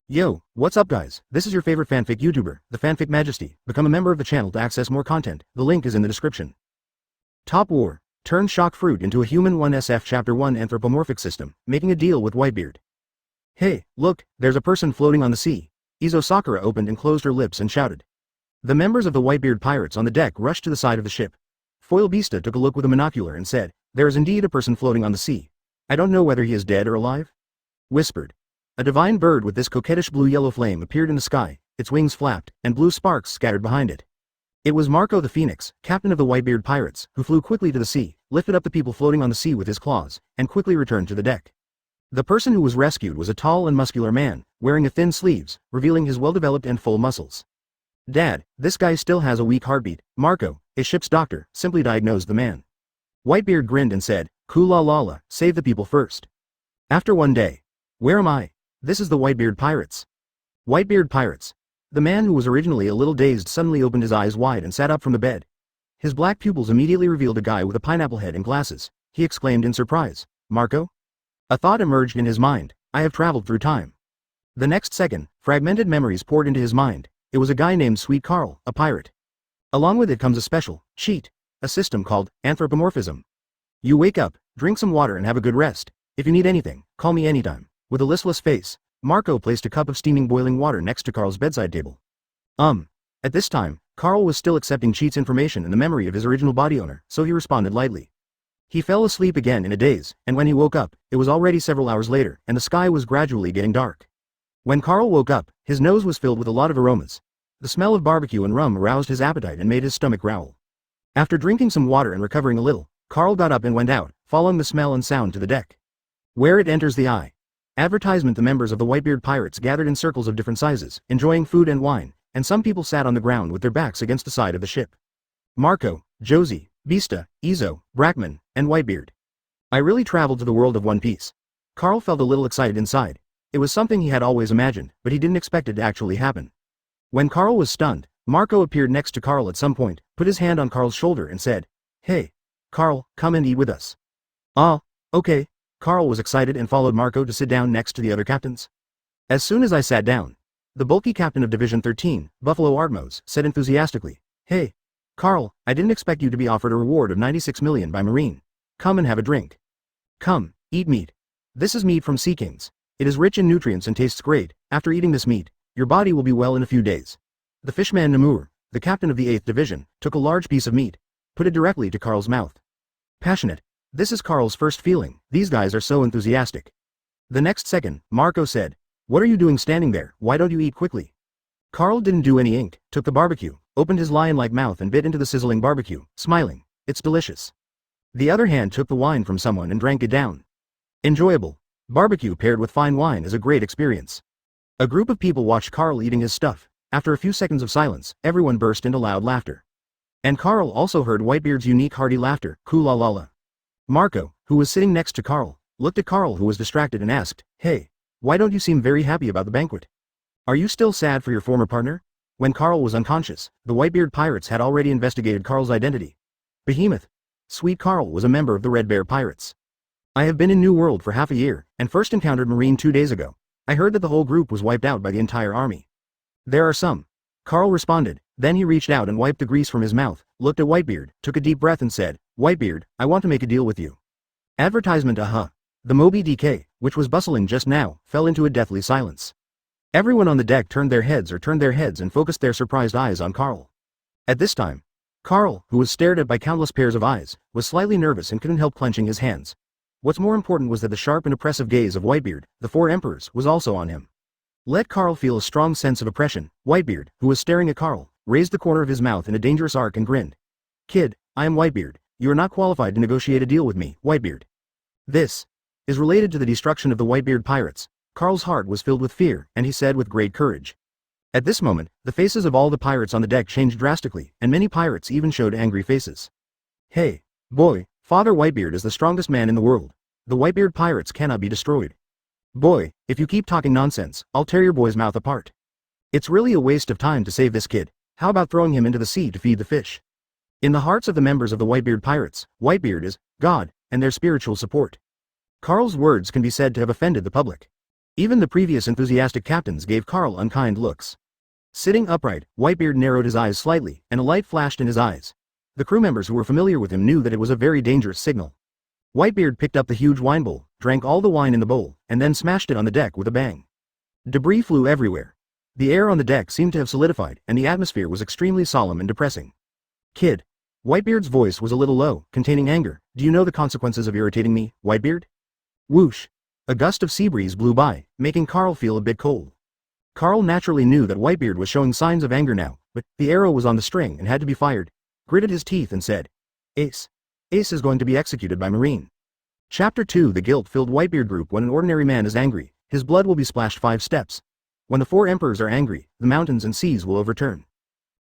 Yo, what's up guys? This is your favorite fanfic YouTuber, the Fanfic Majesty. Become a member of the channel to access more content. The link is in the description. Top War. Turns shock fruit into a human 1SF Chapter 1 anthropomorphic system, making a deal with Whitebeard. Hey, look, there's a person floating on the sea. Izo Sakura opened and closed her lips and shouted. The members of the Whitebeard Pirates on the deck rushed to the side of the ship. Foil Beasta took a look with a monocular and said, "There is indeed a person floating on the sea. I don't know whether he is dead or alive." Whispered. A divine bird with this coquettish blue-yellow flame appeared in the sky, its wings flapped, and blue sparks scattered behind it. It was Marco the Phoenix, captain of the Whitebeard Pirates, who flew quickly to the sea, lifted up the people floating on the sea with his claws, and quickly returned to the deck. The person who was rescued was a tall and muscular man, wearing a thin sleeves, revealing his well-developed and full muscles. "Dad, this guy still has a weak heartbeat." Marco, a ship's doctor, simply diagnosed the man. Whitebeard grinned and said, "Kula-la-la, save the people first." After one day. Where am I? This is the Whitebeard Pirates. Whitebeard Pirates. The man who was originally a little dazed suddenly opened his eyes wide and sat up from the bed. His black pupils immediately revealed a guy with a pineapple head and glasses. He exclaimed in surprise, "Marco?" A thought emerged in his mind. I have traveled through time. The next second, fragmented memories poured into his mind. It was a guy named Sweet Carl, a pirate. Along with it comes a special cheat, a system called anthropomorphism. You wake up, drink some water and have a good rest. If you need anything, call me anytime. With a listless face, Marco placed a cup of steaming boiling water next to Carl's bedside table. At this time, Carl was still accepting Cheat's information and the memory of his original body owner, so he responded lightly. He fell asleep again in a daze, and when he woke up, it was already several hours later, and the sky was gradually getting dark. When Carl woke up, his nose was filled with a lot of aromas. The smell of barbecue and rum aroused his appetite and made his stomach growl. After drinking some water and recovering a little, Carl got up and went out, following the smell and sound to the deck. Where it enters the eye. Advertisement. The members of the Whitebeard Pirates gathered in circles of different sizes, enjoying food and wine, and some people sat on the ground with their backs against the side of the ship. Marco, Josie, Beasta, Izo, Brackman, and Whitebeard. I really traveled to the world of One Piece. Carl felt a little excited inside. It was something he had always imagined, but he didn't expect it to actually happen. When Carl was stunned, Marco appeared next to Carl at some point, put his hand on Carl's shoulder and said, "Hey, Carl, come and eat with us." "Ah, okay." Carl was excited and followed Marco to sit down next to the other captains. As soon as I sat down, the bulky captain of Division 13, Buffalo Ardmos, said enthusiastically, "Hey, Carl, I didn't expect you to be offered a reward of 96 million by Marine. Come and have a drink. Come, eat meat. This is meat from Sea Kings. It is rich in nutrients and tastes great. After eating this meat, your body will be well in a few days." The fishman Namur, the captain of the 8th Division, took a large piece of meat, put it directly to Carl's mouth. Passionate. This is Carl's first feeling. These guys are so enthusiastic. The next second, Marco said, "What are you doing standing there? Why don't you eat quickly?" Carl didn't do any ink, took the barbecue, opened his lion-like mouth and bit into the sizzling barbecue, smiling, "It's delicious." The other hand took the wine from someone and drank it down. Enjoyable. Barbecue paired with fine wine is a great experience. A group of people watched Carl eating his stuff. After a few seconds of silence, everyone burst into loud laughter. And Carl also heard Whitebeard's unique hearty laughter, "Kula-la-la." Marco, who was sitting next to Carl, looked at Carl who was distracted and asked, "Hey, why don't you seem very happy about the banquet? Are you still sad for your former partner?" When Carl was unconscious, the Whitebeard Pirates had already investigated Carl's identity. Behemoth. Sweet Carl was a member of the Red Bear Pirates. "I have been in New World for half a year, and first encountered Marine 2 days ago. I heard that the whole group was wiped out by the entire army." "There are some." Carl responded, then he reached out and wiped the grease from his mouth, looked at Whitebeard, took a deep breath and said, "Whitebeard, I want to make a deal with you." Advertisement. The Moby DK, which was bustling just now, fell into a deathly silence. Everyone on the deck turned their heads and focused their surprised eyes on Carl. At this time, Carl, who was stared at by countless pairs of eyes, was slightly nervous and couldn't help clenching his hands. What's more important was that the sharp and oppressive gaze of Whitebeard, the 4 emperors, was also on him. Let Carl feel a strong sense of oppression. Whitebeard, who was staring at Carl, raised the corner of his mouth in a dangerous arc and grinned. "Kid, I am Whitebeard. You are not qualified to negotiate a deal with me, Whitebeard. This is related to the destruction of the Whitebeard Pirates." Carl's heart was filled with fear, and he said with great courage. At this moment, the faces of all the pirates on the deck changed drastically, and many pirates even showed angry faces. "Hey, boy, Father Whitebeard is the strongest man in the world. The Whitebeard Pirates cannot be destroyed. Boy, if you keep talking nonsense, I'll tear your boy's mouth apart. It's really a waste of time to save this kid. How about throwing him into the sea to feed the fish?" In the hearts of the members of the Whitebeard Pirates, Whitebeard is God and their spiritual support. Carl's words can be said to have offended the public. Even the previous enthusiastic captains gave Carl unkind looks. Sitting upright, Whitebeard narrowed his eyes slightly, and a light flashed in his eyes. The crew members who were familiar with him knew that it was a very dangerous signal. Whitebeard picked up the huge wine bowl, drank all the wine in the bowl, and then smashed it on the deck with a bang. Debris flew everywhere. The air on the deck seemed to have solidified, and the atmosphere was extremely solemn and depressing. Kid. Whitebeard's voice was a little low, containing anger. Do you know the consequences of irritating me, Whitebeard? Whoosh. A gust of sea breeze blew by, making Carl feel a bit cold. Carl naturally knew that Whitebeard was showing signs of anger now, but the arrow was on the string and had to be fired. Gritted his teeth and said, Ace. Ace is going to be executed by Marine. Chapter 2. The guilt-filled Whitebeard group. When an ordinary man is angry, his blood will be splashed 5 steps. When the 4 emperors are angry, the mountains and seas will overturn.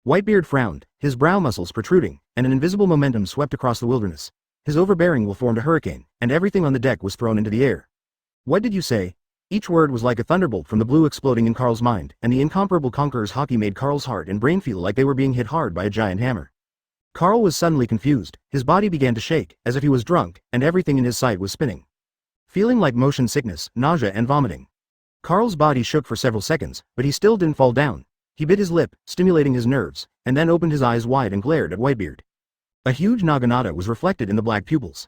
Whitebeard frowned, his brow muscles protruding, and an invisible momentum swept across the wilderness. His overbearing will formed a hurricane, and everything on the deck was thrown into the air. What did you say? Each word was like a thunderbolt from the blue exploding in Carl's mind, and the incomparable conqueror's hockey made Carl's heart and brain feel like they were being hit hard by a giant hammer. Carl was suddenly confused, his body began to shake, as if he was drunk, and everything in his sight was spinning. Feeling like motion sickness, nausea and vomiting. Carl's body shook for several seconds, but he still didn't fall down. He bit his lip, stimulating his nerves, and then opened his eyes wide and glared at Whitebeard. A huge naginata was reflected in the black pupils.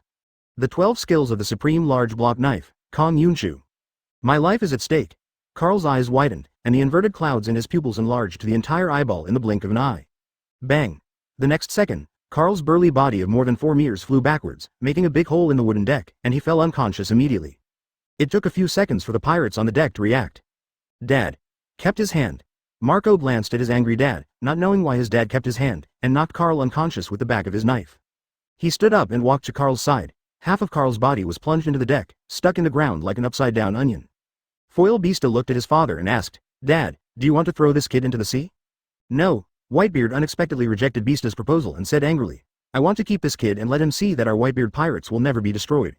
The 12 skills of the supreme large block knife, Kong Yunshu. My life is at stake. Carl's eyes widened, and the inverted clouds in his pupils enlarged to the entire eyeball in the blink of an eye. Bang! The next second, Carl's burly body of more than 4 meters flew backwards, making a big hole in the wooden deck, and he fell unconscious immediately. It took a few seconds for the pirates on the deck to react. Dad. Kept his hand. Marco glanced at his angry dad, not knowing why his dad kept his hand, and knocked Carl unconscious with the back of his knife. He stood up and walked to Carl's side. Half of Carl's body was plunged into the deck, stuck in the ground like an upside-down onion. Foil Beasta looked at his father and asked, Dad, do you want to throw this kid into the sea? No. Whitebeard unexpectedly rejected Beasta's proposal and said angrily, I want to keep this kid and let him see that our Whitebeard pirates will never be destroyed.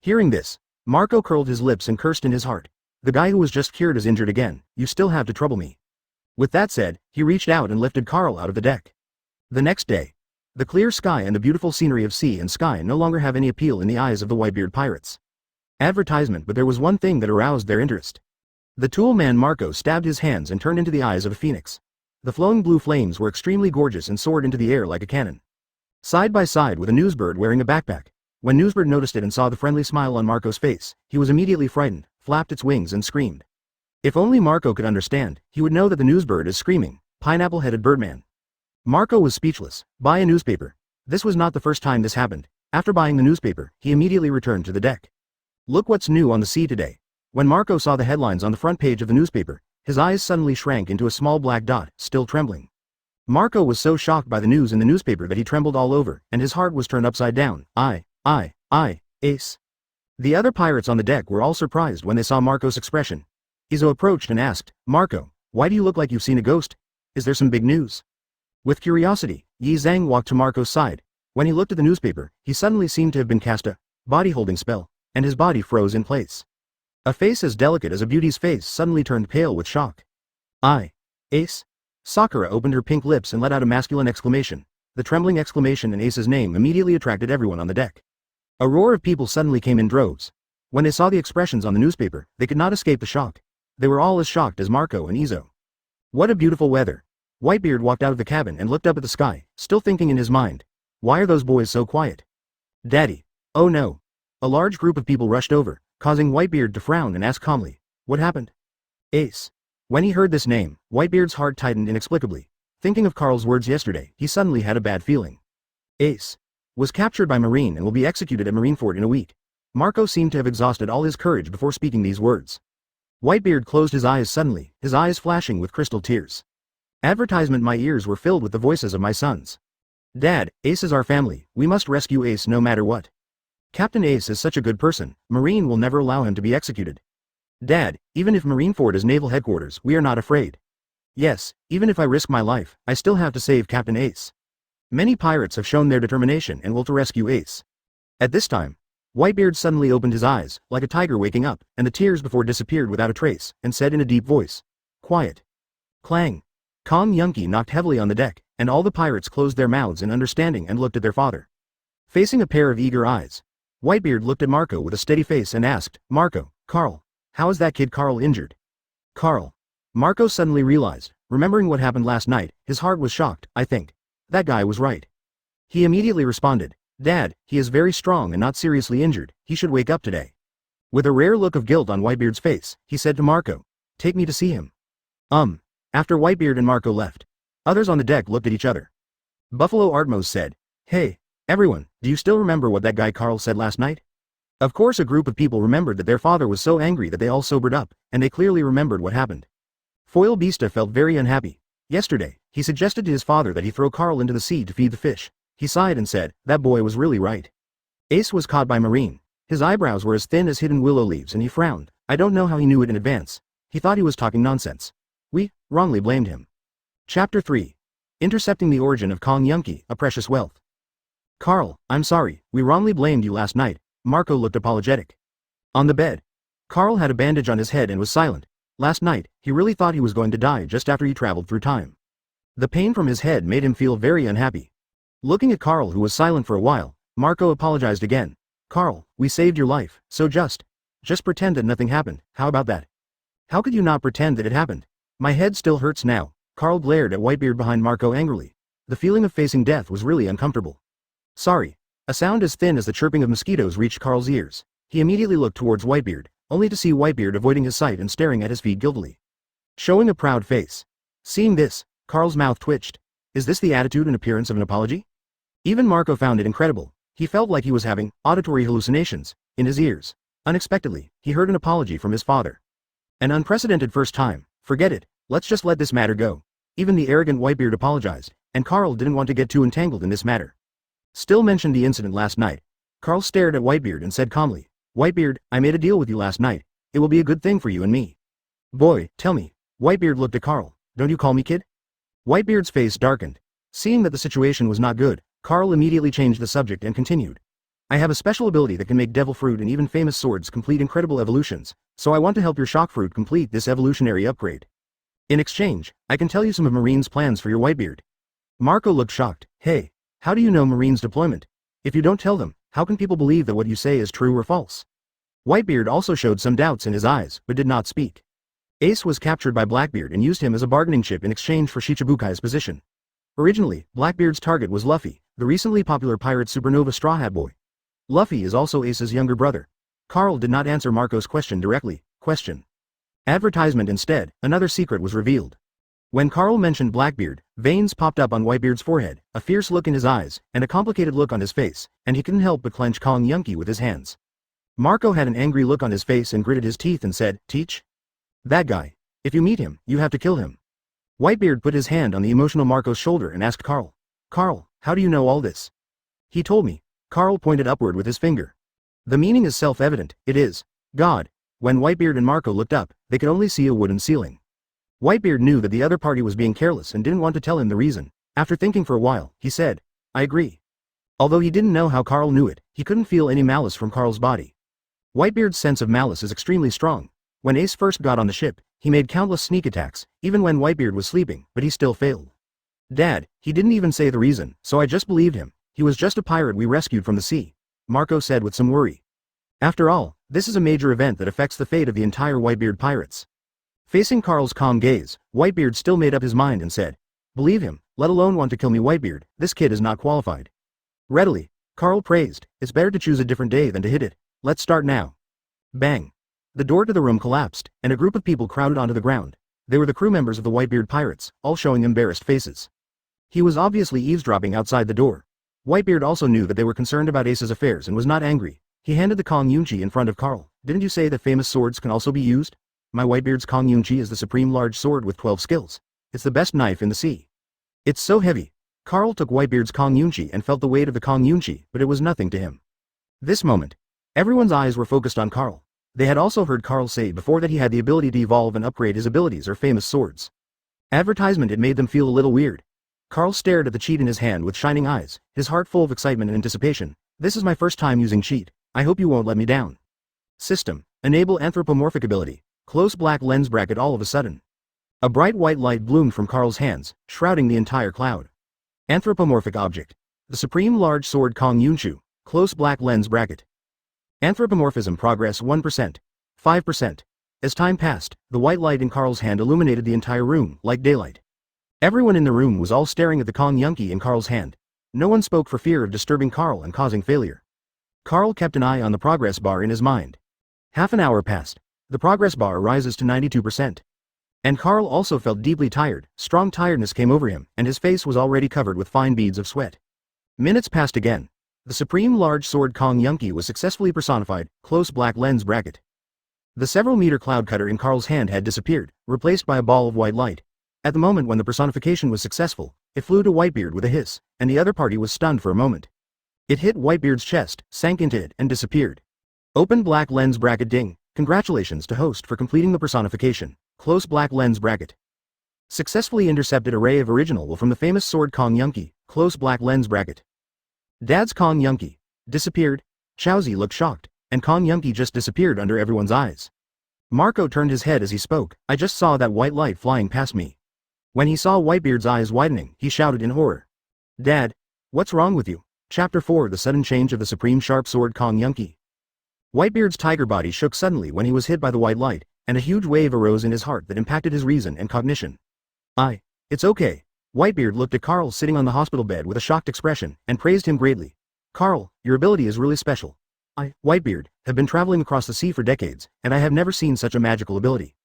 Hearing this, Marco curled his lips and cursed in his heart. The guy who was just cured is injured again, you still have to trouble me. With that said, he reached out and lifted Carl out of the deck. The next day, the clear sky and the beautiful scenery of sea and sky no longer have any appeal in the eyes of the Whitebeard pirates. Advertisement. But there was one thing that aroused their interest. The tool man Marco stabbed his hands and turned into the eyes of a phoenix. The flowing blue flames were extremely gorgeous and soared into the air like a cannon. Side by side with a newsbird wearing a backpack. When Newsbird noticed it and saw the friendly smile on Marco's face, he was immediately frightened, flapped its wings and screamed. If only Marco could understand, he would know that the newsbird is screaming, Pineapple-headed Birdman. Marco was speechless. Buy a newspaper. This was not the first time this happened. After buying the newspaper, he immediately returned to the deck. Look what's new on the sea today. When Marco saw the headlines on the front page of the newspaper, his eyes suddenly shrank into a small black dot, still trembling. Marco was so shocked by the news in the newspaper that he trembled all over, and his heart was turned upside down. Ace. The other pirates on the deck were all surprised when they saw Marco's expression. Izo approached and asked, Marco, why do you look like you've seen a ghost? Is there some big news? With curiosity, Yi Zhang walked to Marco's side. When he looked at the newspaper, he suddenly seemed to have been cast a body-holding spell, and his body froze in place. A face as delicate as a beauty's face suddenly turned pale with shock. Ace? Sakura opened her pink lips and let out a masculine exclamation. The trembling exclamation and Ace's name immediately attracted everyone on the deck. A roar of people suddenly came in droves. When they saw the expressions on the newspaper, they could not escape the shock. They were all as shocked as Marco and Izo. What a beautiful weather. Whitebeard walked out of the cabin and looked up at the sky, still thinking in his mind. Why are those boys so quiet? Daddy. Oh no. A large group of people rushed over, causing Whitebeard to frown and ask calmly, what happened? Ace. When he heard this name, Whitebeard's heart tightened inexplicably. Thinking of Carl's words yesterday, he suddenly had a bad feeling. Ace was captured by Marine and will be executed at Marineford in a week. Marco seemed to have exhausted all his courage before speaking these words. Whitebeard closed his eyes suddenly, his eyes flashing with crystal tears. Advertisement. My ears were filled with the voices of my sons. Dad, Ace is our family, we must rescue Ace no matter what. Captain Ace is such a good person, Marine will never allow him to be executed. Dad, even if Marineford is naval headquarters, we are not afraid. Yes, even if I risk my life, I still have to save Captain Ace. Many pirates have shown their determination and will to rescue Ace. At this time, Whitebeard suddenly opened his eyes, like a tiger waking up, and the tears before disappeared without a trace, and said in a deep voice, quiet. Clang. Kong Yunki knocked heavily on the deck, and all the pirates closed their mouths in understanding and looked at their father. Facing a pair of eager eyes, Whitebeard looked at Marco with a steady face and asked, Marco, Carl, How is that kid Carl injured? Carl. Marco suddenly realized, remembering what happened last night, his heart was shocked. I think. That guy was right. He immediately responded, Dad, he is very strong and not seriously injured, he should wake up today. With a rare look of guilt on Whitebeard's face, he said to Marco, take me to see him. After Whitebeard and Marco left, others on the deck looked at each other. Buffalo Artmos said, hey, everyone, do you still remember what that guy Carl said last night? Of course a group of people remembered that their father was so angry that they all sobered up, and they clearly remembered what happened. Foil Beasta felt very unhappy. Yesterday, he suggested to his father that he throw Carl into the sea to feed the fish. He sighed and said, that boy was really right. Ace was caught by Marine. His eyebrows were as thin as hidden willow leaves and he frowned. I don't know how he knew it in advance. He thought he was talking nonsense. We wrongly blamed him. Chapter 3. Intercepting the origin of Kong Yunki, a precious wealth. Carl, I'm sorry, we wrongly blamed you last night. Marco looked apologetic. On the bed. Carl had a bandage on his head and was silent. Last night, he really thought he was going to die just after he traveled through time. The pain from his head made him feel very unhappy. Looking at Carl, who was silent for a while, Marco apologized again. Carl, we saved your life, so just pretend that nothing happened. How about that? How could you not pretend that it happened? My head still hurts now. Carl glared at Whitebeard behind Marco angrily. The feeling of facing death was really uncomfortable. Sorry. A sound as thin as the chirping of mosquitoes reached Carl's ears. He immediately looked towards Whitebeard, only to see Whitebeard avoiding his sight and staring at his feet guiltily. Showing a proud face. Seeing this, Carl's mouth twitched. Is this the attitude and appearance of an apology? Even Marco found it incredible. He felt like he was having auditory hallucinations in his ears. Unexpectedly, he heard an apology from his father. An unprecedented first time. Forget it, let's just let this matter go. Even the arrogant Whitebeard apologized, and Carl didn't want to get too entangled in this matter. Still mentioned the incident last night. Carl stared at Whitebeard and said calmly, Whitebeard, I made a deal with you last night. It will be a good thing for you and me. Boy, tell me. Whitebeard looked at Carl. Don't you call me kid? Whitebeard's face darkened. Seeing that the situation was not good, Carl immediately changed the subject and continued. I have a special ability that can make devil fruit and even famous swords complete incredible evolutions, so I want to help your shock fruit complete this evolutionary upgrade. In exchange, I can tell you some of Marine's plans for your Whitebeard. Marco looked shocked. Hey, how do you know Marine's deployment? If you don't tell them, how can people believe that what you say is true or false? Whitebeard also showed some doubts in his eyes, but did not speak. Ace was captured by Blackbeard and used him as a bargaining chip in exchange for Shichibukai's position. Originally, Blackbeard's target was Luffy, the recently popular pirate supernova Straw Hat Boy. Luffy is also Ace's younger brother. Carl did not answer Marco's question directly. Advertisement instead, another secret was revealed. When Carl mentioned Blackbeard, veins popped up on Whitebeard's forehead, a fierce look in his eyes, and a complicated look on his face, and he couldn't help but clench Kong Yunki with his hands. Marco had an angry look on his face and gritted his teeth and said, Teach? That guy. If you meet him, you have to kill him. Whitebeard put his hand on the emotional Marco's shoulder and asked Carl, how do you know all this? He told me. Carl pointed upward with his finger. The meaning is self-evident, it is God. When Whitebeard and Marco looked up, they could only see a wooden ceiling. Whitebeard knew that the other party was being careless and didn't want to tell him the reason. After thinking for a while, he said, I agree. Although he didn't know how Carl knew it, he couldn't feel any malice from Carl's body. Whitebeard's sense of malice is extremely strong. When Ace first got on the ship, he made countless sneak attacks, even when Whitebeard was sleeping, but he still failed. Dad, he didn't even say the reason, so I just believed him. He was just a pirate we rescued from the sea, Marco said with some worry. After all, this is a major event that affects the fate of the entire Whitebeard Pirates. Facing Carl's calm gaze, Whitebeard still made up his mind and said, Believe him, let alone want to kill me Whitebeard, this kid is not qualified. Readily, Carl praised, it's better to choose a different day than to hit it. Let's start now. Bang. The door to the room collapsed, and a group of people crowded onto the ground. They were the crew members of the Whitebeard Pirates, all showing embarrassed faces. He was obviously eavesdropping outside the door. Whitebeard also knew that they were concerned about Ace's affairs and was not angry. He handed the Kong Yunchi in front of Carl. Didn't you say that famous swords can also be used? My Whitebeard's Kong Yunchi is the supreme large sword with 12 skills. It's the best knife in the sea. It's so heavy. Carl took Whitebeard's Kong Yunchi and felt the weight of the Kong Yunchi, but it was nothing to him. This moment, everyone's eyes were focused on Carl. They had also heard Carl say before that he had the ability to evolve and upgrade his abilities or famous swords. Advertisement, it made them feel a little weird. Carl stared at the cheat in his hand with shining eyes, his heart full of excitement and anticipation. This is my first time using cheat. I hope you won't let me down. System. Enable anthropomorphic ability. Close black lens bracket. All of a sudden, a bright white light bloomed from Carl's hands, shrouding the entire cloud. Anthropomorphic object. The supreme large sword Kong Yunchu. Close black lens bracket. Anthropomorphism progress 1%. 5%. As time passed, the white light in Carl's hand illuminated the entire room, like daylight. Everyone in the room was all staring at the Kong Yunky in Carl's hand. No one spoke for fear of disturbing Carl and causing failure. Carl kept an eye on the progress bar in his mind. Half an hour passed. The progress bar rises to 92%. And Carl also felt deeply tired. Strong tiredness came over him, and his face was already covered with fine beads of sweat. Minutes passed again. The supreme large sword Kong Yunky was successfully personified, close black lens bracket. The several-meter cloud cutter in Carl's hand had disappeared, replaced by a ball of white light. At the moment when the personification was successful, it flew to Whitebeard with a hiss, and the other party was stunned for a moment. It hit Whitebeard's chest, sank into it, and disappeared. Open black lens bracket ding. Congratulations to host for completing the personification. Close black lens bracket. Successfully intercepted array of original will from the famous sword Kong Yunky. Close black lens bracket. Dad's Kong Yunky disappeared. Chowzi looked shocked, and Kong Yunky just disappeared under everyone's eyes. Marco turned his head as he spoke. I just saw that white light flying past me. When he saw Whitebeard's eyes widening, he shouted in horror. Dad, what's wrong with you? Chapter 4 The sudden change of the supreme sharp sword Kong Yunky. Whitebeard's tiger body shook suddenly when he was hit by the white light, and a huge wave arose in his heart that impacted his reason and cognition. It's okay. Whitebeard looked at Carl sitting on the hospital bed with a shocked expression, and praised him greatly. Carl, your ability is really special. Whitebeard, have been traveling across the sea for decades, and I have never seen such a magical ability.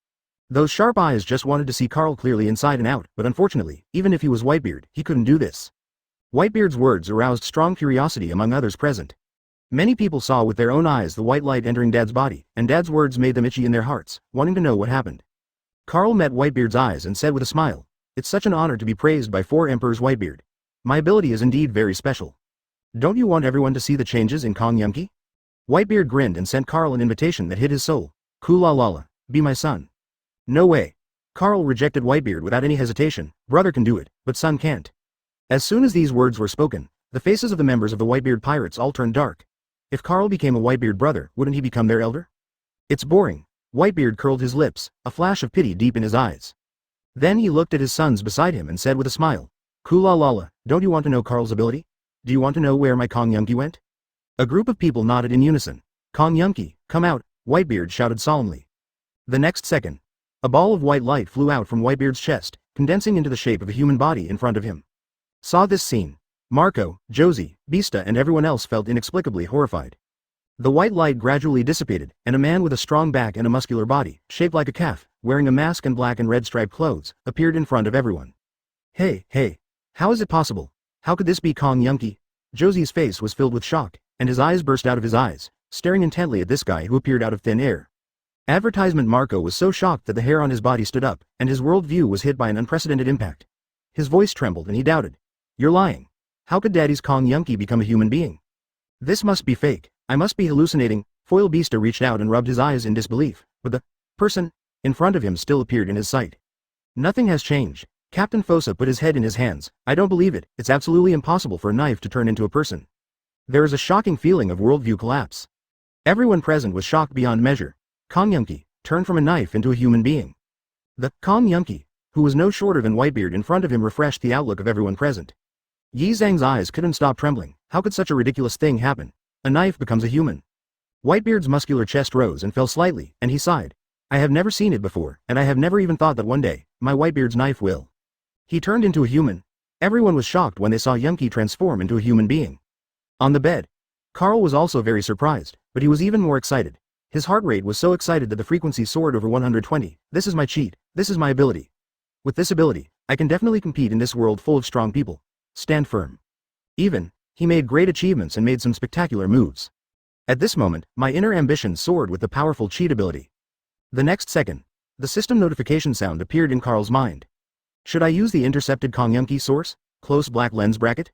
Those sharp eyes just wanted to see Carl clearly inside and out, but unfortunately, even if he was Whitebeard, he couldn't do this. Whitebeard's words aroused strong curiosity among others present. Many people saw with their own eyes the white light entering Dad's body, and Dad's words made them itchy in their hearts, wanting to know what happened. Carl met Whitebeard's eyes and said with a smile, It's such an honor to be praised by 4 Emperors Whitebeard. My ability is indeed very special. Don't you want everyone to see the changes in Kong Yunky? Whitebeard grinned and sent Carl an invitation that hit his soul. Kula-lala, be my son. No way. Carl rejected Whitebeard without any hesitation. Brother can do it, but son can't. As soon as these words were spoken, the faces of the members of the Whitebeard Pirates all turned dark. If Carl became a Whitebeard brother, wouldn't he become their elder? It's boring. Whitebeard curled his lips, a flash of pity deep in his eyes. Then he looked at his sons beside him and said with a smile, Kula-lala, don't you want to know Carl's ability? Do you want to know where my Kong Yunky went? A group of people nodded in unison. Kong Yunky, come out, Whitebeard shouted solemnly. The next second, a ball of white light flew out from Whitebeard's chest, condensing into the shape of a human body in front of him. Saw this scene. Marco, Josie, Bista and everyone else felt inexplicably horrified. The white light gradually dissipated, and a man with a strong back and a muscular body, shaped like a calf, wearing a mask and black and red striped clothes, appeared in front of everyone. Hey, how is it possible? How could this be Kong Yunky? Josie's face was filled with shock, and his eyes burst out of his eyes, staring intently at this guy who appeared out of thin air. Advertisement Marco was so shocked that the hair on his body stood up, and his world view was hit by an unprecedented impact. His voice trembled and he doubted. You're lying. How could Daddy's Kong Yunky become a human being? This must be fake. I must be hallucinating. Foil Beasta reached out and rubbed his eyes in disbelief, but the person in front of him still appeared in his sight. Nothing has changed. Captain Fosa put his head in his hands. I don't believe it. It's absolutely impossible for a knife to turn into a person. There is a shocking feeling of worldview collapse. Everyone present was shocked beyond measure. Kong Yunky turned from a knife into a human being. The Kong Yunky, who was no shorter than Whitebeard in front of him, refreshed the outlook of everyone present. Yi Zhang's eyes couldn't stop trembling. How could such a ridiculous thing happen? A knife becomes a human. Whitebeard's muscular chest rose and fell slightly, and he sighed. I have never seen it before, and I have never even thought that one day, my Whitebeard's knife will. He turned into a human. Everyone was shocked when they saw Yunky transform into a human being. On the bed, Carl was also very surprised, but he was even more excited. His heart rate was so excited that the frequency soared over 120. This is my cheat. This is my ability. With this ability, I can definitely compete in this world full of strong people. Stand firm. He made great achievements and made some spectacular moves. At this moment, my inner ambition soared with the powerful cheat ability. The next second, the system notification sound appeared in Carl's mind. Should I use the intercepted Kong Yunky source? Close black lens bracket?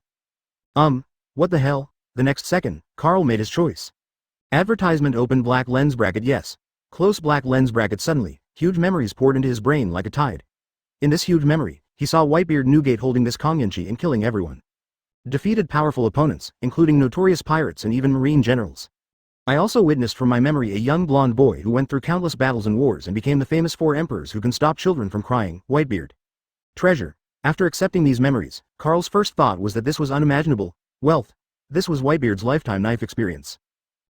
What the hell? The next second, Carl made his choice. Advertisement open black lens bracket yes. Close black lens bracket suddenly, huge memories poured into his brain like a tide. In this huge memory, he saw Whitebeard Newgate holding this Kong Yunky and killing everyone. Defeated powerful opponents, including notorious pirates and even marine generals. I also witnessed from my memory a young blonde boy who went through countless battles and wars and became the famous 4 emperors who can stop children from crying, Whitebeard. Treasure. After accepting these memories, Carl's first thought was that this was unimaginable. Wealth. This was Whitebeard's lifetime knife experience.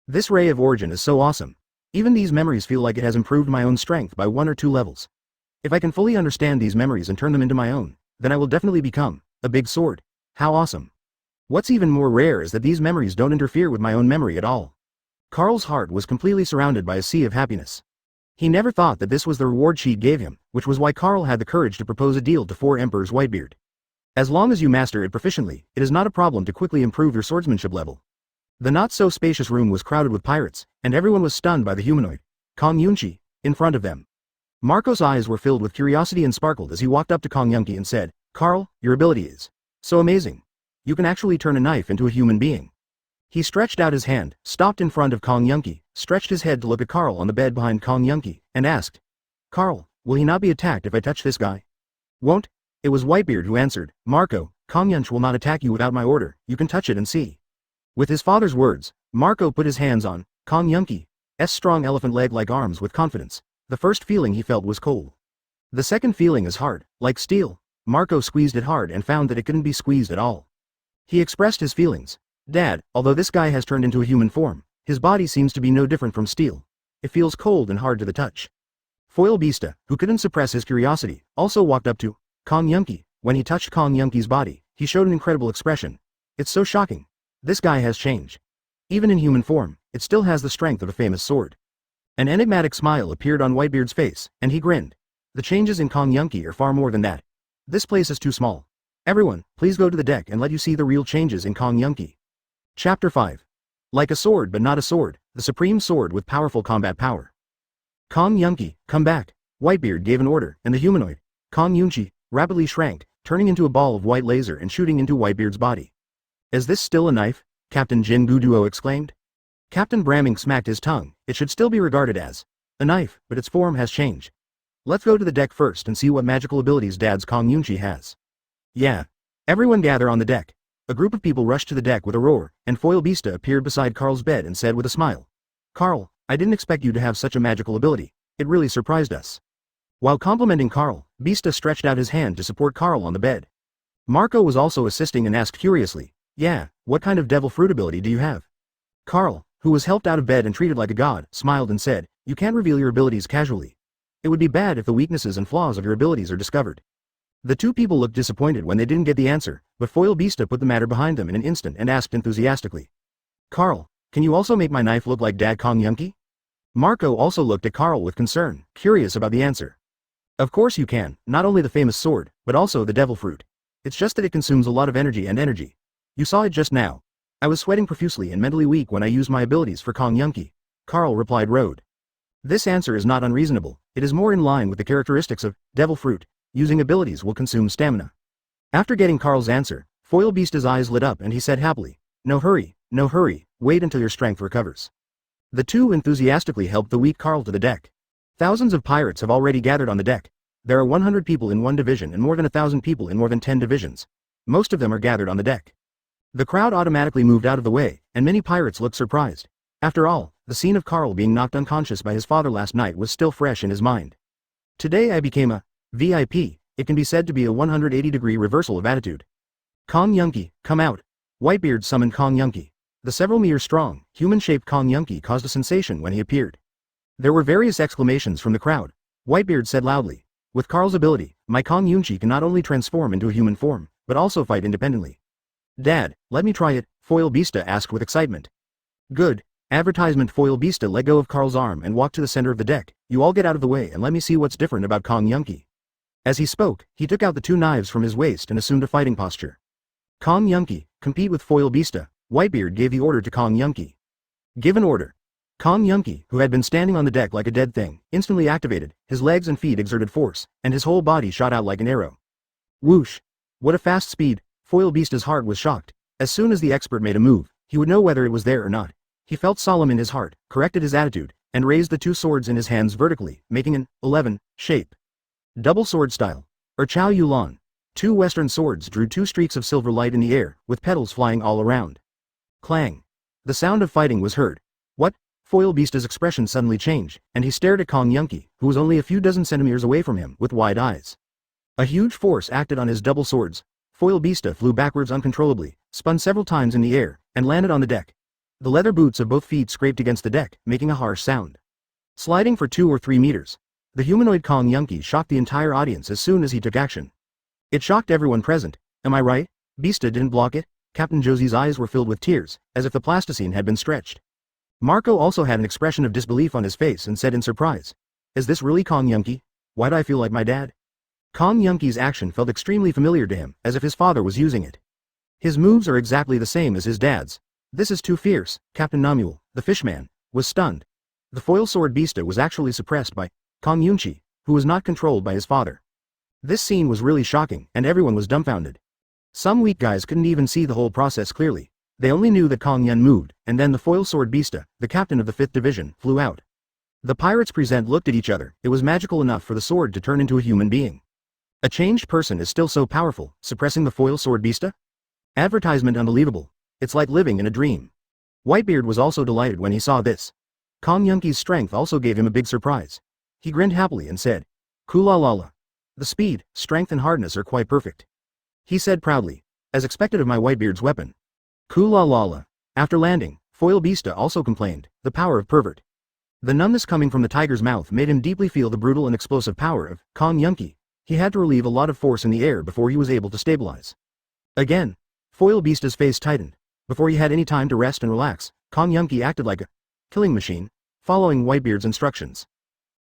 This ray of origin is so awesome. Even these memories feel like it has improved my own strength by 1 or 2 levels. If I can fully understand these memories and turn them into my own, then I will definitely become a big sword. How awesome. What's even more rare is that these memories don't interfere with my own memory at all. Carl's heart was completely surrounded by a sea of happiness. He never thought that this was the reward sheet gave him, which was why Carl had the courage to propose a deal to 4 Emperors Whitebeard. As long as you master it proficiently, it is not a problem to quickly improve your swordsmanship level. The not-so-spacious room was crowded with pirates, and everyone was stunned by the humanoid, Kong Yunchi, in front of them. Marco's eyes were filled with curiosity and sparkled as he walked up to Kong Yunchi and said, "Carl, your ability is so amazing. You can actually turn a knife into a human being." He stretched out his hand, stopped in front of Kong Yunchi, stretched his head to look at Carl on the bed behind Kong Yunchi, and asked, "Carl, will he not be attacked if I touch this guy?" "Won't." It was Whitebeard who answered, "Marco, Kong Yunchi will not attack you without my order, you can touch it and see." With his father's words, Marco put his hands on Kong Yunchi's strong elephant leg-like arms with confidence. The first feeling he felt was cold. The second feeling is hard, like steel. Marco squeezed it hard and found that it couldn't be squeezed at all. He expressed his feelings. "Dad, although this guy has turned into a human form, his body seems to be no different from steel. It feels cold and hard to the touch." Foil Beasta, who couldn't suppress his curiosity, also walked up to Kong Yunchi. When he touched Kong Yunchi's body, he showed an incredible expression. "It's so shocking. This guy has changed. Even in human form, it still has the strength of a famous sword." An enigmatic smile appeared on Whitebeard's face, and he grinned. "The changes in Kong Yunchi are far more than that. This place is too small. Everyone, please go to the deck and let you see the real changes in Kong Yunchi." Chapter 5. Like a sword but not a sword, the supreme sword with powerful combat power. "Kong Yunchi, come back." Whitebeard gave an order, and the humanoid, Kong Yunchi, rapidly shrank, turning into a ball of white laser and shooting into Whitebeard's body. "Is this still a knife?" Captain Jin Guduo exclaimed. Captain Bramming smacked his tongue. "It should still be regarded as a knife, but its form has changed. Let's go to the deck first and see what magical abilities Dad's Kong Yunchi has." "Yeah." Everyone gather on the deck. A group of people rushed to the deck with a roar, and Foil Beasta appeared beside Carl's bed and said with a smile, "Carl, I didn't expect you to have such a magical ability. It really surprised us." While complimenting Carl, Beasta stretched out his hand to support Carl on the bed. Marco was also assisting and asked curiously, "Yeah, what kind of devil fruit ability do you have?" Carl, who was helped out of bed and treated like a god, smiled and said, "You can't reveal your abilities casually. It would be bad if the weaknesses and flaws of your abilities are discovered." The two people looked disappointed when they didn't get the answer, but Foil Beasta put the matter behind them in an instant and asked enthusiastically, "Carl, can you also make my knife look like Dad Kong Yunchi?" Marco also looked at Carl with concern, curious about the answer. "Of course you can, not only the famous sword, but also the devil fruit. It's just that it consumes a lot of energy. You saw it just now. I was sweating profusely and mentally weak when I used my abilities for Kong Yunchi," Carl replied Road. This answer is not unreasonable, it is more in line with the characteristics of devil fruit. Using abilities will consume stamina. After getting Carl's answer, Foil Beasta's eyes lit up and he said happily, no hurry, wait until your strength recovers." The two enthusiastically helped the weak Carl to the deck. Thousands of pirates have already gathered on the deck. There are 100 people in one division and more than 1,000 people in more than 10 divisions. Most of them are gathered on the deck. The crowd automatically moved out of the way, and many pirates looked surprised. After all, the scene of Carl being knocked unconscious by his father last night was still fresh in his mind. "Today I became a VIP, it can be said to be a 180-degree reversal of attitude." "Kong Yunchi, come out." Whitebeard summoned Kong Yunchi. The several meter strong, human-shaped Kong Yunchi caused a sensation when he appeared. There were various exclamations from the crowd. Whitebeard said loudly, "With Carl's ability, my Kong Yunchi can not only transform into a human form, but also fight independently." "Dad, let me try it," Foil Beasta asked with excitement. "Good." Advertisement. Foil Beasta let go of Carl's arm and walked to the center of the deck. "You all get out of the way and let me see what's different about Kong Yunchi." As he spoke, he took out the 2 knives from his waist and assumed a fighting posture. "Kong Yunchi, compete with Foil Beasta." Whitebeard gave the order to Kong Yunchi. "Given order." Kong Yunchi, who had been standing on the deck like a dead thing, instantly activated, his legs and feet exerted force, and his whole body shot out like an arrow. Whoosh! What a fast speed! Foil Beasta's heart was shocked. As soon as the expert made a move, he would know whether it was there or not. He felt solemn in his heart, corrected his attitude, and raised the 2 swords in his hands vertically, making an 11 shape. Double sword style, or Chao Yulan. 2 western swords drew 2 streaks of silver light in the air, with petals flying all around. Clang! The sound of fighting was heard. What? Foil Beasta's expression suddenly changed, and he stared at Kong Yunchi, who was only a few dozen centimeters away from him, with wide eyes. A huge force acted on his double swords. Foil Beasta flew backwards uncontrollably, spun several times in the air, and landed on the deck. The leather boots of both feet scraped against the deck, making a harsh sound. sliding for 2 or 3 meters. The humanoid Kong Yunki shocked the entire audience as soon as he took action. It shocked everyone present. Am I right? Beasta didn't block it. Captain Josie's eyes were filled with tears, as if the plasticine had been stretched. Marco also had an expression of disbelief on his face and said in surprise, "Is this really Kong Yunki? Why do I feel like my dad?" Kong Yunki's action felt extremely familiar to him, as if his father was using it. His moves are exactly the same as his dad's. This is too fierce. Captain Namuel, the fishman, was stunned. The foil sword Beasta was actually suppressed by Kong Yunchi, who was not controlled by his father. This scene was really shocking, and everyone was dumbfounded. Some weak guys couldn't even see the whole process clearly. They only knew that Kong Yun moved, and then the foil sword Beasta, the captain of the 5th Division, flew out. The pirates present looked at each other. It was magical enough for the sword to turn into a human being. A changed person is still so powerful, suppressing the foil sword Beasta? Advertisement unbelievable. It's like living in a dream. Whitebeard was also delighted when he saw this. Kong Yunki's strength also gave him a big surprise. He grinned happily and said, "Kula-la-la. The speed, strength and hardness are quite perfect." He said proudly, as expected of my Whitebeard's weapon. "Kula-la-la." After landing, foil Beasta also complained, the power of pervert. The numbness coming from the tiger's mouth made him deeply feel the brutal and explosive power of Kong Yunki. He had to relieve a lot of force in the air before he was able to stabilize. Again, foil Beasta's face tightened. Before he had any time to rest and relax, Kong Yunki acted like a killing machine, following Whitebeard's instructions.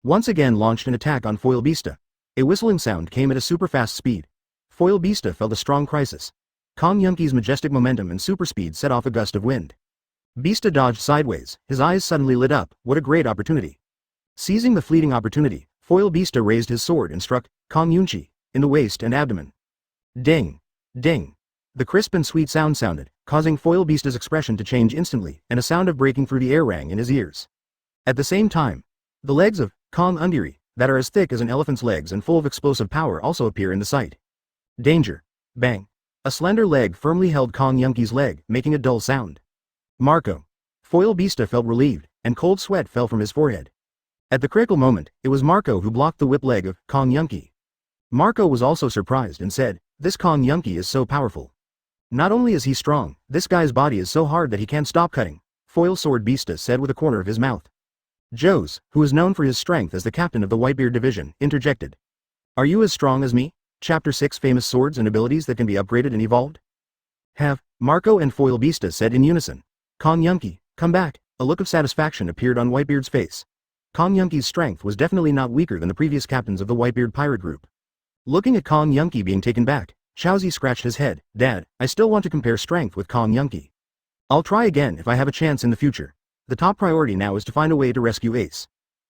Once again launched an attack on foil Beasta. A whistling sound came at a super fast speed. Foil Beasta felt a strong crisis. Kong Yunki's majestic momentum and super speed set off a gust of wind. Beasta dodged sideways, his eyes suddenly lit up. What a great opportunity. Seizing the fleeting opportunity, foil Beasta raised his sword and struck Kong Yunchi in the waist and abdomen. Ding! Ding! The crisp and sweet sound sounded, causing foil Beasta's expression to change instantly, and a sound of breaking through the air rang in his ears. At the same time, the legs of Kong Undiri, that are as thick as an elephant's legs and full of explosive power, also appear in the sight. Danger! Bang! A slender leg firmly held Kong Yunki's leg, making a dull sound. Marco! Foil Beasta felt relieved, and cold sweat fell from his forehead. At the critical moment, it was Marco who blocked the whip leg of Kong Yunki. Marco was also surprised and said, "This Kong Yunki is so powerful. Not only is he strong, this guy's body is so hard that he can't stop cutting," foil sword Beasta said with a corner of his mouth. Jose, who is known for his strength as the captain of the Whitebeard Division, interjected. "Are you as strong as me?" Chapter 6 Famous Swords and Abilities that can be upgraded and evolved. Have, Marco and foil Beasta said in unison. Kong Yunki, come back. A look of satisfaction appeared on Whitebeard's face. Kong Yunki's strength was definitely not weaker than the previous captains of the Whitebeard pirate group. Looking at Kong Yunki being taken back, Chaozi scratched his head. "Dad, I still want to compare strength with Kong Yunki. I'll try again if I have a chance in the future. The top priority now is to find a way to rescue Ace."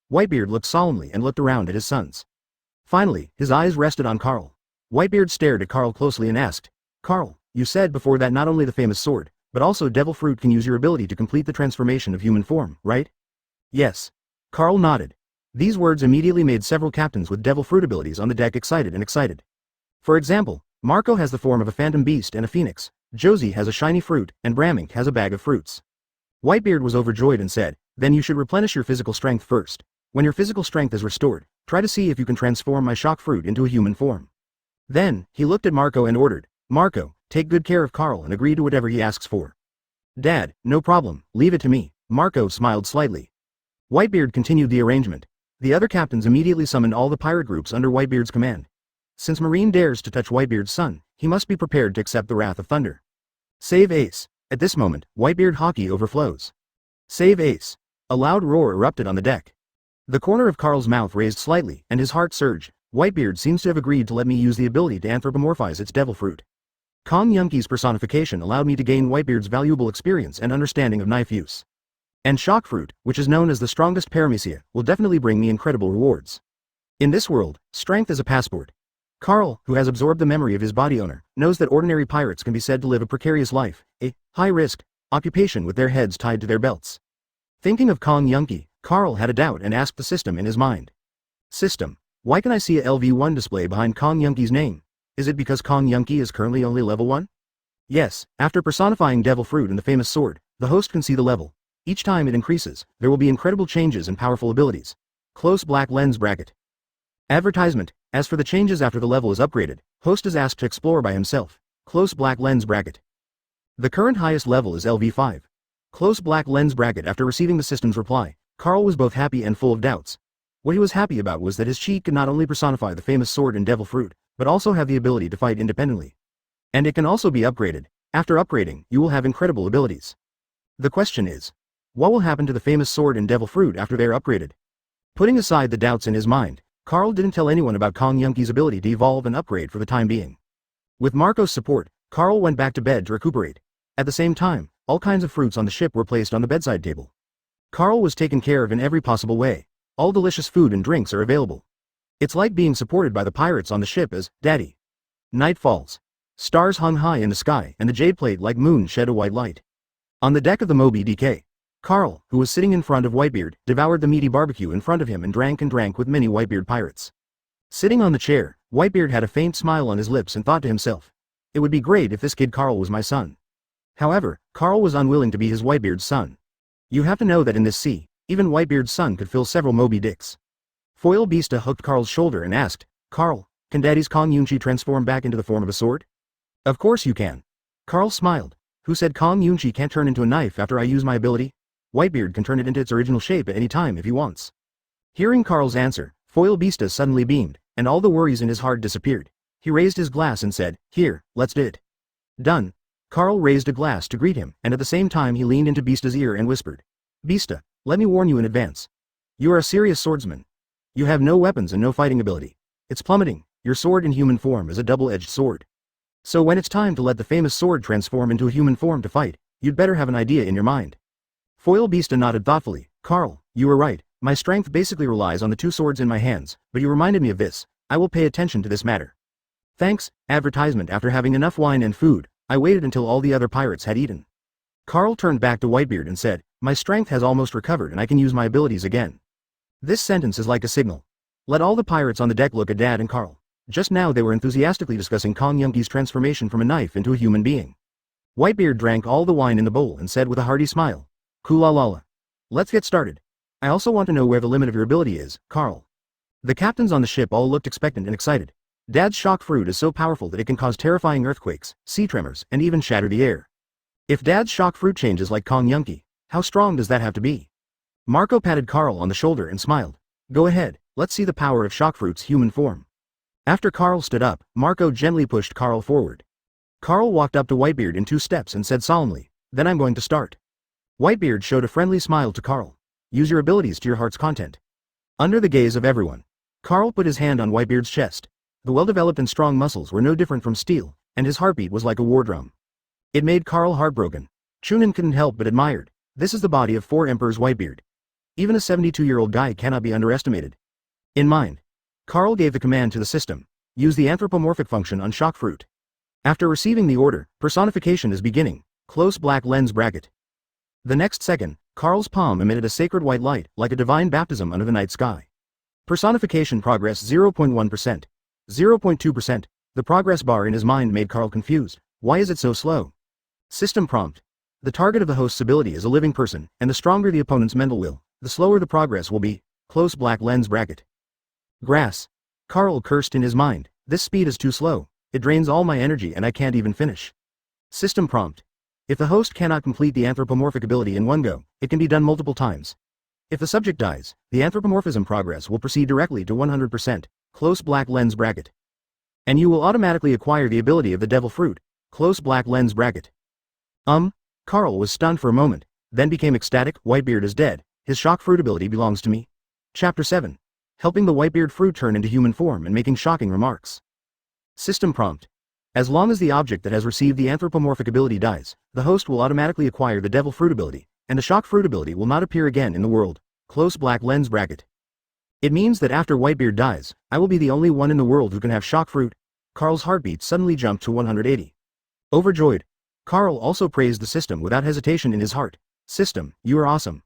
Whitebeard looked solemnly and looked around at his sons. Finally, his eyes rested on Carl. Whitebeard stared at Carl closely and asked, "Carl, you said before that not only the famous sword, but also Devil Fruit can use your ability to complete the transformation of human form, right?" "Yes." Carl nodded. These words immediately made several captains with Devil Fruit abilities on the deck excited. For example, Marco has the form of a phantom beast and a phoenix, Josie has a shiny fruit, and Bramink has a bag of fruits. Whitebeard was overjoyed and said, "Then you should replenish your physical strength first. When your physical strength is restored, try to see if you can transform my shock fruit into a human form." Then, he looked at Marco and ordered, "Marco, take good care of Carl and agree to whatever he asks for." "Dad, no problem, leave it to me." Marco smiled slightly. Whitebeard continued the arrangement. The other captains immediately summoned all the pirate groups under Whitebeard's command. Since Marine dares to touch Whitebeard's son, he must be prepared to accept the wrath of thunder. Save Ace. At this moment, Whitebeard hockey overflows. Save Ace. A loud roar erupted on the deck. The corner of Carl's mouth raised slightly, and his heart surged. Whitebeard seems to have agreed to let me use the ability to anthropomorphize its devil fruit. Kong Yunki's personification allowed me to gain Whitebeard's valuable experience and understanding of knife use. And shock fruit, which is known as the strongest paramecia, will definitely bring me incredible rewards. In this world, strength is a passport. Carl, who has absorbed the memory of his body owner, knows that ordinary pirates can be said to live a precarious life, a high-risk occupation with their heads tied to their belts. Thinking of Kong Yunki, Carl had a doubt and asked the system in his mind. "System, why can I see a LV1 display behind Kong Yunki's name? Is it because Kong Yunki is currently only level 1? Yes, after personifying Devil Fruit and the famous sword, the host can see the level. Each time it increases, there will be incredible changes and powerful abilities. Close black lens bracket. Advertisement, as for the changes after the level is upgraded, host is asked to explore by himself. Close black lens bracket. The current highest level is LV5. Close black lens bracket. After receiving the system's reply, Carl was both happy and full of doubts. What he was happy about was that his chi could not only personify the famous sword and devil fruit, but also have the ability to fight independently. And it can also be upgraded. After upgrading, you will have incredible abilities. The question is, what will happen to the famous sword and devil fruit after they are upgraded? Putting aside the doubts in his mind, Carl didn't tell anyone about Kong Yunqi's ability to evolve and upgrade for the time being. With Marco's support, Carl went back to bed to recuperate. At the same time, all kinds of fruits on the ship were placed on the bedside table. Carl was taken care of in every possible way. All delicious food and drinks are available. It's like being supported by the pirates on the ship as Daddy. Night falls. Stars hung high in the sky and the jade plate like moon shed a white light. On the deck of the Moby DK, Carl, who was sitting in front of Whitebeard, devoured the meaty barbecue in front of him and drank with many Whitebeard pirates. Sitting on the chair, Whitebeard had a faint smile on his lips and thought to himself, it would be great if this kid Carl was my son. However, Carl was unwilling to be his Whitebeard's son. You have to know that in this sea, even Whitebeard's son could fill several Moby Dicks. Foil Beasta hooked Carl's shoulder and asked, Carl, can Daddy's Kong Yunqi transform back into the form of a sword? Of course you can. Carl smiled. Who said Kong Yunqi can't turn into a knife after I use my ability? Whitebeard can turn it into its original shape at any time if he wants. Hearing Carl's answer, Foil Beasta suddenly beamed, and all the worries in his heart disappeared. He raised his glass and said, here, let's do it. Done. Carl raised a glass to greet him, and at the same time he leaned into Beasta's ear and whispered, Beasta, let me warn you in advance. You are a serious swordsman. You have no weapons and no fighting ability. It's plummeting. Your sword in human form is a double-edged sword. So when it's time to let the famous sword transform into a human form to fight, you'd better have an idea in your mind. Foil Beasta nodded thoughtfully. Carl, you were right. My strength basically relies on the two swords in my hands, but you reminded me of this. I will pay attention to this matter. Thanks. Advertisement. After having enough wine and food, I waited until all the other pirates had eaten. Carl turned back to Whitebeard and said, my strength has almost recovered and I can use my abilities again. This sentence is like a signal. Let all the pirates on the deck look at Dad and Carl. Just now they were enthusiastically discussing Kong Yunqi's transformation from a knife into a human being. Whitebeard drank all the wine in the bowl and said with a hearty smile, Koolalala. Let's get started. I also want to know where the limit of your ability is, Carl. The captains on the ship all looked expectant and excited. Dad's shock fruit is so powerful that it can cause terrifying earthquakes, sea tremors, and even shatter the air. If Dad's shock fruit changes like Kong Yunqi, how strong does that have to be? Marco patted Carl on the shoulder and smiled. Go ahead, let's see the power of shock fruit's human form. After Carl stood up, Marco gently pushed Carl forward. Carl walked up to Whitebeard in 2 steps and said solemnly, then I'm going to start. Whitebeard showed a friendly smile to Carl. Use your abilities to your heart's content. Under the gaze of everyone, Carl put his hand on Whitebeard's chest. The well-developed and strong muscles were no different from steel, and his heartbeat was like a war drum. It made Carl heartbroken. Chunin couldn't help but admired. This is the body of 4 emperors Whitebeard. Even a 72-year-old guy cannot be underestimated. In mind, Carl gave the command to the system. Use the anthropomorphic function on shock fruit. After receiving the order, personification is beginning. Close black lens bracket. The next second, Carl's palm emitted a sacred white light, like a divine baptism under the night sky. Personification progress 0.1%. 0.2%. The progress bar in his mind made Carl confused. Why is it so slow? System prompt. The target of the host's ability is a living person, and the stronger the opponent's mental will, the slower the progress will be. Close black lens bracket. Grass. Carl cursed in his mind. This speed is too slow. It drains all my energy and I can't even finish. System prompt. If the host cannot complete the anthropomorphic ability in one go, it can be done multiple times. If the subject dies, the anthropomorphism progress will proceed directly to 100%. Close black lens bracket. And you will automatically acquire the ability of the devil fruit. Close black lens bracket. Carl was stunned for a moment, then became ecstatic. Whitebeard is dead. His shock fruit ability belongs to me. Chapter 7. Helping the Whitebeard fruit turn into human form and making shocking remarks. System prompt. As long as the object that has received the anthropomorphic ability dies, the host will automatically acquire the devil fruit ability, and the shock fruit ability will not appear again in the world. Close black lens bracket. It means that after Whitebeard dies, I will be the only one in the world who can have shock fruit. Carl's heartbeat suddenly jumped to 180. Overjoyed, Carl also praised the system without hesitation in his heart. System, you are awesome.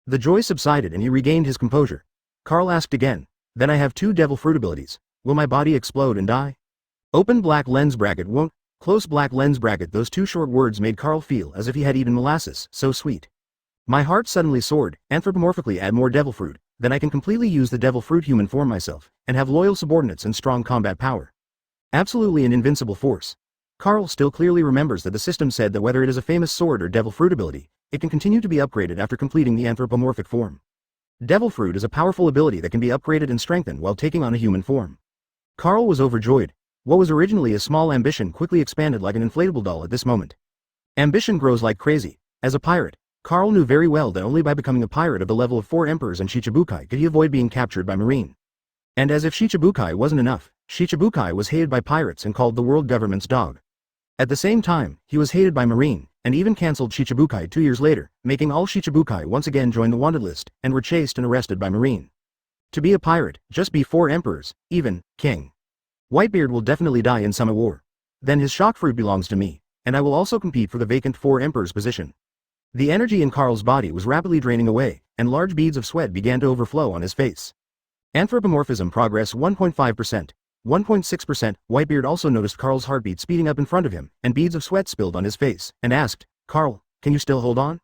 The joy subsided and he regained his composure. Carl asked again, then I have 2 devil fruit abilities. Will my body explode and die? Open black lens bracket won't. Close black lens bracket. Those 2 short words made Carl feel as if he had eaten molasses, so sweet. My heart suddenly soared. Anthropomorphically add more devil fruit, then I can completely use the devil fruit human form myself, and have loyal subordinates and strong combat power. Absolutely an invincible force. Carl still clearly remembers that the system said that whether it is a famous sword or devil fruit ability, it can continue to be upgraded after completing the anthropomorphic form. Devil Fruit is a powerful ability that can be upgraded and strengthened while taking on a human form. Carl was overjoyed. What was originally a small ambition quickly expanded like an inflatable doll at this moment. Ambition grows like crazy. As a pirate, Carl knew very well that only by becoming a pirate of the level of 4 emperors and Shichibukai could he avoid being captured by Marine. And as if Shichibukai wasn't enough, Shichibukai was hated by pirates and called the world government's dog. At the same time, he was hated by Marine, and even cancelled Shichibukai 2 years later, making all Shichibukai once again join the wanted list, and were chased and arrested by Marine. To be a pirate, just be 4 emperors, even, king. Whitebeard will definitely die in Summit War. Then his shock fruit belongs to me, and I will also compete for the vacant 4 emperors position. The energy in Carl's body was rapidly draining away, and large beads of sweat began to overflow on his face. Anthropomorphism progress 1.5%. 1.6%. Whitebeard also noticed Carl's heartbeat speeding up in front of him, and beads of sweat spilled on his face, and asked, "Carl, can you still hold on?"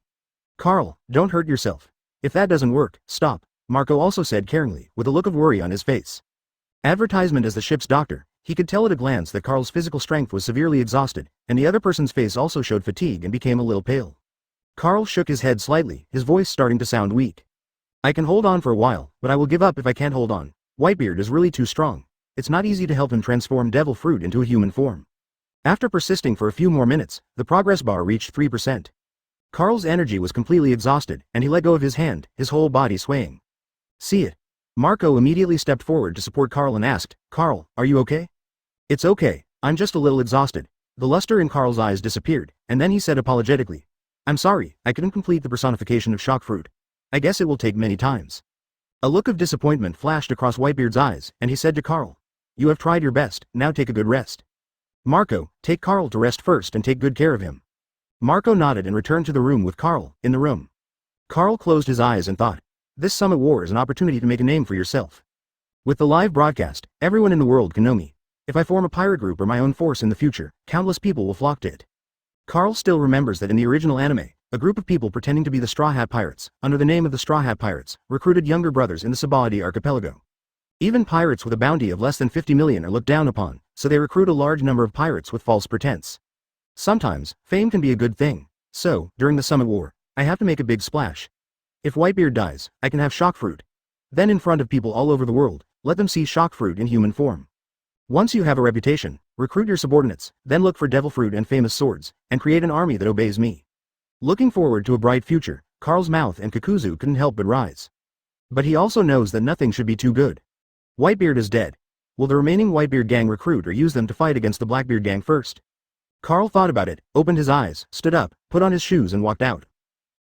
"Carl, don't hurt yourself. If that doesn't work, stop," Marco also said caringly, with a look of worry on his face. Advertisement as the ship's doctor, he could tell at a glance that Carl's physical strength was severely exhausted, and the other person's face also showed fatigue and became a little pale. Carl shook his head slightly, his voice starting to sound weak. "I can hold on for a while, but I will give up if I can't hold on. Whitebeard is really too strong. It's not easy to help him transform Devil Fruit into a human form." After persisting for a few more minutes, the progress bar reached 3%. Carl's energy was completely exhausted, and he let go of his hand, his whole body swaying. "See it." Marco immediately stepped forward to support Carl and asked, "Carl, are you okay?" "It's okay, I'm just a little exhausted." The luster in Carl's eyes disappeared, and then he said apologetically, "I'm sorry, I couldn't complete the personification of shock fruit. I guess it will take many times." A look of disappointment flashed across Whitebeard's eyes, and he said to Carl, "You have tried your best, now take a good rest." "Marco, take Carl to rest first and take good care of him." Marco nodded and returned to the room with Carl, in the room. Carl closed his eyes and thought, "This Summit War is an opportunity to make a name for yourself. With the live broadcast, everyone in the world can know me. If I form a pirate group or my own force in the future, countless people will flock to it." Carl still remembers that in the original anime, a group of people pretending to be the Straw Hat Pirates, under the name of the Straw Hat Pirates, recruited younger brothers in the Sabaody archipelago. Even pirates with a bounty of less than 50 million are looked down upon, so they recruit a large number of pirates with false pretense. Sometimes, fame can be a good thing. So, during the Summit War, I have to make a big splash. If Whitebeard dies, I can have shock fruit. Then in front of people all over the world, let them see shock fruit in human form. Once you have a reputation, recruit your subordinates, then look for devil fruit and famous swords, and create an army that obeys me. Looking forward to a bright future, Carl's mouth and Kakuzu couldn't help but rise. But he also knows that nothing should be too good. Whitebeard is dead. Will the remaining Whitebeard gang recruit or use them to fight against the Blackbeard gang first? Carl thought about it, opened his eyes, stood up, put on his shoes and walked out.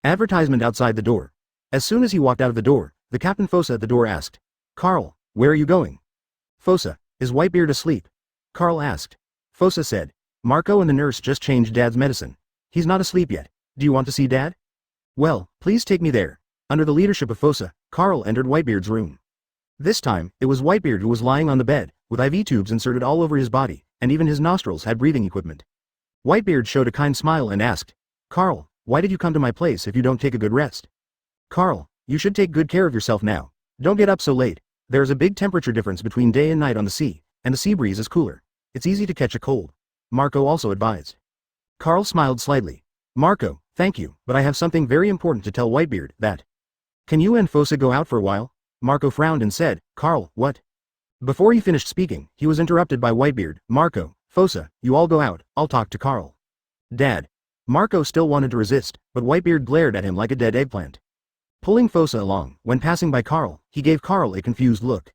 Advertisement outside the door. As soon as he walked out of the door, the Captain Fosa at the door asked, "Carl, where are you going?" "Fosa, is Whitebeard asleep?" Carl asked. Fosa said, "Marco and the nurse just changed Dad's medicine. He's not asleep yet. Do you want to see Dad?" "Well, please take me there." Under the leadership of Fosa, Carl entered Whitebeard's room. This time, it was Whitebeard who was lying on the bed, with IV tubes inserted all over his body, and even his nostrils had breathing equipment. Whitebeard showed a kind smile and asked, "Carl, why did you come to my place if you don't take a good rest?" "Carl, you should take good care of yourself now. Don't get up so late. There is a big temperature difference between day and night on the sea, and the sea breeze is cooler. It's easy to catch a cold," Marco also advised. Carl smiled slightly. "Marco, thank you, but I have something very important to tell Whitebeard, that. Can you and Fosa go out for a while?" Marco frowned and said, "Carl, what?" Before he finished speaking, he was interrupted by Whitebeard. "Marco, Fosa, you all go out, I'll talk to Carl." "Dad." Marco still wanted to resist, but Whitebeard glared at him like a dead eggplant. Pulling Fosa along, when passing by Carl, he gave Carl a confused look.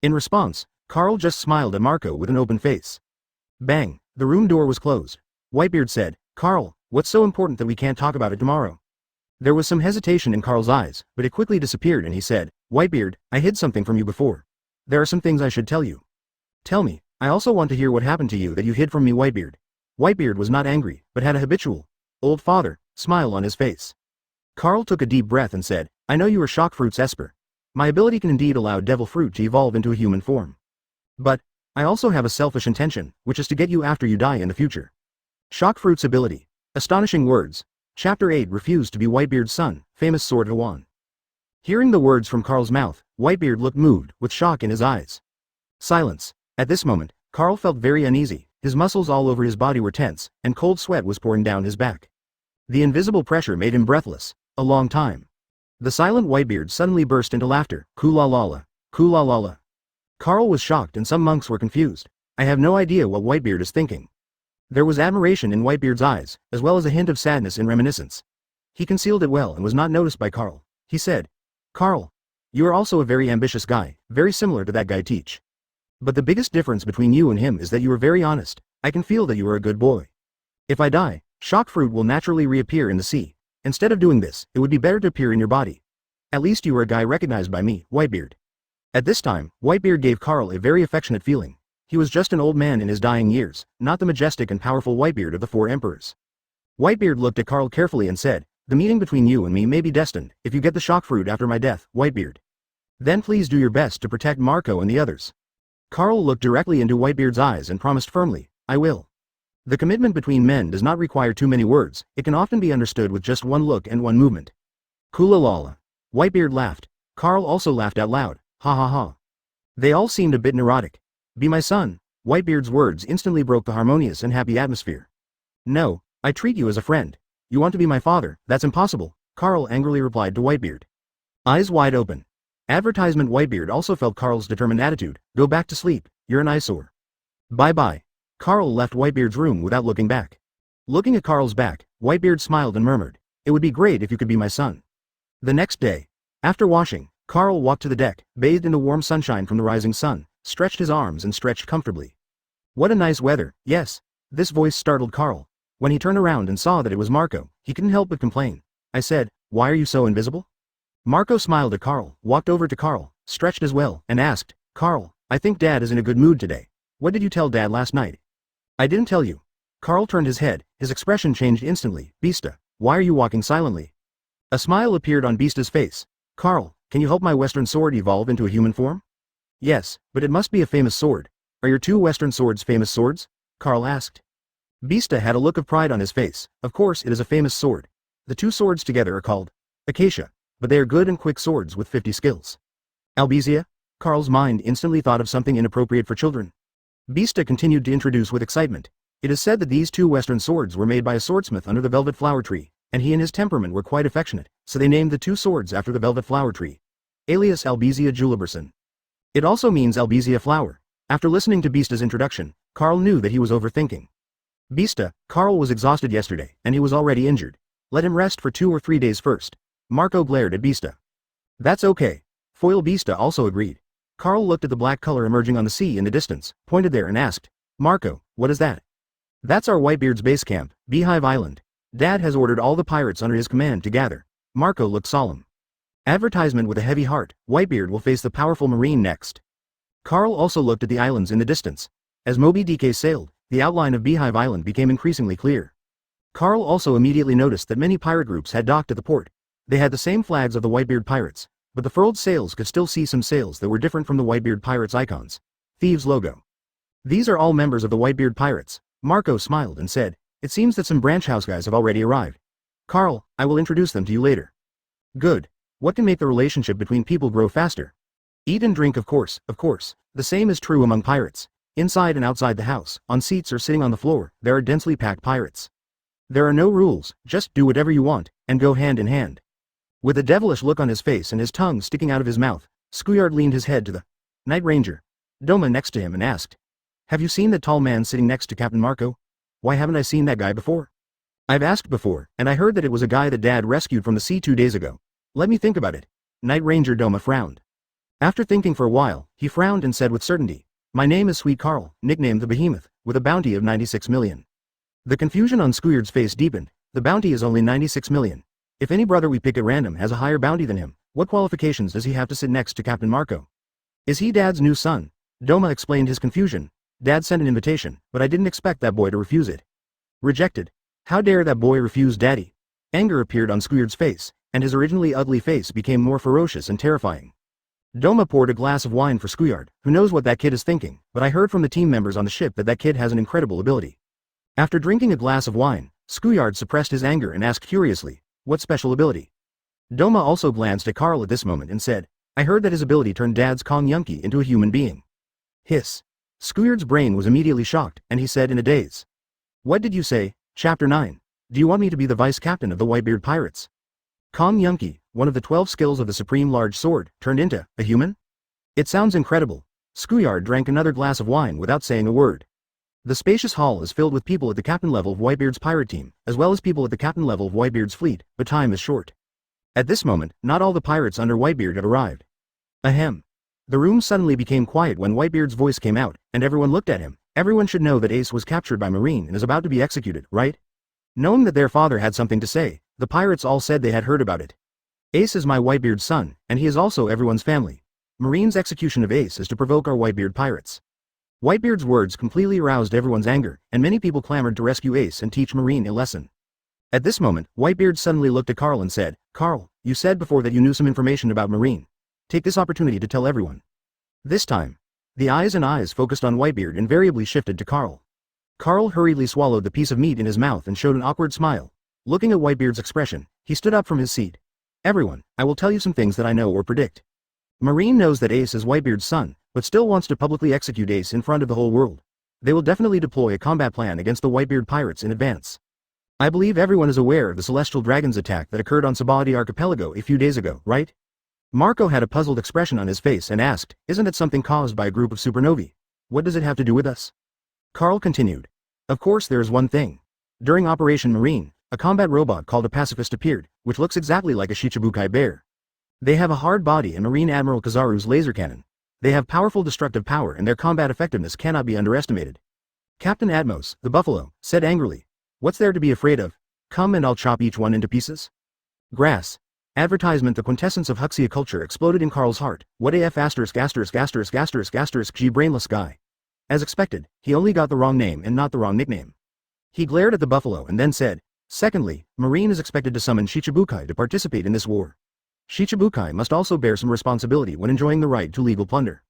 In response, Carl just smiled at Marco with an open face. Bang, the room door was closed. Whitebeard said, "Carl, what's so important that we can't talk about it tomorrow?" There was some hesitation in Carl's eyes, but it quickly disappeared and he said, "Whitebeard, I hid something from you before. There are some things I should tell you." "Tell me, I also want to hear what happened to you that you hid from me, Whitebeard." Whitebeard was not angry, but had a habitual, old father, smile on his face. Carl took a deep breath and said, "I know you are Shock Fruit's Esper. My ability can indeed allow Devil Fruit to evolve into a human form. But, I also have a selfish intention, which is to get you after you die in the future." Shock Fruit's ability. Astonishing words. Chapter 8 refused to be Whitebeard's son, famous sword Hawan. Hearing the words from Carl's mouth, Whitebeard looked moved, with shock in his eyes. Silence. At this moment, Carl felt very uneasy, his muscles all over his body were tense, and cold sweat was pouring down his back. The invisible pressure made him breathless. A long time. The silent Whitebeard suddenly burst into laughter. Koo-la-la-la. Koo-la-la-la. Carl was shocked and some monks were confused. I have no idea what Whitebeard is thinking. There was admiration in Whitebeard's eyes, as well as a hint of sadness and reminiscence. He concealed it well and was not noticed by Carl. He said, Carl, you are also a very ambitious guy, very similar to that guy Teach. But the biggest difference between you and him is that you are very honest. I can feel that you are a good boy. If I die, shock fruit will naturally reappear in the sea. Instead of doing this, it would be better to appear in your body. At least you are a guy recognized by me, Whitebeard. At this time, Whitebeard gave Carl a very affectionate feeling. He was just an old man in his dying years, not the majestic and powerful Whitebeard of the four emperors. Whitebeard looked at Carl carefully and said, the meeting between you and me may be destined, if you get the shock fruit after my death, Whitebeard. Then please do your best to protect Marco and the others. Carl looked directly into Whitebeard's eyes and promised firmly, I will. The commitment between men does not require too many words, it can often be understood with just one look and one movement. Koolalala. Whitebeard laughed. Carl also laughed out loud, ha ha ha. They all seemed a bit neurotic. Be my son. Whitebeard's words instantly broke the harmonious and happy atmosphere. No, I treat you as a friend. You want to be my father, that's impossible, Carl angrily replied to Whitebeard. Eyes wide open. Advertisement. Whitebeard also felt Carl's determined attitude, go back to sleep, you're an eyesore. Bye-bye. Carl left Whitebeard's room without looking back. Looking at Carl's back, Whitebeard smiled and murmured, it would be great if you could be my son. The next day, after washing, Carl walked to the deck, bathed in the warm sunshine from the rising sun, stretched his arms and stretched comfortably. What a nice weather, yes. This voice startled Carl. When he turned around and saw that it was Marco, he couldn't help but complain. I said, why are you so invisible? Marco smiled at Carl, walked over to Carl, stretched as well, and asked, Carl, I think Dad is in a good mood today. What did you tell Dad last night? I didn't tell you. Carl turned his head, his expression changed instantly. Beasta, why are you walking silently? A smile appeared on Beasta's face. Carl, can you help my Western sword evolve into a human form? Yes, but it must be a famous sword. Are your two Western swords famous swords? Carl asked. Beasta had a look of pride on his face. Of course it is a famous sword. The two swords together are called Acacia, but they are good and quick swords with 50 skills. Albizia? Carl's mind instantly thought of something inappropriate for children. Beasta continued to introduce with excitement. It is said that these two Western swords were made by a swordsmith under the velvet flower tree, and he and his temperament were quite affectionate, so they named the two swords after the velvet flower tree. Alias Albizia Juliberson. It also means Albizia flower. After listening to Beasta's introduction, Carl knew that he was overthinking. Beasta, Carl was exhausted yesterday, and he was already injured. Let him rest for 2 or 3 days first. Marco glared at Beasta. That's okay. Foil Beasta also agreed. Carl looked at the black color emerging on the sea in the distance, pointed there and asked, Marco, what is that? That's our Whitebeard's base camp, Beehive Island. Dad has ordered all the pirates under his command to gather. Marco looked solemn. Advertisement. With a heavy heart, Whitebeard will face the powerful Marine next. Carl also looked at the islands in the distance. As Moby Dick sailed, the outline of Beehive Island became increasingly clear. Carl also immediately noticed that many pirate groups had docked at the port. They had the same flags of the Whitebeard Pirates, but the furled sails could still see some sails that were different from the Whitebeard Pirates icons. Thieves logo. These are all members of the Whitebeard Pirates. Marco smiled and said, it seems that some branch house guys have already arrived. Carl, I will introduce them to you later. Good. What can make the relationship between people grow faster? Eat and drink, of course. The same is true among pirates. Inside and outside the house, on seats or sitting on the floor, there are densely packed pirates. There are no rules, just do whatever you want, and go hand in hand. With a devilish look on his face and his tongue sticking out of his mouth, Scuyard leaned his head to the Night Ranger, Doma, next to him and asked, have you seen that tall man sitting next to Captain Marco? Why haven't I seen that guy before? I've asked before, and I heard that it was a guy that Dad rescued from the sea 2 days ago. Let me think about it. Night Ranger Doma frowned. After thinking for a while, he frowned and said with certainty, my name is Sweet Carl, nicknamed the Behemoth, with a bounty of 96 million. The confusion on Scuyard's face deepened. The bounty is only 96 million. If any brother we pick at random has a higher bounty than him, what qualifications does he have to sit next to Captain Marco? Is he Dad's new son? Doma explained his confusion. Dad sent an invitation, but I didn't expect that boy to refuse it. Rejected. How dare that boy refuse Daddy? Anger appeared on Scuyard's face, and his originally ugly face became more ferocious and terrifying. Doma poured a glass of wine for Scuyard, who knows what that kid is thinking, but I heard from the team members on the ship that that kid has an incredible ability. After drinking a glass of wine, Scuyard suppressed his anger and asked curiously, what special ability? Doma also glanced at Carl at this moment and said, I heard that his ability turned Dad's Kong Yunky into a human being. Hiss. Scuyard's brain was immediately shocked, and he said in a daze. What did you say? Chapter 9. Do you want me to be the vice captain of the Whitebeard Pirates? Kong Yunky, one of the 12 skills of the Supreme Large Sword, turned into a human? It sounds incredible. Scuyard drank another glass of wine without saying a word. The spacious hall is filled with people at the captain level of Whitebeard's pirate team, as well as people at the captain level of Whitebeard's fleet, but time is short. At this moment, not all the pirates under Whitebeard have arrived. Ahem. The room suddenly became quiet when Whitebeard's voice came out, and everyone looked at him. Everyone should know that Ace was captured by Marine and is about to be executed, right? Knowing that their father had something to say, the pirates all said they had heard about it. Ace is my Whitebeard's son, and he is also everyone's family. Marine's execution of Ace is to provoke our Whitebeard pirates. Whitebeard's words completely aroused everyone's anger, and many people clamored to rescue Ace and teach Marine a lesson. At this moment, Whitebeard suddenly looked at Carl and said, "Carl, you said before that you knew some information about Marine. Take this opportunity to tell everyone." This time, the eyes focused on Whitebeard invariably shifted to Carl. Carl hurriedly swallowed the piece of meat in his mouth and showed an awkward smile. Looking at Whitebeard's expression, he stood up from his seat. "Everyone, I will tell you some things that I know or predict. Marine knows that Ace is Whitebeard's son, but still wants to publicly execute Ace in front of the whole world. They will definitely deploy a combat plan against the Whitebeard pirates in advance. I believe everyone is aware of the Celestial Dragon's attack that occurred on Sabaody Archipelago a few days ago, right?" Marco had a puzzled expression on his face and asked, "Isn't it something caused by a group of supernovae? What does it have to do with us?" Carl continued. "Of course there is one thing. During Operation Marine, a combat robot called a pacifist appeared, which looks exactly like a Shichibukai bear. They have a hard body and Marine Admiral Kizaru's laser cannon. They have powerful destructive power and their combat effectiveness cannot be underestimated." Captain Atmos, the buffalo, said angrily, "What's there to be afraid of? Come and I'll chop each one into pieces." Grass. Advertisement. The quintessence of Huxia culture exploded in Carl's heart. What AF G brainless guy. As expected, he only got the wrong name and not the wrong nickname. He glared at the buffalo and then said, "Secondly, Marine is expected to summon Shichibukai to participate in this war. Shichibukai must also bear some responsibility when enjoying the right to legal plunder.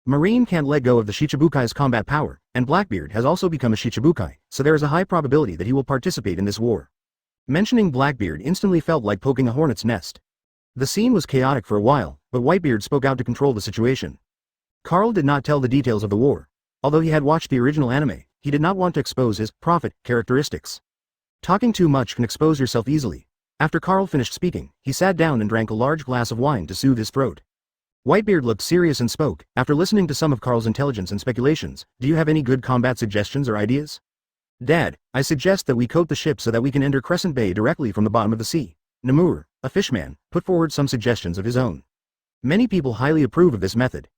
Marine can't let go of the Shichibukai's combat power, and Blackbeard has also become a Shichibukai, so there is a high probability that he will participate in this war." Mentioning Blackbeard instantly felt like poking a hornet's nest. The scene was chaotic for a while, but Whitebeard spoke out to control the situation. Carl did not tell the details of the war. Although he had watched the original anime, he did not want to expose his prophet characteristics. Talking too much can expose yourself easily. After Carl finished speaking, he sat down and drank a large glass of wine to soothe his throat. Whitebeard looked serious and spoke, "After listening to some of Carl's intelligence and speculations, do you have any good combat suggestions or ideas?" "Dad, I suggest that we coat the ship so that we can enter Crescent Bay directly from the bottom of the sea." Namur, a fishman, put forward some suggestions of his own. Many people highly approve of this method.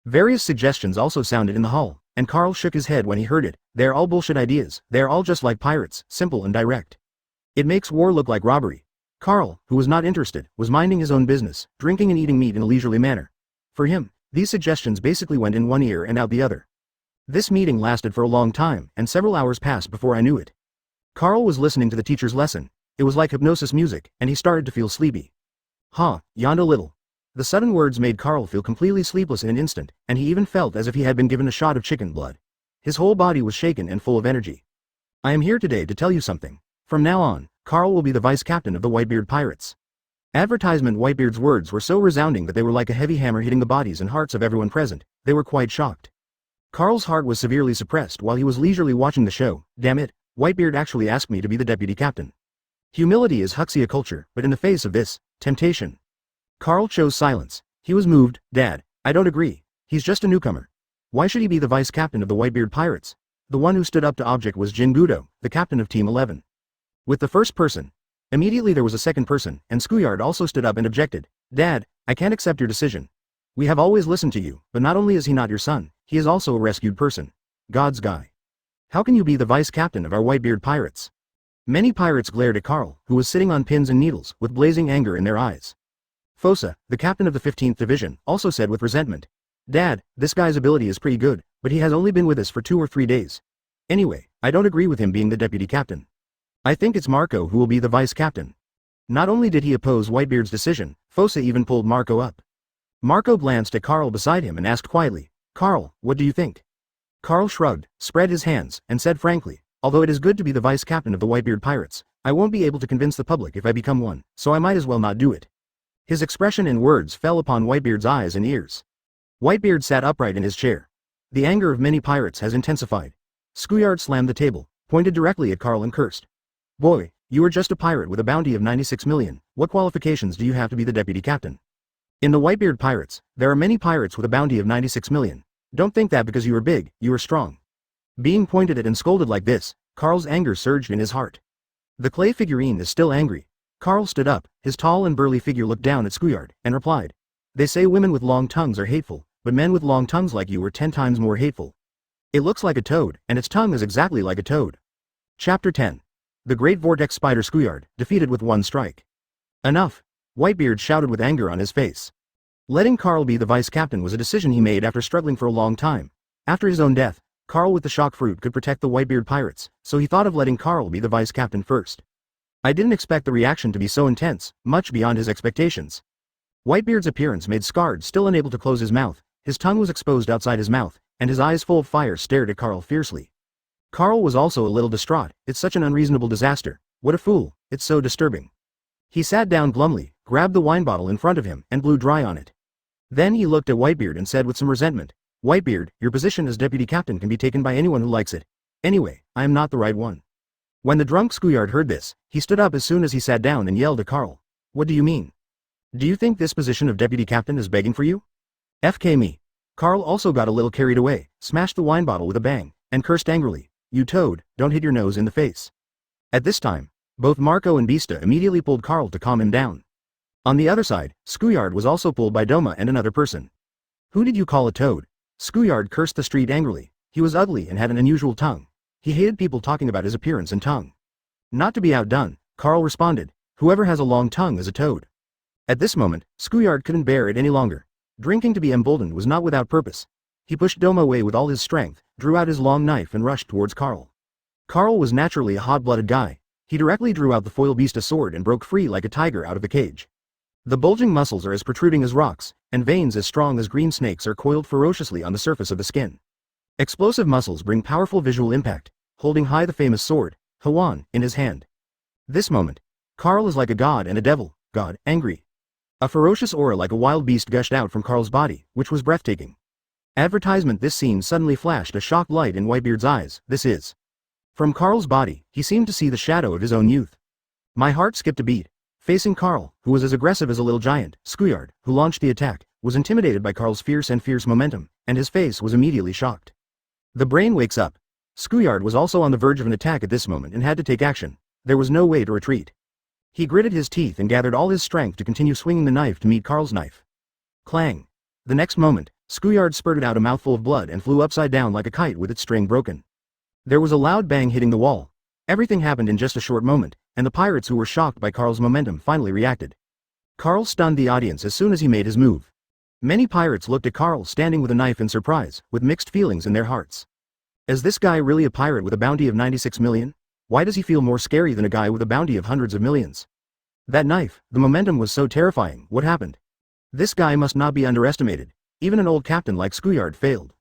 Various suggestions also sounded in the hall, and Carl shook his head when he heard it. "They are all bullshit ideas, they are all just like pirates, simple and direct. It makes war look like robbery." Carl, who was not interested, was minding his own business, drinking and eating meat in a leisurely manner. For him, these suggestions basically went in one ear and out the other. This meeting lasted for a long time, and several hours passed before I knew it. Carl was listening to the teacher's lesson. It was like hypnosis music, and he started to feel sleepy. Yawned a little. The sudden words made Carl feel completely sleepless in an instant, and he even felt as if he had been given a shot of chicken blood. His whole body was shaken and full of energy. "I am here today to tell you something. From now on, Carl will be the vice captain of the Whitebeard Pirates." Advertisement. Whitebeard's words were so resounding that they were like a heavy hammer hitting the bodies and hearts of everyone present. They were quite shocked. Carl's heart was severely suppressed while he was leisurely watching the show. "Damn it, Whitebeard actually asked me to be the deputy captain." Humility is Huxia culture, but in the face of this temptation, Carl chose silence. He was moved. "Dad, I don't agree. He's just a newcomer. Why should he be the vice captain of the Whitebeard Pirates?" The one who stood up to object was Jin Gudo, the captain of Team 11. With the first person, immediately there was a second person, and Scuyard also stood up and objected. "Dad, I can't accept your decision. We have always listened to you, but not only is he not your son, he is also a rescued person. God's guy. How can you be the vice captain of our Whitebeard Pirates?" Many pirates glared at Carl, who was sitting on pins and needles, with blazing anger in their eyes. Fosa, the captain of the 15th Division, also said with resentment, "Dad, this guy's ability is pretty good, but he has only been with us for 2 or 3 days. Anyway, I don't agree with him being the deputy captain. I think it's Marco who will be the vice captain." Not only did he oppose Whitebeard's decision, Fosa even pulled Marco up. Marco glanced at Carl beside him and asked quietly, "Carl, what do you think?" Carl shrugged, spread his hands, and said frankly, "Although it is good to be the vice captain of the Whitebeard Pirates, I won't be able to convince the public if I become one, so I might as well not do it." His expression and words fell upon Whitebeard's eyes and ears. Whitebeard sat upright in his chair. The anger of many pirates has intensified. Scuyard slammed the table, pointed directly at Carl and cursed. "Boy, You are just a pirate with a bounty of 96 million. What qualifications do you have to be the deputy captain? In the Whitebeard Pirates, there are many pirates with a bounty of 96 million. Don't think that because you are big, you are strong. Being pointed at and scolded like this, Carl's anger surged in his heart. The clay figurine is still angry. Carl stood up, his tall and burly figure looked down at Scuyard, and replied. They say women with long tongues are hateful, but men with long tongues like you are 10 times more hateful. It looks like a toad, and its tongue is exactly like a toad. Chapter 10. The Great Vortex Spider Scuyard, defeated with one strike. Enough! Whitebeard shouted with anger on his face. Letting Carl be the vice captain was a decision he made after struggling for a long time. After his own death, Carl with the shock fruit could protect the Whitebeard Pirates, so he thought of letting Carl be the vice captain first. I didn't expect the reaction to be so intense, much beyond his expectations. Whitebeard's appearance made Scuyard still unable to close his mouth, his tongue was exposed outside his mouth, and his eyes full of fire stared at Carl fiercely. Carl was also a little distraught. It's such an unreasonable disaster. What a fool, it's so disturbing. He sat down glumly, grabbed the wine bottle in front of him, and blew dry on it. Then he looked at Whitebeard and said with some resentment, Whitebeard, your position as deputy captain can be taken by anyone who likes it. Anyway, I am not the right one. When the drunk Scuyard heard this, he stood up as soon as he sat down and yelled at Carl. What do you mean? Do you think this position of deputy captain is begging for you? FK me. Carl also got a little carried away, smashed the wine bottle with a bang, and cursed angrily, You toad, don't hit your nose in the face. At this time, both Marco and Bista immediately pulled Carl to calm him down. On the other side, Scuyard was also pulled by Doma and another person. Who did you call a toad? Scuyard cursed the street angrily. He was ugly and had an unusual tongue. He hated people talking about his appearance and tongue. Not to be outdone, Carl responded, Whoever has a long tongue is a toad. At this moment, Scuyard couldn't bear it any longer. Drinking to be emboldened was not without purpose. He pushed Doma away with all his strength, drew out his long knife and rushed towards Carl. Carl was naturally a hot-blooded guy. He directly drew out the foil Bista sword and broke free like a tiger out of the cage. The bulging muscles are as protruding as rocks, and veins as strong as green snakes are coiled ferociously on the surface of the skin. Explosive muscles bring powerful visual impact, holding high the famous sword, Hawan, in his hand. This moment, Carl is like a god and a devil, god, angry. A ferocious aura like a wild beast gushed out from Carl's body, which was breathtaking. Advertisement. This scene suddenly flashed a shocked light in Whitebeard's eyes. This is. From Carl's body, he seemed to see the shadow of his own youth. My heart skipped a beat. Facing Carl, who was as aggressive as a little giant, Scuyard, who launched the attack, was intimidated by Carl's fierce momentum, and his face was immediately shocked. The brain wakes up. Scuyard was also on the verge of an attack at this moment and had to take action. There was no way to retreat. He gritted his teeth and gathered all his strength to continue swinging the knife to meet Carl's knife. Clang. The next moment, Scuyard spurted out a mouthful of blood and flew upside down like a kite with its string broken. There was a loud bang hitting the wall. Everything happened in just a short moment, and the pirates who were shocked by Carl's momentum finally reacted. Carl stunned the audience as soon as he made his move. Many pirates looked at Carl standing with a knife in surprise, with mixed feelings in their hearts. Is this guy really a pirate with a bounty of 96 million? Why does he feel more scary than a guy with a bounty of hundreds of millions? That knife, the momentum was so terrifying. What happened? This guy must not be underestimated. Even an old captain like Scuyard failed.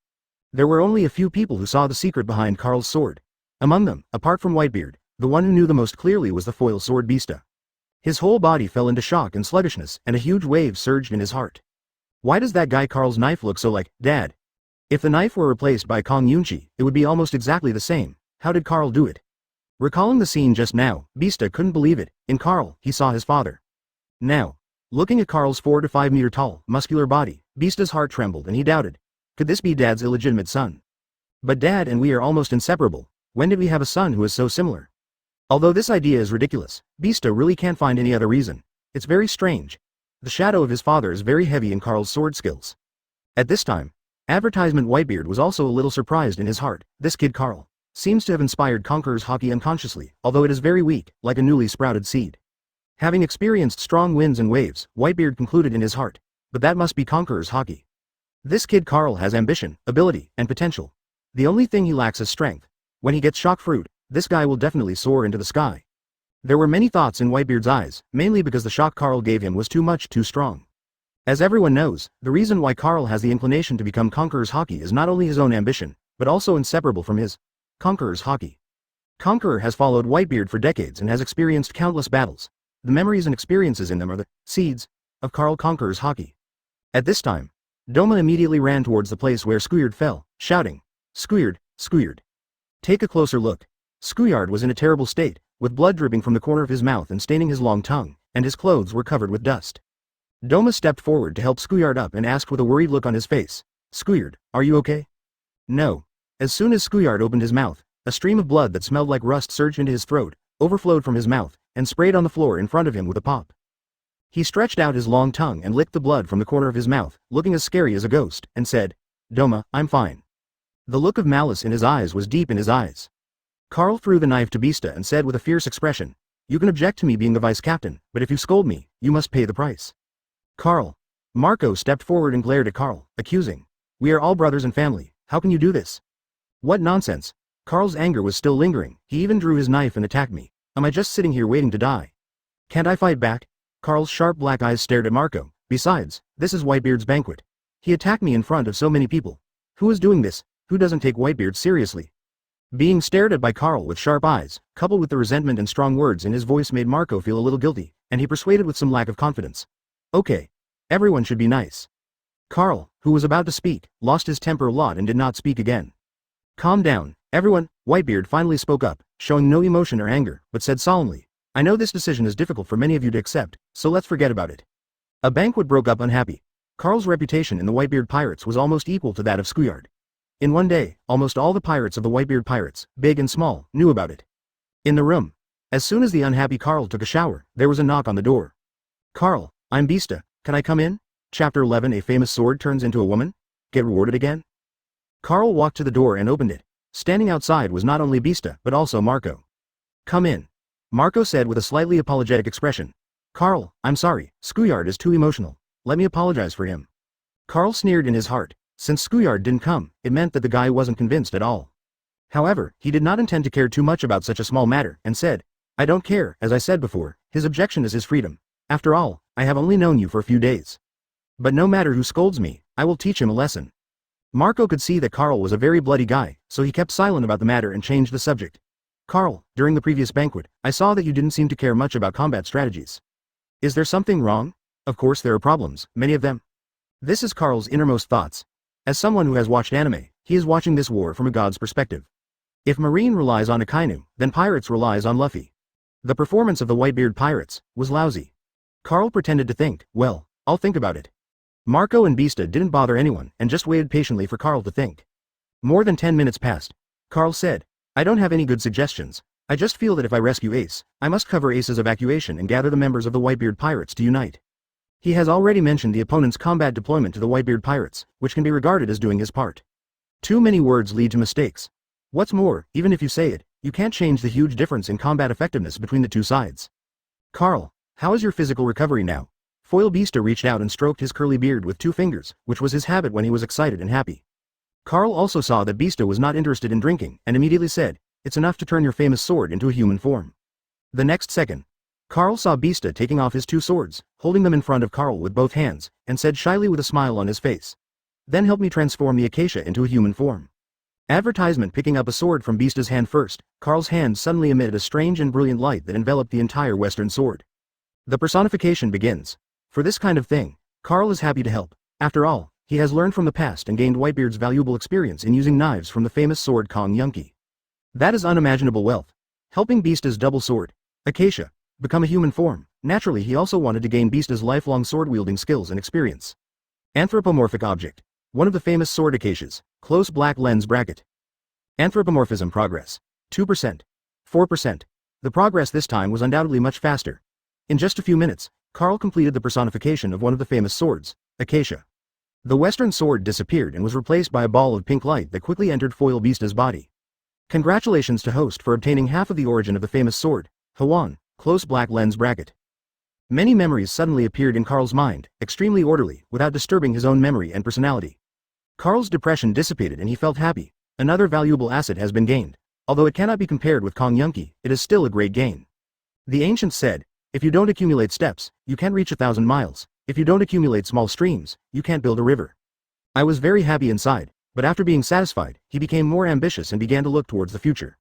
There were only a few people who saw the secret behind Carl's sword. Among them, apart from Whitebeard, the one who knew the most clearly was the foil sword Bista. His whole body fell into shock and sluggishness, and a huge wave surged in his heart. Why does that guy Carl's knife look so like Dad? If the knife were replaced by Kong Yunchi, it would be almost exactly the same. How did Carl do it? Recalling the scene just now, Bista couldn't believe it. In Carl, he saw his father. Now, looking at Carl's 4 to 5 meter tall, muscular body, Bista's heart trembled and he doubted. Could this be Dad's illegitimate son? But Dad and we are almost inseparable. When did we have a son who is so similar? Although this idea is ridiculous, Bista really can't find any other reason. It's very strange. The shadow of his father is very heavy in Carl's sword skills. At this time, advertisement Whitebeard was also a little surprised in his heart. This kid Carl seems to have inspired Conqueror's Hockey unconsciously, although it is very weak, like a newly sprouted seed. Having experienced strong winds and waves, Whitebeard concluded in his heart, but that must be Conqueror's Hockey. This kid Carl has ambition, ability, and potential. The only thing he lacks is strength. When he gets shock fruit, this guy will definitely soar into the sky. There were many thoughts in Whitebeard's eyes, mainly because the shock Carl gave him was too much, too strong. As everyone knows, the reason why Carl has the inclination to become Conqueror's Hockey is not only his own ambition, but also inseparable from his Conqueror's Hockey. Conqueror has followed Whitebeard for decades and has experienced countless battles. The memories and experiences in them are the seeds of Carl Conqueror's Hockey. At this time, Doma immediately ran towards the place where Scuyard fell, shouting, Scuyard, Scuyard. Take a closer look. Scuyard was in a terrible state, with blood dripping from the corner of his mouth and staining his long tongue, and his clothes were covered with dust. Doma stepped forward to help Skuyard up and asked with a worried look on his face, "Skuyard, are you okay?" "No." As soon as Skuyard opened his mouth, a stream of blood that smelled like rust surged into his throat, overflowed from his mouth, and sprayed on the floor in front of him with a pop. He stretched out his long tongue and licked the blood from the corner of his mouth, looking as scary as a ghost, and said, "Doma, I'm fine." The look of malice in his eyes was deep in his eyes. Carl threw the knife to Bista and said with a fierce expression, "You can object to me being the vice captain, but if you scold me, you must pay the price." "Carl." Marco stepped forward and glared at Carl, accusing, "We are all brothers and family, how can you do this?" "What nonsense." Carl's anger was still lingering, he even drew his knife and attacked me. "Am I just sitting here waiting to die? Can't I fight back?" Carl's sharp black eyes stared at Marco. "Besides, this is Whitebeard's banquet. He attacked me in front of so many people. Who is doing this? Who doesn't take Whitebeard seriously?" Being stared at by Carl with sharp eyes, coupled with the resentment and strong words in his voice made Marco feel a little guilty, and he persuaded with some lack of confidence. "Okay. Everyone should be nice." Carl, who was about to speak, lost his temper a lot and did not speak again. "Calm down, everyone," Whitebeard finally spoke up, showing no emotion or anger, but said solemnly, "I know this decision is difficult for many of you to accept, so let's forget about it." A banquet broke up unhappy. Carl's reputation in the Whitebeard Pirates was almost equal to that of Skuyard. In one day, almost all the pirates of the Whitebeard Pirates, big and small, knew about it. In the room, as soon as the unhappy Carl took a shower, there was a knock on the door. "Carl, I'm Bista, can I come in?" Chapter 11. A famous sword turns into a woman? Get rewarded again? Carl walked to the door and opened it. Standing outside was not only Bista, but also Marco. "Come in," Marco said with a slightly apologetic expression. "Carl, I'm sorry, Skuyard is too emotional. Let me apologize for him." Carl sneered in his heart. Since Skuyard didn't come, it meant that the guy wasn't convinced at all. However, he did not intend to care too much about such a small matter, and said, "I don't care, as I said before, his objection is his freedom. After all, I have only known you for a few days. But no matter who scolds me, I will teach him a lesson." Marco could see that Carl was a very bloody guy, so he kept silent about the matter and changed the subject. "Carl, during the previous banquet, I saw that you didn't seem to care much about combat strategies. Is there something wrong?" "Of course there are problems, many of them." This is Carl's innermost thoughts. As someone who has watched anime, he is watching this war from a god's perspective. If Marine relies on Akainu, then Pirates relies on Luffy. The performance of the Whitebeard Pirates was lousy. Carl pretended to think, "Well, I'll think about it." Marco and Bista didn't bother anyone and just waited patiently for Carl to think. More than 10 minutes passed. Carl said, "I don't have any good suggestions. I just feel that if I rescue Ace, I must cover Ace's evacuation and gather the members of the Whitebeard Pirates to unite." He has already mentioned the opponent's combat deployment to the Whitebeard Pirates, which can be regarded as doing his part. Too many words lead to mistakes. What's more, even if you say it, you can't change the huge difference in combat effectiveness between the two sides. "Carl, how is your physical recovery now?" Foil Bista reached out and stroked his curly beard with 2 fingers, which was his habit when he was excited and happy. Carl also saw that Bista was not interested in drinking, and immediately said, "It's enough to turn your famous sword into a human form." The next second, Carl saw Bista taking off his 2 swords, holding them in front of Carl with both hands, and said shyly with a smile on his face, "Then help me transform the acacia into a human form." Advertisement. Picking up a sword from Bista's hand first, Carl's hand suddenly emitted a strange and brilliant light that enveloped the entire western sword. The personification begins. For this kind of thing, Carl is happy to help. After all, he has learned from the past and gained Whitebeard's valuable experience in using knives from the famous sword Kong Yunki. That is unimaginable wealth. Helping Bista's double sword, Acacia, become a human form. Naturally, he also wanted to gain Bista's lifelong sword-wielding skills and experience. Anthropomorphic object. One of the famous sword acacias. Close black lens bracket. Anthropomorphism progress. 2%. 4%. The progress this time was undoubtedly much faster. In just a few minutes, Carl completed the personification of one of the famous swords, Acacia. The western sword disappeared and was replaced by a ball of pink light that quickly entered Foil Bista's body. Congratulations to host for obtaining half of the origin of the famous sword, Hawan. Close black lens bracket. Many memories suddenly appeared in Carl's mind, extremely orderly, without disturbing his own memory and personality. Carl's depression dissipated and he felt happy. Another valuable asset has been gained. Although it cannot be compared with Kong Yunki, it is still a great gain. The ancients said, if you don't accumulate steps, you can't reach 1,000 miles. If you don't accumulate small streams, you can't build a river. I was very happy inside, but after being satisfied, he became more ambitious and began to look towards the future.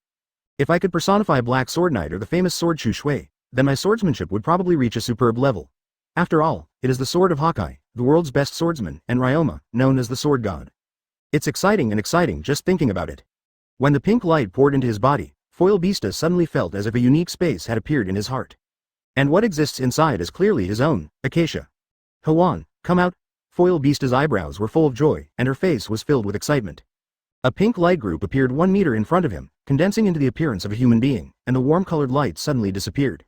If I could personify Black Sword Knight or the famous sword Chu Shui, then my swordsmanship would probably reach a superb level. After all, it is the sword of Hawkeye, the world's best swordsman, and Ryoma, known as the sword god. It's exciting just thinking about it. When the pink light poured into his body, Foil Beasta suddenly felt as if a unique space had appeared in his heart. And what exists inside is clearly his own, Acacia. Huan, come out. Foil Beasta's eyebrows were full of joy, and her face was filled with excitement. A pink light group appeared 1 meter in front of him, condensing into the appearance of a human being, and the warm-colored light suddenly disappeared.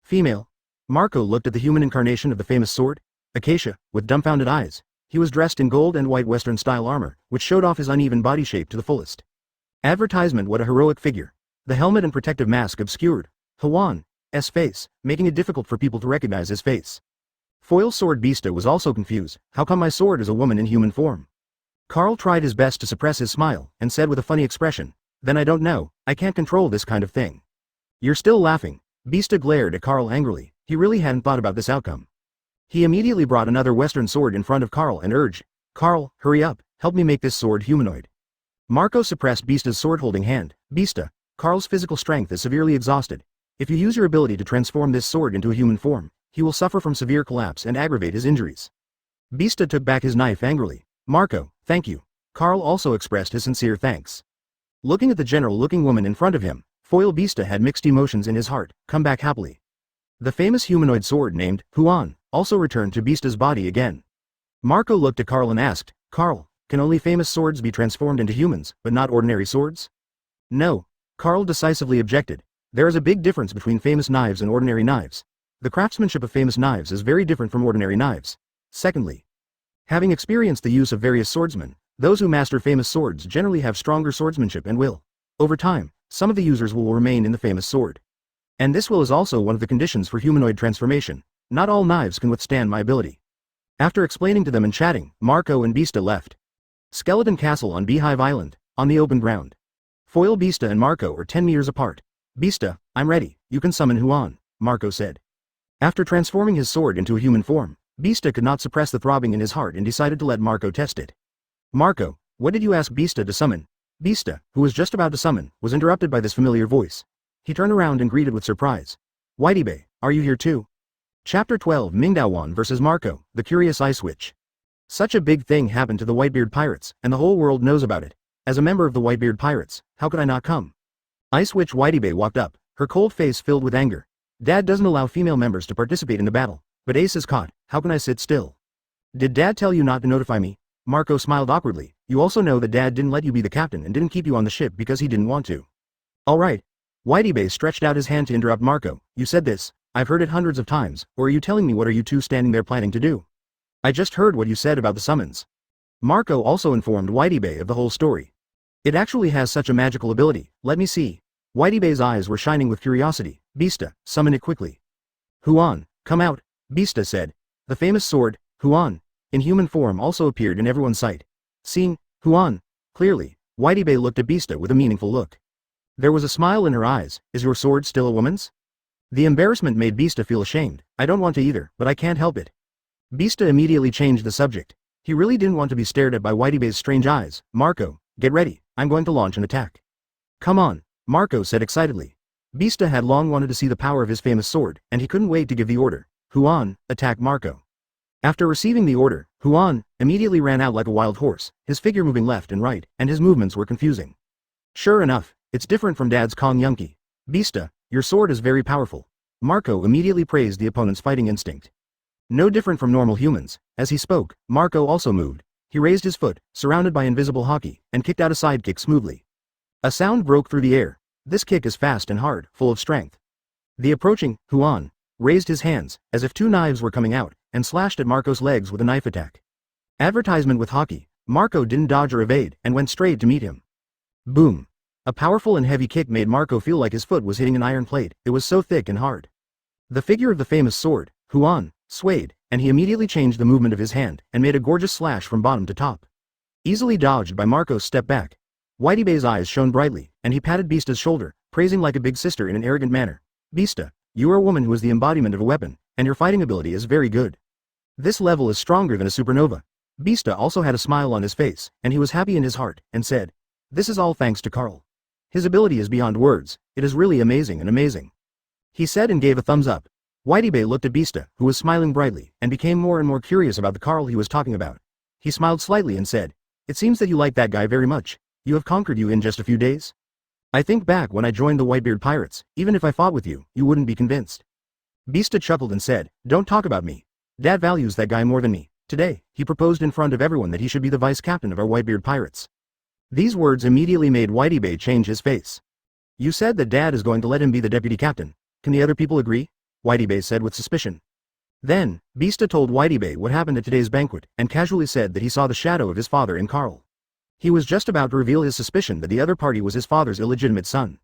Female. Marco looked at the human incarnation of the famous sword, Acacia, with dumbfounded eyes. He was dressed in gold and white Western-style armor, which showed off his uneven body shape to the fullest. Advertisement. What a heroic figure. The helmet and protective mask obscured Huan's face, making it difficult for people to recognize his face. Foil Sword Beasta was also confused. How come my sword is a woman in human form? Carl tried his best to suppress his smile, and said with a funny expression, then I don't know, I can't control this kind of thing. You're still laughing. Beasta glared at Carl angrily. He really hadn't thought about this outcome. He immediately brought another Western sword in front of Carl and urged, Carl, hurry up, help me make this sword humanoid. Marco suppressed Beasta's sword-holding hand. Beasta, Carl's physical strength is severely exhausted. If you use your ability to transform this sword into a human form, he will suffer from severe collapse and aggravate his injuries. Beasta took back his knife angrily. Marco, thank you. Carl also expressed his sincere thanks. Looking at the general-looking woman in front of him, Foil Beasta had mixed emotions in his heart. Come back happily. The famous humanoid sword named Huan also returned to Beasta's body again. Marco looked at Carl and asked, Carl, can only famous swords be transformed into humans, but not ordinary swords? No. Carl decisively objected. There is a big difference between famous knives and ordinary knives. The craftsmanship of famous knives is very different from ordinary knives. Secondly, having experienced the use of various swordsmen, those who master famous swords generally have stronger swordsmanship and will. Over time, some of the users will remain in the famous sword. And this will is also one of the conditions for humanoid transformation. Not all knives can withstand my ability. After explaining to them and chatting, Marco and Beasta left. Skeleton Castle on Beehive Island, on the open ground. Foil Beasta and Marco are 10 meters apart. Beasta, I'm ready, you can summon Huan, Marco said. After transforming his sword into a human form, Beasta could not suppress the throbbing in his heart and decided to let Marco test it. Marco, what did you ask Beasta to summon? Beasta, who was just about to summon, was interrupted by this familiar voice. He turned around and greeted with surprise. Whitebeard, are you here too? Chapter 12 Mingdaowan vs Marco, the Curious Ice Witch. Such a big thing happened to the Whitebeard Pirates, and the whole world knows about it. As a member of the Whitebeard Pirates, how could I not come? Ice Witch Whitebeard walked up, her cold face filled with anger. Dad doesn't allow female members to participate in the battle, but Ace is caught, how can I sit still? Did Dad tell you not to notify me? Marco smiled awkwardly. You also know that Dad didn't let you be the captain and didn't keep you on the ship because he didn't want to. Alright. Whitebeard stretched out his hand to interrupt Marco. You said this, I've heard it hundreds of times, or are you telling me what are you two standing there planning to do? I just heard what you said about the summons. Marco also informed Whitebeard of the whole story. It actually has such a magical ability, let me see. Whitebeard's eyes were shining with curiosity. Beasta, summon it quickly. Huan, come out, Beasta said. The famous sword, Huan, in human form also appeared in everyone's sight. Seeing Huan clearly, Whitebeard looked at Beasta with a meaningful look. There was a smile in her eyes. Is your sword still a woman's? The embarrassment made Beasta feel ashamed. I don't want to either, but I can't help it. Beasta immediately changed the subject. He really didn't want to be stared at by Whitebeard's strange eyes. Marco, get ready, I'm going to launch an attack. Come on, Marco said excitedly. Beasta had long wanted to see the power of his famous sword, and he couldn't wait to give the order. Huan, attack Marco. After receiving the order, Huan immediately ran out like a wild horse, his figure moving left and right, and his movements were confusing. Sure enough, it's different from Dad's Kong Yunki. Beasta, your sword is very powerful. Marco immediately praised the opponent's fighting instinct. No different from normal humans. As he spoke, Marco also moved. He raised his foot, surrounded by invisible hockey, and kicked out a side kick smoothly. A sound broke through the air. This kick is fast and hard, full of strength. The approaching Huan raised his hands, as if 2 knives were coming out, and slashed at Marco's legs with a knife attack. Advertisement with hockey. Marco didn't dodge or evade, and went straight to meet him. Boom. A powerful and heavy kick made Marco feel like his foot was hitting an iron plate, it was so thick and hard. The figure of the famous sword, Huan, swayed, and he immediately changed the movement of his hand, and made a gorgeous slash from bottom to top. Easily dodged by Marco's step back. Whitebeard's eyes shone brightly, and he patted Beasta's shoulder, praising like a big sister in an arrogant manner. Beasta, you are a woman who is the embodiment of a weapon, and your fighting ability is very good. This level is stronger than a supernova. Beasta also had a smile on his face, and he was happy in his heart, and said, this is all thanks to Carl. His ability is beyond words, it is really amazing and amazing. He said and gave a thumbs up. Whitebeard looked at Beasta, who was smiling brightly, and became more and more curious about the Carl he was talking about. He smiled slightly and said, it seems that you like that guy very much. You have conquered you in just a few days? I think back when I joined the Whitebeard Pirates, even if I fought with you, you wouldn't be convinced. Beasta chuckled and said, "Don't talk about me. Dad values that guy more than me." Today, he proposed in front of everyone that he should be the vice captain of our Whitebeard Pirates. These words immediately made Whitey change his face. "You said that Dad is going to let him be the deputy captain. Can the other people agree?" Whitey said with suspicion. Then, Beasta told Whitey what happened at today's banquet, and casually said that he saw the shadow of his father in Carl. He was just about to reveal his suspicion that the other party was his father's illegitimate son.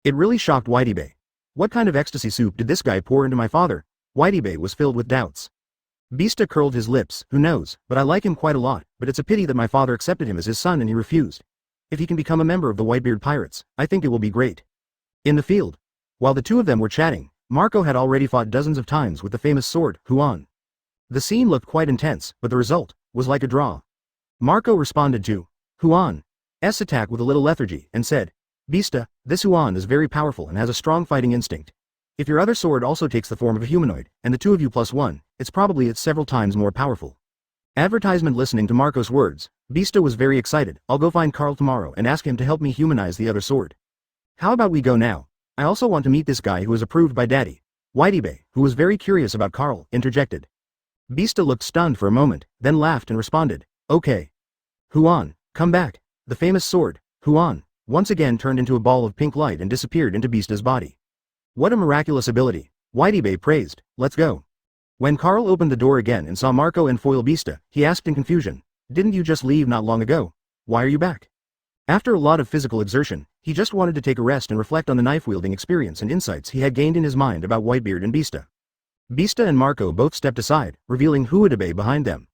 It really shocked Whitey. What kind of ecstasy soup did this guy pour into my father? Whitey was filled with doubts. Beasta curled his lips. Who knows, but I like him quite a lot, but it's a pity that my father accepted him as his son and he refused. If he can become a member of the Whitebeard Pirates, I think it will be great. In the field. While the two of them were chatting, Marco had already fought dozens of times with the famous sword, Huan. The scene looked quite intense, but the result was like a draw. Marco responded to Huan's attack with a little lethargy and said, "Beasta, this Huan is very powerful and has a strong fighting instinct. If your other sword also takes the form of a humanoid, and the two of you plus one, it's several times more powerful." Advertisement. Listening to Marco's words, Beasta was very excited. "I'll go find Carl tomorrow and ask him to help me humanize the other sword." "How about we go now? I also want to meet this guy who is approved by Daddy." Whitey, who was very curious about Carl, interjected. Beasta looked stunned for a moment, then laughed and responded, "Okay. Huan, come back." The famous sword, Huan, once again turned into a ball of pink light and disappeared into Beasta's body. "What a miraculous ability," Whitey praised. "Let's go." When Carl opened the door again and saw Marco and foil Beasta, he asked in confusion, "Didn't you just leave not long ago? Why are you back?" After a lot of physical exertion, he just wanted to take a rest and reflect on the knife-wielding experience and insights he had gained in his mind about Whitebeard and Beasta. Beasta and Marco both stepped aside, revealing Huadabe behind them.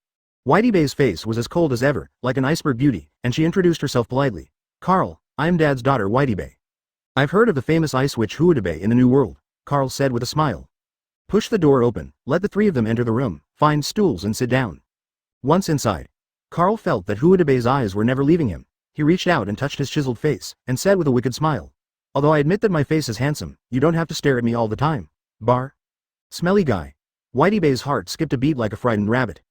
Whitey's face was as cold as ever, like an iceberg beauty, and she introduced herself politely. "Carl, I am Dad's daughter Whitey. I've heard of the famous ice witch Huadabe in the New World," Carl said with a smile. "Push the door open, let the three of them enter the room, find stools and sit down." Once inside, Carl felt that Huadabe's eyes were never leaving him. He reached out and touched his chiseled face, and said with a wicked smile, "Although I admit that my face is handsome, you don't have to stare at me all the time. Bar. Smelly guy." Whitey's heart skipped a beat like a frightened rabbit.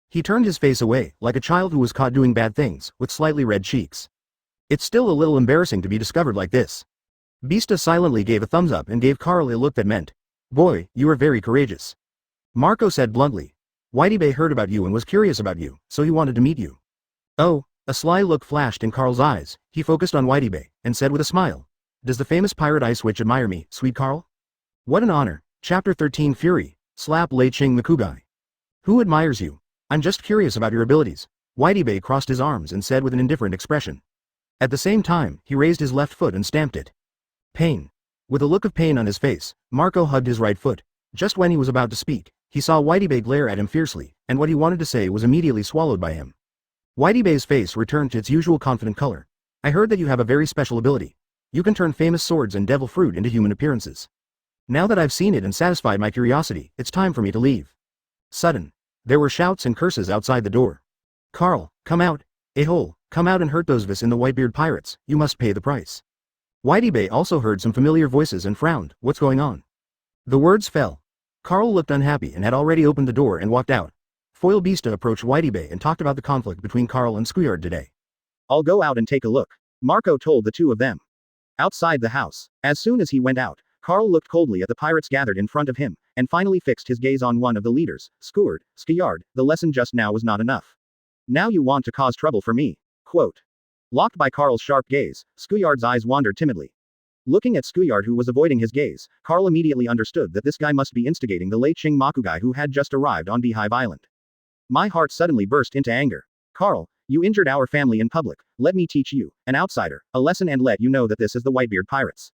He turned his face away, like a child who was caught doing bad things, with slightly red cheeks. "It's still a little embarrassing to be discovered like this." Beasta silently gave a thumbs up and gave Carl a look that meant, "Boy, you are very courageous." Marco said bluntly, "Whitey heard about you and was curious about you, so he wanted to meet you." "Oh." A sly look flashed in Carl's eyes. He focused on Whitey and said with a smile, "Does the famous pirate ice witch admire me, sweet Carl?" "What an honor." Chapter 13 Fury, slap Lei Ching Makugai. "Who admires you? I'm just curious about your abilities." Whitey crossed his arms and said with an indifferent expression. At the same time, he raised his left foot and stamped it. Pain. With a look of pain on his face, Marco hugged his right foot. Just when he was about to speak, he saw Whitey glare at him fiercely, and what he wanted to say was immediately swallowed by him. Whitey's face returned to its usual confident color. "I heard that you have a very special ability. You can turn famous swords and devil fruit into human appearances. Now that I've seen it and satisfied my curiosity, it's time for me to leave." Sudden. There were shouts and curses outside the door. "Carl, come out. A-hole, come out and hurt those of us in the Whitebeard Pirates, you must pay the price." Whitey also heard some familiar voices and frowned. "What's going on?" The words fell. Carl looked unhappy and had already opened the door and walked out. Foil Beasta approached Whitey and talked about the conflict between Carl and Skuyard today. "I'll go out and take a look," Marco told the two of them. Outside the house, as soon as he went out, Carl looked coldly at the pirates gathered in front of him, and finally fixed his gaze on one of the leaders, Skuyard. "The lesson just now was not enough. Now you want to cause trouble for me." Quote. Locked by Carl's sharp gaze, Skuyard's eyes wandered timidly. Looking at Skuyard, who was avoiding his gaze, Carl immediately understood that this guy must be instigating the Lei Ching Makugai who had just arrived on Beehive Island. My heart suddenly burst into anger. "Carl, you injured our family in public. Let me teach you, an outsider, a lesson and let you know that this is the Whitebeard Pirates."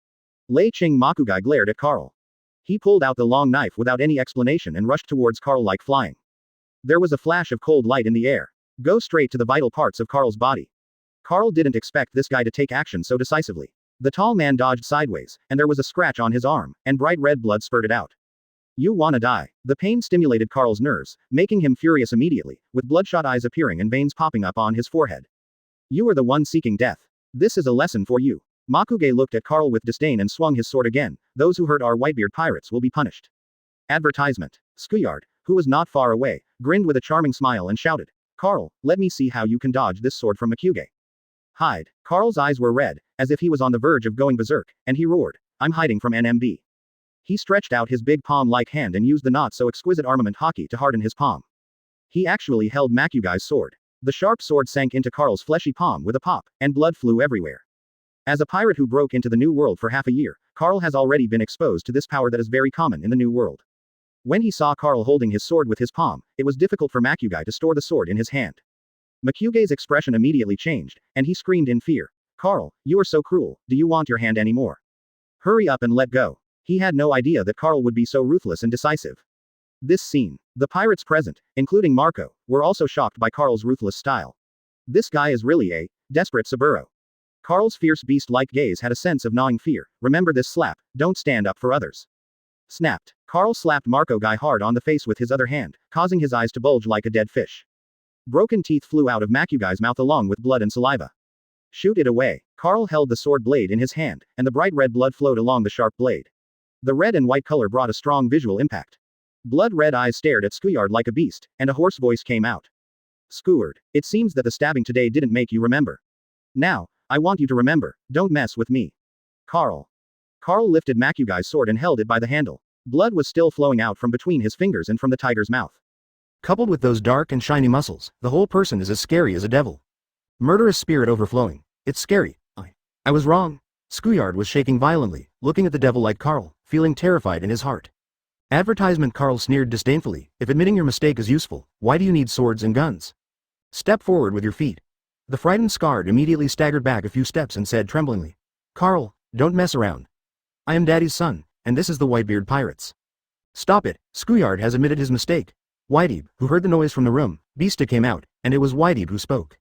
Lei Ching Makugai glared at Carl. He pulled out the long knife without any explanation and rushed towards Carl like flying. There was a flash of cold light in the air. Go straight to the vital parts of Carl's body. Carl didn't expect this guy to take action so decisively. The tall man dodged sideways, and there was a scratch on his arm, and bright red blood spurted out. "You wanna die." The pain stimulated Carl's nerves, making him furious immediately, with bloodshot eyes appearing and veins popping up on his forehead. "You are the one seeking death. This is a lesson for you." Makuge looked at Carl with disdain and swung his sword again. "Those who hurt our Whitebeard Pirates will be punished." Advertisement. Skuyard, who was not far away, grinned with a charming smile and shouted, "Carl, let me see how you can dodge this sword from Makuge." Hide. Carl's eyes were red, as if he was on the verge of going berserk, and he roared, "I'm hiding from NMB." He stretched out his big palm-like hand and used the not-so-exquisite armament hockey to harden his palm. He actually held Makugai's sword. The sharp sword sank into Carl's fleshy palm with a pop, and blood flew everywhere. As a pirate who broke into the New World for half a year, Carl has already been exposed to this power that is very common in the New World. When he saw Carl holding his sword with his palm, it was difficult for Makugai to store the sword in his hand. Makugai's expression immediately changed, and he screamed in fear. "Carl, you are so cruel, do you want your hand anymore? Hurry up and let go." He had no idea that Carl would be so ruthless and decisive. This scene. The pirates present, including Marco, were also shocked by Carl's ruthless style. This guy is really a desperate Saburo. Carl's fierce beast-like gaze had a sense of gnawing fear. "Remember this slap, don't stand up for others." Snapped. Carl slapped Marco guy hard on the face with his other hand, causing his eyes to bulge like a dead fish. Broken teeth flew out of Makugai's mouth along with blood and saliva. "Shoot it away." Carl held the sword blade in his hand, and the bright red blood flowed along the sharp blade. The red and white color brought a strong visual impact. Blood-red eyes stared at Skuyard like a beast, and a hoarse voice came out. "Skeward, it seems that the stabbing today didn't make you remember. Now, I want you to remember, don't mess with me." Carl. Carl lifted Makugai's sword and held it by the handle. Blood was still flowing out from between his fingers and from the tiger's mouth. Coupled with those dark and shiny muscles, the whole person is as scary as a devil. Murderous spirit overflowing. It's scary. I was wrong. Skuyard was shaking violently, looking at the devil like Carl, feeling terrified in his heart. Advertisement. Carl sneered disdainfully. "If admitting your mistake is useful, why do you need swords and guns? Step forward with your feet." The frightened Skard immediately staggered back a few steps and said tremblingly, "Carl, don't mess around. I am Daddy's son, and this is the Whitebeard Pirates." "Stop it, Skuyard has admitted his mistake." Whitebeard, who heard the noise from the room, Beasta came out, and it was Whitebeard who spoke.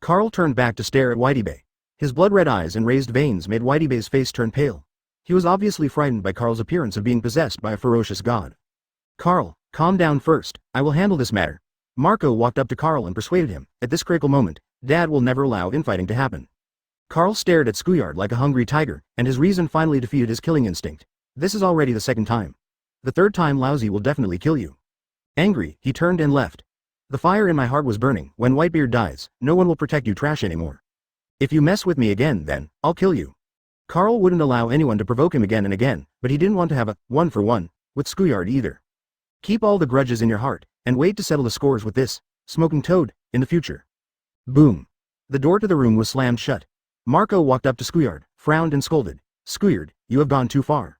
Carl turned back to stare at Whitebeard. His blood-red eyes and raised veins made Whitebeard's face turn pale. He was obviously frightened by Carl's appearance of being possessed by a ferocious god. "Carl, calm down first, I will handle this matter." Marco walked up to Carl and persuaded him, "At this critical moment, Dad will never allow infighting to happen." Carl stared at Skuyard like a hungry tiger, and his reason finally defeated his killing instinct. "This is already the second time. The third time lousy will definitely kill you." Angry, he turned and left. "The fire in my heart was burning. When Whitebeard dies, no one will protect you trash anymore. If you mess with me again then, I'll kill you." Carl wouldn't allow anyone to provoke him again and again, but he didn't want to have a one-for-one with Skuyard either. Keep all the grudges in your heart, and wait to settle the scores with this smoking toad in the future. Boom. The door to the room was slammed shut. Marco walked up to Skuyard, frowned and scolded. "Skuyard, you have gone too far.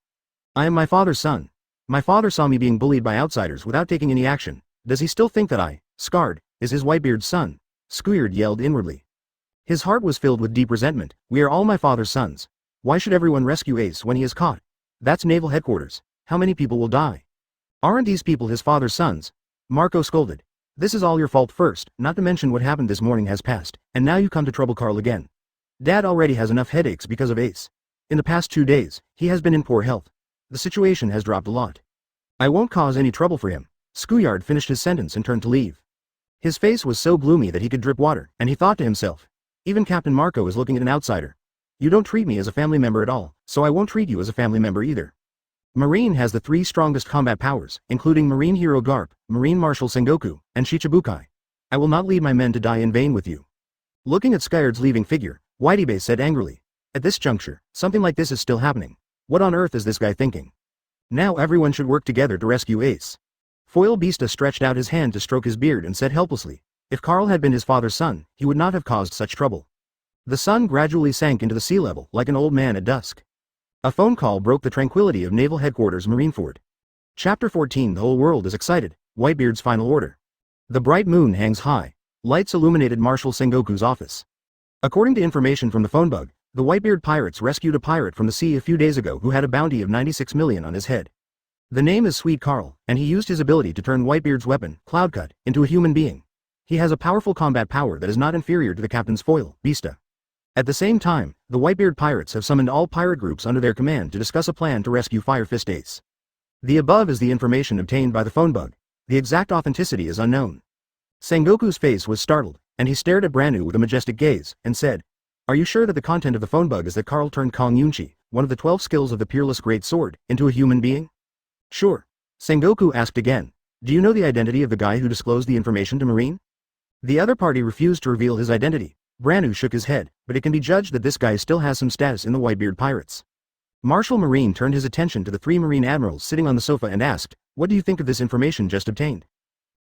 I am my father's son. My father saw me being bullied by outsiders without taking any action. Does he still think that I, Skard, is his Whitebeard's son?" Skuyard yelled inwardly. His heart was filled with deep resentment. "We are all my father's sons. Why should everyone rescue Ace when he is caught? That's naval headquarters. How many people will die? Aren't these people his father's sons?" Marco scolded. "This is all your fault first, not to mention what happened this morning has passed, and now you come to trouble Carl again. Dad already has enough headaches because of Ace. In the past 2 days, he has been in poor health. The situation has dropped a lot. I won't cause any trouble for him." Skuyard finished his sentence and turned to leave. His face was so gloomy that he could drip water, and he thought to himself, "Even Captain Marco is looking at an outsider. You don't treat me as a family member at all, so I won't treat you as a family member either." Marine has the 3 strongest combat powers, including Marine Hero Garp, Marine Marshal Sengoku, and Shichibukai. I will not leave my men to die in vain with you. Looking at Skuyard's leaving figure, Whitebeard said angrily, "At this juncture, something like this is still happening. What on earth is this guy thinking? Now everyone should work together to rescue Ace." Foil Beasta stretched out his hand to stroke his beard and said helplessly, "If Carl had been his father's son, he would not have caused such trouble." The sun gradually sank into the sea level like an old man at dusk. A phone call broke the tranquility of Naval Headquarters Marineford. Chapter 14. The whole world is excited. Whitebeard's final order. The bright moon hangs high. Lights illuminated Marshal Sengoku's office. According to information from the phone bug, the Whitebeard Pirates rescued a pirate from the sea a few days ago who had a bounty of 96 million on his head. The name is Sweet Carl, and he used his ability to turn Whitebeard's weapon, Cloudcut, into a human being. He has a powerful combat power that is not inferior to the captain's foil, Beasta. At the same time, the Whitebeard Pirates have summoned all pirate groups under their command to discuss a plan to rescue Fire Fist Ace. The above is the information obtained by the phone bug. The exact authenticity is unknown. Sengoku's face was startled, and he stared at Branu with a majestic gaze, and said, "Are you sure that the content of the phone bug is that Carl turned Kong Yunchi, one of the 12 skills of the Peerless Great Sword, into a human being?" "Sure." Sengoku asked again, "Do you know the identity of the guy who disclosed the information to Marine?" The other party refused to reveal his identity. Branu shook his head, but it can be judged that this guy still has some status in the Whitebeard Pirates. Marshal Marine turned his attention to the 3 Marine admirals sitting on the sofa and asked, "What do you think of this information just obtained?"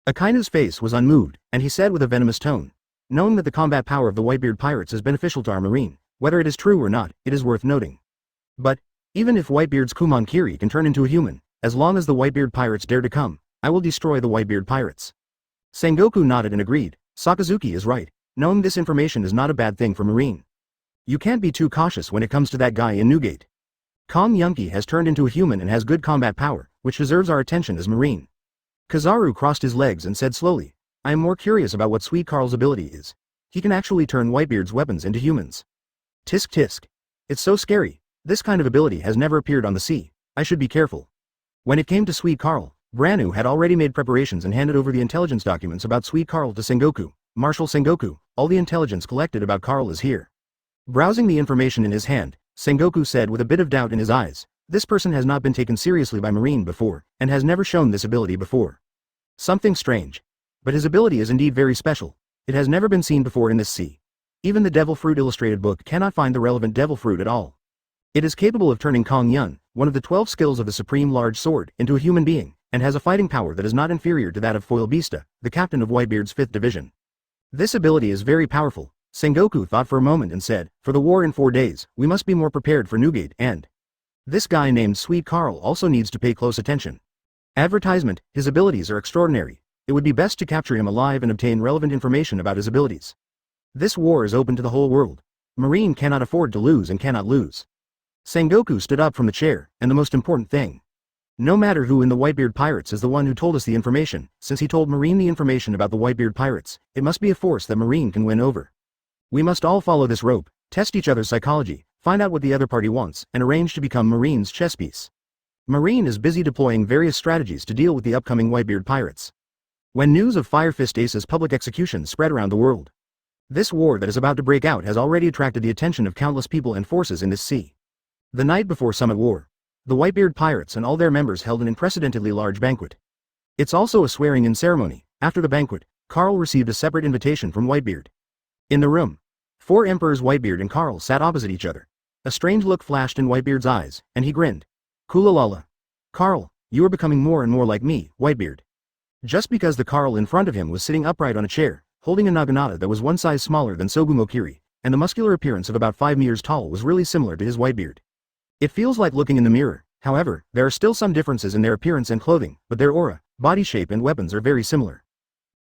Akaino's face was unmoved, and he said with a venomous tone, "Knowing that the combat power of the Whitebeard Pirates is beneficial to our Marine, whether it is true or not, it is worth noting. But, even if Whitebeard's Kumon Kiri can turn into a human, as long as the Whitebeard Pirates dare to come, I will destroy the Whitebeard Pirates." Sengoku nodded and agreed. Sakazuki is right. Knowing this information is not a bad thing for Marine. You can't be too cautious when it comes to that guy in Newgate. Kong Yunki has turned into a human and has good combat power, which deserves our attention as Marine. Kizaru crossed his legs and said slowly, "I am more curious about what Sweet Carl's ability is. He can actually turn Whitebeard's weapons into humans. Tisk tisk. It's so scary. This kind of ability has never appeared on the sea. I should be careful." When it came to Sweet Carl, Branu had already made preparations and handed over the intelligence documents about Sweet Carl to Sengoku. "Marshal Sengoku, all the intelligence collected about Carl is here." Browsing the information in his hand, Sengoku said with a bit of doubt in his eyes, "This person has not been taken seriously by Marine before, and has never shown this ability before. Something strange. But his ability is indeed very special. It has never been seen before in this sea. Even the Devil Fruit illustrated book cannot find the relevant Devil Fruit at all. It is capable of turning Kong Yun, one of the 12 skills of the Supreme Large Sword, into a human being, and has a fighting power that is not inferior to that of Foil Beasta, the captain of Whitebeard's 5th Division. This ability is very powerful." Sengoku thought for a moment and said, "For the war in 4 days, we must be more prepared for Newgate and this guy named Sweet Carl also needs to pay close attention. Advertisement, his abilities are extraordinary. It would be best to capture him alive and obtain relevant information about his abilities. This war is open to the whole world. Marine cannot afford to lose and cannot lose." Sengoku stood up from the chair, and the most important thing. No matter who in the Whitebeard Pirates is the one who told us the information, since he told Marine the information about the Whitebeard Pirates, it must be a force that Marine can win over. We must all follow this rope, test each other's psychology, find out what the other party wants, and arrange to become Marine's chess piece. Marine is busy deploying various strategies to deal with the upcoming Whitebeard Pirates. When news of Fire Fist Ace's public execution spread around the world, this war that is about to break out has already attracted the attention of countless people and forces in this sea. The night before Summit War, the Whitebeard Pirates and all their members held an unprecedentedly large banquet. It's also a swearing-in ceremony. After the banquet, Carl received a separate invitation from Whitebeard. In the room, 4 Emperors Whitebeard and Carl sat opposite each other. A strange look flashed in Whitebeard's eyes, and he grinned. "Kulalala. Carl, you are becoming more and more like me, Whitebeard." Just because the Carl in front of him was sitting upright on a chair, holding a naginata that was 1 size smaller than Sogumo Kiri, and the muscular appearance of about 5 meters tall was really similar to his Whitebeard. It feels like looking in the mirror. However, there are still some differences in their appearance and clothing, but their aura, body shape and weapons are very similar.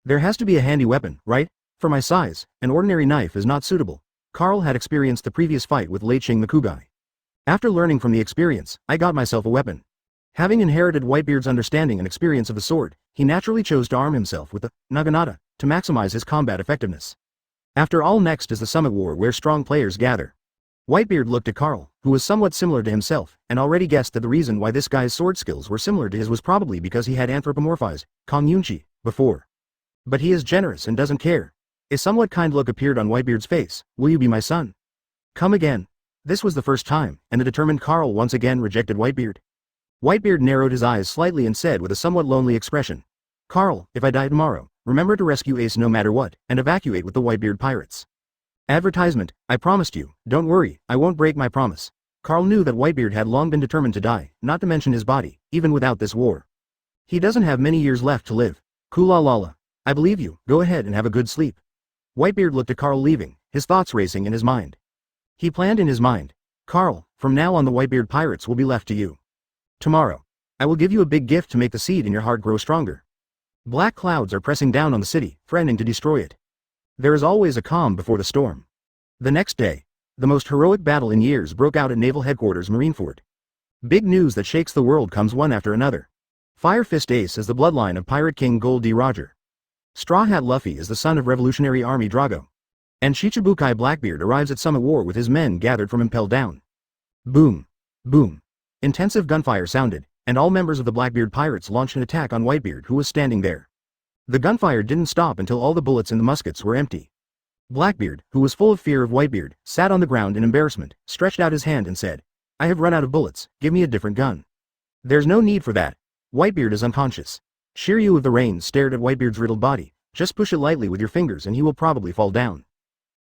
There has to be a handy weapon, right? For my size, an ordinary knife is not suitable. Carl had experienced the previous fight with Lei Ching the Kugai. After learning from the experience, I got myself a weapon. Having inherited Whitebeard's understanding and experience of the sword, he naturally chose to arm himself with the naginata to maximize his combat effectiveness. After all, next is the Summit War where strong players gather. Whitebeard looked at Carl, who was somewhat similar to himself, and already guessed that the reason why this guy's sword skills were similar to his was probably because he had anthropomorphized Kong Yunchi before. But he is generous and doesn't care. A somewhat kind look appeared on Whitebeard's face. "Will you be my son?" "Come again." This was the first time, and the determined Carl once again rejected Whitebeard. Whitebeard narrowed his eyes slightly and said with a somewhat lonely expression, "Carl, if I die tomorrow, remember to rescue Ace no matter what, and evacuate with the Whitebeard Pirates." Advertisement, I promised you, don't worry, I won't break my promise. Carl knew that Whitebeard had long been determined to die, not to mention his body, even without this war. He doesn't have many years left to live. Kulalala. I believe you, go ahead and have a good sleep. Whitebeard looked at Carl leaving, his thoughts racing in his mind. He planned in his mind, Carl, from now on the Whitebeard Pirates will be left to you. Tomorrow, I will give you a big gift to make the seed in your heart grow stronger. Black clouds are pressing down on the city, threatening to destroy it. There is always a calm before the storm. The next day, the most heroic battle in years broke out at Naval Headquarters Marineford. Big news that shakes the world comes one after another. Fire Fist Ace is the bloodline of Pirate King Gold D. Roger. Straw Hat Luffy is the son of Revolutionary Army Drago. And Shichibukai Blackbeard arrives at Summit War with his men gathered from Impel Down. Boom. Boom. Intensive gunfire sounded, and all members of the Blackbeard Pirates launched an attack on Whitebeard, who was standing there. The gunfire didn't stop until all the bullets in the muskets were empty. Blackbeard, who was full of fear of Whitebeard, sat on the ground in embarrassment, stretched out his hand and said, I have run out of bullets, give me a different gun. There's no need for that. Whitebeard is unconscious. Shiryu of the Rain stared at Whitebeard's riddled body. Just push it lightly with your fingers and he will probably fall down.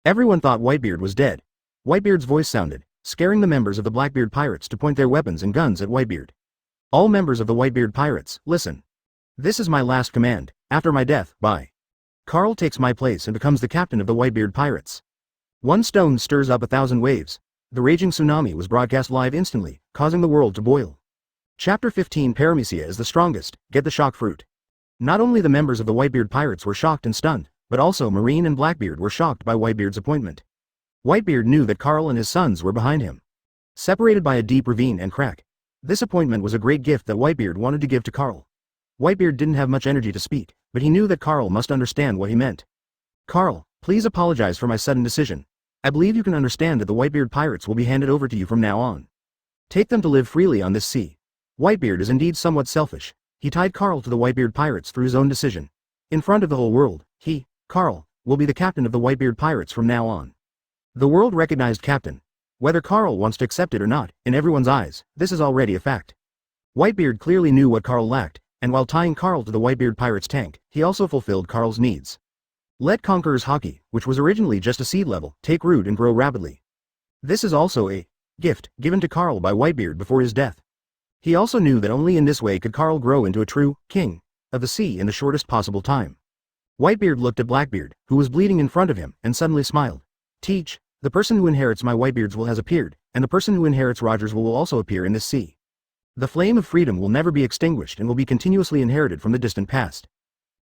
Everyone thought Whitebeard was dead. Whitebeard's voice sounded, scaring the members of the Blackbeard Pirates to point their weapons and guns at Whitebeard. All members of the Whitebeard Pirates, listen. This is my last command. After my death, Carl takes my place and becomes the captain of the Whitebeard Pirates. One stone stirs up 1,000 waves. The raging tsunami was broadcast live instantly, causing the world to boil. Chapter 15 Paramecia is the strongest, get the shock fruit. Not only the members of the Whitebeard Pirates were shocked and stunned, but also Marine and Blackbeard were shocked by Whitebeard's appointment. Whitebeard knew that Carl and his sons were behind him. Separated by a deep ravine and crack. This appointment was a great gift that Whitebeard wanted to give to Carl. Whitebeard didn't have much energy to speak, but he knew that Carl must understand what he meant. Carl, please apologize for my sudden decision. I believe you can understand that the Whitebeard Pirates will be handed over to you from now on. Take them to live freely on this sea. Whitebeard is indeed somewhat selfish. He tied Carl to the Whitebeard Pirates through his own decision. In front of the whole world, he, Carl, will be the captain of the Whitebeard Pirates from now on. The world recognized captain. Whether Carl wants to accept it or not, in everyone's eyes, this is already a fact. Whitebeard clearly knew what Carl lacked, and while tying Carl to the Whitebeard Pirates tank, he also fulfilled Carl's needs. Let Conqueror's Hockey, which was originally just a seed level, take root and grow rapidly. This is also a gift given to Carl by Whitebeard before his death. He also knew that only in this way could Carl grow into a true king of the sea in the shortest possible time. Whitebeard looked at Blackbeard, who was bleeding in front of him, and suddenly smiled. Teach, the person who inherits my Whitebeard's will has appeared, and the person who inherits Roger's will also appear in this sea. The flame of freedom will never be extinguished and will be continuously inherited from the distant past.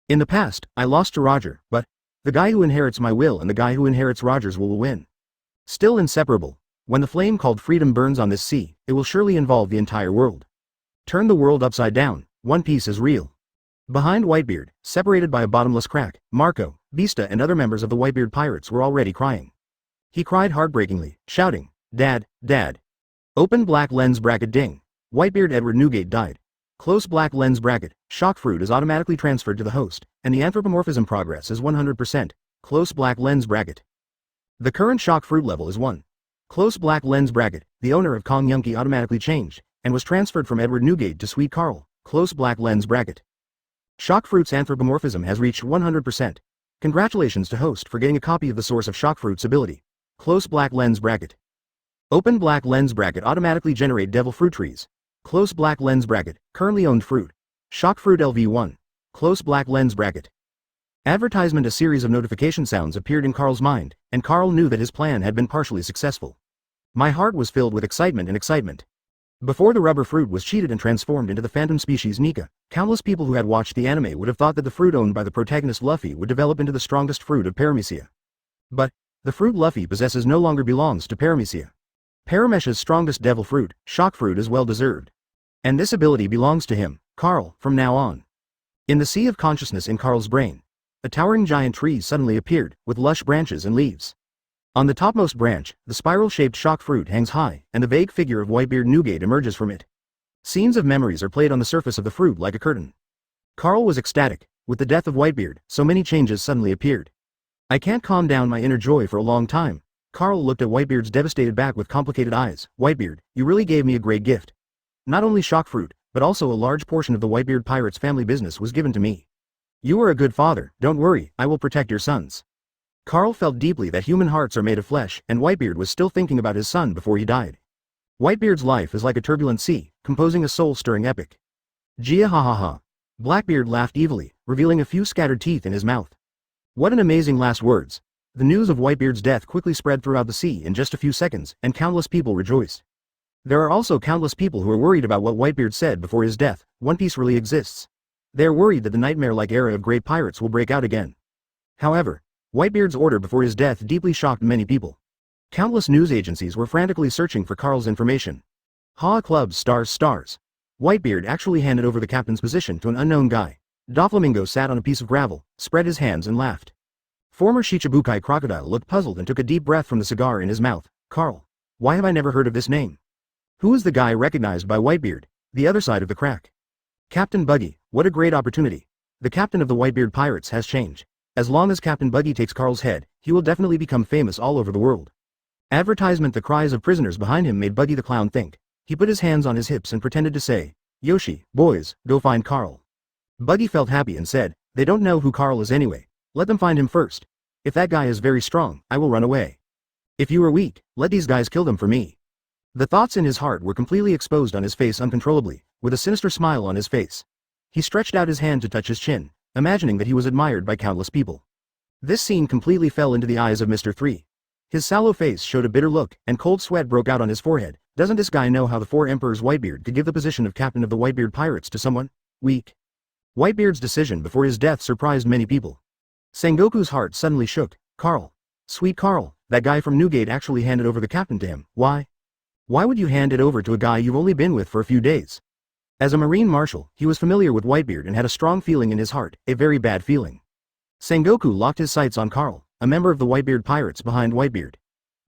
In the past, I lost to Roger, but the guy who inherits my will and the guy who inherits Roger's will win. Still inseparable, when the flame called freedom burns on this sea, it will surely involve the entire world. Turn the world upside down, One Piece is real. Behind Whitebeard, separated by a bottomless crack, Marco, Beasta and other members of the Whitebeard Pirates were already crying. He cried heartbreakingly, shouting, Dad, Dad. Open black lens bracket ding. Whitebeard Edward Newgate died. Close black lens bracket, shock fruit is automatically transferred to the host, and the anthropomorphism progress is 100%, close black lens bracket. The current shock fruit level is 1. Close black lens bracket, the owner of Kong Yunky automatically changed, and was transferred from Edward Newgate to Sweet Carl, close black lens bracket. Shock fruit's anthropomorphism has reached 100%. Congratulations to host for getting a copy of the source of shock fruit's ability. Close black lens bracket. Open black lens bracket automatically generate devil fruit trees. Close black lens bracket, currently owned fruit. Shock fruit LV1. Close black lens bracket. Advertisement. A series of notification sounds appeared in Carl's mind, and Carl knew that his plan had been partially successful. My heart was filled with excitement and excitement. Before the rubber fruit was cheated and transformed into the phantom species Nika, countless people who had watched the anime would have thought that the fruit owned by the protagonist Luffy would develop into the strongest fruit of Paramecia. But the fruit Luffy possesses no longer belongs to Paramecia. Paramecia's strongest devil fruit, shock fruit, is well deserved. And this ability belongs to him, Carl, from now on. In the sea of consciousness in Carl's brain, a towering giant tree suddenly appeared, with lush branches and leaves. On the topmost branch, the spiral-shaped shock fruit hangs high, and the vague figure of Whitebeard Newgate emerges from it. Scenes of memories are played on the surface of the fruit like a curtain. Carl was ecstatic. With the death of Whitebeard, so many changes suddenly appeared. I can't calm down my inner joy for a long time. Carl looked at Whitebeard's devastated back with complicated eyes. Whitebeard, you really gave me a great gift. Not only shock fruit, but also a large portion of the Whitebeard Pirates family business was given to me. You are a good father, don't worry, I will protect your sons. Carl felt deeply that human hearts are made of flesh, and Whitebeard was still thinking about his son before he died. Whitebeard's life is like a turbulent sea, composing a soul-stirring epic. Gia ha ha ha. Blackbeard laughed evilly, revealing a few scattered teeth in his mouth. What an amazing last words. The news of Whitebeard's death quickly spread throughout the sea in just a few seconds, and countless people rejoiced. There are also countless people who are worried about what Whitebeard said before his death. One Piece really exists. They are worried that the nightmare-like era of great pirates will break out again. However, Whitebeard's order before his death deeply shocked many people. Countless news agencies were frantically searching for Carl's information. Ha clubs stars. Whitebeard actually handed over the captain's position to an unknown guy. Doflamingo sat on a piece of gravel, spread his hands and laughed. Former Shichibukai Crocodile looked puzzled and took a deep breath from the cigar in his mouth. Carl. Why have I never heard of this name? Who is the guy recognized by Whitebeard? The other side of the crack. Captain Buggy, what a great opportunity. The captain of the Whitebeard Pirates has changed. As long as Captain Buggy takes Carl's head, he will definitely become famous all over the world. Advertisement. The cries of prisoners behind him made Buggy the Clown think. He put his hands on his hips and pretended to say, Yoshi, boys, go find Carl. Buggy felt happy and said, they don't know who Carl is anyway. Let them find him first. If that guy is very strong, I will run away. If you are weak, let these guys kill them for me. The thoughts in his heart were completely exposed on his face uncontrollably, with a sinister smile on his face. He stretched out his hand to touch his chin, imagining that he was admired by countless people. This scene completely fell into the eyes of Mr. 3. His sallow face showed a bitter look, and cold sweat broke out on his forehead. Doesn't this guy know how the 4 Emperors Whitebeard could give the position of captain of the Whitebeard Pirates to someone weak? Whitebeard's decision before his death surprised many people. Sengoku's heart suddenly shook. Carl. Sweet Carl, that guy from Newgate actually handed over the captain to him. Why? Why would you hand it over to a guy you've only been with for a few days? As a Marine Marshal, he was familiar with Whitebeard and had a strong feeling in his heart, a very bad feeling. Sengoku locked his sights on Carl, a member of the Whitebeard Pirates behind Whitebeard.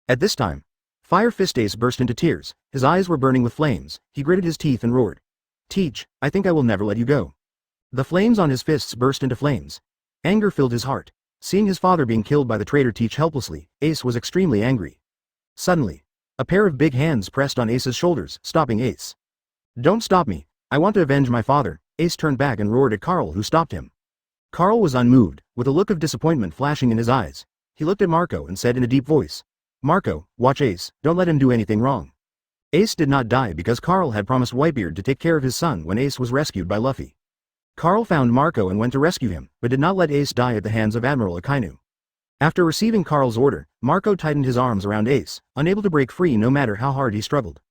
At this time, Fire Fist Ace burst into tears, his eyes were burning with flames, he gritted his teeth and roared. Teach, I think I will never let you go. The flames on his fists burst into flames. Anger filled his heart. Seeing his father being killed by the traitor Teach helplessly, Ace was extremely angry. Suddenly, a pair of big hands pressed on Ace's shoulders, stopping Ace. Don't stop me, I want to avenge my father. Ace turned back and roared at Carl, who stopped him. Carl was unmoved, with a look of disappointment flashing in his eyes. He looked at Marco and said in a deep voice, Marco, watch Ace, don't let him do anything wrong. Ace did not die because Carl had promised Whitebeard to take care of his son when Ace was rescued by Luffy. Carl found Marco and went to rescue him, but did not let Ace die at the hands of Admiral Akainu. After receiving Carl's order, Marco tightened his arms around Ace, unable to break free no matter how hard he struggled.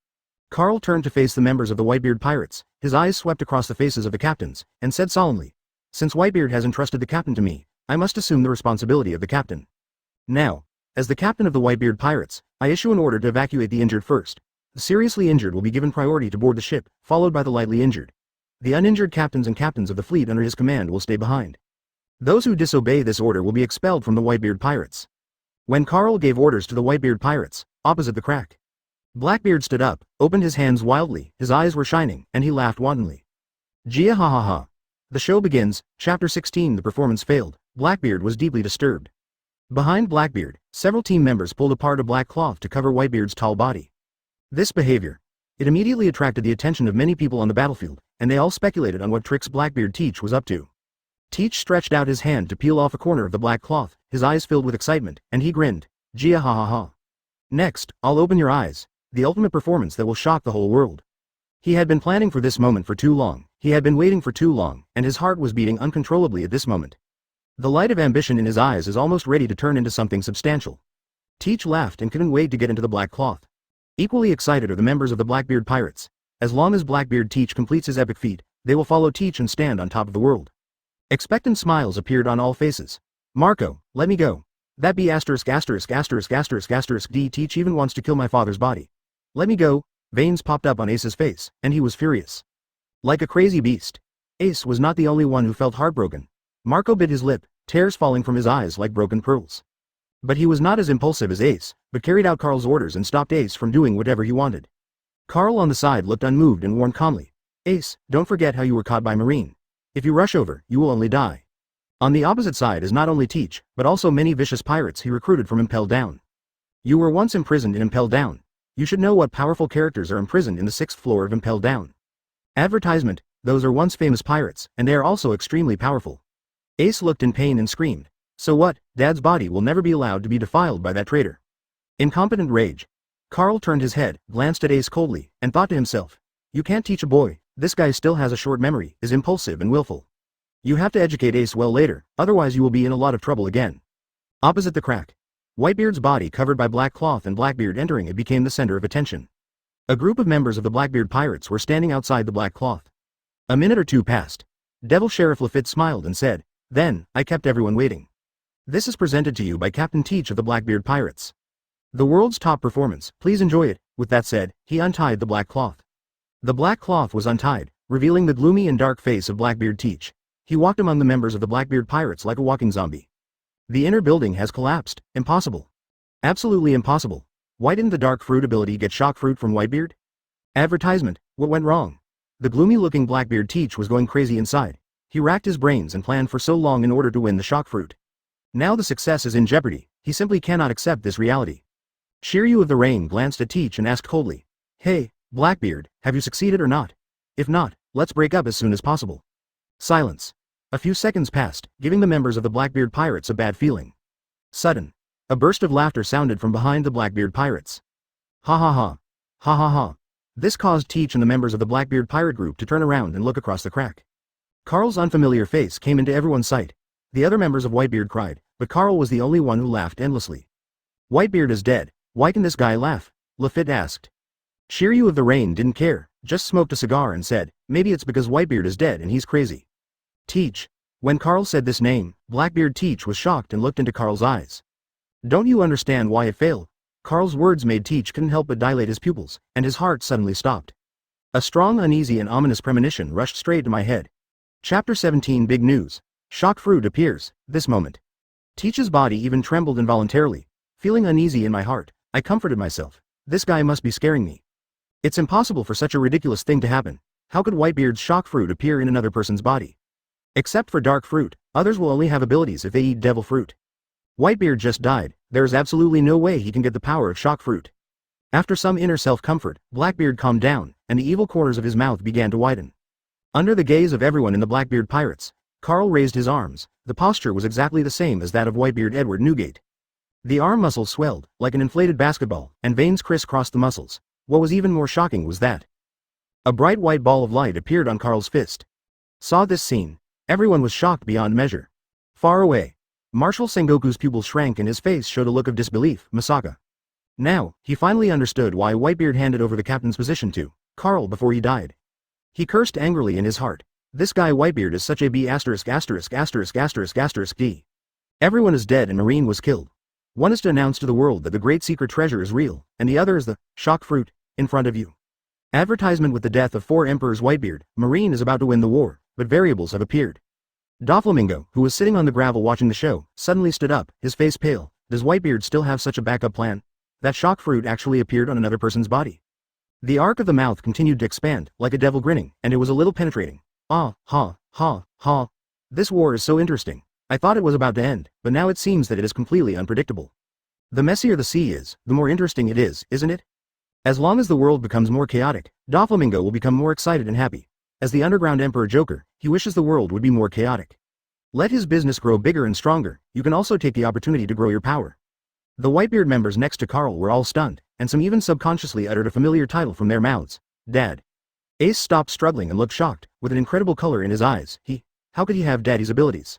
Carl turned to face the members of the Whitebeard Pirates, his eyes swept across the faces of the captains, and said solemnly, Since Whitebeard has entrusted the captain to me, I must assume the responsibility of the captain. Now, as the captain of the Whitebeard Pirates, I issue an order to evacuate the injured first. The seriously injured will be given priority to board the ship, followed by the lightly injured. The uninjured captains and captains of the fleet under his command will stay behind. Those who disobey this order will be expelled from the Whitebeard Pirates. When Carl gave orders to the Whitebeard Pirates, opposite the crack, Blackbeard stood up, opened his hands wildly, his eyes were shining, and he laughed wantonly. Gia ha ha ha. The show begins, Chapter 16. The performance failed. Blackbeard was deeply disturbed. Behind Blackbeard, several team members pulled apart a black cloth to cover Whitebeard's tall body. This behavior, it immediately attracted the attention of many people on the battlefield, and they all speculated on what tricks Blackbeard Teach was up to. Teach stretched out his hand to peel off a corner of the black cloth, his eyes filled with excitement, and he grinned. Gia ha ha ha. Next, I'll open your eyes, the ultimate performance that will shock the whole world. He had been planning for this moment for too long, he had been waiting for too long, and his heart was beating uncontrollably at this moment. The light of ambition in his eyes is almost ready to turn into something substantial. Teach laughed and couldn't wait to get into the black cloth. Equally excited are the members of the Blackbeard Pirates. As long as Blackbeard Teach completes his epic feat, they will follow Teach and stand on top of the world. Expectant smiles appeared on all faces. Marco, let me go. That be asterisk asterisk asterisk asterisk asterisk D. Teach even wants to kill my father's body. Let me go. Veins popped up on Ace's face, and he was furious. Like a crazy beast. Ace was not the only one who felt heartbroken. Marco bit his lip, tears falling from his eyes like broken pearls. But he was not as impulsive as Ace, but carried out Carl's orders and stopped Ace from doing whatever he wanted. Carl on the side looked unmoved and warned calmly. Ace, don't forget how you were caught by Marine. If you rush over, you will only die. On the opposite side is not only Teach, but also many vicious pirates he recruited from Impel Down. You were once imprisoned in Impel Down. You should know what powerful characters are imprisoned in the 6th floor of Impel Down. Advertisement, those are once famous pirates, and they are also extremely powerful. Ace looked in pain and screamed. So what, Dad's body will never be allowed to be defiled by that traitor. In competent rage, Carl turned his head, glanced at Ace coldly, and thought to himself, you can't teach a boy, this guy still has a short memory, is impulsive and willful. You have to educate Ace well later, otherwise you will be in a lot of trouble again. Opposite the crack, Whitebeard's body covered by black cloth and Blackbeard entering it became the center of attention. A group of members of the Blackbeard Pirates were standing outside the black cloth. A minute or two passed. Devil Sheriff Lafitte smiled and said, then, I kept everyone waiting. This is presented to you by Captain Teach of the Blackbeard Pirates. The world's top performance, please enjoy it. With that said, he untied the black cloth. The black cloth was untied, revealing the gloomy and dark face of Blackbeard Teach. He walked among the members of the Blackbeard Pirates like a walking zombie. The inner building has collapsed. Impossible. Absolutely impossible. Why didn't the dark fruit ability get shock fruit from Whitebeard? Advertisement, what went wrong? The gloomy-looking Blackbeard Teach was going crazy inside. He racked his brains and planned for so long in order to win the shock fruit. Now the success is in jeopardy, he simply cannot accept this reality. Shiryu of the Rain glanced at Teach and asked coldly, hey, Blackbeard, have you succeeded or not? If not, let's break up as soon as possible. Silence. A few seconds passed, giving the members of the Blackbeard Pirates a bad feeling. Sudden. A burst of laughter sounded from behind the Blackbeard Pirates. Ha ha ha. Ha ha ha. This caused Teach and the members of the Blackbeard Pirate group to turn around and look across the crack. Carl's unfamiliar face came into everyone's sight. The other members of Whitebeard cried, but Carl was the only one who laughed endlessly. Whitebeard is dead. Why can this guy laugh? Lafitte asked. Shiryu of the Rain didn't care, just smoked a cigar and said, maybe it's because Whitebeard is dead and he's crazy. Teach. When Carl said this name, Blackbeard Teach was shocked and looked into Carl's eyes. Don't you understand why it failed? Carl's words made Teach couldn't help but dilate his pupils, and his heart suddenly stopped. A strong, uneasy and ominous premonition rushed straight to my head. Chapter 17 Big News. Shock Fruit appears, this moment. Teach's body even trembled involuntarily. Feeling uneasy in my heart, I comforted myself. This guy must be scaring me. It's impossible for such a ridiculous thing to happen. How could Whitebeard's shock fruit appear in another person's body? Except for dark fruit, others will only have abilities if they eat devil fruit. Whitebeard just died, there is absolutely no way he can get the power of shock fruit. After some inner self-comfort, Blackbeard calmed down, and the evil corners of his mouth began to widen. Under the gaze of everyone in the Blackbeard Pirates, Carl raised his arms. The posture was exactly the same as that of Whitebeard Edward Newgate. The arm muscles swelled, like an inflated basketball, and veins crisscrossed the muscles. What was even more shocking was that a bright white ball of light appeared on Carl's fist. Saw this scene. Everyone was shocked beyond measure. Far away, Marshal Sengoku's pupils shrank and his face showed a look of disbelief. Masaka. Now, he finally understood why Whitebeard handed over the captain's position to Carl before he died. He cursed angrily in his heart. This guy Whitebeard is such a B***************. Everyone is dead and Marine was killed. One is to announce to the world that the great secret treasure is real, and the other is the shock fruit in front of you. Advertisement with the death of 4 emperors. Whitebeard, Marine is about to win the war, but variables have appeared. Doflamingo, who was sitting on the gravel watching the show, suddenly stood up, his face pale. Does Whitebeard still have such a backup plan? That shock fruit actually appeared on another person's body. The arc of the mouth continued to expand, like a devil grinning, and it was a little penetrating. Ah, ha, ha, ha. This war is so interesting. I thought it was about to end, but now it seems that it is completely unpredictable. The messier the sea is, the more interesting it is, isn't it? As long as the world becomes more chaotic, Doflamingo will become more excited and happy. As the underground Emperor Joker, he wishes the world would be more chaotic. Let his business grow bigger and stronger. You can also take the opportunity to grow your power. The Whitebeard members next to Carl were all stunned, and some even subconsciously uttered a familiar title from their mouths. Dad. Ace stopped struggling and looked shocked, with an incredible color in his eyes. How could he have Daddy's abilities?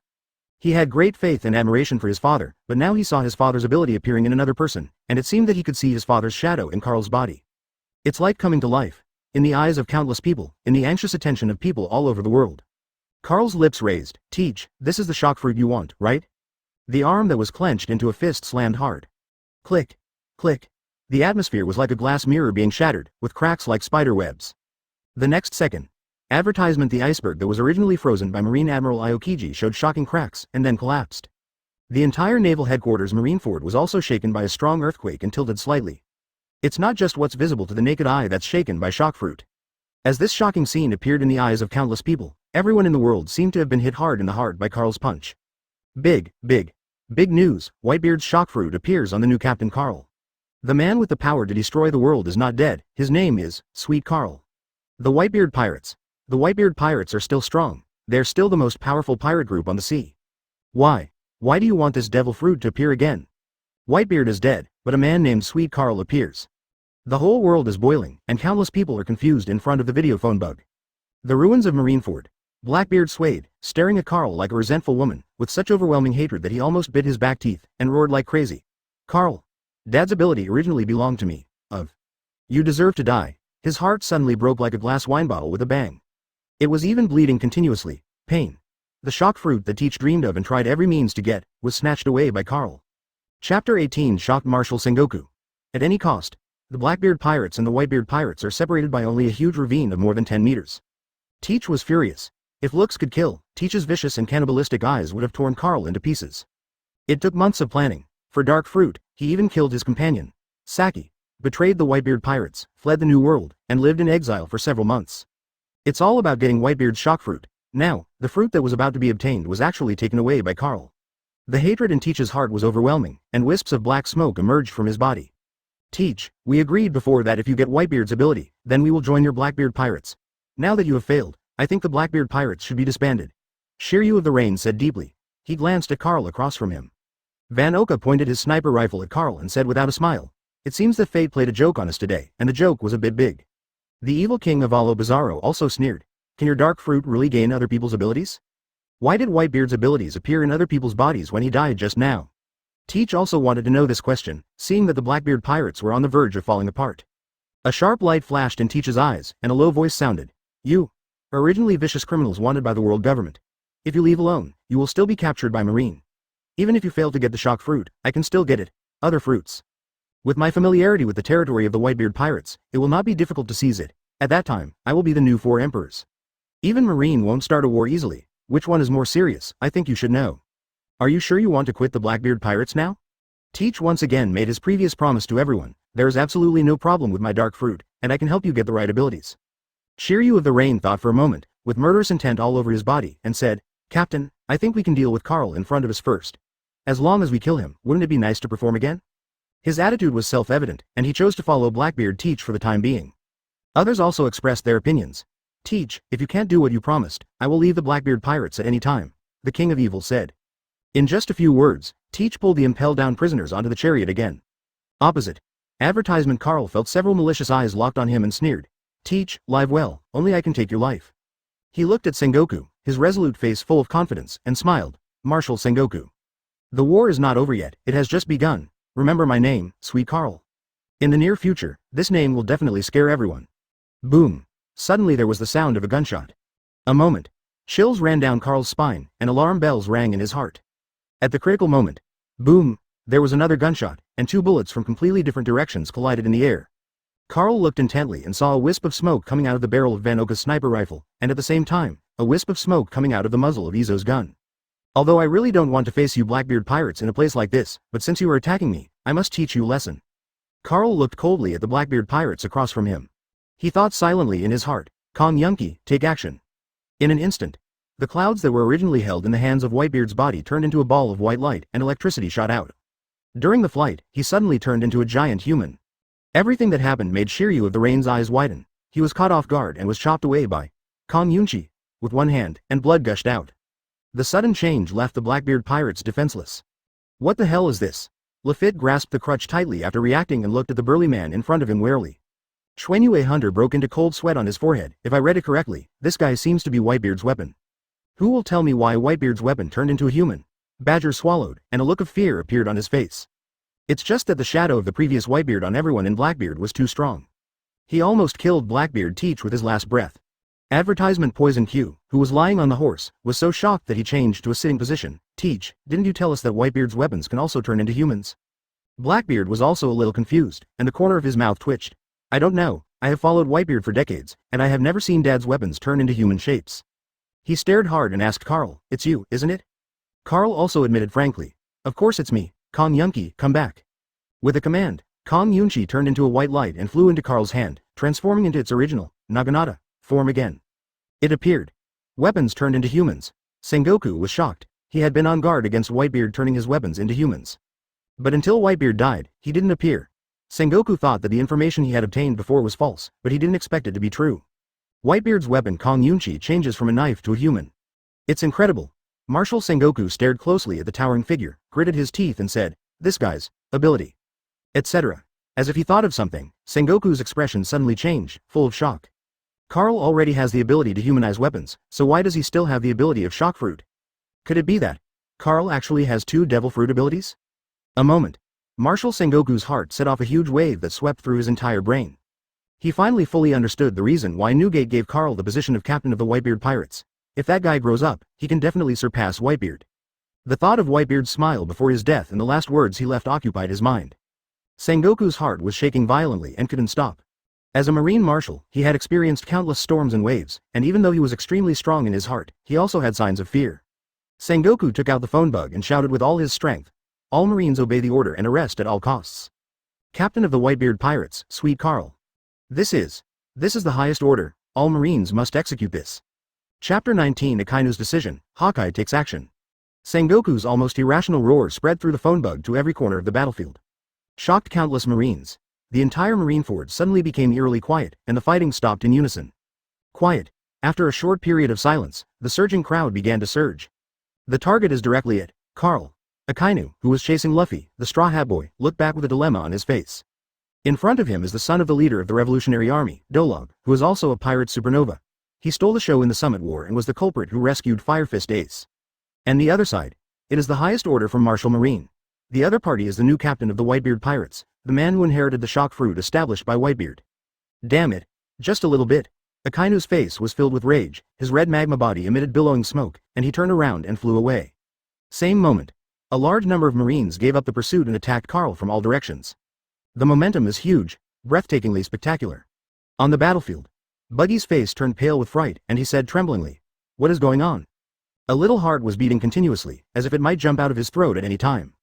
He had great faith and admiration for his father, but now he saw his father's ability appearing in another person, and it seemed that he could see his father's shadow in Carl's body. It's like coming to life. In the eyes of countless people, in the anxious attention of people all over the world. Carl's lips raised. Teach, this is the shock fruit you want, right? The arm that was clenched into a fist slammed hard. Click. Click. The atmosphere was like a glass mirror being shattered, with cracks like spider webs. The next second, advertisement the iceberg that was originally frozen by Marine Admiral Aokiji showed shocking cracks, and then collapsed. The entire naval headquarters Marineford was also shaken by a strong earthquake and tilted slightly. It's not just what's visible to the naked eye that's shaken by shock fruit. As this shocking scene appeared in the eyes of countless people, everyone in the world seemed to have been hit hard in the heart by Carl's punch. Big news, Whitebeard's shock fruit appears on the new Captain Carl. The man with the power to destroy the world is not dead, his name is, Sweet Carl. The Whitebeard Pirates. The Whitebeard Pirates are still strong, they're still the most powerful pirate group on the sea. Why? Why do you want this devil fruit to appear again? Whitebeard is dead, but a man named Sweet Carl appears. The whole world is boiling, and countless people are confused in front of the videophone bug. The ruins of Marineford. Blackbeard swayed, staring at Carl like a resentful woman, with such overwhelming hatred that he almost bit his back teeth, and roared like crazy. Carl. Dad's ability originally belonged to me. You deserve to die. His heart suddenly broke like a glass wine bottle with a bang. It was even bleeding continuously. Pain. The shock fruit that Teach dreamed of and tried every means to get, was snatched away by Carl. Chapter 18 Shocked Marshal Sengoku. At any cost, the Blackbeard Pirates and the Whitebeard Pirates are separated by only a huge ravine of more than 10 meters. Teach was furious. If looks could kill, Teach's vicious and cannibalistic eyes would have torn Carl into pieces. It took months of planning. For dark fruit, he even killed his companion. Saki. Betrayed the Whitebeard Pirates, fled the New World, and lived in exile for several months. It's all about getting Whitebeard's shock fruit. Now, the fruit that was about to be obtained was actually taken away by Carl. The hatred in Teach's heart was overwhelming, and wisps of black smoke emerged from his body. Teach, we agreed before that if you get Whitebeard's ability, then we will join your Blackbeard Pirates. Now that you have failed, I think the Blackbeard Pirates should be disbanded. Shiryu of the Rain said deeply. He glanced at Carl across from him. Van Oka pointed his sniper rifle at Carl and said without a smile, "It seems that fate played a joke on us today, and the joke was a bit big." The evil king of Alo Bizarro also sneered, "Can your dark fruit really gain other people's abilities? Why did Whitebeard's abilities appear in other people's bodies when he died just now?" Teach also wanted to know this question, seeing that the Blackbeard Pirates were on the verge of falling apart. A sharp light flashed in Teach's eyes, and a low voice sounded, "You are originally vicious criminals wanted by the world government. If you leave alone, you will still be captured by Marine. Even if you fail to get the shock fruit, I can still get it, other fruits. With my familiarity with the territory of the Whitebeard Pirates, it will not be difficult to seize it. At that time, I will be the new 4 emperors. Even Marine won't start a war easily. Which one is more serious, I think you should know. Are you sure you want to quit the Blackbeard Pirates now?" Teach once again made his previous promise to everyone, "There is absolutely no problem with my dark fruit, and I can help you get the right abilities." Shiryu of the Rain thought for a moment, with murderous intent all over his body, and said, "Captain, I think we can deal with Carl in front of us first. As long as we kill him, wouldn't it be nice to perform again?" His attitude was self-evident, and he chose to follow Blackbeard Teach for the time being. Others also expressed their opinions. "Teach, if you can't do what you promised, I will leave the Blackbeard Pirates at any time," the King of Evil said. In just a few words, Teach pulled the impelled-down prisoners onto the chariot again. Opposite advertisement, Carl felt several malicious eyes locked on him and sneered, "Teach, live well, only I can take your life." He looked at Sengoku, his resolute face full of confidence, and smiled, "Marshal Sengoku. The war is not over yet, it has just begun. Remember my name, Sweet Carl. In the near future, this name will definitely scare everyone." Boom. Suddenly there was the sound of a gunshot. A moment. Chills ran down Carl's spine, and alarm bells rang in his heart. At the critical moment, boom, there was another gunshot, and 2 bullets from completely different directions collided in the air. Carl looked intently and saw a wisp of smoke coming out of the barrel of Van Oka's sniper rifle, and at the same time, a wisp of smoke coming out of the muzzle of Izo's gun. "Although I really don't want to face you Blackbeard Pirates in a place like this, but since you are attacking me, I must teach you a lesson." Carl looked coldly at the Blackbeard Pirates across from him. He thought silently in his heart, "Kong Yunki, take action." In an instant, the clouds that were originally held in the hands of Whitebeard's body turned into a ball of white light and electricity shot out. During the flight, he suddenly turned into a giant human. Everything that happened made Shiryu of the Rain's eyes widen. He was caught off guard and was chopped away by Kong Yunchi with one hand, and blood gushed out. The sudden change left the Blackbeard Pirates defenseless. "What the hell is this?" Lafitte grasped the crutch tightly after reacting and looked at the burly man in front of him warily. Xuanyue Hunter broke into cold sweat on his forehead. "If I read it correctly, this guy seems to be Whitebeard's weapon. Who will tell me why Whitebeard's weapon turned into a human?" Badger swallowed, and a look of fear appeared on his face. It's just that the shadow of the previous Whitebeard on everyone in Blackbeard was too strong. He almost killed Blackbeard Teach with his last breath. Advertisement Poison Q, who was lying on the horse, was so shocked that he changed to a sitting position. "Teach, didn't you tell us that Whitebeard's weapons can also turn into humans?" Blackbeard was also a little confused, and the corner of his mouth twitched. "I don't know, I have followed Whitebeard for decades, and I have never seen Dad's weapons turn into human shapes." He stared hard and asked Carl, "It's you, isn't it?" Carl also admitted frankly, "Of course it's me, Kong Yunki, come back." With a command, Kong Yunchi turned into a white light and flew into Carl's hand, transforming into its original, Naginata, form again. It appeared. Weapons turned into humans. Sengoku was shocked. He had been on guard against Whitebeard turning his weapons into humans. But until Whitebeard died, he didn't appear. Sengoku thought that the information he had obtained before was false, but he didn't expect it to be true. Whitebeard's weapon Kong Yunchi changes from a knife to a human. It's incredible. Marshal Sengoku stared closely at the towering figure, gritted his teeth and said, "This guy's ability," etc. As if he thought of something, Sengoku's expression suddenly changed, full of shock. Carl already has the ability to humanize weapons, so why does he still have the ability of shock fruit? Could it be that Carl actually has 2 devil fruit abilities? A moment. Marshal Sengoku's heart set off a huge wave that swept through his entire brain. He finally fully understood the reason why Newgate gave Carl the position of captain of the Whitebeard Pirates. If that guy grows up, he can definitely surpass Whitebeard. The thought of Whitebeard's smile before his death and the last words he left occupied his mind. Sengoku's heart was shaking violently and couldn't stop. As a marine marshal, he had experienced countless storms and waves, and even though he was extremely strong in his heart, he also had signs of fear. Sengoku took out the phone bug and shouted with all his strength, "All Marines obey the order and arrest at all costs. Captain of the Whitebeard Pirates, Sweet Carl. This is the highest order, all Marines must execute this." Chapter 19 Akainu's decision, Hawkeye takes action. Sengoku's almost irrational roar spread through the phone bug to every corner of the battlefield. Shocked countless Marines. The entire Marine Fort suddenly became eerily quiet, and the fighting stopped in unison. Quiet. After a short period of silence, the surging crowd began to surge. The target is directly at Carl. Akainu, who was chasing Luffy, the Straw Hat Boy, looked back with a dilemma on his face. In front of him is the son of the leader of the Revolutionary Army, Dolog, who is also a pirate supernova. He stole the show in the Summit War and was the culprit who rescued Fire Fist Ace. And the other side. It is the highest order from Martial Marine. The other party is the new captain of the Whitebeard Pirates, the man who inherited the shock fruit established by Whitebeard. Damn it. Just a little bit. Akainu's face was filled with rage, his red magma body emitted billowing smoke, and he turned around and flew away. Same moment. A large number of Marines gave up the pursuit and attacked Carl from all directions. The momentum is huge, breathtakingly spectacular. On the battlefield, Buggy's face turned pale with fright, and he said tremblingly, "What is going on?" A little heart was beating continuously, as if it might jump out of his throat at any time.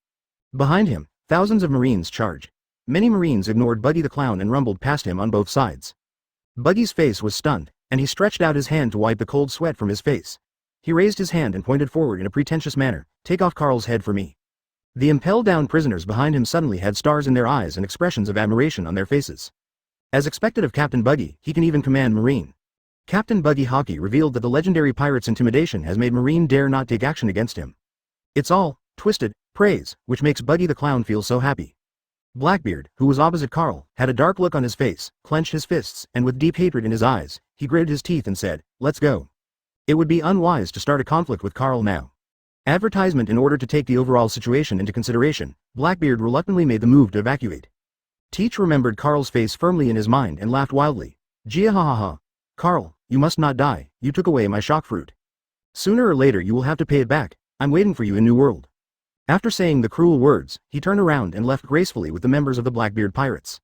Behind him, thousands of Marines charged. Many Marines ignored Buggy the Clown and rumbled past him on both sides. Buggy's face was stunned, and he stretched out his hand to wipe the cold sweat from his face. He raised his hand and pointed forward in a pretentious manner, "Take off Carl's head for me." The impelled down prisoners behind him suddenly had stars in their eyes and expressions of admiration on their faces. As expected of Captain Buggy, he can even command Marine. Captain Buggy Hockey revealed that the legendary pirate's intimidation has made Marine dare not take action against him. It's all twisted praise, which makes Buggy the Clown feel so happy. Blackbeard, who was opposite Carl, had a dark look on his face, clenched his fists, and with deep hatred in his eyes, he gritted his teeth and said, "Let's go." It would be unwise to start a conflict with Carl now. Advertisement. In order to take the overall situation into consideration, Blackbeard reluctantly made the move to evacuate. Teach remembered Carl's face firmly in his mind and laughed wildly. "Gia ha ha ha. Carl, you must not die, you took away my shock fruit. Sooner or later you will have to pay it back, I'm waiting for you in New World." After saying the cruel words, he turned around and left gracefully with the members of the Blackbeard Pirates.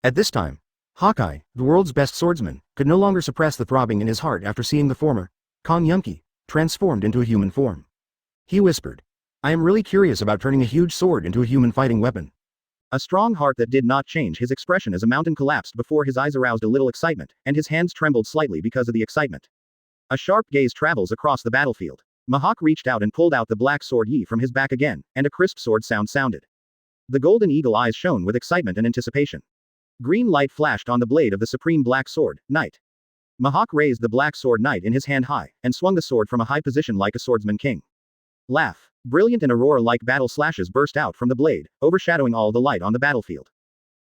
At this time, Hawkeye, the world's best swordsman, could no longer suppress the throbbing in his heart after seeing the former, Kong Yunki, transformed into a human form. He whispered, "I am really curious about turning a huge sword into a human fighting weapon." A strong heart that did not change his expression as a mountain collapsed before his eyes aroused a little excitement, and his hands trembled slightly because of the excitement. A sharp gaze travels across the battlefield. Mahawk reached out and pulled out the black sword Yi from his back again, and a crisp sword sound sounded. The golden eagle eyes shone with excitement and anticipation. Green light flashed on the blade of the supreme black sword, Knight. Mahawk raised the black sword Knight in his hand high, and swung the sword from a high position like a swordsman king. Laugh. Brilliant and aurora-like battle slashes burst out from the blade, overshadowing all the light on the battlefield.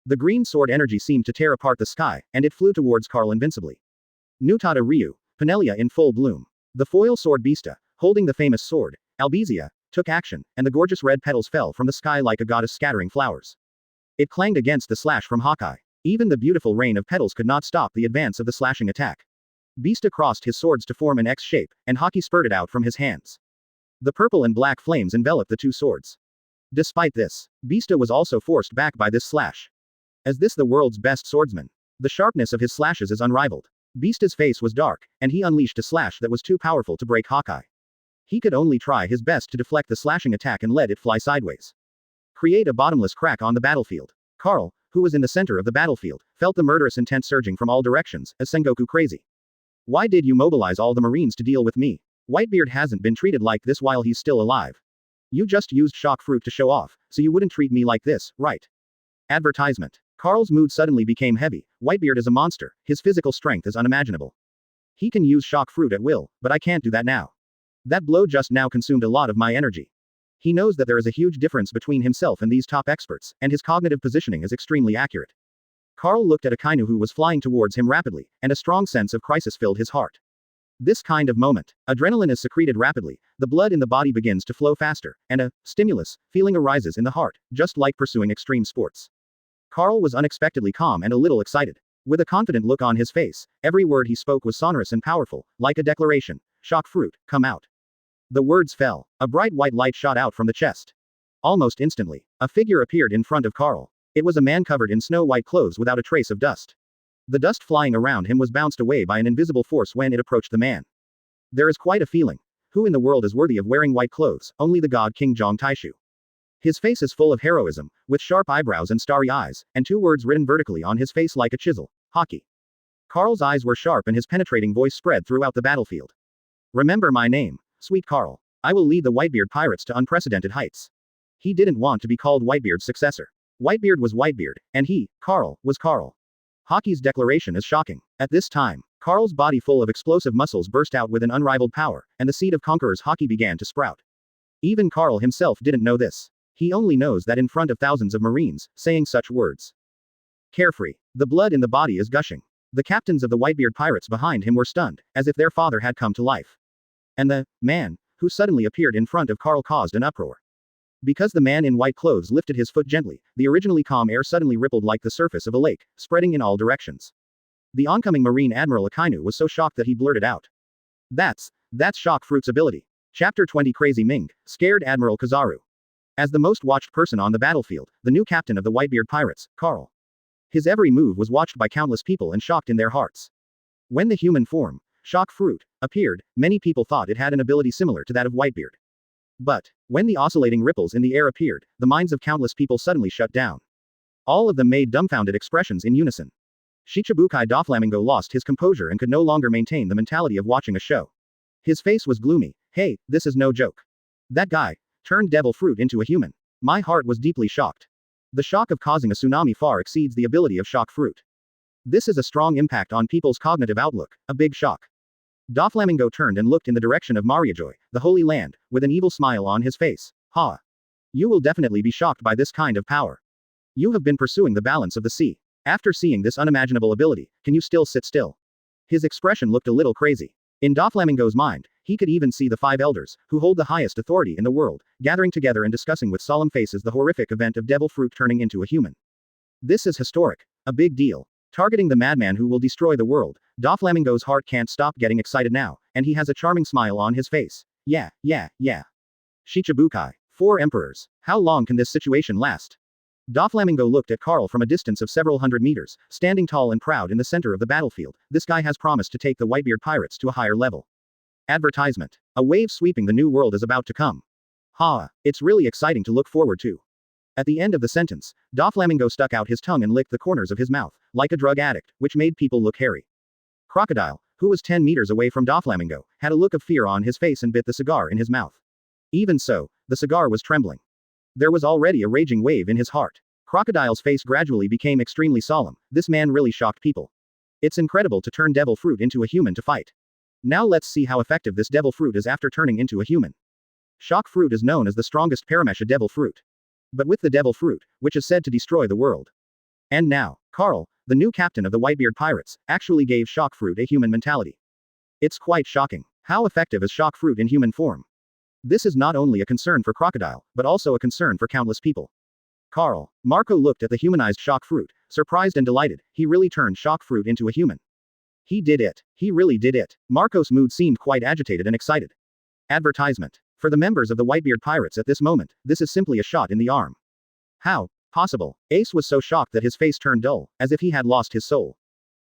The green sword energy seemed to tear apart the sky, and it flew towards Carl invincibly. Nutada Ryu, Penelia in full bloom. The foil sword Beasta, holding the famous sword, Albizia, took action, and the gorgeous red petals fell from the sky like a goddess scattering flowers. It clanged against the slash from Hawkeye. Even the beautiful rain of petals could not stop the advance of the slashing attack. Beasta crossed his swords to form an X shape, and Haki spurted out from his hands. The purple and black flames enveloped the two swords. Despite this, Beasta was also forced back by this slash. As this the world's best swordsman, the sharpness of his slashes is unrivaled. Beasta's face was dark, and he unleashed a slash that was too powerful to break Hawkeye. He could only try his best to deflect the slashing attack and let it fly sideways. Create a bottomless crack on the battlefield. Carl, who was in the center of the battlefield, felt the murderous intent surging from all directions, as Sengoku crazy. "Why did you mobilize all the Marines to deal with me? Whitebeard hasn't been treated like this while he's still alive. You just used shock fruit to show off, so you wouldn't treat me like this, right?" Advertisement. Carl's mood suddenly became heavy. Whitebeard is a monster, his physical strength is unimaginable. He can use shock fruit at will, but I can't do that now. That blow just now consumed a lot of my energy. He knows that there is a huge difference between himself and these top experts, and his cognitive positioning is extremely accurate. Carl looked at Akainu who was flying towards him rapidly, and a strong sense of crisis filled his heart. This kind of moment, adrenaline is secreted rapidly, the blood in the body begins to flow faster, and a stimulus feeling arises in the heart, just like pursuing extreme sports. Carl was unexpectedly calm and a little excited. With a confident look on his face, every word he spoke was sonorous and powerful, like a declaration. "Shock fruit, come out." The words fell. A bright white light shot out from the chest. Almost instantly, a figure appeared in front of Carl. It was a man covered in snow-white clothes without a trace of dust. The dust flying around him was bounced away by an invisible force when it approached the man. There is quite a feeling. Who in the world is worthy of wearing white clothes? Only the god King Jong Taishu. His face is full of heroism, with sharp eyebrows and starry eyes, and two words written vertically on his face like a chisel, Hockey. Carl's eyes were sharp and his penetrating voice spread throughout the battlefield. "Remember my name, sweet Carl. I will lead the Whitebeard Pirates to unprecedented heights." He didn't want to be called Whitebeard's successor. Whitebeard was Whitebeard, and he, Carl, was Carl. Hockey's declaration is shocking. At this time, Carl's body full of explosive muscles burst out with an unrivaled power, and the seed of Conqueror's Hockey began to sprout. Even Carl himself didn't know this. He only knows that in front of thousands of Marines, saying such words. Carefree. The blood in the body is gushing. The captains of the Whitebeard Pirates behind him were stunned, as if their father had come to life. And the man who suddenly appeared in front of Carl caused an uproar. Because the man in white clothes lifted his foot gently, the originally calm air suddenly rippled like the surface of a lake, spreading in all directions. The oncoming Marine Admiral Akainu was so shocked that he blurted out. That's Shock Fruit's ability. Chapter 20 Crazy Ming, Scared Admiral Kizaru. As the most watched person on the battlefield, the new captain of the Whitebeard Pirates, Carl. His every move was watched by countless people and shocked in their hearts. When the human form, Shock Fruit, appeared, many people thought it had an ability similar to that of Whitebeard. But, when the oscillating ripples in the air appeared, the minds of countless people suddenly shut down. All of them made dumbfounded expressions in unison. Shichibukai Doflamingo lost his composure and could no longer maintain the mentality of watching a show. His face was gloomy. Hey, this is no joke. That guy turned devil fruit into a human. My heart was deeply shocked. The shock of causing a tsunami far exceeds the ability of Shock Fruit. This is a strong impact on people's cognitive outlook, a big shock. Doflamingo turned and looked in the direction of Mariajoy, the Holy Land, with an evil smile on his face. Ha! You will definitely be shocked by this kind of power. You have been pursuing the balance of the sea. After seeing this unimaginable ability, can you still sit still? His expression looked a little crazy. In Doflamingo's mind, he could even see the 5 elders, who hold the highest authority in the world, gathering together and discussing with solemn faces the horrific event of devil fruit turning into a human. This is historic. A big deal. Targeting the madman who will destroy the world, Doflamingo's heart can't stop getting excited now, and he has a charming smile on his face. Yeah. Shichibukai. 4 emperors. How long can this situation last? Doflamingo looked at Carl from a distance of several hundred meters, standing tall and proud in the center of the battlefield. This guy has promised to take the Whitebeard Pirates to a higher level. Advertisement. A wave sweeping the new world is about to come. Ha! It's really exciting to look forward to. At the end of the sentence, Doflamingo stuck out his tongue and licked the corners of his mouth, like a drug addict, which made people look hairy. Crocodile, who was 10 meters away from Doflamingo, had a look of fear on his face and bit the cigar in his mouth. Even so, the cigar was trembling. There was already a raging wave in his heart. Crocodile's face gradually became extremely solemn. This man really shocked people. It's incredible to turn devil fruit into a human to fight. Now let's see how effective this devil fruit is after turning into a human. Shock fruit is known as the strongest paramesha devil fruit. But with the devil fruit, which is said to destroy the world. And now, Carl, the new captain of the Whitebeard Pirates, actually gave Shock Fruit a human mentality. It's quite shocking. How effective is Shock Fruit in human form? This is not only a concern for Crocodile, but also a concern for countless people. Marco looked at the humanized Shock Fruit, surprised and delighted. He really turned Shock Fruit into a human. He did it. He really did it. Marco's mood seemed quite agitated and excited. Advertisement. For the members of the Whitebeard Pirates at this moment, this is simply a shot in the arm. How possible? Ace was so shocked that his face turned dull, as if he had lost his soul.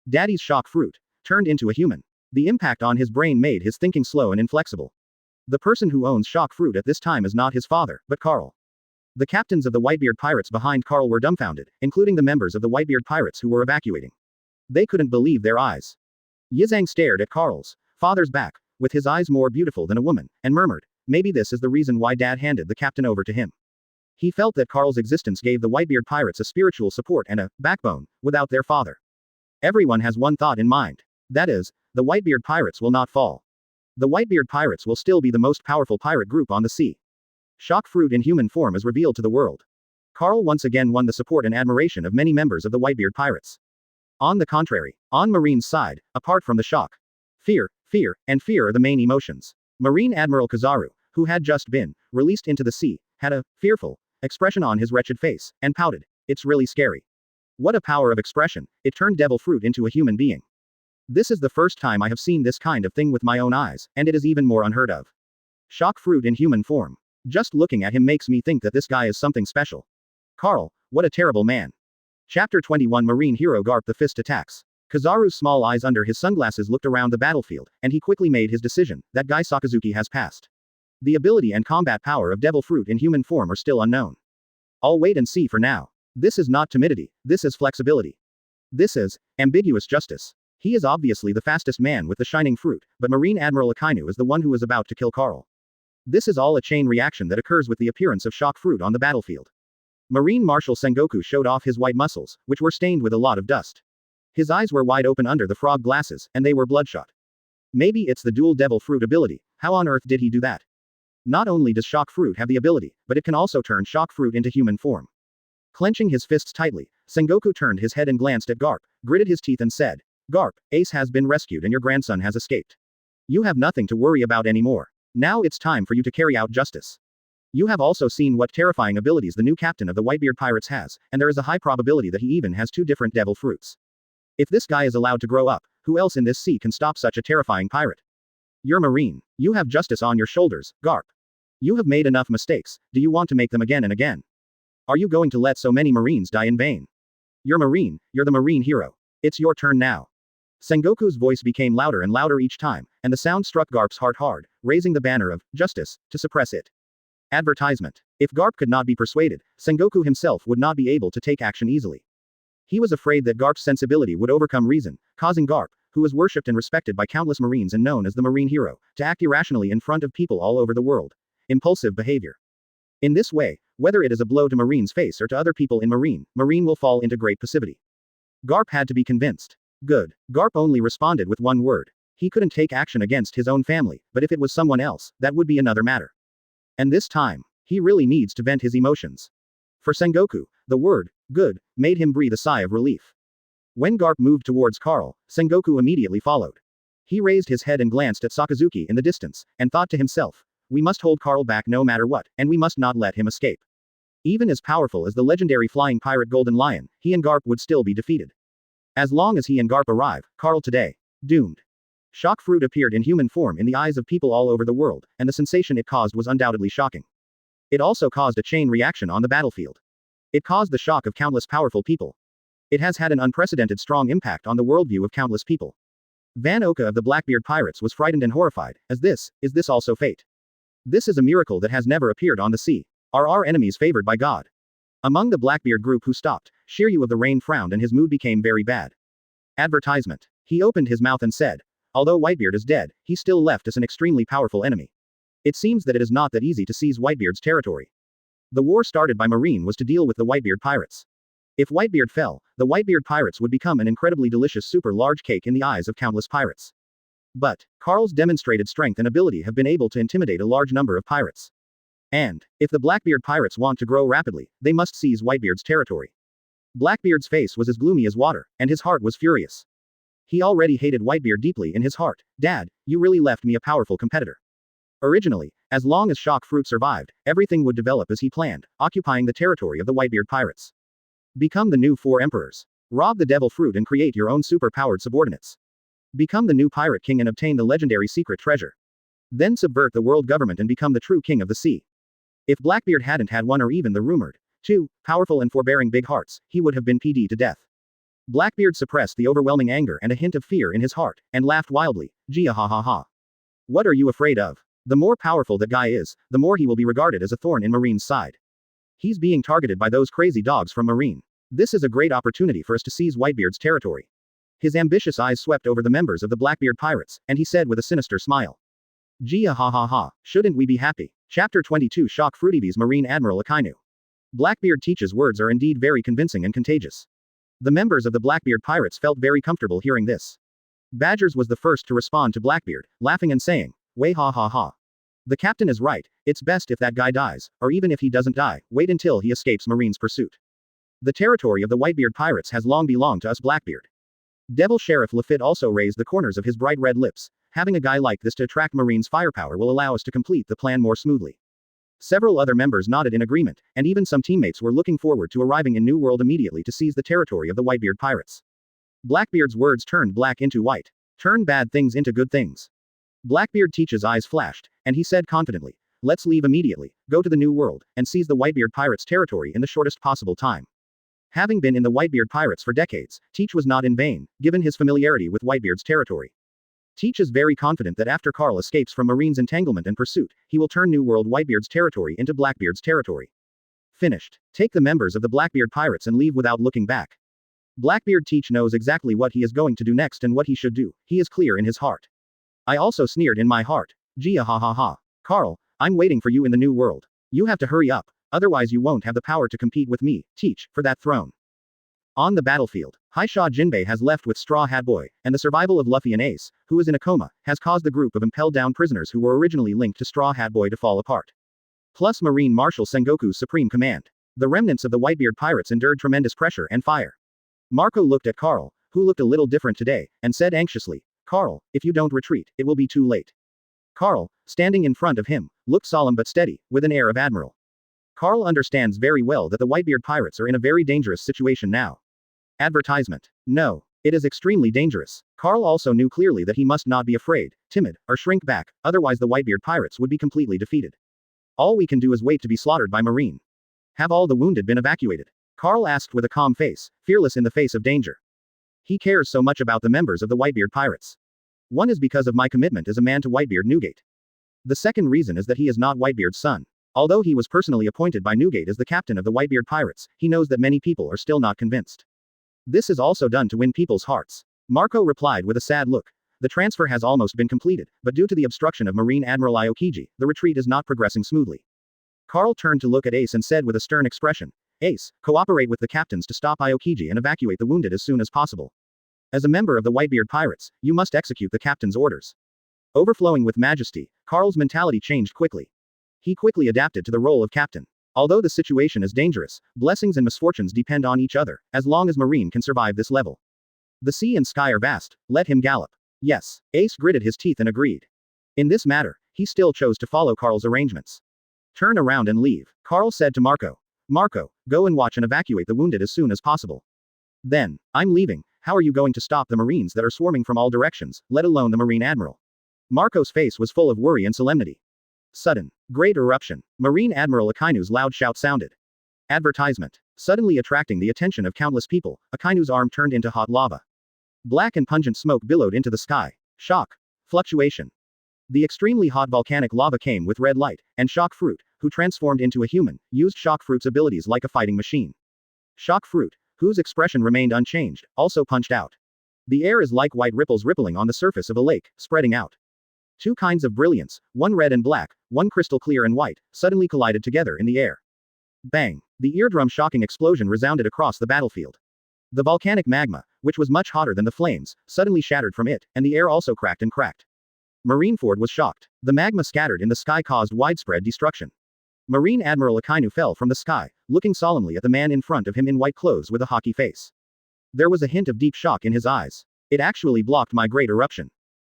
Daddy's Shock Fruit turned into a human. The impact on his brain made his thinking slow and inflexible. The person who owns Shock Fruit at this time is not his father, but Carl. The captains of the Whitebeard Pirates behind Carl were dumbfounded, including the members of the Whitebeard Pirates who were evacuating. They couldn't believe their eyes. Yizang stared at Carl's father's back, with his eyes more beautiful than a woman, and murmured, maybe this is the reason why Dad handed the captain over to him. He felt that Carl's existence gave the Whitebeard Pirates a spiritual support and a backbone, without their father. Everyone has one thought in mind. That is, the Whitebeard Pirates will not fall. The Whitebeard Pirates will still be the most powerful pirate group on the sea. Shock Fruit in human form is revealed to the world. Carl once again won the support and admiration of many members of the Whitebeard Pirates. On the contrary, on Marine's side, apart from the shock, fear are the main emotions. Marine Admiral Kizaru, who had just been released into the sea, had a fearful expression on his wretched face, and pouted. It's really scary. What a power of expression, it turned devil fruit into a human being. This is the first time I have seen this kind of thing with my own eyes, and it is even more unheard of. Shock fruit in human form. Just looking at him makes me think that this guy is something special. Carl, what a terrible man. Chapter 21 Marine Hero Garp the Fist Attacks. Kizaru's small eyes under his sunglasses looked around the battlefield, and he quickly made his decision, that guy Sakazuki has passed. The ability and combat power of devil fruit in human form are still unknown. I'll wait and see for now. This is not timidity, this is flexibility. This is ambiguous justice. He is obviously the fastest man with the shining fruit, but Marine Admiral Akainu is the one who is about to kill Carl. This is all a chain reaction that occurs with the appearance of shock fruit on the battlefield. Marine Marshal Sengoku showed off his white muscles, which were stained with a lot of dust. His eyes were wide open under the frog glasses, and they were bloodshot. Maybe it's the dual devil fruit ability. How on earth did he do that? Not only does shock fruit have the ability, but it can also turn shock fruit into human form. Clenching his fists tightly, Sengoku turned his head and glanced at Garp, gritted his teeth and said, Garp, Ace has been rescued and your grandson has escaped. You have nothing to worry about anymore. Now it's time for you to carry out justice. You have also seen what terrifying abilities the new captain of the Whitebeard Pirates has, and there is a high probability that he even has 2 different devil fruits. If this guy is allowed to grow up, who else in this sea can stop such a terrifying pirate? You're Marine. You have justice on your shoulders, Garp. You have made enough mistakes, do you want to make them again and again? Are you going to let so many Marines die in vain? You're Marine, you're the Marine hero. It's your turn now. Sengoku's voice became louder and louder each time, and the sound struck Garp's heart hard, raising the banner of justice to suppress it. Advertisement. If Garp could not be persuaded, Sengoku himself would not be able to take action easily. He was afraid that Garp's sensibility would overcome reason, causing Garp, who was worshipped and respected by countless Marines and known as the Marine hero, to act irrationally in front of people all over the world. Impulsive behavior. In this way, whether it is a blow to Marine's face or to other people in Marine will fall into great passivity. Garp had to be convinced. Good. Garp only responded with one word. He couldn't take action against his own family, but if it was someone else, that would be another matter. And this time, he really needs to vent his emotions. For Sengoku, the word, good, made him breathe a sigh of relief. When Garp moved towards Carl, Sengoku immediately followed. He raised his head and glanced at Sakazuki in the distance, and thought to himself, we must hold Carl back no matter what, and we must not let him escape. Even as powerful as the legendary flying pirate Golden Lion, he and Garp would still be defeated. As long as he and Garp arrive, Carl today, doomed. Shock fruit appeared in human form in the eyes of people all over the world, and the sensation it caused was undoubtedly shocking. It also caused a chain reaction on the battlefield. It caused the shock of countless powerful people. It has had an unprecedented strong impact on the worldview of countless people. Van Oka of the Blackbeard Pirates was frightened and horrified, is this also fate? This is a miracle that has never appeared on the sea. Are our enemies favored by God? Among the Blackbeard group who stopped, Shiryu of the Rain frowned and his mood became very bad. Advertisement. He opened his mouth and said, although Whitebeard is dead, he still left us an extremely powerful enemy. It seems that it is not that easy to seize Whitebeard's territory. The war started by Marine was to deal with the Whitebeard Pirates. If Whitebeard fell, the Whitebeard Pirates would become an incredibly delicious super large cake in the eyes of countless pirates. But, Carl's demonstrated strength and ability have been able to intimidate a large number of pirates. And, if the Blackbeard Pirates want to grow rapidly, they must seize Whitebeard's territory. Blackbeard's face was as gloomy as water, and his heart was furious. He already hated Whitebeard deeply in his heart. Dad, you really left me a powerful competitor. Originally, as long as Shock Fruit survived, everything would develop as he planned, occupying the territory of the Whitebeard Pirates. Become the new 4 emperors. Rob the Devil Fruit and create your own super-powered subordinates. Become the new Pirate King and obtain the legendary secret treasure. Then subvert the world government and become the true king of the sea. If Blackbeard hadn't had one or even the rumored 2 powerful and forbearing big hearts, he would have been PD to death. Blackbeard suppressed the overwhelming anger and a hint of fear in his heart, and laughed wildly. Gia ha ha ha. What are you afraid of? The more powerful that guy is, the more he will be regarded as a thorn in Marine's side. He's being targeted by those crazy dogs from Marine. This is a great opportunity for us to seize Whitebeard's territory. His ambitious eyes swept over the members of the Blackbeard Pirates, and he said with a sinister smile. Gia ha ha ha, shouldn't we be happy? Chapter 22 Shock Fruitivi's Marine Admiral Akainu. Blackbeard teaches words are indeed very convincing and contagious. The members of the Blackbeard Pirates felt very comfortable hearing this. Badgers was the first to respond to Blackbeard, laughing and saying, way ha ha ha. The captain is right, it's best if that guy dies, or even if he doesn't die, wait until he escapes Marine's pursuit. The territory of the Whitebeard Pirates has long belonged to us Blackbeard. Devil Sheriff Lafitte also raised the corners of his bright red lips. Having a guy like this to attract Marine's firepower will allow us to complete the plan more smoothly. Several other members nodded in agreement, and even some teammates were looking forward to arriving in New World immediately to seize the territory of the Whitebeard Pirates. Blackbeard's words turned black into white. Turn bad things into good things. Blackbeard Teach's eyes flashed, and he said confidently, let's leave immediately, go to the New World, and seize the Whitebeard Pirates' territory in the shortest possible time. Having been in the Whitebeard Pirates for decades, Teach was not in vain, given his familiarity with Whitebeard's territory. Teach is very confident that after Carl escapes from Marine's entanglement and pursuit, he will turn New World Whitebeard's territory into Blackbeard's territory. Finished. Take the members of the Blackbeard Pirates and leave without looking back. Blackbeard Teach knows exactly what he is going to do next and what he should do. He is clear in his heart. I also sneered in my heart. Gia ha ha ha. Carl, I'm waiting for you in the New World. You have to hurry up, otherwise you won't have the power to compete with me, Teach, for that throne. On the battlefield, Haisha Jinbei has left with Straw Hat Boy, and the survival of Luffy and Ace, who is in a coma, has caused the group of impelled down prisoners who were originally linked to Straw Hat Boy to fall apart. Plus Marine Marshal Sengoku's supreme command. The remnants of the Whitebeard Pirates endured tremendous pressure and fire. Marco looked at Carl, who looked a little different today, and said anxiously, Carl, if you don't retreat, it will be too late. Carl, standing in front of him, looked solemn but steady, with an air of admiral. Carl understands very well that the Whitebeard Pirates are in a very dangerous situation now. Advertisement. No. It is extremely dangerous. Carl also knew clearly that he must not be afraid, timid, or shrink back, otherwise the Whitebeard Pirates would be completely defeated. All we can do is wait to be slaughtered by Marine. Have all the wounded been evacuated? Carl asked with a calm face, fearless in the face of danger. He cares so much about the members of the Whitebeard Pirates. One is because of my commitment as a man to Whitebeard Newgate. The second reason is that he is not Whitebeard's son. Although he was personally appointed by Newgate as the captain of the Whitebeard Pirates, he knows that many people are still not convinced. This is also done to win people's hearts. Marco replied with a sad look. The transfer has almost been completed, but due to the obstruction of Marine Admiral Aokiji, the retreat is not progressing smoothly. Carl turned to look at Ace and said with a stern expression, Ace, cooperate with the captains to stop Aokiji and evacuate the wounded as soon as possible. As a member of the Whitebeard Pirates, you must execute the captain's orders. Overflowing with majesty, Carl's mentality changed quickly. He quickly adapted to the role of captain. Although the situation is dangerous, blessings and misfortunes depend on each other, as long as Marine can survive this level. The sea and sky are vast, let him gallop. Yes, Ace gritted his teeth and agreed. In this matter, he still chose to follow Carl's arrangements. Turn around and leave, Carl said to Marco. Marco, go and watch and evacuate the wounded as soon as possible. Then, I'm leaving, how are you going to stop the Marines that are swarming from all directions, let alone the Marine Admiral? Marco's face was full of worry and solemnity. Sudden, great eruption. Marine Admiral Akainu's loud shout sounded. Advertisement. Suddenly attracting the attention of countless people, Akainu's arm turned into hot lava. Black and pungent smoke billowed into the sky. Shock. Fluctuation. The extremely hot volcanic lava came with red light, and Shock Fruit, who transformed into a human, used Shock Fruit's abilities like a fighting machine. Shock Fruit, whose expression remained unchanged, also punched out. The air is like white ripples rippling on the surface of a lake, spreading out. Two kinds of brilliance, one red and black, one crystal clear and white, suddenly collided together in the air. Bang! The eardrum shocking explosion resounded across the battlefield. The volcanic magma, which was much hotter than the flames, suddenly shattered from it, and the air also cracked and cracked. Marineford was shocked. The magma scattered in the sky caused widespread destruction. Marine Admiral Akainu fell from the sky, looking solemnly at the man in front of him in white clothes with a hockey face. There was a hint of deep shock in his eyes. It actually blocked my great eruption.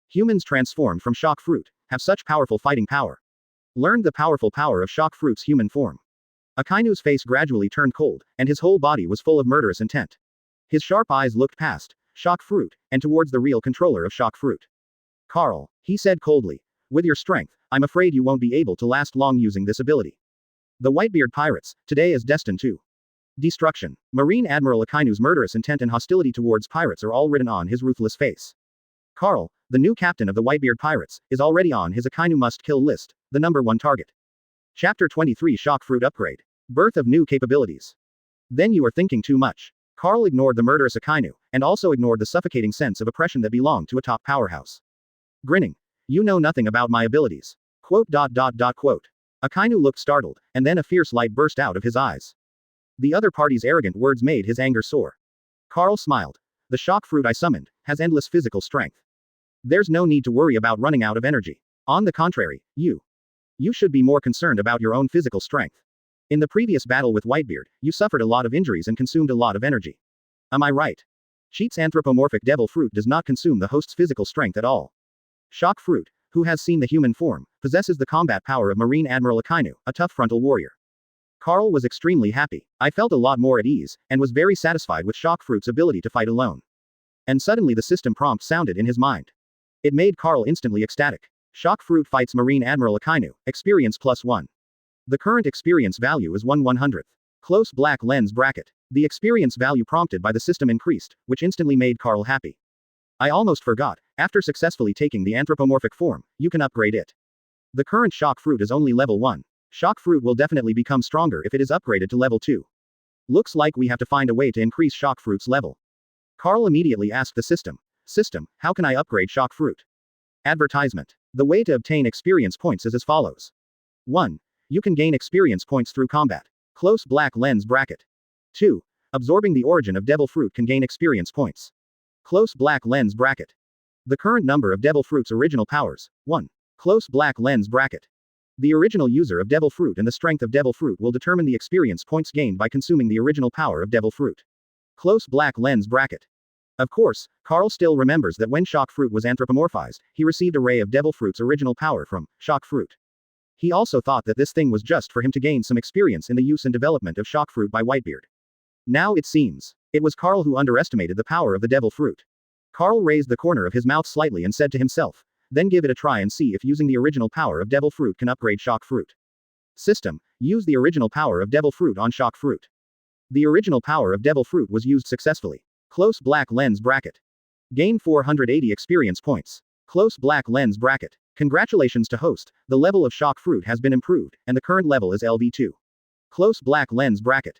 Humans transformed from Shock Fruit have such powerful fighting power. Learned the powerful power of Shock Fruit's human form. Akainu's face gradually turned cold, and his whole body was full of murderous intent. His sharp eyes looked past Shock Fruit and towards the real controller of Shock Fruit. Carl, he said coldly, with your strength, I'm afraid you won't be able to last long using this ability. The Whitebeard Pirates, today is destined to destruction. Marine Admiral Akainu's murderous intent and hostility towards pirates are all written on his ruthless face. Carl, the new captain of the Whitebeard Pirates, is already on his Akainu must-kill list, the #1 target. Chapter 23 Shock Fruit Upgrade. Birth of New Capabilities. Then you are thinking too much. Carl ignored the murderous Akainu, and also ignored the suffocating sense of oppression that belonged to a top powerhouse. Grinning. You know nothing about my abilities. Quote. Akainu looked startled, and then a fierce light burst out of his eyes. The other party's arrogant words made his anger soar. Carl smiled. The Shock Fruit I summoned has endless physical strength. There's no need to worry about running out of energy. On the contrary, you should be more concerned about your own physical strength. In the previous battle with Whitebeard, you suffered a lot of injuries and consumed a lot of energy. Am I right? Cheat's anthropomorphic devil fruit does not consume the host's physical strength at all. Shock Fruit, who has seen the human form, possesses the combat power of Marine Admiral Akainu, a tough frontal warrior. Carl was extremely happy. I felt a lot more at ease, and was very satisfied with Shock Fruit's ability to fight alone. And suddenly the system prompt sounded in his mind. It made Carl instantly ecstatic. Shock Fruit fights Marine Admiral Akainu, experience +1. The current experience value is 1/100th. Close black lens bracket. The experience value prompted by the system increased, which instantly made Carl happy. I almost forgot, after successfully taking the anthropomorphic form, you can upgrade it. The current Shock Fruit is only level 1. Shock Fruit will definitely become stronger if it is upgraded to level 2. Looks like we have to find a way to increase Shock Fruit's level. Carl immediately asked the system. System, how can I upgrade Shock Fruit? Advertisement. The way to obtain experience points is as follows. 1. You can gain experience points through combat. Close black lens bracket. 2. Absorbing the origin of devil fruit can gain experience points. Close black lens bracket. The current number of devil fruit's original powers, 1. Close black lens bracket. The original user of devil fruit and the strength of devil fruit will determine the experience points gained by consuming the original power of devil fruit. Close black lens bracket. Of course, Carl still remembers that when shock fruit was anthropomorphized, he received a ray of devil fruit's original power from shock fruit. He also thought that this thing was just for him to gain some experience in the use and development of shock fruit by Whitebeard. Now it seems, it was Carl who underestimated the power of the devil fruit. Carl raised the corner of his mouth slightly and said to himself, then give it a try and see if using the original power of devil fruit can upgrade shock fruit. System, use the original power of devil fruit on shock fruit. The original power of devil fruit was used successfully. Close black lens bracket. Gain 480 experience points. Close black lens bracket. Congratulations to host, the level of shock fruit has been improved, and the current level is LV2. Close black lens bracket.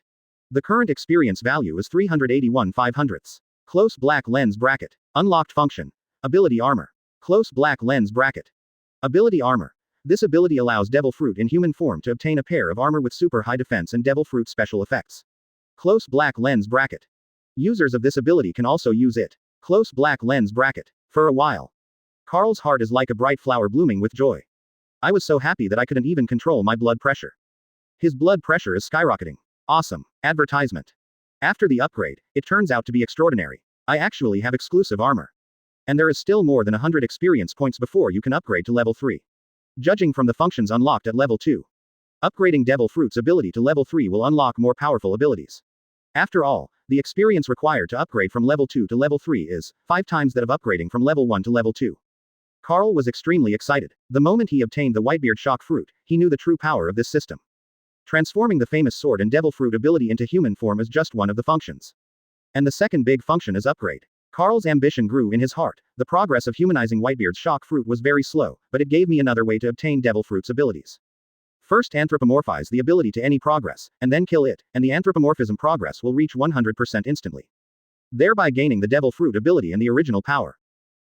The current experience value is 381 500ths. Close black lens bracket. Unlocked function. Ability armor. Close black lens bracket. Ability armor. This ability allows devil fruit in human form to obtain a pair of armor with super high defense and devil fruit special effects. Close black lens bracket. Users of this ability can also use it. Close black lens bracket. For a while. Carl's heart is like a bright flower blooming with joy. I was so happy that I couldn't even control my blood pressure. His blood pressure is skyrocketing. Awesome. Advertisement. After the upgrade, it turns out to be extraordinary. I actually have exclusive armor. And there is still more than 100 experience points before you can upgrade to level 3. Judging from the functions unlocked at level 2. Upgrading devil fruit's ability to level 3 will unlock more powerful abilities. After all, the experience required to upgrade from level 2 to level 3 is 5 times that of upgrading from level 1 to level 2. Carl was extremely excited. The moment he obtained the Whitebeard shock fruit, he knew the true power of this system. Transforming the famous sword and devil fruit ability into human form is just one of the functions. And the second big function is upgrade. Carl's ambition grew in his heart. The progress of humanizing Whitebeard's shock fruit was very slow, but it gave me another way to obtain devil fruit's abilities. First anthropomorphize the ability to any progress, and then kill it, and the anthropomorphism progress will reach 100% instantly. Thereby gaining the devil fruit ability and the original power.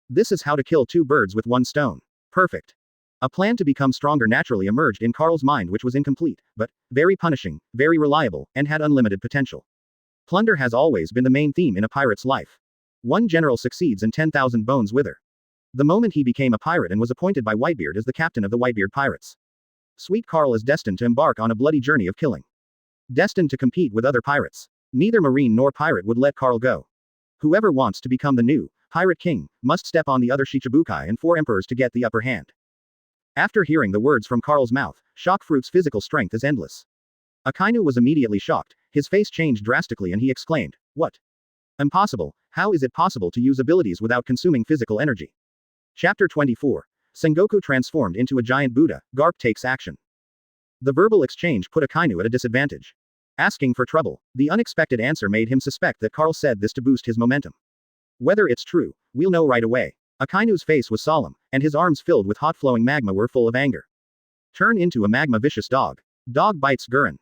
This is how to kill 2 birds with 1 stone. Perfect. A plan to become stronger naturally emerged in Carl's mind, which was incomplete, but very punishing, very reliable, and had unlimited potential. Plunder has always been the main theme in a pirate's life. One general succeeds and 10,000 bones wither. The moment he became a pirate and was appointed by Whitebeard as the captain of the Whitebeard Pirates. Sweet Carl is destined to embark on a bloody journey of killing. Destined to compete with other pirates. Neither marine nor pirate would let Carl go. Whoever wants to become the new pirate king must step on the other Shichibukai and 4 emperors to get the upper hand. After hearing the words from Carl's mouth, shock fruit's physical strength is endless. Akainu was immediately shocked. His face changed drastically and he exclaimed, "What? Impossible, how is it possible to use abilities without consuming physical energy?" Chapter 24. Sengoku transformed into a giant Buddha, Garp takes action. The verbal exchange put Akainu at a disadvantage. Asking for trouble, the unexpected answer made him suspect that Carl said this to boost his momentum. Whether it's true, we'll know right away. Akainu's face was solemn, and his arms filled with hot flowing magma were full of anger. Turn into a magma vicious dog. Dog bites Gurren.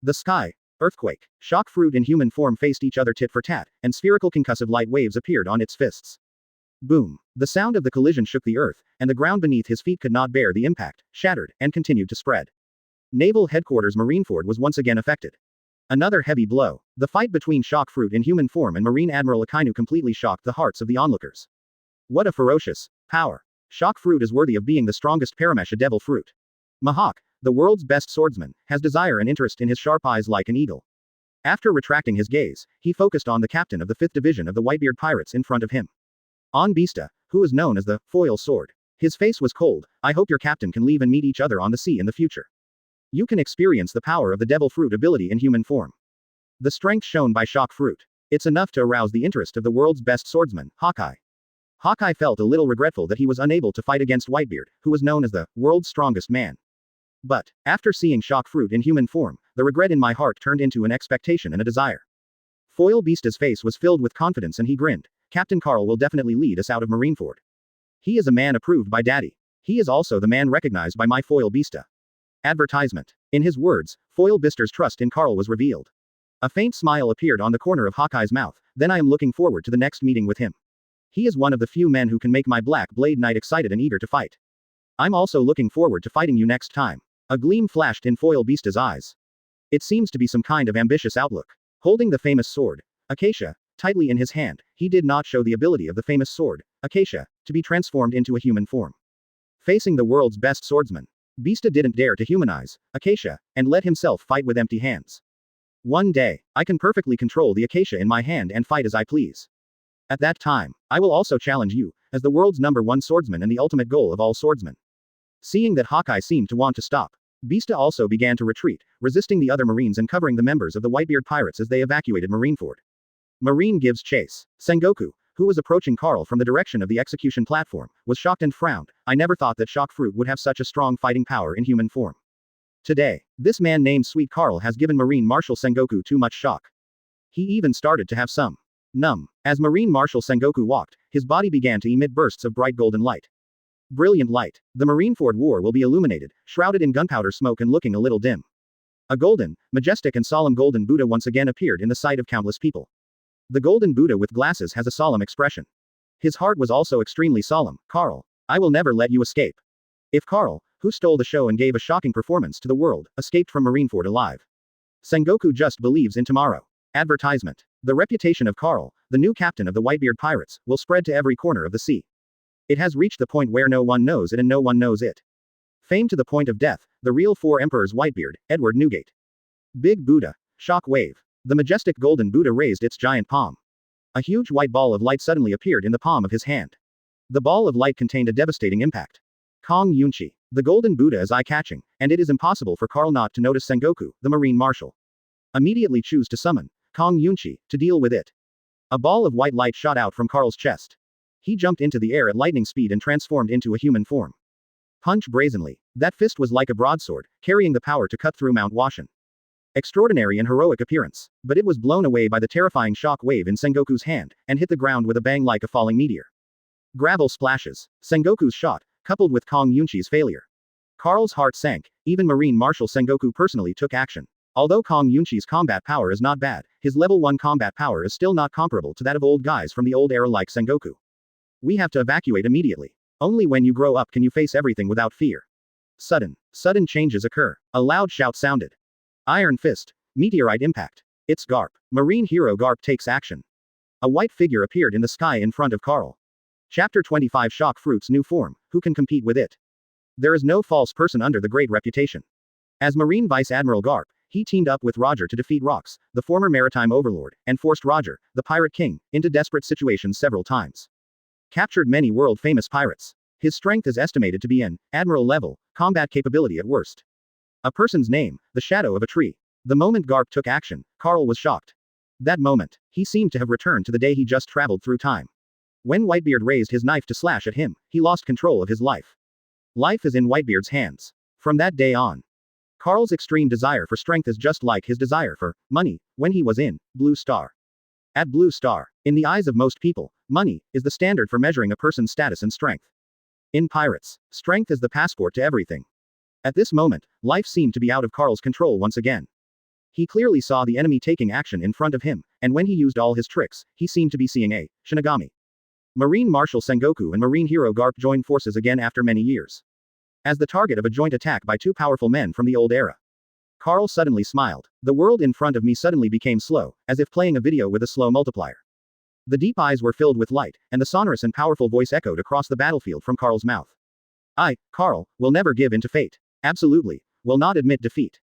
The sky. Earthquake. Shock fruit in human form faced each other tit for tat, and spherical concussive light waves appeared on its fists. Boom. The sound of the collision shook the earth, and the ground beneath his feet could not bear the impact, shattered, and continued to spread. Naval Headquarters Marineford was once again affected. Another heavy blow. The fight between Shock Fruit in human form and Marine Admiral Akainu completely shocked the hearts of the onlookers. What a ferocious power. Shock Fruit is worthy of being the strongest Paramesha devil fruit. Mahawk, the world's best swordsman, has desire and interest in his sharp eyes like an eagle. After retracting his gaze, he focused on the captain of the 5th Division of the Whitebeard Pirates in front of him. On Bista, who is known as the Foil Sword. His face was cold. I hope your captain can leave and meet each other on the sea in the future. You can experience the power of the devil fruit ability in human form. The strength shown by Shock Fruit. It's enough to arouse the interest of the world's best swordsman, Hawkeye. Hawkeye felt a little regretful that he was unable to fight against Whitebeard, who was known as the world's strongest man. But, after seeing Shock Fruit in human form, the regret in my heart turned into an expectation and a desire. Foil Bista's face was filled with confidence and he grinned. Captain Carl will definitely lead us out of Marineford. He is a man approved by Daddy. He is also the man recognized by my Foil Bista. Advertisement. In his words, Foil Bista's trust in Carl was revealed. A faint smile appeared on the corner of Hawkeye's mouth. Then I am looking forward to the next meeting with him. He is one of the few men who can make my Black Blade Knight excited and eager to fight. I'm also looking forward to fighting you next time. A gleam flashed in Foil Bista's eyes. It seems to be some kind of ambitious outlook. Holding the famous sword, Acacia, tightly in his hand, he did not show the ability of the famous sword, Acacia, to be transformed into a human form. Facing the world's best swordsman, Beasta didn't dare to humanize Acacia, and let himself fight with empty hands. One day, I can perfectly control the Acacia in my hand and fight as I please. At that time, I will also challenge you, as the world's #1 swordsman and the ultimate goal of all swordsmen. Seeing that Hawkeye seemed to want to stop, Beasta also began to retreat, resisting the other Marines and covering the members of the Whitebeard Pirates as they evacuated Marineford. Marine gives chase. Sengoku, who was approaching Carl from the direction of the execution platform, was shocked and frowned. I never thought that Shock Fruit would have such a strong fighting power in human form. Today, this man named Sweet Carl has given Marine Marshal Sengoku too much shock. He even started to have some numb. As Marine Marshal Sengoku walked, his body began to emit bursts of bright golden light. Brilliant light. The Marineford War will be illuminated, shrouded in gunpowder smoke and looking a little dim. A golden, majestic and solemn golden Buddha once again appeared in the sight of countless people. The golden Buddha with glasses has a solemn expression. His heart was also extremely solemn. Carl, I will never let you escape. If Carl, who stole the show and gave a shocking performance to the world, escaped from Marineford alive, Sengoku just believes in tomorrow. Advertisement. The reputation of Carl, the new captain of the Whitebeard Pirates, will spread to every corner of the sea. It has reached the point where no one knows it and no one knows it. Fame to the point of death, the real four emperors Whitebeard, Edward Newgate. Big Buddha. Shock wave. The majestic golden Buddha raised its giant palm. A huge white ball of light suddenly appeared in the palm of his hand. The ball of light contained a devastating impact. Kong Yunchi. The golden Buddha is eye-catching, and it is impossible for Carl not to notice Sengoku, the Marine Marshal. Immediately choose to summon Kong Yunchi to deal with it. A ball of white light shot out from Carl's chest. He jumped into the air at lightning speed and transformed into a human form. Punch brazenly. That fist was like a broadsword, carrying the power to cut through Mount Washin. Extraordinary and heroic appearance, but it was blown away by the terrifying shock wave in Sengoku's hand, and hit the ground with a bang like a falling meteor. Gravel splashes. Sengoku's shot, coupled with Kong Yunchi's failure. Carl's heart sank. Even Marine Marshal Sengoku personally took action. Although Kong Yunchi's combat power is not bad, his level 1 combat power is still not comparable to that of old guys from the old era like Sengoku. We have to evacuate immediately. Only when you grow up can you face everything without fear. Sudden changes occur. A loud shout sounded. Iron Fist. Meteorite impact. It's Garp. Marine hero Garp takes action. A white figure appeared in the sky in front of Carl. Chapter 25 Shock Fruit's new form. Who can compete with it? There is no false person under the great reputation. As Marine Vice Admiral Garp, he teamed up with Roger to defeat Rox, the former maritime overlord, and forced Roger, the Pirate King, into desperate situations several times. Captured many world-famous pirates. His strength is estimated to be an admiral level, combat capability at worst. A person's name, the shadow of a tree. The moment Garp took action, Carl was shocked. That moment, he seemed to have returned to the day he just traveled through time. When Whitebeard raised his knife to slash at him, he lost control of his life. Life is in Whitebeard's hands. From that day on, Carl's extreme desire for strength is just like his desire for money when he was in Blue Star. At Blue Star, in the eyes of most people, money is the standard for measuring a person's status and strength. In Pirates, strength is the passport to everything. At this moment, life seemed to be out of Carl's control once again. He clearly saw the enemy taking action in front of him, and when he used all his tricks, he seemed to be seeing a Shinigami. Marine Marshal Sengoku and Marine hero Garp joined forces again after many years. As the target of a joint attack by two powerful men from the old era. Carl suddenly smiled. The world in front of me suddenly became slow, as if playing a video with a slow multiplier. The deep eyes were filled with light, and the sonorous and powerful voice echoed across the battlefield from Carl's mouth. I, Carl, will never give in to fate. Absolutely, will not admit defeat.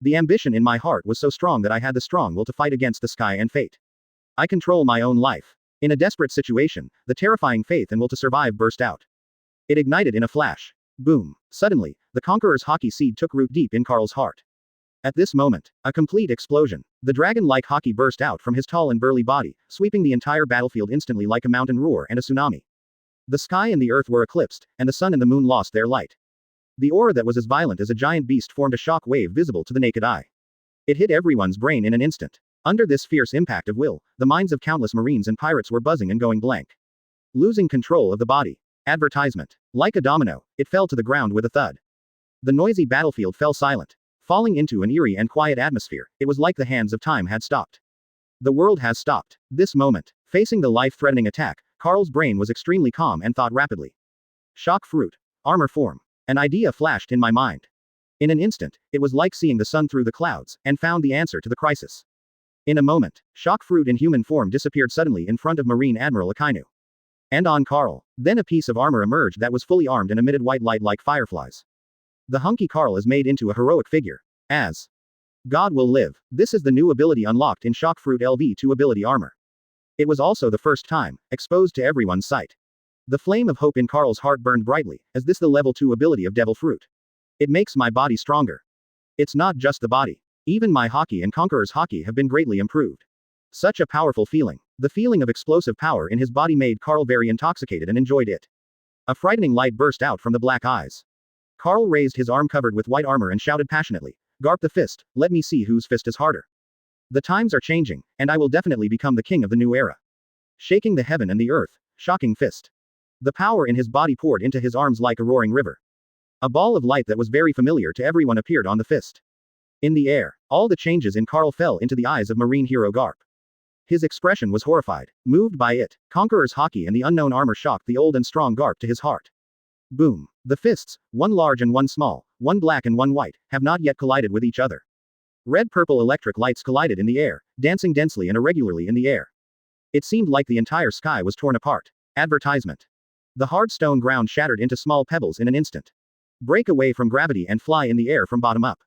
The ambition in my heart was so strong that I had the strong will to fight against the sky and fate. I control my own life. In a desperate situation, the terrifying faith and will to survive burst out. It ignited in a flash. Boom. Suddenly, the conqueror's hockey seed took root deep in Carl's heart. At this moment, a complete explosion. The dragon-like hockey burst out from his tall and burly body, sweeping the entire battlefield instantly like a mountain roar and a tsunami. The sky and the earth were eclipsed, and the sun and the moon lost their light. The aura that was as violent as a giant beast formed a shock wave visible to the naked eye. It hit everyone's brain in an instant. Under this fierce impact of will, the minds of countless Marines and pirates were buzzing and going blank. Losing control of the body. Advertisement. Like a domino, it fell to the ground with a thud. The noisy battlefield fell silent. Falling into an eerie and quiet atmosphere, it was like the hands of time had stopped. The world has stopped. This moment, facing the life-threatening attack, Carl's brain was extremely calm and thought rapidly. Shock fruit. Armor form. An idea flashed in my mind. In an instant, it was like seeing the sun through the clouds, and found the answer to the crisis. In a moment, Shock Fruit in human form disappeared suddenly in front of Marine Admiral Akainu. And on Carl. Then a piece of armor emerged that was fully armed and emitted white light like fireflies. The hunky Carl is made into a heroic figure. As God will live. This is the new ability unlocked in Shock Fruit LV2 ability armor. It was also the first time exposed to everyone's sight. The flame of hope in Carl's heart burned brightly, as this the level 2 ability of Devil Fruit. It makes my body stronger. It's not just the body. Even my hockey and Conqueror's hockey have been greatly improved. Such a powerful feeling. The feeling of explosive power in his body made Carl very intoxicated and enjoyed it. A frightening light burst out from the black eyes. Carl raised his arm covered with white armor and shouted passionately, "Garp the fist, let me see whose fist is harder. The times are changing, and I will definitely become the king of the new era." Shaking the heaven and the earth, shocking fist. The power in his body poured into his arms like a roaring river. A ball of light that was very familiar to everyone appeared on the fist. In the air, all the changes in Carl fell into the eyes of Marine hero Garp. His expression was horrified, moved by it. Conqueror's hockey and the unknown armor shocked the old and strong Garp to his heart. Boom. The fists, one large and one small, one black and one white, have not yet collided with each other. Red-purple electric lights collided in the air, dancing densely and irregularly in the air. It seemed like the entire sky was torn apart. Advertisement. The hard stone ground shattered into small pebbles in an instant. Break away from gravity and fly in the air from bottom up.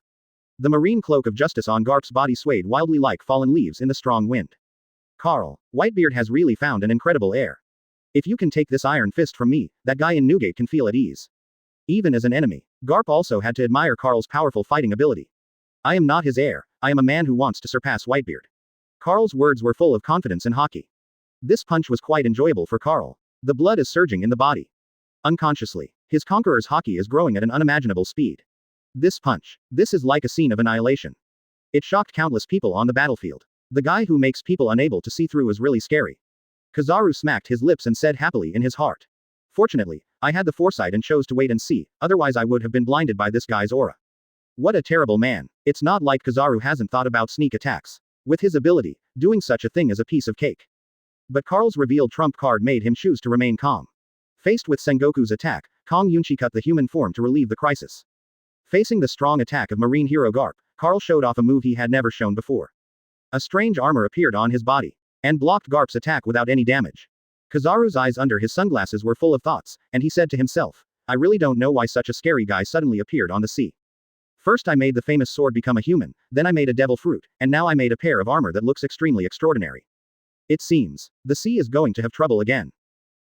The marine cloak of justice on Garp's body swayed wildly like fallen leaves in the strong wind. Carl, Whitebeard has really found an incredible heir. If you can take this iron fist from me, that guy in Newgate can feel at ease. Even as an enemy, Garp also had to admire Carl's powerful fighting ability. I am not his heir, I am a man who wants to surpass Whitebeard. Carl's words were full of confidence and hockey. This punch was quite enjoyable for Carl. The blood is surging in the body. Unconsciously, his Conqueror's hockey is growing at an unimaginable speed. This punch. This is like a scene of annihilation. It shocked countless people on the battlefield. The guy who makes people unable to see through is really scary. Kizaru smacked his lips and said happily in his heart. Fortunately, I had the foresight and chose to wait and see, otherwise I would have been blinded by this guy's aura. What a terrible man. It's not like Kizaru hasn't thought about sneak attacks. With his ability, doing such a thing is a piece of cake. But Carl's revealed trump card made him choose to remain calm. Faced with Sengoku's attack, Kong Yunchi cut the human form to relieve the crisis. Facing the strong attack of Marine hero Garp, Carl showed off a move he had never shown before. A strange armor appeared on his body, and blocked Garp's attack without any damage. Kizaru's eyes under his sunglasses were full of thoughts, and he said to himself, I really don't know why such a scary guy suddenly appeared on the sea. First I made the famous sword become a human, then I made a devil fruit, and now I made a pair of armor that looks extremely extraordinary. It seems, the sea is going to have trouble again.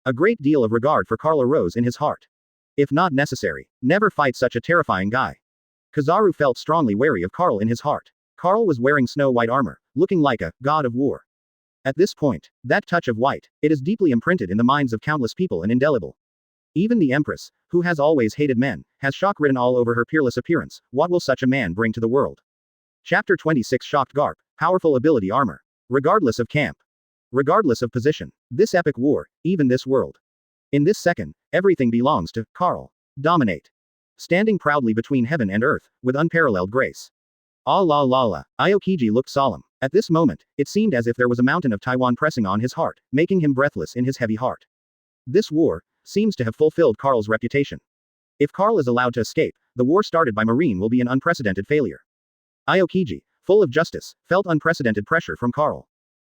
A great deal of regard for Carl arose in his heart. If not necessary, never fight such a terrifying guy. Kizaru felt strongly wary of Carl in his heart. Carl was wearing snow-white armor, looking like a god of war. At this point, that touch of white, it is deeply imprinted in the minds of countless people and indelible. Even the Empress, who has always hated men, has shock written all over her peerless appearance. What will such a man bring to the world? Chapter 26 Shocked Garp, Powerful Ability Armor. Regardless of camp. Regardless of position. This epic war, even this world. In this second, everything belongs to Carl. Dominate. Standing proudly between heaven and earth, with unparalleled grace. Ah la la la. Aokiji looked solemn. At this moment, it seemed as if there was a mountain of Taiwan pressing on his heart, making him breathless in his heavy heart. This war seems to have fulfilled Carl's reputation. If Carl is allowed to escape, the war started by Marine will be an unprecedented failure. Aokiji, full of justice, felt unprecedented pressure from Carl.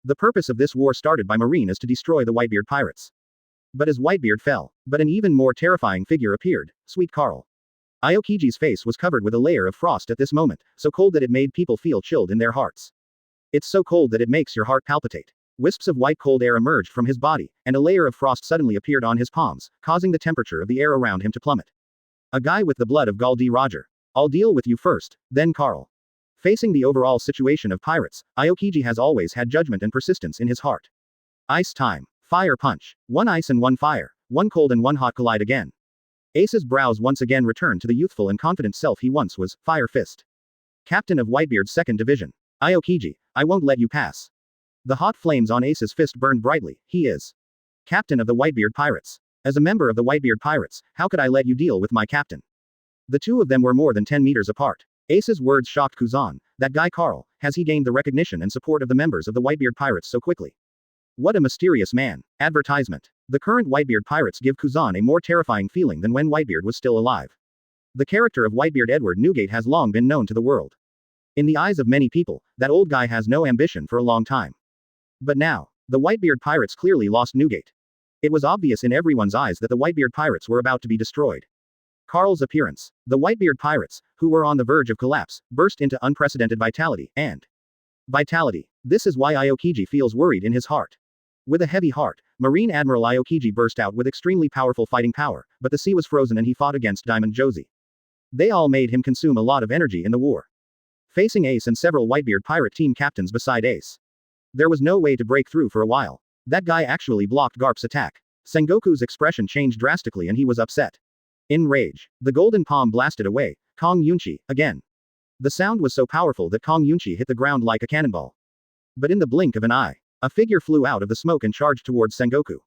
The purpose of this war started by Marine is to destroy the Whitebeard Pirates. But as Whitebeard fell, but an even more terrifying figure appeared, Sweet Carl. Aokiji's face was covered with a layer of frost at this moment, so cold that it made people feel chilled in their hearts. It's so cold that it makes your heart palpitate. Wisps of white cold air emerged from his body, and a layer of frost suddenly appeared on his palms, causing the temperature of the air around him to plummet. A guy with the blood of Gul D. Roger. I'll deal with you first, then Carl. Facing the overall situation of pirates, Aokiji has always had judgment and persistence in his heart. Ice time. Fire punch. One ice and one fire. One cold and one hot collide again. Ace's brows once again returned to the youthful and confident self he once was. Fire fist. Captain of Whitebeard's 2nd Division. Aokiji, I won't let you pass. The hot flames on Ace's fist burned brightly. He is captain of the Whitebeard Pirates. As a member of the Whitebeard Pirates, how could I let you deal with my captain? The two of them were more than 10 meters apart. Ace's words shocked Kuzan. That guy Carl, has he gained the recognition and support of the members of the Whitebeard Pirates so quickly? What a mysterious man. Advertisement. The current Whitebeard Pirates give Kuzan a more terrifying feeling than when Whitebeard was still alive. The character of Whitebeard Edward Newgate has long been known to the world. In the eyes of many people, that old guy has no ambition for a long time. But now, the Whitebeard Pirates clearly lost Newgate. It was obvious in everyone's eyes that the Whitebeard Pirates were about to be destroyed. Carl's appearance. The Whitebeard Pirates, who were on the verge of collapse, burst into unprecedented vitality. Vitality. This is why Aokiji feels worried in his heart. With a heavy heart, Marine Admiral Aokiji burst out with extremely powerful fighting power, but the sea was frozen and he fought against Diamond Josie. They all made him consume a lot of energy in the war. Facing Ace and several Whitebeard pirate team captains beside Ace, there was no way to break through for a while. That guy actually blocked Garp's attack. Sengoku's expression changed drastically and he was upset. In rage, the golden palm blasted away, Kong Yunchi, again. The sound was so powerful that Kong Yunchi hit the ground like a cannonball. But in the blink of an eye, a figure flew out of the smoke and charged towards Sengoku.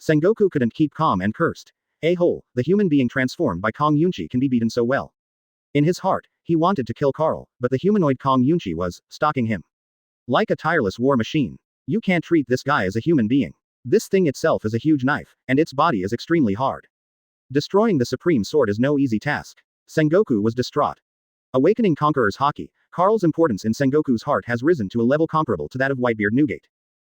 Sengoku couldn't keep calm and cursed. A-hole, the human being transformed by Kong Yunchi can be beaten so well. In his heart, he wanted to kill Carl, but the humanoid Kong Yunchi was stalking him. Like a tireless war machine. You can't treat this guy as a human being. This thing itself is a huge knife, and its body is extremely hard. Destroying the Supreme Sword is no easy task. Sengoku was distraught. Awakening Conqueror's Haki, Carl's importance in Sengoku's heart has risen to a level comparable to that of Whitebeard Newgate.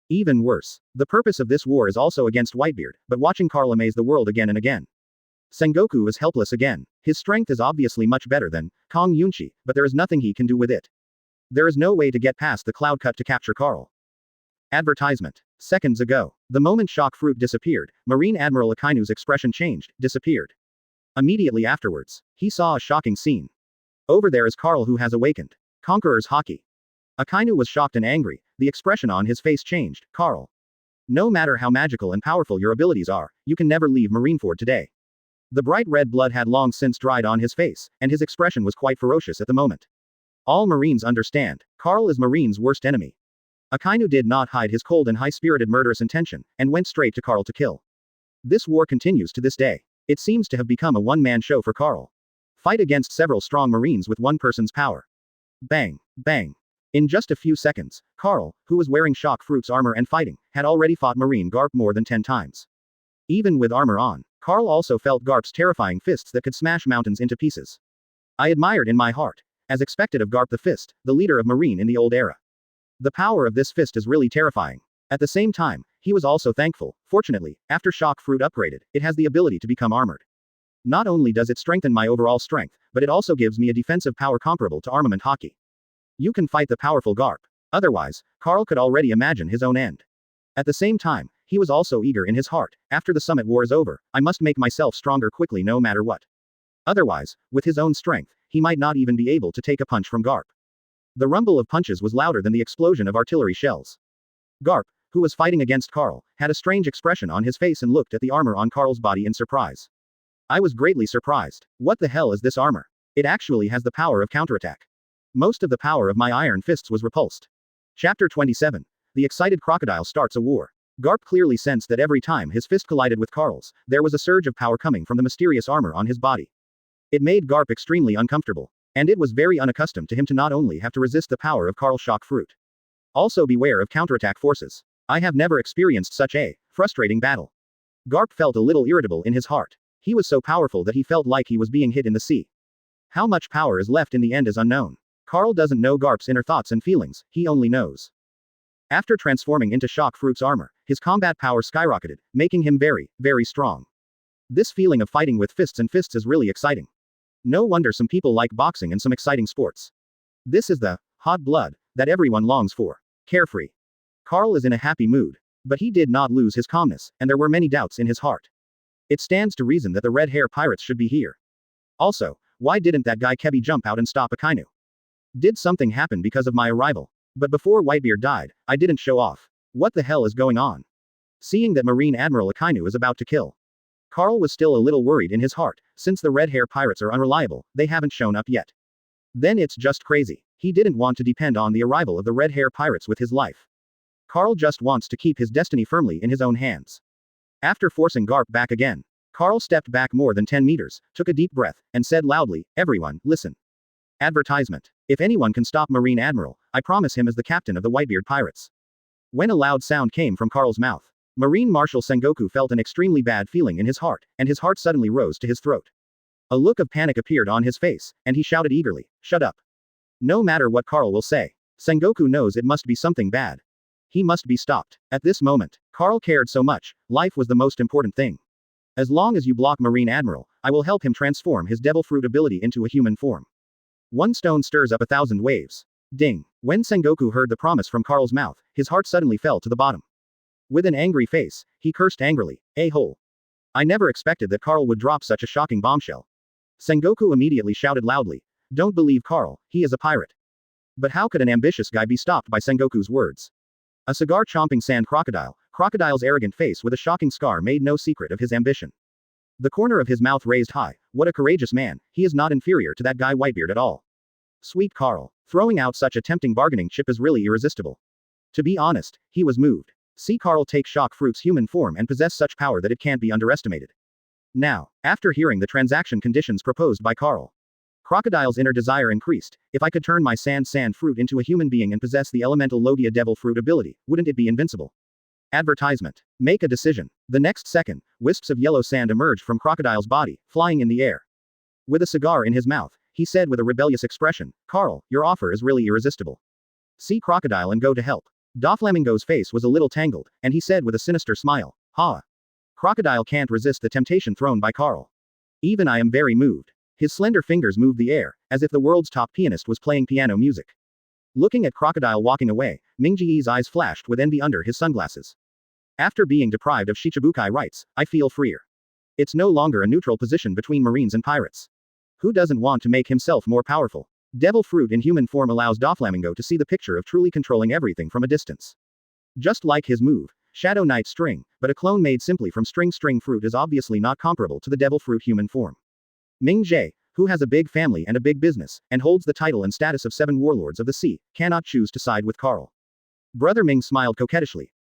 Even worse, the purpose of this war is also against Whitebeard, but watching Carl amaze the world again and again. Sengoku is helpless again. His strength is obviously much better than Kong Yunchi, but there is nothing he can do with it. There is no way to get past the cloud cut to capture Carl. Advertisement. Seconds ago, the moment shock fruit disappeared, Marine Admiral Akainu's expression changed, disappeared. Immediately afterwards, he saw a shocking scene. Over there is Carl who has awakened. Conqueror's Haki. Akainu was shocked and angry, the expression on his face changed. Carl. No matter how magical and powerful your abilities are, you can never leave Marineford today. The bright red blood had long since dried on his face, and his expression was quite ferocious at the moment. All Marines understand, Carl is Marine's worst enemy. Akainu did not hide his cold and high-spirited murderous intention, and went straight to Carl to kill. This war continues to this day. It seems to have become a one-man show for Carl. Fight against several strong Marines with one person's power. Bang, bang. In just a few seconds, Carl, who was wearing shock fruit's armor and fighting, had already fought Marine Garp more than 10 times. Even with armor on, Carl also felt Garp's terrifying fists that could smash mountains into pieces. I admired in my heart, as expected of Garp the Fist, the leader of Marine in the old era. The power of this fist is really terrifying. At the same time, he was also thankful. Fortunately, after shock fruit upgraded, it has the ability to become armored. Not only does it strengthen my overall strength, but it also gives me a defensive power comparable to armament Haki. You can fight the powerful Garp. Otherwise, Carl could already imagine his own end. At the same time, he was also eager in his heart. After the summit war is over, I must make myself stronger quickly no matter what. Otherwise, with his own strength, he might not even be able to take a punch from Garp. The rumble of punches was louder than the explosion of artillery shells. Garp, who was fighting against Carl, had a strange expression on his face and looked at the armor on Carl's body in surprise. I was greatly surprised. What the hell is this armor? It actually has the power of counterattack. Most of the power of my iron fists was repulsed. Chapter 27. The excited crocodile starts a war. Garp clearly sensed that every time his fist collided with Carl's, there was a surge of power coming from the mysterious armor on his body. It made Garp extremely uncomfortable. And it was very unaccustomed to him to not only have to resist the power of Carl's shock fruit. Also beware of counterattack forces. I have never experienced such a frustrating battle. Garp felt a little irritable in his heart. He was so powerful that he felt like he was being hit in the sea. How much power is left in the end is unknown. Carl doesn't know Garp's inner thoughts and feelings, he only knows. After transforming into shock fruit's armor, his combat power skyrocketed, making him very, very strong. This feeling of fighting with fists and fists is really exciting. No wonder some people like boxing and some exciting sports. This is the hot blood that everyone longs for. Carefree. Carl is in a happy mood. But he did not lose his calmness, and there were many doubts in his heart. It stands to reason that the red hair pirates should be here. Also, why didn't that guy Kebi jump out and stop Akainu? Did something happen because of my arrival? But before Whitebeard died, I didn't show off. What the hell is going on? Seeing that Marine Admiral Akainu is about to kill Carl was still a little worried in his heart, since the red hair pirates are unreliable, they haven't shown up yet. Then it's just crazy. He didn't want to depend on the arrival of the red hair pirates with his life. Carl just wants to keep his destiny firmly in his own hands. After forcing Garp back again, Carl stepped back more than 10 meters, took a deep breath, and said loudly, "Everyone, listen. Advertisement. If anyone can stop Marine Admiral, I promise him as the captain of the Whitebeard Pirates." When a loud sound came from Carl's mouth, Marine Marshal Sengoku felt an extremely bad feeling in his heart, and his heart suddenly rose to his throat. A look of panic appeared on his face, and he shouted eagerly, "Shut up. No matter what Carl will say, Sengoku knows it must be something bad. He must be stopped. At this moment, Carl cared so much, life was the most important thing. As long as you block Marine Admiral, I will help him transform his devil fruit ability into a human form. One stone stirs up 1,000 waves. Ding. When Sengoku heard the promise from Carl's mouth, his heart suddenly fell to the bottom. With an angry face, he cursed angrily, "A-hole. I never expected that Carl would drop such a shocking bombshell." Sengoku immediately shouted loudly, "Don't believe Carl, he is a pirate." But how could an ambitious guy be stopped by Sengoku's words? A cigar-chomping sand crocodile, Crocodile's arrogant face with a shocking scar made no secret of his ambition. The corner of his mouth raised high, "What a courageous man, he is not inferior to that guy Whitebeard at all." Sweet Carl. Throwing out such a tempting bargaining chip is really irresistible. To be honest, he was moved. See Carl take shock fruit's human form and possess such power that it can't be underestimated. Now, after hearing the transaction conditions proposed by Carl, Crocodile's inner desire increased. If I could turn my sand fruit into a human being and possess the elemental Logia devil fruit ability, wouldn't it be invincible? Advertisement. Make a decision. The next second, wisps of yellow sand emerged from Crocodile's body, flying in the air. With a cigar in his mouth, he said with a rebellious expression, "Carl, your offer is really irresistible. See Crocodile and go to help." Doflamingo's face was a little tangled, and he said with a sinister smile, "Ha! Crocodile can't resist the temptation thrown by Carl. Even I am very moved." His slender fingers moved the air, as if the world's top pianist was playing piano music. Looking at Crocodile walking away, Mingji's eyes flashed with envy under his sunglasses. After being deprived of Shichibukai rights, I feel freer. It's no longer a neutral position between Marines and pirates. Who doesn't want to make himself more powerful? Devil fruit in human form allows Doflamingo to see the picture of truly controlling everything from a distance. Just like his move, Shadow Knight String, but a clone made simply from string fruit is obviously not comparable to the devil fruit human form. Ming Jie, who has a big family and a big business, and holds the title and status of 7 warlords of the sea, cannot choose to side with Carl. Brother Ming smiled coquettishly.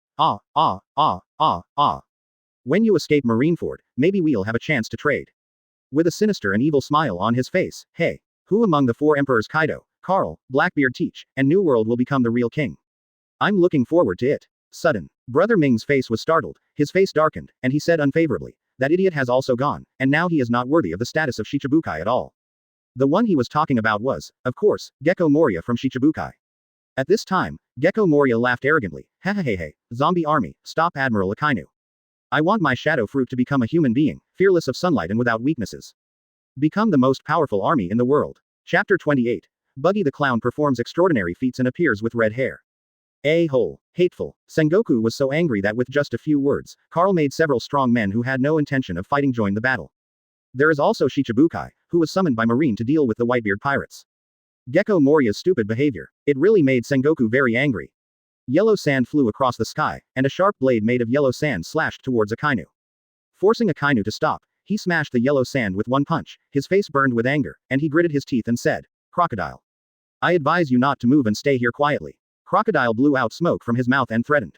When you escape Marineford, maybe we'll have a chance to trade. With a sinister and evil smile on his face, hey. Who among the 4 emperors Kaido, Carl, Blackbeard Teach, and New World will become the real king? I'm looking forward to it. Sudden. Brother Ming's face was startled, his face darkened, and he said unfavorably, "That idiot has also gone, and now he is not worthy of the status of Shichibukai at all." The one he was talking about was, of course, Gecko Moria from Shichibukai. At this time, Gecko Moria laughed arrogantly, "Hey, zombie army, stop Admiral Akainu. I want my shadow fruit to become a human being, fearless of sunlight and without weaknesses. Become the most powerful army in the world." Chapter 28. Buggy the Clown performs extraordinary feats and appears with red hair. A-hole. Hateful. Sengoku was so angry that with just a few words, Carl made several strong men who had no intention of fighting join the battle. There is also Shichibukai, who was summoned by Marine to deal with the Whitebeard Pirates. Gecko Moria's stupid behavior. It really made Sengoku very angry. Yellow sand flew across the sky, and a sharp blade made of yellow sand slashed towards Akainu. Forcing Akainu to stop, he smashed the yellow sand with one punch, his face burned with anger, and he gritted his teeth and said, "Crocodile. I advise you not to move and stay here quietly." Crocodile blew out smoke from his mouth and threatened.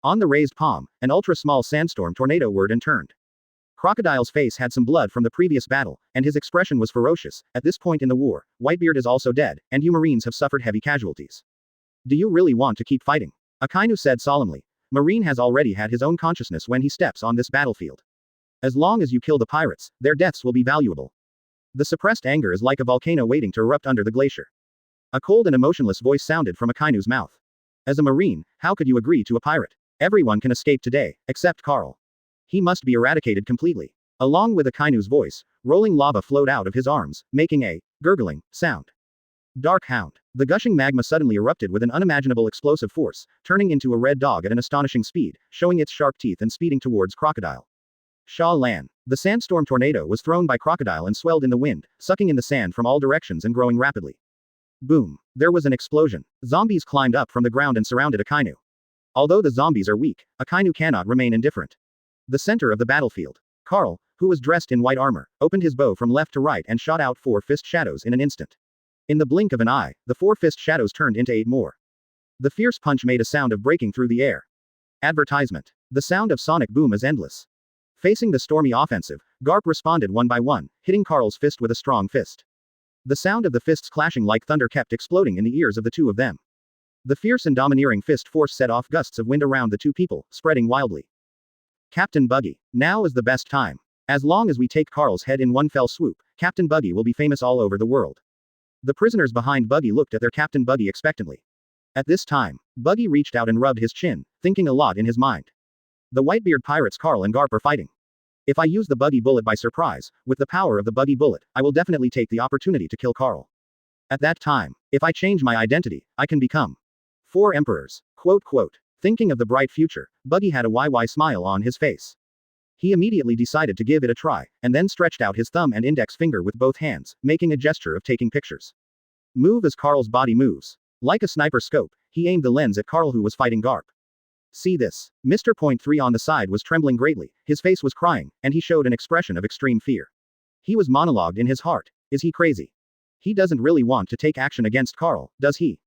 On the raised palm, an ultra-small sandstorm tornado whirred and turned. Crocodile's face had some blood from the previous battle, and his expression was ferocious. At this point in the war, Whitebeard is also dead, and you Marines have suffered heavy casualties. Do you really want to keep fighting? Akainu said solemnly. Marine has already had his own consciousness when he steps on this battlefield. As long as you kill the pirates, their deaths will be valuable. The suppressed anger is like a volcano waiting to erupt under the glacier. A cold and emotionless voice sounded from Akainu's mouth. As a Marine, how could you agree to a pirate? Everyone can escape today, except Carl. He must be eradicated completely. Along with Akainu's voice, rolling lava flowed out of his arms, making a gurgling sound. Dark Hound. The gushing magma suddenly erupted with an unimaginable explosive force, turning into a red dog at an astonishing speed, showing its sharp teeth and speeding towards Crocodile. Sha Lan. The sandstorm tornado was thrown by Crocodile and swelled in the wind, sucking in the sand from all directions and growing rapidly. Boom. There was an explosion. Zombies climbed up from the ground and surrounded Akainu. Although the zombies are weak, Akainu cannot remain indifferent. The center of the battlefield. Carl, who was dressed in white armor, opened his bow from left to right and shot out 4 fist shadows in an instant. In the blink of an eye, the 4 fist shadows turned into 8 more. The fierce punch made a sound of breaking through the air. Advertisement. The sound of sonic boom is endless. Facing the stormy offensive, Garp responded one by one, hitting Carl's fist with a strong fist. The sound of the fists clashing like thunder kept exploding in the ears of the two of them. The fierce and domineering fist force set off gusts of wind around the two people, spreading wildly. Captain Buggy. Now is the best time. As long as we take Carl's head in one fell swoop, Captain Buggy will be famous all over the world. The prisoners behind Buggy looked at their captain Buggy expectantly. At this time, Buggy reached out and rubbed his chin, thinking a lot in his mind. The Whitebeard Pirates Carl and Garp are fighting. If I use the Buggy bullet by surprise, with the power of the Buggy bullet, I will definitely take the opportunity to kill Carl. At that time, if I change my identity, I can become 4 emperors. Quote quote. Thinking of the bright future, Buggy had a YY smile on his face. He immediately decided to give it a try, and then stretched out his thumb and index finger with both hands, making a gesture of taking pictures. Move as Carl's body moves. Like a sniper scope, he aimed the lens at Carl, who was fighting Garp. See this. Mr. Point 3 on the side was trembling greatly, his face was crying, and he showed an expression of extreme fear. He was monologued in his heart. Is he crazy? He doesn't really want to take action against Carl, does he?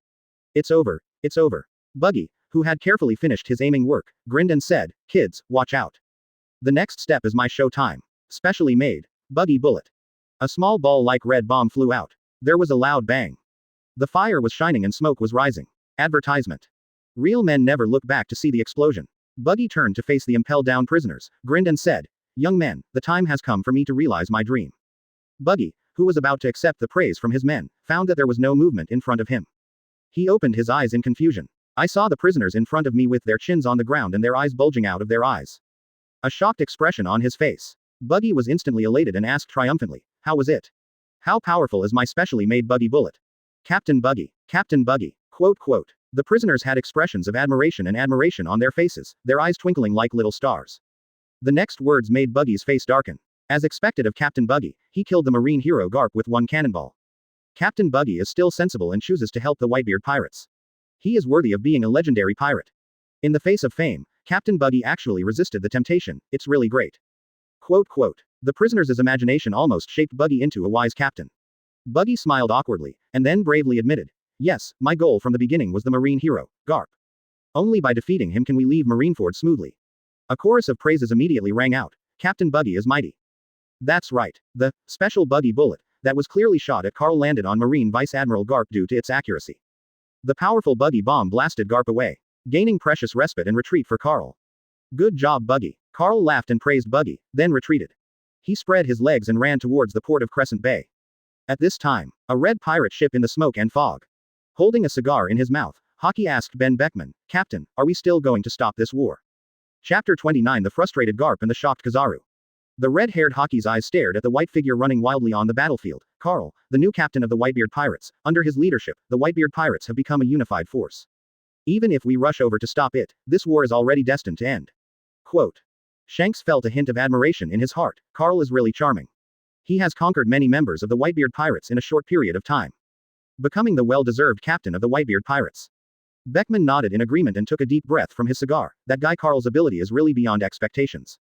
It's over, it's over. Buggy, who had carefully finished his aiming work, grinned and said, kids, watch out. The next step is my show time. Specially made. Buggy bullet. A small ball-like red bomb flew out. There was a loud bang. The fire was shining and smoke was rising. Advertisement. Real men never look back to see the explosion. Buggy turned to face the impelled-down prisoners, grinned and said, young men, the time has come for me to realize my dream. Buggy, who was about to accept the praise from his men, found that there was no movement in front of him. He opened his eyes in confusion. I saw the prisoners in front of me with their chins on the ground and their eyes bulging out of their eyes. A shocked expression on his face. Buggy was instantly elated and asked triumphantly, how was it? How powerful is my specially made Buggy bullet? Captain Buggy. Captain Buggy. Quote quote. The prisoners had expressions of admiration on their faces, their eyes twinkling like little stars. The next words made Buggy's face darken. As expected of Captain Buggy, he killed the marine hero Garp with one cannonball. Captain Buggy is still sensible and chooses to help the Whitebeard Pirates. He is worthy of being a legendary pirate. In the face of fame, Captain Buggy actually resisted the temptation. It's really great. Quote quote. The prisoners' imagination almost shaped Buggy into a wise captain. Buggy smiled awkwardly, and then bravely admitted, yes, my goal from the beginning was the marine hero, Garp. Only by defeating him can we leave Marineford smoothly. A chorus of praises immediately rang out. Captain Buggy is mighty. That's right. The special Buggy bullet that was clearly shot at Carl landed on Marine Vice Admiral Garp due to its accuracy. The powerful Buggy bomb blasted Garp away, gaining precious respite and retreat for Carl. Good job, Buggy. Carl laughed and praised Buggy, then retreated. He spread his legs and ran towards the port of Crescent Bay. At this time, a red pirate ship in the smoke and fog. Holding a cigar in his mouth, Hockey asked Ben Beckman, Captain, are we still going to stop this war? Chapter 29. The frustrated Garp and the shocked Kizaru. The red-haired Hockey's eyes stared at the white figure running wildly on the battlefield. Carl, the new captain of the Whitebeard Pirates. Under his leadership, the Whitebeard Pirates have become a unified force. Even if we rush over to stop it, this war is already destined to end. Quote. Shanks felt a hint of admiration in his heart. Carl is really charming. He has conquered many members of the Whitebeard Pirates in a short period of time, becoming the well-deserved captain of the Whitebeard Pirates. Beckman nodded in agreement and took a deep breath from his cigar. That guy Carl's ability is really beyond expectations.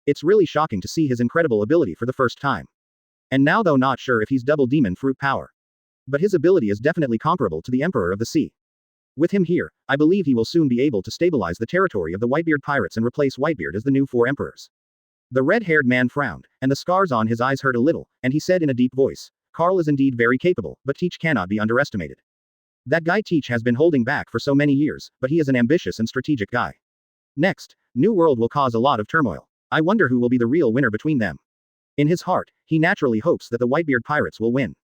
It's really shocking to see his incredible ability for the first time. And now, though not sure if he's double demon fruit power. But his ability is definitely comparable to the Emperor of the Sea. With him here, I believe he will soon be able to stabilize the territory of the Whitebeard Pirates and replace Whitebeard as the new 4 emperors. The red-haired man frowned, and the scars on his eyes hurt a little, and he said in a deep voice, Carl is indeed very capable, but Teach cannot be underestimated. That guy Teach has been holding back for so many years, but he is an ambitious and strategic guy. Next, New World will cause a lot of turmoil. I wonder who will be the real winner between them. In his heart, he naturally hopes that the Whitebeard Pirates will win.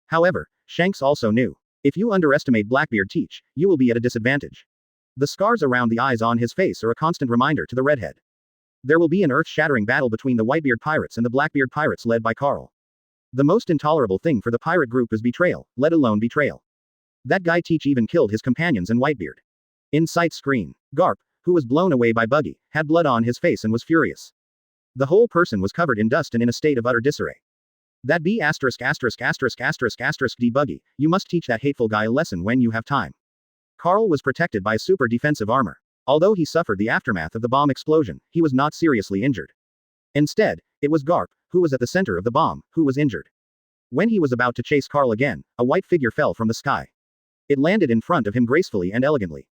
However, Shanks also knew. If you underestimate Blackbeard Teach, you will be at a disadvantage. The scars around the eyes on his face are a constant reminder to the redhead. There will be an earth-shattering battle between the Whitebeard Pirates and the Blackbeard Pirates led by Carl. The most intolerable thing for the pirate group is betrayal, let alone betrayal. That guy Teach even killed his companions and Whitebeard. In sight screen, Garp, who was blown away by Buggy, had blood on his face and was furious. The whole person was covered in dust and in a state of utter disarray. That B********** D Buggy, you must teach that hateful guy a lesson when you have time. Carl was protected by super defensive armor. Although he suffered the aftermath of the bomb explosion, he was not seriously injured. Instead, it was Garp, who was at the center of the bomb, who was injured. When he was about to chase Carl again, a white figure fell from the sky. It landed in front of him gracefully and elegantly.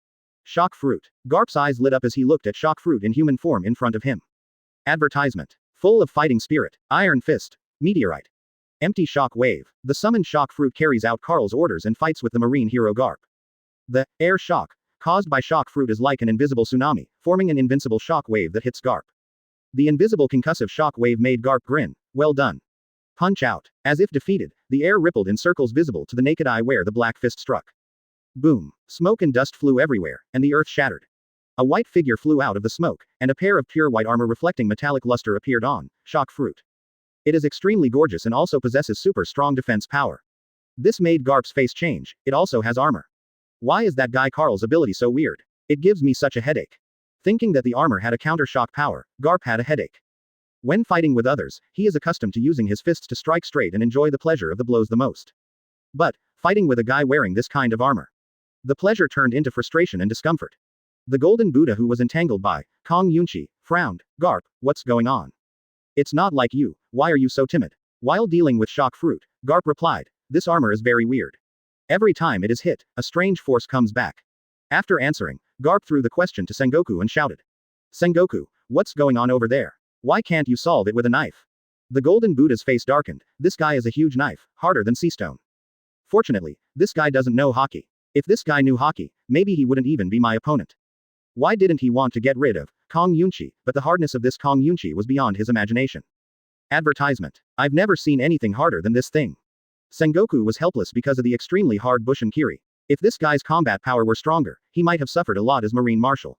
Shock fruit. Garp's eyes lit up as he looked at shock fruit in human form in front of him. Advertisement. Full of fighting spirit. Iron fist. Meteorite. Empty shock wave. The summoned shock fruit carries out Carl's orders and fights with the marine hero Garp. The air shock caused by shock fruit is like an invisible tsunami, forming an invincible shock wave that hits Garp. The invisible concussive shock wave made Garp grin. Well done. Punch out. As if defeated, the air rippled in circles visible to the naked eye where the black fist struck. Boom. Smoke and dust flew everywhere, and the earth shattered. A white figure flew out of the smoke, and a pair of pure white armor reflecting metallic luster appeared on Shock Fruit. It is extremely gorgeous and also possesses super strong defense power. This made Garp's face change. It also has armor. Why is that guy Carl's ability so weird? It gives me such a headache. Thinking that the armor had a counter shock power, Garp had a headache. When fighting with others, he is accustomed to using his fists to strike straight and enjoy the pleasure of the blows the most. But, fighting with a guy wearing this kind of armor. The pleasure turned into frustration and discomfort. The golden Buddha who was entangled by Kong Yunchi frowned. Garp, what's going on? It's not like you, why are you so timid? While dealing with Shock Fruit, Garp replied, this armor is very weird. Every time it is hit, a strange force comes back. After answering, Garp threw the question to Sengoku and shouted. Sengoku, what's going on over there? Why can't you solve it with a knife? The golden Buddha's face darkened. This guy is a huge knife, harder than sea stone. Fortunately, this guy doesn't know hockey. If this guy knew hockey, maybe he wouldn't even be my opponent. Why didn't he want to get rid of Kong Yunchi? But the hardness of this Kong Yunchi was beyond his imagination. Advertisement. I've never seen anything harder than this thing. Sengoku was helpless because of the extremely hard Bushin Kiri. If this guy's combat power were stronger, he might have suffered a lot as Marine Marshal.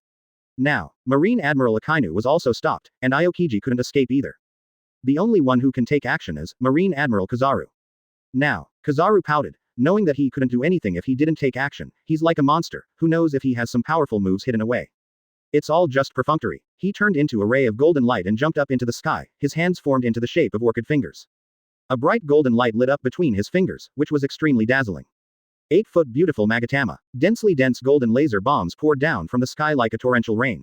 Now, Marine Admiral Akainu was also stopped, and Aokiji couldn't escape either. The only one who can take action is Marine Admiral Kizaru. Now, Kizaru pouted, knowing that he couldn't do anything if he didn't take action. He's like a monster, who knows if he has some powerful moves hidden away. It's all just perfunctory. He turned into a ray of golden light and jumped up into the sky, his hands formed into the shape of orchid fingers. A bright golden light lit up between his fingers, which was extremely dazzling. 8-foot beautiful Magatama. Densely dense golden laser bombs poured down from the sky like a torrential rain.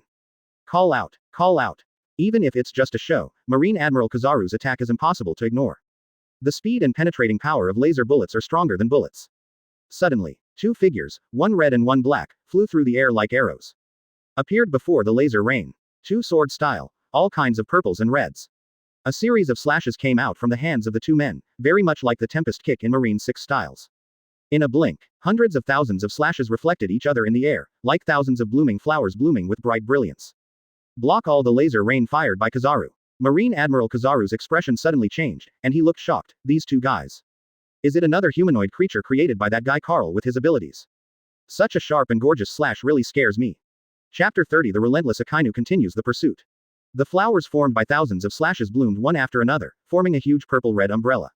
Call out, call out. Even if it's just a show, Marine Admiral Kizaru's attack is impossible to ignore. The speed and penetrating power of laser bullets are stronger than bullets. Suddenly, two figures, one red and one black, flew through the air like arrows. Appeared before the laser rain. Two sword style, all kinds of purples and reds. A series of slashes came out from the hands of the two men, very much like the Tempest kick in Marine 6 styles. In a blink, hundreds of thousands of slashes reflected each other in the air, like thousands of blooming flowers blooming with bright brilliance. Block all the laser rain fired by Kizaru. Marine Admiral Kizaru's expression suddenly changed, and he looked shocked. These two guys. Is it another humanoid creature created by that guy Carl with his abilities? Such a sharp and gorgeous slash really scares me. Chapter 30. The relentless Akainu continues the pursuit. The flowers formed by thousands of slashes bloomed one after another, forming a huge purple-red umbrella.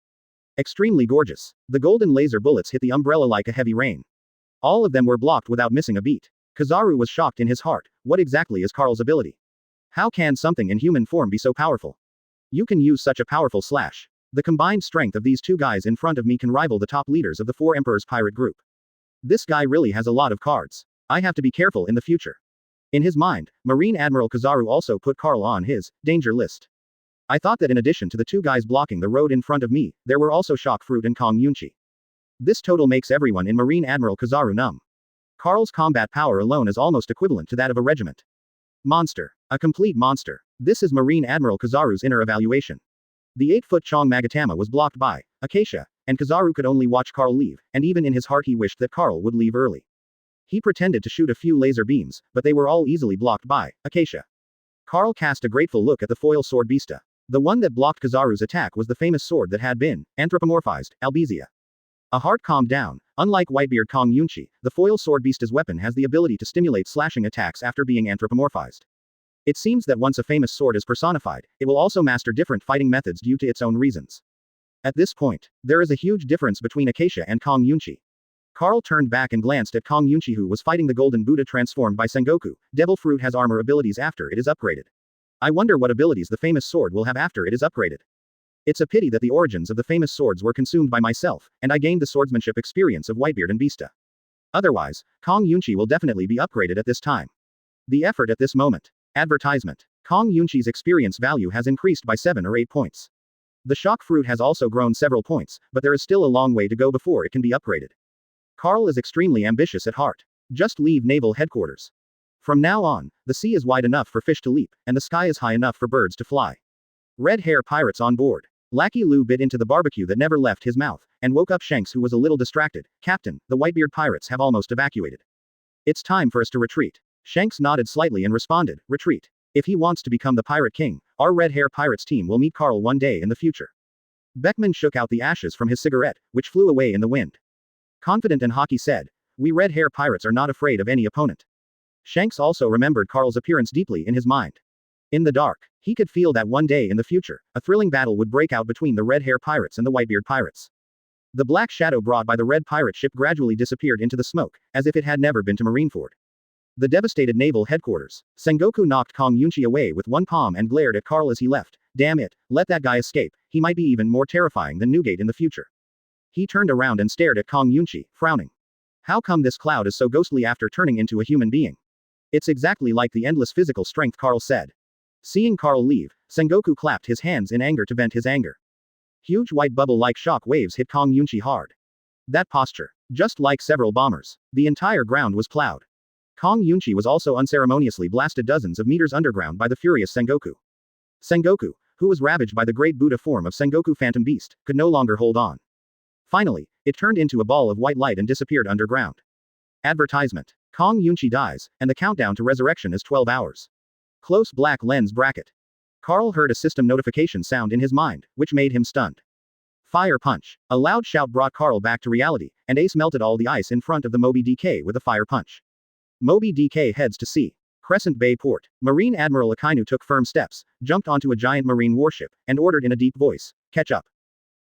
Extremely gorgeous. The golden laser bullets hit the umbrella like a heavy rain. All of them were blocked without missing a beat. Kizaru was shocked in his heart. What exactly is Carl's ability? How can something in human form be so powerful? You can use such a powerful slash. The combined strength of these two guys in front of me can rival the top leaders of the 4 Emperors pirate group. This guy really has a lot of cards. I have to be careful in the future. In his mind, Marine Admiral Kizaru also put Carl on his danger list. I thought that in addition to the two guys blocking the road in front of me, there were also Shock Fruit and Kong Yunchi. This total makes everyone in Marine Admiral Kizaru numb. Carl's combat power alone is almost equivalent to that of a regiment. Monster. A complete monster. This is Marine Admiral Kizaru's inner evaluation. The 8-foot Chong Magatama was blocked by Acacia, and Kizaru could only watch Carl leave, and even in his heart he wished that Carl would leave early. He pretended to shoot a few laser beams, but they were all easily blocked by Acacia. Carl cast a grateful look at the foil sword Bista. The one that blocked Kizaru's attack was the famous sword that had been anthropomorphized, Albizia. A heart calmed down. Unlike Whitebeard Kong Yunchi, the foil sword Bista's weapon has the ability to stimulate slashing attacks after being anthropomorphized. It seems that once a famous sword is personified, it will also master different fighting methods due to its own reasons. At this point, there is a huge difference between Acacia and Kong Yunchi. Carl turned back and glanced at Kong Yunchi who was fighting the golden Buddha transformed by Sengoku. Devil Fruit has armor abilities after it is upgraded. I wonder what abilities the famous sword will have after it is upgraded. It's a pity that the origins of the famous swords were consumed by myself, and I gained the swordsmanship experience of Whitebeard and Bista. Otherwise, Kong Yunchi will definitely be upgraded at this time. The effort at this moment. Advertisement. Kong Yunchi's experience value has increased by 7 or 8 points. The Shock Fruit has also grown several points, but there is still a long way to go before it can be upgraded. Carl is extremely ambitious at heart. Just leave naval headquarters. From now on, the sea is wide enough for fish to leap, and the sky is high enough for birds to fly. Red hair pirates on board. Lackey Lou bit into the barbecue that never left his mouth, and woke up Shanks who was a little distracted. Captain, the Whitebeard Pirates have almost evacuated. It's time for us to retreat. Shanks nodded slightly and responded, retreat. If he wants to become the Pirate King, our Red Hair Pirates team will meet Carl one day in the future. Beckman shook out the ashes from his cigarette, which flew away in the wind. Confident and haughty said, "We red hair pirates are not afraid of any opponent." Shanks also remembered Carl's appearance deeply in his mind. In the dark, he could feel that one day in the future, a thrilling battle would break out between the red hair pirates and the Whitebeard pirates. The black shadow brought by the red pirate ship gradually disappeared into the smoke, as if it had never been to Marineford. The devastated naval headquarters. Sengoku knocked Kong Yunchi away with one palm and glared at Carl as he left. Damn it, let that guy escape, he might be even more terrifying than Newgate in the future. He turned around and stared at Kong Yunchi, frowning. How come this cloud is so ghostly after turning into a human being? It's exactly like the endless physical strength, Carl said. Seeing Carl leave, Sengoku clapped his hands in anger to vent his anger. Huge white bubble-like shock waves hit Kong Yunchi hard. That posture. Just like several bombers. The entire ground was plowed. Kong Yunchi was also unceremoniously blasted dozens of meters underground by the furious Sengoku. Sengoku, who was ravaged by the great Buddha form of Sengoku Phantom Beast, could no longer hold on. Finally, it turned into a ball of white light and disappeared underground. Advertisement. Kong Yunchi dies, and the countdown to resurrection is 12 hours. Close black lens bracket. Carl heard a system notification sound in his mind, which made him stunned. Fire punch. A loud shout brought Carl back to reality, and Ace melted all the ice in front of the Moby DK with a fire punch. Moby DK heads to sea. Crescent Bay Port. Marine Admiral Akainu took firm steps, jumped onto a giant marine warship, and ordered in a deep voice, "Catch up.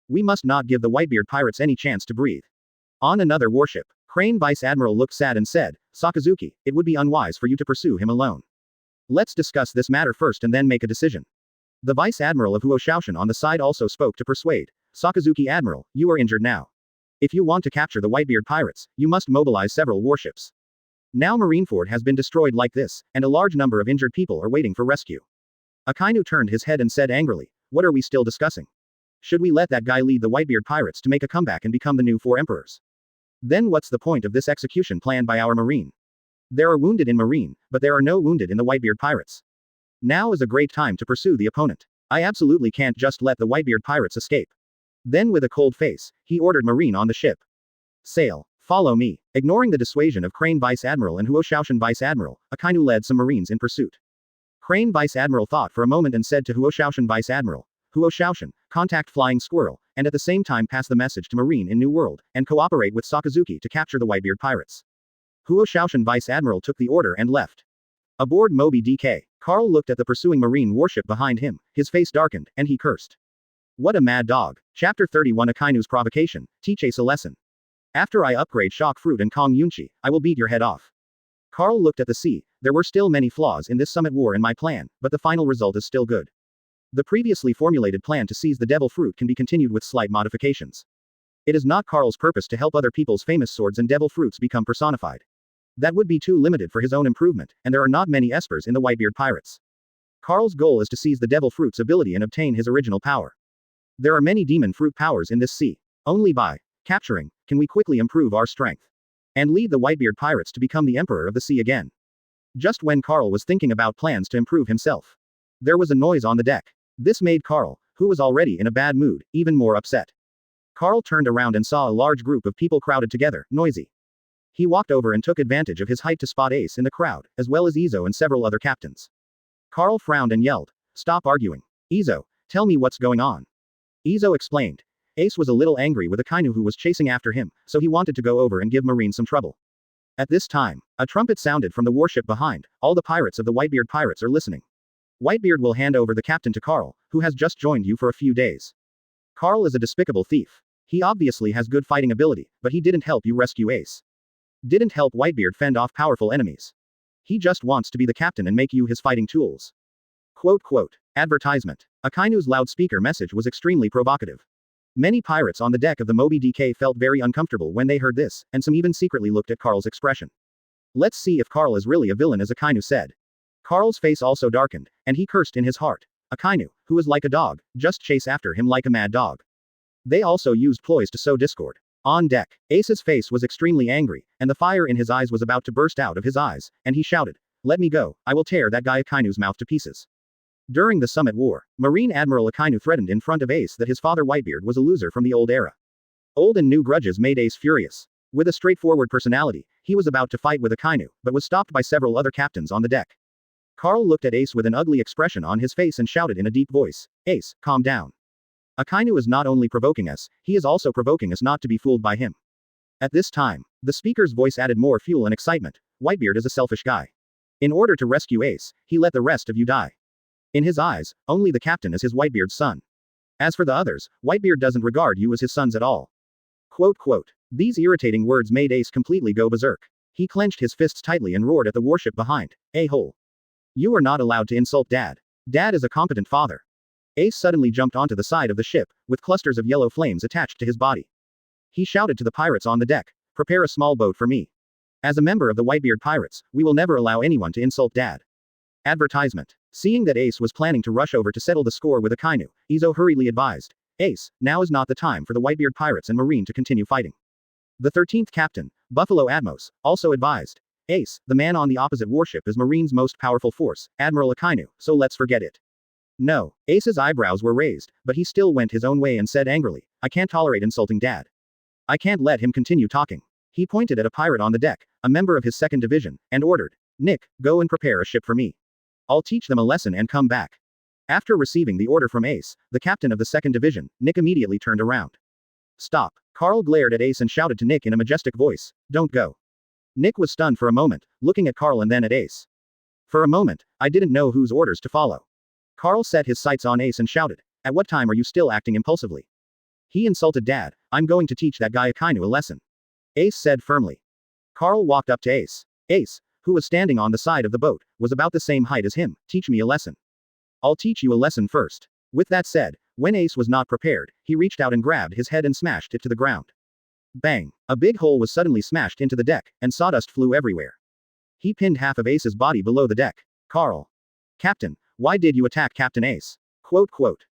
We must not give the Whitebeard pirates any chance to breathe." On another warship, Crane Vice Admiral looked sad and said, "Sakazuki, it would be unwise for you to pursue him alone. Let's discuss this matter first and then make a decision." The Vice Admiral of Huoshaoshan on the side also spoke to persuade, "Sakazuki Admiral, you are injured now. If you want to capture the Whitebeard pirates, you must mobilize several warships. Now Marineford has been destroyed like this, and a large number of injured people are waiting for rescue." Akainu turned his head and said angrily, "What are we still discussing? Should we let that guy lead the Whitebeard pirates to make a comeback and become the new four emperors? Then what's the point of this execution planned by our marine? There are wounded in Marine, but there are no wounded in the Whitebeard pirates. Now is a great time to pursue the opponent. I absolutely can't just let the Whitebeard pirates escape." Then with a cold face, he ordered Marine on the ship. "Sail. Follow me." Ignoring the dissuasion of Crane Vice Admiral and Huoshaoshan Vice Admiral, Akainu led some Marines in pursuit. Crane Vice Admiral thought for a moment and said to Huoshaoshan Vice Admiral, "Huoshaoshan, contact Flying Squirrel, and at the same time pass the message to Marine in New World, and cooperate with Sakazuki to capture the Whitebeard pirates." Huoshaoshan Vice Admiral took the order and left. Aboard Moby DK, Carl looked at the pursuing Marine warship behind him, his face darkened, and he cursed. What a mad dog. Chapter 31 Akainu's Provocation, Teach Ace a Lesson. After I upgrade Shock Fruit and Kong Yunchi, I will beat your head off. Carl looked at the sea. There were still many flaws in this summit war in my plan, but the final result is still good. The previously formulated plan to seize the Devil Fruit can be continued with slight modifications. It is not Carl's purpose to help other people's famous swords and Devil Fruits become personified. That would be too limited for his own improvement, and there are not many espers in the Whitebeard pirates. Carl's goal is to seize the Devil Fruit's ability and obtain his original power. There are many demon fruit powers in this sea. Only by capturing can we quickly improve our strength and lead the Whitebeard pirates to become the emperor of the sea again. Just when Carl was thinking about plans to improve himself, there was a noise on the deck. This made Carl, who was already in a bad mood, even more upset. Carl turned around and saw a large group of people crowded together, noisy. He walked over and took advantage of his height to spot Ace in the crowd, as well as Izo and several other captains. Carl frowned and yelled, "Stop arguing. Izo, tell me what's going on." Izo explained. Ace was a little angry with Akainu who was chasing after him, so he wanted to go over and give Marine some trouble. At this time, a trumpet sounded from the warship behind. All the pirates of the Whitebeard pirates are listening. Whitebeard will hand over the captain to Carl, who has just joined you for a few days. Carl is a despicable thief. He obviously has good fighting ability, but he didn't help you rescue Ace. Didn't help Whitebeard fend off powerful enemies. He just wants to be the captain and make you his fighting tools. Quote. Advertisement. Akainu's loudspeaker message was extremely provocative. Many pirates on the deck of the Moby DK felt very uncomfortable when they heard this, and some even secretly looked at Carl's expression. Let's see if Carl is really a villain, as Akainu said. Carl's face also darkened, and he cursed in his heart. Akainu, who is like a dog, just chase after him like a mad dog. They also used ploys to sow discord. On deck, Ace's face was extremely angry, and the fire in his eyes was about to burst out of his eyes, and he shouted, "Let me go, I will tear that guy Akainu's mouth to pieces." During the Summit War, Marine Admiral Akainu threatened in front of Ace that his father Whitebeard was a loser from the old era. Old and new grudges made Ace furious. With a straightforward personality, he was about to fight with Akainu, but was stopped by several other captains on the deck. Carl looked at Ace with an ugly expression on his face and shouted in a deep voice, "Ace, calm down. Akainu is not only provoking us, he is also provoking us not to be fooled by him. At this time, the speaker's voice added more fuel and excitement. Whitebeard is a selfish guy. In order to rescue Ace, he let the rest of you die. In his eyes, only the captain is his Whitebeard's son. As for the others, Whitebeard doesn't regard you as his sons at all. Quote. These irritating words made Ace completely go berserk. He clenched his fists tightly and roared at the warship behind. A-hole. You are not allowed to insult Dad. Dad is a competent father. Ace suddenly jumped onto the side of the ship, with clusters of yellow flames attached to his body. He shouted to the pirates on the deck, prepare a small boat for me. As a member of the Whitebeard Pirates, we will never allow anyone to insult Dad. Advertisement. Seeing that Ace was planning to rush over to settle the score with Akainu, Izo hurriedly advised, Ace, now is not the time for the Whitebeard Pirates and Marine to continue fighting. The 13th captain, Buffalo Atmos, also advised, Ace, the man on the opposite warship is Marine's most powerful force, Admiral Akainu, so let's forget it. No. Ace's eyebrows were raised, but he still went his own way and said angrily, I can't tolerate insulting Dad. I can't let him continue talking. He pointed at a pirate on the deck, a member of his second division, and ordered, Nick, go and prepare a ship for me. I'll teach them a lesson and come back. After receiving the order from Ace, the captain of the second division, Nick immediately turned around. Stop. Carl glared at Ace and shouted to Nick in a majestic voice, don't go. Nick was stunned for a moment, looking at Carl and then at Ace. For a moment, I didn't know whose orders to follow. Carl set his sights on Ace and shouted, at what time are you still acting impulsively? He insulted Dad, I'm going to teach that guy Akainu a lesson. Ace said firmly. Carl walked up to Ace. Ace, who was standing on the side of the boat, was about the same height as him, teach me a lesson. I'll teach you a lesson first. With that said, when Ace was not prepared, he reached out and grabbed his head and smashed it to the ground. Bang! A big hole was suddenly smashed into the deck, and sawdust flew everywhere. He pinned half of Ace's body below the deck. Carl. Captain, why did you attack Captain Ace? Quote.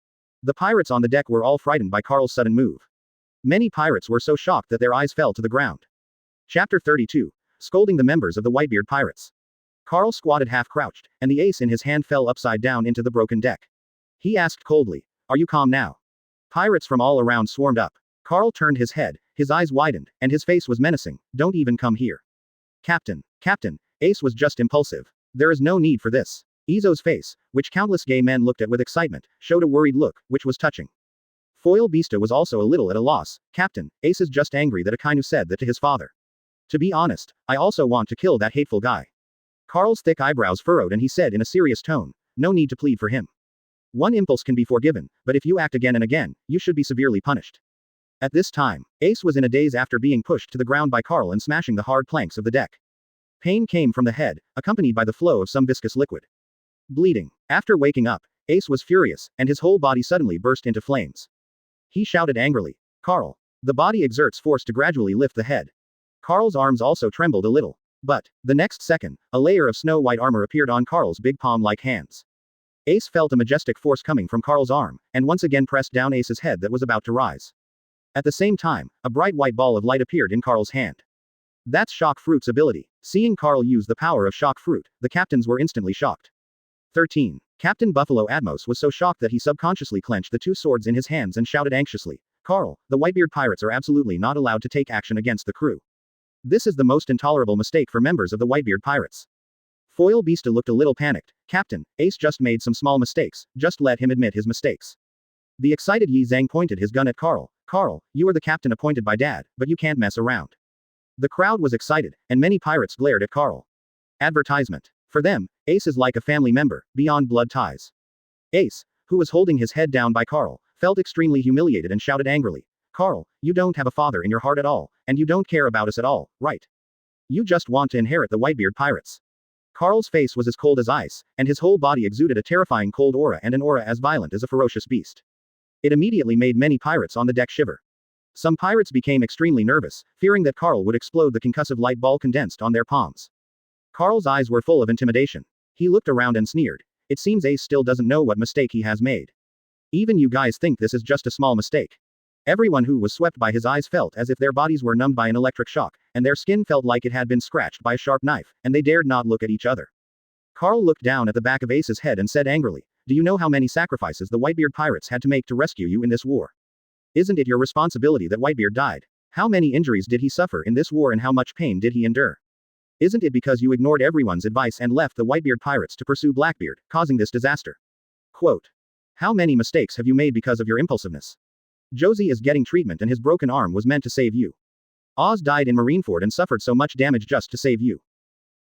The pirates on the deck were all frightened by Carl's sudden move. Many pirates were so shocked that their eyes fell to the ground. Chapter 32. Scolding the members of the Whitebeard Pirates. Carl squatted half-crouched, and the ace in his hand fell upside down into the broken deck. He asked coldly, are you calm now? Pirates from all around swarmed up. Carl turned his head, his eyes widened, and his face was menacing, don't even come here. Captain, Ace was just impulsive. There is no need for this. Izo's face, which countless gay men looked at with excitement, showed a worried look, which was touching. Foil Beasta was also a little at a loss. Captain, Ace is just angry that Akainu said that to his father. To be honest, I also want to kill that hateful guy. Carl's thick eyebrows furrowed and he said in a serious tone, no need to plead for him. One impulse can be forgiven, but if you act again and again, you should be severely punished. At this time, Ace was in a daze after being pushed to the ground by Carl and smashing the hard planks of the deck. Pain came from the head, accompanied by the flow of some viscous liquid. Bleeding. After waking up, Ace was furious, and his whole body suddenly burst into flames. He shouted angrily, Carl. The body exerts force to gradually lift the head. Carl's arms also trembled a little. But, the next second, a layer of snow-white armor appeared on Carl's big palm-like hands. Ace felt a majestic force coming from Carl's arm, and once again pressed down Ace's head that was about to rise. At the same time, a bright white ball of light appeared in Carl's hand. That's Shock Fruit's ability. Seeing Carl use the power of Shock Fruit, the captains were instantly shocked. 13. Captain Buffalo Atmos was so shocked that he subconsciously clenched the two swords in his hands and shouted anxiously, Carl, the Whitebeard Pirates are absolutely not allowed to take action against the crew. This is the most intolerable mistake for members of the Whitebeard Pirates. Foil Beasta looked a little panicked. Captain, Ace just made some small mistakes, just let him admit his mistakes. The excited Yi Zhang pointed his gun at Carl. Carl, you are the captain appointed by Dad, but you can't mess around. The crowd was excited, and many pirates glared at Carl. Advertisement. For them, Ace is like a family member, beyond blood ties. Ace, who was holding his head down by Carl, felt extremely humiliated and shouted angrily, Carl, you don't have a father in your heart at all, and you don't care about us at all, right? You just want to inherit the Whitebeard Pirates. Carl's face was as cold as ice, and his whole body exuded a terrifying cold aura and an aura as violent as a ferocious beast. It immediately made many pirates on the deck shiver. Some pirates became extremely nervous, fearing that Carl would explode the concussive light ball condensed on their palms. Carl's eyes were full of intimidation. He looked around and sneered. It seems Ace still doesn't know what mistake he has made. Even you guys think this is just a small mistake. Everyone who was swept by his eyes felt as if their bodies were numbed by an electric shock, and their skin felt like it had been scratched by a sharp knife, and they dared not look at each other. Carl looked down at the back of Ace's head and said angrily, do you know how many sacrifices the Whitebeard Pirates had to make to rescue you in this war? Isn't it your responsibility that Whitebeard died? How many injuries did he suffer in this war and how much pain did he endure? Isn't it because you ignored everyone's advice and left the Whitebeard Pirates to pursue Blackbeard, causing this disaster? Quote. How many mistakes have you made because of your impulsiveness? Josie is getting treatment and his broken arm was meant to save you. Oz died in Marineford and suffered so much damage just to save you.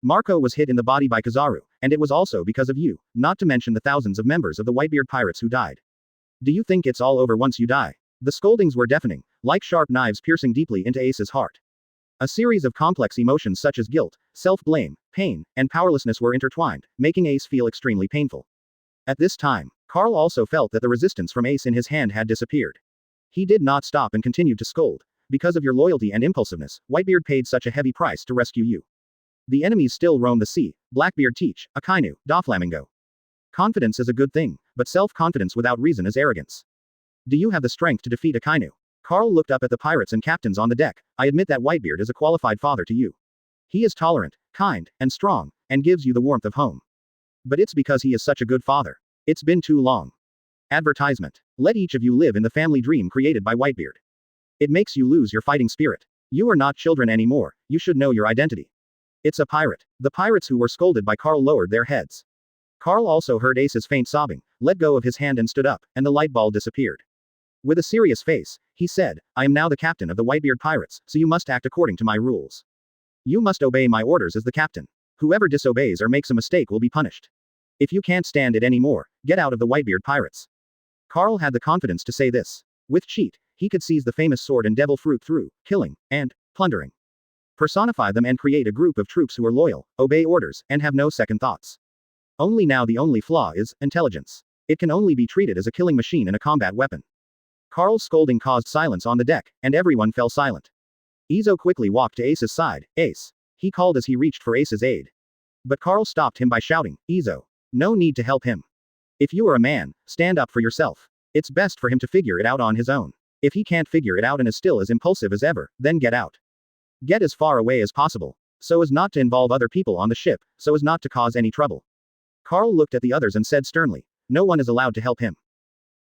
Marco was hit in the body by Kizaru, and it was also because of you, not to mention the thousands of members of the Whitebeard Pirates who died. Do you think it's all over once you die? The scoldings were deafening, like sharp knives piercing deeply into Ace's heart. A series of complex emotions such as guilt, self-blame, pain, and powerlessness were intertwined, making Ace feel extremely painful. At this time, Carl also felt that the resistance from Ace in his hand had disappeared. He did not stop and continued to scold. Because of your loyalty and impulsiveness, Whitebeard paid such a heavy price to rescue you. The enemies still roam the sea. Blackbeard teach, Akainu, Doflamingo. Confidence is a good thing, but self-confidence without reason is arrogance. Do you have the strength to defeat Akainu? Carl looked up at the pirates and captains on the deck. I admit that Whitebeard is a qualified father to you. He is tolerant, kind, and strong, and gives you the warmth of home. But it's because he is such a good father. It's been too long. Advertisement. Let each of you live in the family dream created by Whitebeard. It makes you lose your fighting spirit. You are not children anymore, you should know your identity. It's a pirate. The pirates who were scolded by Carl lowered their heads. Carl also heard Ace's faint sobbing, let go of his hand and stood up, and the light ball disappeared. With a serious face, he said, I am now the captain of the Whitebeard Pirates, so you must act according to my rules. You must obey my orders as the captain. Whoever disobeys or makes a mistake will be punished. If you can't stand it anymore, get out of the Whitebeard Pirates. Carl had the confidence to say this. With cheat, he could seize the famous sword and devil fruit through killing and plundering. Personify them and create a group of troops who are loyal, obey orders, and have no second thoughts. Only now the only flaw is intelligence. It can only be treated as a killing machine and a combat weapon. Carl's scolding caused silence on the deck, and everyone fell silent. Izo quickly walked to Ace's side. Ace. He called as he reached for Ace's aid. But Carl stopped him by shouting, Izo. No need to help him. If you are a man, stand up for yourself. It's best for him to figure it out on his own. If he can't figure it out and is still as impulsive as ever, then get out. Get as far away as possible. So as not to involve other people on the ship, so as not to cause any trouble. Carl looked at the others and said sternly, no one is allowed to help him.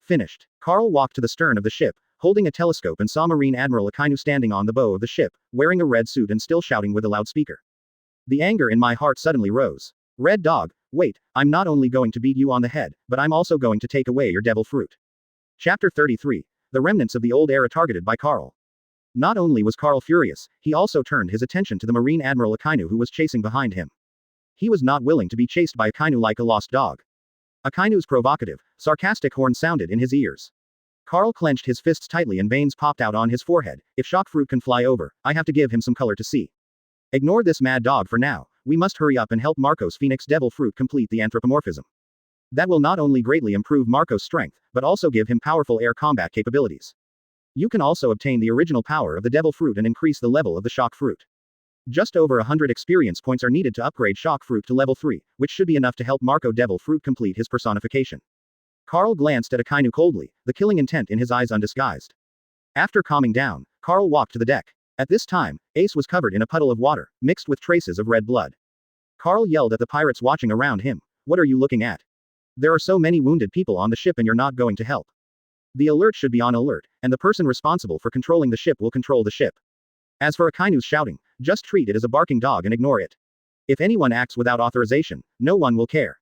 Finished. Carl walked to the stern of the ship, holding a telescope and saw Marine Admiral Akainu standing on the bow of the ship, wearing a red suit and still shouting with a loudspeaker. The anger in my heart suddenly rose. Red Dog, wait, I'm not only going to beat you on the head, but I'm also going to take away your devil fruit. Chapter 33. The remnants of the old era targeted by Carl. Not only was Carl furious, he also turned his attention to the Marine Admiral Akainu who was chasing behind him. He was not willing to be chased by Akainu like a lost dog. Akainu's provocative, sarcastic horn sounded in his ears. Carl clenched his fists tightly and veins popped out on his forehead. If shock fruit can fly over, I have to give him some color to see. Ignore this mad dog for now, we must hurry up and help Marco's Phoenix Devil Fruit complete the anthropomorphism. That will not only greatly improve Marco's strength, but also give him powerful air combat capabilities. You can also obtain the original power of the Devil Fruit and increase the level of the Shock Fruit. Just over 100 experience points are needed to upgrade Shock Fruit to level 3, which should be enough to help Marco Devil Fruit complete his personification. Carl glanced at Akainu coldly, the killing intent in his eyes undisguised. After calming down, Carl walked to the deck. At this time, Ace was covered in a puddle of water, mixed with traces of red blood. Carl yelled at the pirates watching around him, what are you looking at? There are so many wounded people on the ship and you're not going to help. The alert should be on alert, and the person responsible for controlling the ship will control the ship. As for Akainu's shouting, just treat it as a barking dog and ignore it. If anyone acts without authorization, no one will care.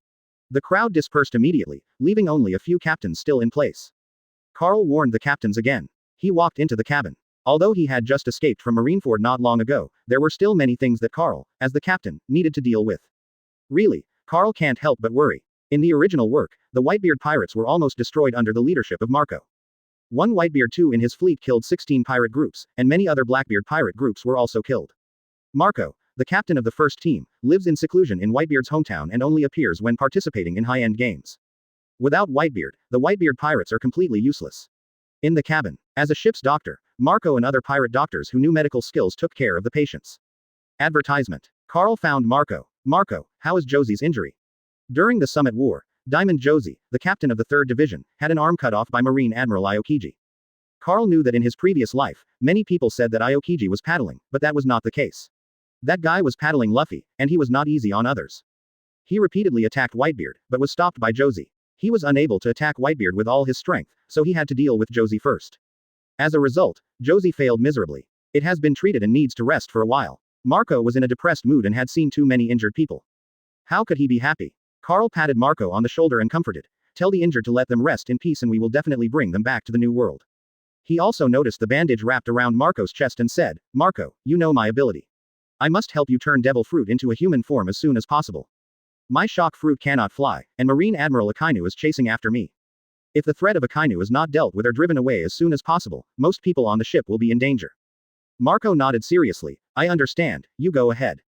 The crowd dispersed immediately, leaving only a few captains still in place. Carl warned the captains again. He walked into the cabin. Although he had just escaped from Marineford not long ago, there were still many things that Carl, as the captain, needed to deal with. Really, Carl can't help but worry. In the original work, the Whitebeard Pirates were almost destroyed under the leadership of Marco. One Whitebeard II in his fleet killed 16 pirate groups, and many other Blackbeard pirate groups were also killed. Marco, the captain of the first team, lives in seclusion in Whitebeard's hometown and only appears when participating in high-end games. Without Whitebeard, the Whitebeard Pirates are completely useless. In the cabin, as a ship's doctor, Marco and other pirate doctors who knew medical skills took care of the patients. Advertisement. Carl found Marco. Marco, how is Josie's injury? During the Summit War, Diamond Josie, the captain of the 3rd Division, had an arm cut off by Marine Admiral Aokiji. Carl knew that in his previous life, many people said that Aokiji was paddling, but that was not the case. That guy was paddling Luffy, and he was not easy on others. He repeatedly attacked Whitebeard, but was stopped by Josie. He was unable to attack Whitebeard with all his strength, so he had to deal with Josie first. As a result, Josie failed miserably. It has been treated and needs to rest for a while. Marco was in a depressed mood and had seen too many injured people. How could he be happy? Carl patted Marco on the shoulder and comforted. Tell the injured to let them rest in peace and we will definitely bring them back to the new world. He also noticed the bandage wrapped around Marco's chest and said, Marco, you know my ability. I must help you turn devil fruit into a human form as soon as possible. My shock fruit cannot fly, and Marine Admiral Akainu is chasing after me. If the threat of Akainu is not dealt with or driven away as soon as possible, most people on the ship will be in danger. Marco nodded seriously, I understand, you go ahead.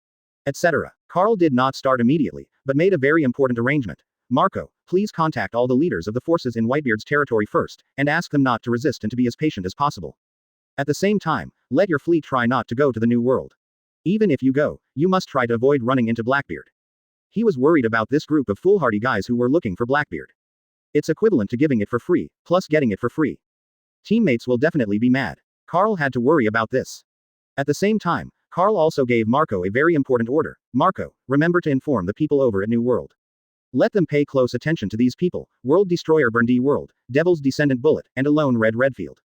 Etc. Carl did not start immediately, but made a very important arrangement. Marco, please contact all the leaders of the forces in Whitebeard's territory first, and ask them not to resist and to be as patient as possible. At the same time, let your fleet try not to go to the New World. Even if you go, you must try to avoid running into Blackbeard. He was worried about this group of foolhardy guys who were looking for Blackbeard. It's equivalent to giving it for free, plus getting it for free. Teammates will definitely be mad. Carl had to worry about this. At the same time, Carl also gave Marco a very important order. Marco, remember to inform the people over at New World. Let them pay close attention to these people, World Destroyer Burndy World, Devil's Descendant Bullet, and Alone Red Redfield.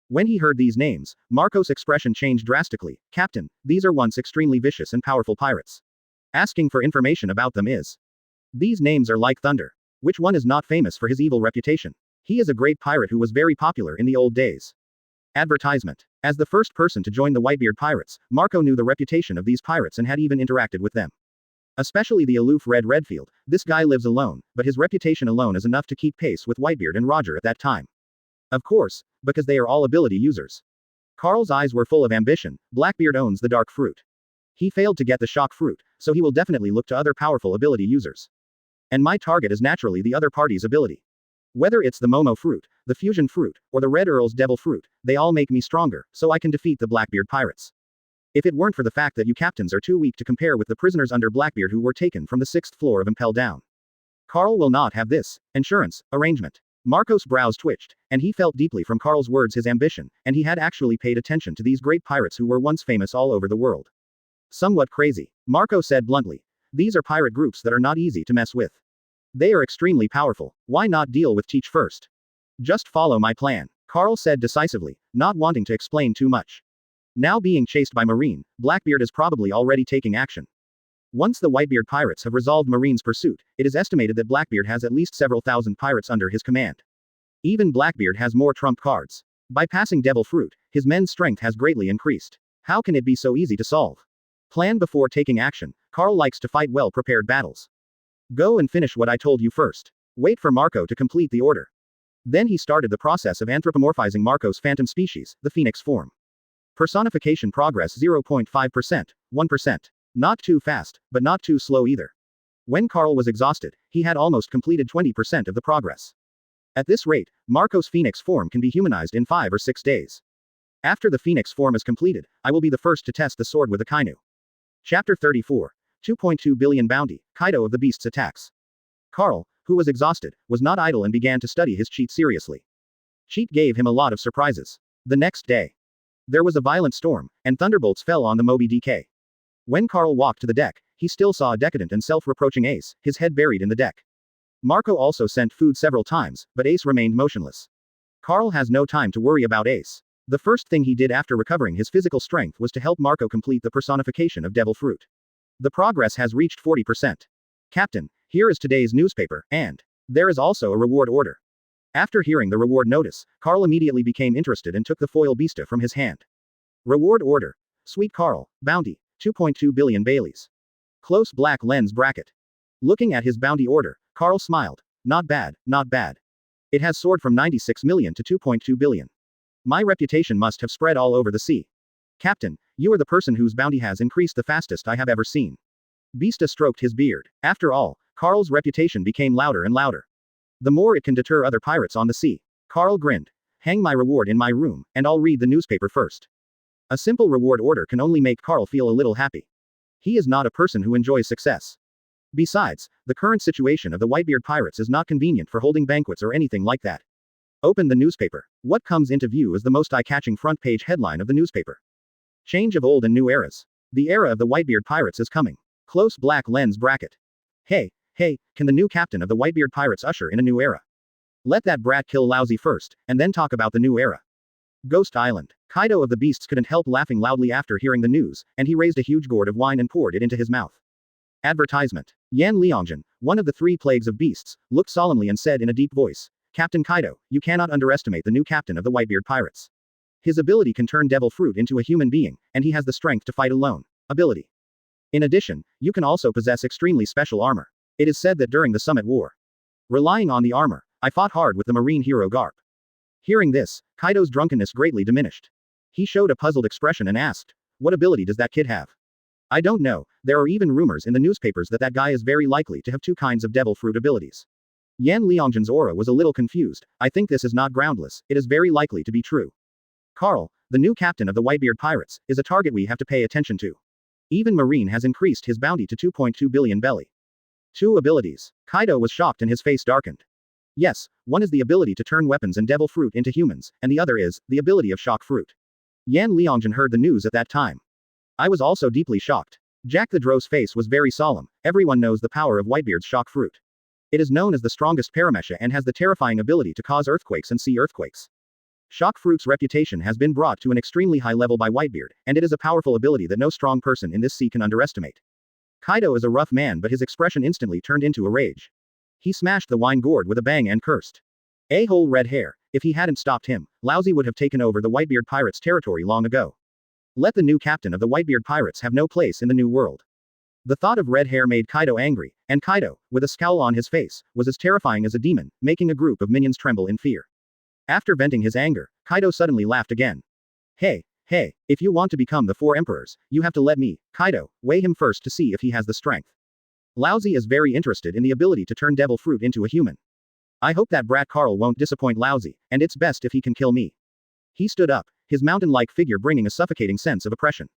When he heard these names, Marco's expression changed drastically. Captain, these are once extremely vicious and powerful pirates. Asking for information about them is. These names are like thunder. Which one is not famous for his evil reputation? He is a great pirate who was very popular in the old days. Advertisement. As the first person to join the Whitebeard Pirates, Marco knew the reputation of these pirates and had even interacted with them. Especially the aloof Red Redfield, this guy lives alone, but his reputation alone is enough to keep pace with Whitebeard and Roger at that time. Of course, because they are all ability users. Carl's eyes were full of ambition. Blackbeard owns the dark fruit. He failed to get the shock fruit, so he will definitely look to other powerful ability users. And my target is naturally the other party's ability. Whether it's the Momo fruit, the fusion fruit, or the Red Earl's devil fruit, they all make me stronger, so I can defeat the Blackbeard Pirates. If it weren't for the fact that you captains are too weak to compare with the prisoners under Blackbeard who were taken from the 6th floor of Impel Down. Carl will not have this insurance arrangement. Marco's brows twitched, and he felt deeply from Carl's words his ambition, and he had actually paid attention to these great pirates who were once famous all over the world. Somewhat crazy. Marco said bluntly. These are pirate groups that are not easy to mess with. They are extremely powerful. Why not deal with Teach first? Just follow my plan. Carl said decisively, not wanting to explain too much. Now being chased by Marine, Blackbeard is probably already taking action. Once the Whitebeard Pirates have resolved Marine's pursuit, it is estimated that Blackbeard has at least several thousand pirates under his command. Even Blackbeard has more trump cards. By passing Devil Fruit, his men's strength has greatly increased. How can it be so easy to solve? Plan before taking action. Carl likes to fight well-prepared battles. Go and finish what I told you first. Wait for Marco to complete the order. Then he started the process of anthropomorphizing Marco's phantom species, the Phoenix form. Personification progress 0.5%, 1%. Not too fast, but not too slow either. When Carl was exhausted, he had almost completed 20% of the progress. At this rate, Marco's Phoenix form can be humanized in 5 or 6 days. After the Phoenix form is completed, I will be the first to test the sword with Akainu. Chapter 34. 2.2 billion bounty, Kaido of the Beasts attacks. Carl, who was exhausted, was not idle and began to study his cheat seriously. Cheat gave him a lot of surprises. The next day, there was a violent storm, and thunderbolts fell on the Moby DK. When Carl walked to the deck, he still saw a decadent and self-reproaching Ace, his head buried in the deck. Marco also sent food several times, but Ace remained motionless. Carl has no time to worry about Ace. The first thing he did after recovering his physical strength was to help Marco complete the personification of Devil Fruit. The progress has reached 40%. Captain, here is today's newspaper, and there is also a reward order. After hearing the reward notice, Carl immediately became interested and took the foil beasta from his hand. Reward order. Sweet Carl, bounty, 2.2 billion Baileys. Close black lens bracket. Looking at his bounty order, Carl smiled. Not bad, not bad. It has soared from 96 million to 2.2 billion. My reputation must have spread all over the sea. Captain, you are the person whose bounty has increased the fastest I have ever seen. Beasta stroked his beard. After all, Carl's reputation became louder and louder. The more it can deter other pirates on the sea. Carl grinned. Hang my reward in my room, and I'll read the newspaper first. A simple reward order can only make Carl feel a little happy. He is not a person who enjoys success. Besides, the current situation of the Whitebeard Pirates is not convenient for holding banquets or anything like that. Open the newspaper. What comes into view is the most eye-catching front page headline of the newspaper. Change of old and new eras. The era of the Whitebeard Pirates is coming. Close black lens bracket. Hey, can the new captain of the Whitebeard Pirates usher in a new era? Let that brat kill Lousy first, and then talk about the new era. Ghost Island. Kaido of the Beasts couldn't help laughing loudly after hearing the news, and he raised a huge gourd of wine and poured it into his mouth. Advertisement. Yan Liangjian, One of the 3 plagues of beasts, looked solemnly and said in a deep voice, Captain Kaido, you cannot underestimate the new captain of the Whitebeard Pirates. His ability can turn devil fruit into a human being, and he has the strength to fight alone. Ability. In addition, you can also possess extremely special armor. It is said that during the Summit War, relying on the armor, I fought hard with the marine hero Garp. Hearing this, Kaido's drunkenness greatly diminished. He showed a puzzled expression and asked, what ability does that kid have? I don't know, there are even rumors in the newspapers that that guy is very likely to have 2 kinds of devil fruit abilities. Yan Liangjin's aura was a little confused. I think this is not groundless, it is very likely to be true. Carl, the new captain of the Whitebeard Pirates, is a target we have to pay attention to. Even Marine has increased his bounty to 2.2 billion belly. 2 abilities. Kaido was shocked and his face darkened. Yes, one is the ability to turn weapons and devil fruit into humans, and the other is the ability of shock fruit. Yan Liangjin heard the news at that time. I was also deeply shocked. Jack the Dro's face was very solemn. Everyone knows the power of Whitebeard's shock fruit. It is known as the strongest paramesha and has the terrifying ability to cause earthquakes and sea earthquakes. Shock fruit's reputation has been brought to an extremely high level by Whitebeard, and it is a powerful ability that no strong person in this sea can underestimate. Kaido is a rough man, but his expression instantly turned into a rage. He smashed the wine gourd with a bang and cursed. A-hole red hair, if he hadn't stopped him, Lousy would have taken over the Whitebeard Pirates' territory long ago. Let the new captain of the Whitebeard Pirates have no place in the new world. The thought of red hair made Kaido angry, and Kaido, with a scowl on his face, was as terrifying as a demon, making a group of minions tremble in fear. After venting his anger, Kaido suddenly laughed again. Hey, if you want to become the 4 emperors, you have to let me, Kaido, weigh him first to see if he has the strength. Lousy is very interested in the ability to turn devil fruit into a human. I hope that brat Carl won't disappoint Lousy, and it's best if he can kill me. He stood up, his mountain-like figure bringing a suffocating sense of oppression.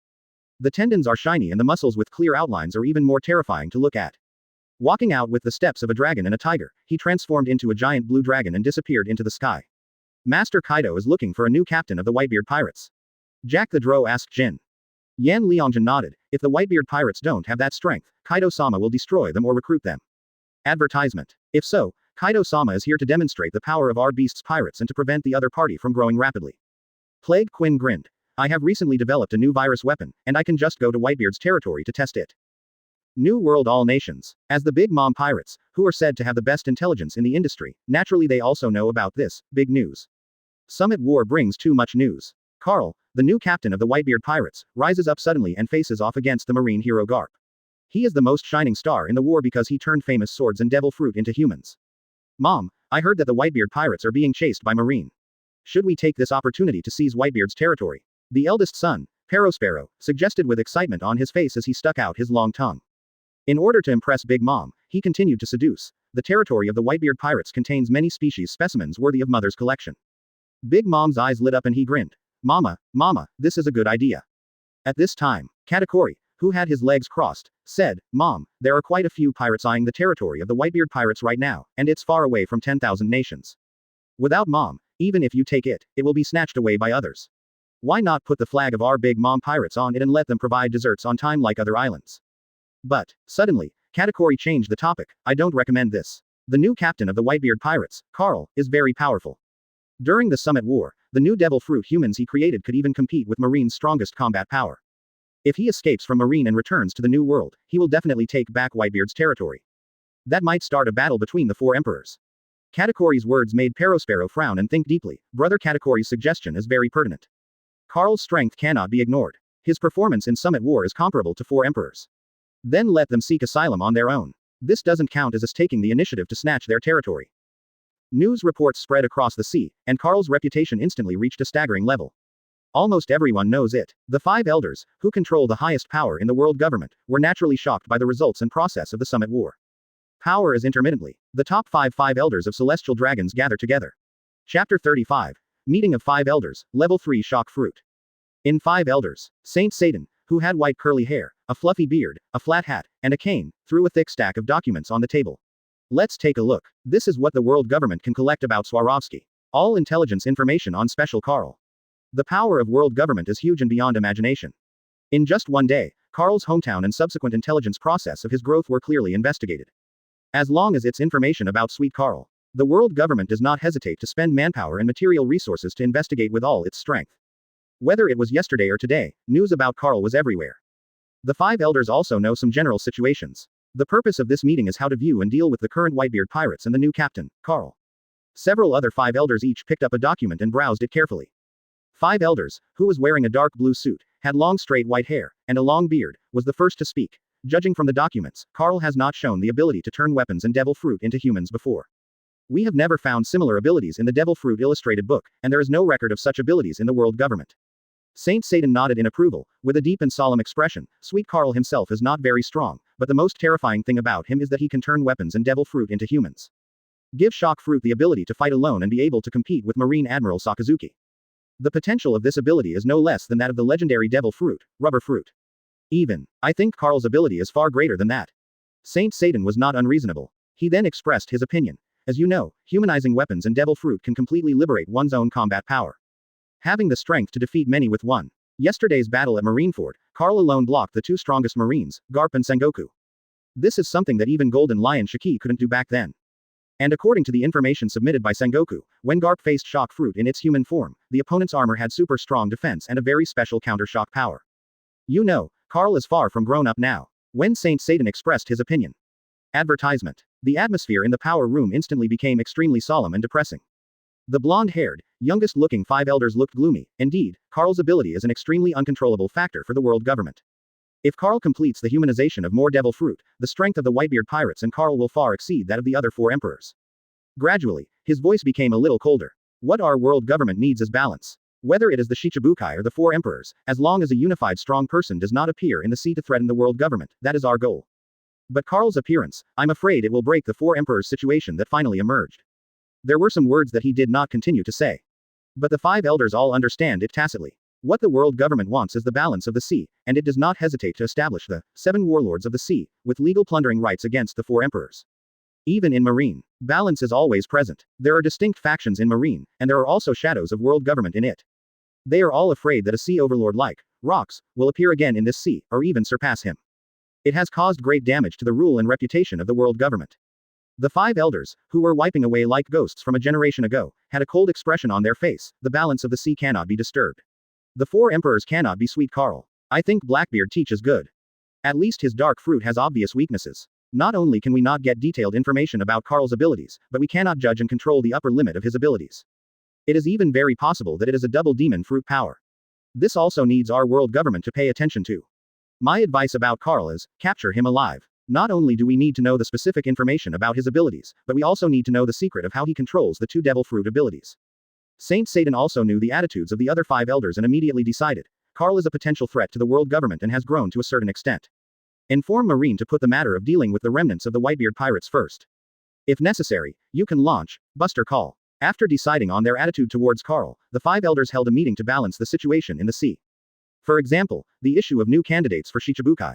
The tendons are shiny and the muscles with clear outlines are even more terrifying to look at. Walking out with the steps of a dragon and a tiger, he transformed into a giant blue dragon and disappeared into the sky. Master Kaido is looking for a new captain of the Whitebeard Pirates. Jack the Dro asked Jin. Yan Liangjin nodded. If the Whitebeard Pirates don't have that strength, Kaido-sama will destroy them or recruit them. Advertisement. If so, Kaido-sama is here to demonstrate the power of our beast's pirates and to prevent the other party from growing rapidly. Plague Quinn grinned. I have recently developed a new virus weapon, and I can just go to Whitebeard's territory to test it. New World All Nations. As the Big Mom Pirates, who are said to have the best intelligence in the industry, naturally they also know about this, big news. Summit War brings too much news. Carl, the new captain of the Whitebeard Pirates, rises up suddenly and faces off against the marine hero Garp. He is the most shining star in the war because he turned famous swords and devil fruit into humans. Mom, I heard that the Whitebeard Pirates are being chased by Marine. Should we take this opportunity to seize Whitebeard's territory? The eldest son, Perospero, suggested with excitement on his face as he stuck out his long tongue. In order to impress Big Mom, he continued to seduce. The territory of the Whitebeard Pirates contains many species specimens worthy of Mother's collection. Big Mom's eyes lit up and he grinned. Mama, this is a good idea. At this time, Katakuri, who had his legs crossed, said, Mom, there are quite a few pirates eyeing the territory of the Whitebeard Pirates right now, and it's far away from 10,000 nations. Without Mom, even if you take it, it will be snatched away by others. Why not put the flag of our Big Mom Pirates on it and let them provide desserts on time like other islands? But, suddenly, Katakuri changed the topic. I don't recommend this. The new captain of the Whitebeard Pirates, Carl, is very powerful. During the Summit War, the new devil fruit humans he created could even compete with Marine's strongest combat power. If he escapes from Marine and returns to the New World, he will definitely take back Whitebeard's territory. That might start a battle between the 4 emperors. Katakuri's words made Perospero frown and think deeply. Brother Katakuri's suggestion is very pertinent. Carl's strength cannot be ignored. His performance in Summit War is comparable to 4 emperors. Then let them seek asylum on their own. This doesn't count as us taking the initiative to snatch their territory. News reports spread across the sea, and Carl's reputation instantly reached a staggering level. Almost everyone knows it. The 5 elders, who control the highest power in the world government, were naturally shocked by the results and process of the Summit War. Power is intermittently. The top 5 elders of celestial dragons gather together. Chapter 35. Meeting of 5 elders, Level 3 Shock Fruit. In 5 elders, Saint Satan, who had white curly hair, a fluffy beard, a flat hat, and a cane, threw a thick stack of documents on the table. Let's take a look. This is what the world government can collect about Swarovski. All intelligence information on Special Carl. The power of world government is huge and beyond imagination. In just one day, Carl's hometown and subsequent intelligence process of his growth were clearly investigated. As long as it's information about Sweet Carl, the world government does not hesitate to spend manpower and material resources to investigate with all its strength. Whether it was yesterday or today, news about Carl was everywhere. The 5 elders also know some general situations. The purpose of this meeting is how to view and deal with the current Whitebeard Pirates and the new captain, Carl. Several other 5 elders each picked up a document and browsed it carefully. 5 elders, who was wearing a dark blue suit, had long straight white hair, and a long beard, was the first to speak. Judging from the documents, Carl has not shown the ability to turn weapons and devil fruit into humans before. We have never found similar abilities in the Devil Fruit illustrated book, and there is no record of such abilities in the world government. Saint Satan nodded in approval, with a deep and solemn expression. Sweet Carl himself is not very strong, but the most terrifying thing about him is that he can turn weapons and devil fruit into humans. Give Shock Fruit the ability to fight alone and be able to compete with Marine Admiral Sakazuki. The potential of this ability is no less than that of the legendary Devil Fruit, Rubber Fruit. I think Carl's ability is far greater than that. Saint Satan was not unreasonable. He then expressed his opinion. As you know, humanizing weapons and devil fruit can completely liberate one's own combat power. Having the strength to defeat many with one. Yesterday's battle at Marineford, Carl alone blocked the 2 strongest Marines, Garp and Sengoku. This is something that even Golden Lion Shiki couldn't do back then. And according to the information submitted by Sengoku, when Garp faced Shock Fruit in its human form, the opponent's armor had super strong defense and a very special counter-shock power. You know, Carl is far from grown up now. When Saint Satan expressed his opinion. Advertisement. The atmosphere in the power room instantly became extremely solemn and depressing. The blonde-haired, youngest-looking 5 elders looked gloomy. Indeed, Carl's ability is an extremely uncontrollable factor for the world government. If Carl completes the humanization of more devil fruit, the strength of the Whitebeard Pirates and Carl will far exceed that of the other 4 emperors. Gradually, his voice became a little colder. What our world government needs is balance. Whether it is the Shichibukai or the 4 emperors, as long as a unified strong person does not appear in the sea to threaten the world government, that is our goal. But Carl's appearance, I'm afraid it will break the 4 emperors situation that finally emerged. There were some words that he did not continue to say. But the 5 elders all understand it tacitly. What the world government wants is the balance of the sea, and it does not hesitate to establish the 7 warlords of the sea, with legal plundering rights against the 4 emperors. Even in Marine, balance is always present. There are distinct factions in Marine, and there are also shadows of world government in it. They are all afraid that a sea overlord like Rox will appear again in this sea, or even surpass him. It has caused great damage to the rule and reputation of the world government. The 5 elders, who were wiping away like ghosts from a generation ago, had a cold expression on their face. The balance of the sea cannot be disturbed. The 4 emperors cannot be Sweet Carl. I think Blackbeard teaches good. At least his dark fruit has obvious weaknesses. Not only can we not get detailed information about Carl's abilities, but we cannot judge and control the upper limit of his abilities. It is even very possible that it is a double demon fruit power. This also needs our world government to pay attention to. My advice about Carl is, capture him alive. Not only do we need to know the specific information about his abilities, but we also need to know the secret of how he controls the 2 devil fruit abilities. Saint Satan also knew the attitudes of the other 5 elders and immediately decided, Carl is a potential threat to the world government and has grown to a certain extent. Inform Marine to put the matter of dealing with the remnants of the Whitebeard Pirates first. If necessary, you can launch Buster Call. After deciding on their attitude towards Carl, the 5 elders held a meeting to balance the situation in the sea. For example, the issue of new candidates for Shichibukai.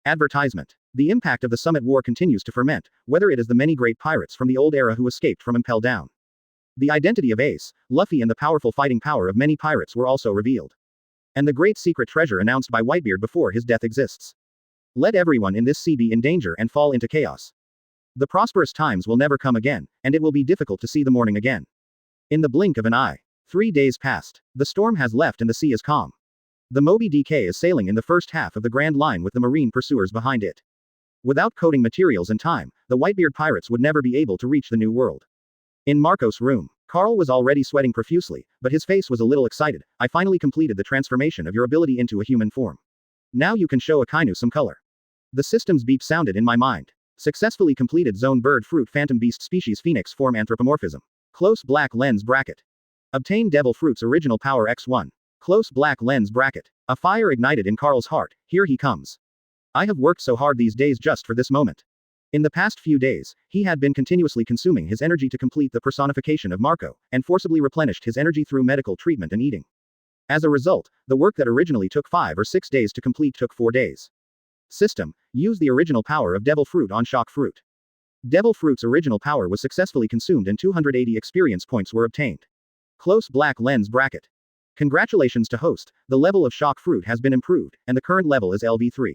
Advertisement. The impact of the Summit War continues to ferment, whether it is the many great pirates from the old era who escaped from Impel Down. The identity of Ace, Luffy and the powerful fighting power of many pirates were also revealed. And the great secret treasure announced by Whitebeard before his death exists. Let everyone in this sea be in danger and fall into chaos. The prosperous times will never come again, and it will be difficult to see the morning again. In the blink of an eye. 3 days passed. The storm has left and the sea is calm. The Moby DK is sailing in the first half of the Grand Line with the marine pursuers behind it. Without coating materials and time, the Whitebeard Pirates would never be able to reach the New World. In Marco's room, Carl was already sweating profusely, but his face was a little excited. I finally completed the transformation of your ability into a human form. Now you can show Akainu some color. The system's beep sounded in my mind. Successfully completed Zone Bird Fruit Phantom Beast Species Phoenix Form Anthropomorphism. Close black lens bracket. Obtain Devil Fruit's original power X1. Close black lens bracket. A fire ignited in Carl's heart. Here he comes. I have worked so hard these days just for this moment. In the past few days, he had been continuously consuming his energy to complete the personification of Marco, and forcibly replenished his energy through medical treatment and eating. As a result, the work that originally took 5 or 6 days to complete took 4 days. System. Use the original power of Devil Fruit on Shock Fruit. Devil Fruit's original power was successfully consumed and 280 experience points were obtained. Close black lens bracket. Congratulations to host, the level of Shock Fruit has been improved, and the current level is LV3.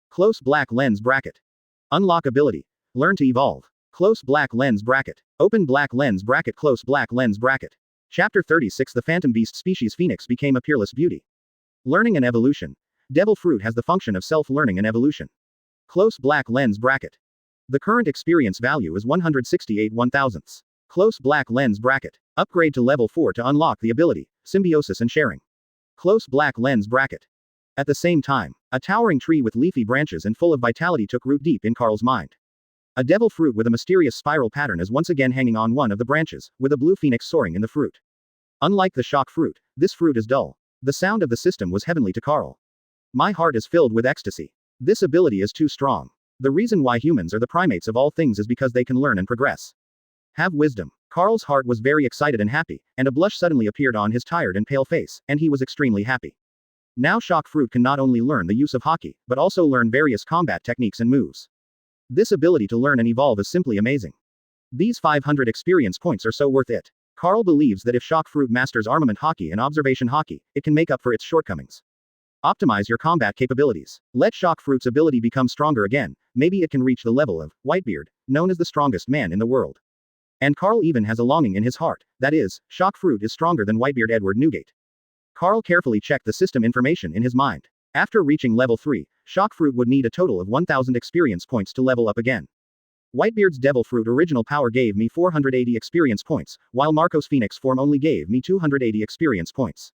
Close black lens bracket. Unlock ability. Learn to evolve. Close black lens bracket. Open black lens bracket. Close black lens bracket. Chapter 36 The Phantom Beast Species Phoenix became a peerless beauty. Learning and evolution. Devil Fruit has the function of self-learning and evolution. Close black lens bracket. The current experience value is 168 1/1000ths. Close black lens bracket. Upgrade to level 4 to unlock the ability, symbiosis and sharing. Close black lens bracket. At the same time, a towering tree with leafy branches and full of vitality took root deep in Carl's mind. A devil fruit with a mysterious spiral pattern is once again hanging on one of the branches, with a blue phoenix soaring in the fruit. Unlike the shock fruit, this fruit is dull. The sound of the system was heavenly to Carl. My heart is filled with ecstasy. This ability is too strong. The reason why humans are the primates of all things is because they can learn and progress. Have wisdom. Carl's heart was very excited and happy, and a blush suddenly appeared on his tired and pale face, and he was extremely happy. Now shock fruit can not only learn the use of hockey, but also learn various combat techniques and moves. This ability to learn and evolve is simply amazing. These 500 experience points are so worth it. Carl believes that if shock fruit masters armament hockey and observation hockey, it can make up for its shortcomings. Optimize your combat capabilities. Let shock fruit's ability become stronger again, maybe it can reach the level of Whitebeard, known as the strongest man in the world. And Carl even has a longing in his heart, that is, shock fruit is stronger than Whitebeard Edward Newgate. Carl carefully checked the system information in his mind. After reaching level 3, shock fruit would need a total of 1000 experience points to level up again. Whitebeard's devil fruit original power gave me 480 experience points, while Marco's phoenix form only gave me 280 experience points.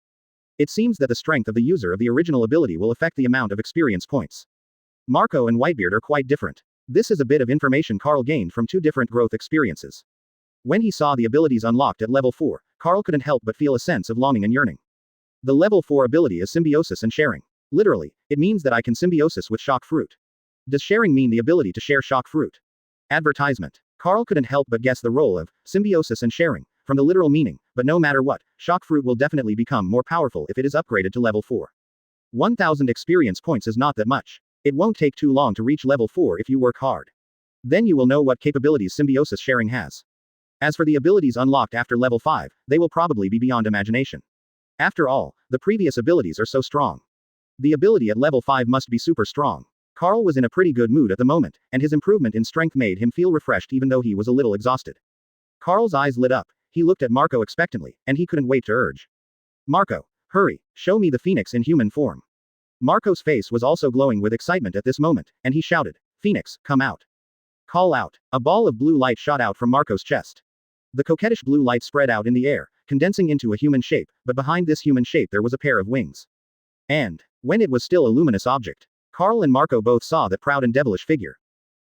It seems that the strength of the user of the original ability will affect the amount of experience points. Marco and Whitebeard are quite different. This is a bit of information Carl gained from two different growth experiences. When he saw the abilities unlocked at level 4, Carl couldn't help but feel a sense of longing and yearning. The level 4 ability is symbiosis and sharing. Literally, it means that I can symbiosis with shock fruit. Does sharing mean the ability to share shock fruit? Advertisement. Carl couldn't help but guess the role of symbiosis and sharing from the literal meaning, but no matter what, shock fruit will definitely become more powerful if it is upgraded to level 4. 1000 experience points is not that much. It won't take too long to reach level 4 if you work hard. Then you will know what capabilities symbiosis sharing has. As for the abilities unlocked after level 5, they will probably be beyond imagination. After all, the previous abilities are so strong. The ability at level 5 must be super strong. Carl was in a pretty good mood at the moment, and his improvement in strength made him feel refreshed even though he was a little exhausted. Carl's eyes lit up, he looked at Marco expectantly, and he couldn't wait to urge. Marco, hurry, show me the phoenix in human form. Marco's face was also glowing with excitement at this moment, and he shouted, Phoenix, come out. Call out. A ball of blue light shot out from Marco's chest. The coquettish blue light spread out in the air, condensing into a human shape, but behind this human shape there was a pair of wings. And, when it was still a luminous object, Carl and Marco both saw that proud and devilish figure.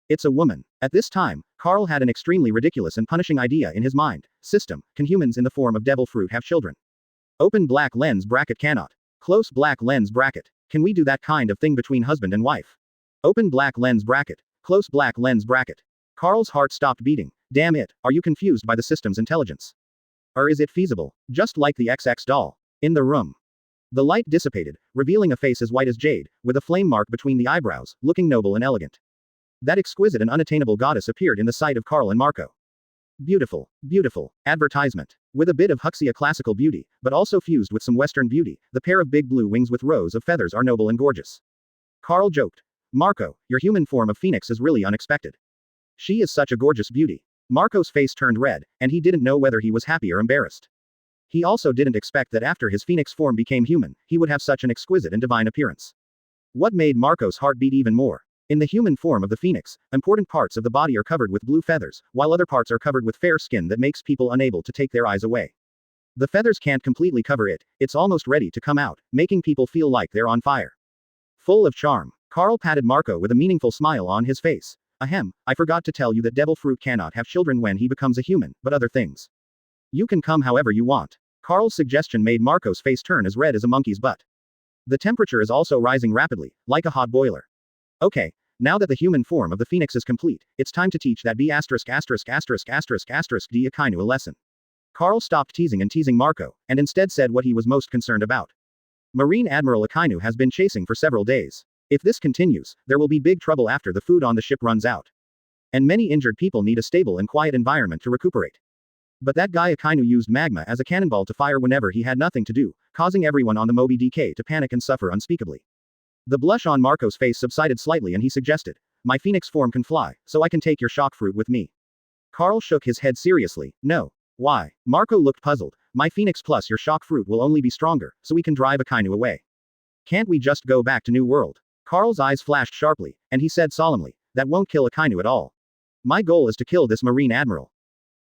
It's a woman. At this time, Carl had an extremely ridiculous and punishing idea in his mind. System, can humans in the form of devil fruit have children? Open black lens bracket cannot. Close black lens bracket. Can we do that kind of thing between husband and wife? Open black lens bracket. Close black lens bracket. Carl's heart stopped beating. Damn it, are you confused by the system's intelligence? Or is it feasible? Just like the XX doll. In the room. The light dissipated, revealing a face as white as jade, with a flame mark between the eyebrows, looking noble and elegant. That exquisite and unattainable goddess appeared in the sight of Carl and Marco. Beautiful, beautiful. Advertisement. With a bit of Huxia classical beauty, but also fused with some Western beauty, the pair of big blue wings with rows of feathers are noble and gorgeous. Carl joked. Marco, your human form of Phoenix is really unexpected. She is such a gorgeous beauty. Marco's face turned red, and he didn't know whether he was happy or embarrassed. He also didn't expect that after his Phoenix form became human, he would have such an exquisite and divine appearance. What made Marco's heart beat even more? In the human form of the Phoenix, important parts of the body are covered with blue feathers, while other parts are covered with fair skin that makes people unable to take their eyes away. The feathers can't completely cover it, it's almost ready to come out, making people feel like they're on fire. Full of charm, Carl patted Marco with a meaningful smile on his face. Ahem, I forgot to tell you that devil fruit cannot have children when he becomes a human, but other things. You can come however you want. Carl's suggestion made Marco's face turn as red as a monkey's butt. The temperature is also rising rapidly, like a hot boiler. Okay, now that the human form of the Phoenix is complete, it's time to teach that D Akainu a lesson. Carl stopped teasing and teasing Marco, and instead said what he was most concerned about. Marine Admiral Akainu has been chasing for several days. If this continues, there will be big trouble after the food on the ship runs out. And many injured people need a stable and quiet environment to recuperate. But that guy Akainu used magma as a cannonball to fire whenever he had nothing to do, causing everyone on the Moby DK to panic and suffer unspeakably. The blush on Marco's face subsided slightly and he suggested, my Phoenix form can fly, so I can take your shock fruit with me. Carl shook his head seriously, no. Why? Marco looked puzzled, my Phoenix plus your shock fruit will only be stronger, so we can drive Akainu away. Can't we just go back to New World? Carl's eyes flashed sharply, and he said solemnly, "That won't kill Akainu at all. My goal is to kill this Marine Admiral."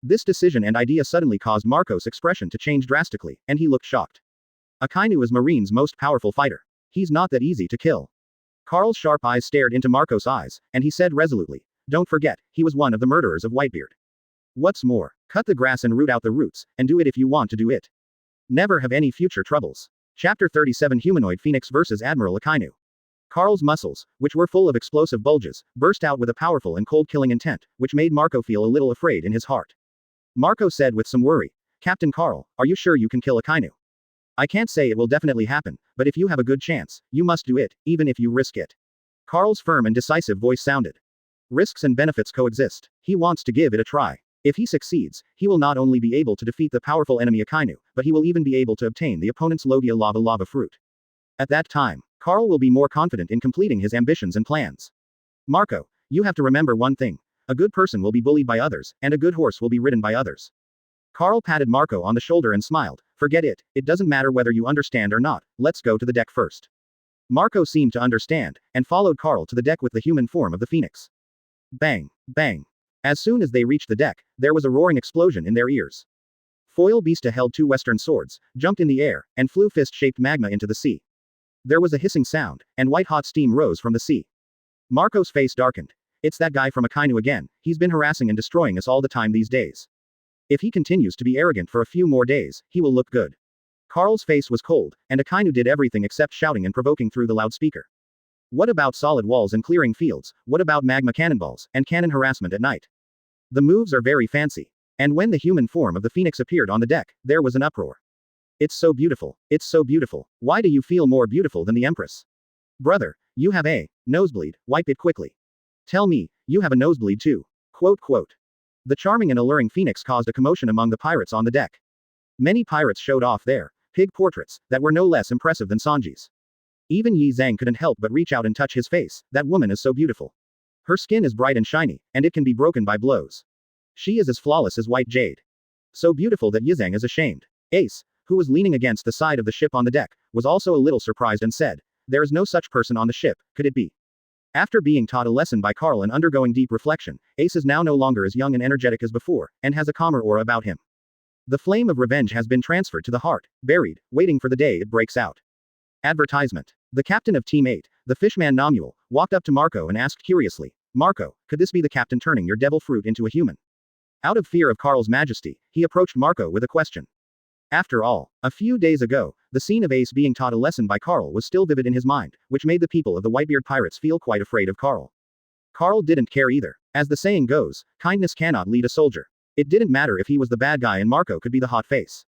This decision and idea suddenly caused Marco's expression to change drastically, and he looked shocked. Akainu is Marine's most powerful fighter. He's not that easy to kill. Carl's sharp eyes stared into Marco's eyes, and he said resolutely, "Don't forget, he was one of the murderers of Whitebeard. What's more, cut the grass and root out the roots, and do it if you want to do it. Never have any future troubles." Chapter 37 Humanoid Phoenix vs. Admiral Akainu. Carl's muscles, which were full of explosive bulges, burst out with a powerful and cold-killing intent, which made Marco feel a little afraid in his heart. Marco said with some worry, "Captain Carl, are you sure you can kill Akainu?" "I can't say it will definitely happen, but if you have a good chance, you must do it, even if you risk it." Carl's firm and decisive voice sounded. Risks and benefits coexist. He wants to give it a try. If he succeeds, he will not only be able to defeat the powerful enemy Akainu, but he will even be able to obtain the opponent's Logia lava fruit. At that time, Carl will be more confident in completing his ambitions and plans. "Marco, you have to remember one thing. A good person will be bullied by others, and a good horse will be ridden by others." Carl patted Marco on the shoulder and smiled. "Forget it, it doesn't matter whether you understand or not, let's go to the deck first." Marco seemed to understand, and followed Carl to the deck with the human form of the phoenix. Bang, bang. As soon as they reached the deck, there was a roaring explosion in their ears. Foil Beasta held two western swords, jumped in the air, and flew fist-shaped magma into the sea. There was a hissing sound, and white-hot steam rose from the sea. Marco's face darkened. "It's that guy from Akainu again, he's been harassing and destroying us all the time these days. If he continues to be arrogant for a few more days, he will look good." Carl's face was cold, and Akainu did everything except shouting and provoking through the loudspeaker. What about solid walls and clearing fields? What about magma cannonballs, and cannon harassment at night? The moves are very fancy. And when the human form of the phoenix appeared on the deck, there was an uproar. "It's so beautiful. It's so beautiful. Why do you feel more beautiful than the Empress? Brother, you have a nosebleed, wipe it quickly. Tell me, you have a nosebleed too." Quote. The charming and alluring phoenix caused a commotion among the pirates on the deck. Many pirates showed off their pig portraits, that were no less impressive than Sanji's. Even Yi Zhang couldn't help but reach out and touch his face. "That woman is so beautiful. Her skin is bright and shiny, and it can be broken by blows. She is as flawless as white jade. So beautiful that Yi Zhang is ashamed." Ace, who was leaning against the side of the ship on the deck, was also a little surprised and said, "There is no such person on the ship, could it be?" After being taught a lesson by Carl and undergoing deep reflection, Ace is now no longer as young and energetic as before, and has a calmer aura about him. The flame of revenge has been transferred to the heart, buried, waiting for the day it breaks out. Advertisement. The captain of Team 8, the fishman Namuel, walked up to Marco and asked curiously, "Marco, could this be the captain turning your devil fruit into a human?" Out of fear of Carl's majesty, he approached Marco with a question. After all, a few days ago, the scene of Ace being taught a lesson by Carl was still vivid in his mind, which made the people of the Whitebeard Pirates feel quite afraid of Carl. Carl didn't care either. As the saying goes, kindness cannot lead a soldier. It didn't matter if he was the bad guy and Marco could be the hot face.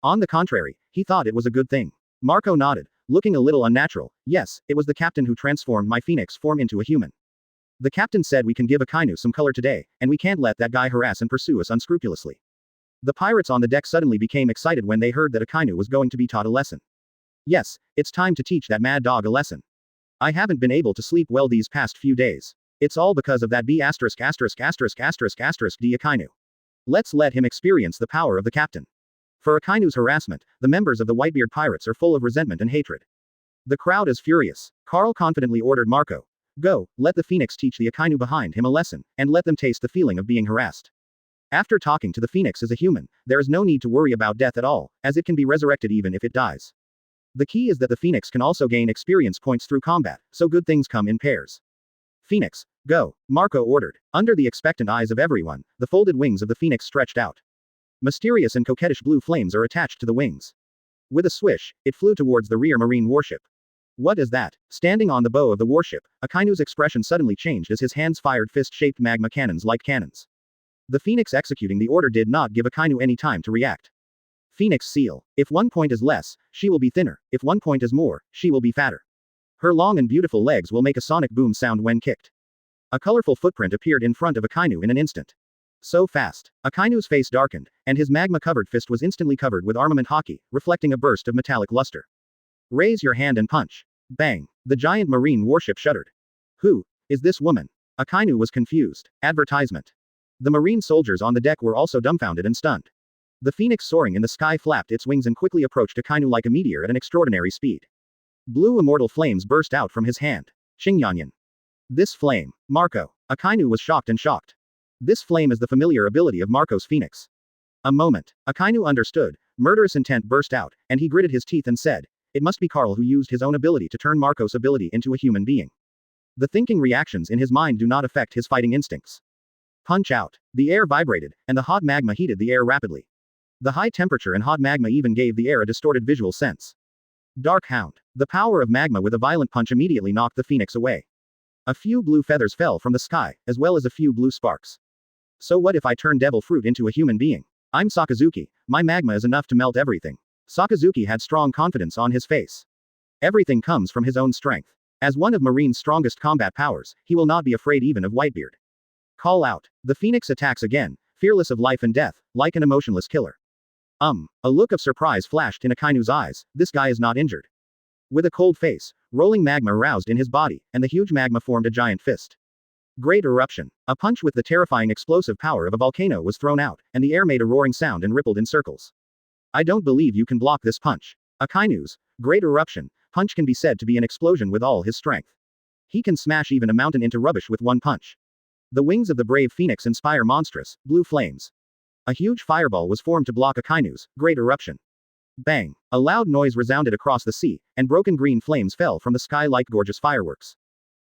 On the contrary, he thought it was a good thing. Marco nodded, looking a little unnatural. "Yes, it was the captain who transformed my phoenix form into a human. The captain said we can give Akainu some color today, and we can't let that guy harass and pursue us unscrupulously." The pirates on the deck suddenly became excited when they heard that Akainu was going to be taught a lesson. "Yes, it's time to teach that mad dog a lesson. I haven't been able to sleep well these past few days. It's all because of that D Akainu. Let's let him experience the power of the captain." For Akainu's harassment, the members of the Whitebeard Pirates are full of resentment and hatred. The crowd is furious. Carl confidently ordered Marco, "Go, let the phoenix teach the Akainu behind him a lesson, and let them taste the feeling of being harassed." After talking to the phoenix as a human, there is no need to worry about death at all, as it can be resurrected even if it dies. The key is that the phoenix can also gain experience points through combat, so good things come in pairs. "Phoenix, go," Marco ordered. Under the expectant eyes of everyone, the folded wings of the phoenix stretched out. Mysterious and coquettish blue flames are attached to the wings. With a swish, it flew towards the rear marine warship. What is that? Standing on the bow of the warship, Akainu's expression suddenly changed as his hands fired fist-shaped magma cannons like cannons. The phoenix executing the order did not give Akainu any time to react. Phoenix seal. If 1 point is less, she will be thinner. If 1 point is more, she will be fatter. Her long and beautiful legs will make a sonic boom sound when kicked. A colorful footprint appeared in front of Akainu in an instant. So fast. Akainu's face darkened, and his magma-covered fist was instantly covered with armament hockey, reflecting a burst of metallic luster. "Raise your hand and punch." Bang. The giant marine warship shuddered. "Who is this woman?" Akainu was confused. Advertisement. The marine soldiers on the deck were also dumbfounded and stunned. The phoenix soaring in the sky flapped its wings and quickly approached Akainu like a meteor at an extraordinary speed. Blue immortal flames burst out from his hand. Xingyanyan. This flame. Marco. Akainu was shocked and shocked. This flame is the familiar ability of Marco's phoenix. A moment. Akainu understood. Murderous intent burst out, and he gritted his teeth and said, "It must be Carl who used his own ability to turn Marco's ability into a human being." The thinking reactions in his mind do not affect his fighting instincts. Punch out. The air vibrated, and the hot magma heated the air rapidly. The high temperature and hot magma even gave the air a distorted visual sense. Dark Hound. The power of magma with a violent punch immediately knocked the phoenix away. A few blue feathers fell from the sky, as well as a few blue sparks. So what if I turn devil fruit into a human being? I'm Sakazuki, my magma is enough to melt everything. Sakazuki had strong confidence on his face. Everything comes from his own strength. As one of Marine's strongest combat powers, he will not be afraid even of Whitebeard. Call out. The phoenix attacks again, fearless of life and death, like an emotionless killer. A look of surprise flashed in Akainu's eyes, this guy is not injured. With a cold face, rolling magma aroused in his body, and the huge magma formed a giant fist. Great eruption. A punch with the terrifying explosive power of a volcano was thrown out, and the air made a roaring sound and rippled in circles. I don't believe you can block this punch. Akainu's great eruption punch can be said to be an explosion with all his strength. He can smash even a mountain into rubbish with one punch. The wings of the brave phoenix inspire monstrous, blue flames. A huge fireball was formed to block Akainu's great eruption. Bang! A loud noise resounded across the sea, and broken green flames fell from the sky like gorgeous fireworks.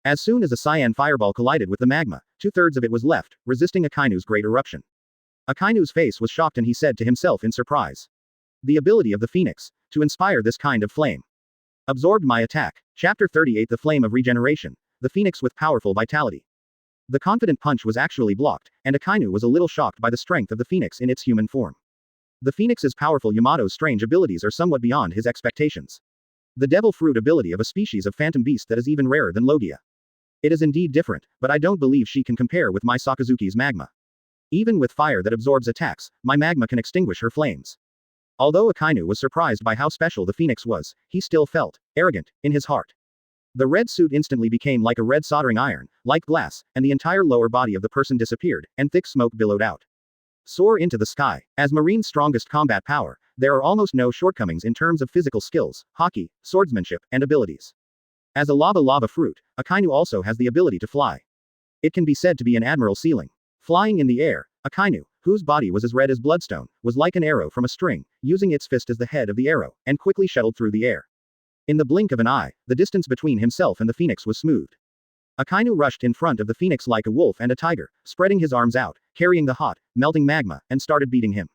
As soon as a cyan fireball collided with the magma, 2/3 of it was left, resisting Akainu's great eruption. Akainu's face was shocked and he said to himself in surprise. The ability of the phoenix, to inspire this kind of flame. Absorbed my attack. Chapter 38 The Flame of Regeneration. The Phoenix with Powerful Vitality. The confident punch was actually blocked, and Akainu was a little shocked by the strength of the phoenix in its human form. The phoenix's powerful Yamato's strange abilities are somewhat beyond his expectations. The devil fruit ability of a species of phantom beast that is even rarer than Logia. It is indeed different, but I don't believe she can compare with my Sakazuki's magma. Even with fire that absorbs attacks, my magma can extinguish her flames. Although Akainu was surprised by how special the phoenix was, he still felt arrogant in his heart. The red suit instantly became like a red soldering iron, like glass, and the entire lower body of the person disappeared, and thick smoke billowed out. Soar into the sky. As Marine's strongest combat power, there are almost no shortcomings in terms of physical skills, hockey, swordsmanship, and abilities. As a lava fruit, Akainu also has the ability to fly. It can be said to be an admiral ceiling. Flying in the air, Akainu, whose body was as red as bloodstone, was like an arrow from a string, using its fist as the head of the arrow, and quickly shuttled through the air. In the blink of an eye, the distance between himself and the phoenix was smoothed. Akainu rushed in front of the phoenix like a wolf and a tiger, spreading his arms out, carrying the hot, melting magma, and started beating him.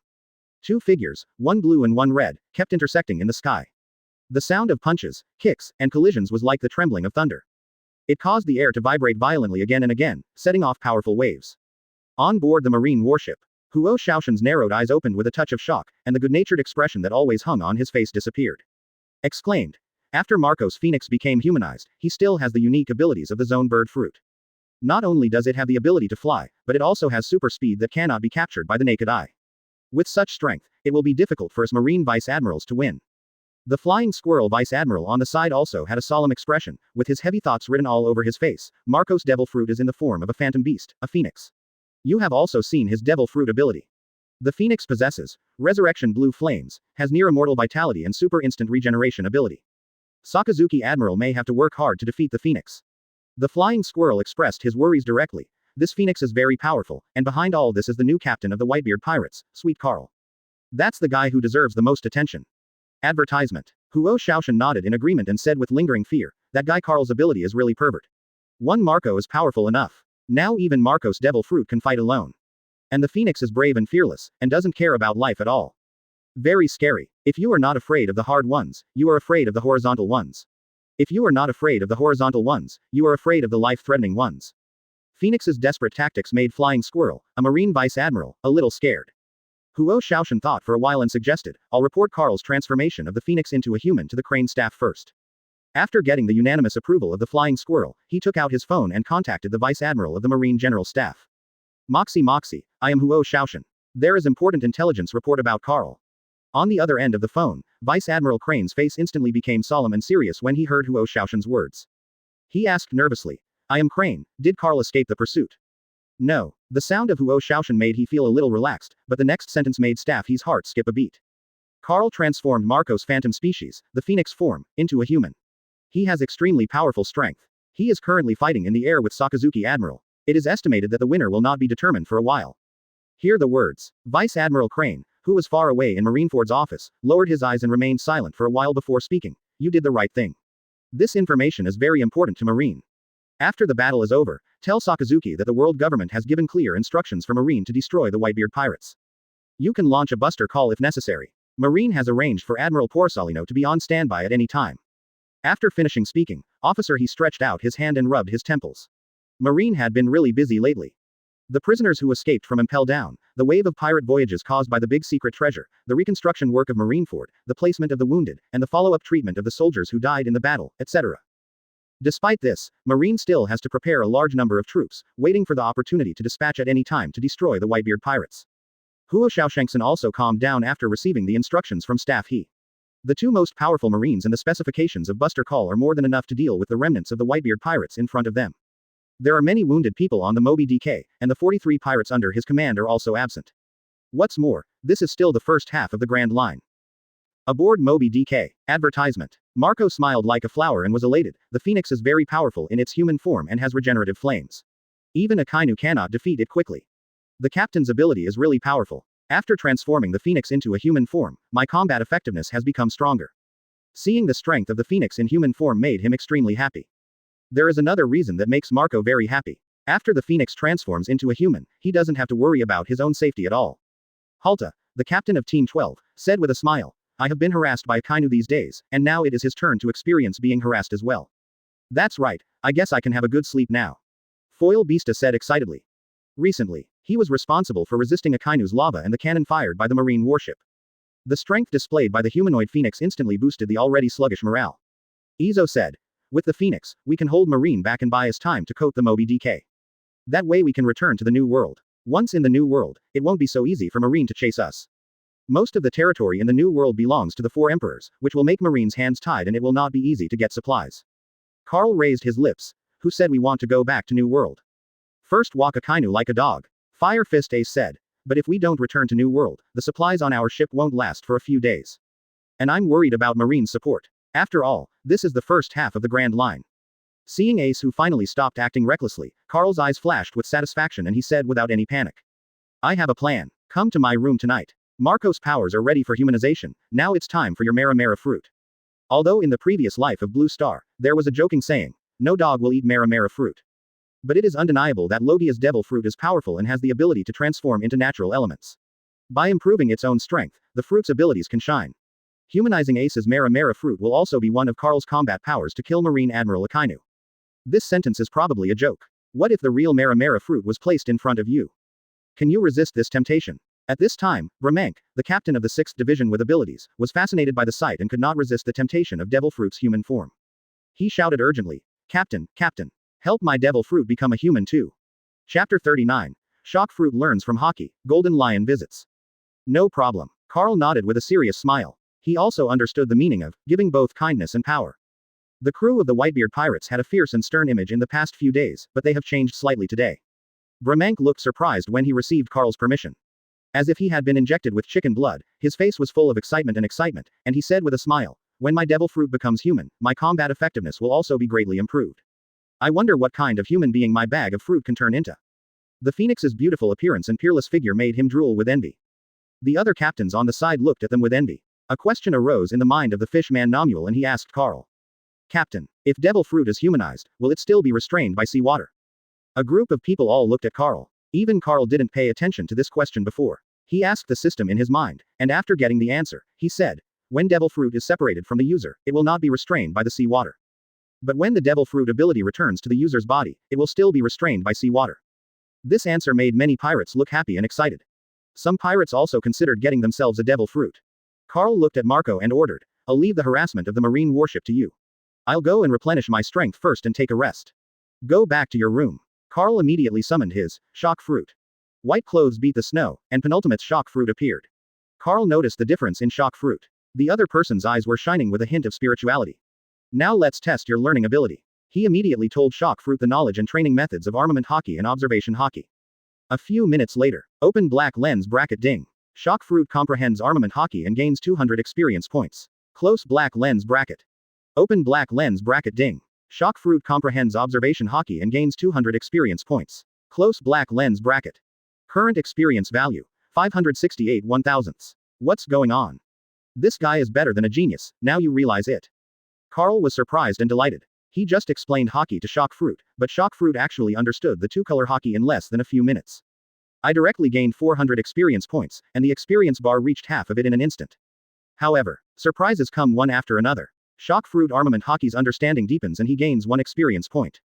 Two figures, one blue and one red, kept intersecting in the sky. The sound of punches, kicks, and collisions was like the trembling of thunder. It caused the air to vibrate violently again and again, setting off powerful waves. On board the marine warship, Huo Shaoshan's narrowed eyes opened with a touch of shock, and the good-natured expression that always hung on his face disappeared. Exclaimed. After Marco's phoenix became humanized, he still has the unique abilities of the zone bird fruit. Not only does it have the ability to fly, but it also has super speed that cannot be captured by the naked eye. With such strength, it will be difficult for us marine vice admirals to win. The flying squirrel vice admiral on the side also had a solemn expression, with his heavy thoughts written all over his face. Marco's devil fruit is in the form of a phantom beast, a phoenix. You have also seen his devil fruit ability. The phoenix possesses resurrection blue flames, has near immortal vitality and super instant regeneration ability. Sakazuki Admiral may have to work hard to defeat the phoenix. The flying squirrel expressed his worries directly. This phoenix is very powerful, and behind all this is the new captain of the Whitebeard Pirates, Sweet Carl. That's the guy who deserves the most attention. Advertisement. Huo Shaoshan nodded in agreement and said with lingering fear, that guy Carl's ability is really pervert. One Marco is powerful enough. Now even Marco's devil fruit can fight alone. And the phoenix is brave and fearless, and doesn't care about life at all. Very scary. If you are not afraid of the hard ones, you are afraid of the horizontal ones. If you are not afraid of the horizontal ones, you are afraid of the life-threatening ones. Phoenix's desperate tactics made Flying Squirrel, a marine vice admiral, a little scared. Huo Shaoshan thought for a while and suggested, I'll report Carl's transformation of the phoenix into a human to the Crane staff first. After getting the unanimous approval of the Flying Squirrel, he took out his phone and contacted the vice admiral of the Marine General Staff. Moxie, I am Huo Shaoshan. There is important intelligence report about Carl. On the other end of the phone, Vice Admiral Crane's face instantly became solemn and serious when he heard Huo Shaoshan's words. He asked nervously, I am Crane, did Carl escape the pursuit? No. The sound of Huo Shaoshan made he feel a little relaxed, but the next sentence made Staff He's heart skip a beat. Carl transformed Marco's phantom species, the phoenix form, into a human. He has extremely powerful strength. He is currently fighting in the air with Sakazuki Admiral. It is estimated that the winner will not be determined for a while. Hear the words. Vice Admiral Crane, who was far away in Marineford's office, lowered his eyes and remained silent for a while before speaking. You did the right thing. This information is very important to Marine. After the battle is over, tell Sakazuki that the world government has given clear instructions for Marine to destroy the Whitebeard Pirates. You can launch a buster call if necessary. Marine has arranged for Admiral Porcelino to be on standby at any time. After finishing speaking, officer he stretched out his hand and rubbed his temples. Marine had been really busy lately. The prisoners who escaped from Impel Down, the wave of pirate voyages caused by the big secret treasure, the reconstruction work of Marineford, the placement of the wounded, and the follow-up treatment of the soldiers who died in the battle, etc. Despite this, Marine still has to prepare a large number of troops, waiting for the opportunity to dispatch at any time to destroy the Whitebeard Pirates. Huo Shaoshengson also calmed down after receiving the instructions from Staff He. The two most powerful Marines and the specifications of Buster Call are more than enough to deal with the remnants of the Whitebeard Pirates in front of them. There are many wounded people on the Moby DK, and the 43 pirates under his command are also absent. What's more, this is still the first half of the Grand Line. Aboard Moby DK. Advertisement. Marco smiled like a flower and was elated. The Phoenix is very powerful in its human form and has regenerative flames. Even a Kainu cannot defeat it quickly. The captain's ability is really powerful. After transforming the Phoenix into a human form, my combat effectiveness has become stronger. Seeing the strength of the Phoenix in human form made him extremely happy. There is another reason that makes Marco very happy. After the Phoenix transforms into a human, he doesn't have to worry about his own safety at all. Halta, the captain of Team 12, said with a smile, I have been harassed by Kainu these days, and now it is his turn to experience being harassed as well. That's right, I guess I can have a good sleep now. Foil Beasta said excitedly. Recently, he was responsible for resisting a Kainu's lava and the cannon fired by the Marine warship. The strength displayed by the humanoid Phoenix instantly boosted the already sluggish morale. Izo said, with the Phoenix, we can hold Marine back and buy us time to coat the Moby DK. That way we can return to the New World. Once in the New World, it won't be so easy for Marine to chase us. Most of the territory in the New World belongs to the 4 emperors, which will make Marine's hands tied and it will not be easy to get supplies. Carl raised his lips. Who said we want to go back to New World? First walk a Kainu like a dog. Fire Fist Ace said. But if we don't return to New World, the supplies on our ship won't last for a few days. And I'm worried about Marine support. After all, this is the first half of the Grand Line. Seeing Ace who finally stopped acting recklessly, Carl's eyes flashed with satisfaction and he said without any panic. I have a plan. Come to my room tonight. Marco's powers are ready for humanization, now it's time for your Mara Mara fruit. Although in the previous life of Blue Star, there was a joking saying, no dog will eat Mara Mara fruit. But it is undeniable that Logia's devil fruit is powerful and has the ability to transform into natural elements. By improving its own strength, the fruit's abilities can shine. Humanizing Ace's Mara Mara fruit will also be one of Carl's combat powers to kill Marine Admiral Akainu. This sentence is probably a joke. What if the real Mara Mara fruit was placed in front of you? Can you resist this temptation? At this time, Bramank, the captain of the 6th Division with abilities, was fascinated by the sight and could not resist the temptation of Devil Fruit's human form. He shouted urgently, Captain, Captain, help my Devil Fruit become a human too. Chapter 39. Shock Fruit learns from Hockey, Golden Lion visits. No problem. Carl nodded with a serious smile. He also understood the meaning of giving both kindness and power. The crew of the Whitebeard Pirates had a fierce and stern image in the past few days, but they have changed slightly today. Bramank looked surprised when he received Carl's permission. As if he had been injected with chicken blood, his face was full of excitement, and he said with a smile, when my Devil Fruit becomes human, my combat effectiveness will also be greatly improved. I wonder what kind of human being my bag of fruit can turn into. The Phoenix's beautiful appearance and peerless figure made him drool with envy. The other captains on the side looked at them with envy. A question arose in the mind of the fishman Namuel and he asked Carl. Captain, if Devil Fruit is humanized, will it still be restrained by seawater? A group of people all looked at Carl. Even Carl didn't pay attention to this question before. He asked the system in his mind, and after getting the answer, he said, when Devil Fruit is separated from the user, it will not be restrained by the seawater. But when the Devil Fruit ability returns to the user's body, it will still be restrained by seawater. This answer made many pirates look happy and excited. Some pirates also considered getting themselves a Devil Fruit. Carl looked at Marco and ordered, I'll leave the harassment of the Marine warship to you. I'll go and replenish my strength first and take a rest. Go back to your room. Carl immediately summoned his shock fruit. White clothes beat the snow, and penultimate shock fruit appeared. Carl noticed the difference in shock fruit. The other person's eyes were shining with a hint of spirituality. Now let's test your learning ability. He immediately told shock fruit the knowledge and training methods of armament hockey and observation hockey. A few minutes later, open black lens bracket ding. Shock fruit comprehends armament hockey and gains 200 experience points. Close black lens bracket. Open black lens bracket ding. Shock Fruit comprehends observation hockey and gains 200 experience points. Close black lens bracket. Current experience value, 568 1/1000ths. What's going on? This guy is better than a genius, now you realize it. Carl was surprised and delighted. He just explained hockey to Shock Fruit, but Shock Fruit actually understood the two-color hockey in less than a few minutes. I directly gained 400 experience points, and the experience bar reached half of it in an instant. However, surprises come one after another. Shock Fruit armament hockey's understanding deepens and he gains 1 experience point.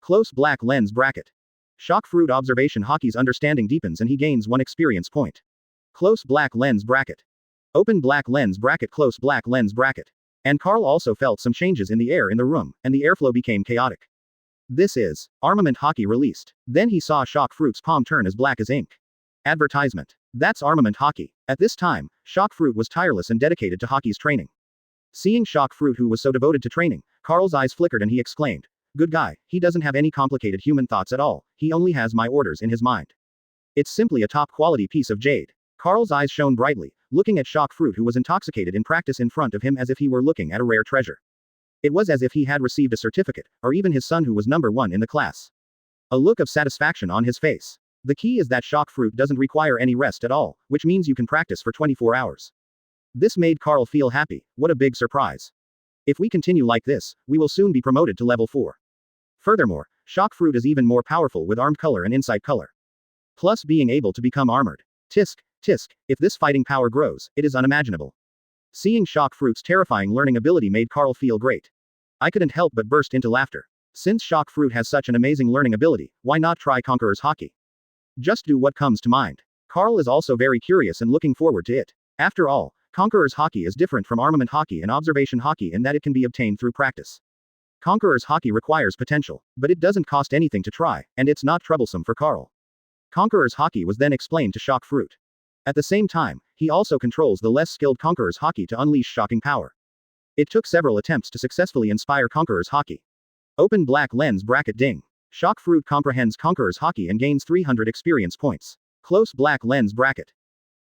Close black lens bracket. Shock Fruit observation hockey's understanding deepens and he gains 1 experience point. Close black lens bracket. Open black lens bracket. Close black lens bracket. And Carl also felt some changes in the air in the room, and the airflow became chaotic. This is armament hockey released. Then he saw Shock Fruit's palm turn as black as ink. Advertisement. That's armament hockey. At this time, Shock Fruit was tireless and dedicated to hockey's training. Seeing Shock Fruit who was so devoted to training, Carl's eyes flickered and he exclaimed, "Good guy, he doesn't have any complicated human thoughts at all, he only has my orders in his mind. It's simply a top-quality piece of jade." Carl's eyes shone brightly, looking at Shock Fruit who was intoxicated in practice in front of him as if he were looking at a rare treasure. It was as if he had received a certificate, or even his son who was number 1 in the class. A look of satisfaction on his face. The key is that Shock Fruit doesn't require any rest at all, which means you can practice for 24 hours. This made Carl feel happy. What a big surprise. If we continue like this, we will soon be promoted to level 4. Furthermore, Shock Fruit is even more powerful with armed color and insight color. Plus being able to become armored. Tisk, tisk, if this fighting power grows, it is unimaginable. Seeing Shock Fruit's terrifying learning ability made Carl feel great. I couldn't help but burst into laughter. Since Shock Fruit has such an amazing learning ability, why not try Conqueror's Hockey? Just do what comes to mind. Carl is also very curious and looking forward to it. After all, Conqueror's Hockey is different from armament hockey and observation hockey in that it can be obtained through practice. Conqueror's Hockey requires potential, but it doesn't cost anything to try, and it's not troublesome for Carl. Conqueror's Hockey was then explained to Shock Fruit. At the same time, he also controls the less skilled Conqueror's Hockey to unleash shocking power. It took several attempts to successfully inspire Conqueror's Hockey. Open black lens bracket ding. Shock Fruit comprehends Conqueror's Hockey and gains 300 experience points. Close black lens bracket.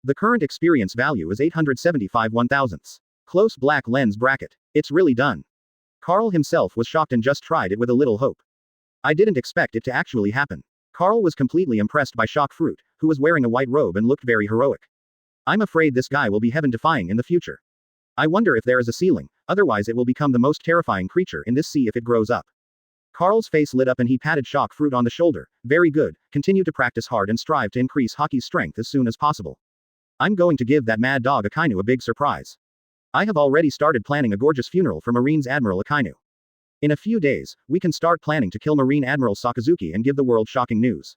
The current experience value is 875 1/1000ths. Close black lens bracket. It's really done. Carl himself was shocked and just tried it with a little hope. I didn't expect it to actually happen. Carl was completely impressed by Shock Fruit, who was wearing a white robe and looked very heroic. I'm afraid this guy will be heaven-defying in the future. I wonder if there is a ceiling, otherwise it will become the most terrifying creature in this sea if it grows up. Carl's face lit up and he patted Shock Fruit on the shoulder. Very good, continue to practice hard and strive to increase hockey's strength as soon as possible. I'm going to give that mad dog Akainu a big surprise. I have already started planning a gorgeous funeral for Marine's Admiral Akainu. In a few days, we can start planning to kill Marine Admiral Sakazuki and give the world shocking news.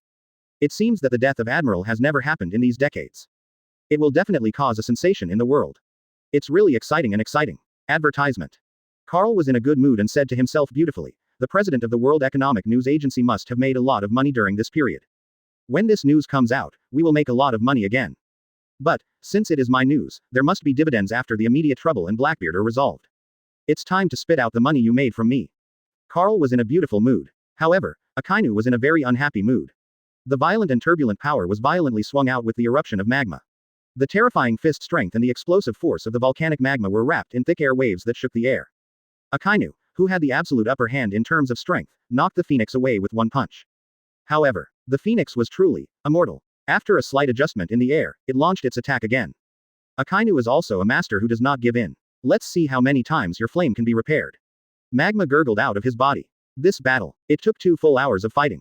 It seems that the death of Admiral has never happened in these decades. It will definitely cause a sensation in the world. It's really exciting and exciting. Advertisement. Carl was in a good mood and said to himself beautifully, the president of the World Economic News Agency must have made a lot of money during this period. When this news comes out, we will make a lot of money again. But, since it is my news, there must be dividends after the immediate trouble and Blackbeard are resolved. It's time to spit out the money you made from me. Carl was in a beautiful mood. However, Akainu was in a very unhappy mood. The violent and turbulent power was violently swung out with the eruption of magma. The terrifying fist strength and the explosive force of the volcanic magma were wrapped in thick air waves that shook the air. Akainu, who had the absolute upper hand in terms of strength, knocked the phoenix away with one punch. However, the phoenix was truly immortal. After a slight adjustment in the air, it launched its attack again. Akainu is also a master who does not give in. Let's see how many times your flame can be repaired. Magma gurgled out of his body. This battle, it took 2 full hours of fighting.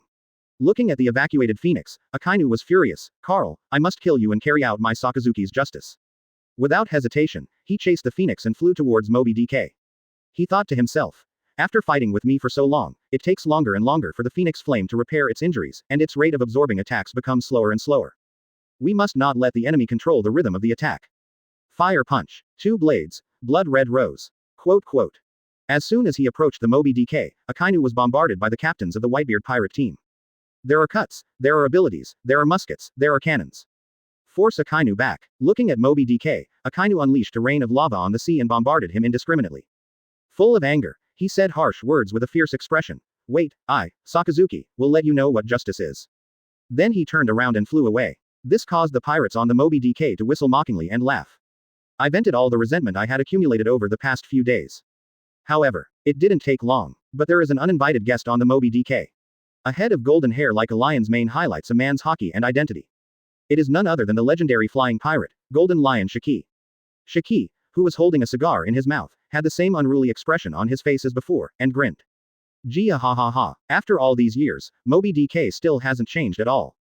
Looking at the evacuated phoenix, Akainu was furious. Carl, I must kill you and carry out my Sakazuki's justice. Without hesitation, he chased the phoenix and flew towards Moby DK. He thought to himself, after fighting with me for so long, it takes longer and longer for the phoenix flame to repair its injuries, and its rate of absorbing attacks becomes slower and slower. We must not let the enemy control the rhythm of the attack. Fire punch. 2 blades. Blood red rose. Quote. As soon as he approached the Moby DK, Akainu was bombarded by the captains of the Whitebeard pirate team. There are cuts, there are abilities, there are muskets, there are cannons. Force Akainu back. Looking at Moby DK, Akainu unleashed a rain of lava on the sea and bombarded him indiscriminately. Full of anger, he said harsh words with a fierce expression. Wait, I, Sakazuki, will let you know what justice is. Then he turned around and flew away. This caused the pirates on the Moby DK to whistle mockingly and laugh. I vented all the resentment I had accumulated over the past few days. However, it didn't take long. But there is an uninvited guest on the Moby DK. A head of golden hair like a lion's mane highlights a man's hockey and identity. It is none other than the legendary flying pirate, Golden Lion Shaki. Shaki, who was holding a cigar in his mouth, had the same unruly expression on his face as before, and grinned. Gia ha ha ha. After all these years, Moby DK still hasn't changed at all.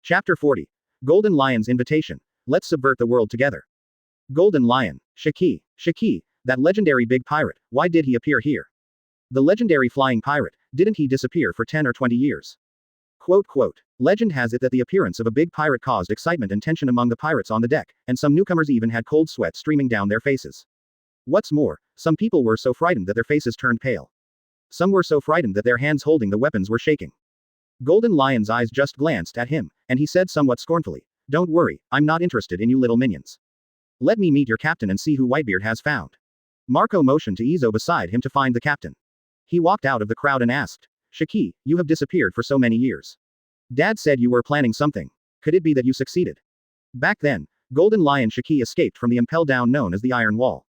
Chapter 40. Golden Lion's Invitation. Let's subvert the world together. Golden Lion. Shaki. Shaki, that legendary big pirate, why did he appear here? The legendary flying pirate, didn't he disappear for 10 or 20 years? Quote. Legend has it that the appearance of a big pirate caused excitement and tension among the pirates on the deck, and some newcomers even had cold sweat streaming down their faces. What's more, some people were so frightened that their faces turned pale. Some were so frightened that their hands holding the weapons were shaking. Golden Lion's eyes just glanced at him, and he said somewhat scornfully, "Don't worry, I'm not interested in you little minions. Let me meet your captain and see who Whitebeard has found." Marco motioned to Izo beside him to find the captain. He walked out of the crowd and asked, "Shaki, you have disappeared for so many years. Dad said you were planning something. Could it be that you succeeded?" Back then, Golden Lion Shaki escaped from the impel down known as the Iron Wall.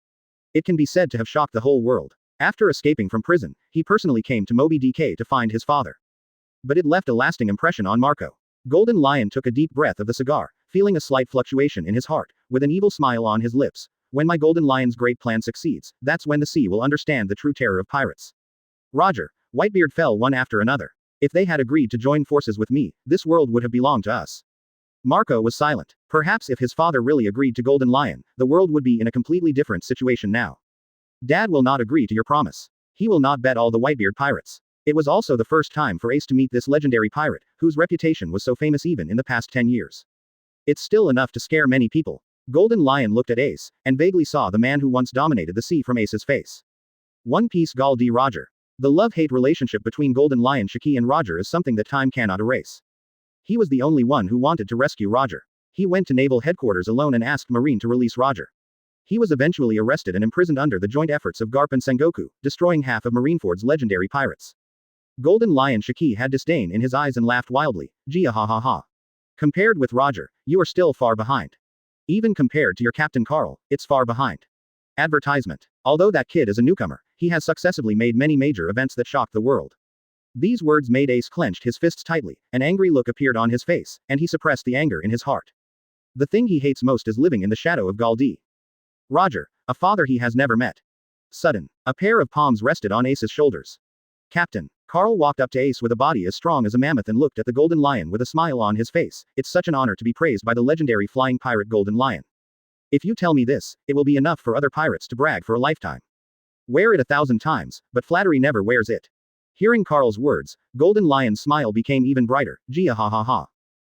It can be said to have shocked the whole world. After escaping from prison, he personally came to Moby DK to find his father. But it left a lasting impression on Marco. Golden Lion took a deep breath of the cigar, feeling a slight fluctuation in his heart, with an evil smile on his lips. When my Golden Lion's great plan succeeds, that's when the sea will understand the true terror of pirates. Roger, Whitebeard fell one after another. If they had agreed to join forces with me, this world would have belonged to us. Marco was silent. Perhaps if his father really agreed to Golden Lion, the world would be in a completely different situation now. Dad will not agree to your promise. He will not bet all the Whitebeard pirates. It was also the first time for Ace to meet this legendary pirate, whose reputation was so famous even in the past 10 years. It's still enough to scare many people. Golden Lion looked at Ace, and vaguely saw the man who once dominated the sea from Ace's face. One Piece Gal D. Roger. The love-hate relationship between Golden Lion Shaki and Roger is something that time cannot erase. He was the only one who wanted to rescue Roger. He went to Naval Headquarters alone and asked Marine to release Roger. He was eventually arrested and imprisoned under the joint efforts of Garp and Sengoku, destroying half of Marineford's legendary pirates. Golden Lion Shaki had disdain in his eyes and laughed wildly, "Gia ha ha ha. Compared with Roger, you are still far behind. Even compared to your Captain Carl, it's far behind." Advertisement. Although that kid is a newcomer, he has successively made many major events that shocked the world. These words made Ace clenched his fists tightly, an angry look appeared on his face, and he suppressed the anger in his heart. The thing he hates most is living in the shadow of Galdi. Roger, a father he has never met. Sudden, a pair of palms rested on Ace's shoulders. "Captain." Carl walked up to Ace with a body as strong as a mammoth and looked at the Golden Lion with a smile on his face. "It's such an honor to be praised by the legendary flying pirate Golden Lion. If you tell me this, it will be enough for other pirates to brag for a lifetime. Wear it 1,000 times, but flattery never wears it." Hearing Carl's words, Golden Lion's smile became even brighter. "Gia ha ha ha.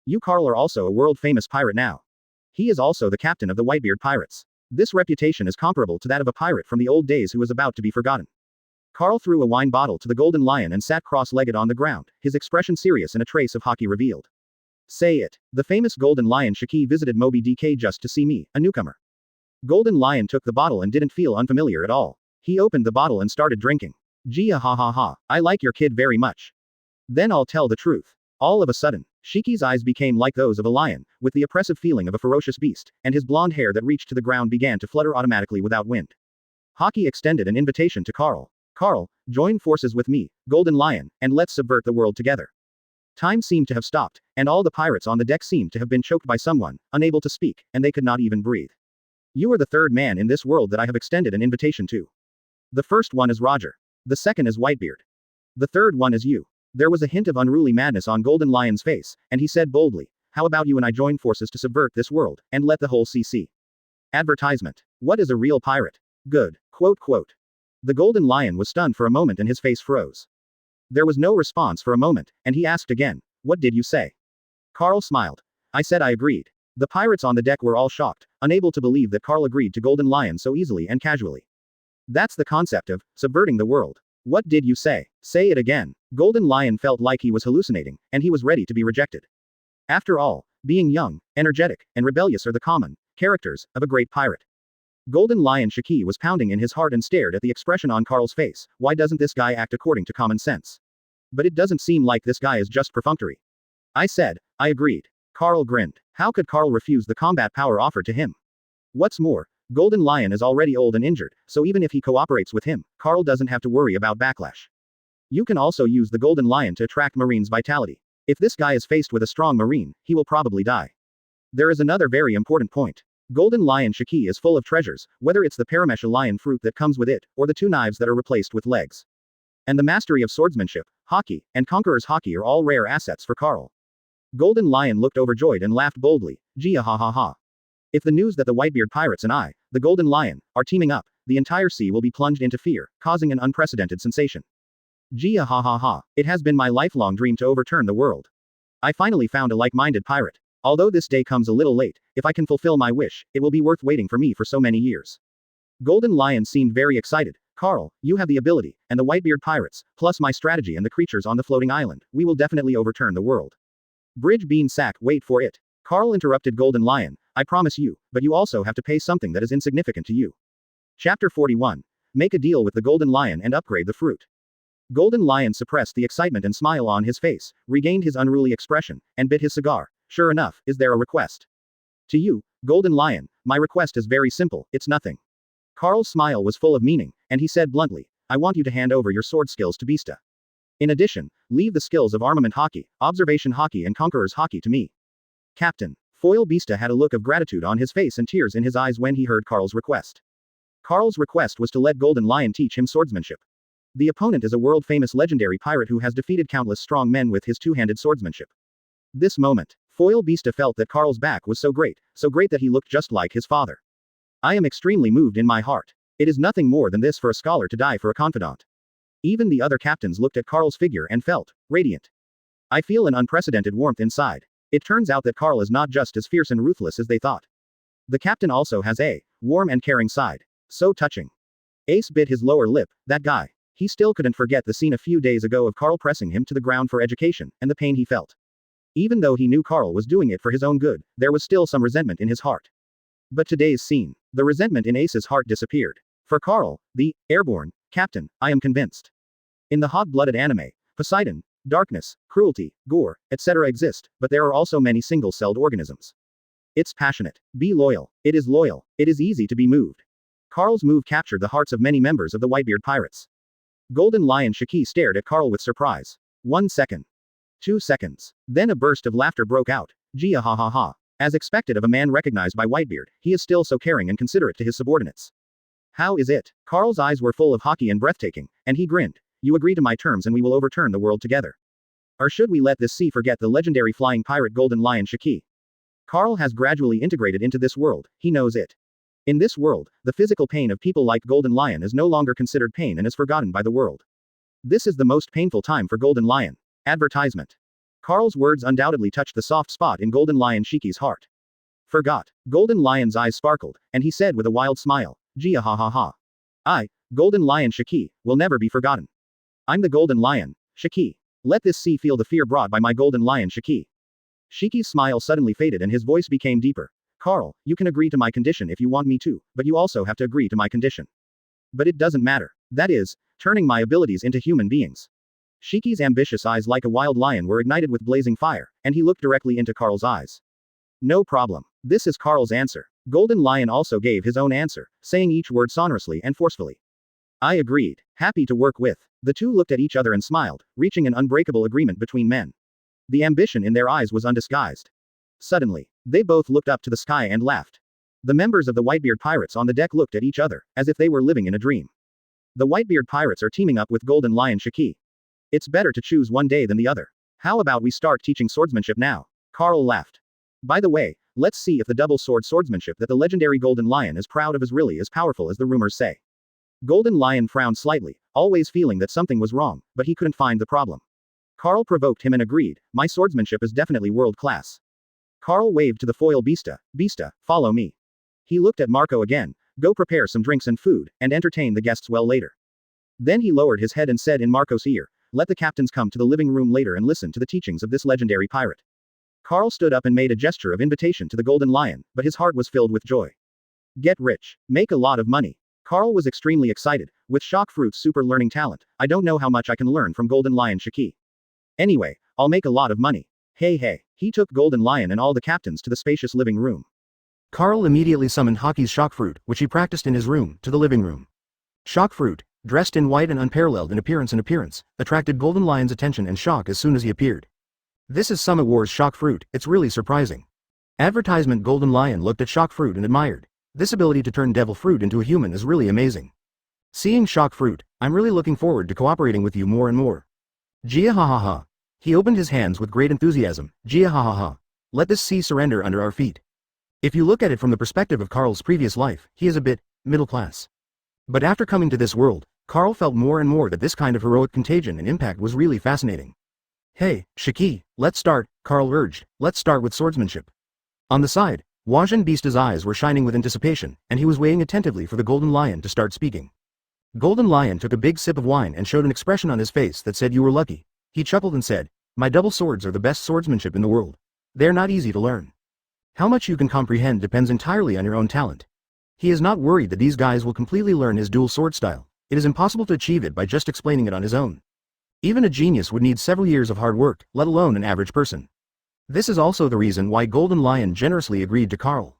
You Carl are also a world-famous pirate now. He is also the captain of the Whitebeard Pirates. This reputation is comparable to that of a pirate from the old days who is about to be forgotten." Carl threw a wine bottle to the Golden Lion and sat cross-legged on the ground, his expression serious and a trace of hockey revealed. "Say it. The famous Golden Lion Shaki visited Moby DK just to see me, a newcomer." Golden Lion took the bottle and didn't feel unfamiliar at all. He opened the bottle and started drinking. "Gia ha ha ha. I like your kid very much. Then I'll tell the truth." All of a sudden, Shiki's eyes became like those of a lion, with the oppressive feeling of a ferocious beast, and his blonde hair that reached to the ground began to flutter automatically without wind. Hockey extended an invitation to Carl. "Carl, join forces with me, Golden Lion, and let's subvert the world together." Time seemed to have stopped, and all the pirates on the deck seemed to have been choked by someone, unable to speak, and they could not even breathe. "You are the third man in this world that I have extended an invitation to. The first one is Roger. The second is Whitebeard. The third one is you." There was a hint of unruly madness on Golden Lion's face, and he said boldly, "How about you and I join forces to subvert this world, and let the whole sea see?" Advertisement. What is a real pirate? Good. Quote. The Golden Lion was stunned for a moment and his face froze. There was no response for a moment, and he asked again, "What did you say?" Carl smiled. "I said I agreed." The pirates on the deck were all shocked, unable to believe that Carl agreed to Golden Lion so easily and casually. That's the concept of subverting the world. "What did you say? Say it again." Golden Lion felt like he was hallucinating, and he was ready to be rejected. After all, being young, energetic, and rebellious are the common characters of a great pirate. Golden Lion Shaki was pounding in his heart and stared at the expression on Carl's face. Why doesn't this guy act according to common sense? But it doesn't seem like this guy is just perfunctory. "I said, I agreed." Carl grinned. How could Carl refuse the combat power offered to him? What's more, Golden Lion is already old and injured, so even if he cooperates with him, Carl doesn't have to worry about backlash. You can also use the Golden Lion to attract Marine's vitality. If this guy is faced with a strong Marine, he will probably die. There is another very important point. Golden Lion Shiki is full of treasures, whether it's the Paramesha lion fruit that comes with it, or the 2 knives that are replaced with legs. And the mastery of swordsmanship, hockey, and conqueror's hockey are all rare assets for Carl. Golden Lion looked overjoyed and laughed boldly, Gia ha ha ha. If the news that the Whitebeard Pirates and I, the Golden Lion, are teaming up, the entire sea will be plunged into fear, causing an unprecedented sensation. Gia ha ha ha. It has been my lifelong dream to overturn the world. I finally found a like-minded pirate. Although this day comes a little late, if I can fulfill my wish, it will be worth waiting for me for so many years. Golden Lion seemed very excited. Carl, you have the ability, and the Whitebeard Pirates, plus my strategy and the creatures on the floating island, we will definitely overturn the world. Bridge Bean Sack, wait for it. Carl interrupted Golden Lion, I promise you, but you also have to pay something that is insignificant to you. Chapter 41. Make a deal with the Golden Lion and upgrade the fruit. Golden Lion suppressed the excitement and smile on his face, regained his unruly expression, and bit his cigar. Sure enough, is there a request? To you, Golden Lion, my request is very simple, it's nothing. Carl's smile was full of meaning, and he said bluntly, I want you to hand over your sword skills to Bista. In addition, leave the skills of armament hockey, observation hockey and conqueror's hockey to me. Captain. Foil Bista had a look of gratitude on his face and tears in his eyes when he heard Carl's request. Carl's request was to let Golden Lion teach him swordsmanship. The opponent is a world-famous legendary pirate who has defeated countless strong men with his two-handed swordsmanship. This moment, Foil Bista felt that Carl's back was so great that he looked just like his father. I am extremely moved in my heart. It is nothing more than this for a scholar to die for a confidant. Even the other captains looked at Carl's figure and felt radiant. I feel an unprecedented warmth inside. It turns out that Carl is not just as fierce and ruthless as they thought. The captain also has a warm and caring side. So touching. Ace bit his lower lip, that guy. He still couldn't forget the scene a few days ago of Carl pressing him to the ground for education, and the pain he felt. Even though he knew Carl was doing it for his own good, there was still some resentment in his heart. But today's scene, the resentment in Ace's heart disappeared. For Carl, the airborne captain, I am convinced. In the hot-blooded anime, Poseidon, darkness, cruelty, gore, etc. exist, but there are also many single-celled organisms. It's passionate. Be loyal. It is loyal. It is easy to be moved. Carl's move captured the hearts of many members of the Whitebeard Pirates. Golden Lion Shiki stared at Carl with surprise. 1 second. 2 seconds. Then a burst of laughter broke out. Gia ha ha ha. As expected of a man recognized by Whitebeard, he is still so caring and considerate to his subordinates. How is it? Carl's eyes were full of hockey and breathtaking, and he grinned. You agree to my terms and we will overturn the world together. Or should we let this sea forget the legendary flying pirate Golden Lion Shiki? Carl has gradually integrated into this world, he knows it. In this world, the physical pain of people like Golden Lion is no longer considered pain and is forgotten by the world. This is the most painful time for Golden Lion. Advertisement. Carl's words undoubtedly touched the soft spot in Golden Lion Shiki's heart. Forgot. Golden Lion's eyes sparkled, and he said with a wild smile, Gia ha ha ha. I, Golden Lion Shiki, will never be forgotten. I'm the Golden Lion, Shiki. Let this sea feel the fear brought by my Golden Lion Shiki. Shiki's smile suddenly faded and his voice became deeper. Carl, you can agree to my condition if you want me to, but you also have to agree to my condition. But it doesn't matter. That is, turning my abilities into human beings. Shiki's ambitious eyes like a wild lion were ignited with blazing fire, and he looked directly into Carl's eyes. No problem. This is Carl's answer. Golden Lion also gave his own answer, saying each word sonorously and forcefully. I agreed. Happy to work with. The two looked at each other and smiled, reaching an unbreakable agreement between men. The ambition in their eyes was undisguised. Suddenly, they both looked up to the sky and laughed. The members of the Whitebeard Pirates on the deck looked at each other, as if they were living in a dream. The Whitebeard Pirates are teaming up with Golden Lion Shiki. It's better to choose one day than the other. How about we start teaching swordsmanship now? Carl laughed. By the way, let's see if the double sword swordsmanship that the legendary Golden Lion is proud of is really as powerful as the rumors say. Golden Lion frowned slightly, always feeling that something was wrong, but he couldn't find the problem. Carl provoked him and agreed, my swordsmanship is definitely world class. Carl waved to the foil Bista, Bista, follow me. He looked at Marco again, go prepare some drinks and food, and entertain the guests well later. Then he lowered his head and said in Marco's ear, let the captains come to the living room later and listen to the teachings of this legendary pirate. Carl stood up and made a gesture of invitation to the Golden Lion, but his heart was filled with joy. Get rich. Make a lot of money. Carl was extremely excited. With Shock Fruit's super learning talent, I don't know how much I can learn from Golden Lion Shiki. Anyway, I'll make a lot of money. Hey hey. He took Golden Lion and all the captains to the spacious living room. Carl immediately summoned Hockey's Shock Fruit, which he practiced in his room, to the living room. Shock Fruit, dressed in white and unparalleled in appearance, attracted Golden Lion's attention and shock as soon as he appeared. This is Summit Wars Shock Fruit, it's really surprising. Advertisement. Golden Lion looked at Shock Fruit and admired. This ability to turn devil fruit into a human is really amazing. Seeing Shock Fruit, I'm really looking forward to cooperating with you more and more. Gia ha ha ha. He opened his hands with great enthusiasm. Gia ha ha ha. Let this sea surrender under our feet. If you look at it from the perspective of Carl's previous life, he is a bit middle class. But after coming to this world, Carl felt more and more that this kind of heroic contagion and impact was really fascinating. Hey, Shiki, let's start, Carl urged. Let's start with swordsmanship. On the side, Wajan Beast's eyes were shining with anticipation, and he was waiting attentively for the Golden Lion to start speaking. Golden Lion took a big sip of wine and showed an expression on his face that said you were lucky. He chuckled and said, my double swords are the best swordsmanship in the world. They're not easy to learn. How much you can comprehend depends entirely on your own talent. He is not worried that these guys will completely learn his dual sword style. It is impossible to achieve it by just explaining it on his own. Even a genius would need several years of hard work, let alone an average person. This is also the reason why Golden Lion generously agreed to Carl.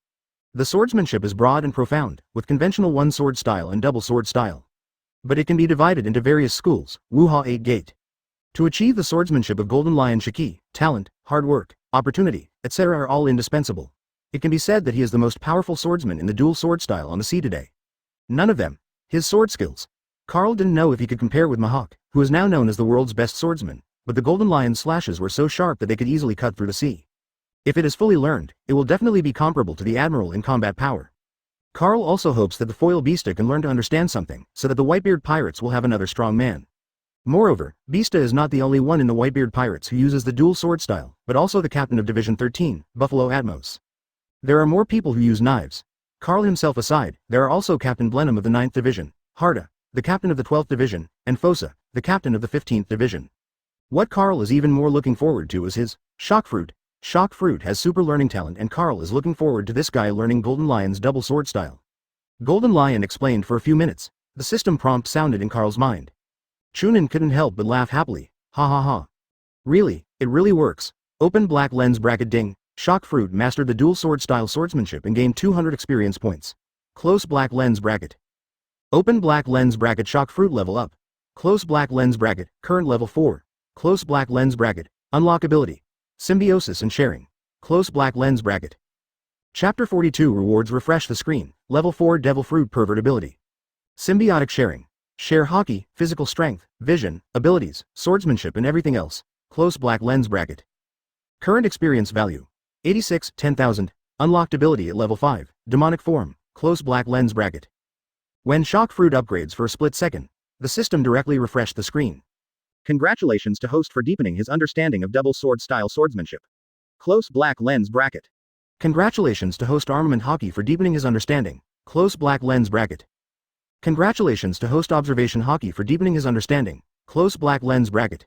The swordsmanship is broad and profound, with conventional one-sword style and double sword style. But it can be divided into various schools, Wuha 8 Gate. To achieve the swordsmanship of Golden Lion Shiki, talent, hard work, opportunity, etc. are all indispensable. It can be said that he is the most powerful swordsman in the dual sword style on the sea today. None of them. His sword skills. Carl didn't know if he could compare with Mahawk, who is now known as the world's best swordsman. But the Golden Lion's slashes were so sharp that they could easily cut through the sea. If it is fully learned, it will definitely be comparable to the Admiral in combat power. Carl also hopes that the foil Beasta can learn to understand something, so that the Whitebeard Pirates will have another strong man. Moreover, Beasta is not the only one in the Whitebeard Pirates who uses the dual sword style, but also the captain of Division 13, Buffalo Atmos. There are more people who use knives. Carl himself aside, there are also Captain Blenheim of the 9th Division, Harda, the captain of the 12th Division, and Fosa, the captain of the 15th Division. What Carl is even more looking forward to is his Shock Fruit. Shock Fruit has super learning talent and Carl is looking forward to this guy learning Golden Lion's double sword style. Golden Lion explained for a few minutes. The system prompt sounded in Carl's mind. Chunin couldn't help but laugh happily. Ha ha ha. Really, it really works. Open black lens bracket ding. Shock Fruit mastered the dual sword style swordsmanship and gained 200 experience points. Close black lens bracket. Open black lens bracket. Shock Fruit level up. Close black lens bracket, current level 4. Close black lens bracket, unlock ability. Symbiosis and sharing. Close black lens bracket. Chapter 42 rewards refresh the screen. Level 4 Devil Fruit pervert ability. Symbiotic sharing. Share hockey, physical strength, vision, abilities, swordsmanship and everything else. Close black lens bracket. Current experience value. 86, 10,000. Unlocked ability at level 5. Demonic form. Close black lens bracket. When Shock Fruit upgrades for a split second, the system directly refreshed the screen. Congratulations to host for deepening his understanding of double sword style swordsmanship. Close black lens bracket. Congratulations to host Armament Hockey for deepening his understanding. Close black lens bracket. Congratulations to host Observation Hockey for deepening his understanding. Close black lens bracket.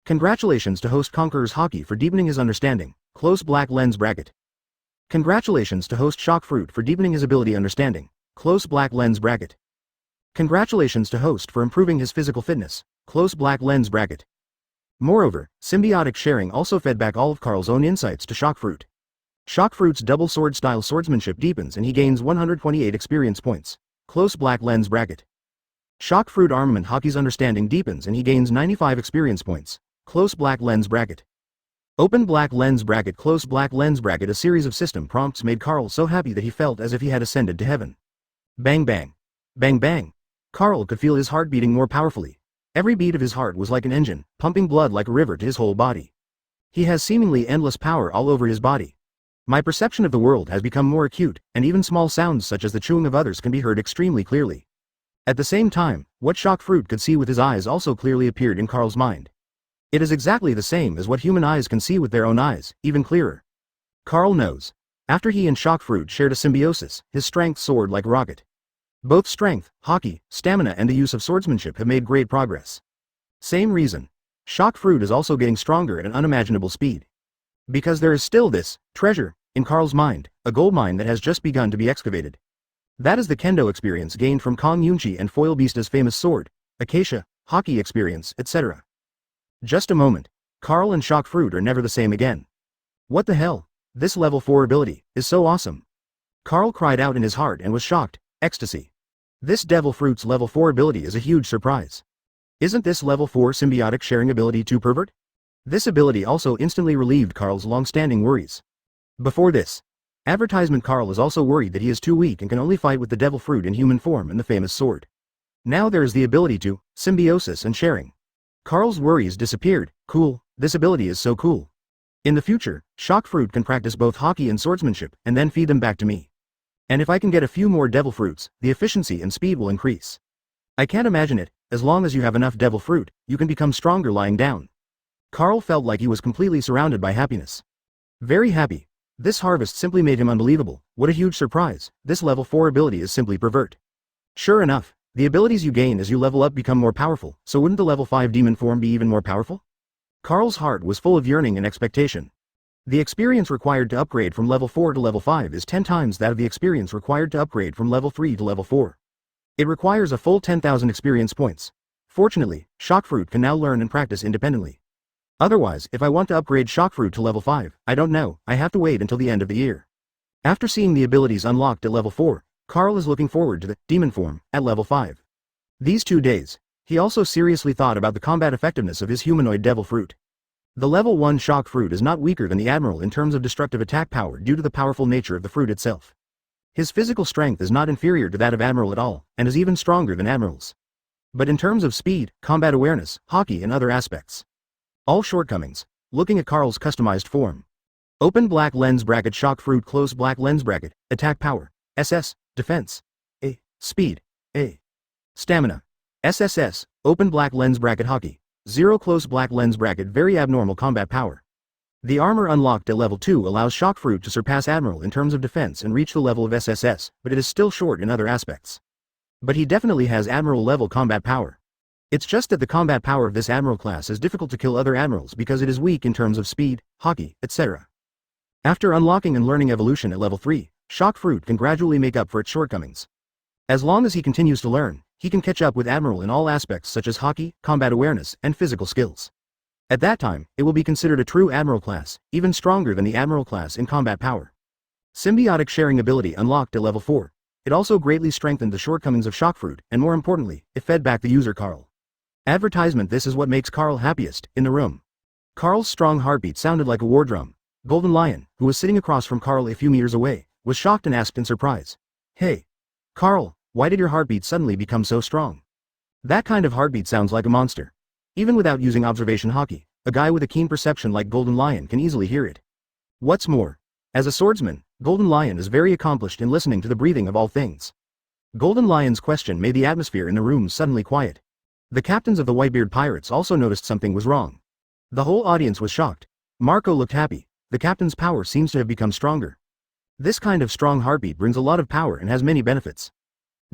Congratulations to host Conqueror's Hockey for deepening his understanding. Close black lens bracket. Congratulations to host Shock Fruit for deepening his ability understanding. Close black lens bracket. Congratulations to host for improving his physical fitness. Close black lens bracket. Moreover, symbiotic sharing also fed back all of Carl's own insights to Shock Fruit. Shock Fruit's double sword style swordsmanship deepens and he gains 128 experience points. Close black lens bracket. Shock Fruit Armament Hockey's understanding deepens and he gains 95 experience points. Close black lens bracket. Open black lens bracket. Close black lens bracket. A series of system prompts made Carl so happy that he felt as if he had ascended to heaven. Bang bang. Bang bang. Carl could feel his heart beating more powerfully. Every beat of his heart was like an engine, pumping blood like a river to his whole body. He has seemingly endless power all over his body. My perception of the world has become more acute, and even small sounds such as the chewing of others can be heard extremely clearly. At the same time, what Shock Fruit could see with his eyes also clearly appeared in Carl's mind. It is exactly the same as what human eyes can see with their own eyes, even clearer. Carl knows. After he and Shock Fruit shared a symbiosis, his strength soared like a rocket. Both strength, hockey, stamina and the use of swordsmanship have made great progress. Same reason. Shock Fruit is also getting stronger at an unimaginable speed. Because there is still this treasure in Carl's mind, a gold mine that has just begun to be excavated. That is the kendo experience gained from Kong Yunchi and Foil Beasta's famous sword, acacia, hockey experience, etc. Just a moment. Carl and Shock Fruit are never the same again. What the hell? This level 4 ability is so awesome. Carl cried out in his heart and was shocked. Ecstasy. This Devil Fruit's level 4 ability is a huge surprise. Isn't this level 4 symbiotic sharing ability too pervert? This ability also instantly relieved Carl's long-standing worries. Before this advertisement, Carl is also worried that he is too weak and can only fight with the Devil Fruit in human form and the famous sword. Now there is the ability to symbiosis and sharing. Carl's worries disappeared. Cool, this ability is so cool. In the future, Shock Fruit can practice both hockey and swordsmanship and then feed them back to me. And if I can get a few more Devil Fruits, the efficiency and speed will increase. I can't imagine it. As long as you have enough Devil Fruit, you can become stronger lying down. Carl felt like he was completely surrounded by happiness. Very happy. This harvest simply made him unbelievable. What a huge surprise. This level 4 ability is simply pervert. Sure enough, the abilities you gain as you level up become more powerful, so wouldn't the level 5 demon form be even more powerful? Carl's heart was full of yearning and expectation. The experience required to upgrade from level 4 to level 5 is 10 times that of the experience required to upgrade from level 3 to level 4. It requires a full 10,000 experience points. Fortunately, Shock Fruit can now learn and practice independently. Otherwise, if I want to upgrade Shock Fruit to level 5, I don't know, I have to wait until the end of the year. After seeing the abilities unlocked at level 4, Carl is looking forward to the demon form at level 5. These 2 days, he also seriously thought about the combat effectiveness of his humanoid Devil Fruit. The level 1 Shock Fruit is not weaker than the Admiral in terms of destructive attack power due to the powerful nature of the fruit itself. His physical strength is not inferior to that of Admiral at all, and is even stronger than Admiral's. But in terms of speed, combat awareness, hockey and other aspects, all shortcomings. Looking at Carl's customized form. Open black lens bracket Shock Fruit, close black lens bracket, attack power, SS, defense, A, speed, A, stamina, SSS, open black lens bracket hockey, 0 close black lens bracket very abnormal combat power. The armor unlocked at level 2 allows Shock Fruit to surpass Admiral in terms of defense and reach the level of SSS, but it is still short in other aspects. But he definitely has Admiral level combat power. It's just that the combat power of this Admiral class is difficult to kill other Admirals because it is weak in terms of speed, hockey, etc. After unlocking and learning evolution at level 3, Shock Fruit can gradually make up for its shortcomings. As long as he continues to learn, he can catch up with Admiral in all aspects such as hockey, combat awareness, and physical skills. At that time, it will be considered a true Admiral class, even stronger than the Admiral class in combat power. Symbiotic sharing ability unlocked at level 4. It also greatly strengthened the shortcomings of Shock Fruit, and more importantly, it fed back the user Carl. Advertisement. This is what makes Carl happiest, in the room. Carl's strong heartbeat sounded like a war drum. Golden Lion, who was sitting across from Carl a few meters away, was shocked and asked in surprise. Hey, Carl, why did your heartbeat suddenly become so strong? That kind of heartbeat sounds like a monster. Even without using observation hockey, a guy with a keen perception like Golden Lion can easily hear it. What's more, as a swordsman, Golden Lion is very accomplished in listening to the breathing of all things. Golden Lion's question made the atmosphere in the room suddenly quiet. The captains of the Whitebeard Pirates also noticed something was wrong. The whole audience was shocked. Marco looked happy. The captain's power seems to have become stronger. This kind of strong heartbeat brings a lot of power and has many benefits.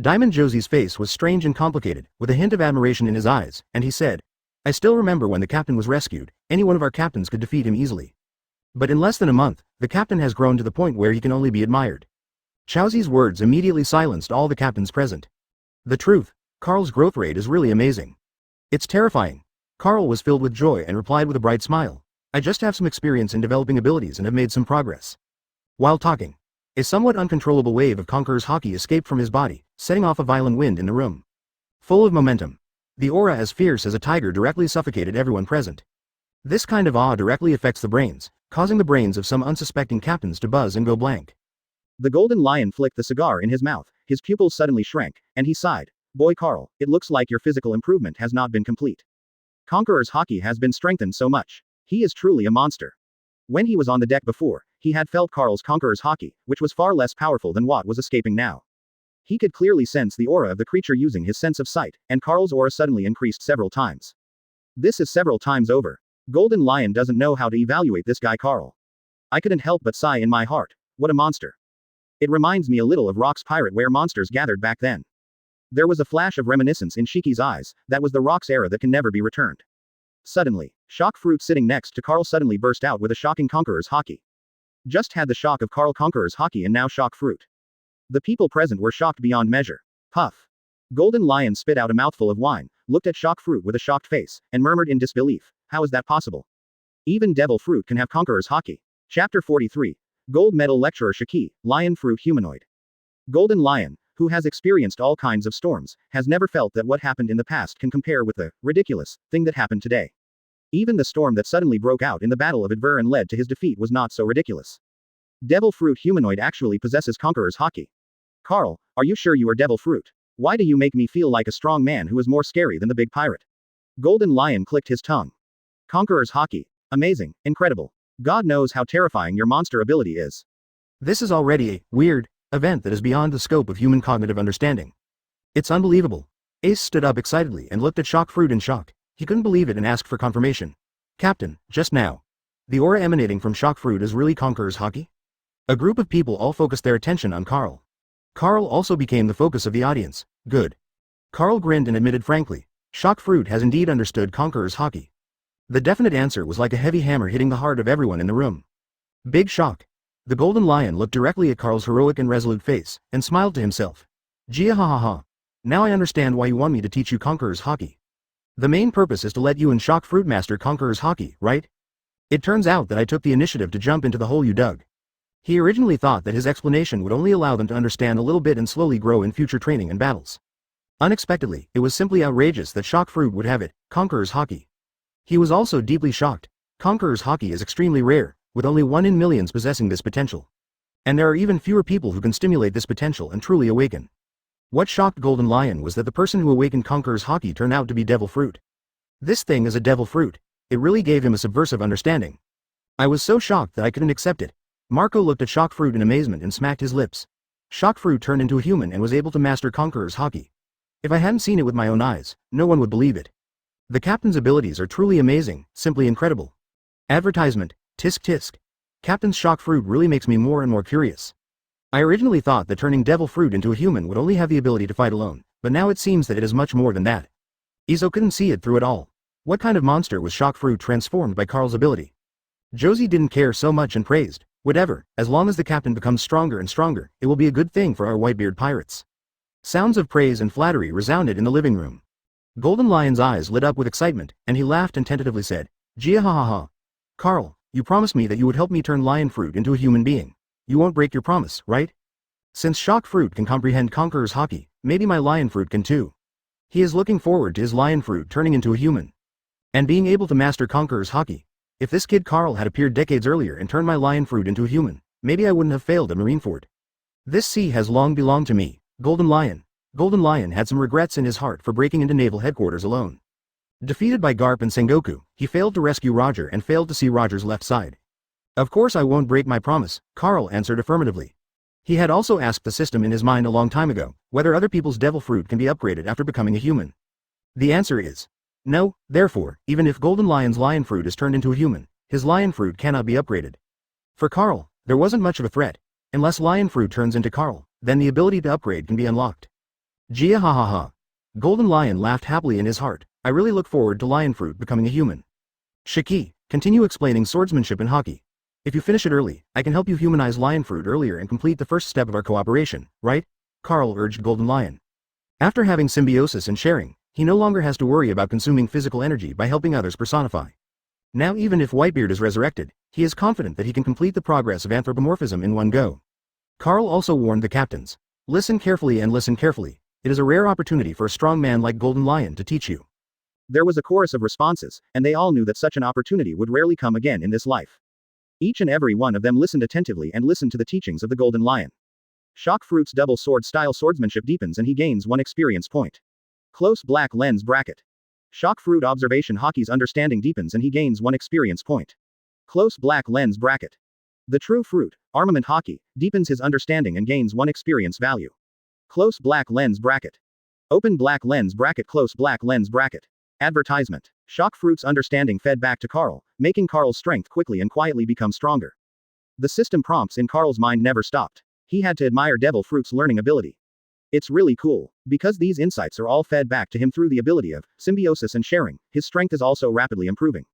Diamond Josie's face was strange and complicated, with a hint of admiration in his eyes, and he said, I still remember when the captain was rescued, any one of our captains could defeat him easily. But in less than a month, the captain has grown to the point where he can only be admired. Chowzi's words immediately silenced all the captains present. The truth, Carl's growth rate is really amazing. It's terrifying. Carl was filled with joy and replied with a bright smile. I just have some experience in developing abilities and have made some progress. While talking, a somewhat uncontrollable wave of Conqueror's hockey escaped from his body, setting off a violent wind in the room. Full of momentum. The aura as fierce as a tiger directly suffocated everyone present. This kind of awe directly affects the brains, causing the brains of some unsuspecting captains to buzz and go blank. The Golden Lion flicked the cigar in his mouth, his pupils suddenly shrank, and he sighed. Boy Carl, it looks like your physical improvement has not been complete. Conqueror's hockey has been strengthened so much. He is truly a monster. When he was on the deck before, he had felt Carl's Conqueror's hockey, which was far less powerful than what was escaping now. He could clearly sense the aura of the creature using his sense of sight, and Carl's aura suddenly increased several times. This is several times over. Golden Lion doesn't know how to evaluate this guy Carl. I couldn't help but sigh in my heart. What a monster. It reminds me a little of Rock's pirate where monsters gathered back then. There was a flash of reminiscence in Shiki's eyes. That was the Rock's era that can never be returned. Suddenly, Shock Fruit sitting next to Carl suddenly burst out with a shocking Conqueror's hockey. Just had the shock of Carl Conqueror's hockey and now Shock Fruit. The people present were shocked beyond measure. Puff. Golden Lion spit out a mouthful of wine, looked at Shock Fruit with a shocked face, and murmured in disbelief, how is that possible? Even Devil Fruit can have Conqueror's hockey. Chapter 43. Gold Medal Lecturer Shiki, Lion Fruit Humanoid. Golden Lion, who who has experienced all kinds of storms, has never felt that what happened in the past can compare with the ridiculous thing that happened today. Even the storm that suddenly broke out in the Battle of Adver and led to his defeat was not so ridiculous. Devil Fruit humanoid actually possesses Conqueror's Haki. Carl, are you sure you are Devil Fruit? Why do you make me feel like a strong man who is more scary than the big pirate? Golden Lion clicked his tongue. Conqueror's Haki. Amazing, incredible. God knows how terrifying your monster ability is. This is already a weird event that is beyond the scope of human cognitive understanding. It's unbelievable. Ace stood up excitedly and looked at Shock Fruit in shock. He couldn't believe it and asked for confirmation. Captain, just now. The aura emanating from Shock Fruit is really Conqueror's Haki? A group of people all focused their attention on Carl. Carl also became the focus of the audience. Good. Carl grinned and admitted frankly, Shock Fruit has indeed understood Conqueror's Haki. The definite answer was like a heavy hammer hitting the heart of everyone in the room. Big shock. The Golden Lion looked directly at Carl's heroic and resolute face, and smiled to himself. Gia ha ha ha. Now I understand why you want me to teach you Conqueror's Haki. The main purpose is to let you and Shock Fruit master Conqueror's Haki, right? It turns out that I took the initiative to jump into the hole you dug. He originally thought that his explanation would only allow them to understand a little bit and slowly grow in future training and battles. Unexpectedly, it was simply outrageous that Shock Fruit would have it, Conqueror's Haki. He was also deeply shocked. Conqueror's Haki is extremely rare, with only 1 in millions possessing this potential. And there are even fewer people who can stimulate this potential and truly awaken. What shocked Golden Lion was that the person who awakened Conqueror's Haki turned out to be Devil Fruit. This thing is a Devil Fruit. It really gave him a subversive understanding. I was so shocked that I couldn't accept it. Marco looked at Shock Fruit in amazement and smacked his lips. Shock Fruit turned into a human and was able to master Conqueror's Haki. If I hadn't seen it with my own eyes, no one would believe it. The captain's abilities are truly amazing, simply incredible. Advertisement, tisk tisk. Captain's Shock Fruit really makes me more and more curious. I originally thought that turning Devil Fruit into a human would only have the ability to fight alone, but now it seems that it is much more than that. Izo couldn't see it through it all. What kind of monster was Shock Fruit transformed by Carl's ability? Josie didn't care so much and praised, whatever, as long as the captain becomes stronger and stronger, it will be a good thing for our Whitebeard Pirates. Sounds of praise and flattery resounded in the living room. Golden Lion's eyes lit up with excitement, and he laughed and tentatively said, Gia ha ha ha. Carl, you promised me that you would help me turn Lion Fruit into a human being. You won't break your promise, right? Since Shock Fruit can comprehend Conqueror's Haki, maybe my Lion Fruit can too. He is looking forward to his Lion Fruit turning into a human. And being able to master Conqueror's Haki. If this kid Carl had appeared decades earlier and turned my Lion Fruit into a human, maybe I wouldn't have failed at Marineford. This sea has long belonged to me, Golden Lion. Golden Lion had some regrets in his heart for breaking into naval headquarters alone. Defeated by Garp and Sengoku, he failed to rescue Roger and failed to see Roger's left side. Of course I won't break my promise, Carl answered affirmatively. He had also asked the system in his mind a long time ago, whether other people's Devil Fruit can be upgraded after becoming a human. The answer is no, therefore, even if Golden Lion's Lion Fruit is turned into a human, his Lion Fruit cannot be upgraded. For Carl, there wasn't much of a threat. Unless Lion Fruit turns into Carl, then the ability to upgrade can be unlocked. Gia ha ha ha. Golden Lion laughed happily in his heart. I really look forward to Lion Fruit becoming a human. Shiki, continue explaining swordsmanship and Haki. If you finish it early, I can help you humanize Lion Fruit earlier and complete the first step of our cooperation, right? Carl urged Golden Lion. After having symbiosis and sharing, he no longer has to worry about consuming physical energy by helping others personify. Now even if Whitebeard is resurrected, he is confident that he can complete the progress of anthropomorphism in one go. Carl also warned the captains. Listen carefully and listen carefully. It is a rare opportunity for a strong man like Golden Lion to teach you. There was a chorus of responses, and they all knew that such an opportunity would rarely come again in this life. Each and every one of them listened attentively and listened to the teachings of the Golden Lion. Shock Fruit's double sword style swordsmanship deepens and he gains 1 experience point. Close black lens bracket. Shock Fruit observation Haki's understanding deepens and he gains 1 experience point. Close black lens bracket. The true fruit, armament Haki, deepens his understanding and gains 1 experience value. Close black lens bracket. Open black lens bracket. Close black lens bracket. Advertisement. Shock Fruit's understanding fed back to Carl, making Carl's strength quickly and quietly become stronger. The system prompts in Carl's mind never stopped. He had to admire Devil Fruit's learning ability. It's really cool. Because these insights are all fed back to him through the ability of symbiosis and sharing, his strength is also rapidly improving.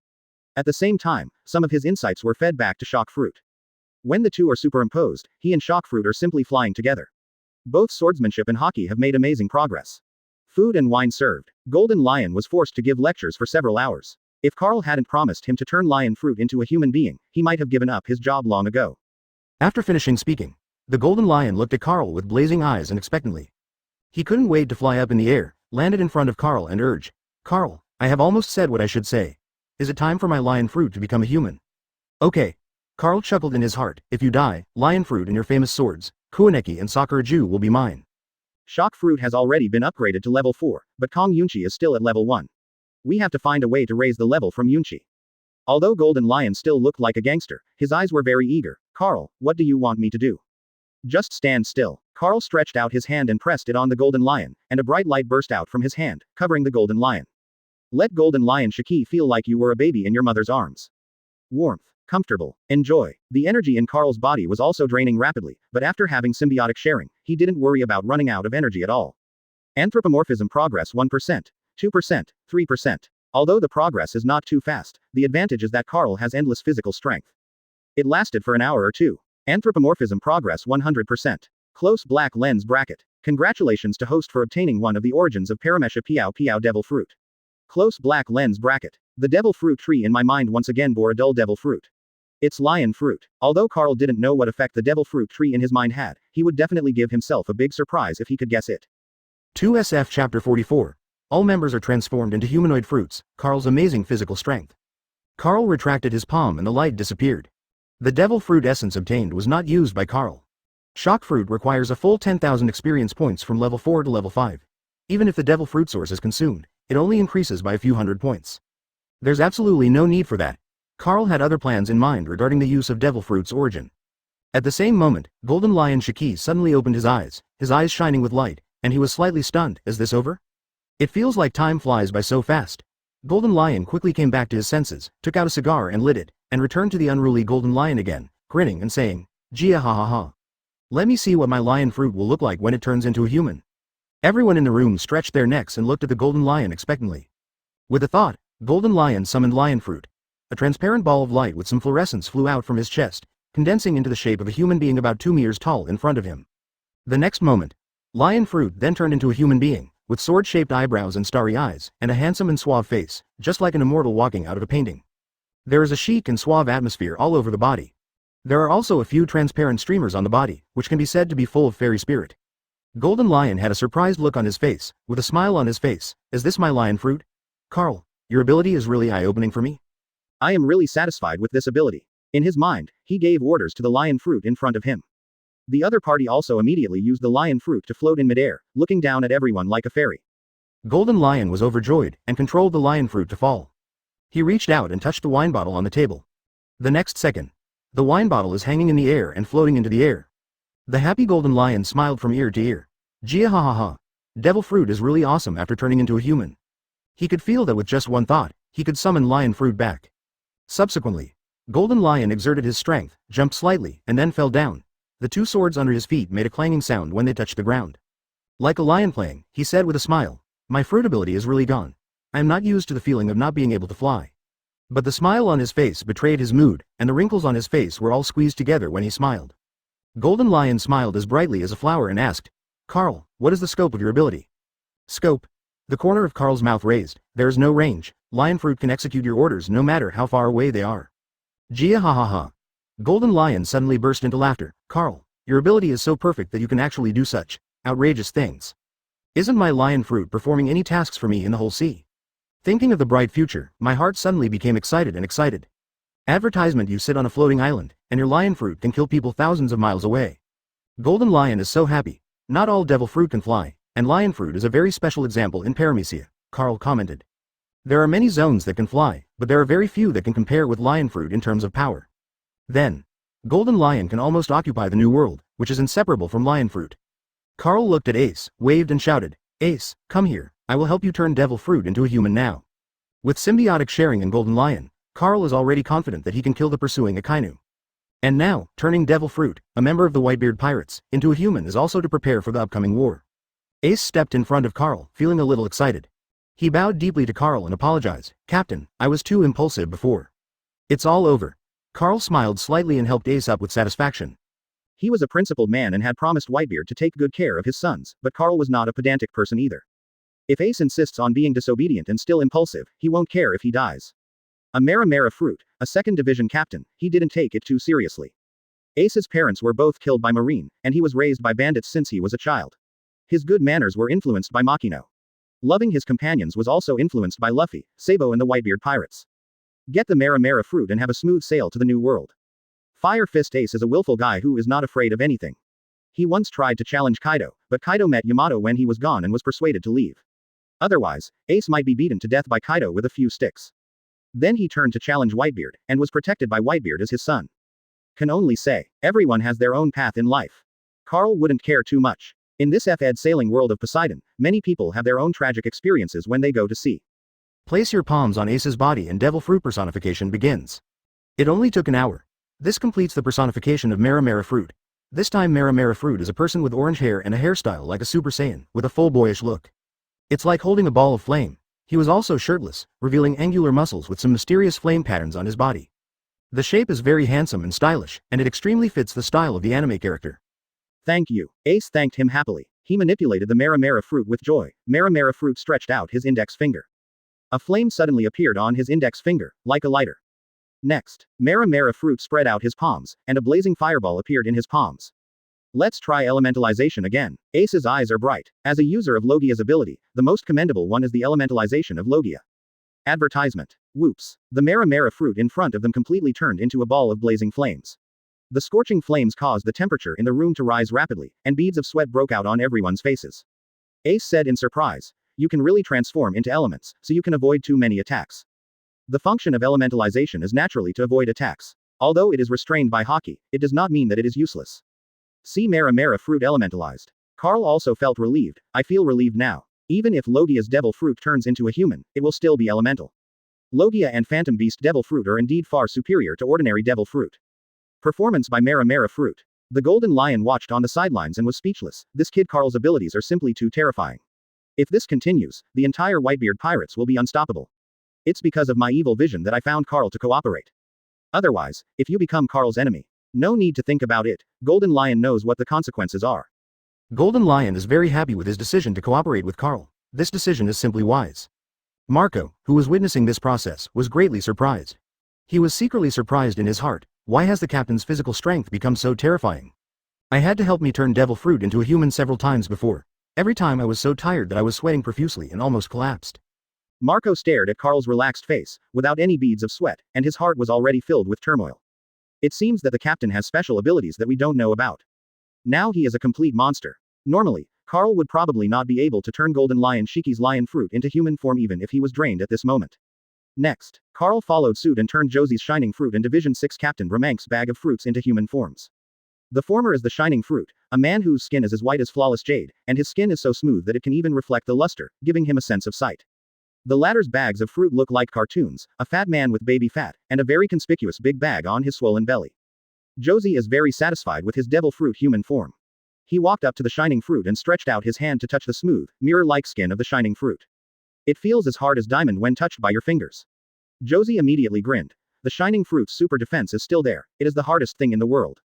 At the same time, some of his insights were fed back to Shock Fruit. When the two are superimposed, he and Shock Fruit are simply flying together. Both swordsmanship and Haki have made amazing progress. Food and wine served. Golden Lion was forced to give lectures for several hours. If Carl hadn't promised him to turn Lion Fruit into a human being, he might have given up his job long ago. After finishing speaking, the Golden Lion looked at Carl with blazing eyes and expectantly. He couldn't wait to fly up in the air, landed in front of Carl and urged, "Carl, I have almost said what I should say. Is it time for my lion fruit to become a human?" "Okay." Carl chuckled in his heart, "If you die, lion fruit and your famous swords, Kuoneki and Sakuraju will be mine." Shock fruit has already been upgraded to level 4, but Kong Yunchi is still at level 1. We have to find a way to raise the level from Yunchi. Although Golden Lion still looked like a gangster, his eyes were very eager. "Carl, what do you want me to do?" "Just stand still." Carl stretched out his hand and pressed it on the Golden Lion, and a bright light burst out from his hand, covering the Golden Lion. Let Golden Lion Shiki feel like you were a baby in your mother's arms. Warmth. Comfortable. Enjoy. The energy in Carl's body was also draining rapidly, but after having symbiotic sharing, he didn't worry about running out of energy at all. Anthropomorphism progress 1%, 2%, 3%. Although the progress is not too fast, the advantage is that Carl has endless physical strength. It lasted for an hour or two. Anthropomorphism progress 100%. Close black lens bracket. Congratulations to host for obtaining one of the origins of Paramesha Piao Piao Devil Fruit. Close black lens bracket. The devil fruit tree in my mind once again bore a dull devil fruit. It's lion fruit. Although Carl didn't know what effect the devil fruit tree in his mind had, he would definitely give himself a big surprise if he could guess it. 2SF Chapter 44. All members are transformed into humanoid fruits, Carl's amazing physical strength. Carl retracted his palm and the light disappeared. The devil fruit essence obtained was not used by Carl. Shock fruit requires a full 10,000 experience points from level 4 to level 5. Even if the devil fruit source is consumed, it only increases by a few hundred points. There's absolutely no need for that. Carl had other plans in mind regarding the use of devil fruit's origin. At the same moment, Golden Lion Shiki suddenly opened his eyes shining with light, and he was slightly stunned. Is this over? It feels like time flies by so fast. Golden Lion quickly came back to his senses, took out a cigar and lit it, and returned to the unruly Golden Lion again, grinning and saying, "Gia ha ha ha. Let me see what my lion fruit will look like when it turns into a human." Everyone in the room stretched their necks and looked at the Golden Lion expectantly. With a thought, Golden Lion summoned lion fruit. A transparent ball of light with some fluorescence flew out from his chest, condensing into the shape of a human being about 2 meters tall in front of him. The next moment, lion fruit then turned into a human being, with sword-shaped eyebrows and starry eyes, and a handsome and suave face, just like an immortal walking out of a painting. There is a chic and suave atmosphere all over the body. There are also a few transparent streamers on the body, which can be said to be full of fairy spirit. Golden Lion had a surprised look on his face, with a smile on his face. "Is this my lion fruit? Carl, your ability is really eye-opening for me. I am really satisfied with this ability." In his mind, he gave orders to the lion fruit in front of him. The other party also immediately used the lion fruit to float in midair, looking down at everyone like a fairy. Golden Lion was overjoyed, and controlled the lion fruit to fall. He reached out and touched the wine bottle on the table. The next second, the wine bottle is hanging in the air and floating into the air. The happy Golden Lion smiled from ear to ear. "Gia ha ha ha. Devil fruit is really awesome after turning into a human." He could feel that with just one thought, he could summon lion fruit back. Subsequently, Golden Lion exerted his strength, jumped slightly, and then fell down. The 2 swords under his feet made a clanging sound when they touched the ground. Like a lion playing, he said with a smile, "My fruit ability is really gone. I am not used to the feeling of not being able to fly." But the smile on his face betrayed his mood, and the wrinkles on his face were all squeezed together when he smiled. Golden Lion smiled as brightly as a flower and asked, "Carl, what is the scope of your ability?" "Scope?" The corner of Carl's mouth raised. "There is no range. Lion fruit can execute your orders no matter how far away they are." "Gia ha ha ha." Golden Lion suddenly burst into laughter. "Carl, your ability is so perfect that you can actually do such outrageous things. Isn't my lion fruit performing any tasks for me in the whole sea?" Thinking of the bright future, my heart suddenly became excited. Advertisement: you sit on a floating island, and your lion fruit can kill people thousands of miles away. Golden Lion is so happy. Not all devil fruit can fly, and lion fruit is a very special example in Paramecia, Carl commented. There are many zones that can fly, but there are very few that can compare with lion fruit in terms of power. Then, Golden Lion can almost occupy the new world, which is inseparable from lion fruit. Carl looked at Ace, waved and shouted, "Ace, come here, I will help you turn devil fruit into a human now." With symbiotic sharing in Golden Lion, Carl is already confident that he can kill the pursuing Akainu. And now, turning devil fruit, a member of the Whitebeard Pirates, into a human is also to prepare for the upcoming war. Ace stepped in front of Carl, feeling a little excited. He bowed deeply to Carl and apologized. "Captain, I was too impulsive before. It's all over." Carl smiled slightly and helped Ace up with satisfaction. He was a principled man and had promised Whitebeard to take good care of his sons, but Carl was not a pedantic person either. If Ace insists on being disobedient and still impulsive, he won't care if he dies. A Mara fruit, a 2nd division captain, he didn't take it too seriously. Ace's parents were both killed by Marine, and he was raised by bandits since he was a child. His good manners were influenced by Makino. Loving his companions was also influenced by Luffy, Sabo and the Whitebeard Pirates. Get the Mera fruit and have a smooth sail to the new world. Fire Fist Ace is a willful guy who is not afraid of anything. He once tried to challenge Kaido, but Kaido met Yamato when he was gone and was persuaded to leave. Otherwise, Ace might be beaten to death by Kaido with a few sticks. Then he turned to challenge Whitebeard, and was protected by Whitebeard as his son. Can only say, everyone has their own path in life. Carl wouldn't care too much. In this F-Ed sailing world of Poseidon, many people have their own tragic experiences when they go to sea. Place your palms on Ace's body and Devil Fruit personification begins. It only took an hour. This completes the personification of Mera Fruit. This time Mera Fruit is a person with orange hair and a hairstyle like a Super Saiyan, with a full boyish look. It's like holding a ball of flame. He was also shirtless, revealing angular muscles with some mysterious flame patterns on his body. The shape is very handsome and stylish, and it extremely fits the style of the anime character. Thank you. Ace thanked him happily. He manipulated the Mera Fruit with joy. Mera Fruit stretched out his index finger. A flame suddenly appeared on his index finger, like a lighter. Next, Mera Fruit spread out his palms, and a blazing fireball appeared in his palms. Let's try elementalization again. Ace's eyes are bright. As a user of Logia's ability, the most commendable one is the elementalization of Logia. Advertisement. Whoops. The Mera Fruit in front of them completely turned into a ball of blazing flames. The scorching flames caused the temperature in the room to rise rapidly, and beads of sweat broke out on everyone's faces. Ace said in surprise, "You can really transform into elements, so you can avoid too many attacks." The function of elementalization is naturally to avoid attacks. Although it is restrained by Haki, it does not mean that it is useless. See Mera Fruit elementalized. Carl also felt relieved. I feel relieved now. Even if Logia's Devil Fruit turns into a human, it will still be elemental. Logia and Phantom Beast Devil Fruit are indeed far superior to ordinary Devil Fruit. Performance by Mera Fruit. The Golden Lion watched on the sidelines and was speechless. This kid Carl's abilities are simply too terrifying. If this continues, the entire Whitebeard Pirates will be unstoppable. It's because of my evil vision that I found Carl to cooperate. Otherwise, if you become Carl's enemy, no need to think about it. Golden Lion knows what the consequences are. Golden Lion is very happy with his decision to cooperate with Carl. This decision is simply wise. Marco, who was witnessing this process, was greatly surprised. He was secretly surprised in his heart. Why has the captain's physical strength become so terrifying? I had to help me turn Devil Fruit into a human several times before. Every time I was so tired that I was sweating profusely and almost collapsed. Marco stared at Carl's relaxed face, without any beads of sweat, and his heart was already filled with turmoil. It seems that the captain has special abilities that we don't know about. Now he is a complete monster. Normally, Carl would probably not be able to turn Golden Lion Shiki's lion fruit into human form even if he was drained at this moment. Next, Carl followed suit and turned Josie's shining fruit and Division 6 Captain Bramank's bag of fruits into human forms. The former is the shining fruit, a man whose skin is as white as flawless jade, and his skin is so smooth that it can even reflect the luster, giving him a sense of sight. The latter's bags of fruit look like cartoons, a fat man with baby fat, and a very conspicuous big bag on his swollen belly. Josie is very satisfied with his devil fruit human form. He walked up to the shining fruit and stretched out his hand to touch the smooth, mirror-like skin of the shining fruit. It feels as hard as diamond when touched by your fingers. Josie immediately grinned. The shining fruit's super defense is still there. It is the hardest thing in the world.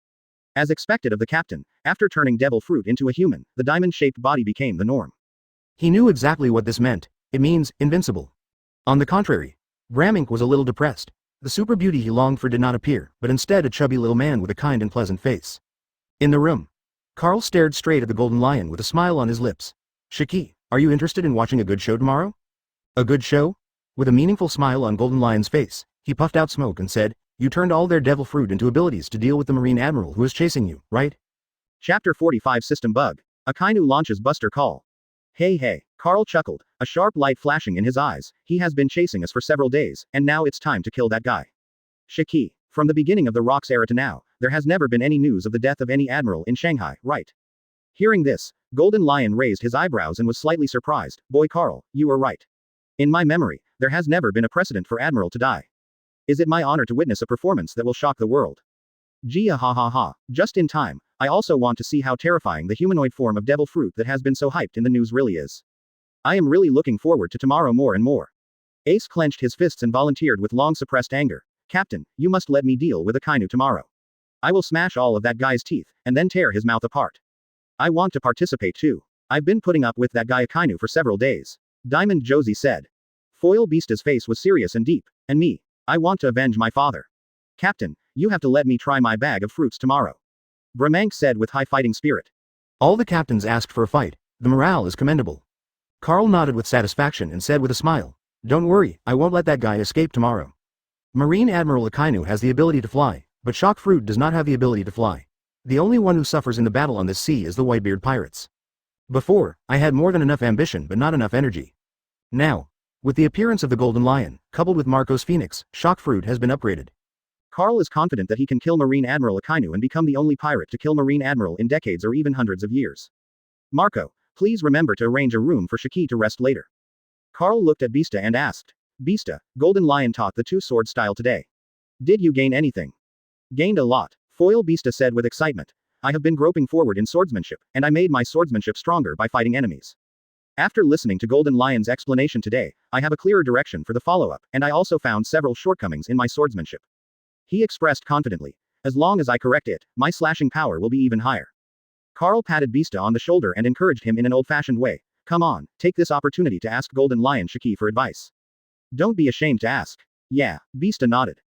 As expected of the captain, after turning devil fruit into a human, the diamond-shaped body became the norm. He knew exactly what this meant. It means invincible. On the contrary, Bramink was a little depressed. The super beauty he longed for did not appear, but instead a chubby little man with a kind and pleasant face. In the room, Carl stared straight at the Golden Lion with a smile on his lips. Shiki, are you interested in watching a good show tomorrow? A good show? With a meaningful smile on Golden Lion's face, he puffed out smoke and said, "You turned all their devil fruit into abilities to deal with the Marine Admiral who is chasing you, right?" Chapter 45 System Bug. Akainu launches Buster Call. Hey, Carl chuckled, a sharp light flashing in his eyes. He has been chasing us for several days, and now it's time to kill that guy. Shiki, from the beginning of the Rocks era to now, there has never been any news of the death of any admiral in Shanghai, right? Hearing this, Golden Lion raised his eyebrows and was slightly surprised. Boy Carl, you were right. In my memory, there has never been a precedent for admiral to die. Is it my honor to witness a performance that will shock the world? Gia ha ha ha, just in time. I also want to see how terrifying the humanoid form of devil fruit that has been so hyped in the news really is. I am really looking forward to tomorrow more and more. Ace clenched his fists and volunteered with long-suppressed anger. Captain, you must let me deal with Akainu tomorrow. I will smash all of that guy's teeth, and then tear his mouth apart. I want to participate too. I've been putting up with that guy Akainu for several days. Diamond Josie said. Foil Beasta's face was serious and deep. And me. I want to avenge my father. Captain, you have to let me try my bag of fruits tomorrow. Bramank said with high fighting spirit. All the captains asked for a fight, The morale is commendable. Carl nodded with satisfaction and said with a smile, "Don't worry, I won't let that guy escape tomorrow." Marine Admiral Akainu has the ability to fly, but Shock Fruit does not have the ability to fly. The only one who suffers in the battle on this sea is the Whitebeard Pirates. Before, I had more than enough ambition but not enough energy. Now, with the appearance of the Golden Lion, coupled with Marco's Phoenix, Shock Fruit has been upgraded. Carl is confident that he can kill Marine Admiral Akainu and become the only pirate to kill Marine Admiral in decades or even hundreds of years. Marco, please remember to arrange a room for Shiki to rest later. Carl looked at Beasta and asked. Beasta, Golden Lion taught the two-sword style today. Did you gain anything? Gained a lot. Foil Beasta said with excitement. I have been groping forward in swordsmanship, and I made my swordsmanship stronger by fighting enemies. After listening to Golden Lion's explanation today, I have a clearer direction for the follow-up, and I also found several shortcomings in my swordsmanship. He expressed confidently. As long as I correct it, my slashing power will be even higher. Carl patted Beasta on the shoulder and encouraged him in an old-fashioned way. Come on, take this opportunity to ask Golden Lion Shiki for advice. Don't be ashamed to ask. Yeah, Beasta nodded.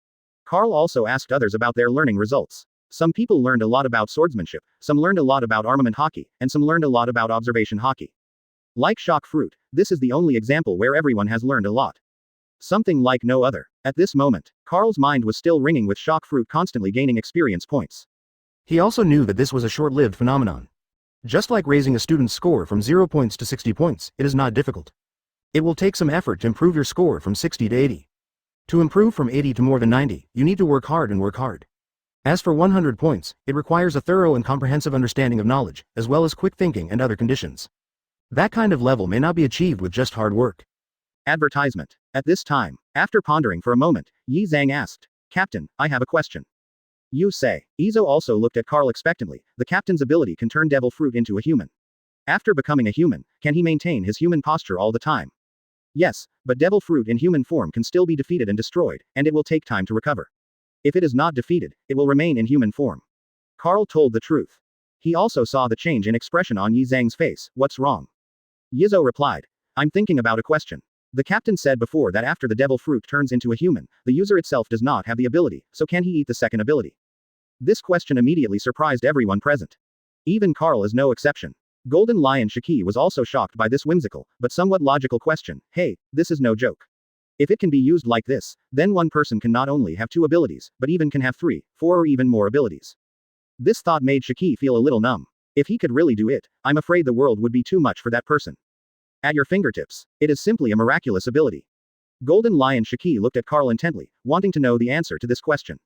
Carl also asked others about their learning results. Some people learned a lot about swordsmanship, some learned a lot about armament hockey, and some learned a lot about observation hockey. Like Shock Fruit, this is the only example where everyone has learned a lot. Something like no other. At this moment, Carl's mind was still ringing with Shock Fruit constantly gaining experience points. He also knew that this was a short-lived phenomenon. Just like raising a student's score from 0 points to 60 points, it is not difficult. It will take some effort to improve your score from 60 to 80. To improve from 80 to more than 90, you need to work hard and work hard. As for 100 points, it requires a thorough and comprehensive understanding of knowledge, as well as quick thinking and other conditions. That kind of level may not be achieved with just hard work. Advertisement. At this time, after pondering for a moment, Yi Zhang asked, Captain, I have a question. You say. Izo also looked at Carl expectantly. The captain's ability can turn devil fruit into a human. After becoming a human, can he maintain his human posture all the time? Yes, but devil fruit in human form can still be defeated and destroyed, and it will take time to recover. If it is not defeated, it will remain in human form. Carl told the truth. He also saw the change in expression on Yi Zhang's face. What's wrong? Yizo replied. I'm thinking about a question. The captain said before that after the devil fruit turns into a human, the user itself does not have the ability, so can he eat the second ability? This question immediately surprised everyone present. Even Carl is no exception. Golden Lion Shiki was also shocked by this whimsical, but somewhat logical question. Hey, this is no joke. If it can be used like this, then one person can not only have 2 abilities, but even can have 3, 4 or even more abilities. This thought made Shiki feel a little numb. If he could really do it, I'm afraid the world would be too much for that person. At your fingertips. It is simply a miraculous ability. Golden Lion Shiki looked at Carl intently, wanting to know the answer to this question.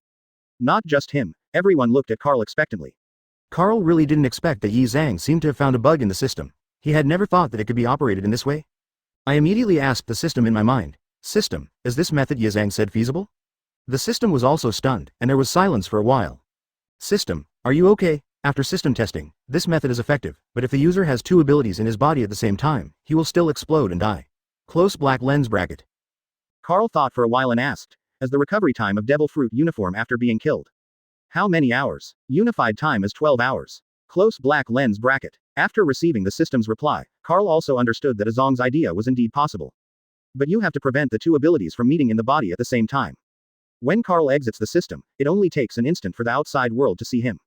Not just him, everyone looked at Carl expectantly. Carl really didn't expect that Yi Zhang seemed to have found a bug in the system. He had never thought that it could be operated in this way. I immediately asked the system in my mind. System, is this method Yi Zhang said feasible? The system was also stunned, and there was silence for a while. System, are you okay? After system testing, this method is effective, but if the user has 2 abilities in his body at the same time, he will still explode and die. Close black lens bracket. Carl thought for a while and asked, as the recovery time of devil fruit uniform after being killed. How many hours? Unified time is 12 hours. Close black lens bracket. After receiving the system's reply, Carl also understood that Azong's idea was indeed possible. But you have to prevent the 2 abilities from meeting in the body at the same time. When Carl exits the system, it only takes an instant for the outside world to see him.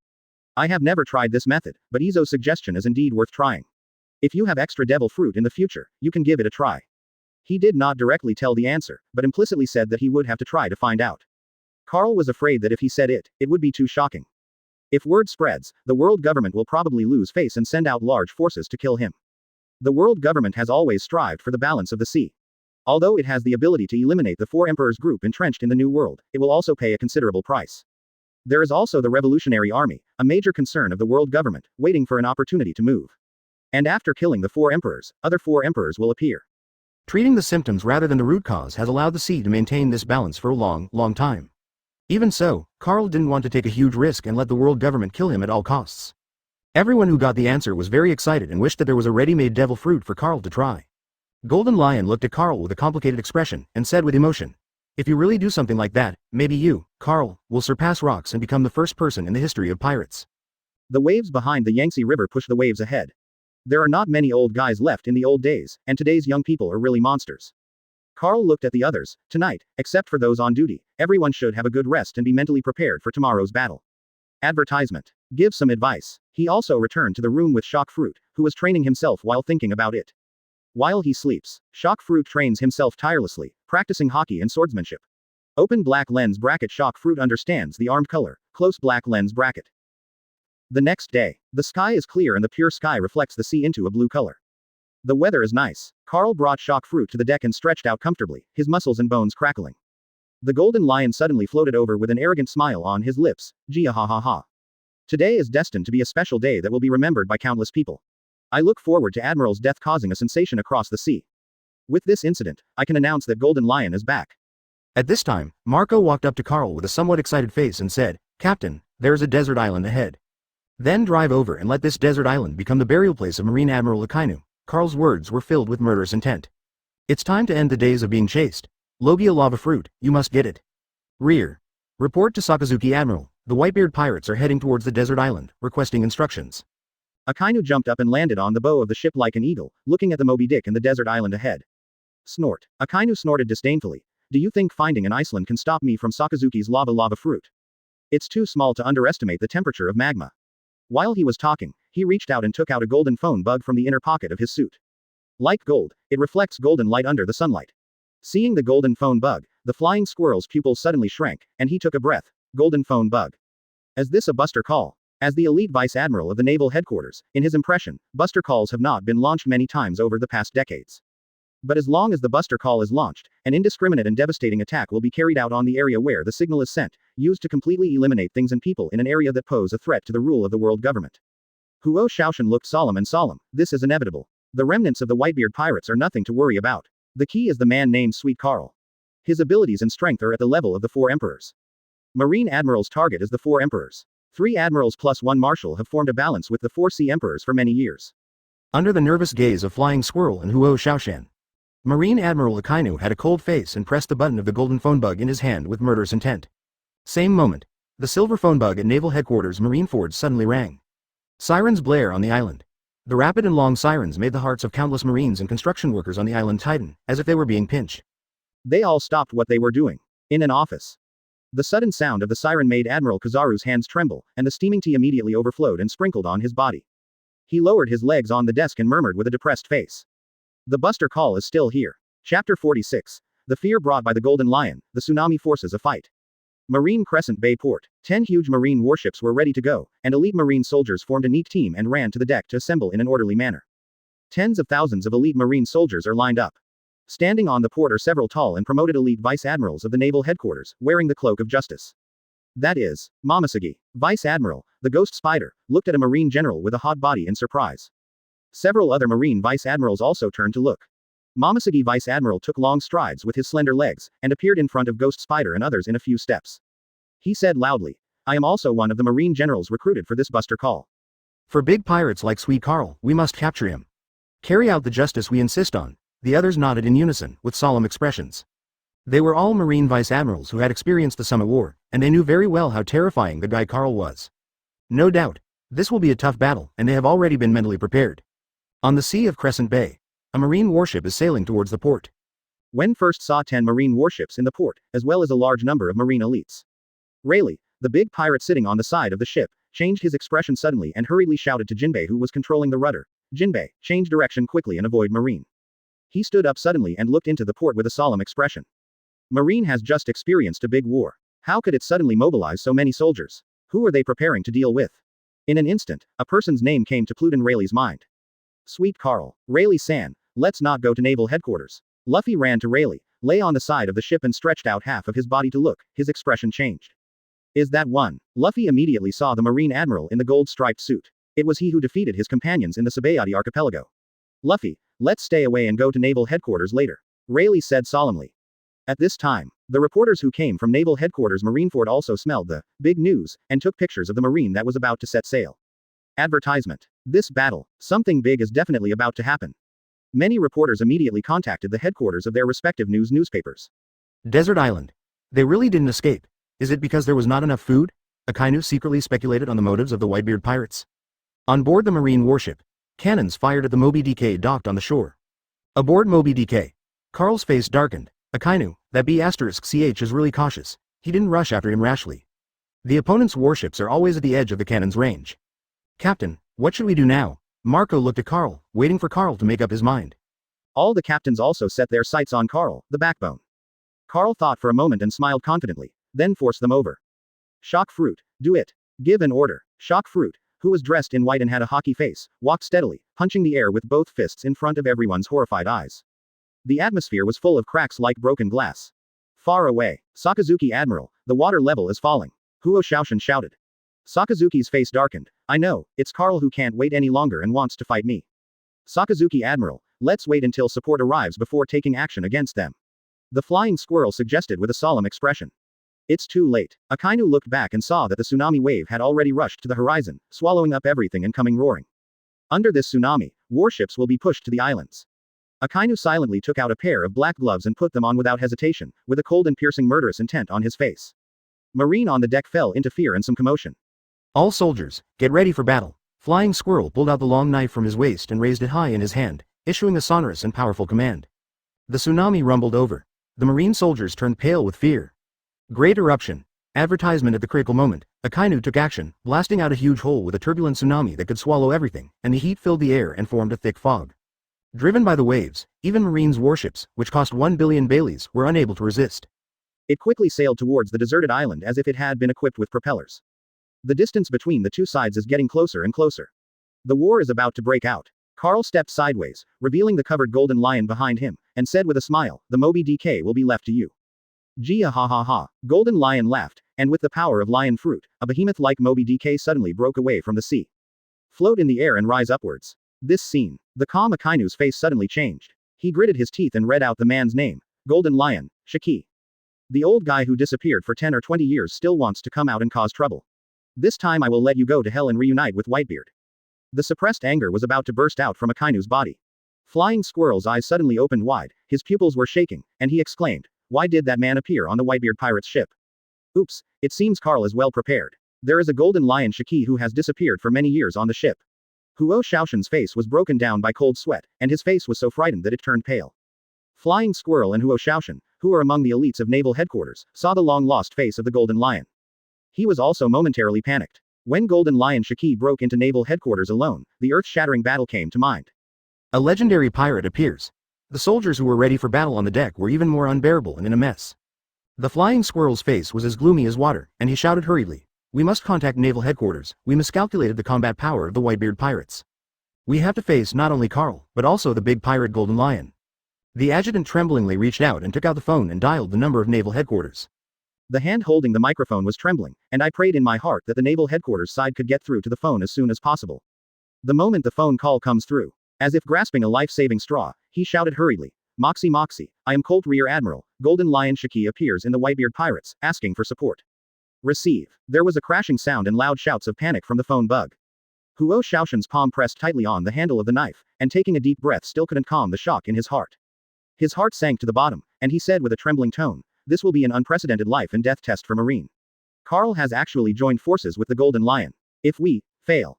I have never tried this method, but Izo's suggestion is indeed worth trying. If you have extra devil fruit in the future, you can give it a try. He did not directly tell the answer, but implicitly said that he would have to try to find out. Carl was afraid that if he said it, it would be too shocking. If word spreads, the world government will probably lose face and send out large forces to kill him. The world government has always strived for the balance of the sea. Although it has the ability to eliminate the 4 emperors group entrenched in the New World, it will also pay a considerable price. There is also the Revolutionary Army, a major concern of the world government, waiting for an opportunity to move. And after killing the 4 emperors, other 4 emperors will appear. Treating the symptoms rather than the root cause has allowed the sea to maintain this balance for a long time. Even so, Carl didn't want to take a huge risk and let the world government kill him at all costs. Everyone who got the answer was very excited and wished that there was a ready-made devil fruit for Carl to try. Golden Lion looked at Carl with a complicated expression, and said with emotion, if you really do something like that, maybe you, Carl, will surpass rocks and become the first person in the history of pirates. The waves behind the Yangtze River push the waves ahead. There are not many old guys left in the old days, and today's young people are really monsters. Carl looked at the others. Tonight, except for those on duty, everyone should have a good rest and be mentally prepared for tomorrow's battle. Advertisement. Give some advice. He also returned to the room with Shock Fruit, who was training himself while thinking about it. While he sleeps, Shock Fruit trains himself tirelessly, practicing hockey and swordsmanship. Open black lens bracket. Shock Fruit understands the armed color, close black lens bracket. The next day, the sky is clear and the pure sky reflects the sea into a blue color. The weather is nice. Carl brought Shock Fruit to the deck and stretched out comfortably, his muscles and bones crackling. The golden lion suddenly floated over with an arrogant smile on his lips. Gia ha ha ha. Today is destined to be a special day that will be remembered by countless people. I look forward to Admiral's death causing a sensation across the sea. With this incident, I can announce that Golden Lion is back. At this time, Marco walked up to Carl with a somewhat excited face and said, Captain, there is a desert island ahead. Then drive over and let this desert island become the burial place of Marine Admiral Akainu. Carl's words were filled with murderous intent. It's time to end the days of being chased. Logia lava fruit, you must get it. Rear. Report to Sakazuki Admiral, the Whitebeard Pirates are heading towards the desert island, requesting instructions. Akainu jumped up and landed on the bow of the ship like an eagle, looking at the Moby Dick and the desert island ahead. Snort. Akainu snorted disdainfully. Do you think finding an Iceland can stop me from Sakazuki's lava fruit? It's too small to underestimate the temperature of magma. While he was talking, he reached out and took out a golden phone bug from the inner pocket of his suit. Like gold, it reflects golden light under the sunlight. Seeing the golden phone bug, the flying squirrel's pupils suddenly shrank, and he took a breath. Golden phone bug. Is this a buster call? As the elite vice admiral of the naval headquarters, in his impression, buster calls have not been launched many times over the past decades. But as long as the buster call is launched, an indiscriminate and devastating attack will be carried out on the area where the signal is sent, used to completely eliminate things and people in an area that pose a threat to the rule of the world government. Huo Shaoshan looked solemn and solemn. This is inevitable. The remnants of the Whitebeard Pirates are nothing to worry about. The key is the man named Sweet Carl. His abilities and strength are at the level of the 4 emperors. Marine Admiral's target is the 4 emperors. 3 admirals plus 1 marshal have formed a balance with the 4 sea emperors for many years. Under the nervous gaze of Flying Squirrel and Huo Shaoshan, Marine Admiral Akainu had a cold face and pressed the button of the golden phone bug in his hand with murderous intent. Same moment, the silver phone bug at Naval Headquarters Marineford suddenly rang. Sirens blare on the island. The rapid and long sirens made the hearts of countless Marines and construction workers on the island tighten, as if they were being pinched. They all stopped what they were doing. In an office. The sudden sound of the siren made Admiral Kizaru's hands tremble, and the steaming tea immediately overflowed and sprinkled on his body. He lowered his legs on the desk and murmured with a depressed face. The buster call is still here. Chapter 46. The fear brought by the Golden Lion, the tsunami forces a fight. Marine Crescent Bay Port. 10 huge marine warships were ready to go, and elite marine soldiers formed a neat team and ran to the deck to assemble in an orderly manner. Tens of thousands of elite marine soldiers are lined up. Standing on the port are several tall and promoted elite vice admirals of the naval headquarters, wearing the cloak of justice. That is, Momosuke, Vice Admiral, the Ghost Spider, looked at a marine general with a hot body in surprise. Several other marine vice admirals also turned to look. Momosuke Vice Admiral took long strides with his slender legs, and appeared in front of Ghost Spider and others in a few steps. He said loudly, I am also one of the marine generals recruited for this buster call. For big pirates like Sweet Carl, we must capture him. Carry out the justice we insist on. The others nodded in unison, with solemn expressions. They were all marine vice admirals who had experienced the Summit War, and they knew very well how terrifying the guy Carl was. No doubt, this will be a tough battle, and they have already been mentally prepared. On the sea of Crescent Bay, a marine warship is sailing towards the port. Wen first saw 10 marine warships in the port, as well as a large number of marine elites. Rayleigh, the big pirate sitting on the side of the ship, changed his expression suddenly and hurriedly shouted to Jinbei who was controlling the rudder, Jinbei, change direction quickly and avoid marine. He stood up suddenly and looked into the port with a solemn expression. Marine has just experienced a big war. How could it suddenly mobilize so many soldiers? Who are they preparing to deal with? In an instant, a person's name came to Pluton Rayleigh's mind. Sweet Carl, Rayleigh-san, let's not go to naval headquarters. Luffy ran to Rayleigh, lay on the side of the ship and stretched out half of his body to look, his expression changed. Is that one? Luffy immediately saw the Marine Admiral in the gold-striped suit. It was he who defeated his companions in the Sabayati archipelago. Luffy, let's stay away and go to naval headquarters later, Rayleigh said solemnly. At this time, the reporters who came from naval headquarters Marineford also smelled the big news, and took pictures of the marine that was about to set sail. Advertisement. This battle, something big is definitely about to happen. Many reporters immediately contacted the headquarters of their respective newspapers. Desert Island. They really didn't escape. Is it because there was not enough food? Akainu secretly speculated on the motives of the Whitebeard Pirates. On board the marine warship, cannons fired at the Moby Dick docked on the shore. Aboard Moby Dick, Carl's face darkened. Akainu, that B***ch is really cautious. He didn't rush after him rashly. The opponent's warships are always at the edge of the cannon's range. Captain, what should we do now? Marco looked at Carl, waiting for Carl to make up his mind. All the captains also set their sights on Carl, the backbone. Carl thought for a moment and smiled confidently, then forced them over. Shock Fruit, do it. Give an order. Shock Fruit, who was dressed in white and had a hockey face, walked steadily, punching the air with both fists in front of everyone's horrified eyes. The atmosphere was full of cracks like broken glass. Far away, Sakazuki Admiral, the water level is falling. Huo Shaoshan shouted. Sakazuki's face darkened. I know, it's Carl who can't wait any longer and wants to fight me. Sakazuki Admiral, let's wait until support arrives before taking action against them. The flying squirrel suggested with a solemn expression. It's too late. Akainu looked back and saw that the tsunami wave had already rushed to the horizon, swallowing up everything and coming roaring. Under this tsunami, warships will be pushed to the islands. Akainu silently took out a pair of black gloves and put them on without hesitation, with a cold and piercing murderous intent on his face. Marine on the deck fell into fear and some commotion. All soldiers, get ready for battle. Flying Squirrel pulled out the long knife from his waist and raised it high in his hand, issuing a sonorous and powerful command. The tsunami rumbled over. The marine soldiers turned pale with fear. Great eruption. Advertisement at the critical moment. Akainu took action, blasting out a huge hole with a turbulent tsunami that could swallow everything, and the heat filled the air and formed a thick fog. Driven by the waves, even Marine's warships, which cost 1 billion Baileys, were unable to resist. It quickly sailed towards the deserted island as if it had been equipped with propellers. The distance between the two sides is getting closer and closer. The war is about to break out. Carl stepped sideways, revealing the covered golden lion behind him, and said with a smile, the Moby DK will be left to you. Gee ha ha ha. Golden Lion laughed, and with the power of lion fruit, a behemoth-like Moby DK suddenly broke away from the sea. Float in the air and rise upwards. This scene. The calm Akainu's face suddenly changed. He gritted his teeth and read out the man's name. Golden Lion, Shiki. The old guy who disappeared for 10 or 20 years still wants to come out and cause trouble. This time I will let you go to hell and reunite with Whitebeard. The suppressed anger was about to burst out from Akainu's body. Flying Squirrel's eyes suddenly opened wide, his pupils were shaking, and he exclaimed, why did that man appear on the Whitebeard Pirates ship? Oops, it seems Carl is well prepared. There is a golden lion Shiki who has disappeared for many years on the ship. Huo Shaoshan's face was broken down by cold sweat, and his face was so frightened that it turned pale. Flying Squirrel and Huo Shaoshan, who are among the elites of naval headquarters, saw the long-lost face of the golden lion. He was also momentarily panicked. When Golden Lion Shiki broke into naval headquarters alone, the earth-shattering battle came to mind. A legendary pirate appears. The soldiers who were ready for battle on the deck were even more unbearable and in a mess. The flying squirrel's face was as gloomy as water, and he shouted hurriedly, we must contact naval headquarters, we miscalculated the combat power of the Whitebeard Pirates. We have to face not only Carl, but also the big pirate Golden Lion. The adjutant tremblingly reached out and took out the phone and dialed the number of naval headquarters. The hand holding the microphone was trembling, and I prayed in my heart that the naval headquarters side could get through to the phone as soon as possible. The moment the phone call comes through, as if grasping a life-saving straw, he shouted hurriedly, Moxie Moxie, I am Colt Rear Admiral, Golden Lion Shiki appears in the Whitebeard Pirates, asking for support. Receive. There was a crashing sound and loud shouts of panic from the phone bug. Huo Shaoshan's palm pressed tightly on the handle of the knife, and taking a deep breath still couldn't calm the shock in his heart. His heart sank to the bottom, and he said with a trembling tone, this will be an unprecedented life and death test for Marine. Carl has actually joined forces with the Golden Lion. If we fail,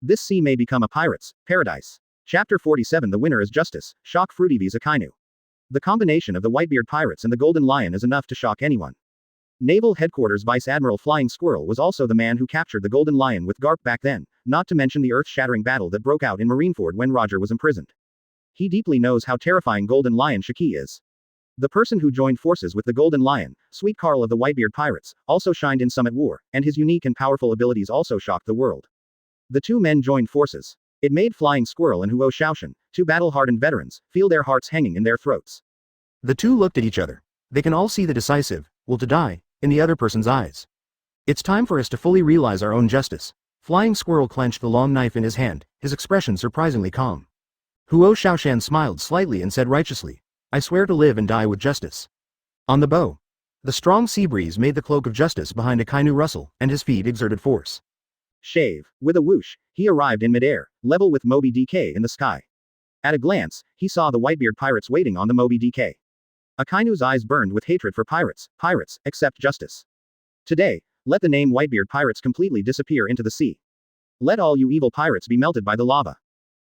this sea may become a pirate's paradise. Chapter 47 The winner is justice, shock Fruity vs Akainu. The combination of the Whitebeard Pirates and the Golden Lion is enough to shock anyone. Naval Headquarters Vice Admiral Flying Squirrel was also the man who captured the Golden Lion with Garp back then, not to mention the earth-shattering battle that broke out in Marineford when Roger was imprisoned. He deeply knows how terrifying Golden Lion Shiki is. The person who joined forces with the Golden Lion, Sweet Carl of the Whitebeard Pirates, also shined in Summit War, and his unique and powerful abilities also shocked the world. The two men joined forces. It made Flying Squirrel and Huo Shaoshan, two battle-hardened veterans, feel their hearts hanging in their throats. The two looked at each other. They can all see the decisive, will to die, in the other person's eyes. It's time for us to fully realize our own justice. Flying Squirrel clenched the long knife in his hand, his expression surprisingly calm. Huo Shaoshan smiled slightly and said righteously, I swear to live and die with justice. On the bow. The strong sea breeze made the cloak of justice behind Akainu rustle, and his feet exerted force. Shave. With a whoosh, he arrived in midair, level with Moby DK in the sky. At a glance, he saw the Whitebeard Pirates waiting on the Moby DK. Akainu's eyes burned with hatred for pirates, accept justice. Today, let the name Whitebeard Pirates completely disappear into the sea. Let all you evil pirates be melted by the lava.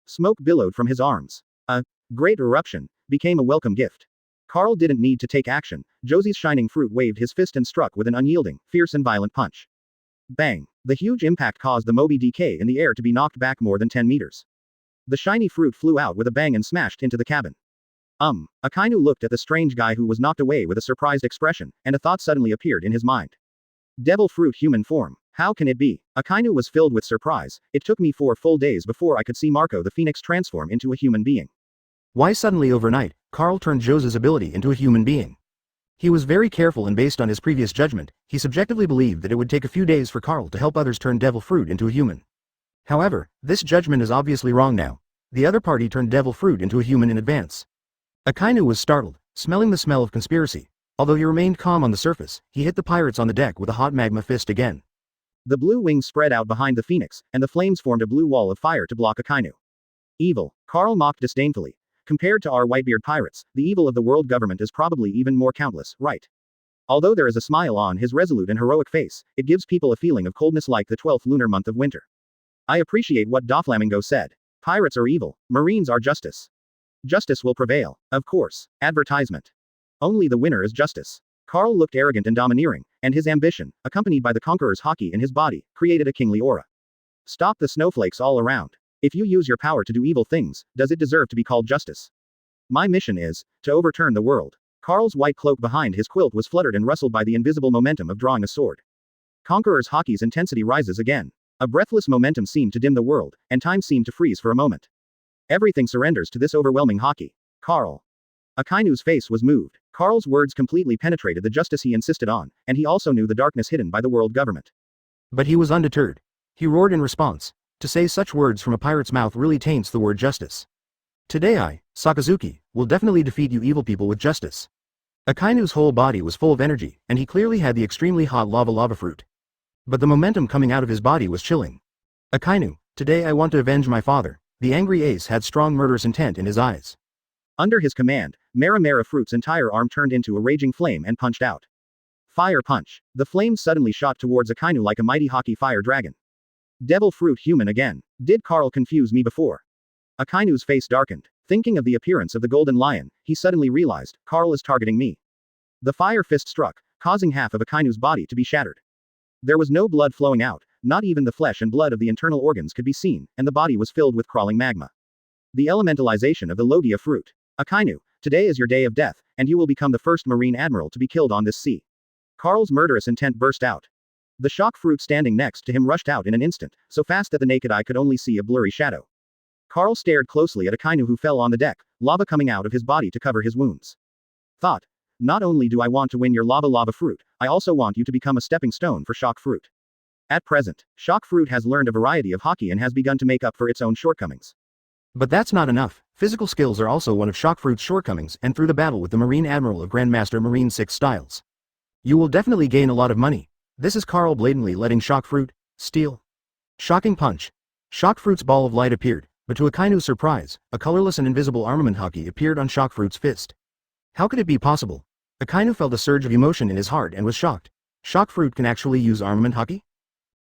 Smoke billowed from his arms. A great eruption became a welcome gift. Carl didn't need to take action. Josie's shining fruit waved his fist and struck with an unyielding, fierce and violent punch. Bang! The huge impact caused the Moby DK in the air to be knocked back more than 10 meters. The shiny fruit flew out with a bang and smashed into the cabin. Akainu looked at the strange guy who was knocked away with a surprised expression, and a thought suddenly appeared in his mind. Devil fruit human form. How can it be? Akainu was filled with surprise. It took me 4 full days before I could see Marco the Phoenix transform into a human being. Why suddenly overnight, Carl turned Jose's ability into a human being? He was very careful, and based on his previous judgment, he subjectively believed that it would take a few days for Carl to help others turn devil fruit into a human. However, this judgment is obviously wrong now. The other party turned devil fruit into a human in advance. Akainu was startled, smelling the smell of conspiracy. Although he remained calm on the surface, he hit the pirates on the deck with a hot magma fist again. The blue wings spread out behind the phoenix, and the flames formed a blue wall of fire to block Akainu. Evil, Carl mocked disdainfully. Compared to our Whitebeard Pirates, the evil of the world government is probably even more countless, right? Although there is a smile on his resolute and heroic face, it gives people a feeling of coldness like the 12th lunar month of winter. I appreciate what Doflamingo said. Pirates are evil, Marines are justice. Justice will prevail. Of course. Advertisement. Only the winner is justice. Carl looked arrogant and domineering, and his ambition, accompanied by the conqueror's haki in his body, created a kingly aura. Stop the snowflakes all around. If you use your power to do evil things, does it deserve to be called justice? My mission is to overturn the world. Carl's white cloak behind his quilt was fluttered and rustled by the invisible momentum of drawing a sword. Conqueror's haki's intensity rises again. A breathless momentum seemed to dim the world, and time seemed to freeze for a moment. Everything surrenders to this overwhelming haki. Carl. Akainu's face was moved. Carl's words completely penetrated the justice he insisted on, and he also knew the darkness hidden by the world government. But he was undeterred. He roared in response. To say such words from a pirate's mouth really taints the word justice. Today I, Sakazuki, will definitely defeat you evil people with justice. Akainu's whole body was full of energy, and he clearly had the extremely hot lava fruit. But the momentum coming out of his body was chilling. Akainu, today I want to avenge my father. The angry ace had strong murderous intent in his eyes. Under his command, Mera Fruit's entire arm turned into a raging flame and punched out. Fire punch. The flames suddenly shot towards Akainu like a mighty haki fire dragon. Devil fruit human again. Did Carl confuse me before? Akainu's face darkened. Thinking of the appearance of the golden lion, he suddenly realized, Carl is targeting me. The fire fist struck, causing half of Akainu's body to be shattered. There was no blood flowing out, not even the flesh and blood of the internal organs could be seen, and the body was filled with crawling magma. The elementalization of the Logia fruit. Akainu, today is your day of death, and you will become the first Marine Admiral to be killed on this sea. Carl's murderous intent burst out. The shock fruit standing next to him rushed out in an instant, so fast that the naked eye could only see a blurry shadow. Carl stared closely at Akainu, who fell on the deck, lava coming out of his body to cover his wounds. Thought. Not only do I want to win your lava fruit, I also want you to become a stepping stone for shock fruit. At present, shock fruit has learned a variety of haki and has begun to make up for its own shortcomings. But that's not enough. Physical skills are also one of shock fruit's shortcomings, and through the battle with the Marine Admiral of Grandmaster Marine 6 Styles, you will definitely gain a lot of money. This is Carl blatantly letting shock fruit steal. Shocking punch. Shock fruit's ball of light appeared, but to Akainu's surprise, a colorless and invisible armament haki appeared on shock fruit's fist. How could it be possible? Akainu felt a surge of emotion in his heart and was shocked. Shock fruit can actually use armament haki?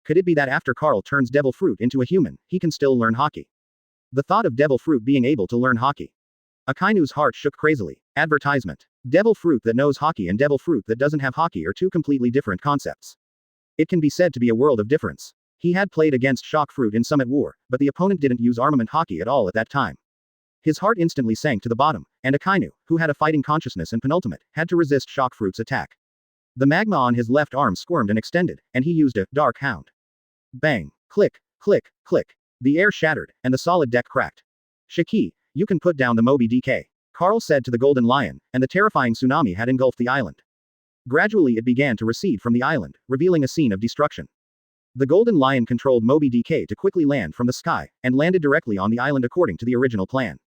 Could it be that after Carl turns devil fruit into a human, he can still learn haki? The thought of devil fruit being able to learn haki. Akainu's heart shook crazily. Advertisement. Devil fruit that knows haki and devil fruit that doesn't have haki are two completely different concepts. It can be said to be a world of difference. He had played against shock fruit in Summit War, but the opponent didn't use armament haki at all at that time. His heart instantly sank to the bottom, and Akainu, who had a fighting consciousness and penultimate, had to resist shock fruit's attack. The magma on his left arm squirmed and extended, and he used a dark hound. Bang! Click, click, click. The air shattered, and the solid deck cracked. Shiki, you can put down the Moby DK. Carl said to the golden lion, and the terrifying tsunami had engulfed the island. Gradually it began to recede from the island, revealing a scene of destruction. The golden lion controlled Moby DK to quickly land from the sky, and landed directly on the island according to the original plan.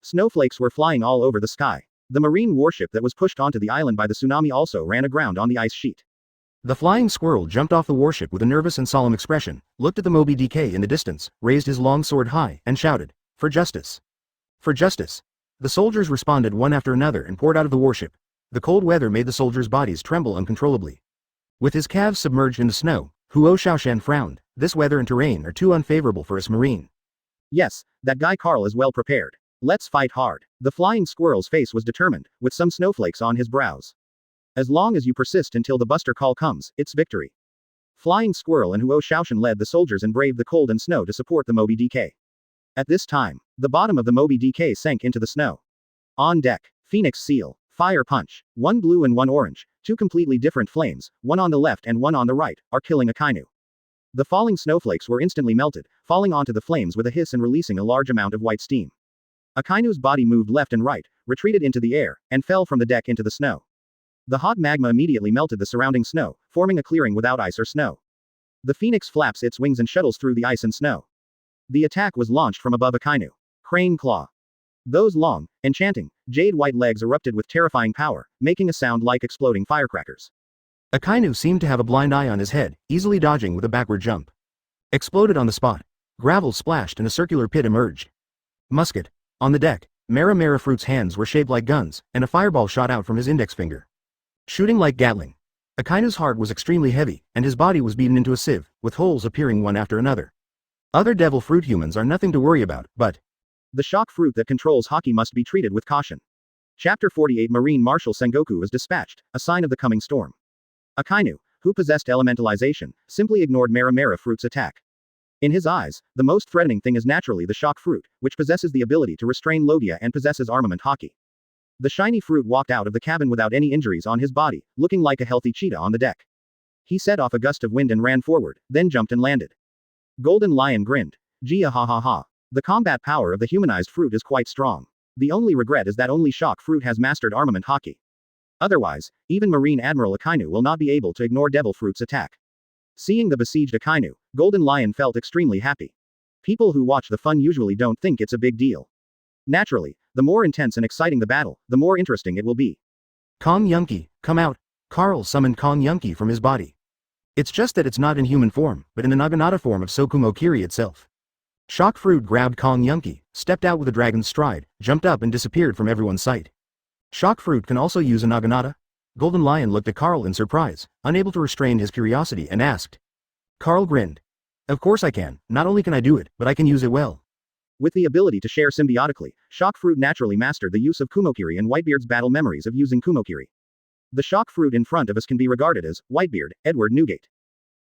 Snowflakes were flying all over the sky. The marine warship that was pushed onto the island by the tsunami also ran aground on the ice sheet. The flying squirrel jumped off the warship with a nervous and solemn expression, looked at the Moby DK in the distance, raised his long sword high, and shouted, "For justice! For justice!" The soldiers responded one after another and poured out of the warship. The cold weather made the soldiers' bodies tremble uncontrollably. With his calves submerged in the snow, Huo Shaoshan frowned. This weather and terrain are too unfavorable for us marine. Yes, that guy Carl is well prepared. Let's fight hard. The flying squirrel's face was determined, with some snowflakes on his brows. As long as you persist until the buster call comes, it's victory. Flying Squirrel and Huo Shaoshan led the soldiers and braved the cold and snow to support the Moby DK. At this time, the bottom of the Moby DK sank into the snow. On deck, Phoenix Seal, Fire Punch, one blue and one orange, two completely different flames, one on the left and one on the right, are killing Akainu. The falling snowflakes were instantly melted, falling onto the flames with a hiss and releasing a large amount of white steam. Akainu's body moved left and right, retreated into the air, and fell from the deck into the snow. The hot magma immediately melted the surrounding snow, forming a clearing without ice or snow. The phoenix flaps its wings and shuttles through the ice and snow. The attack was launched from above Akainu. Crane Claw. Those long, enchanting, jade-white legs erupted with terrifying power, making a sound like exploding firecrackers. Akainu seemed to have a blind eye on his head, easily dodging with a backward jump. Exploded on the spot. Gravel splashed and a circular pit emerged. Musket. On the deck, Mara Fruit's hands were shaped like guns, and a fireball shot out from his index finger. Shooting like Gatling. Akainu's heart was extremely heavy, and his body was beaten into a sieve, with holes appearing one after another. Other devil fruit humans are nothing to worry about, but the shock fruit that controls Haki must be treated with caution. Chapter 48 Marine Marshal Sengoku is dispatched, a sign of the coming storm. Akainu, who possessed elementalization, simply ignored Mara Fruit's attack. In his eyes, the most threatening thing is naturally the shock fruit, which possesses the ability to restrain Logia and possesses armament Haki. The shiny fruit walked out of the cabin without any injuries on his body, looking like a healthy cheetah on the deck. He set off a gust of wind and ran forward, then jumped and landed. Golden Lion grinned. Gia ha ha ha. The combat power of the humanized fruit is quite strong. The only regret is that only shock fruit has mastered armament Haki. Otherwise, even Marine Admiral Akainu will not be able to ignore Devil Fruit's attack. Seeing the besieged Akainu, Golden Lion felt extremely happy. People who watch the fun usually don't think it's a big deal. Naturally, the more intense and exciting the battle, the more interesting it will be. Kong Yunki, come out. Carl summoned Kong Yunki from his body. It's just that it's not in human form, but in the Naginata form of Sokumo Kiri itself. Shock Fruit grabbed Kong Yunki, stepped out with a dragon's stride, jumped up and disappeared from everyone's sight. Shock Fruit can also use a Naginata? Golden Lion looked at Carl in surprise, unable to restrain his curiosity, and asked. Carl grinned. Of course I can, not only can I do it, but I can use it well. With the ability to share symbiotically, Shock Fruit naturally mastered the use of Kumokiri and Whitebeard's battle memories of using Kumokiri. The Shock Fruit in front of us can be regarded as Whitebeard, Edward Newgate.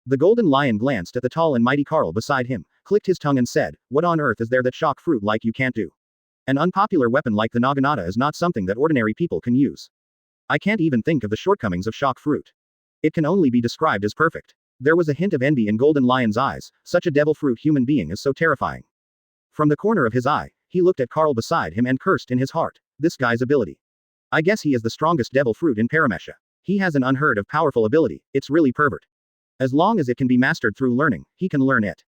The Golden Lion glanced at the tall and mighty Carl beside him, clicked his tongue and said, what on earth is there that Shock Fruit like you can't do? An unpopular weapon like the Naginata is not something that ordinary people can use. I can't even think of the shortcomings of Shock Fruit. It can only be described as perfect. There was a hint of envy in Golden Lion's eyes, such a devil fruit human being is so terrifying. From the corner of his eye, he looked at Carl beside him and cursed in his heart, this guy's ability. I guess he is the strongest devil fruit in Paramesha. He has an unheard of powerful ability, it's really pervert. As long as it can be mastered through learning, he can learn it.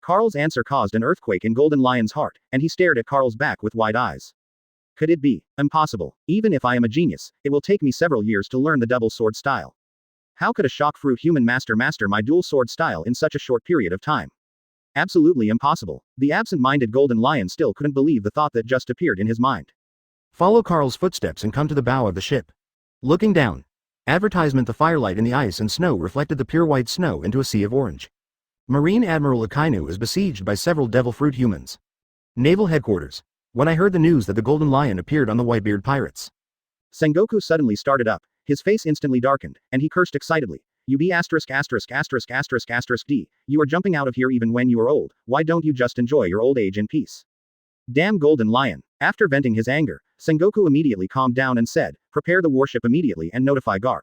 Carl's answer caused an earthquake in Golden Lion's heart, and he stared at Carl's back with wide eyes. Could it be? Impossible. Even if I am a genius, it will take me several years to learn the double sword style. How could a shock fruit human master my dual sword style in such a short period of time? Absolutely impossible. The absent-minded Golden Lion still couldn't believe the thought that just appeared in his mind. Follow Carl's footsteps and come to the bow of the ship. Looking down. Advertisement: the firelight in the ice and snow reflected the pure white snow into a sea of orange. Marine Admiral Akainu is besieged by several devil fruit humans. Naval Headquarters. When I heard the news that the Golden Lion appeared on the Whitebeard Pirates. Sengoku suddenly started up, his face instantly darkened, and he cursed excitedly. You be asterisk asterisk asterisk asterisk asterisk D, you are jumping out of here even when you are old, why don't you just enjoy your old age in peace? Damn Golden Lion. After venting his anger, Sengoku immediately calmed down and said, prepare the warship immediately and notify Garp.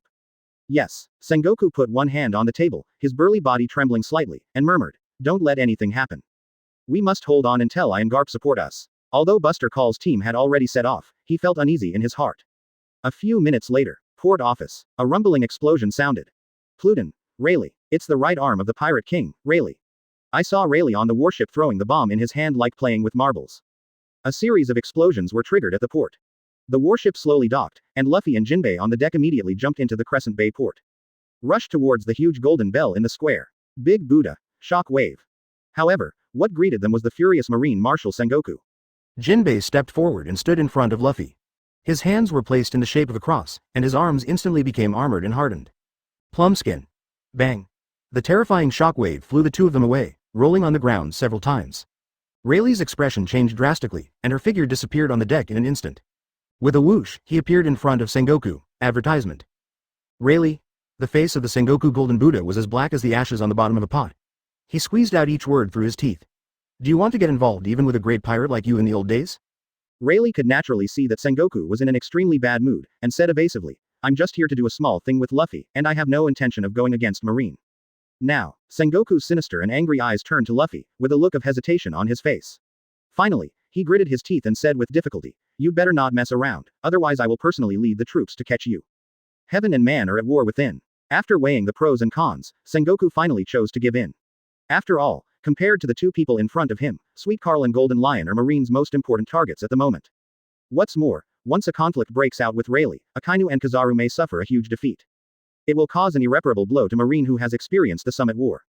Yes. Sengoku put one hand on the table, his burly body trembling slightly, and murmured, don't let anything happen. We must hold on until I and Garp support us. Although Buster Call's team had already set off, he felt uneasy in his heart. A few minutes later, port office. A rumbling explosion sounded. Pluton. Rayleigh. It's the right arm of the Pirate King, Rayleigh. I saw Rayleigh on the warship throwing the bomb in his hand like playing with marbles. A series of explosions were triggered at the port. The warship slowly docked, and Luffy and Jinbei on the deck immediately jumped into the Crescent Bay port. Rushed towards the huge golden bell in the square. Big Buddha. Shock wave. However, what greeted them was the furious Marine Marshal Sengoku. Jinbei stepped forward and stood in front of Luffy. His hands were placed in the shape of a cross, and his arms instantly became armored and hardened. Plumskin. Bang. The terrifying shockwave flew the two of them away, rolling on the ground several times. Rayleigh's expression changed drastically, and her figure disappeared on the deck in an instant. With a whoosh, he appeared in front of Sengoku. Advertisement. Rayleigh. The face of the Sengoku Golden Buddha was as black as the ashes on the bottom of a pot. He squeezed out each word through his teeth. Do you want to get involved even with a great pirate like you in the old days? Rayleigh could naturally see that Sengoku was in an extremely bad mood, and said evasively, I'm just here to do a small thing with Luffy, and I have no intention of going against Marine. Now, Sengoku's sinister and angry eyes turned to Luffy, with a look of hesitation on his face. Finally, he gritted his teeth and said with difficulty, You'd better not mess around, otherwise I will personally lead the troops to catch you. Heaven and man are at war within. After weighing the pros and cons, Sengoku finally chose to give in. After all, compared to the two people in front of him, Sweet Carl and Golden Lion are Marine's most important targets at the moment. What's more, once a conflict breaks out with Rayleigh, Akainu and Kizaru may suffer a huge defeat. It will cause an irreparable blow to Marine who has experienced the summit war.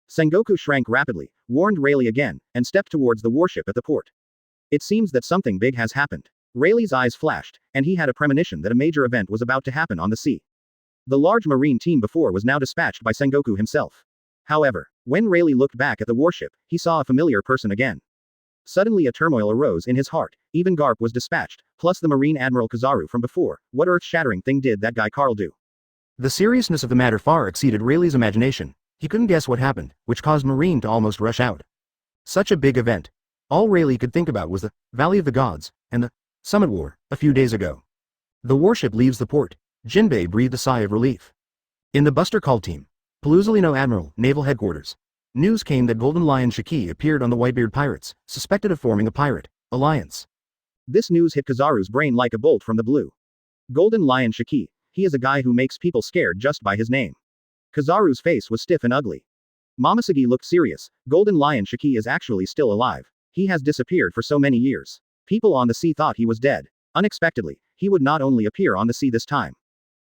Sengoku shrank rapidly, warned Rayleigh again, and stepped towards the warship at the port. It seems that something big has happened. Rayleigh's eyes flashed, and he had a premonition that a major event was about to happen on the sea. The large Marine team before was now dispatched by Sengoku himself. However, when Rayleigh looked back at the warship, he saw a familiar person again. Suddenly a turmoil arose in his heart. Even Garp was dispatched, plus the Marine Admiral Kizaru from before. What earth-shattering thing did that guy Carl do? The seriousness of the matter far exceeded Rayleigh's imagination. He couldn't guess what happened, which caused Marine to almost rush out. Such a big event. All Rayleigh could think about was the Valley of the Gods, and the Summit War, a few days ago. The warship leaves the port. Jinbei breathed a sigh of relief. In the Buster Call team, Paluzolino Admiral, Naval Headquarters. News came that Golden Lion Shiki appeared on the Whitebeard Pirates, suspected of forming a pirate alliance. This news hit Kizaru's brain like a bolt from the blue. Golden Lion Shiki, he is a guy who makes people scared just by his name. Kizaru's face was stiff and ugly. Momosuke looked serious. Golden Lion Shiki is actually still alive. He has disappeared for so many years. People on the sea thought he was dead. Unexpectedly, he would not only appear on the sea this time.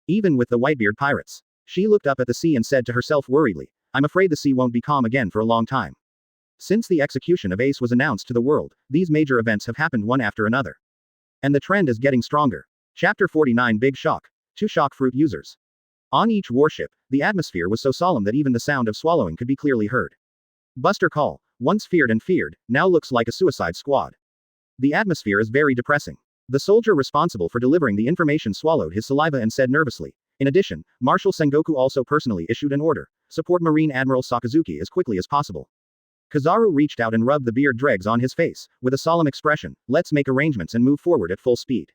Even with the Whitebeard Pirates. She looked up at the sea and said to herself worriedly, I'm afraid the sea won't be calm again for a long time. Since the execution of Ace was announced to the world, these major events have happened one after another. And the trend is getting stronger. Chapter 49 Big Shock. 2 shock fruit users. On each warship, the atmosphere was so solemn that even the sound of swallowing could be clearly heard. Buster Call, once feared and feared, now looks like a suicide squad. The atmosphere is very depressing. The soldier responsible for delivering the information swallowed his saliva and said nervously, in addition, Marshal Sengoku also personally issued an order, support Marine Admiral Sakazuki as quickly as possible. Kizaru reached out and rubbed the beard dregs on his face, with a solemn expression, let's make arrangements and move forward at full speed.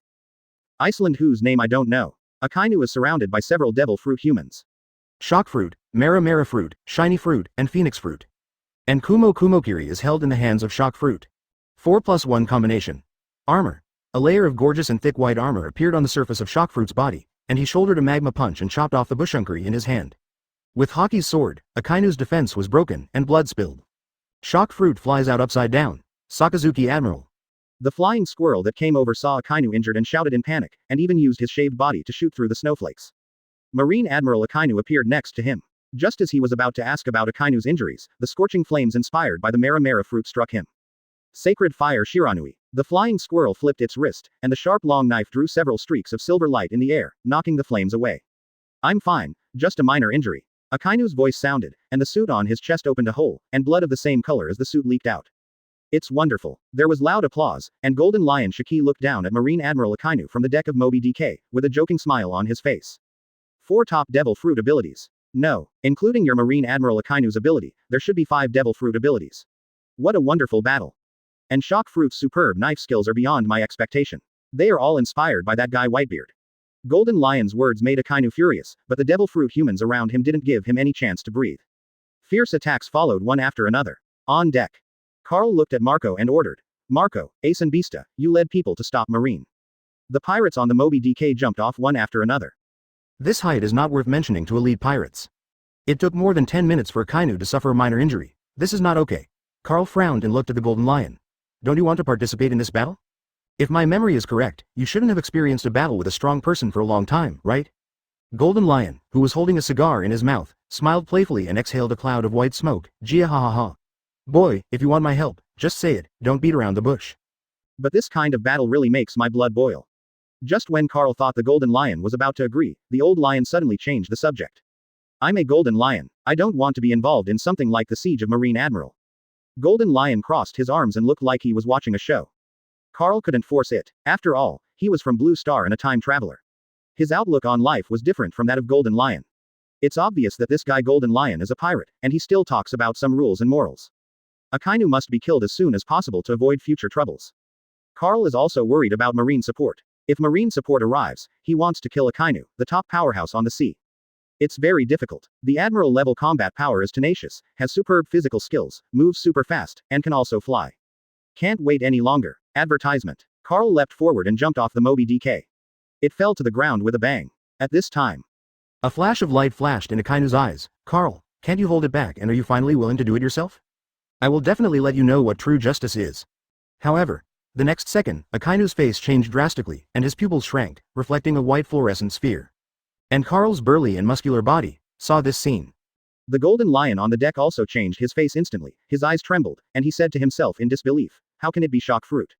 Iceland, whose name I don't know. Akainu is surrounded by several devil fruit humans. Shock fruit, Mara fruit, shiny fruit, and phoenix fruit. And Kumo Kumokiri is held in the hands of shock fruit. 4+1 combination. Armor. A layer of gorgeous and thick white armor appeared on the surface of shock fruit's body, and he shouldered a magma punch and chopped off the bushunkari in his hand. With Haki's sword, Akainu's defense was broken, and blood spilled. Shock fruit flies out upside down. Sakazuki Admiral. The flying squirrel that came over saw Akainu injured and shouted in panic, and even used his shaved body to shoot through the snowflakes. Marine Admiral Akainu appeared next to him. Just as he was about to ask about Akainu's injuries, the scorching flames inspired by the Mara fruit struck him. Sacred Fire Shiranui. The flying squirrel flipped its wrist, and the sharp long knife drew several streaks of silver light in the air, knocking the flames away. I'm fine, just a minor injury. Akainu's voice sounded, and the suit on his chest opened a hole, and blood of the same color as the suit leaked out. It's wonderful. There was loud applause, and Golden Lion Shiki looked down at Marine Admiral Akainu from the deck of Moby DK, with a joking smile on his face. 4 top devil fruit abilities. No, including your Marine Admiral Akainu's ability, there should be 5 devil fruit abilities. What a wonderful battle. And Shock Fruit's superb knife skills are beyond my expectation. They are all inspired by that guy Whitebeard. Golden Lion's words made Akainu furious, but the devil fruit humans around him didn't give him any chance to breathe. Fierce attacks followed one after another. On deck. Carl looked at Marco and ordered. Marco, Ace and Beasta, you led people to stop Marine. The pirates on the Moby DK jumped off one after another. This height is not worth mentioning to elite pirates. It took more than 10 minutes for Akainu to suffer a minor injury. This is not okay. Carl frowned and looked at the Golden Lion. Don't you want to participate in this battle? If my memory is correct, you shouldn't have experienced a battle with a strong person for a long time, right? Golden Lion, who was holding a cigar in his mouth, smiled playfully and exhaled a cloud of white smoke. Gia ha ha ha. Boy, if you want my help, just say it, don't beat around the bush. But this kind of battle really makes my blood boil. Just when Carl thought the Golden Lion was about to agree, the old lion suddenly changed the subject. I'm a Golden Lion. I don't want to be involved in something like the siege of Marine Admiral. Golden Lion crossed his arms and looked like he was watching a show. Carl couldn't force it. After all, he was from Blue Star and a time traveler. His outlook on life was different from that of Golden Lion. It's obvious that this guy Golden Lion is a pirate, and he still talks about some rules and morals. Akainu must be killed as soon as possible to avoid future troubles. Carl is also worried about marine support. If marine support arrives, he wants to kill Akainu, the top powerhouse on the sea. It's very difficult. The admiral-level combat power is tenacious, has superb physical skills, moves super fast, and can also fly. Can't wait any longer. Advertisement. Carl leapt forward and jumped off the Moby DK. It fell to the ground with a bang. At this time, A flash of light flashed in Akainu's eyes. Carl, can't you hold it back, and are you finally willing to do it yourself? I will definitely let you know what true justice is. However, the next second, Akainu's face changed drastically, and his pupils shrank, reflecting a white fluorescent sphere. And Carl's burly and muscular body saw this scene. The Golden Lion on the deck also changed his face instantly, his eyes trembled, and he said to himself in disbelief, how can it be shock fruit?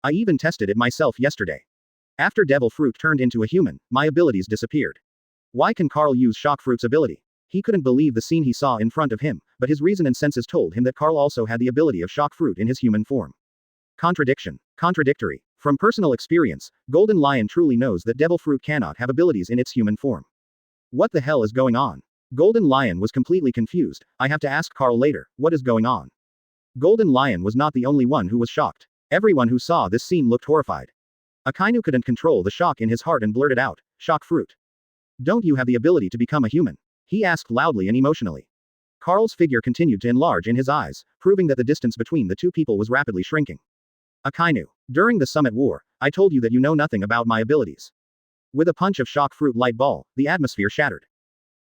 I even tested it myself yesterday. After devil fruit turned into a human, my abilities disappeared. Why can Carl use shock fruit's ability? He couldn't believe the scene he saw in front of him, but his reason and senses told him that Carl also had the ability of shock fruit in his human form. Contradiction. Contradictory. From personal experience, Golden Lion truly knows that devil fruit cannot have abilities in its human form. What the hell is going on? Golden Lion was completely confused. I have to ask Carl later, what is going on? Golden Lion was not the only one who was shocked. Everyone who saw this scene looked horrified. Akainu couldn't control the shock in his heart and blurted out, shock fruit. Don't you have the ability to become a human? He asked loudly and emotionally. Carl's figure continued to enlarge in his eyes, proving that the distance between the two people was rapidly shrinking. Akainu, during the Summit War, I told you that you know nothing about my abilities. With a punch of shock fruit light ball, the atmosphere shattered.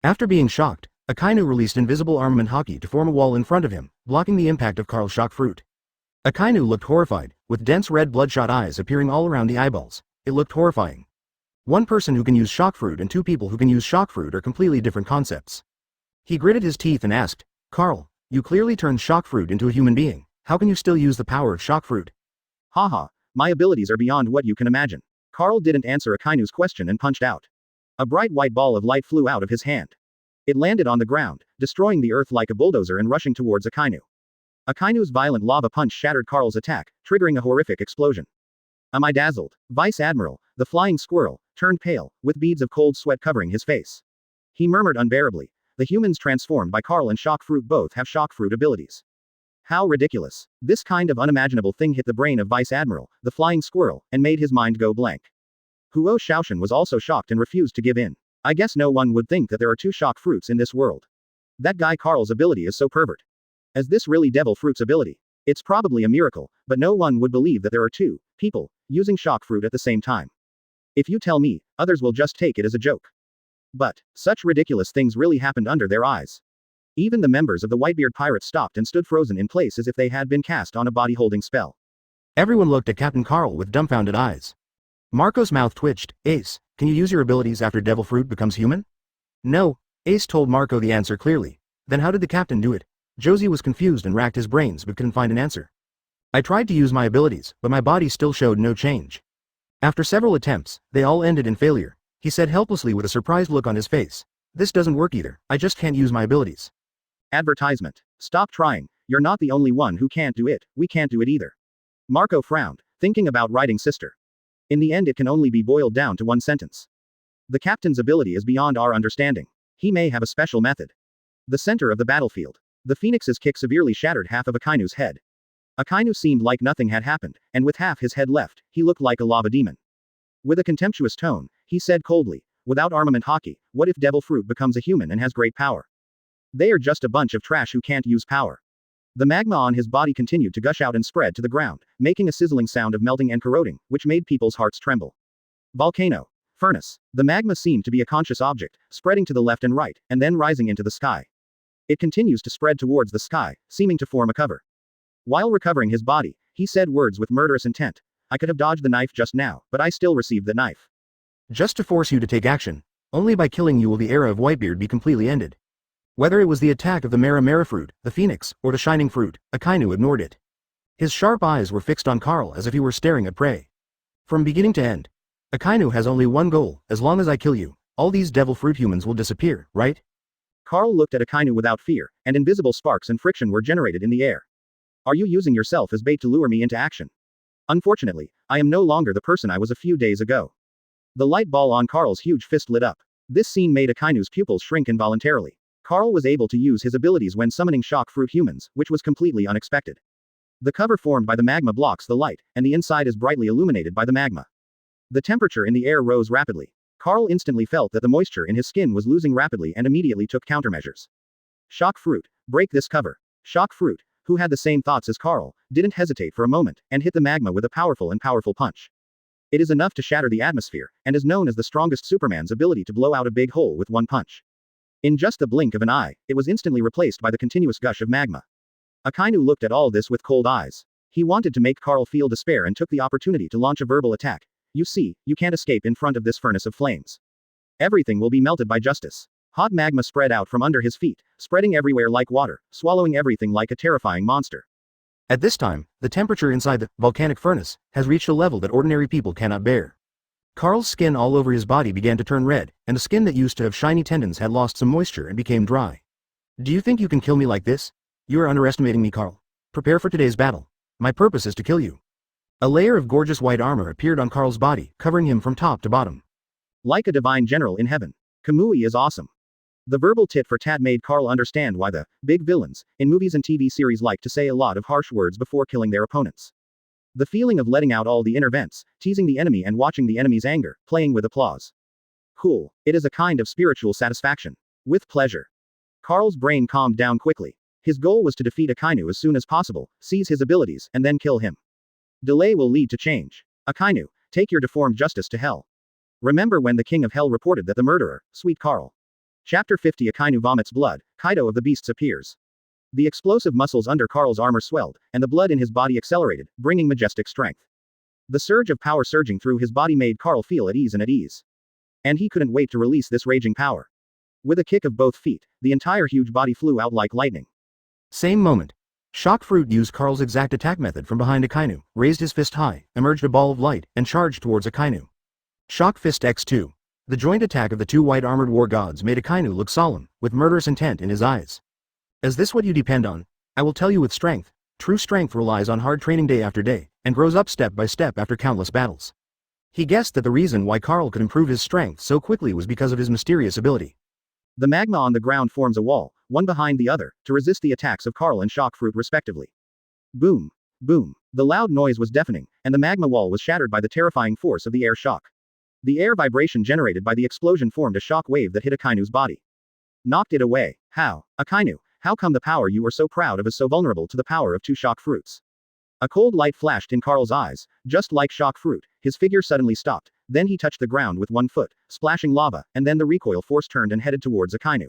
After being shocked, Akainu released invisible armament hockey to form a wall in front of him, blocking the impact of Carl's shock fruit. Akainu looked horrified, with dense red bloodshot eyes appearing all around the eyeballs. It looked horrifying. One person who can use shock fruit and two people who can use shock fruit are completely different concepts. He gritted his teeth and asked, Carl, you clearly turned shock fruit into a human being. How can you still use the power of shock fruit? Haha, my abilities are beyond what you can imagine. Carl didn't answer Akainu's question and punched out. A bright white ball of light flew out of his hand. It landed on the ground, destroying the earth like a bulldozer and rushing towards Akainu. Akainu's violent lava punch shattered Carl's attack, triggering a horrific explosion. Am I dazzled? Vice Admiral, the flying squirrel, turned pale, with beads of cold sweat covering his face. He murmured unbearably, the humans transformed by Carl and shock fruit both have shock fruit abilities. How ridiculous. This kind of unimaginable thing hit the brain of Vice Admiral, the flying squirrel, and made his mind go blank. Huo Shaoshan was also shocked and refused to give in. I guess no one would think that there are two shock fruits in this world. That guy Carl's ability is so pervert. Is this really devil fruit's ability? It's probably a miracle, but no one would believe that there are two people using shock fruit at the same time. If you tell me, others will just take it as a joke. But such ridiculous things really happened under their eyes. Even the members of the Whitebeard Pirates stopped and stood frozen in place as if they had been cast on a body-holding spell. Everyone looked at Captain Carl with dumbfounded eyes. Marco's mouth twitched. Ace, can you use your abilities after devil fruit becomes human? No, Ace told Marco the answer clearly. Then how did the captain do it? Josie was confused and racked his brains but couldn't find an answer. I tried to use my abilities, but my body still showed no change. After several attempts, they all ended in failure. He said helplessly with a surprised look on his face. This doesn't work either, I just can't use my abilities. Advertisement. Stop trying, you're not the only one who can't do it, we can't do it either. Marco frowned, thinking about writing sister. In the end it can only be boiled down to one sentence. The captain's ability is beyond our understanding. He may have a special method. The center of the battlefield. The phoenix's kick severely shattered half of Akainu's head. Akainu seemed like nothing had happened, and with half his head left, he looked like a lava demon. With a contemptuous tone, he said coldly, without armament hockey, what if devil fruit becomes a human and has great power? They are just a bunch of trash who can't use power. The magma on his body continued to gush out and spread to the ground, making a sizzling sound of melting and corroding, which made people's hearts tremble. Volcano. Furnace. The magma seemed to be a conscious object, spreading to the left and right, and then rising into the sky. It continues to spread towards the sky, seeming to form a cover. While recovering his body, he said words with murderous intent. I could have dodged the knife just now, but I still received the knife. Just to force you to take action. Only by killing you will the era of Whitebeard be completely ended. Whether it was the attack of the Mara fruit, the phoenix, or the shining fruit, Akainu ignored it. His sharp eyes were fixed on Carl as if he were staring at prey. From beginning to end, Akainu has only one goal, as long as I kill you, all these devil fruit humans will disappear, right? Carl looked at Akainu without fear, and invisible sparks and friction were generated in the air. Are you using yourself as bait to lure me into action? Unfortunately, I am no longer the person I was a few days ago. The light ball on Carl's huge fist lit up. This scene made Akainu's pupils shrink involuntarily. Carl was able to use his abilities when summoning shock fruit humans, which was completely unexpected. The cover formed by the magma blocks the light, and the inside is brightly illuminated by the magma. The temperature in the air rose rapidly. Carl instantly felt that the moisture in his skin was losing rapidly and immediately took countermeasures. Shock fruit, break this cover. Shock fruit, who had the same thoughts as Carl, didn't hesitate for a moment, and hit the magma with a powerful punch. It is enough to shatter the atmosphere, and is known as the strongest Superman's ability to blow out a big hole with one punch. In just the blink of an eye, it was instantly replaced by the continuous gush of magma. Akainu looked at all this with cold eyes. He wanted to make Carl feel despair and took the opportunity to launch a verbal attack. You see, you can't escape in front of this furnace of flames. Everything will be melted by justice. Hot magma spread out from under his feet, spreading everywhere like water, swallowing everything like a terrifying monster. At this time, the temperature inside the volcanic furnace has reached a level that ordinary people cannot bear. Carl's skin all over his body began to turn red, and the skin that used to have shiny tendons had lost some moisture and became dry. Do you think you can kill me like this? You are underestimating me, Carl. Prepare for today's battle. My purpose is to kill you. A layer of gorgeous white armor appeared on Carl's body, covering him from top to bottom. Like a divine general in heaven. Kamui is awesome. The verbal tit for tat made Carl understand why the big villains in movies and TV series like to say a lot of harsh words before killing their opponents. The feeling of letting out all the inner vents, teasing the enemy and watching the enemy's anger, playing with applause. Cool. It is a kind of spiritual satisfaction. With pleasure. Carl's brain calmed down quickly. His goal was to defeat Akainu as soon as possible, seize his abilities, and then kill him. Delay will lead to change. Akainu, take your deformed justice to hell. Remember when the King of Hell reported that the murderer, sweet Carl. Chapter 50 Akainu vomits blood, Kaido of the Beasts appears. The explosive muscles under Carl's armor swelled, and the blood in his body accelerated, bringing majestic strength. The surge of power surging through his body made Carl feel at ease. And he couldn't wait to release this raging power. With a kick of both feet, the entire huge body flew out like lightning. Same moment. Shock Fruit used Carl's exact attack method from behind Akainu, raised his fist high, emerged a ball of light, and charged towards Akainu. Shock Fist X2. The joint attack of the two white-armored war gods made Akainu look solemn, with murderous intent in his eyes. Is this what you depend on? I will tell you with strength. True strength relies on hard training day after day, and grows up step by step after countless battles. He guessed that the reason why Carl could improve his strength so quickly was because of his mysterious ability. The magma on the ground forms a wall, one behind the other, to resist the attacks of Carl and Shock Fruit respectively. Boom. Boom. The loud noise was deafening, and the magma wall was shattered by the terrifying force of the air shock. The air vibration generated by the explosion formed a shock wave that hit Akainu's body. Knocked it away. How? Akainu, how come the power you were so proud of is so vulnerable to the power of two shock fruits? A cold light flashed in Carl's eyes, just like Shock Fruit, his figure suddenly stopped, then he touched the ground with one foot, splashing lava, and then the recoil force turned and headed towards Akainu.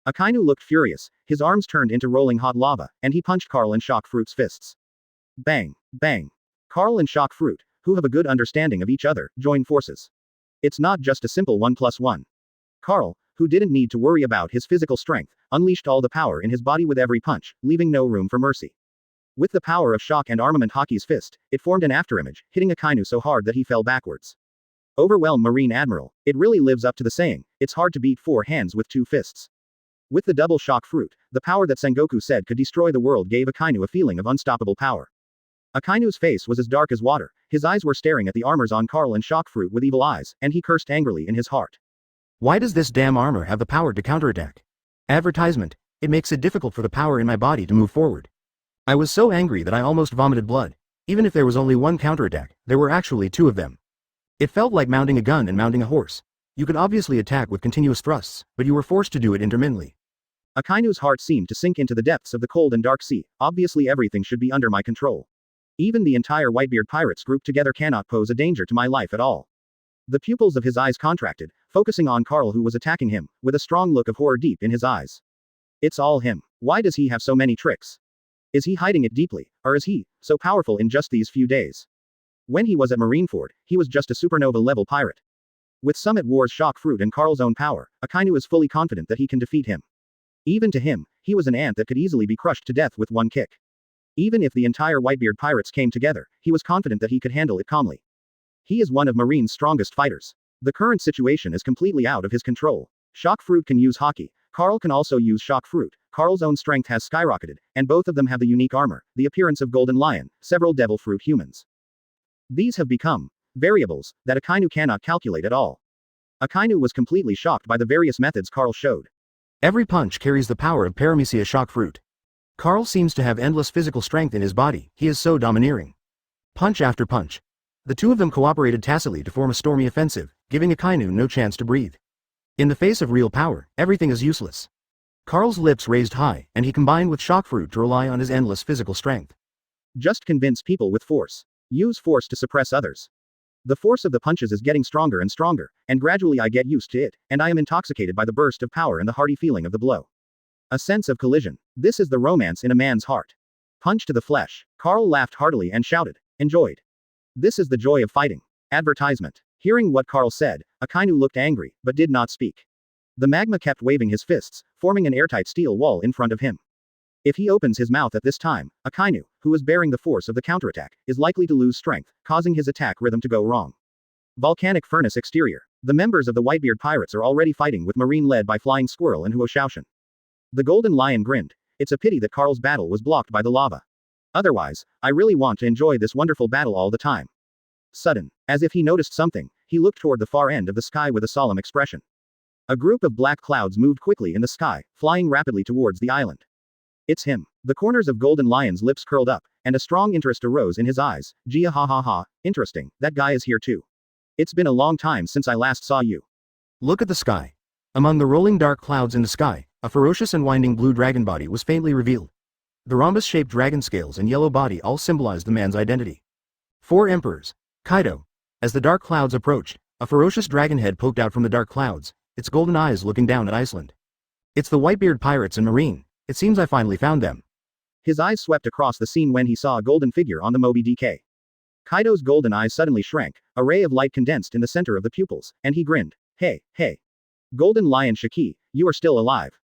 Akainu looked furious, his arms turned into rolling hot lava, and he punched Carl and Shock Fruit's fists. Bang, bang. Carl and Shock Fruit, who have a good understanding of each other, join forces. It's not just a simple 1+1. Carl, who didn't need to worry about his physical strength, unleashed all the power in his body with every punch, leaving no room for mercy. With the power of shock and armament Haki's fist, it formed an afterimage, hitting Akainu so hard that he fell backwards. Overwhelm Marine Admiral, it really lives up to the saying, it's hard to beat four hands with two fists. With the double shock fruit, the power that Sengoku said could destroy the world gave Akainu a feeling of unstoppable power. Akainu's face was as dark as water, his eyes were staring at the armors on Carl and Shock Fruit with evil eyes, and he cursed angrily in his heart. Why does this damn armor have the power to counterattack? Advertisement. It makes it difficult for the power in my body to move forward. I was so angry that I almost vomited blood. Even if there was only one counterattack, there were actually two of them. It felt like mounting a gun and mounting a horse. You could obviously attack with continuous thrusts, but you were forced to do it intermittently. Akainu's heart seemed to sink into the depths of the cold and dark sea. Obviously everything should be under my control. Even the entire Whitebeard Pirates grouped together cannot pose a danger to my life at all. The pupils of his eyes contracted, focusing on Carl who was attacking him, with a strong look of horror deep in his eyes. It's all him. Why does he have so many tricks? Is he hiding it deeply, or is he so powerful in just these few days? When he was at Marineford, he was just a supernova-level pirate. With Summit War's Shock Fruit and Carl's own power, Akainu is fully confident that he can defeat him. Even to him, he was an ant that could easily be crushed to death with one kick. Even if the entire Whitebeard Pirates came together, he was confident that he could handle it calmly. He is one of Marine's strongest fighters. The current situation is completely out of his control. Shock Fruit can use Haki. Carl can also use Shock Fruit. Carl's own strength has skyrocketed, and both of them have the unique armor, the appearance of Golden Lion, several Devil Fruit humans. These have become variables that Akainu cannot calculate at all. Akainu was completely shocked by the various methods Carl showed. Every punch carries the power of Paramecia shock fruit. Carl seems to have endless physical strength in his body, he is so domineering. Punch after punch. The two of them cooperated tacitly to form a stormy offensive, giving Akainu no chance to breathe. In the face of real power, everything is useless. Carl's lips raised high, and he combined with shock fruit to rely on his endless physical strength. Just convince people with force. Use force to suppress others. The force of the punches is getting stronger and stronger, and gradually I get used to it, and I am intoxicated by the burst of power and the hearty feeling of the blow. A sense of collision. This is the romance in a man's heart. Punch to the flesh. Carl laughed heartily and shouted, enjoyed. This is the joy of fighting. Advertisement. Hearing what Carl said, Akainu looked angry, but did not speak. The magma kept waving his fists, forming an airtight steel wall in front of him. If he opens his mouth at this time, Akainu, who is bearing the force of the counterattack, is likely to lose strength, causing his attack rhythm to go wrong. Volcanic furnace exterior. The members of the Whitebeard Pirates are already fighting with Marine led by Flying Squirrel and Huoshaoshan. The Golden Lion grinned. It's a pity that Carl's battle was blocked by the lava. Otherwise, I really want to enjoy this wonderful battle all the time. Sudden, as if he noticed something, he looked toward the far end of the sky with a solemn expression. A group of black clouds moved quickly in the sky, flying rapidly towards the island. It's him. The corners of Golden Lion's lips curled up, and a strong interest arose in his eyes. Gia ha ha ha, interesting, that guy is here too. It's been a long time since I last saw you. Look at the sky. Among the rolling dark clouds in the sky, a ferocious and winding blue dragon body was faintly revealed. The rhombus-shaped dragon scales and yellow body all symbolized the man's identity. 4 emperors. Kaido. As the dark clouds approached, a ferocious dragon head poked out from the dark clouds, its golden eyes looking down at Iceland. It's the Whitebeard Pirates and Marine. It seems I finally found them. His eyes swept across the scene when he saw a golden figure on the Moby DK. Kaido's golden eyes suddenly shrank, a ray of light condensed in the center of the pupils, and he grinned. Hey, hey. Golden Lion Shiki, you are still alive.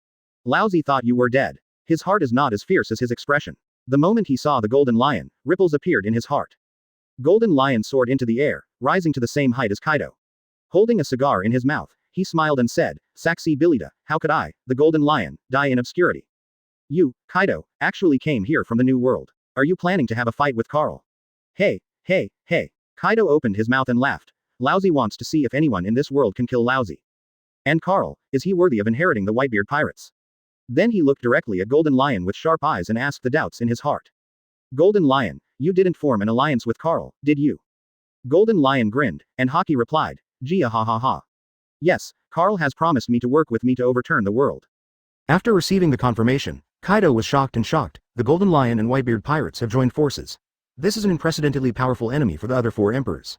Laozi thought you were dead. His heart is not as fierce as his expression. The moment he saw the Golden Lion, ripples appeared in his heart. Golden Lion soared into the air, rising to the same height as Kaido. Holding a cigar in his mouth, he smiled and said, Saxi Bilida, how could I, the Golden Lion, die in obscurity? You, Kaido, actually came here from the New World. Are you planning to have a fight with Carl? Hey, hey, hey. Kaido opened his mouth and laughed. Laozi wants to see if anyone in this world can kill Laozi. And Carl, is he worthy of inheriting the Whitebeard Pirates? Then he looked directly at Golden Lion with sharp eyes and asked the doubts in his heart. Golden Lion, you didn't form an alliance with Carl, did you? Golden Lion grinned, and Haki replied, Gia ha ha ha. Yes, Carl has promised me to work with me to overturn the world. After receiving the confirmation, Kaido was shocked. The Golden Lion and Whitebeard Pirates have joined forces. This is an unprecedentedly powerful enemy for the other 4 emperors.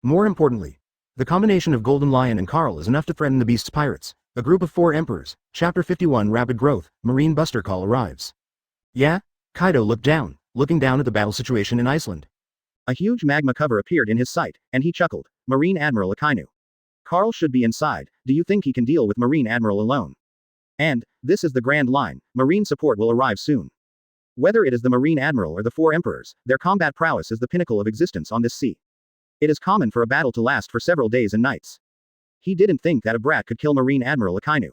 More importantly, the combination of Golden Lion and Carl is enough to threaten the Beast's pirates. A group of 4 emperors. Chapter 51 Rapid Growth, Marine Buster Call arrives. Yeah? Kaido looked down, looking down at the battle situation in Iceland. A huge magma cover appeared in his sight, and he chuckled. Marine Admiral Akainu. Carl should be inside. Do you think he can deal with Marine Admiral alone? And, this is the grand line, Marine support will arrive soon. Whether it is the Marine Admiral or the 4 emperors, their combat prowess is the pinnacle of existence on this sea. It is common for a battle to last for several days and nights. He didn't think that a brat could kill Marine Admiral Akainu.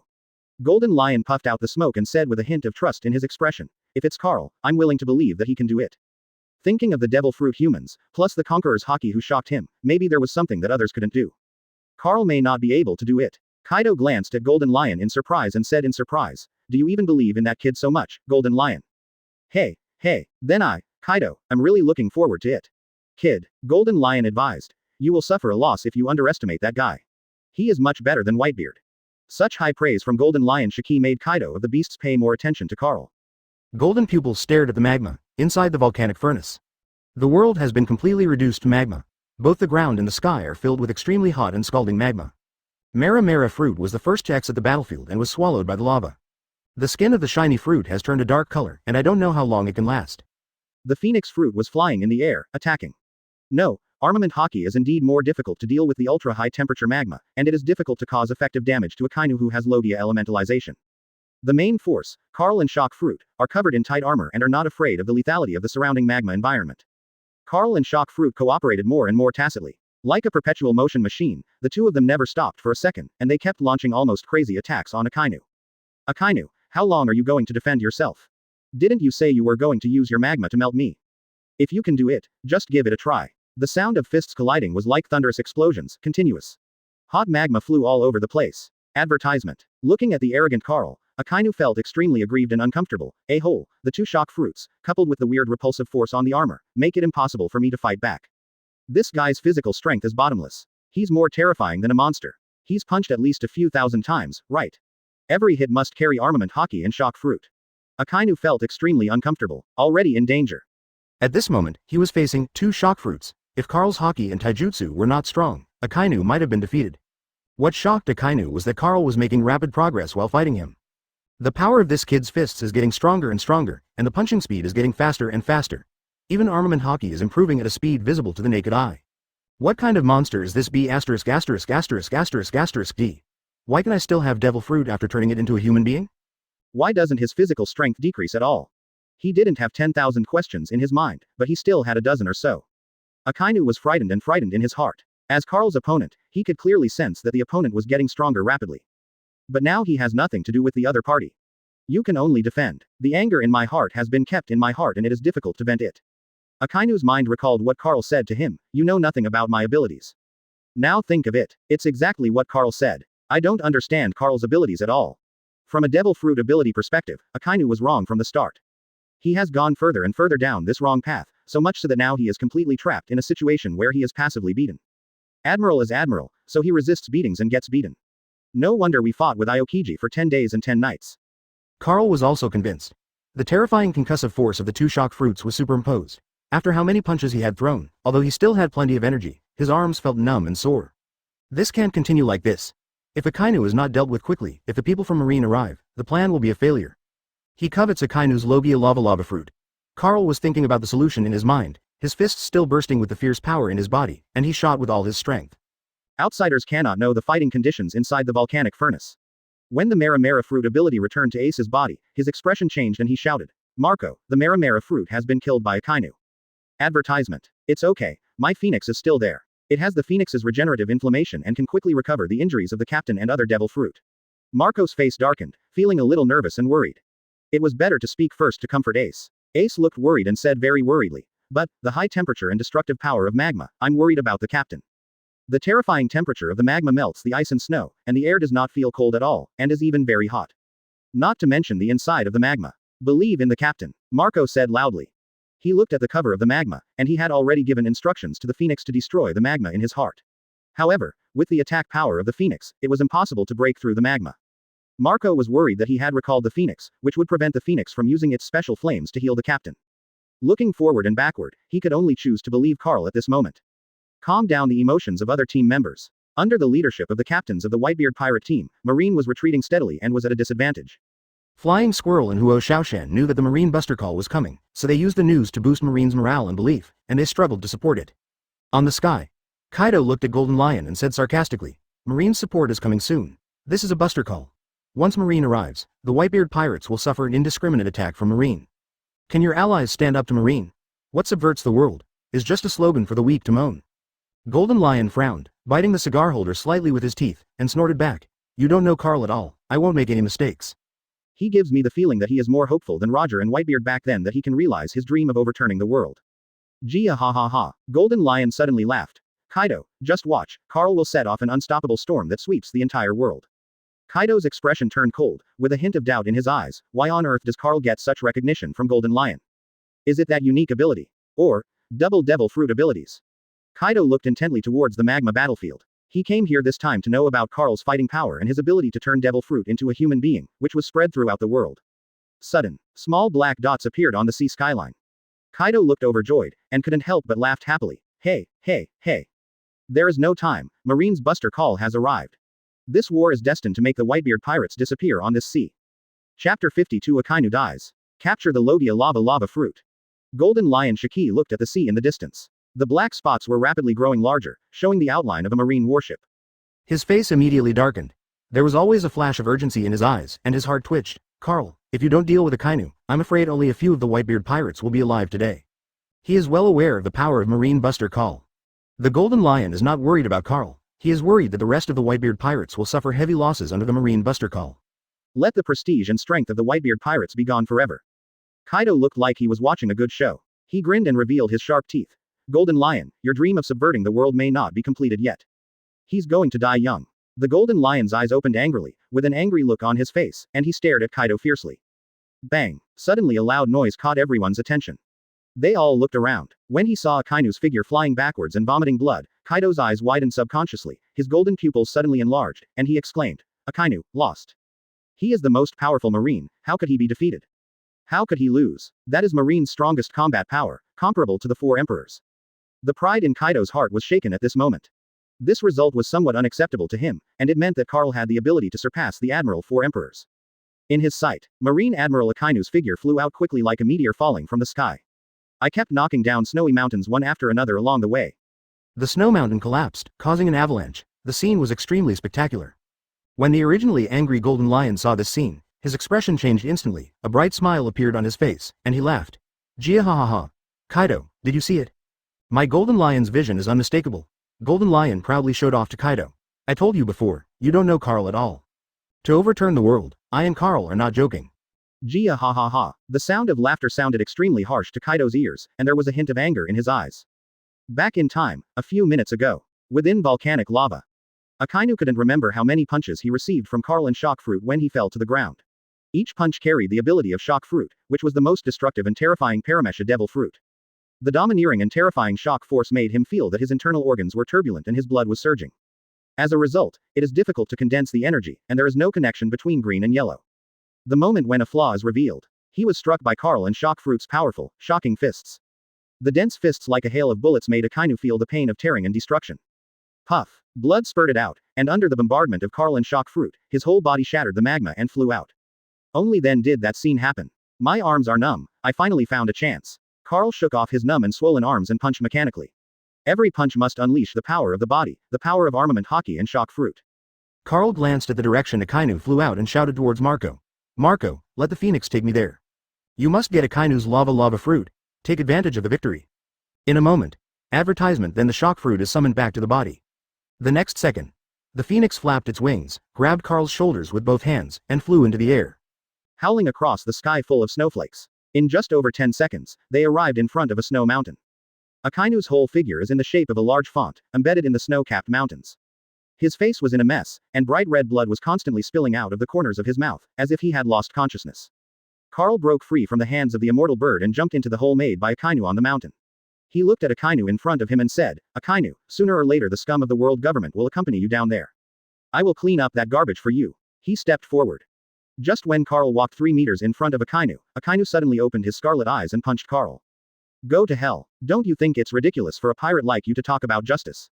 Golden Lion puffed out the smoke and said with a hint of trust in his expression, if it's Carl, I'm willing to believe that he can do it. Thinking of the devil fruit humans, plus the conqueror's Haki who shocked him, maybe there was something that others couldn't do. Carl may not be able to do it. Kaido glanced at Golden Lion in surprise and said in surprise, do you even believe in that kid so much, Golden Lion? Hey, then Kaido, I'm really looking forward to it. Kid, Golden Lion advised, you will suffer a loss if you underestimate that guy. He is much better than Whitebeard. Such high praise from Golden Lion Shiki made Kaido of the beasts pay more attention to Carl. Golden pupils stared at the magma, inside the volcanic furnace. The world has been completely reduced to magma. Both the ground and the sky are filled with extremely hot and scalding magma. Mera fruit was the first to exit the battlefield and was swallowed by the lava. The skin of the shiny fruit has turned a dark color, and I don't know how long it can last. The phoenix fruit was flying in the air, attacking. No, armament Haki is indeed more difficult to deal with the ultra-high temperature magma, and it is difficult to cause effective damage to Akainu who has Logia elementalization. The main force, Carl and Shock Fruit, are covered in tight armor and are not afraid of the lethality of the surrounding magma environment. Carl and Shock Fruit cooperated more and more tacitly. Like a perpetual motion machine, the two of them never stopped for a second, and they kept launching almost crazy attacks on Akainu. Akainu, how long are you going to defend yourself? Didn't you say you were going to use your magma to melt me? If you can do it, just give it a try. The sound of fists colliding was like thunderous explosions, continuous. Hot magma flew all over the place. Advertisement. Looking at the arrogant Carl, Akainu felt extremely aggrieved and uncomfortable. The two shock fruits, coupled with the weird repulsive force on the armor, make it impossible for me to fight back. This guy's physical strength is bottomless. He's more terrifying than a monster. He's punched at least a few thousand times, right? Every hit must carry armament hockey and shock fruit. Akainu felt extremely uncomfortable, already in danger. At this moment, he was facing 2 shock fruits. If Carl's hockey and taijutsu were not strong, Akainu might have been defeated. What shocked Akainu was that Carl was making rapid progress while fighting him. The power of this kid's fists is getting stronger and stronger, and the punching speed is getting faster and faster. Even armament hockey is improving at a speed visible to the naked eye. What kind of monster is this B****************? D? Why can I still have devil fruit after turning it into a human being? Why doesn't his physical strength decrease at all? He didn't have 10,000 questions in his mind, but he still had a dozen or so. Akainu was frightened in his heart. As Carl's opponent, he could clearly sense that the opponent was getting stronger rapidly. But now he has nothing to do with the other party. You can only defend. The anger in my heart has been kept in my heart and it is difficult to vent it. Akainu's mind recalled what Carl said to him, you know nothing about my abilities. Now think of it. It's exactly what Carl said. I don't understand Carl's abilities at all. From a devil fruit ability perspective, Akainu was wrong from the start. He has gone further and further down this wrong path, so much so that now he is completely trapped in a situation where he is passively beaten. Admiral is admiral, so he resists beatings and gets beaten. No wonder we fought with Aokiji for 10 days and 10 nights. Carl was also convinced. The terrifying concussive force of the 2 shock fruits was superimposed. After how many punches he had thrown, although he still had plenty of energy, his arms felt numb and sore. This can't continue like this. If Akainu is not dealt with quickly, if the people from Marine arrive, the plan will be a failure. He covets Akainu's Logia lava fruit. Carl was thinking about the solution in his mind, his fists still bursting with the fierce power in his body, and he shot with all his strength. Outsiders cannot know the fighting conditions inside the volcanic furnace. When the Mera fruit ability returned to Ace's body, his expression changed and he shouted, Marco, the Mera fruit has been killed by Akainu. Advertisement. It's okay, my phoenix is still there. It has the phoenix's regenerative inflammation and can quickly recover the injuries of the captain and other devil fruit. Marco's face darkened, feeling a little nervous and worried. It was better to speak first to comfort Ace. Ace looked worried and said very worriedly, but, the high temperature and destructive power of magma, I'm worried about the captain. The terrifying temperature of the magma melts the ice and snow, and the air does not feel cold at all, and is even very hot. Not to mention the inside of the magma. Believe in the captain, Marco said loudly. He looked at the cover of the magma, and he had already given instructions to the phoenix to destroy the magma in his heart. However, with the attack power of the phoenix, it was impossible to break through the magma. Marco was worried that he had recalled the phoenix, which would prevent the phoenix from using its special flames to heal the captain. Looking forward and backward, he could only choose to believe Carl at this moment. Calm down the emotions of other team members. Under the leadership of the captains of the Whitebeard Pirate team, Marine was retreating steadily and was at a disadvantage. Flying Squirrel and Huo Shaoshan knew that the Marine Buster Call was coming, so they used the news to boost Marine's morale and belief, and they struggled to support it. On the sky, Kaido looked at Golden Lion and said sarcastically, Marine's support is coming soon. This is a Buster Call. Once Marine arrives, the Whitebeard Pirates will suffer an indiscriminate attack from Marine. Can your allies stand up to Marine? What subverts the world is just a slogan for the weak to moan. Golden Lion frowned, biting the cigar holder slightly with his teeth, and snorted back. You don't know Carl at all, I won't make any mistakes. He gives me the feeling that he is more hopeful than Roger and Whitebeard back then, that he can realize his dream of overturning the world. Gee ha ha ha. Golden Lion suddenly laughed. Kaido, just watch, Carl will set off an unstoppable storm that sweeps the entire world. Kaido's expression turned cold, with a hint of doubt in his eyes. Why on earth does Carl get such recognition from Golden Lion? Is it that unique ability? Or, double devil fruit abilities? Kaido looked intently towards the magma battlefield. He came here this time to know about Carl's fighting power and his ability to turn devil fruit into a human being, which was spread throughout the world. Sudden, small black dots appeared on the sea skyline. Kaido looked overjoyed, and couldn't help but laughed happily. Hey. There is no time, Marine's Buster Call has arrived. This war is destined to make the Whitebeard Pirates disappear on this sea. Chapter 52 Akainu dies. Capture the Logia lava fruit. Golden Lion Shiki looked at the sea in the distance. The black spots were rapidly growing larger, showing the outline of a marine warship. His face immediately darkened. There was always a flash of urgency in his eyes, and his heart twitched. Carl, if you don't deal with Akainu, I'm afraid only a few of the Whitebeard Pirates will be alive today. He is well aware of the power of Marine Buster Call. The Golden Lion is not worried about Carl. He is worried that the rest of the Whitebeard Pirates will suffer heavy losses under the Marine Buster Call. Let the prestige and strength of the Whitebeard Pirates be gone forever. Kaido looked like he was watching a good show. He grinned and revealed his sharp teeth. Golden Lion, your dream of subverting the world may not be completed yet. He's going to die young. The golden lion's eyes opened angrily, with an angry look on his face, and he stared at Kaido fiercely. Bang! Suddenly a loud noise caught everyone's attention. They all looked around. When he saw Akainu's figure flying backwards and vomiting blood, Kaido's eyes widened subconsciously, his golden pupils suddenly enlarged, and he exclaimed, Akainu, lost. He is the most powerful marine, how could he be defeated? How could he lose? That is Marine's strongest combat power, comparable to the four emperors. The pride in Kaido's heart was shaken at this moment. This result was somewhat unacceptable to him, and it meant that Carl had the ability to surpass the Admiral Four Emperors. In his sight, Marine Admiral Akainu's figure flew out quickly like a meteor falling from the sky. I kept knocking down snowy mountains one after another along the way. The snow mountain collapsed, causing an avalanche. The scene was extremely spectacular. When the originally angry golden lion saw this scene, his expression changed instantly, a bright smile appeared on his face, and he laughed. Jia ha ha ha. Kaido, did you see it? My golden lion's vision is unmistakable. Golden lion proudly showed off to Kaido. I told you before, you don't know Carl at all. To overturn the world, I and Carl are not joking. Jia ha ha ha. The sound of laughter sounded extremely harsh to Kaido's ears, and there was a hint of anger in his eyes. Back in time, a few minutes ago, within volcanic lava. Akainu couldn't remember how many punches he received from Carl and Shock Fruit when he fell to the ground. Each punch carried the ability of Shock Fruit, which was the most destructive and terrifying Paramesha Devil Fruit. The domineering and terrifying shock force made him feel that his internal organs were turbulent and his blood was surging. As a result, it is difficult to condense the energy, and there is no connection between green and yellow. The moment when a flaw is revealed, he was struck by Carl and Shock Fruit's powerful, shocking fists. The dense fists like a hail of bullets made Akainu feel the pain of tearing and destruction. Puff! Blood spurted out, and under the bombardment of Carl and Shock Fruit, his whole body shattered the magma and flew out. Only then did that scene happen. My arms are numb, I finally found a chance. Carl shook off his numb and swollen arms and punched mechanically. Every punch must unleash the power of the body, the power of armament hockey and Shock Fruit. Carl glanced at the direction Akainu flew out and shouted towards Marco. Marco, let the phoenix take me there. You must get Akainu's lava fruit. Take advantage of the victory. In a moment. Advertisement, then the Shock Fruit is summoned back to the body. The next second. The phoenix flapped its wings, grabbed Carl's shoulders with both hands, and flew into the air. Howling across the sky full of snowflakes. In just over 10 seconds, they arrived in front of a snow mountain. Akainu's whole figure is in the shape of a large font, embedded in the snow-capped mountains. His face was in a mess, and bright red blood was constantly spilling out of the corners of his mouth, as if he had lost consciousness. Carl broke free from the hands of the immortal bird and jumped into the hole made by Akainu on the mountain. He looked at Akainu in front of him and said, Akainu, sooner or later the scum of the world government will accompany you down there. I will clean up that garbage for you. He stepped forward. Just when Carl walked 3 meters in front of Akainu, Akainu suddenly opened his scarlet eyes and punched Carl. Go to hell. Don't you think it's ridiculous for a pirate like you to talk about justice?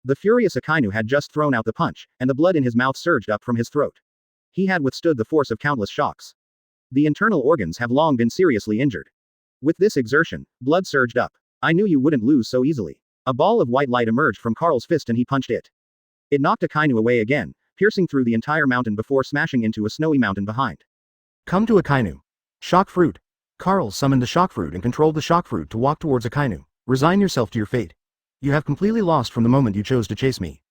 The furious Akainu had just thrown out the punch, and the blood in his mouth surged up from his throat. He had withstood the force of countless shocks. The internal organs have long been seriously injured. With this exertion, blood surged up. I knew you wouldn't lose so easily. A ball of white light emerged from Carl's fist and he punched it. It knocked Akainu away again, piercing through the entire mountain before smashing into a snowy mountain behind. Come to Akainu. Shock Fruit. Carl summoned the Shock Fruit and controlled the Shock Fruit to walk towards Akainu. Resign yourself to your fate. You have completely lost from the moment you chose to chase me.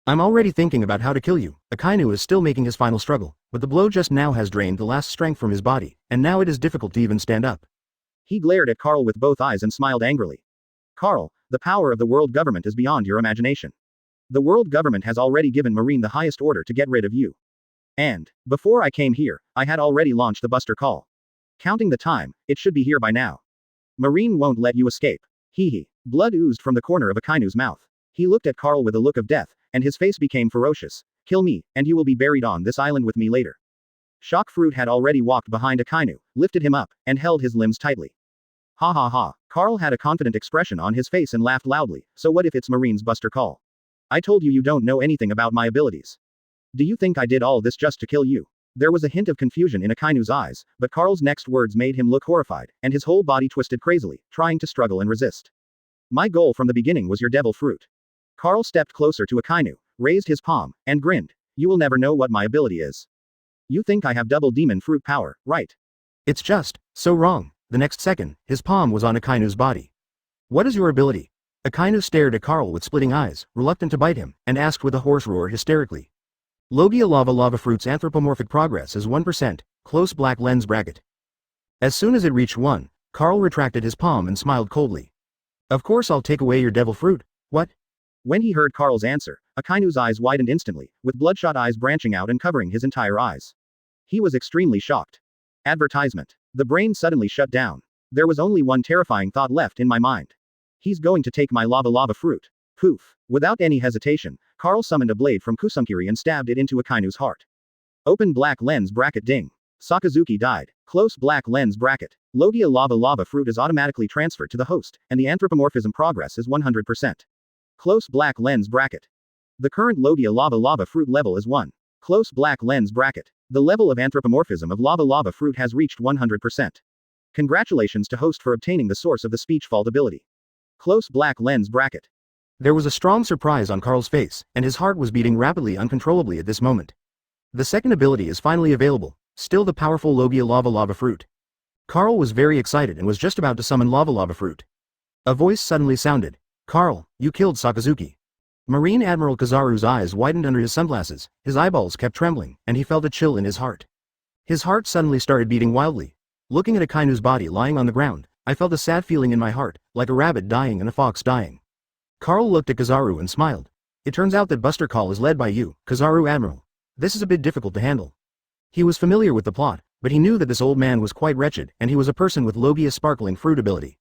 I'm already thinking about how to kill you. Akainu is still making his final struggle, but the blow just now has drained the last strength from his body, and now it is difficult to even stand up. He glared at Carl with both eyes and smiled angrily. Carl, the power of the world government is beyond your imagination. The world government has already given Marine the highest order to get rid of you. And, before I came here, I had already launched the Buster Call. Counting the time, it should be here by now. Marine won't let you escape. Hee hee. Blood oozed from the corner of Akainu's mouth. He looked at Carl with a look of death, and his face became ferocious. Kill me, and you will be buried on this island with me later. Shock Fruit had already walked behind Akainu, lifted him up, and held his limbs tightly. Ha ha ha. Carl had a confident expression on his face and laughed loudly. So what if it's Marine's Buster Call? I told you you don't know anything about my abilities. Do you think I did all this just to kill you? There was a hint of confusion in Akainu's eyes, but Carl's next words made him look horrified, and his whole body twisted crazily, trying to struggle and resist. My goal from the beginning was your devil fruit. Carl stepped closer to Akainu, raised his palm, and grinned. You will never know what my ability is. You think I have double demon fruit power, right? It's just so wrong. The next second, his palm was on Akainu's body. What is your ability? Akainu stared at Carl with splitting eyes, reluctant to bite him, and asked with a hoarse roar hysterically. Logia lava fruit's anthropomorphic progress is 1%, close black lens bracket. As soon as it reached 1, Carl retracted his palm and smiled coldly. Of course I'll take away your devil fruit. What? When he heard Carl's answer, Akainu's eyes widened instantly, with bloodshot eyes branching out and covering his entire eyes. He was extremely shocked. Advertisement. The brain suddenly shut down. There was only one terrifying thought left in my mind. He's going to take my lava fruit. Poof. Without any hesitation, Carl summoned a blade from Kusunkiri and stabbed it into Akainu's heart. Open black lens bracket ding. Sakazuki died. Close black lens bracket. Logia lava fruit is automatically transferred to the host, and the anthropomorphism progress is 100%. Close black lens bracket. The current Logia lava fruit level is 1. Close black lens bracket. The level of anthropomorphism of lava fruit has reached 100%. Congratulations to host for obtaining the source of the speech fault ability. Close black lens bracket. There was a strong surprise on Carl's face, and his heart was beating rapidly uncontrollably at this moment. The second ability is finally available, still the powerful Logia lava fruit. Carl was very excited and was just about to summon lava fruit. A voice suddenly sounded. Carl, you killed Sakazuki. Marine Admiral Kizaru's eyes widened under his sunglasses, his eyeballs kept trembling, and he felt a chill in his heart. His heart suddenly started beating wildly. Looking at Akainu's body lying on the ground, I felt a sad feeling in my heart, like a rabbit dying and a fox dying. Carl looked at Kizaru and smiled. It turns out that Buster Call is led by you, Kizaru Admiral. This is a bit difficult to handle. He was familiar with the plot, but he knew that this old man was quite wretched and he was a person with Logia sparkling fruit ability.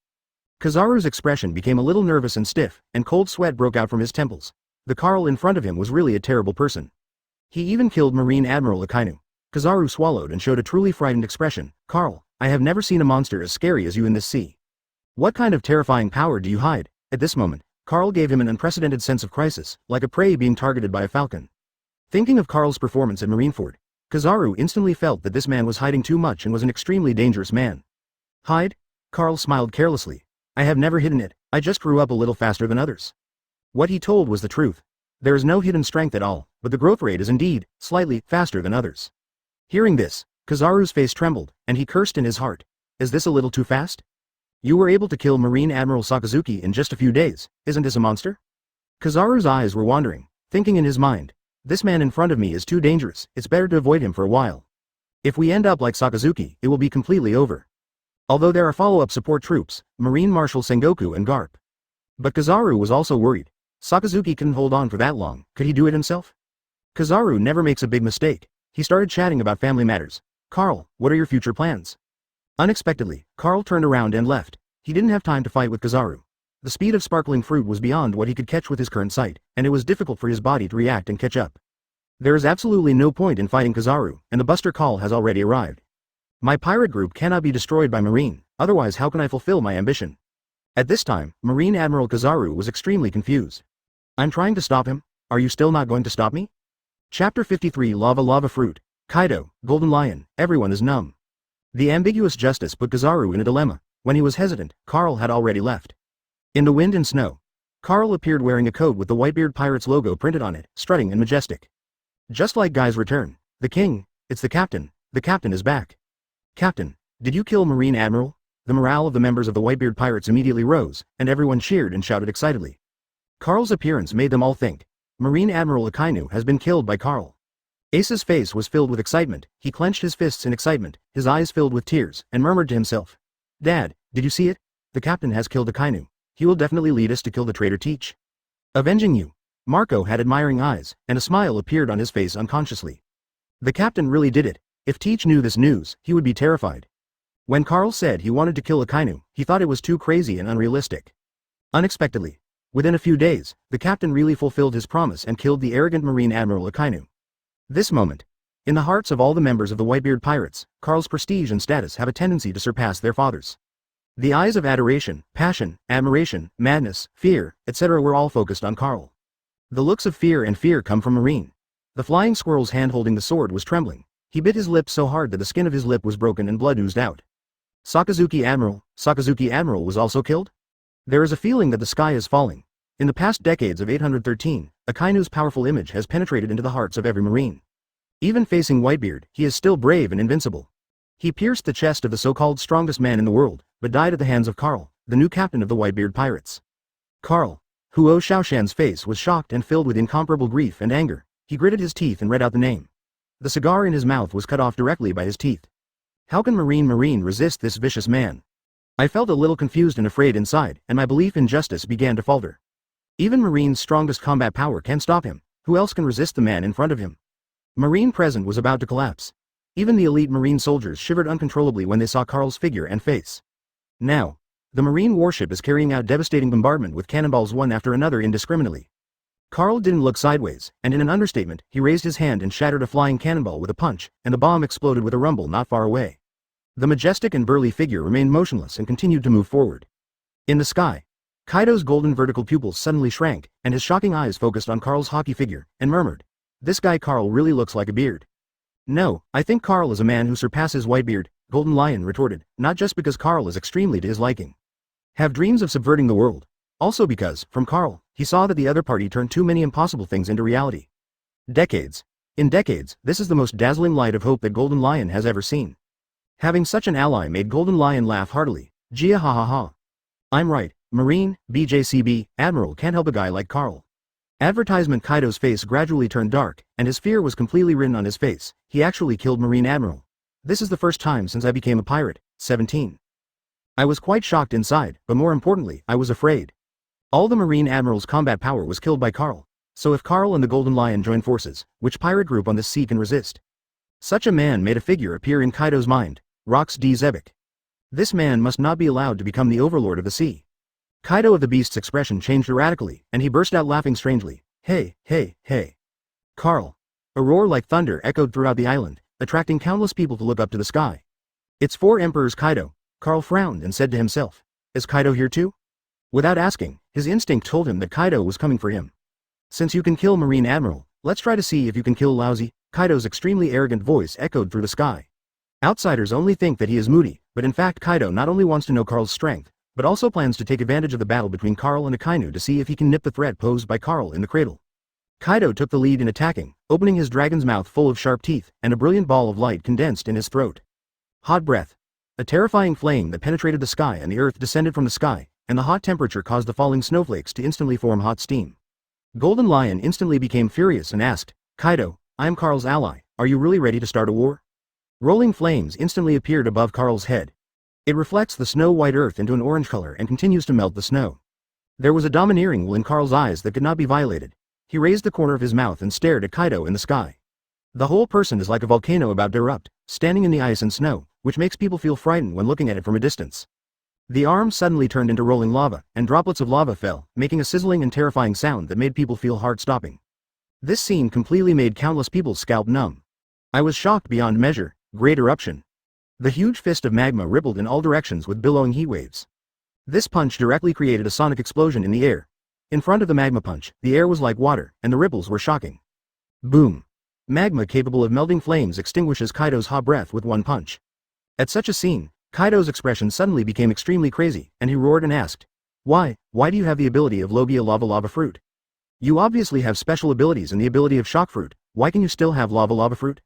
Kizaru's expression became a little nervous and stiff, and cold sweat broke out from his temples. The Carl in front of him was really a terrible person. He even killed Marine Admiral Akainu. Kizaru swallowed and showed a truly frightened expression. Carl, I have never seen a monster as scary as you in this sea. What kind of terrifying power do you hide? At this moment, Carl gave him an unprecedented sense of crisis, like a prey being targeted by a falcon. Thinking of Carl's performance at Marineford, Kizaru instantly felt that this man was hiding too much and was an extremely dangerous man. Hide? Carl smiled carelessly. I have never hidden it, I just grew up a little faster than others. What he told was the truth. There is no hidden strength at all, but the growth rate is indeed, slightly, faster than others. Hearing this, Kizaru's face trembled, and he cursed in his heart. Is this a little too fast? You were able to kill Marine Admiral Sakazuki in just a few days, isn't this a monster? Kizaru's eyes were wandering, thinking in his mind. This man in front of me is too dangerous, it's better to avoid him for a while. If we end up like Sakazuki, it will be completely over. Although there are follow-up support troops, Marine Marshal Sengoku and Garp. But Kizaru was also worried. Sakazuki couldn't hold on for that long, could he do it himself? Kizaru never makes a big mistake. He started chatting about family matters. Carl, what are your future plans? Unexpectedly, Carl turned around and left. He didn't have time to fight with Kizaru. The speed of sparkling fruit was beyond what he could catch with his current sight, and it was difficult for his body to react and catch up. There is absolutely no point in fighting Kizaru, and the Buster Call has already arrived. My pirate group cannot be destroyed by Marine, otherwise how can I fulfill my ambition? At this time, Marine Admiral Kizaru was extremely confused. I'm trying to stop him, are you still not going to stop me? Chapter 53 Lava Fruit. Kaido, Golden Lion, everyone is numb. The ambiguous justice put Kizaru in a dilemma. When he was hesitant, Carl had already left. In the wind and snow, Carl appeared wearing a coat with the Whitebeard Pirates logo printed on it, strutting and majestic. Just like Guy's return. The king, it's the captain is back. Captain, did you kill Marine Admiral? The morale of the members of the Whitebeard Pirates immediately rose, and everyone cheered and shouted excitedly. Carl's appearance made them all think. Marine Admiral Akainu has been killed by Carl. Ace's face was filled with excitement, he clenched his fists in excitement, his eyes filled with tears, and murmured to himself. Dad, did you see it? The captain has killed Akainu. He will definitely lead us to kill the traitor Teach. Avenging you. Marco had admiring eyes, and a smile appeared on his face unconsciously. The captain really did it. If Teach knew this news, he would be terrified. When Carl said he wanted to kill Akainu, he thought it was too crazy and unrealistic. Unexpectedly, within a few days, the captain really fulfilled his promise and killed the arrogant Marine Admiral Akainu. This moment, in the hearts of all the members of the Whitebeard Pirates, Carl's prestige and status have a tendency to surpass their father's. The eyes of adoration, passion, admiration, madness, fear, etc. were all focused on Carl. The looks of fear come from Marine. The flying squirrel's hand holding the sword was trembling. He bit his lip so hard that the skin of his lip was broken and blood oozed out. Sakazuki Admiral was also killed? There is a feeling that the sky is falling. In the past decades of 813, Akainu's powerful image has penetrated into the hearts of every Marine. Even facing Whitebeard, he is still brave and invincible. He pierced the chest of the so-called strongest man in the world, but died at the hands of Carl, the new captain of the Whitebeard Pirates. Carl, Huo Shaoshan's face was shocked and filled with incomparable grief and anger. He gritted his teeth and read out the name. The cigar in his mouth was cut off directly by his teeth. How can Marine resist this vicious man? I felt a little confused and afraid inside, and my belief in justice began to falter. Even Marine's strongest combat power can't stop him, Who else can resist the man in front of him? Marine present was about to collapse. Even the elite Marine soldiers shivered uncontrollably when they saw Carl's figure and face. Now, the Marine warship is carrying out devastating bombardment with cannonballs one after another indiscriminately. Carl didn't look sideways, and in an understatement, he raised his hand and shattered a flying cannonball with a punch, and the bomb exploded with a rumble not far away. The majestic and burly figure remained motionless and continued to move forward. In the sky, Kaido's golden vertical pupils suddenly shrank, and his shocking eyes focused on Carl's hockey figure, and murmured, "This guy Carl really looks like a beard." "No, I think Carl is a man who surpasses Whitebeard," Golden Lion retorted, not just because Carl is extremely to his liking. Have dreams of subverting the world. Also because, from Carl, he saw that the other party turned too many impossible things into reality. Decades. In decades, this is the most dazzling light of hope that Golden Lion has ever seen. Having such an ally made Golden Lion laugh heartily. Gia ha ha ha. I'm right, Marine, BJCB, Admiral can't help a guy like Carl. Advertisement. Kaido's face gradually turned dark, and his fear was completely written on his face. He actually killed Marine Admiral. This is the first time since I became a pirate. 17. I was quite shocked inside, but more importantly, I was afraid. All the Marine Admiral's combat power was killed by Carl. So if Carl and the Golden Lion join forces, which pirate group on this sea can resist? Such a man made a figure appear in Kaido's mind. Rox D. Zebek. This man must not be allowed to become the overlord of the sea. Kaido of the Beast's expression changed erratically, and he burst out laughing strangely. Hey, hey, hey. Carl. A roar like thunder echoed throughout the island, attracting countless people to look up to the sky. It's four emperors Kaido. Carl frowned and said to himself. Is Kaido here too? Without asking, his instinct told him that Kaido was coming for him. Since you can kill Marine Admiral, let's try to see if you can kill Lousy. Kaido's extremely arrogant voice echoed through the sky. Outsiders only think that he is moody, but in fact Kaido not only wants to know Carl's strength, but also plans to take advantage of the battle between Carl and Akainu to see if he can nip the threat posed by Carl in the cradle. Kaido took the lead in attacking, opening his dragon's mouth full of sharp teeth, and a brilliant ball of light condensed in his throat. Hot breath. A terrifying flame that penetrated the sky and the earth descended from the sky, and the hot temperature caused the falling snowflakes to instantly form hot steam. Golden Lion instantly became furious and asked, Kaido, I am Carl's ally, are you really ready to start a war? Rolling flames instantly appeared above Carl's head. It reflects the snow-white earth into an orange color and continues to melt the snow. There was a domineering will in Carl's eyes that could not be violated. He raised the corner of his mouth and stared at Kaido in the sky. The whole person is like a volcano about to erupt, standing in the ice and snow, which makes people feel frightened when looking at it from a distance. The arm suddenly turned into rolling lava, and droplets of lava fell, making a sizzling and terrifying sound that made people feel heart-stopping. This scene completely made countless people's scalp numb. I was shocked beyond measure. Great eruption. The huge fist of magma rippled in all directions with billowing heat waves. This punch directly created a sonic explosion in the air. In front of the magma punch, the air was like water, and the ripples were shocking. Boom. Magma capable of melting flames extinguishes Kaido's hot breath with one punch. At such a scene, Kaido's expression suddenly became extremely crazy, and he roared and asked, Why do you have the ability of Logia Lava Fruit? You obviously have special abilities and the ability of Shock Fruit, why can you still have Lava Fruit?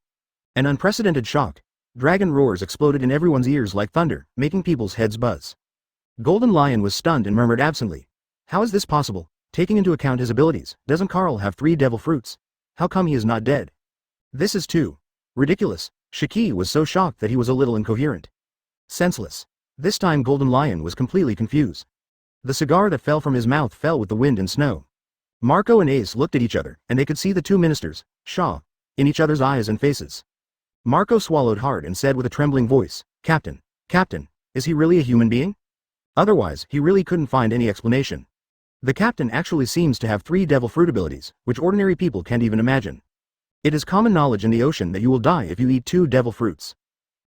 An unprecedented shock. Dragon roars exploded in everyone's ears like thunder, making people's heads buzz. Golden Lion was stunned and murmured absently, How is this possible? Taking into account his abilities, doesn't Carl have 3 devil fruits? How come he is not dead? This is too ridiculous. Shiki was so shocked that he was a little incoherent. Senseless. This time Golden Lion was completely confused. The cigar that fell from his mouth fell with the wind and snow. Marco and Ace looked at each other, and they could see the two ministers, Shaw, in each other's eyes and faces. Marco swallowed hard and said with a trembling voice, Captain, is he really a human being? Otherwise, he really couldn't find any explanation. The captain actually seems to have 3 devil fruit abilities, which ordinary people can't even imagine. It is common knowledge in the ocean that you will die if you eat 2 devil fruits.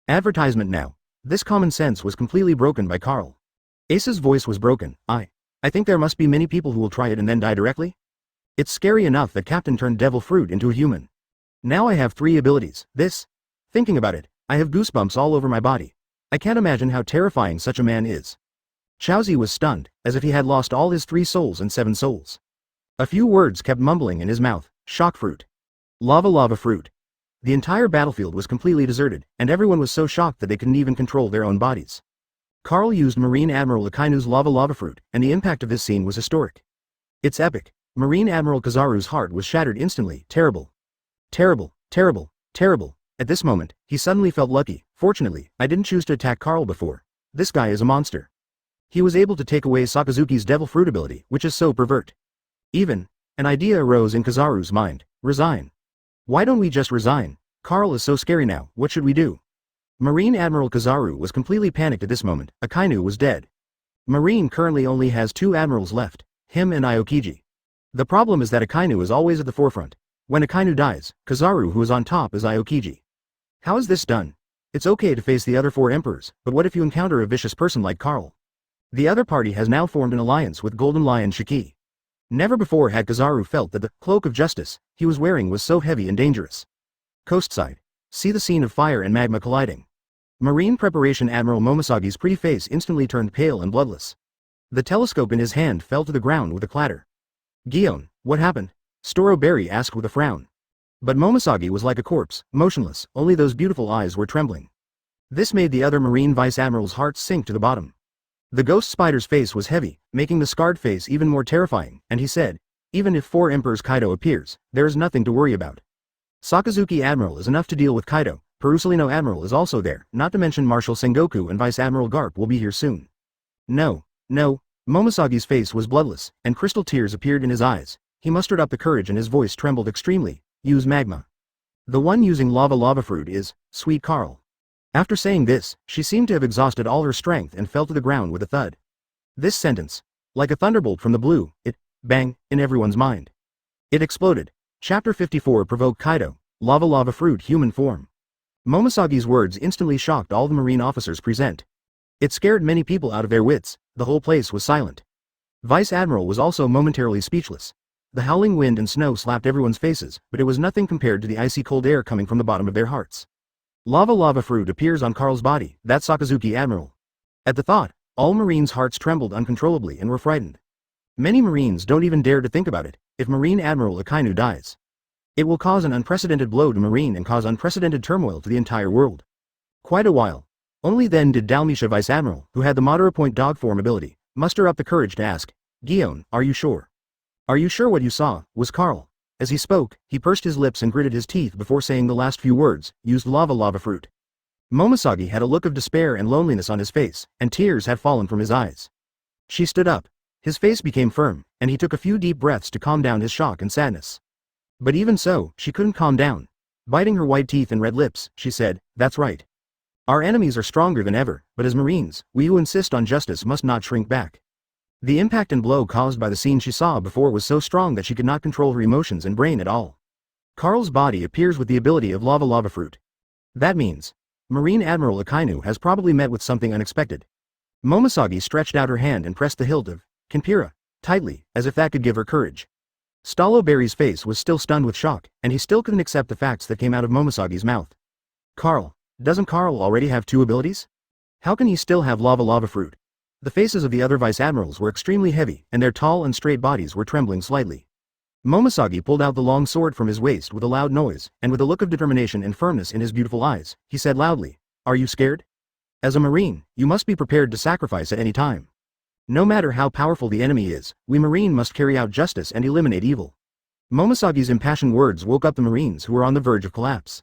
Advertisement now. This common sense was completely broken by Carl. Ace's voice was broken. I think there must be many people who will try it and then die directly? It's scary enough that Captain turned devil fruit into a human. Now I have 3 abilities. Thinking about it, I have goosebumps all over my body. I can't imagine how terrifying such a man is. Chaozi was stunned, as if he had lost all his 3 souls and 7 souls. A few words kept mumbling in his mouth. Shock fruit. Lava fruit. The entire battlefield was completely deserted, and everyone was so shocked that they couldn't even control their own bodies. Carl used Marine Admiral Akainu's lava fruit, and the impact of this scene was historic. It's epic. Marine Admiral Kizaru's heart was shattered instantly. Terrible. At this moment, he suddenly felt lucky. Fortunately, I didn't choose to attack Carl before. This guy is a monster. He was able to take away Sakazuki's devil fruit ability, which is so pervert. Even An idea arose in Kizaru's mind. Resign. Why don't we just resign? Carl is so scary now, what should we do? Marine Admiral Kizaru was completely panicked at this moment. Akainu was dead. Marine currently only has 2 admirals left, him and Aokiji. The problem is that Akainu is always at the forefront. When Akainu dies, Kizaru who is on top is Aokiji. How is this done? It's okay to face the other 4 emperors, but what if you encounter a vicious person like Carl? The other party has now formed an alliance with Golden Lion Shiki. Never before had Kizaru felt that the cloak of justice he was wearing was so heavy and dangerous. Coastside. See the scene of fire and magma colliding. Marine Preparation Admiral Momosagi's pretty face instantly turned pale and bloodless. The telescope in his hand fell to the ground with a clatter. Gion, what happened? Storoberry asked with a frown. But Momosagi was like a corpse, motionless, only those beautiful eyes were trembling. This made the other Marine Vice Admiral's heart sink to the bottom. The ghost spider's face was heavy, making the scarred face even more terrifying, and he said, even if 4 Emperors Kaido appears, there is nothing to worry about. Sakazuki Admiral is enough to deal with Kaido, Perusalino Admiral is also there, not to mention Marshal Sengoku and Vice Admiral Garp will be here soon. No, Momosagi's face was bloodless, and crystal tears appeared in his eyes. He mustered up the courage and his voice trembled extremely. Use magma. The one using lava fruit is, Sweet Carl. After saying this, she seemed to have exhausted all her strength and fell to the ground with a thud. This sentence, like a thunderbolt from the blue, it, bang, in everyone's mind. It exploded. Chapter 54 provoked Kaido, lava fruit human form. Momosagi's words instantly shocked all the marine officers present. It scared many people out of their wits, the whole place was silent. Vice Admiral was also momentarily speechless. The howling wind and snow slapped everyone's faces, but it was nothing compared to the icy cold air coming from the bottom of their hearts. Lava fruit appears on Carl's body, that's Sakazuki Admiral. At the thought, all Marines' hearts trembled uncontrollably and were frightened. Many Marines don't even dare to think about it. If Marine Admiral Akainu dies, it will cause an unprecedented blow to Marine and cause unprecedented turmoil to the entire world. Quite a while. Only then did Dalmisha Vice Admiral, who had the Madara Point dog form ability, muster up the courage to ask, Gion, are you sure? Are you sure what you saw was Carl? As he spoke, he pursed his lips and gritted his teeth before saying the last few words, used lava fruit. Momosagi had a look of despair and loneliness on his face, and tears had fallen from his eyes. She stood up. His face became firm, and he took a few deep breaths to calm down his shock and sadness. But even so, she couldn't calm down. Biting her white teeth and red lips, she said, that's right. Our enemies are stronger than ever, but as Marines, we who insist on justice must not shrink back. The impact and blow caused by the scene she saw before was so strong that she could not control her emotions and brain at all. Carl's body appears with the ability of lava fruit. That means, Marine Admiral Akainu has probably met with something unexpected. Momosagi stretched out her hand and pressed the hilt of Kenpira tightly, as if that could give her courage. Staloberry's face was still stunned with shock, and he still couldn't accept the facts that came out of Momosagi's mouth. Carl, doesn't Carl already have 2 abilities? How can he still have lava fruit? The faces of the other Vice Admirals were extremely heavy, and their tall and straight bodies were trembling slightly. Momosagi pulled out the long sword from his waist with a loud noise, and with a look of determination and firmness in his beautiful eyes, he said loudly, are you scared? As a Marine, you must be prepared to sacrifice at any time. No matter how powerful the enemy is, we Marine must carry out justice and eliminate evil. Momosagi's impassioned words woke up the Marines who were on the verge of collapse.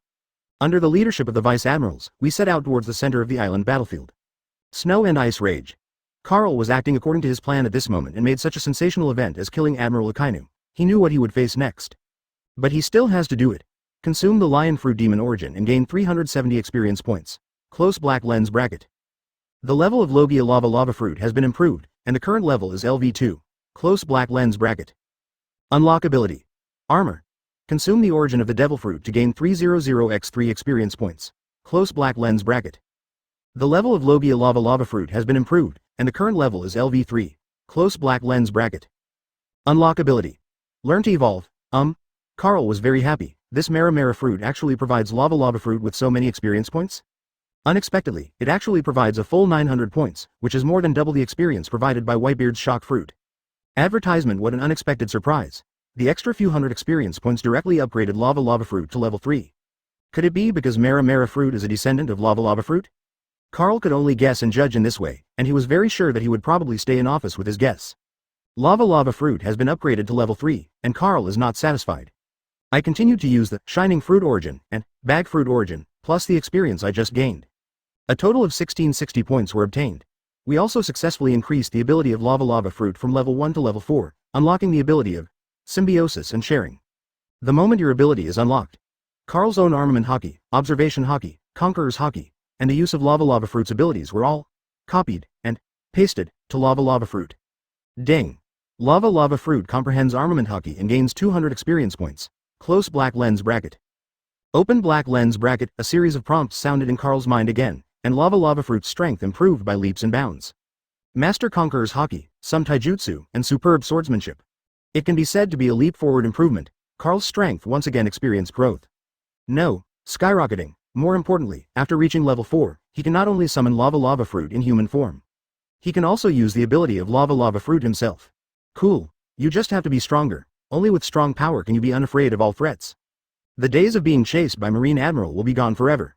Under the leadership of the Vice Admirals, we set out towards the center of the island battlefield. Snow and ice rage. Carl was acting according to his plan at this moment and made such a sensational event as killing Admiral Akainu. He knew what he would face next. But he still has to do it. Consume the Lion Fruit Demon Origin and gain 370 experience points. Close black lens bracket. The level of Logia Lava Fruit has been improved, and the current level is LV2. Close black lens bracket. Unlock ability. Armor. Consume the Origin of the Devil Fruit to gain 300x3 experience points. Close black lens bracket. The level of Logia Lava Fruit has been improved, and the current level is LV3. Close black lens bracket. Unlock ability. Learn to evolve. Carl was very happy. This Mara fruit actually provides lava fruit with so many experience points? Unexpectedly, it actually provides a full 900 points, which is more than double the experience provided by Whitebeard's shock fruit. Advertisement. What an unexpected surprise. The extra few hundred experience points directly upgraded lava fruit to level 3. Could it be because Mara fruit is a descendant of lava fruit? Carl could only guess and judge in this way, and he was very sure that he would probably stay in office with his guess. Lava fruit has been upgraded to level 3, and Carl is not satisfied. I continued to use the Shining Fruit Origin and Bag Fruit Origin, plus the experience I just gained. A total of 1660 points were obtained. We also successfully increased the ability of lava fruit from level 1 to level 4, unlocking the ability of symbiosis and sharing. The moment your ability is unlocked. Carl's own armament Haki, observation Haki, Conqueror's Haki, and the use of Lava Fruit's abilities were all copied and pasted to Lava Fruit. Ding! Lava Fruit comprehends armament Haki and gains 200 experience points. Close black lens bracket. Open black lens bracket. A series of prompts sounded in Carl's mind again, and Lava Fruit's strength improved by leaps and bounds. Master Conqueror's Haki, some taijutsu, and superb swordsmanship. It can be said to be a leap-forward improvement. Carl's strength once again experienced growth. No, skyrocketing. More importantly, after reaching level 4, he can not only summon Lava Fruit in human form. He can also use the ability of Lava Fruit himself. Cool. You just have to be stronger. Only with strong power can you be unafraid of all threats. The days of being chased by Marine Admiral will be gone forever.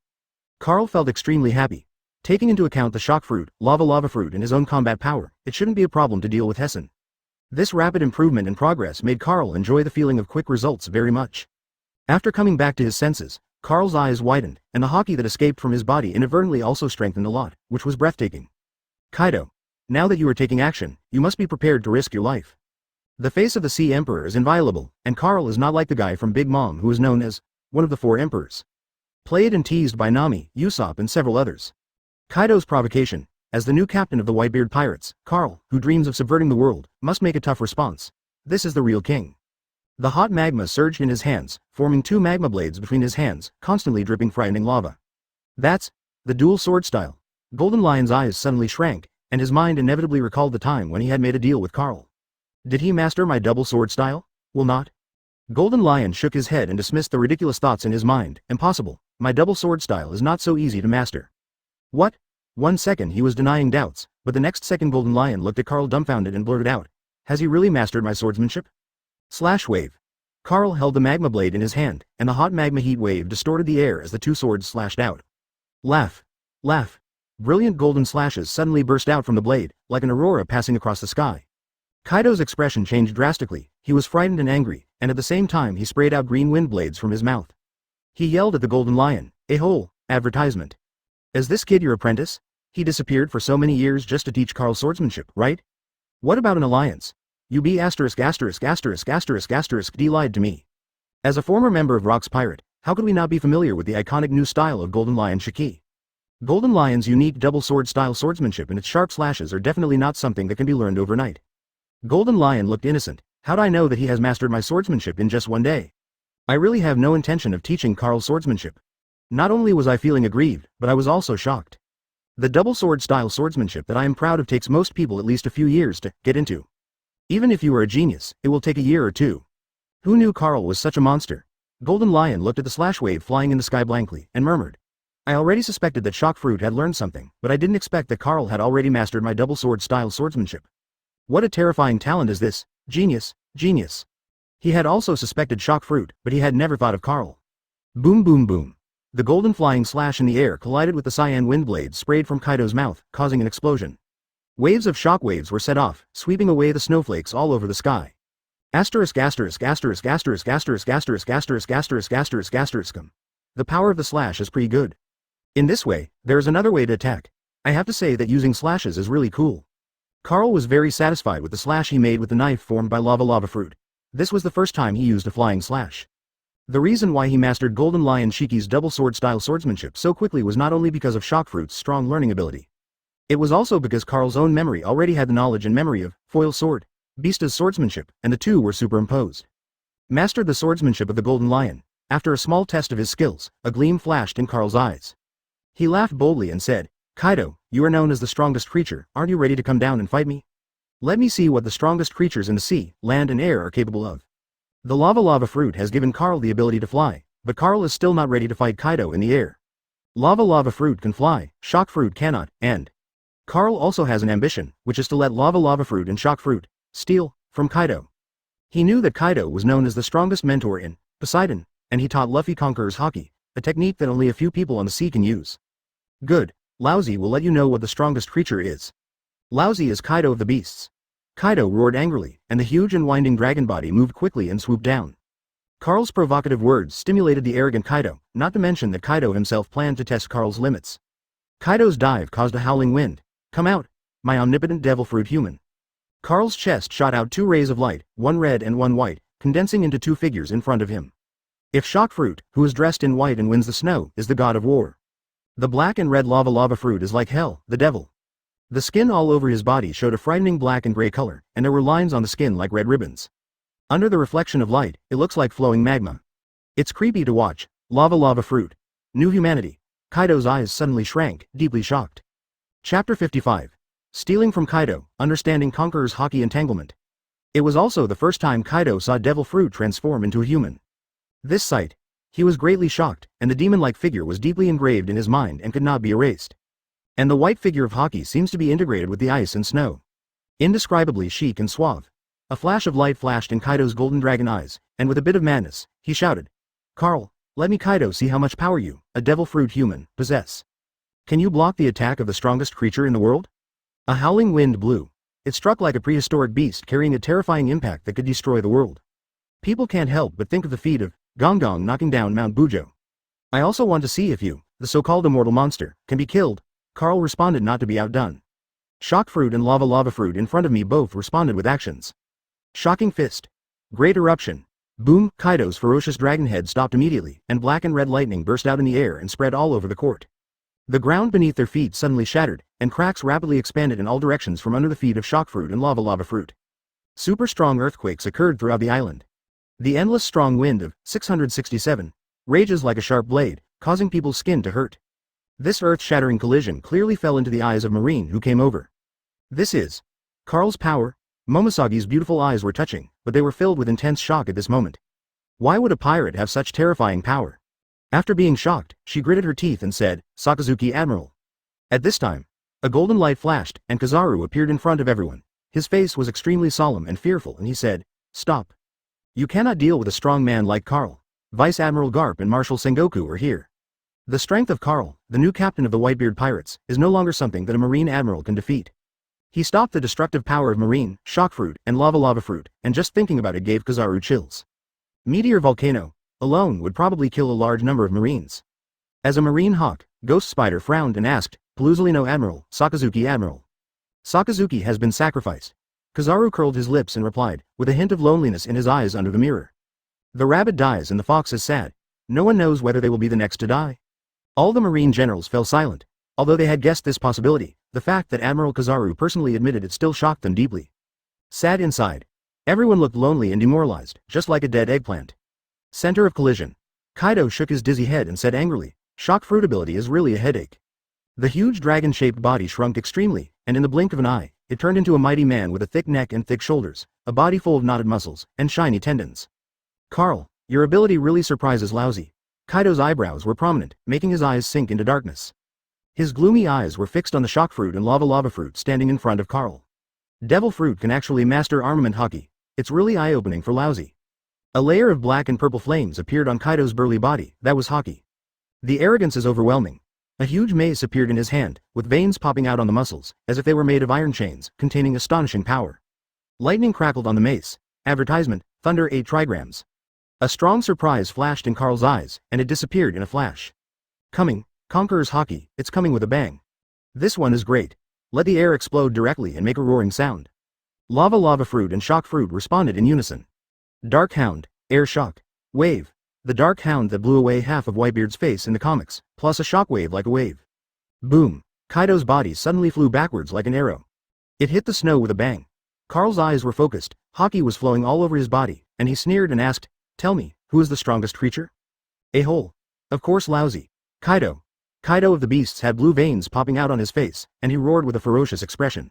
Carl felt extremely happy. Taking into account the shock fruit, Lava Fruit and his own combat power, it shouldn't be a problem to deal with Hessen. This rapid improvement and progress made Carl enjoy the feeling of quick results very much. After coming back to his senses, Carl's eyes widened, and the Haki that escaped from his body inadvertently also strengthened a lot, which was breathtaking. Kaido. Now that you are taking action, you must be prepared to risk your life. The face of the Sea Emperor is inviolable, and Carl is not like the guy from Big Mom who is known as one of the 4 emperors. Played and teased by Nami, Usopp and several others. Kaido's provocation. As the new captain of the Whitebeard Pirates, Carl, who dreams of subverting the world, must make a tough response. This is the real king. The hot magma surged in his hands, forming 2 magma blades between his hands, constantly dripping frightening lava. That's the dual sword style. Golden Lion's eyes suddenly shrank, and his mind inevitably recalled the time when he had made a deal with Carl. Did he master my double sword style? Will not. Golden Lion shook his head and dismissed the ridiculous thoughts in his mind. Impossible. My double sword style is not so easy to master. What? 1 second he was denying doubts, but the next second Golden Lion looked at Carl dumbfounded and blurted out. Has he really mastered my swordsmanship? Slash wave. Carl held the magma blade in his hand, and the hot magma heat wave distorted the air as the 2 swords slashed out. Laugh. Laugh. Brilliant golden slashes suddenly burst out from the blade, like an aurora passing across the sky. Kaido's expression changed drastically. He was frightened and angry, and at the same time he sprayed out green wind blades from his mouth. He yelled at the Golden Lion, "A whole advertisement. Is this kid your apprentice? He disappeared for so many years just to teach Carl swordsmanship, right? What about an alliance? You be ******** D lied to me. As a former member of Rock's Pirate, how could we not be familiar with the iconic new style of Golden Lion Shiki? Golden Lion's unique double sword style swordsmanship and its sharp slashes are definitely not something that can be learned overnight. Golden Lion looked innocent. How'd I know that he has mastered my swordsmanship in just 1 day? I really have no intention of teaching Carl swordsmanship. Not only was I feeling aggrieved, but I was also shocked. The double sword style swordsmanship that I am proud of takes most people at least a few years to get into. Even if you are a genius, it will take a year or 2. Who knew Carl was such a monster? Golden Lion looked at the slash wave flying in the sky blankly, and murmured. I already suspected that Shock Fruit had learned something, but I didn't expect that Carl had already mastered my double sword style swordsmanship. What a terrifying talent is this, genius, genius. He had also suspected Shock Fruit, but he had never thought of Carl. Boom boom boom. The golden flying slash in the air collided with the cyan wind blades sprayed from Kaido's mouth, causing an explosion. Waves of shock waves were set off, sweeping away the snowflakes all over the sky. The power of the slash is pretty good. In this way, there is another way to attack. I have to say that using slashes is really cool. Carl was very satisfied with the slash he made with the knife formed by Lava Fruit. This was the first time he used a flying slash. The reason why he mastered Golden Lion Shiki's double sword style swordsmanship so quickly was not only because of Shock Fruit's strong learning ability. It was also because Carl's own memory already had the knowledge and memory of Foil Sword, Beasta's swordsmanship, and the 2 were superimposed. Mastered the swordsmanship of the Golden Lion. After a small test of his skills, a gleam flashed in Carl's eyes. He laughed boldly and said, Kaido, you are known as the strongest creature, aren't you ready to come down and fight me? Let me see what the strongest creatures in the sea, land and air are capable of. The Lava Fruit has given Carl the ability to fly, but Carl is still not ready to fight Kaido in the air. Lava Fruit can fly, Shock Fruit cannot, and Carl also has an ambition, which is to let Lava Fruit and Shock Fruit steal from Kaido. He knew that Kaido was known as the strongest mentor in Poseidon, and he taught Luffy Conqueror's Haki, a technique that only a few people on the sea can use. Good. Lousy will let you know what the strongest creature is. Lousy is Kaido of the beasts. Kaido roared angrily, and the huge and winding dragon body moved quickly and swooped down. Carl's provocative words stimulated the arrogant Kaido, not to mention that Kaido himself planned to test Carl's limits. Kaido's dive caused a howling wind. Come out, my omnipotent devil fruit human. Carl's chest shot out 2 rays of light, one red and one white, condensing into two figures in front of him. If Shock Fruit, who is dressed in white and winds the snow, is the god of war, the black and red lava fruit is like hell, the devil. The skin all over his body showed a frightening black and gray color, and there were lines on the skin like red ribbons. Under the reflection of light, it looks like flowing magma. It's creepy to watch. Lava fruit. New humanity. Kaido's eyes suddenly shrank, deeply shocked. Chapter 55. Stealing from Kaido, understanding Conqueror's Haki entanglement. It was also the first time Kaido saw devil fruit transform into a human. This sight, he was greatly shocked, and the demon-like figure was deeply engraved in his mind and could not be erased. And the white figure of Haki seems to be integrated with the ice and snow. Indescribably chic and suave. A flash of light flashed in Kaido's golden dragon eyes, and with a bit of madness, he shouted, "Carl, let me Kaido see how much power you, a devil fruit human, possess. Can you block the attack of the strongest creature in the world?" A howling wind blew. It struck like a prehistoric beast carrying a terrifying impact that could destroy the world. People can't help but think of the feat of Gong Gong knocking down Mount Bujo. "I also want to see if you, the so-called immortal monster, can be killed," Carl responded, not to be outdone. Shock Fruit and Lava Fruit in front of me both responded with actions. Shocking Fist. Great Eruption. Boom! Kaido's ferocious dragon head stopped immediately, and black and red lightning burst out in the air and spread all over the court. The ground beneath their feet suddenly shattered, and cracks rapidly expanded in all directions from under the feet of Shock Fruit and Lava Fruit. Super strong earthquakes occurred throughout the island. The endless strong wind of 667 rages like a sharp blade, causing people's skin to hurt. This earth-shattering collision clearly fell into the eyes of Marine, who came over. This is Carl's power. Momosagi's beautiful eyes were touching, but they were filled with intense shock at this moment. Why would a pirate have such terrifying power? After being shocked, she gritted her teeth and said, "Sakazuki Admiral." At this time, a golden light flashed, and Kizaru appeared in front of everyone. His face was extremely solemn and fearful, and he said, "Stop. You cannot deal with a strong man like Carl. Vice Admiral Garp and Marshal Sengoku are here." The strength of Carl, the new captain of the Whitebeard Pirates, is no longer something that a Marine Admiral can defeat. He stopped the destructive power of Marine, Shock Fruit, and Lava Fruit, and just thinking about it gave Kizaru chills. Meteor Volcano alone would probably kill a large number of Marines. As a Marine hawk, Ghost Spider frowned and asked, "Paluzolino Admiral, Sakazuki Admiral." "Sakazuki has been sacrificed." Kizaru curled his lips and replied, with a hint of loneliness in his eyes under the mirror. "The rabbit dies and the fox is sad. No one knows whether they will be the next to die." All the Marine generals fell silent. Although they had guessed this possibility, the fact that Admiral Kizaru personally admitted it still shocked them deeply. Sad inside. Everyone looked lonely and demoralized, just like a dead eggplant. Center of collision. Kaido shook his dizzy head and said angrily, "Shock Fruit ability is really a headache." The huge dragon-shaped body shrunk extremely, and in the blink of an eye, it turned into a mighty man with a thick neck and thick shoulders, a body full of knotted muscles, and shiny tendons. "Carl, your ability really surprises lousy." Kaido's eyebrows were prominent, making his eyes sink into darkness. His gloomy eyes were fixed on the Shock Fruit and Lava Fruit standing in front of Carl. Devil Fruit can actually master armament Haki. It's really eye-opening for lousy. A layer of black and purple flames appeared on Kaido's burly body. That was Haki. The arrogance is overwhelming. A huge mace appeared in his hand, with veins popping out on the muscles, as if they were made of iron chains, containing astonishing power. Lightning crackled on the mace. Advertisement, Thunder 8 trigrams. A strong surprise flashed in Carl's eyes, and it disappeared in a flash. Coming, Conqueror's Haki, it's coming with a bang. This one is great. Let the air explode directly and make a roaring sound. Lava Fruit and Shock Fruit responded in unison. Dark Hound, Air Shock, Wave. The dark hound that blew away half of Whitebeard's face in the comics, plus a shockwave like a wave. Boom! Kaido's body suddenly flew backwards like an arrow. It hit the snow with a bang. Carl's eyes were focused, Haki was flowing all over his body, and he sneered and asked, "Tell me, who is the strongest creature?" "A hole. Of course lousy. Kaido." Kaido of the Beasts had blue veins popping out on his face, and he roared with a ferocious expression.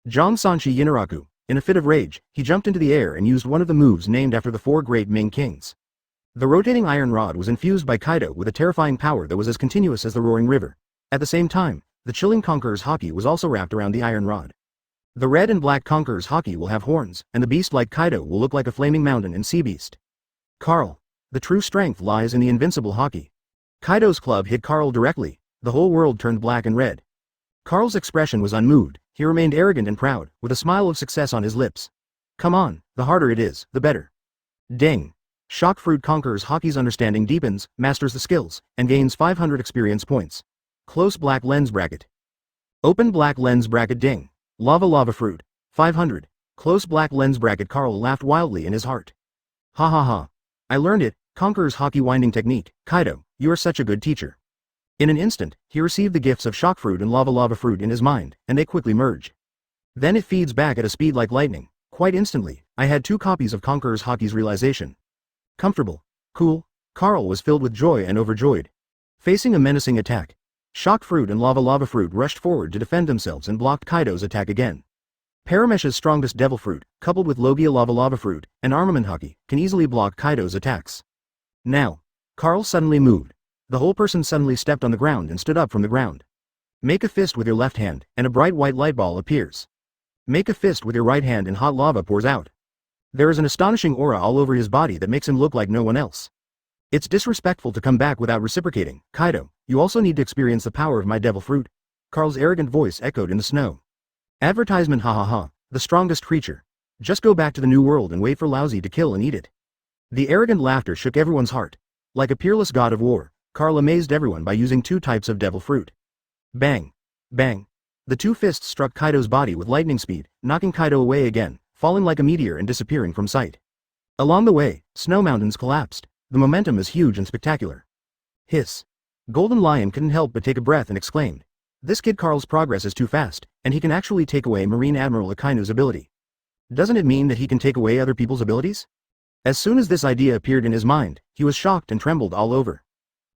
Jong Sanshi Yinaraku. In a fit of rage, he jumped into the air and used one of the moves named after the 4 great Ming kings. The rotating iron rod was infused by Kaido with a terrifying power that was as continuous as the roaring river. At the same time, the chilling Conqueror's Haki was also wrapped around the iron rod. The red and black Conqueror's Haki will have horns, and the beast like Kaido will look like a flaming mountain and sea beast. Carl. The true strength lies in the invincible Haki. Kaido's club hit Carl directly. The whole world turned black and red. Carl's expression was unmoved. He remained arrogant and proud, with a smile of success on his lips. Come on, the harder it is, the better. Ding. Shock Fruit Conqueror's Haki's understanding deepens, masters the skills, and gains 500 experience points. Close black lens bracket. Open black lens bracket. Ding. Lava Fruit. 500. Close black lens bracket. Carl laughed wildly in his heart. Ha ha ha. I learned it, Conqueror's Haki winding technique. Kaido, you are such a good teacher. In an instant, he received the gifts of shock fruit and lava fruit in his mind, and they quickly merge. Then it feeds back at a speed like lightning. Quite instantly, I had 2 copies of Conqueror's Haki's realization. Comfortable. Cool. Carl was filled with joy and overjoyed. Facing a menacing attack, shock fruit and lava fruit rushed forward to defend themselves and blocked Kaido's attack again. Paramesh's strongest devil fruit, coupled with Logia lava fruit, and armament Haki, can easily block Kaido's attacks. Now, Carl suddenly moved. The whole person suddenly stepped on the ground and stood up from the ground. Make a fist with your left hand, and a bright white light ball appears. Make a fist with your right hand and hot lava pours out. There is an astonishing aura all over his body that makes him look like no one else. It's disrespectful to come back without reciprocating. Kaido, you also need to experience the power of my devil fruit. Carl's arrogant voice echoed in the snow. Advertisement, ha ha ha, the strongest creature. Just go back to the new world and wait for Lousy to kill and eat it. The arrogant laughter shook everyone's heart. Like a peerless god of war, Carl amazed everyone by using 2 types of devil fruit. Bang! Bang! The 2 fists struck Kaido's body with lightning speed, knocking Kaido away again, falling like a meteor and disappearing from sight. Along the way, snow mountains collapsed. The momentum is huge and spectacular. Hiss. Golden Lion couldn't help but take a breath and exclaimed. This kid Carl's progress is too fast, and he can actually take away Marine Admiral Akainu's ability. Doesn't it mean that he can take away other people's abilities? As soon as this idea appeared in his mind, he was shocked and trembled all over.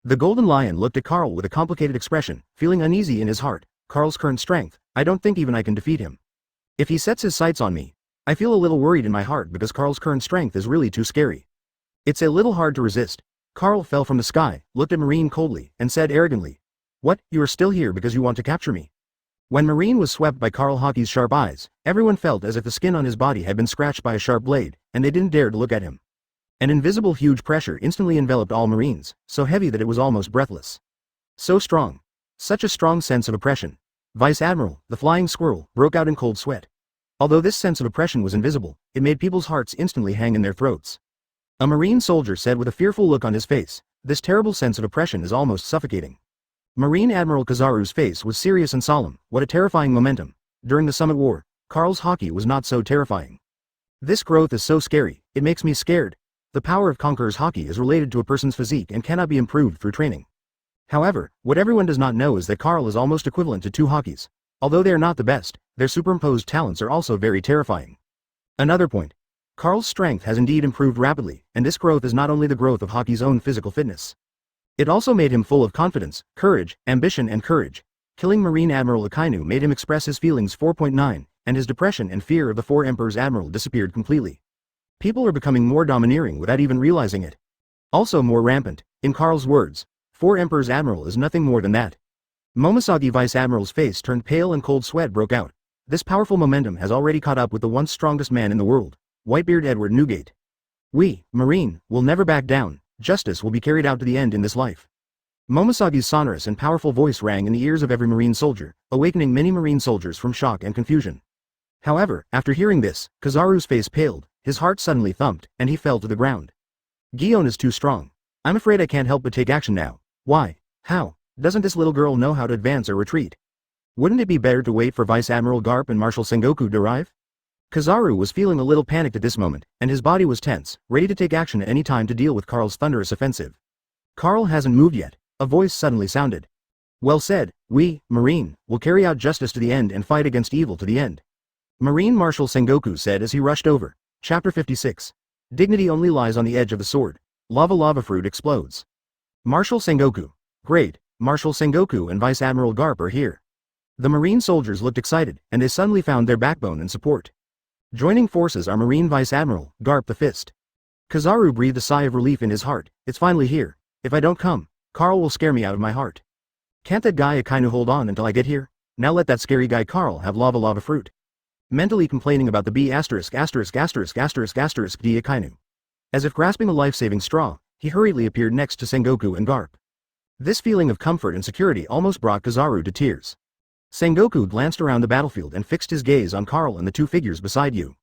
The Golden Lion looked at Carl with a complicated expression, feeling uneasy in his heart. Carl's current strength, I don't think even I can defeat him. If he sets his sights on me, I feel a little worried in my heart because Carl's current strength is really too scary. It's a little hard to resist. Carl fell from the sky, looked at Marine coldly, and said arrogantly, What, you are still here because you want to capture me? When Marine was swept by Carl Haki's sharp eyes, everyone felt as if the skin on his body had been scratched by a sharp blade, and they didn't dare to look at him. An invisible huge pressure instantly enveloped all Marines, so heavy that it was almost breathless. So strong. Such a strong sense of oppression. Vice Admiral, the flying squirrel, broke out in cold sweat. Although this sense of oppression was invisible, it made people's hearts instantly hang in their throats. A Marine soldier said with a fearful look on his face, this terrible sense of oppression is almost suffocating. Marine Admiral Kizaru's face was serious and solemn. What a terrifying momentum. During the Summit War, Carl's Haki was not so terrifying. This growth is so scary, it makes me scared. The power of Conqueror's Haki is related to a person's physique and cannot be improved through training. However, what everyone does not know is that Carl is almost equivalent to 2 Hakis. Although they are not the best, their superimposed talents are also very terrifying. Another point. Carl's strength has indeed improved rapidly, and this growth is not only the growth of Haki's own physical fitness. It also made him full of confidence, courage, ambition and courage. Killing Marine Admiral Akainu made him express his feelings 4.9, and his depression and fear of the 4 Emperors Admiral disappeared completely. People are becoming more domineering without even realizing it. Also more rampant. In Carl's words, 4 Emperors Admiral is nothing more than that. Momosagi Vice Admiral's face turned pale and cold sweat broke out. This powerful momentum has already caught up with the once strongest man in the world. Whitebeard Edward Newgate. We, Marine, will never back down. Justice will be carried out to the end in this life. Momosagi's sonorous and powerful voice rang in the ears of every Marine soldier, awakening many Marine soldiers from shock and confusion. However, after hearing this, Kizaru's face paled, his heart suddenly thumped, and he fell to the ground. Gion is too strong. I'm afraid I can't help but take action now. Why? How? Doesn't this little girl know how to advance or retreat? Wouldn't it be better to wait for Vice Admiral Garp and Marshal Sengoku to arrive? Kizaru was feeling a little panicked at this moment, and his body was tense, ready to take action at any time to deal with Carl's thunderous offensive. Carl hasn't moved yet. A voice suddenly sounded. Well said, we, Marine, will carry out justice to the end and fight against evil to the end. Marine Marshal Sengoku said as he rushed over. Chapter 56. Dignity only lies on the edge of the sword. Lava fruit explodes. Marshal Sengoku. Great, Marshal Sengoku and Vice Admiral Garp are here. The Marine soldiers looked excited, and they suddenly found their backbone and support. Joining forces are Marine Vice Admiral Garp the Fist. Kizaru breathed a sigh of relief in his heart. It's finally here. If I don't come, Carl will scare me out of my heart. Can't that guy Akainu hold on until I get here? Now let that scary guy Carl have lava fruit. Mentally complaining about the B************ D Akainu. As if grasping a life-saving straw, he hurriedly appeared next to Sengoku and Garp. This feeling of comfort and security almost brought Kizaru to tears. Sengoku glanced around the battlefield and fixed his gaze on Carl and the 2 figures beside you.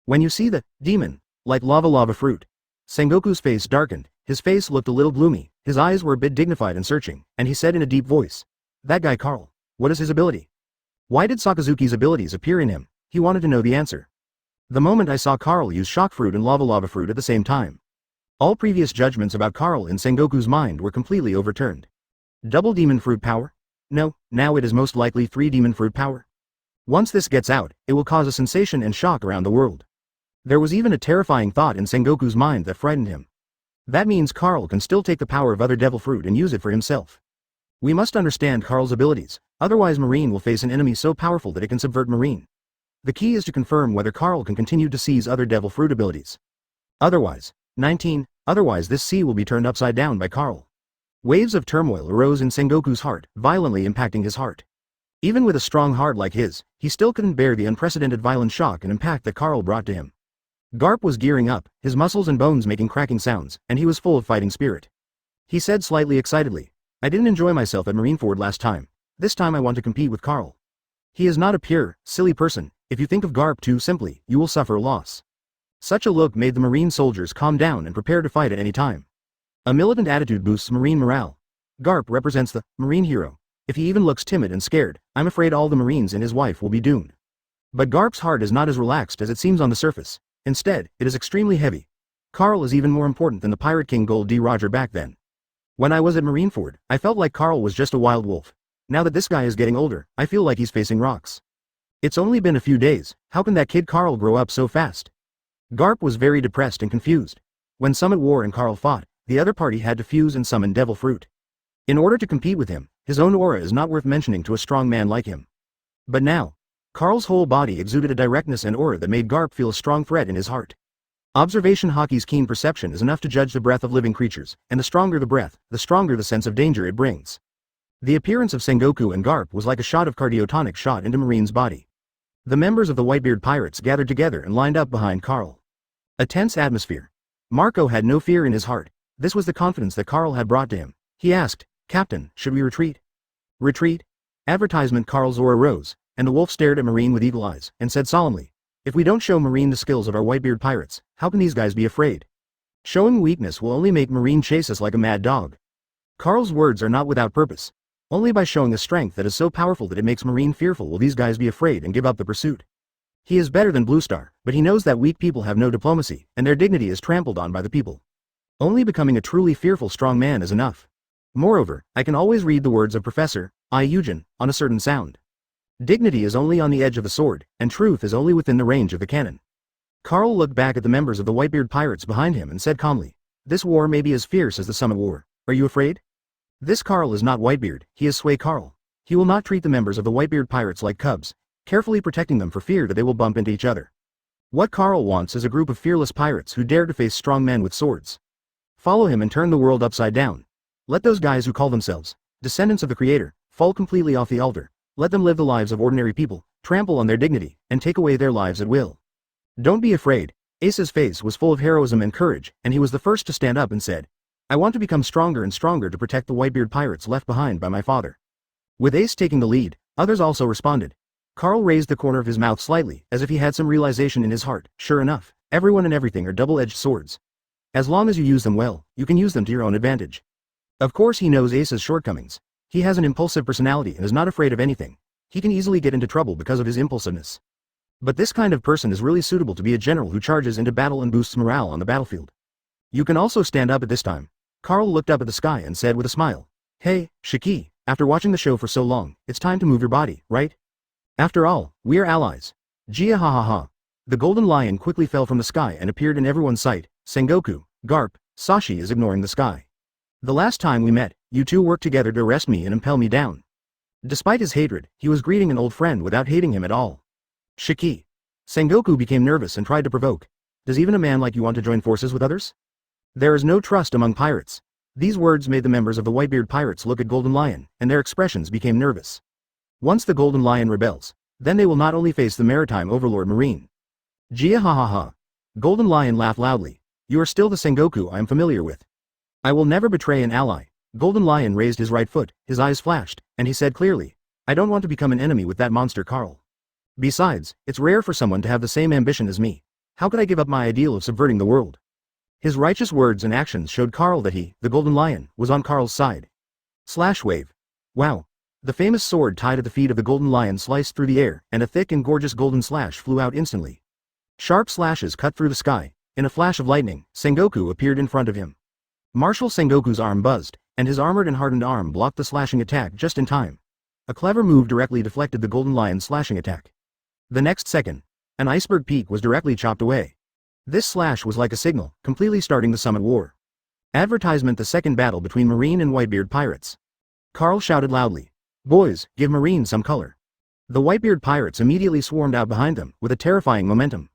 When you see the demon, like lava fruit. Sengoku's face darkened, his face looked a little gloomy, his eyes were a bit dignified and searching, and he said in a deep voice, that guy Carl, what is his ability? Why did Sakazuki's abilities appear in him? He wanted to know the answer. The moment I saw Carl use shock fruit and lava fruit at the same time. All previous judgments about Carl in Sengoku's mind were completely overturned. Double demon fruit power? No, now it is most likely 3 demon fruit power. Once this gets out, it will cause a sensation and shock around the world. There was even a terrifying thought in Sengoku's mind that frightened him. That means Carl can still take the power of other devil fruit and use it for himself. We must understand Carl's abilities, otherwise Marine will face an enemy so powerful that it can subvert Marine. The key is to confirm whether Carl can continue to seize other devil fruit abilities. Otherwise, 19, otherwise this sea will be turned upside down by Carl. Waves of turmoil arose in Sengoku's heart, violently impacting his heart. Even with a strong heart like his, he still couldn't bear the unprecedented violent shock and impact that Carl brought to him. Garp was gearing up, his muscles and bones making cracking sounds, and he was full of fighting spirit. He said slightly excitedly, I didn't enjoy myself at Marineford last time. This time I want to compete with Carl. He is not a pure, silly person. If you think of Garp too simply, you will suffer a loss. Such a look made the Marine soldiers calm down and prepare to fight at any time. A militant attitude boosts Marine morale. Garp represents the Marine hero. If he even looks timid and scared, I'm afraid all the Marines and his wife will be doomed. But Garp's heart is not as relaxed as it seems on the surface. Instead, it is extremely heavy. Carl is even more important than the Pirate King Gold D. Roger back then. When I was at Marineford, I felt like Carl was just a wild wolf. Now that this guy is getting older, I feel like he's facing rocks. It's only been a few days, how can that kid Carl grow up so fast? Garp was very depressed and confused. When Summit War and Carl fought, the other party had to fuse and summon devil fruit. In order to compete with him, his own aura is not worth mentioning to a strong man like him. But now, Carl's whole body exuded a directness and aura that made Garp feel a strong threat in his heart. Observation Hockey's keen perception is enough to judge the breath of living creatures, and the stronger the breath, the stronger the sense of danger it brings. The appearance of Sengoku and Garp was like a shot of cardiotonic shot into Marine's body. The members of the Whitebeard Pirates gathered together and lined up behind Carl. A tense atmosphere. Marco had no fear in his heart. This was the confidence that Carl had brought to him. He asked, Captain, should we retreat? Retreat? Advertisement. Carl's aura rose, and the wolf stared at Marine with eagle eyes, and said solemnly, if we don't show Marine the skills of our Whitebeard Pirates, how can these guys be afraid? Showing weakness will only make Marine chase us like a mad dog. Carl's words are not without purpose. Only by showing a strength that is so powerful that it makes Marine fearful will these guys be afraid and give up the pursuit. He is better than Bluestar, but he knows that weak people have no diplomacy, and their dignity is trampled on by the people. Only becoming a truly fearful strong man is enough. Moreover, I can always read the words of Professor Eugen on a certain sound. Dignity is only on the edge of the sword, and truth is only within the range of the cannon. Carl looked back at the members of the Whitebeard Pirates behind him and said calmly, this war may be as fierce as the Summit War. Are you afraid? This Carl is not Whitebeard, he is Sway Carl. He will not treat the members of the Whitebeard Pirates like cubs, carefully protecting them for fear that they will bump into each other. What Carl wants is a group of fearless pirates who dare to face strong men with swords. Follow him and turn the world upside down. Let those guys who call themselves descendants of the Creator fall completely off the altar. Let them live the lives of ordinary people, trample on their dignity, and take away their lives at will. Don't be afraid. Ace's face was full of heroism and courage, and he was the first to stand up and said, I want to become stronger and stronger to protect the Whitebeard Pirates left behind by my father. With Ace taking the lead, others also responded. Carl raised the corner of his mouth slightly, as if he had some realization in his heart. Sure enough, everyone and everything are double-edged swords. As long as you use them well, you can use them to your own advantage. Of course he knows Ace's shortcomings. He has an impulsive personality and is not afraid of anything. He can easily get into trouble because of his impulsiveness. But this kind of person is really suitable to be a general who charges into battle and boosts morale on the battlefield. You can also stand up at this time. Carl looked up at the sky and said with a smile, Hey, Shiki, after watching the show for so long, it's time to move your body, right? After all, we are allies. Gia ha ha ha. The golden lion quickly fell from the sky and appeared in everyone's sight. Sengoku, Garp, Sashi is ignoring the sky. The last time we met, you two worked together to arrest me and impel me down. Despite his hatred, he was greeting an old friend without hating him at all. Shiki. Sengoku became nervous and tried to provoke. Does even a man like you want to join forces with others? There is no trust among pirates. These words made the members of the Whitebeard Pirates look at Golden Lion, and their expressions became nervous. Once the Golden Lion rebels, then they will not only face the maritime overlord Marine. Gia ha ha ha. Golden Lion laughed loudly. You are still the Sengoku I am familiar with. I will never betray an ally. Golden Lion raised his right foot, his eyes flashed, and he said clearly, I don't want to become an enemy with that monster Carl. Besides, it's rare for someone to have the same ambition as me. How could I give up my ideal of subverting the world? His righteous words and actions showed Carl that he, the Golden Lion, was on Carl's side. Slash wave. Wow. The famous sword tied at the feet of the Golden Lion sliced through the air, and a thick and gorgeous golden slash flew out instantly. Sharp slashes cut through the sky. In a flash of lightning, Sengoku appeared in front of him. Martial Sengoku's arm buzzed, and his armored and hardened arm blocked the slashing attack just in time. A clever move directly deflected the Golden Lion's slashing attack. The next second, an iceberg peak was directly chopped away. This slash was like a signal, completely starting the summit war. Advertisement: the second battle between Marine and Whitebeard Pirates. Carl shouted loudly. Boys, give Marine some color. The Whitebeard Pirates immediately swarmed out behind them, with a terrifying momentum.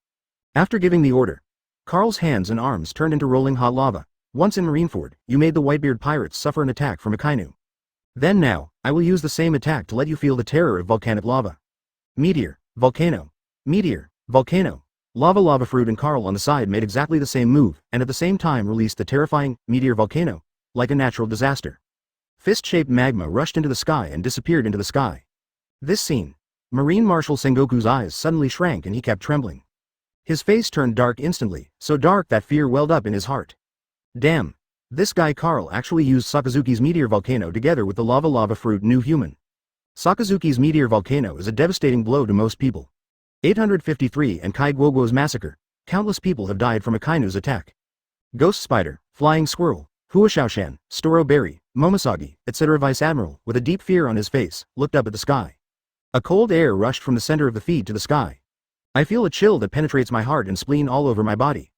After giving the order, Carl's hands and arms turned into rolling hot lava. Once in Marineford, you made the Whitebeard Pirates suffer an attack from Akainu. Then now, I will use the same attack to let you feel the terror of volcanic lava. Meteor, volcano, meteor, volcano. Lava Fruit and Carl on the side made exactly the same move, and at the same time released the terrifying meteor volcano, like a natural disaster. Fist-shaped magma rushed into the sky and disappeared into the sky. This scene, Marine Marshal Sengoku's eyes suddenly shrank and he kept trembling. His face turned dark instantly, so dark that fear welled up in his heart. Damn, this guy Carl actually used Sakazuki's meteor volcano together with the lava fruit new human. Sakazuki's meteor volcano is a devastating blow to most people. 853 and Kai Guoguo's massacre. Countless people have died from Akainu's attack. Ghost Spider, Flying Squirrel, Huashaoshan, Storo Berry, Momosagi, etc. Vice Admiral, with a deep fear on his face, looked up at the sky. A cold air rushed from the center of the feed to the sky. I feel a chill that penetrates my heart and spleen all over my body.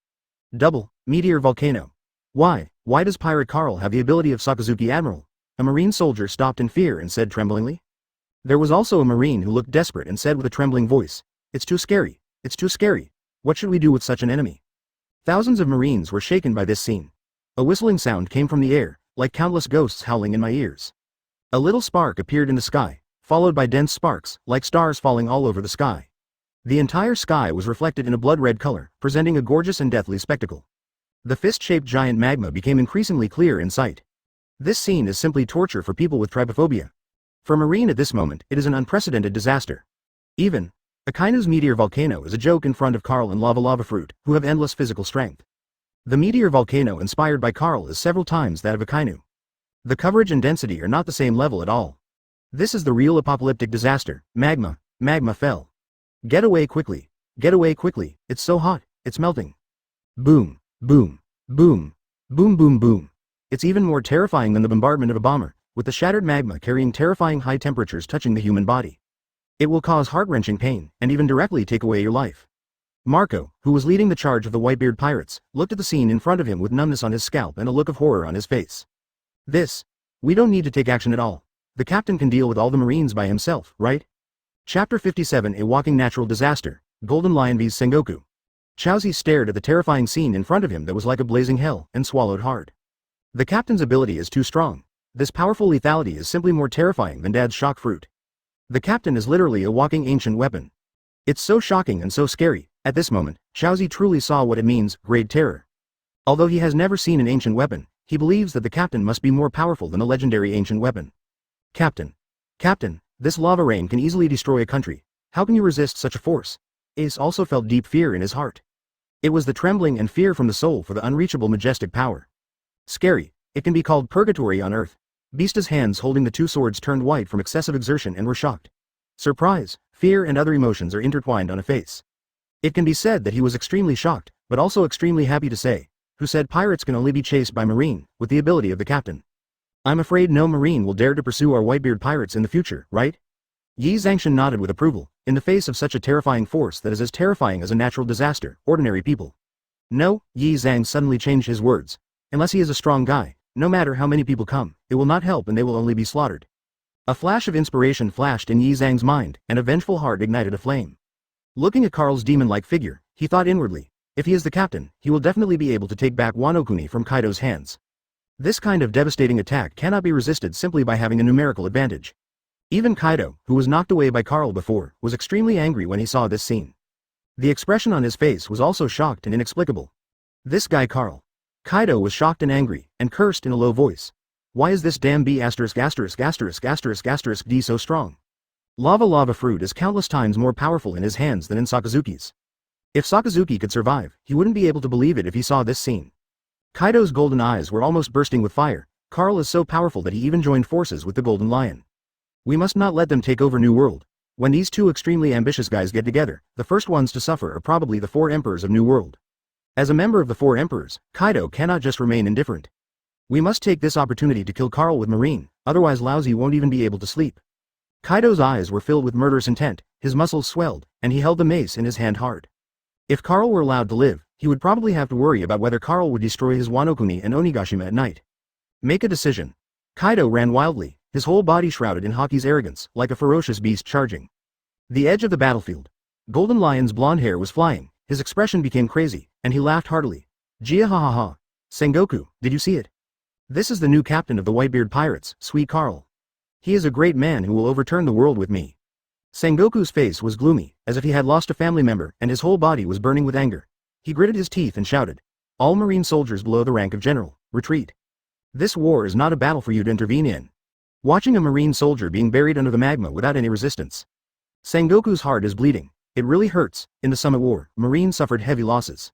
Double, Meteor Volcano. Why does Pirate Carl have the ability of Sakazuki Admiral? A Marine soldier stopped in fear and said tremblingly. There was also a Marine who looked desperate and said with a trembling voice, It's too scary. It's too scary. What should we do with such an enemy? Thousands of Marines were shaken by this scene. A whistling sound came from the air, like countless ghosts howling in my ears. A little spark appeared in the sky, followed by dense sparks, like stars falling all over the sky. The entire sky was reflected in a blood-red color, presenting a gorgeous and deathly spectacle. The fist-shaped giant magma became increasingly clear in sight. This scene is simply torture for people with trypophobia. For Marine at this moment, it is an unprecedented disaster. Even Akainu's meteor volcano is a joke in front of Carl and Lava Fruit, who have endless physical strength. The meteor volcano inspired by Carl is several times that of Akainu. The coverage and density are not the same level at all. This is the real apocalyptic disaster. Magma fell. Get away quickly, it's so hot, it's melting. Boom, boom, boom, boom boom boom. It's even more terrifying than the bombardment of a bomber, with the shattered magma carrying terrifying high temperatures touching the human body. It will cause heart-wrenching pain, and even directly take away your life. Marco, who was leading the charge of the Whitebeard Pirates, looked at the scene in front of him with numbness on his scalp and a look of horror on his face. We don't need to take action at all. The captain can deal with all the Marines by himself, right? Chapter 57: A Walking Natural Disaster. Golden Lion vs Sengoku. Chaozi stared at the terrifying scene in front of him that was like a blazing hell, and swallowed hard. The captain's ability is too strong. This powerful lethality is simply more terrifying than Dad's shock fruit. The captain is literally a walking ancient weapon. It's so shocking and so scary. At this moment, Chaozi truly saw what it means, great terror. Although he has never seen an ancient weapon, he believes that the captain must be more powerful than a legendary ancient weapon. Captain, this lava rain can easily destroy a country. How can you resist such a force? Ace also felt deep fear in his heart. It was the trembling and fear from the soul for the unreachable majestic power. Scary, it can be called purgatory on earth. Bista's hands holding the two swords turned white from excessive exertion and were shocked. Surprise, fear and other emotions are intertwined on a face. It can be said that he was extremely shocked, but also extremely happy to say, who said pirates can only be chased by Marine, with the ability of the captain. I'm afraid no Marine will dare to pursue our Whitebeard Pirates in the future, right? Yi Zhangshan nodded with approval, in the face of such a terrifying force that is as terrifying as a natural disaster, ordinary people. No, Yi Zhang suddenly changed his words. Unless he is a strong guy, no matter how many people come, it will not help and they will only be slaughtered. A flash of inspiration flashed in Yi Zhang's mind, and a vengeful heart ignited a flame. Looking at Carl's demon-like figure, he thought inwardly, if he is the captain, he will definitely be able to take back Wano Kuni from Kaido's hands. This kind of devastating attack cannot be resisted simply by having a numerical advantage. Even Kaido, who was knocked away by Carl before, was extremely angry when he saw this scene. The expression on his face was also shocked and inexplicable. This guy Carl. Kaido was shocked and angry, and cursed in a low voice. Why is this damn B************ D so strong? Lava Fruit is countless times more powerful in his hands than in Sakazuki's. If Sakazuki could survive, he wouldn't be able to believe it if he saw this scene. Kaido's golden eyes were almost bursting with fire. Carl is so powerful that he even joined forces with the Golden Lion. We must not let them take over New World. When these two extremely ambitious guys get together, the first ones to suffer are probably the four emperors of New World. As a member of the four emperors, Kaido cannot just remain indifferent. We must take this opportunity to kill Carl with Marine, otherwise Lousy won't even be able to sleep. Kaido's eyes were filled with murderous intent, his muscles swelled, and he held the mace in his hand hard. If Carl were allowed to live, he would probably have to worry about whether Carl would destroy his Wano-kuni and Onigashima at night. Make a decision. Kaido ran wildly, his whole body shrouded in Haki's arrogance, like a ferocious beast charging. The edge of the battlefield. Golden Lion's blonde hair was flying, his expression became crazy, and he laughed heartily. Jia ha ha ha. Sengoku, did you see it? This is the new captain of the Whitebeard Pirates, sweet Carl. He is a great man who will overturn the world with me. Sengoku's face was gloomy, as if he had lost a family member, and his whole body was burning with anger. He gritted his teeth and shouted. All Marine soldiers below the rank of general, retreat. This war is not a battle for you to intervene in. Watching a Marine soldier being buried under the magma without any resistance. Sengoku's heart is bleeding. It really hurts. In the Summit War, Marine suffered heavy losses.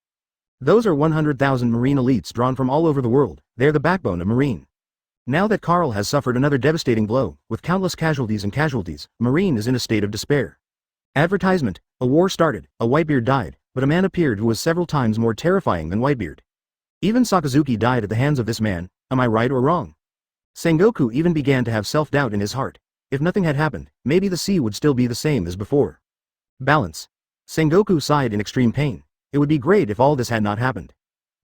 Those are 100,000 Marine elites drawn from all over the world, they're the backbone of Marine. Now that Carl has suffered another devastating blow, with countless casualties, Marine is in a state of despair. Advertisement, a war started, a Whitebeard died, but a man appeared who was several times more terrifying than Whitebeard. Even Sakazuki died at the hands of this man, am I right or wrong? Sengoku even began to have self-doubt in his heart. If nothing had happened, maybe the sea would still be the same as before. Balance. Sengoku sighed in extreme pain. It would be great if all this had not happened.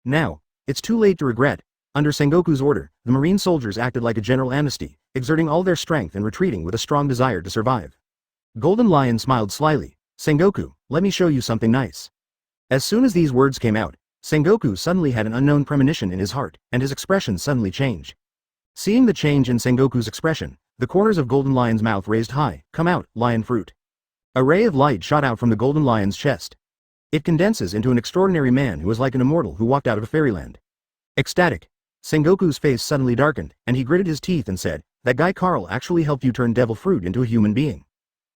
Now, it's too late to regret. Under Sengoku's order, the Marine soldiers acted like a general amnesty, exerting all their strength and retreating with a strong desire to survive. Golden Lion smiled slyly. Sengoku, let me show you something nice. As soon as these words came out, Sengoku suddenly had an unknown premonition in his heart, and his expression suddenly changed. Seeing the change in Sengoku's expression, the corners of Golden Lion's mouth raised high. Come out, lion fruit. A ray of light shot out from the Golden Lion's chest. It condenses into an extraordinary man who is like an immortal who walked out of a fairyland. Ecstatic. Sengoku's face suddenly darkened, and he gritted his teeth and said, that guy Carl actually helped you turn devil fruit into a human being.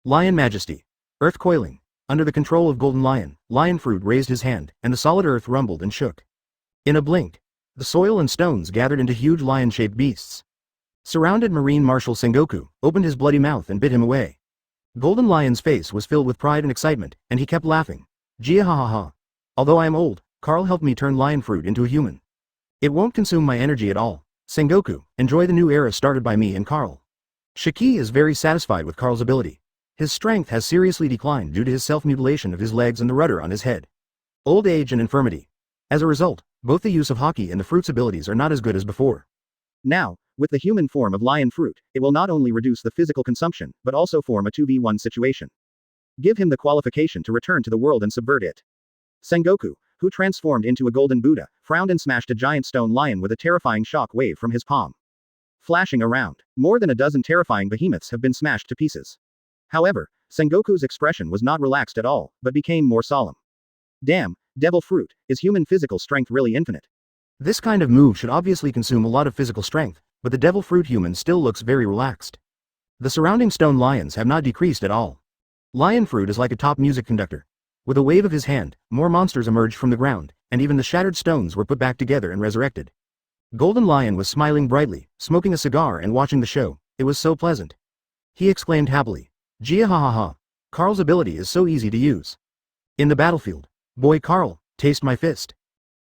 Lion Majesty. Earth coiling. Under the control of Golden Lion, Lion Fruit raised his hand, and the solid earth rumbled and shook. In a blink, the soil and stones gathered into huge lion-shaped beasts. Surrounded Marine Marshal Sengoku, opened his bloody mouth and bit him away. Golden Lion's face was filled with pride and excitement, and he kept laughing. Jia ha ha ha. Although I am old, Carl helped me turn Lion Fruit into a human. It won't consume my energy at all. Sengoku, enjoy the new era started by me and Carl. Shiki is very satisfied with Carl's ability. His strength has seriously declined due to his self-mutilation of his legs and the rudder on his head. Old age and infirmity. As a result, both the use of Haki and the fruit's abilities are not as good as before. Now, with the human form of Lion Fruit, it will not only reduce the physical consumption, but also form a 2v1 situation. Give him the qualification to return to the world and subvert it. Sengoku, who transformed into a golden Buddha, frowned and smashed a giant stone lion with a terrifying shock wave from his palm. Flashing around, more than a dozen terrifying behemoths have been smashed to pieces. However, Sengoku's expression was not relaxed at all, but became more solemn. Damn, devil fruit, is human physical strength really infinite? This kind of move should obviously consume a lot of physical strength, but the devil fruit human still looks very relaxed. The surrounding stone lions have not decreased at all. Lion Fruit is like a top music conductor. With a wave of his hand, more monsters emerged from the ground, and even the shattered stones were put back together and resurrected. Golden Lion was smiling brightly, smoking a cigar and watching the show. It was so pleasant. He exclaimed happily. Jia ha ha ha. Carl's ability is so easy to use. In the battlefield. Boy Carl, taste my fist.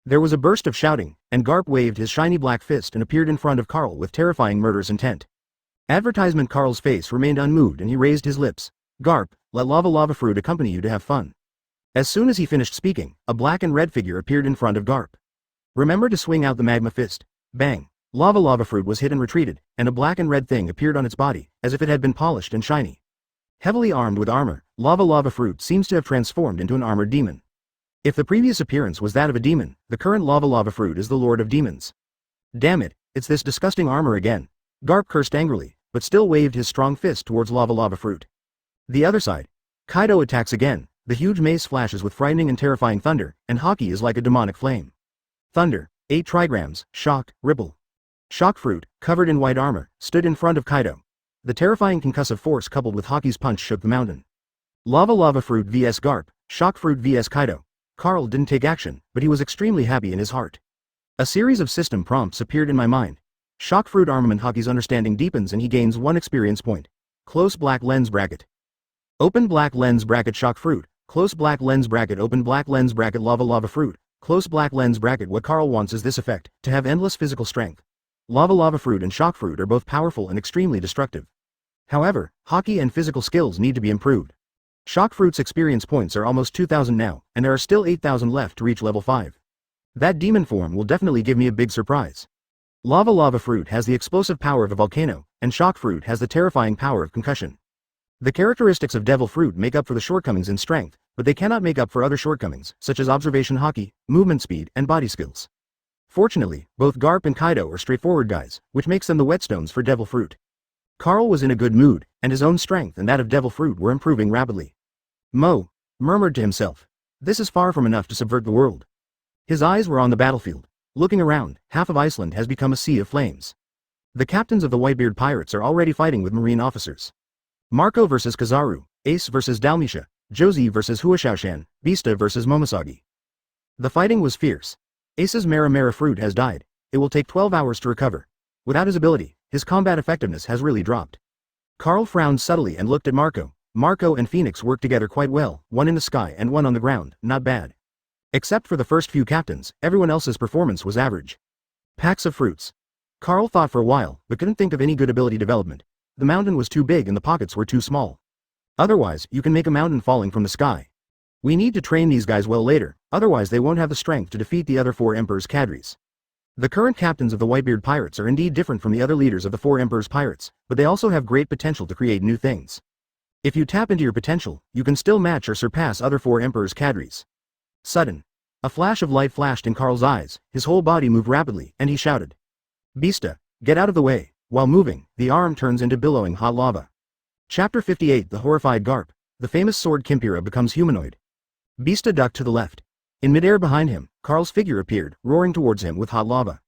There was a burst of shouting, and Garp waved his shiny black fist and appeared in front of Carl with terrifying murderous intent. Advertisement Carl's face remained unmoved and he raised his lips. Garp, let Lava Fruit accompany you to have fun. As soon as he finished speaking, a black and red figure appeared in front of Garp. Remember to swing out the magma fist. Bang. Lava Fruit was hit and retreated, and a black and red thing appeared on its body, as if it had been polished and shiny. Heavily armed with armor, Lava Fruit seems to have transformed into an armored demon. If the previous appearance was that of a demon, the current Lava Fruit is the Lord of Demons. Damn it, it's this disgusting armor again. Garp cursed angrily, but still waved his strong fist towards Lava Fruit. The other side. Kaido attacks again, the huge mace flashes with frightening and terrifying thunder, and Haki is like a demonic flame. Thunder, 8 trigrams, shock, ripple. Shock Fruit, covered in white armor, stood in front of Kaido. The terrifying concussive force coupled with Haki's punch shook the mountain. Lava Fruit vs Garp, Shock Fruit vs Kaido. Carl didn't take action, but he was extremely happy in his heart. A series of system prompts appeared in my mind. Shock Fruit armament Haki's understanding deepens and he gains 1 experience point. Close black lens bracket. Open black lens bracket shock fruit, close black lens bracket open black lens bracket lava fruit, close black lens bracket. What Carl wants is this effect, to have endless physical strength. Lava fruit and shock fruit are both powerful and extremely destructive. However, hockey and physical skills need to be improved. Shock fruit's experience points are almost 2,000 now, and there are still 8,000 left to reach level 5. That demon form will definitely give me a big surprise. Lava fruit has the explosive power of a volcano, and shock fruit has the terrifying power of concussion. The characteristics of devil fruit make up for the shortcomings in strength, but they cannot make up for other shortcomings, such as observation hockey, movement speed, and body skills. Fortunately, both Garp and Kaido are straightforward guys, which makes them the whetstones for devil fruit. Carl was in a good mood, and his own strength and that of devil fruit were improving rapidly. Mo murmured to himself. This is far from enough to subvert the world. His eyes were on the battlefield. Looking around, half of Iceland has become a sea of flames. The captains of the Whitebeard Pirates are already fighting with marine officers. Marco versus Kizaru, Ace versus Dalmatia, Josie versus Huashaoshan, Beasta versus Momosagi. The fighting was fierce. Ace's Mara fruit has died. It will take 12 hours to recover. Without his ability, his combat effectiveness has really dropped. Carl frowned subtly and looked at Marco. Marco and Phoenix worked together quite well, one in the sky and one on the ground, not bad. Except for the first few captains, everyone else's performance was average. Packs of fruits. Carl thought for a while, but couldn't think of any good ability development. The mountain was too big and the pockets were too small. Otherwise, you can make a mountain falling from the sky. We need to train these guys well later, otherwise they won't have the strength to defeat the other 4 Emperor's cadres. The current captains of the Whitebeard Pirates are indeed different from the other leaders of the 4 Emperor's Pirates, but they also have great potential to create new things. If you tap into your potential, you can still match or surpass other 4 Emperor's cadres. Sudden. A flash of light flashed in Carl's eyes, his whole body moved rapidly, and he shouted. Beasta, get out of the way. While moving, the arm turns into billowing hot lava. Chapter 58 The Horrified Garp. The famous sword Kimpira becomes humanoid. Beasta ducked to the left. In midair behind him, Carl's figure appeared, roaring towards him with hot lava.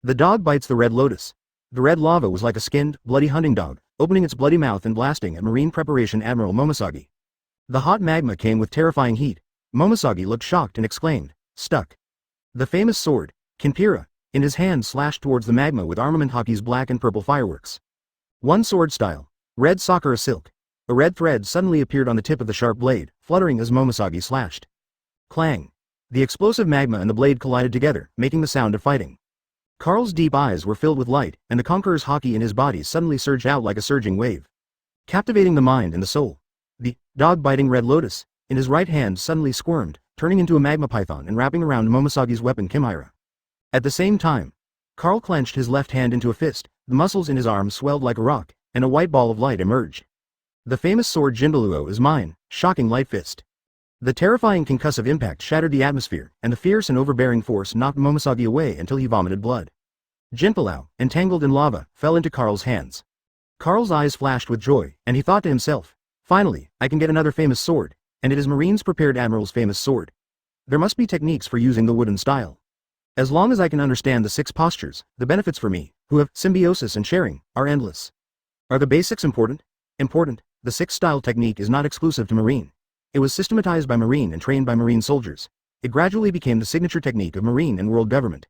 The dog bites the red lotus. The red lava was like a skinned, bloody hunting dog, opening its bloody mouth and blasting at Marine Preparation Admiral Momosagi. The hot magma came with terrifying heat. Momosagi looked shocked and exclaimed, stuck. The famous sword, Kimpira, in his hand slashed towards the magma with armament hockey's black and purple fireworks. One sword style. Red Sakura silk. A red thread suddenly appeared on the tip of the sharp blade, fluttering as Momosagi slashed. Clang. The explosive magma and the blade collided together, making the sound of fighting. Carl's deep eyes were filled with light, and the conqueror's hockey in his body suddenly surged out like a surging wave. Captivating the mind and the soul. The dog-biting red lotus, in his right hand suddenly squirmed, turning into a magma python and wrapping around Momosagi's weapon Kimira. At the same time, Carl clenched his left hand into a fist, the muscles in his arm swelled like a rock, and a white ball of light emerged. The famous sword Jinbaluo is mine, shocking light fist. The terrifying concussive impact shattered the atmosphere, and the fierce and overbearing force knocked Momosagi away until he vomited blood. Jinpalau, entangled in lava, fell into Carl's hands. Carl's eyes flashed with joy, and he thought to himself, finally, I can get another famous sword, and it is Marine's prepared Admiral's famous sword. There must be techniques for using the wooden style. As long as I can understand the 6 postures, the benefits for me, who have symbiosis and sharing, are endless. Are the basics important? Important. The 6 style technique is not exclusive to Marine. It was systematized by Marine and trained by Marine soldiers. It gradually became the signature technique of Marine and world government.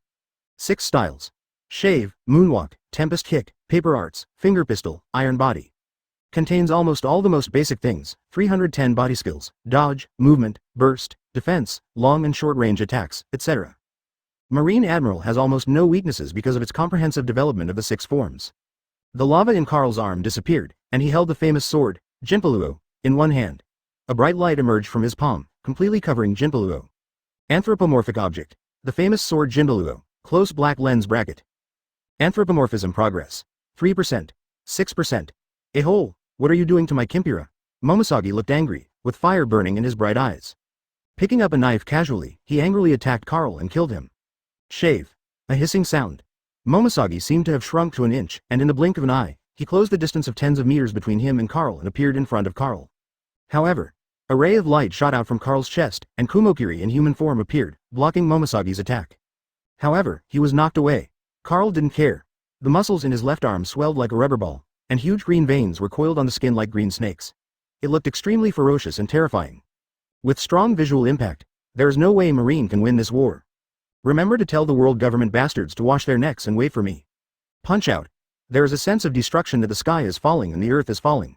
6 styles. Shave, Moonwalk, Tempest Kick, Paper Arts, Finger Pistol, Iron Body. Contains almost all the most basic things, 310 body skills, dodge, movement, burst, defense, long and short range attacks, etc. Marine Admiral has almost no weaknesses because of its comprehensive development of the 6 forms. The lava in Carl's arm disappeared, and he held the famous sword, Jinpaluo, in one hand. A bright light emerged from his palm, completely covering Jinpaluo. Anthropomorphic object. The famous sword Jinpaluo, close black lens bracket. Anthropomorphism progress. 3%. 6%. Ahole, what are you doing to my Kimpira? Momosagi looked angry, with fire burning in his bright eyes. Picking up a knife casually, he angrily attacked Carl and killed him. Shave. A hissing sound. Momosagi seemed to have shrunk to an inch, and in the blink of an eye, he closed the distance of tens of meters between him and Carl and appeared in front of Carl. However, a ray of light shot out from Carl's chest, and Kumokiri in human form appeared, blocking Momosagi's attack. However, he was knocked away. Carl didn't care. The muscles in his left arm swelled like a rubber ball, and huge green veins were coiled on the skin like green snakes. It looked extremely ferocious and terrifying. With strong visual impact, there is no way Marine can win this war. Remember to tell the world government bastards to wash their necks and wait for me. Punch out. There is a sense of destruction that the sky is falling and the earth is falling.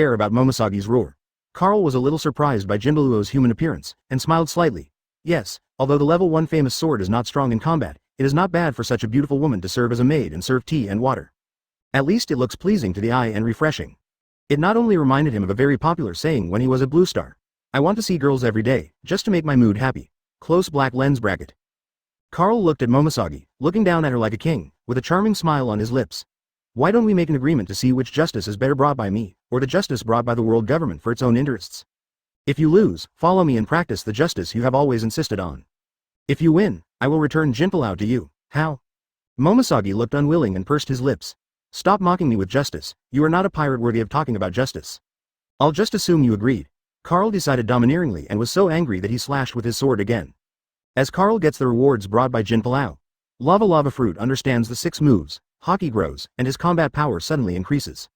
care about Momosagi's roar. Carl was a little surprised by Jinbaluo's human appearance, and smiled slightly. Yes, although the level 1 famous sword is not strong in combat, it is not bad for such a beautiful woman to serve as a maid and serve tea and water. At least it looks pleasing to the eye and refreshing. It not only reminded him of a very popular saying when he was a Blue Star. I want to see girls every day, just to make my mood happy. Close black lens bracket. Carl looked at Momosagi, looking down at her like a king, with a charming smile on his lips. Why don't we make an agreement to see which justice is better brought by me, or the justice brought by the world government for its own interests? If you lose, follow me and practice the justice you have always insisted on. If you win, I will return Jinpalau to you. How? Momosagi looked unwilling and pursed his lips. Stop mocking me with justice, you are not a pirate worthy of talking about justice. I'll just assume you agreed. Carl decided domineeringly and was so angry that he slashed with his sword again. As Carl gets the rewards brought by Jinpalau. Lava Fruit understands the 6 moves, Haki grows, and his combat power suddenly increases.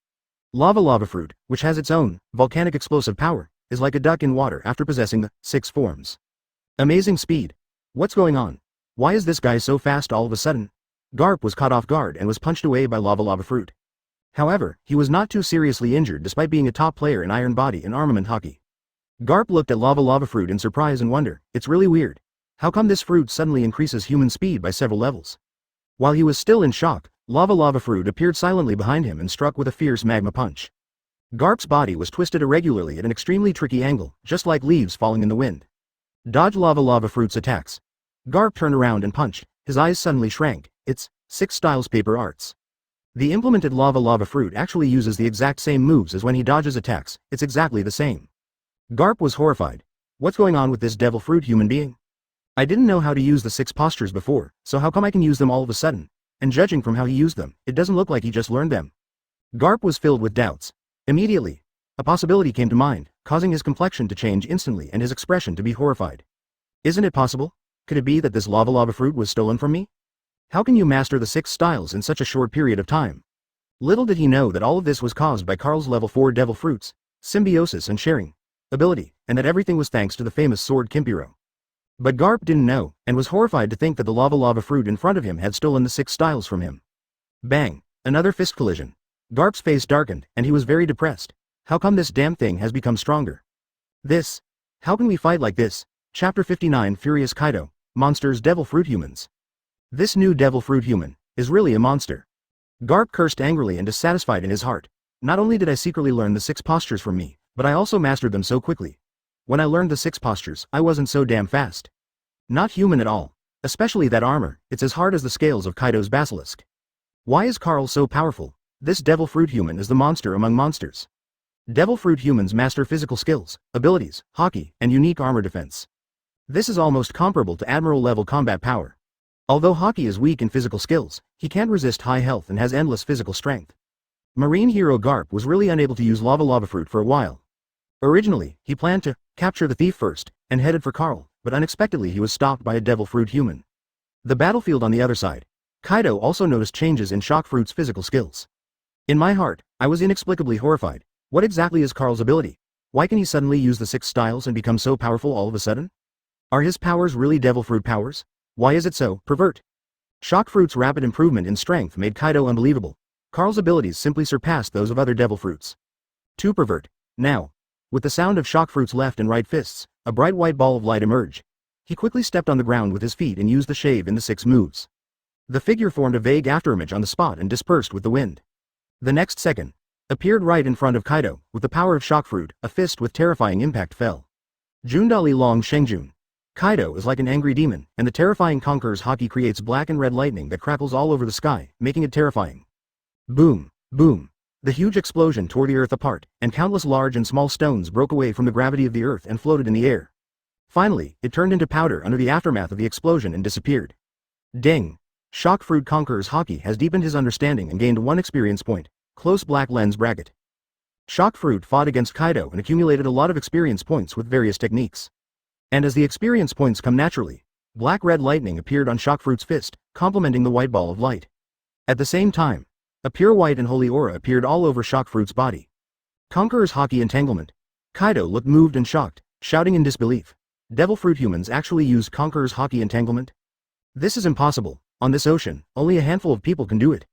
Lava Fruit, which has its own, volcanic explosive power, is like a duck in water after possessing the 6 forms. Amazing speed. What's going on? Why is this guy so fast all of a sudden? Garp was caught off guard and was punched away by Lava Fruit. However, he was not too seriously injured despite being a top player in Iron Body and Armament Hockey. Garp looked at Lava Fruit in surprise and wonder. It's really weird. How come this fruit suddenly increases human speed by several levels? While he was still in shock, Lava Fruit appeared silently behind him and struck with a fierce magma punch. Garp's body was twisted irregularly at an extremely tricky angle, just like leaves falling in the wind. Dodge Lava Fruit's attacks. Garp turned around and punched. His eyes suddenly shrank. It's 6 styles paper arts. The implemented Lava Fruit actually uses the exact same moves as when he dodges attacks. It's exactly the same. Garp was horrified. What's going on with this devil fruit human being? I didn't know how to use the 6 postures before, so how come I can use them all of a sudden? And judging from how he used them, it doesn't look like he just learned them. Garp was filled with doubts. Immediately, a possibility came to mind, causing his complexion to change instantly and his expression to be horrified. Isn't it possible? Could it be that this Lava Fruit was stolen from me? How can you master the 6 styles in such a short period of time? Little did he know that all of this was caused by Carl's level 4 devil fruits, symbiosis and sharing ability, and that everything was thanks to the famous sword Kimpiro. But Garp didn't know, and was horrified to think that the Lava Fruit in front of him had stolen the 6 styles from him. Bang! Another fist collision. Garp's face darkened, and he was very depressed. How come this damn thing has become stronger? How can we fight like this? Chapter 59 Furious Kaido, Monsters Devil Fruit Humans. This new devil fruit human is really a monster. Garp cursed angrily and dissatisfied in his heart. Not only did I secretly learn the 6 postures from me, but I also mastered them so quickly. When I learned the 6 postures, I wasn't so damn fast. Not human at all. Especially that armor, it's as hard as the scales of Kaido's basilisk. Why is Carl so powerful? This devil fruit human is the monster among monsters. Devil fruit humans master physical skills, abilities, Haki, and unique armor defense. This is almost comparable to Admiral level combat power. Although Haki is weak in physical skills, he can't resist high health and has endless physical strength. Marine hero Garp was really unable to use Lava Fruit for a while. Originally, he planned to capture the thief first, and headed for Carl, but unexpectedly he was stopped by a devil fruit human. The battlefield on the other side. Kaido also noticed changes in Shock Fruit's physical skills. In my heart, I was inexplicably horrified. What exactly is Carl's ability? Why can he suddenly use the 6 styles and become so powerful all of a sudden? Are his powers really devil fruit powers? Why is it so? Pervert. Shock Fruit's rapid improvement in strength made Kaido unbelievable. Carl's abilities simply surpassed those of other devil fruits. Too pervert. Now, with the sound of Shock Fruit's left and right fists, a bright white ball of light emerged. He quickly stepped on the ground with his feet and used the shave in the 6 moves. The figure formed a vague afterimage on the spot and dispersed with the wind. The next second, appeared right in front of Kaido. With the power of Shock Fruit, a fist with terrifying impact fell. Jundali Long Shengjun. Kaido is like an angry demon, and the terrifying Conqueror's Haki creates black and red lightning that crackles all over the sky, making it terrifying. Boom, boom. The huge explosion tore the earth apart, and countless large and small stones broke away from the gravity of the earth and floated in the air. Finally, it turned into powder under the aftermath of the explosion and disappeared. Ding! Shock Fruit Conqueror's Haki has deepened his understanding and gained 1 experience point. Close black lens bracket. Shock Fruit fought against Kaido and accumulated a lot of experience points with various techniques. And as the experience points come naturally, black-red lightning appeared on Shock Fruit's fist, complementing the white ball of light. At the same time, a pure white and holy aura appeared all over Shock Fruit's body. Conqueror's Haki entanglement. Kaido looked moved and shocked, shouting in disbelief. Devil fruit humans actually used Conqueror's Haki entanglement? This is impossible. On this ocean, only a handful of people can do it.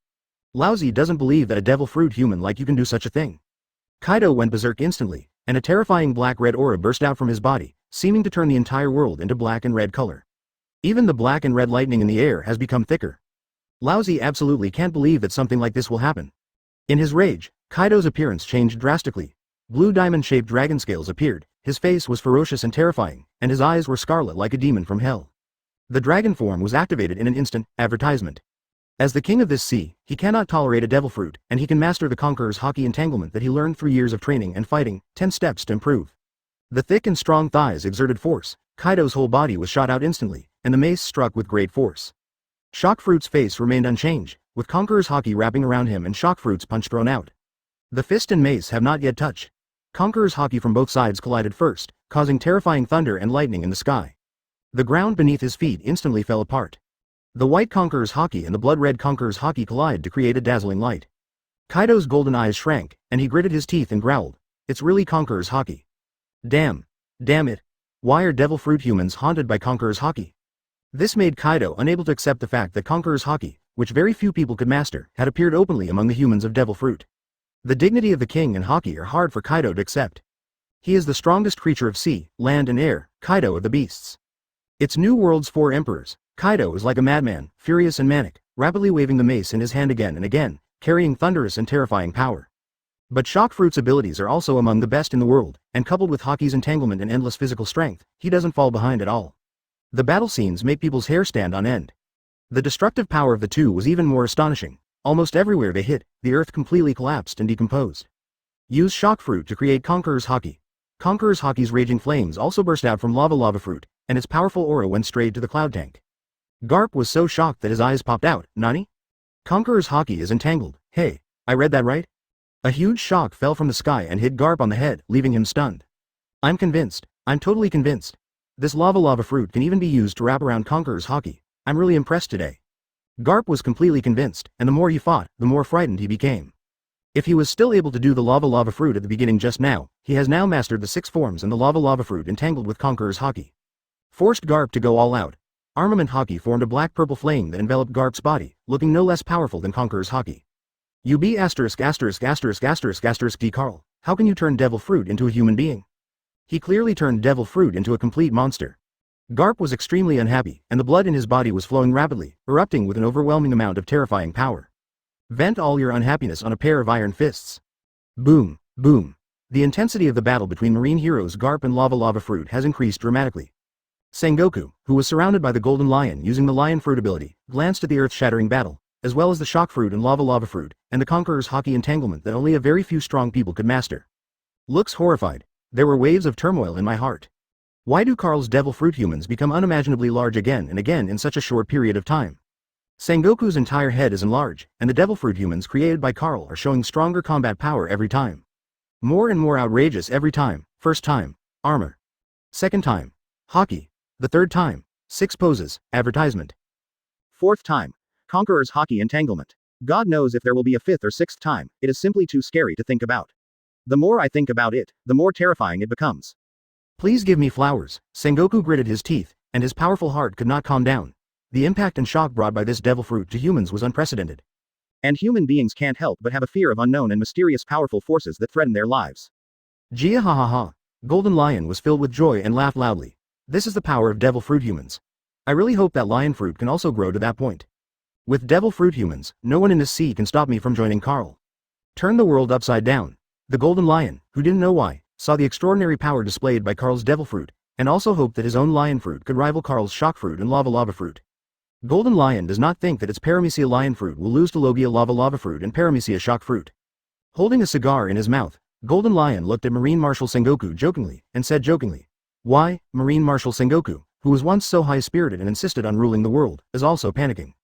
Laozi doesn't believe that a devil fruit human like you can do such a thing. Kaido went berserk instantly, and a terrifying black-red aura burst out from his body, seeming to turn the entire world into black and red color. Even the black and red lightning in the air has become thicker. Laozi absolutely can't believe that something like this will happen. In his rage, Kaido's appearance changed drastically. Blue diamond-shaped dragon scales appeared, his face was ferocious and terrifying, and his eyes were scarlet like a demon from hell. The dragon form was activated in an instant. Advertisement. As the king of this sea, he cannot tolerate a devil fruit, and he can master the Conqueror's Haki entanglement that he learned through years of training and fighting. 10 steps to improve. The thick and strong thighs exerted force. Kaido's whole body was shot out instantly, and the mace struck with great force. Shock Fruit's face remained unchanged, with Conqueror's Haki wrapping around him and Shock Fruit's punch thrown out. The fist and mace have not yet touched. Conqueror's Haki from both sides collided first, causing terrifying thunder and lightning in the sky. The ground beneath his feet instantly fell apart. The white conqueror's haki and the blood-red conqueror's haki collide to create a dazzling light. Kaido's golden eyes shrank, and he gritted his teeth and growled. It's really conqueror's haki. Damn. Damn it. Why are devil fruit humans haunted by conqueror's haki? This made Kaido unable to accept the fact that conqueror's haki, which very few people could master, had appeared openly among the humans of devil fruit. The dignity of the king and haki are hard for Kaido to accept. He is the strongest creature of sea, land and air, Kaido of the beasts. Its new world's 4 emperors, Kaido is like a madman, furious and manic, rapidly waving the mace in his hand again and again, carrying thunderous and terrifying power. But Shock Fruit's abilities are also among the best in the world, and coupled with Haki's entanglement and endless physical strength, he doesn't fall behind at all. The battle scenes make people's hair stand on end. The destructive power of the two was even more astonishing. Almost everywhere they hit, the earth completely collapsed and decomposed. Use Shock Fruit to create Conqueror's Haki. Conqueror's Haki's raging flames also burst out from Lava Fruit, and its powerful aura went straight to the cloud tank. Garp was so shocked that his eyes popped out. Nani? Conqueror's Haki is entangled. Hey, I read that right? A huge shock fell from the sky and hit Garp on the head, leaving him stunned. I'm convinced. I'm totally convinced. This Lava Fruit can even be used to wrap around Conqueror's Haki. I'm really impressed today. Garp was completely convinced, and the more he fought, the more frightened he became. If he was still able to do the Lava Fruit at the beginning just now, he has now mastered the 6 forms and the Lava Fruit entangled with Conqueror's Haki. Forced Garp to go all out. Armament Haki formed a black-purple flame that enveloped Garp's body, looking no less powerful than Conqueror's Haki. You be D Carl, how can you turn devil fruit into a human being? He clearly turned devil fruit into a complete monster. Garp was extremely unhappy, and the blood in his body was flowing rapidly, erupting with an overwhelming amount of terrifying power. Vent all your unhappiness on a pair of iron fists. Boom, boom. The intensity of the battle between marine heroes Garp and Lava Fruit has increased dramatically. Sengoku, who was surrounded by the Golden Lion using the Lion Fruit ability, glanced at the earth-shattering battle, as well as the Shock Fruit and Lava Fruit, and the Conqueror's Haki entanglement that only a very few strong people could master. Looks horrified. There were waves of turmoil in my heart. Why do Carl's devil fruit humans become unimaginably large again and again in such a short period of time? Sengoku's entire head is enlarged, and the devil fruit humans created by Carl are showing stronger combat power every time. More and more outrageous every time. First time, armor. Second time, Haki. The third time, 6 poses, advertisement. Fourth time, Conqueror's Haki entanglement. God knows if there will be a 5th or 6th time, it is simply too scary to think about. The more I think about it, the more terrifying it becomes. Please give me flowers. Sengoku gritted his teeth, and his powerful heart could not calm down. The impact and shock brought by this devil fruit to humans was unprecedented. And human beings can't help but have a fear of unknown and mysterious powerful forces that threaten their lives. Gia ha ha ha. Golden Lion was filled with joy and laughed loudly. This is the power of devil fruit humans. I really hope that lion fruit can also grow to that point. With devil fruit humans, no one in this sea can stop me from joining Carl. Turn the world upside down. The Golden Lion, who didn't know why, saw the extraordinary power displayed by Carl's devil fruit, and also hoped that his own lion fruit could rival Carl's shock fruit and Lava Fruit. Golden Lion does not think that its Paramecia lion fruit will lose to Logia Lava Fruit and Paramecia shock fruit. Holding a cigar in his mouth, Golden Lion looked at Marine Marshal Sengoku jokingly, and said jokingly, "Why, Marine Marshal Sengoku, who was once so high-spirited and insisted on ruling the world, is also panicking.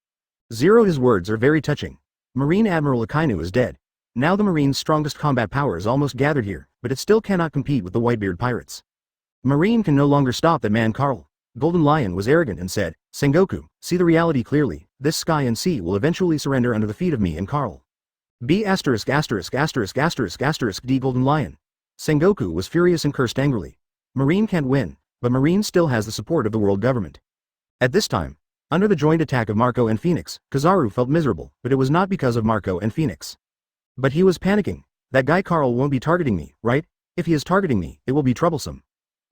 Zero, his words are very touching. Marine Admiral Akainu is dead. Now the Marine's strongest combat power is almost gathered here, but it still cannot compete with the Whitebeard Pirates. Marine can no longer stop that man Carl." Golden Lion was arrogant and said, "Sengoku, see the reality clearly, this sky and sea will eventually surrender under the feet of me and Carl." D Golden Lion. Sengoku was furious and cursed angrily. Marine can't win, but Marine still has the support of the world government. At this time, under the joint attack of Marco and Phoenix, Kizaru felt miserable, but it was not because of Marco and Phoenix. But he was panicking. That guy Carl won't be targeting me, right? If he is targeting me, it will be troublesome.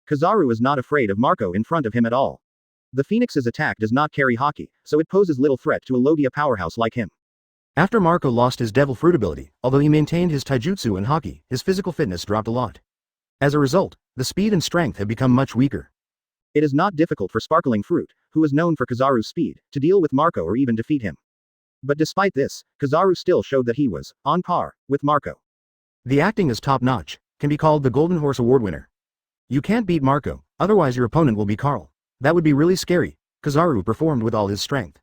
Kizaru is not afraid of Marco in front of him at all. The Phoenix's attack does not carry Haki, so it poses little threat to a Logia powerhouse like him. After Marco lost his devil fruit ability, although he maintained his taijutsu and Haki, his physical fitness dropped a lot. As a result, the speed and strength have become much weaker. It is not difficult for Sparkling Fruit, who is known for Kizaru's speed, to deal with Marco or even defeat him. But despite this, Kizaru still showed that he was on par with Marco. The acting is top-notch, can be called the Golden Horse Award winner. You can't beat Marco, otherwise your opponent will be Carl. That would be really scary. Kizaru performed with all his strength.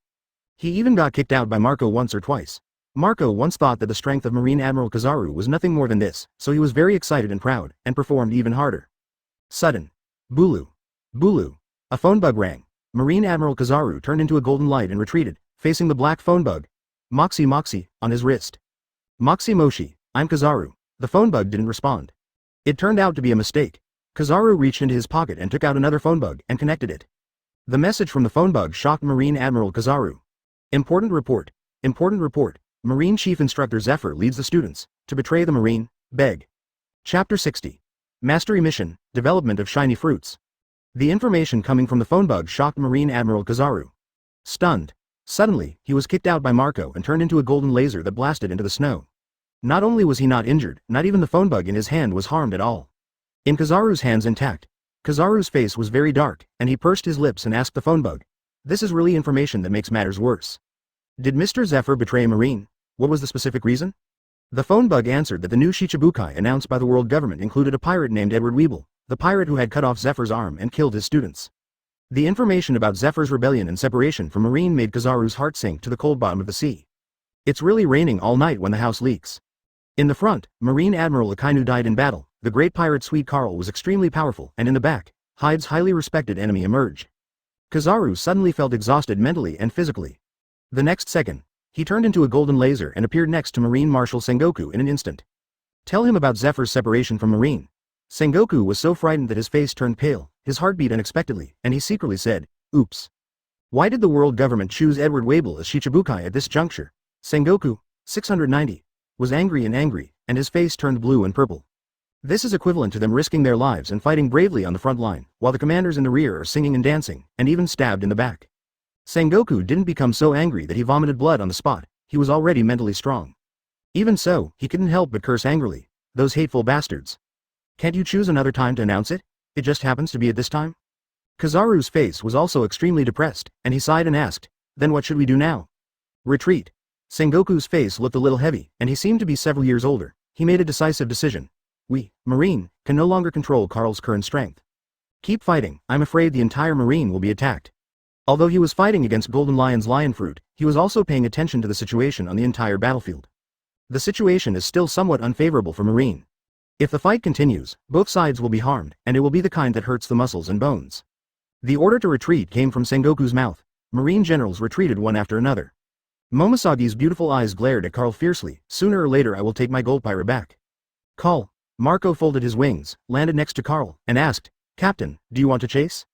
He even got kicked out by Marco once or twice. Marco once thought that the strength of Marine Admiral Kizaru was nothing more than this, so he was very excited and proud, and performed even harder. Sudden. Bulu. Bulu. A phone bug rang. Marine Admiral Kizaru turned into a golden light and retreated, facing the black phone bug, Moxie Moxie, on his wrist. Moxie Moshi, I'm Kizaru. The phone bug didn't respond. It turned out to be a mistake. Kizaru reached into his pocket and took out another phone bug and connected it. The message from the phone bug shocked Marine Admiral Kizaru. Important report. Important report. Marine Chief Instructor Zephyr leads the students to betray the Marine, beg. Chapter 60. Mastery Mission, Development of Shiny Fruits. The information coming from the phone bug shocked Marine Admiral Kizaru. Stunned. Suddenly, he was kicked out by Marco and turned into a golden laser that blasted into the snow. Not only was he not injured, not even the phone bug in his hand was harmed at all. In Kizaru's hands intact. Kizaru's face was very dark, and he pursed his lips and asked the phone bug, "This is really information that makes matters worse. Did Mr. Zephyr betray a Marine? What was the specific reason?" The phone bug answered that the new Shichibukai announced by the world government included a pirate named Edward Weeble, the pirate who had cut off Zephyr's arm and killed his students. The information about Zephyr's rebellion and separation from Marine made Kizaru's heart sink to the cold bottom of the sea. It's really raining all night when the house leaks. In the front, Marine Admiral Akainu died in battle. The great pirate Sweet Carl was extremely powerful, and in the back, Hyde's highly respected enemy emerged. Kizaru suddenly felt exhausted mentally and physically. The next second, he turned into a golden laser and appeared next to Marine Marshal Sengoku in an instant. Tell him about Zephyr's separation from Marine. Sengoku was so frightened that his face turned pale, his heart beat unexpectedly, and he secretly said, "Oops. Why did the world government choose Edward Weeble as Shichibukai at this juncture?" Sengoku, 690, was angry, and his face turned blue and purple. This is equivalent to them risking their lives and fighting bravely on the front line, while the commanders in the rear are singing and dancing, and even stabbed in the back. Sengoku didn't become so angry that he vomited blood on the spot. He was already mentally strong. Even so, he couldn't help but curse angrily. Those hateful bastards. Can't you choose another time to announce it? It just happens to be at this time? Kizaru's face was also extremely depressed, and he sighed and asked, "Then what should we do now?" Retreat. Sengoku's face looked a little heavy, and he seemed to be several years older. He made a decisive decision. We, Marine, can no longer control Carl's current strength. Keep fighting. I'm afraid the entire Marine will be attacked. Although he was fighting against Golden Lion's lion fruit, he was also paying attention to the situation on the entire battlefield. The situation is still somewhat unfavorable for Marine. If the fight continues, both sides will be harmed, and it will be the kind that hurts the muscles and bones. The order to retreat came from Sengoku's mouth. Marine generals retreated one after another. Momosagi's beautiful eyes glared at Carl fiercely. Sooner or later I will take my gold pirate back. Call. Marco folded his wings, landed next to Carl, and asked, "Captain, do you want to chase?"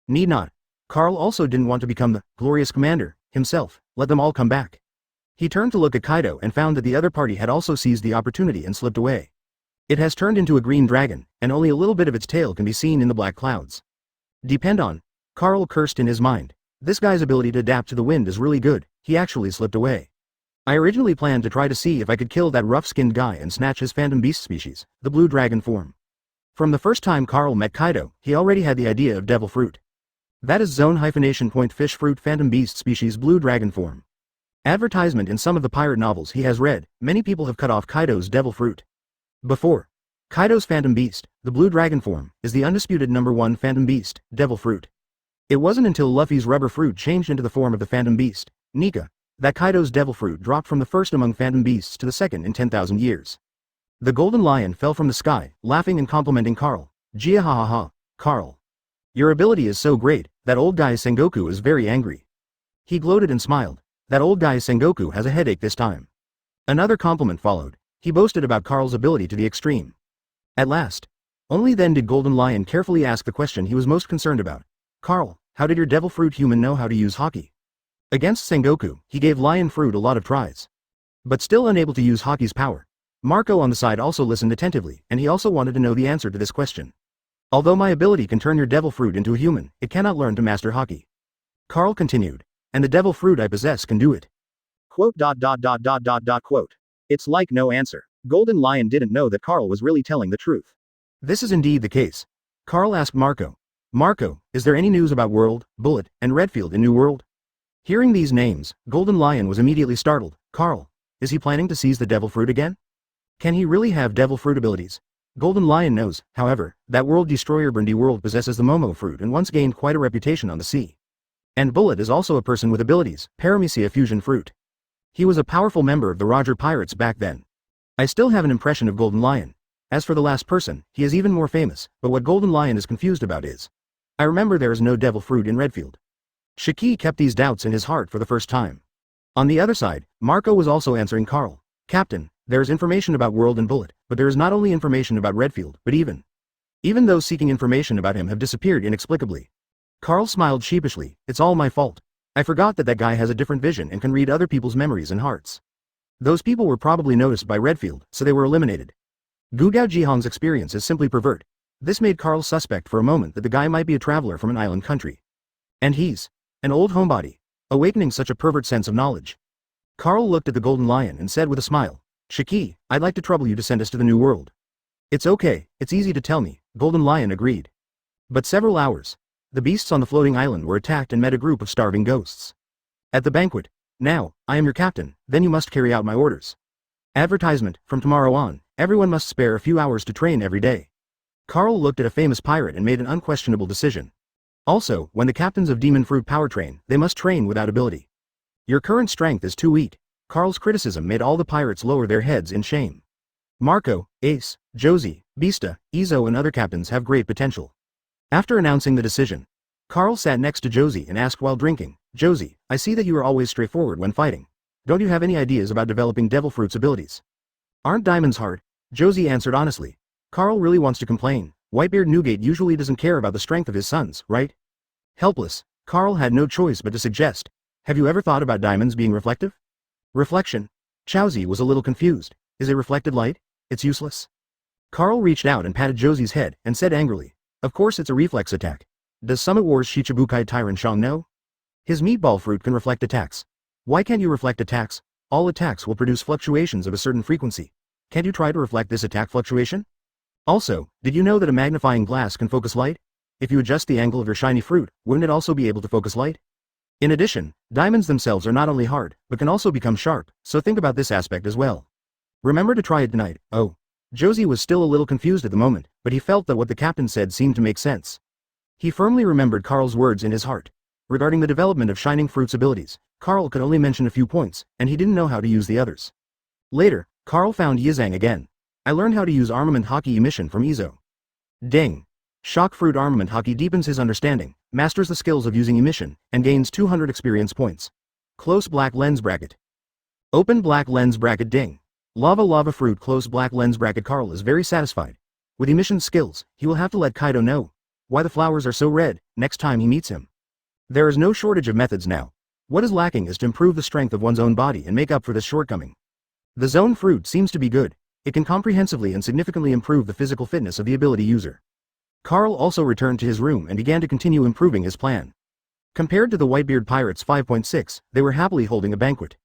Need not. Carl also didn't want to become the glorious commander himself. Let them all come back. He turned to look at Kaido and found that the other party had also seized the opportunity and slipped away. It has turned into a green dragon, and only a little bit of its tail can be seen in the black clouds. Depend on. Carl cursed in his mind. This guy's ability to adapt to the wind is really good. He actually slipped away. I originally planned to try to see if I could kill that rough-skinned guy and snatch his phantom beast species, the blue dragon form. From the first time Carl met Kaido, he already had the idea of devil fruit. That is zone-point fish fruit phantom beast species blue dragon form. Advertisement in some of the pirate novels he has read, many people have cut off Kaido's devil fruit. Before. Kaido's phantom beast, the blue dragon form, is the undisputed #1 phantom beast, devil fruit. It wasn't until Luffy's rubber fruit changed into the form of the phantom beast, Nika, that Kaido's devil fruit dropped from the first among phantom beasts to the second in 10,000 years. The golden lion fell from the sky, laughing and complimenting Carl. Gia ha ha ha, Carl. Your ability is so great, that old guy Sengoku is very angry. He gloated and smiled. That old guy Sengoku has a headache this time. Another compliment followed. He boasted about Carl's ability to the extreme. At last. Only then did Golden Lion carefully ask the question he was most concerned about. Carl, how did your devil fruit human know how to use hockey? Against Sengoku, he gave lion fruit a lot of tries. But still unable to use hockey's power. Marco on the side also listened attentively, and he also wanted to know the answer to this question. Although my ability can turn your devil fruit into a human, it cannot learn to master hockey. Carl continued. And the devil fruit I possess can do it. Quote. It's like no answer. Golden Lion didn't know that Carl was really telling the truth. This is indeed the case. Carl asked Marco. Marco, is there any news about World, Bullet, and Redfield in New World? Hearing these names, Golden Lion was immediately startled. Carl, is he planning to seize the devil fruit again? Can he really have devil fruit abilities? Golden Lion knows, however, that World Destroyer Brandy World possesses the Momo fruit and once gained quite a reputation on the sea. And Bullet is also a person with abilities, Paramecia fusion fruit. He was a powerful member of the Roger Pirates back then. I still have an impression of Golden Lion. As for the last person, he is even more famous, but what Golden Lion is confused about is. I remember there is no devil fruit in Redfield. Shiki kept these doubts in his heart for the first time. On the other side, Marco was also answering Carl. Captain, there is information about World and Bullet, but there is not only information about Redfield, but even those seeking information about him have disappeared inexplicably. Carl smiled sheepishly. It's all my fault. I forgot that guy has a different vision and can read other people's memories and hearts. Those people were probably noticed by Redfield, so they were eliminated. Gugao Jihong's experience is simply pervert. This made Carl suspect for a moment that the guy might be a traveler from an island country. And he's an old homebody, awakening such a pervert sense of knowledge. Carl looked at the Golden Lion and said with a smile, Shiki, I'd like to trouble you to send us to the New World. It's okay, it's easy to tell me, Golden Lion agreed. But several hours. The beasts on the floating island were attacked and met a group of starving ghosts. At the banquet, now, I am your captain, then you must carry out my orders. Advertisement, from tomorrow on, everyone must spare a few hours to train every day. Carl looked at a famous pirate and made an unquestionable decision. Also, when the captains of Demon Fruit Power train, they must train without ability. Your current strength is too weak. Carl's criticism made all the pirates lower their heads in shame. Marco, Ace, Josie, Beasta, Izo and other captains have great potential. After announcing the decision, Carl sat next to Josie and asked while drinking, Josie, I see that you are always straightforward when fighting. Don't you have any ideas about developing Devil Fruit's abilities? Aren't diamonds hard? Josie answered honestly. Carl really wants to complain. Whitebeard Newgate usually doesn't care about the strength of his sons, right? Helpless, Carl had no choice but to suggest, have you ever thought about diamonds being reflective? Reflection. Chowzi was a little confused. Is it reflected light? It's useless. Carl reached out and patted Josie's head and said angrily, of course it's a reflex attack. Does Summit Wars Shichibukai Tyrant Shang know? His meatball fruit can reflect attacks. Why can't you reflect attacks? All attacks will produce fluctuations of a certain frequency. Can't you try to reflect this attack fluctuation? Also, did you know that a magnifying glass can focus light? If you adjust the angle of your shiny fruit, wouldn't it also be able to focus light? In addition, diamonds themselves are not only hard, but can also become sharp, so think about this aspect as well. Remember to try it tonight. Oh. Josie was still a little confused at the moment, but he felt that what the captain said seemed to make sense. He firmly remembered Carl's words in his heart. Regarding the development of Shining Fruit's abilities, Carl could only mention a few points, and he didn't know how to use the others. Later, Carl found Yizang again. I learned how to use Armament Hockey emission from Izo. Ding. Shock Fruit Armament Hockey deepens his understanding, masters the skills of using emission, and gains 200 experience points. Close black lens bracket. Open black lens bracket ding. Lava Fruit close black lens bracket. Carl is very satisfied. With emission skills, he will have to let Kaido know why the flowers are so red next time he meets him. There is no shortage of methods now. What is lacking is to improve the strength of one's own body and make up for this shortcoming. The zone fruit seems to be good. It can comprehensively and significantly improve the physical fitness of the ability user. Carl also returned to his room and began to continue improving his plan. Compared to the Whitebeard Pirates 5.6, they were happily holding a banquet.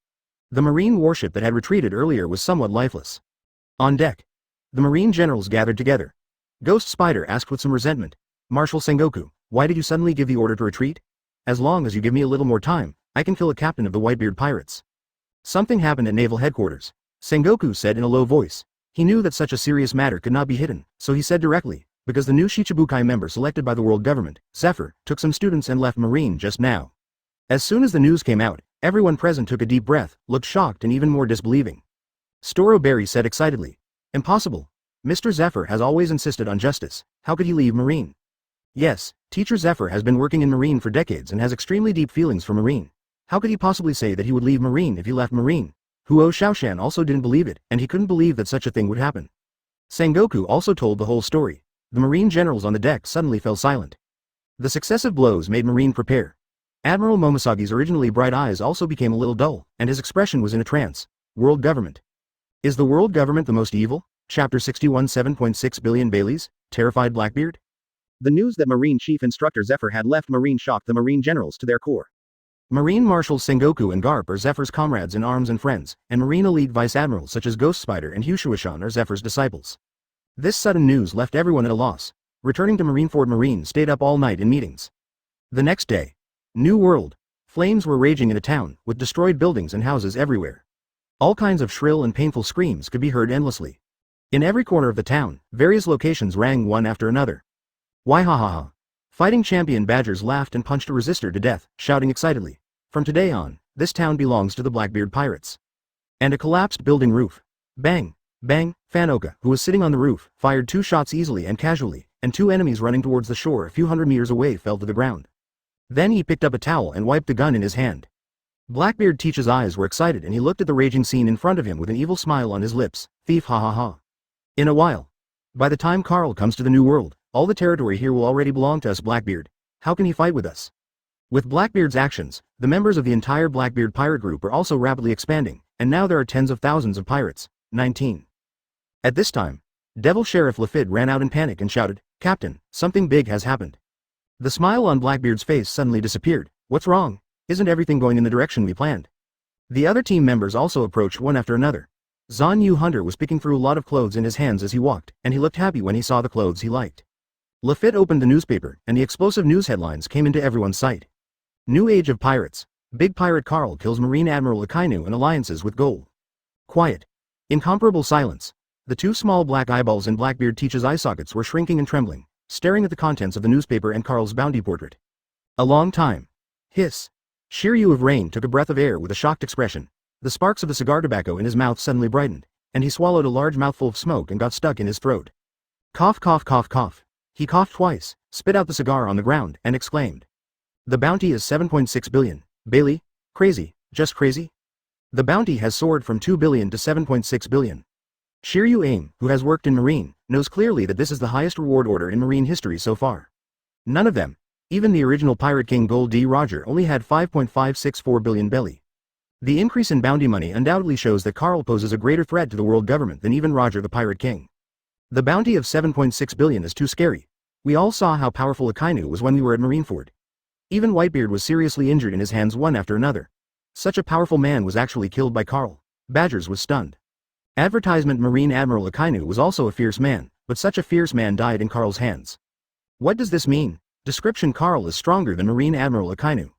The marine warship that had retreated earlier was somewhat lifeless. On deck, the marine generals gathered together. Ghost Spider asked with some resentment, Marshal Sengoku, why did you suddenly give the order to retreat? As long as you give me a little more time, I can kill a captain of the Whitebeard Pirates. Something happened at naval headquarters, Sengoku said in a low voice. He knew that such a serious matter could not be hidden, so he said directly, because the new Shichibukai member selected by the world government, Zephyr, took some students and left Marine just now. As soon as the news came out, everyone present took a deep breath, looked shocked and even more disbelieving. Storoberry said excitedly, impossible. Mr. Zephyr has always insisted on justice. How could he leave Marine? Yes, Teacher Zephyr has been working in Marine for decades and has extremely deep feelings for Marine. How could he possibly say that he would leave Marine if he left Marine? Huo Shaoshan also didn't believe it, and he couldn't believe that such a thing would happen. Sengoku also told the whole story. The Marine generals on the deck suddenly fell silent. The successive blows made Marine prepare. Admiral Momosagi's originally bright eyes also became a little dull, and his expression was in a trance. World government. Is the world government the most evil? Chapter 61 7.6 billion Baileys, terrified Blackbeard? The news that Marine Chief Instructor Zephyr had left Marine shocked the Marine generals to their core. Marine Marshals Sengoku and Garp are Zephyr's comrades in arms and friends, and Marine Elite Vice Admirals such as Ghost Spider and Hushuishan are Zephyr's disciples. This sudden news left everyone at a loss. Returning to Marineford, Marine stayed up all night in meetings. The next day. New World. Flames were raging in a town, with destroyed buildings and houses everywhere. All kinds of shrill and painful screams could be heard endlessly. In every corner of the town, various locations rang one after another. Why ha ha ha. Fighting champion Badgers laughed and punched a resistor to death, shouting excitedly, from today on, this town belongs to the Blackbeard Pirates. And a collapsed building roof. Bang, bang, Fanoka, who was sitting on the roof, fired 2 shots easily and casually, and 2 enemies running towards the shore a few hundred meters away fell to the ground. Then he picked up a towel and wiped the gun in his hand. Blackbeard Teach's eyes were excited and he looked at the raging scene in front of him with an evil smile on his lips. Thief, ha ha ha. In a while. By the time Carl comes to the New World, all the territory here will already belong to us. Blackbeard. How can he fight with us? With Blackbeard's actions, the members of the entire Blackbeard pirate group are also rapidly expanding, and now there are tens of thousands of pirates. 19. At this time, Devil Sheriff Lafitte ran out in panic and shouted, "Captain, something big has happened." The smile on Blackbeard's face suddenly disappeared. What's wrong? Isn't everything going in the direction we planned? The other team members also approached one after another. Zhan Yu Hunter was picking through a lot of clothes in his hands as he walked, and he looked happy when he saw the clothes he liked. Lafitte opened the newspaper, and the explosive news headlines came into everyone's sight. New Age of Pirates. Big Pirate Carl kills Marine Admiral Akainu and alliances with Gold. Quiet. Incomparable silence. The two small black eyeballs in Blackbeard Teach's eye sockets were shrinking and trembling, staring at the contents of the newspaper and Carl's bounty portrait. A long time. Hiss. Shiryu of Rain took a breath of air with a shocked expression. The sparks of the cigar tobacco in his mouth suddenly brightened, and he swallowed a large mouthful of smoke and got stuck in his throat. Cough, cough, cough, cough. He coughed twice, spit out the cigar on the ground, and exclaimed. The bounty is 7.6 billion. Bailey? Crazy, just crazy? The bounty has soared from 2 billion to 7.6 billion. Shiryu Aim, who has worked in Marine, knows clearly that this is the highest reward order in Marine history so far. None of them, even the original Pirate King Gold D. Roger, only had 5.564 billion belly. The increase in bounty money undoubtedly shows that Carl poses a greater threat to the world government than even Roger the Pirate King. The bounty of 7.6 billion is too scary. We all saw how powerful Akainu was when we were at Marineford. Even Whitebeard was seriously injured in his hands one after another. Such a powerful man was actually killed by Carl. Badgers was stunned. Advertisement Marine Admiral Akainu was also a fierce man, but such a fierce man died in Carl's hands. What does this mean? Description: Carl is stronger than Marine Admiral Akainu.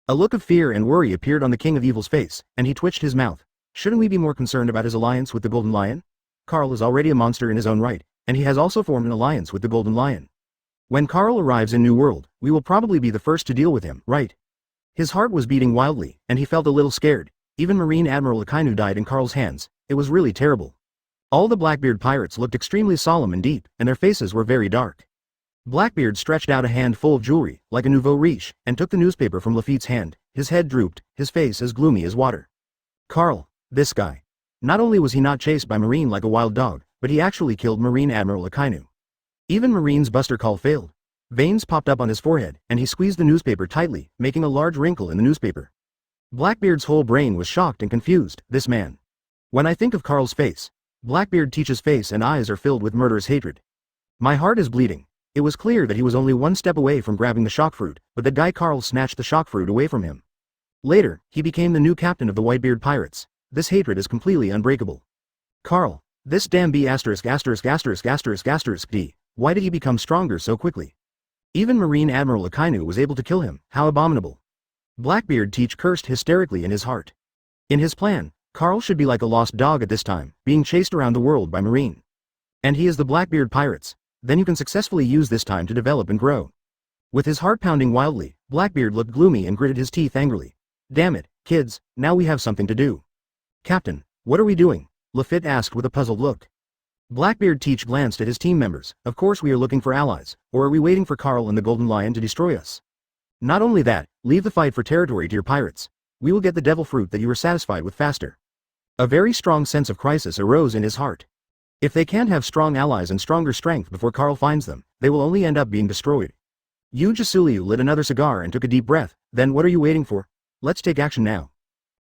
A look of fear and worry appeared on the King of Evil's face, and he twitched his mouth. Shouldn't we be more concerned about his alliance with the Golden Lion? Carl is already a monster in his own right, and he has also formed an alliance with the Golden Lion. When Carl arrives in New World, we will probably be the first to deal with him, right? His heart was beating wildly, and he felt a little scared. Even Marine Admiral Akainu died in Carl's hands. It was really terrible. All the Blackbeard pirates looked extremely solemn and deep, and their faces were very dark. Blackbeard stretched out a hand full of jewelry, like a nouveau riche, and took the newspaper from Lafitte's hand. His head drooped, his face as gloomy as water. Carl, this guy. Not only was he not chased by Marine like a wild dog, but he actually killed Marine Admiral Akainu. Even Marine's buster call failed. Veins popped up on his forehead, and he squeezed the newspaper tightly, making a large wrinkle in the newspaper. Blackbeard's whole brain was shocked and confused. This man. When I think of Carl's face, Blackbeard Teach's face and eyes are filled with murderous hatred. My heart is bleeding. It was clear that he was only one step away from grabbing the shock fruit, but that guy Carl snatched the shock fruit away from him. Later, he became the new captain of the Whitebeard Pirates. This hatred is completely unbreakable. Carl, this damn B****************, D. Why did he become stronger so quickly? Even Marine Admiral Akainu was able to kill him. How abominable. Blackbeard Teach cursed hysterically in his heart. In his plan, Carl should be like a lost dog at this time, being chased around the world by Marine. And he is the Blackbeard Pirates. Then you can successfully use this time to develop and grow. With his heart pounding wildly, Blackbeard looked gloomy and gritted his teeth angrily. Damn it, kids, now we have something to do. Captain, what are we doing? Lafitte asked with a puzzled look. Blackbeard Teach glanced at his team members. Of course we are looking for allies, or are we waiting for Carl and the Golden Lion to destroy us? Not only that, leave the fight for territory to your pirates. We will get the devil fruit that you were satisfied with faster. A very strong sense of crisis arose in his heart. If they can't have strong allies and stronger strength before Carl finds them, they will only end up being destroyed. Yu Jasuliu lit another cigar and took a deep breath. Then what are you waiting for? Let's take action now.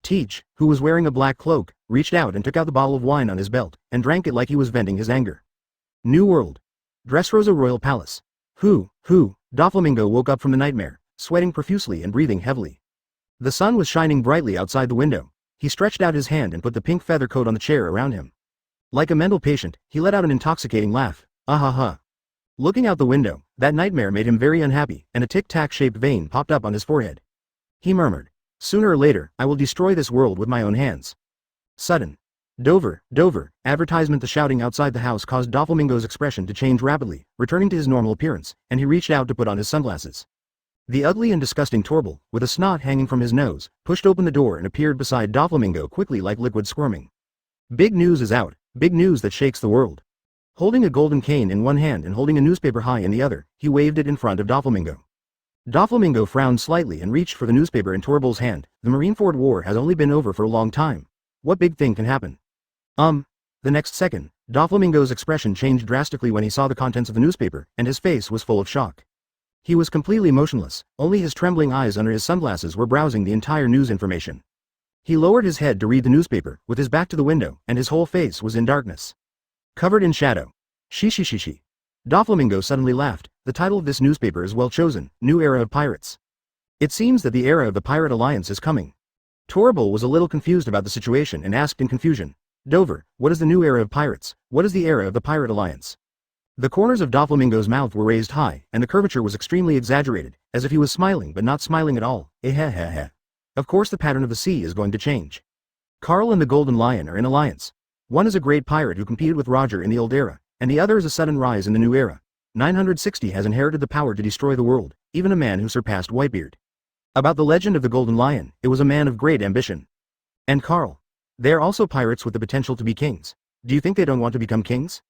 Teach, who was wearing a black cloak, reached out and took out the bottle of wine on his belt, and drank it like he was venting his anger. New World. Dressrosa Royal Palace. Doflamingo woke up from the nightmare, sweating profusely and breathing heavily. The sun was shining brightly outside the window. He stretched out his hand and put the pink feather coat on the chair around him. Like a mental patient, he let out an intoxicating laugh. Ah. Looking out the window, that nightmare made him very unhappy, and a tic-tac-shaped vein popped up on his forehead. He murmured, "Sooner or later, I will destroy this world with my own hands." Sudden. Dover. Advertisement. The shouting outside the house caused Doflamingo's expression to change rapidly, returning to his normal appearance, and he reached out to put on his sunglasses. The ugly and disgusting Torble, with a snot hanging from his nose, pushed open the door and appeared beside Doflamingo quickly like liquid squirming. Big news is out. Big news that shakes the world. Holding a golden cane in one hand and holding a newspaper high in the other, he waved it in front of Doflamingo. Doflamingo frowned slightly and reached for the newspaper in Torbell's hand. The Marineford War has only been over for a long time. What big thing can happen? The next second, Doflamingo's expression changed drastically when he saw the contents of the newspaper, and his face was full of shock. He was completely motionless, only his trembling eyes under his sunglasses were browsing the entire news information. He lowered his head to read the newspaper, with his back to the window, and his whole face was in darkness. Covered in shadow. She. Doflamingo suddenly laughed. The title of this newspaper is well chosen, New Era of Pirates. It seems that the era of the Pirate Alliance is coming. Torbell was a little confused about the situation and asked in confusion, Dover, what is the new era of pirates? What is the era of the Pirate Alliance? The corners of Doflamingo's mouth were raised high, and the curvature was extremely exaggerated, as if he was smiling but not smiling at all. Of course the pattern of the sea is going to change. Carl and the Golden Lion are in alliance. One is a great pirate who competed with Roger in the old era, and the other is a sudden rise in the new era. 960 has inherited the power to destroy the world, even a man who surpassed Whitebeard. About the legend of the Golden Lion, it was a man of great ambition. And Carl. They are also pirates with the potential to be kings. Do you think they don't want to become kings?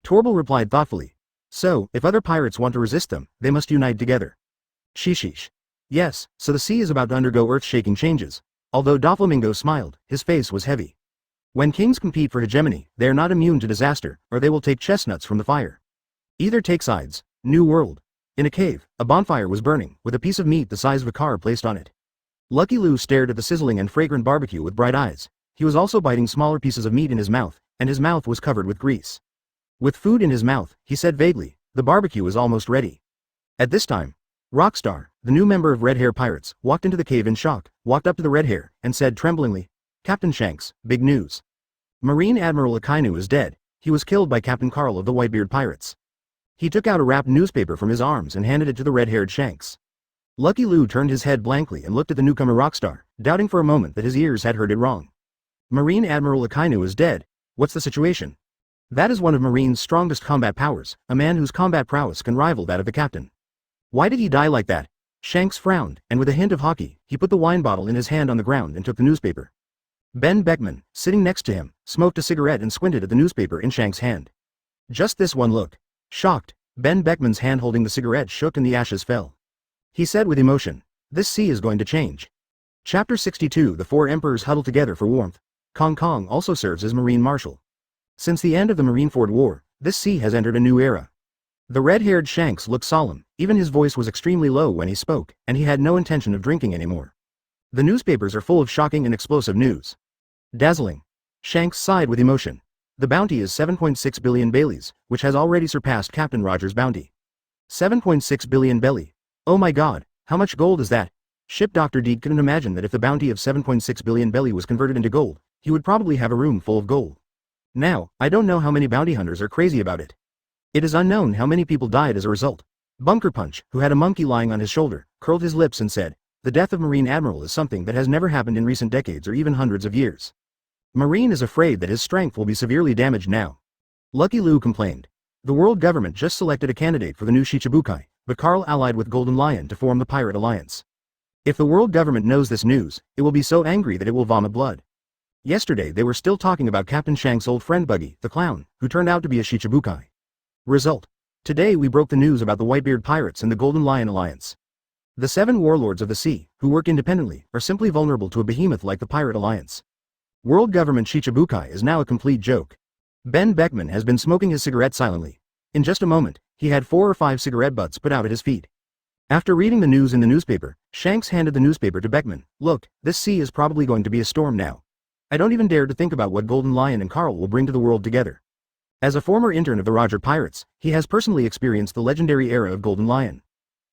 Torbell replied thoughtfully. So, if other pirates want to resist them, they must unite together. Sheesh. Yes, so the sea is about to undergo earth-shaking changes. Although Doflamingo smiled, his face was heavy. When kings compete for hegemony, they are not immune to disaster, or they will take chestnuts from the fire. Either take sides. New World. In a cave, a bonfire was burning, with a piece of meat the size of a car placed on it. Lucky Lou stared at the sizzling and fragrant barbecue with bright eyes. He was also biting smaller pieces of meat in his mouth, and his mouth was covered with grease. With food in his mouth, he said vaguely, the barbecue is almost ready. At this time, Rockstar, the new member of Red Hair Pirates, walked into the cave in shock, walked up to the Red Hair, and said tremblingly, Captain Shanks, big news. Marine Admiral Akainu is dead. He was killed by Captain Carl of the Whitebeard Pirates. He took out a wrapped newspaper from his arms and handed it to the red-haired Shanks. Lucky Lou turned his head blankly and looked at the newcomer Rockstar, doubting for a moment that his ears had heard it wrong. Marine Admiral Akainu is dead. What's the situation? That is one of Marine's strongest combat powers, a man whose combat prowess can rival that of the captain. Why did he die like that? Shanks frowned, and with a hint of hockey, he put the wine bottle in his hand on the ground and took the newspaper. Ben Beckman, sitting next to him, smoked a cigarette and squinted at the newspaper in Shanks' hand. Just this one look. Shocked, Ben Beckman's hand holding the cigarette shook and the ashes fell. He said with emotion, this sea is going to change. Chapter 62. The four emperors huddle together for warmth. Kong Kong also serves as Marine Marshal. Since the end of the Marineford War, this sea has entered a new era. The red-haired Shanks looked solemn, even his voice was extremely low when he spoke, and he had no intention of drinking anymore. The newspapers are full of shocking and explosive news. Dazzling. Shanks sighed with emotion. The bounty is 7.6 billion Baileys, which has already surpassed Captain Roger's bounty. 7.6 billion belly. Oh my god, how much gold is that? Ship Dr. Deed couldn't imagine that if the bounty of 7.6 billion belly was converted into gold, he would probably have a room full of gold. Now, I don't know how many bounty hunters are crazy about it. It is unknown how many people died as a result. Bunker Punch, who had a monkey lying on his shoulder, curled his lips and said, the death of Marine Admiral is something that has never happened in recent decades or even hundreds of years. Marine is afraid that his strength will be severely damaged now. Lucky Lou complained. The world government just selected a candidate for the new Shichibukai, but Carl allied with Golden Lion to form the Pirate Alliance. If the world government knows this news, it will be so angry that it will vomit blood. Yesterday they were still talking about Captain Shanks' old friend Buggy, the clown, who turned out to be a Shichibukai. Result. Today we broke the news about the Whitebeard Pirates and the Golden Lion Alliance. The 7 warlords of the sea, who work independently, are simply vulnerable to a behemoth like the Pirate Alliance. World government Shichibukai is now a complete joke. Ben Beckman has been smoking his cigarette silently. In just a moment, he had 4 or 5 cigarette butts put out at his feet. After reading the news in the newspaper, Shanks handed the newspaper to Beckman. Look, this sea is probably going to be a storm now. I don't even dare to think about what Golden Lion and Carl will bring to the world together. As a former intern of the Roger Pirates, he has personally experienced the legendary era of Golden Lion.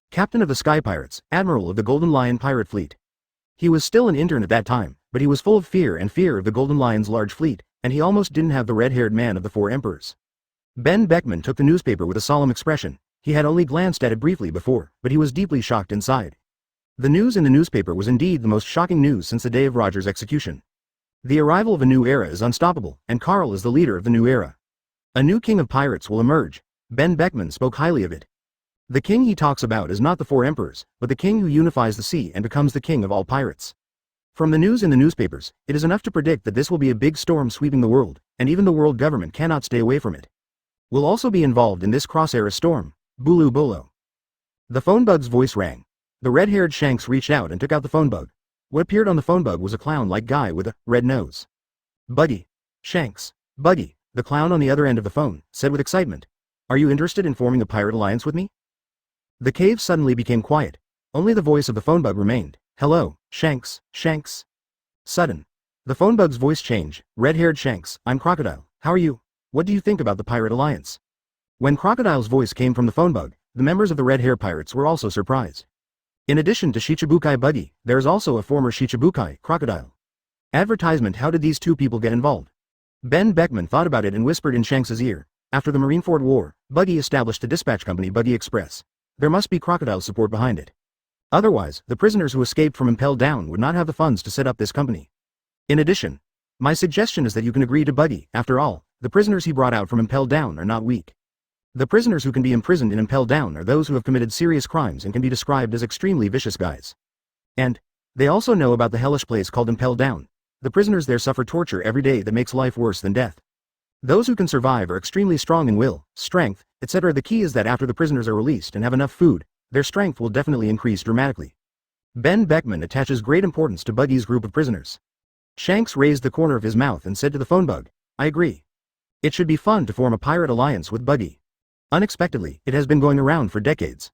Captain of the Sky Pirates, Admiral of the Golden Lion Pirate Fleet. He was still an intern at that time, but he was full of fear of the Golden Lion's large fleet, and he almost didn't have the red-haired man of the 4 emperors. Ben Beckman took the newspaper with a solemn expression. He had only glanced at it briefly before, but he was deeply shocked inside. The news in the newspaper was indeed the most shocking news since the day of Roger's execution. The arrival of a new era is unstoppable, and Carl is the leader of the new era. A new king of pirates will emerge. Ben Beckman spoke highly of it. The king he talks about is not the 4 emperors, but the king who unifies the sea and becomes the king of all pirates. From the news in the newspapers, it is enough to predict that this will be a big storm sweeping the world, and even the world government cannot stay away from it. We'll also be involved in this cross-era storm. Bulu Bolo. The phone bug's voice rang. The red-haired Shanks reached out and took out the phone bug. What appeared on the phone bug was a clown-like guy with a red nose. Buggy. Shanks. Buggy, the clown on the other end of the phone, said with excitement. Are you interested in forming a pirate alliance with me? The cave suddenly became quiet. Only the voice of the phone bug remained. Hello, Shanks, Shanks. Sudden. The phone bug's voice changed. Red-haired Shanks, I'm Crocodile. How are you? What do you think about the pirate alliance? When Crocodile's voice came from the phone bug, the members of the red-hair pirates were also surprised. In addition to Shichibukai Buggy, there is also a former Shichibukai, Crocodile. Advertisement. How did these two people get involved? Ben Beckman thought about it and whispered in Shanks's ear. After the Marineford War, Buggy established a dispatch company, Buggy Express. There must be Crocodile's support behind it. Otherwise, the prisoners who escaped from Impelled Down would not have the funds to set up this company. In addition, my suggestion is that you can agree to Buggy. After all, the prisoners he brought out from Impelled Down are not weak. The prisoners who can be imprisoned in Impelled Down are those who have committed serious crimes and can be described as extremely vicious guys. And they also know about the hellish place called Impelled Down. The prisoners there suffer torture every day that makes life worse than death. Those who can survive are extremely strong in will, strength, etc. The key is that after the prisoners are released and have enough food, their strength will definitely increase dramatically. Ben Beckman attaches great importance to Buggy's group of prisoners. Shanks raised the corner of his mouth and said to the phone bug, I agree. It should be fun to form a pirate alliance with Buggy. Unexpectedly, it has been going around for decades.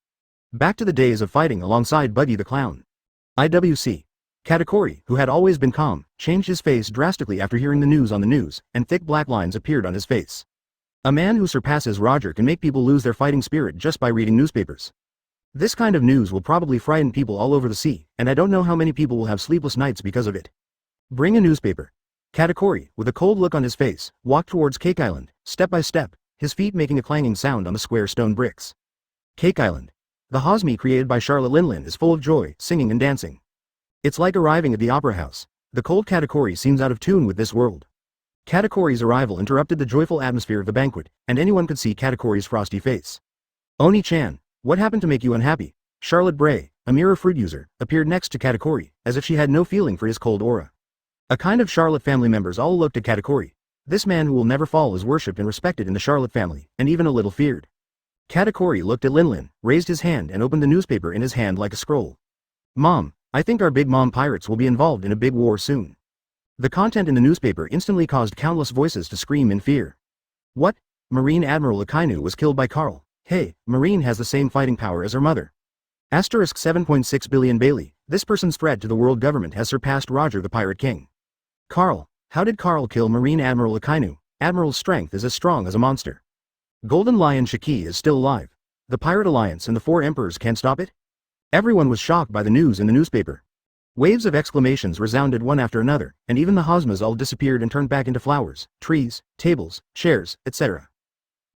Back to the days of fighting alongside Buggy the Clown. IWC. Katakuri, who had always been calm, changed his face drastically after hearing the news on the news, and thick black lines appeared on his face. A man who surpasses Roger can make people lose their fighting spirit just by reading newspapers. This kind of news will probably frighten people all over the sea, and I don't know how many people will have sleepless nights because of it. Bring a newspaper. Katakuri, with a cold look on his face, walked towards Cake Island, step by step, his feet making a clanging sound on the square stone bricks. Cake Island. The Hosmi created by Charlotte Linlin is full of joy, singing and dancing. It's like arriving at the opera house. The cold Katakuri seems out of tune with this world. Katakuri's arrival interrupted the joyful atmosphere of the banquet, and anyone could see Katakuri's frosty face. Oni-chan, what happened to make you unhappy? Charlotte Bray, a mirror fruit user, appeared next to Katakuri, as if she had no feeling for his cold aura. A kind of Charlotte family members all looked at Katakuri. This man who will never fall is worshipped and respected in the Charlotte family, and even a little feared. Katakuri looked at Linlin, raised his hand and opened the newspaper in his hand like a scroll. Mom, I think our big mom pirates will be involved in a big war soon. The content in the newspaper instantly caused countless voices to scream in fear. What? Marine Admiral Akainu was killed by Carl. Hey, Marine has the same fighting power as her mother. Asterisk 7.6 billion Bailey, this person's threat to the world government has surpassed Roger the Pirate King. Carl. How did Carl kill Marine Admiral Akainu? Admiral's strength is as strong as a monster. Golden Lion Shiki is still alive. The Pirate Alliance and the Four Emperors can't stop it? Everyone was shocked by the news in the newspaper. Waves of exclamations resounded one after another, and even the Hosmas all disappeared and turned back into flowers, trees, tables, chairs, etc.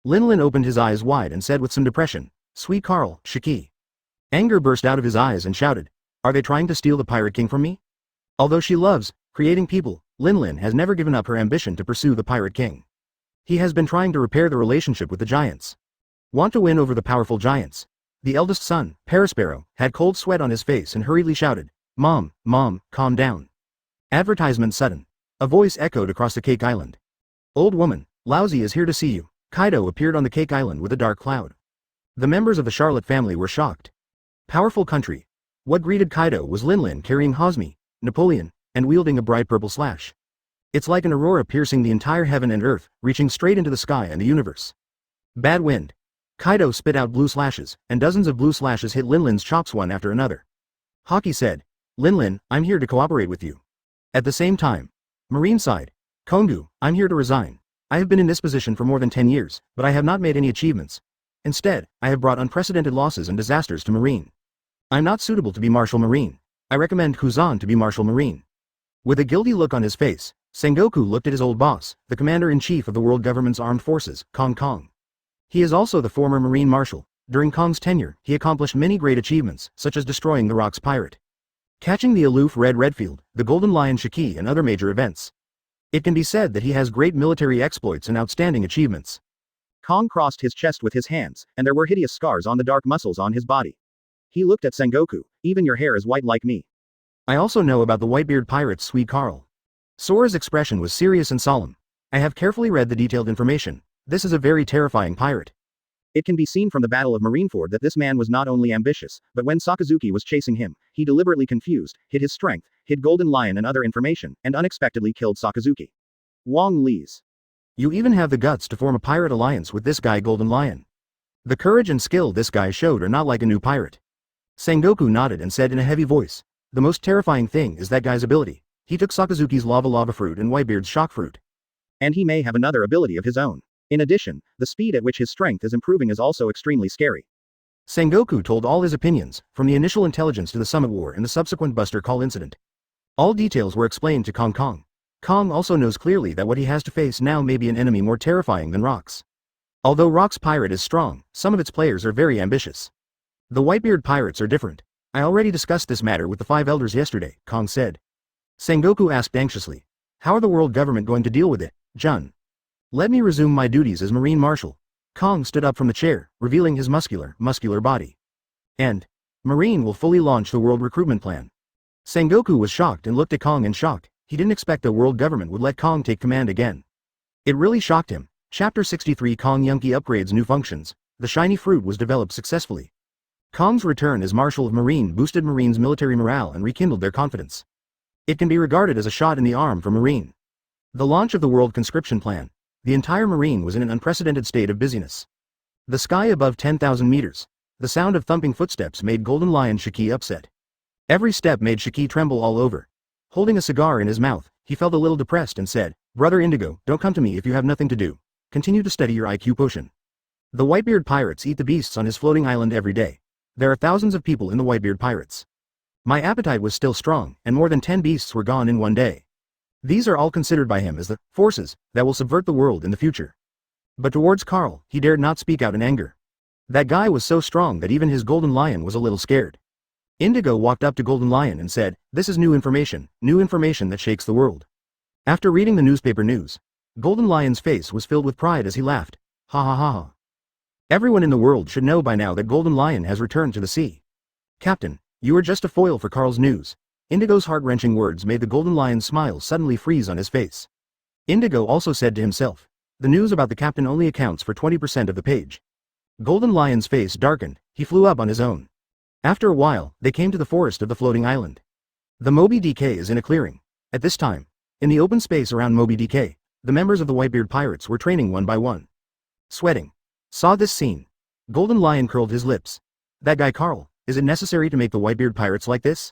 Linlin opened his eyes wide and said with some depression, Sweet Carl, Shiki. Anger burst out of his eyes and shouted, Are they trying to steal the Pirate King from me? Although she loves creating people, Linlin has never given up her ambition to pursue the Pirate King. He has been trying to repair the relationship with the giants. Want to win over the powerful giants. The eldest son, Parasparrow, had cold sweat on his face and hurriedly shouted, Mom, calm down. Advertisement sudden. A voice echoed across the Cake Island. Old woman, Lousy is here to see you. Kaido appeared on the Cake Island with a dark cloud. The members of the Charlotte family were shocked. Powerful country. What greeted Kaido was Linlin carrying Hosmi, Napoleon, and wielding a bright purple slash. It's like an aurora piercing the entire heaven and earth, reaching straight into the sky and the universe. Bad wind. Kaido spit out blue slashes, and dozens of blue slashes hit Linlin's chops one after another. Haki said, Linlin, I'm here to cooperate with you. At the same time, Marine side, Kongu, I'm here to resign. I have been in this position for more than 10 years, but I have not made any achievements. Instead, I have brought unprecedented losses and disasters to Marine. I'm not suitable to be Marshal Marine. I recommend Kuzan to be Marshal Marine. With a guilty look on his face, Sengoku looked at his old boss, the commander-in-chief of the world government's armed forces, Kong. He is also the former Marine Marshal. During Kong's tenure, he accomplished many great achievements, such as destroying the Rock's pirate, catching the aloof Red Redfield, the Golden Lion Shiki and other major events. It can be said that he has great military exploits and outstanding achievements. Kong crossed his chest with his hands, and there were hideous scars on the dark muscles on his body. He looked at Sengoku, even your hair is white like me. I also know about the Whitebeard Pirates, Sweet Carl. Sora's expression was serious and solemn. I have carefully read the detailed information. This is a very terrifying pirate. It can be seen from the Battle of Marineford that this man was not only ambitious, but when Sakazuki was chasing him, he deliberately confused, hid his strength, hid Golden Lion and other information, and unexpectedly killed Sakazuki. Wang Li's. You even have the guts to form a pirate alliance with this guy Golden Lion. The courage and skill this guy showed are not like a new pirate. Sengoku nodded and said in a heavy voice, the most terrifying thing is that guy's ability. He took Sakazuki's lava fruit and Whitebeard's shock fruit. And he may have another ability of his own. In addition, the speed at which his strength is improving is also extremely scary. Sengoku told all his opinions, from the initial intelligence to the Summit War and the subsequent Buster Call incident. All details were explained to Kong Kong. Kong also knows clearly that what he has to face now may be an enemy more terrifying than Rock's. Although Rock's pirate is strong, some of its players are very ambitious. The Whitebeard Pirates are different. I already discussed this matter with the 5 elders yesterday, Kong said. Sengoku asked anxiously. How are the world government going to deal with it, Jun? Let me resume my duties as Marine Marshal. Kong stood up from the chair, revealing his muscular body. And Marine will fully launch the world recruitment plan. Sengoku was shocked and looked at Kong in shock. He didn't expect the world government would let Kong take command again. It really shocked him. Chapter 63 Kong Yunki upgrades new functions. The shiny fruit was developed successfully. Kong's return as Marshal of Marine boosted Marine's military morale and rekindled their confidence. It can be regarded as a shot in the arm for Marine. The launch of the world conscription plan. The entire Marine was in an unprecedented state of busyness. The sky above 10,000 meters. The sound of thumping footsteps made Golden Lion Shiki upset. Every step made Shiki tremble all over. Holding a cigar in his mouth, he felt a little depressed and said, Brother Indigo, don't come to me if you have nothing to do. Continue to study your IQ potion. The Whitebeard Pirates eat the beasts on his floating island every day. There are thousands of people in the Whitebeard Pirates. My appetite was still strong, and more than 10 beasts were gone in one day. These are all considered by him as the forces that will subvert the world in the future. But towards Carl, he dared not speak out in anger. That guy was so strong that even his Golden Lion was a little scared. Indigo walked up to Golden Lion and said, this is new information that shakes the world. After reading the newspaper news, Golden Lion's face was filled with pride as he laughed. Ha ha ha ha. Everyone in the world should know by now that Golden Lion has returned to the sea. Captain, you are just a foil for Carl's news. Indigo's heart-wrenching words made the Golden Lion's smile suddenly freeze on his face. Indigo also said to himself, the news about the captain only accounts for 20% of the page. Golden Lion's face darkened, he flew up on his own. After a while, they came to the forest of the floating island. The Moby DK is in a clearing. At this time, in the open space around Moby DK, the members of the Whitebeard Pirates were training one by one. Sweating. Saw this scene. Golden Lion curled his lips. That guy Carl, is it necessary to make the Whitebeard Pirates like this?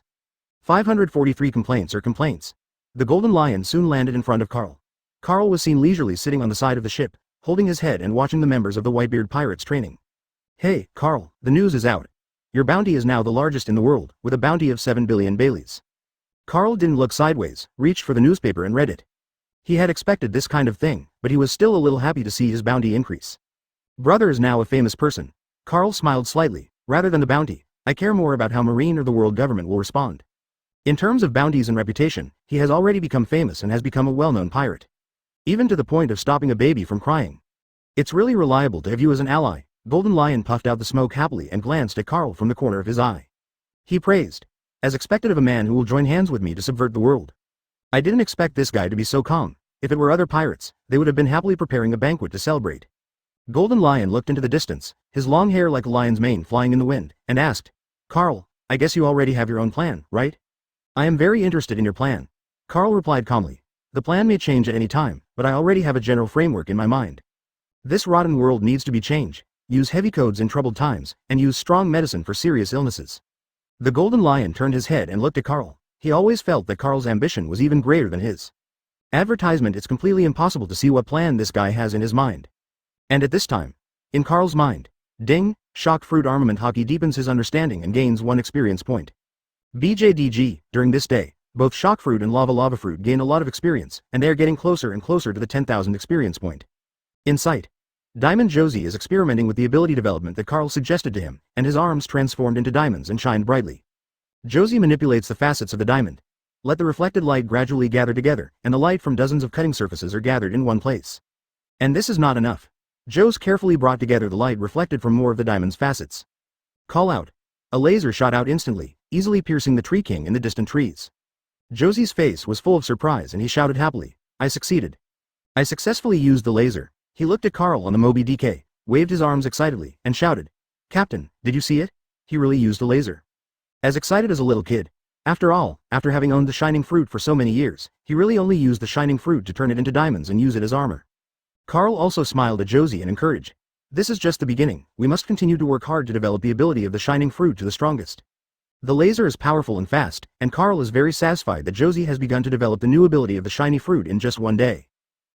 543 complaints are complaints. The Golden Lion soon landed in front of Carl. Carl was seen leisurely sitting on the side of the ship, holding his head and watching the members of the Whitebeard Pirates training. Hey, Carl, the news is out. Your bounty is now the largest in the world, with a bounty of 7 billion Baileys. Carl didn't look sideways, reached for the newspaper and read it. He had expected this kind of thing, but he was still a little happy to see his bounty increase. Brother is now a famous person. Carl smiled slightly. Rather than the bounty, I care more about how Marine or the world government will respond. In terms of bounties and reputation, he has already become famous and has become a well-known pirate. Even to the point of stopping a baby from crying. It's really reliable to have you as an ally. Golden Lion puffed out the smoke happily and glanced at Carl from the corner of his eye. He praised. As expected of a man who will join hands with me to subvert the world. I didn't expect this guy to be so calm. If it were other pirates, they would have been happily preparing a banquet to celebrate. Golden Lion looked into the distance, his long hair like a lion's mane flying in the wind, and asked, Carl, I guess you already have your own plan, right? I am very interested in your plan. Carl replied calmly. The plan may change at any time, but I already have a general framework in my mind. This rotten world needs to be changed. Use heavy codes in troubled times, and use strong medicine for serious illnesses. The Golden Lion turned his head and looked at Carl. He always felt that Carl's ambition was even greater than his. Advertisement. It's completely impossible to see what plan this guy has in his mind. And at this time, in Carl's mind, ding, shock fruit armament hockey deepens his understanding and gains 1 experience point. BJDG, during this day, both shock fruit and lava fruit gain a lot of experience, and they are getting closer and closer to the 10,000 experience point. In sight, Diamond Josie is experimenting with the ability development that Carl suggested to him, and his arms transformed into diamonds and shined brightly. Josie manipulates the facets of the diamond. Let the reflected light gradually gather together, and the light from dozens of cutting surfaces are gathered in one place. And this is not enough. Joe's carefully brought together the light reflected from more of the diamond's facets. Call out. A laser shot out instantly, easily piercing the Tree King in the distant trees. Josie's face was full of surprise and he shouted happily, I succeeded. I successfully used the laser. He looked at Carl on the Moby DK. waved his arms excitedly, and shouted, "Captain, did you see it? He really used a laser." As excited as a little kid. After all, after having owned the shining fruit for so many years, he really only used the shining fruit to turn it into diamonds and use it as armor. Carl also smiled at Josie and encouraged, "This is just the beginning, we must continue to work hard to develop the ability of the shining fruit to the strongest." The laser is powerful and fast, and Carl is very satisfied that Josie has begun to develop the new ability of the shiny fruit in just one day.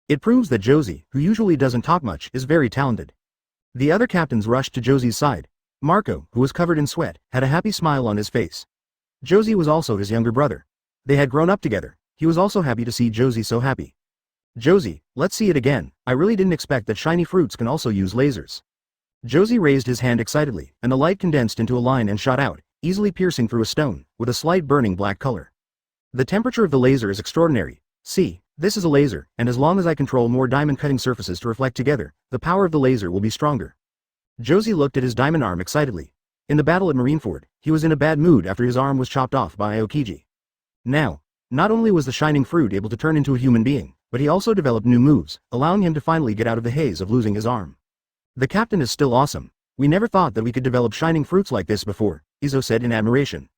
It proves that Josie, who usually doesn't talk much, is very talented. The other captains rushed to Josie's side. Marco, who was covered in sweat, had a happy smile on his face. Josie was also his younger brother. They had grown up together. He was also happy to see Josie so happy. "Josie, let's see it again. I really didn't expect that shiny fruits can also use lasers." Josie raised his hand excitedly, and the light condensed into a line and shot out, easily piercing through a stone, with a slight burning black color. "The temperature of the laser is extraordinary. See, this is a laser, and as long as I control more diamond cutting surfaces to reflect together, the power of the laser will be stronger." Josie looked at his diamond arm excitedly. In the battle at Marineford, he was in a bad mood after his arm was chopped off by Aokiji. Now, not only was the shining fruit able to turn into a human being, but he also developed new moves, allowing him to finally get out of the haze of losing his arm. "The captain is still awesome. We never thought that we could develop shining fruits like this before," Izo said in admiration.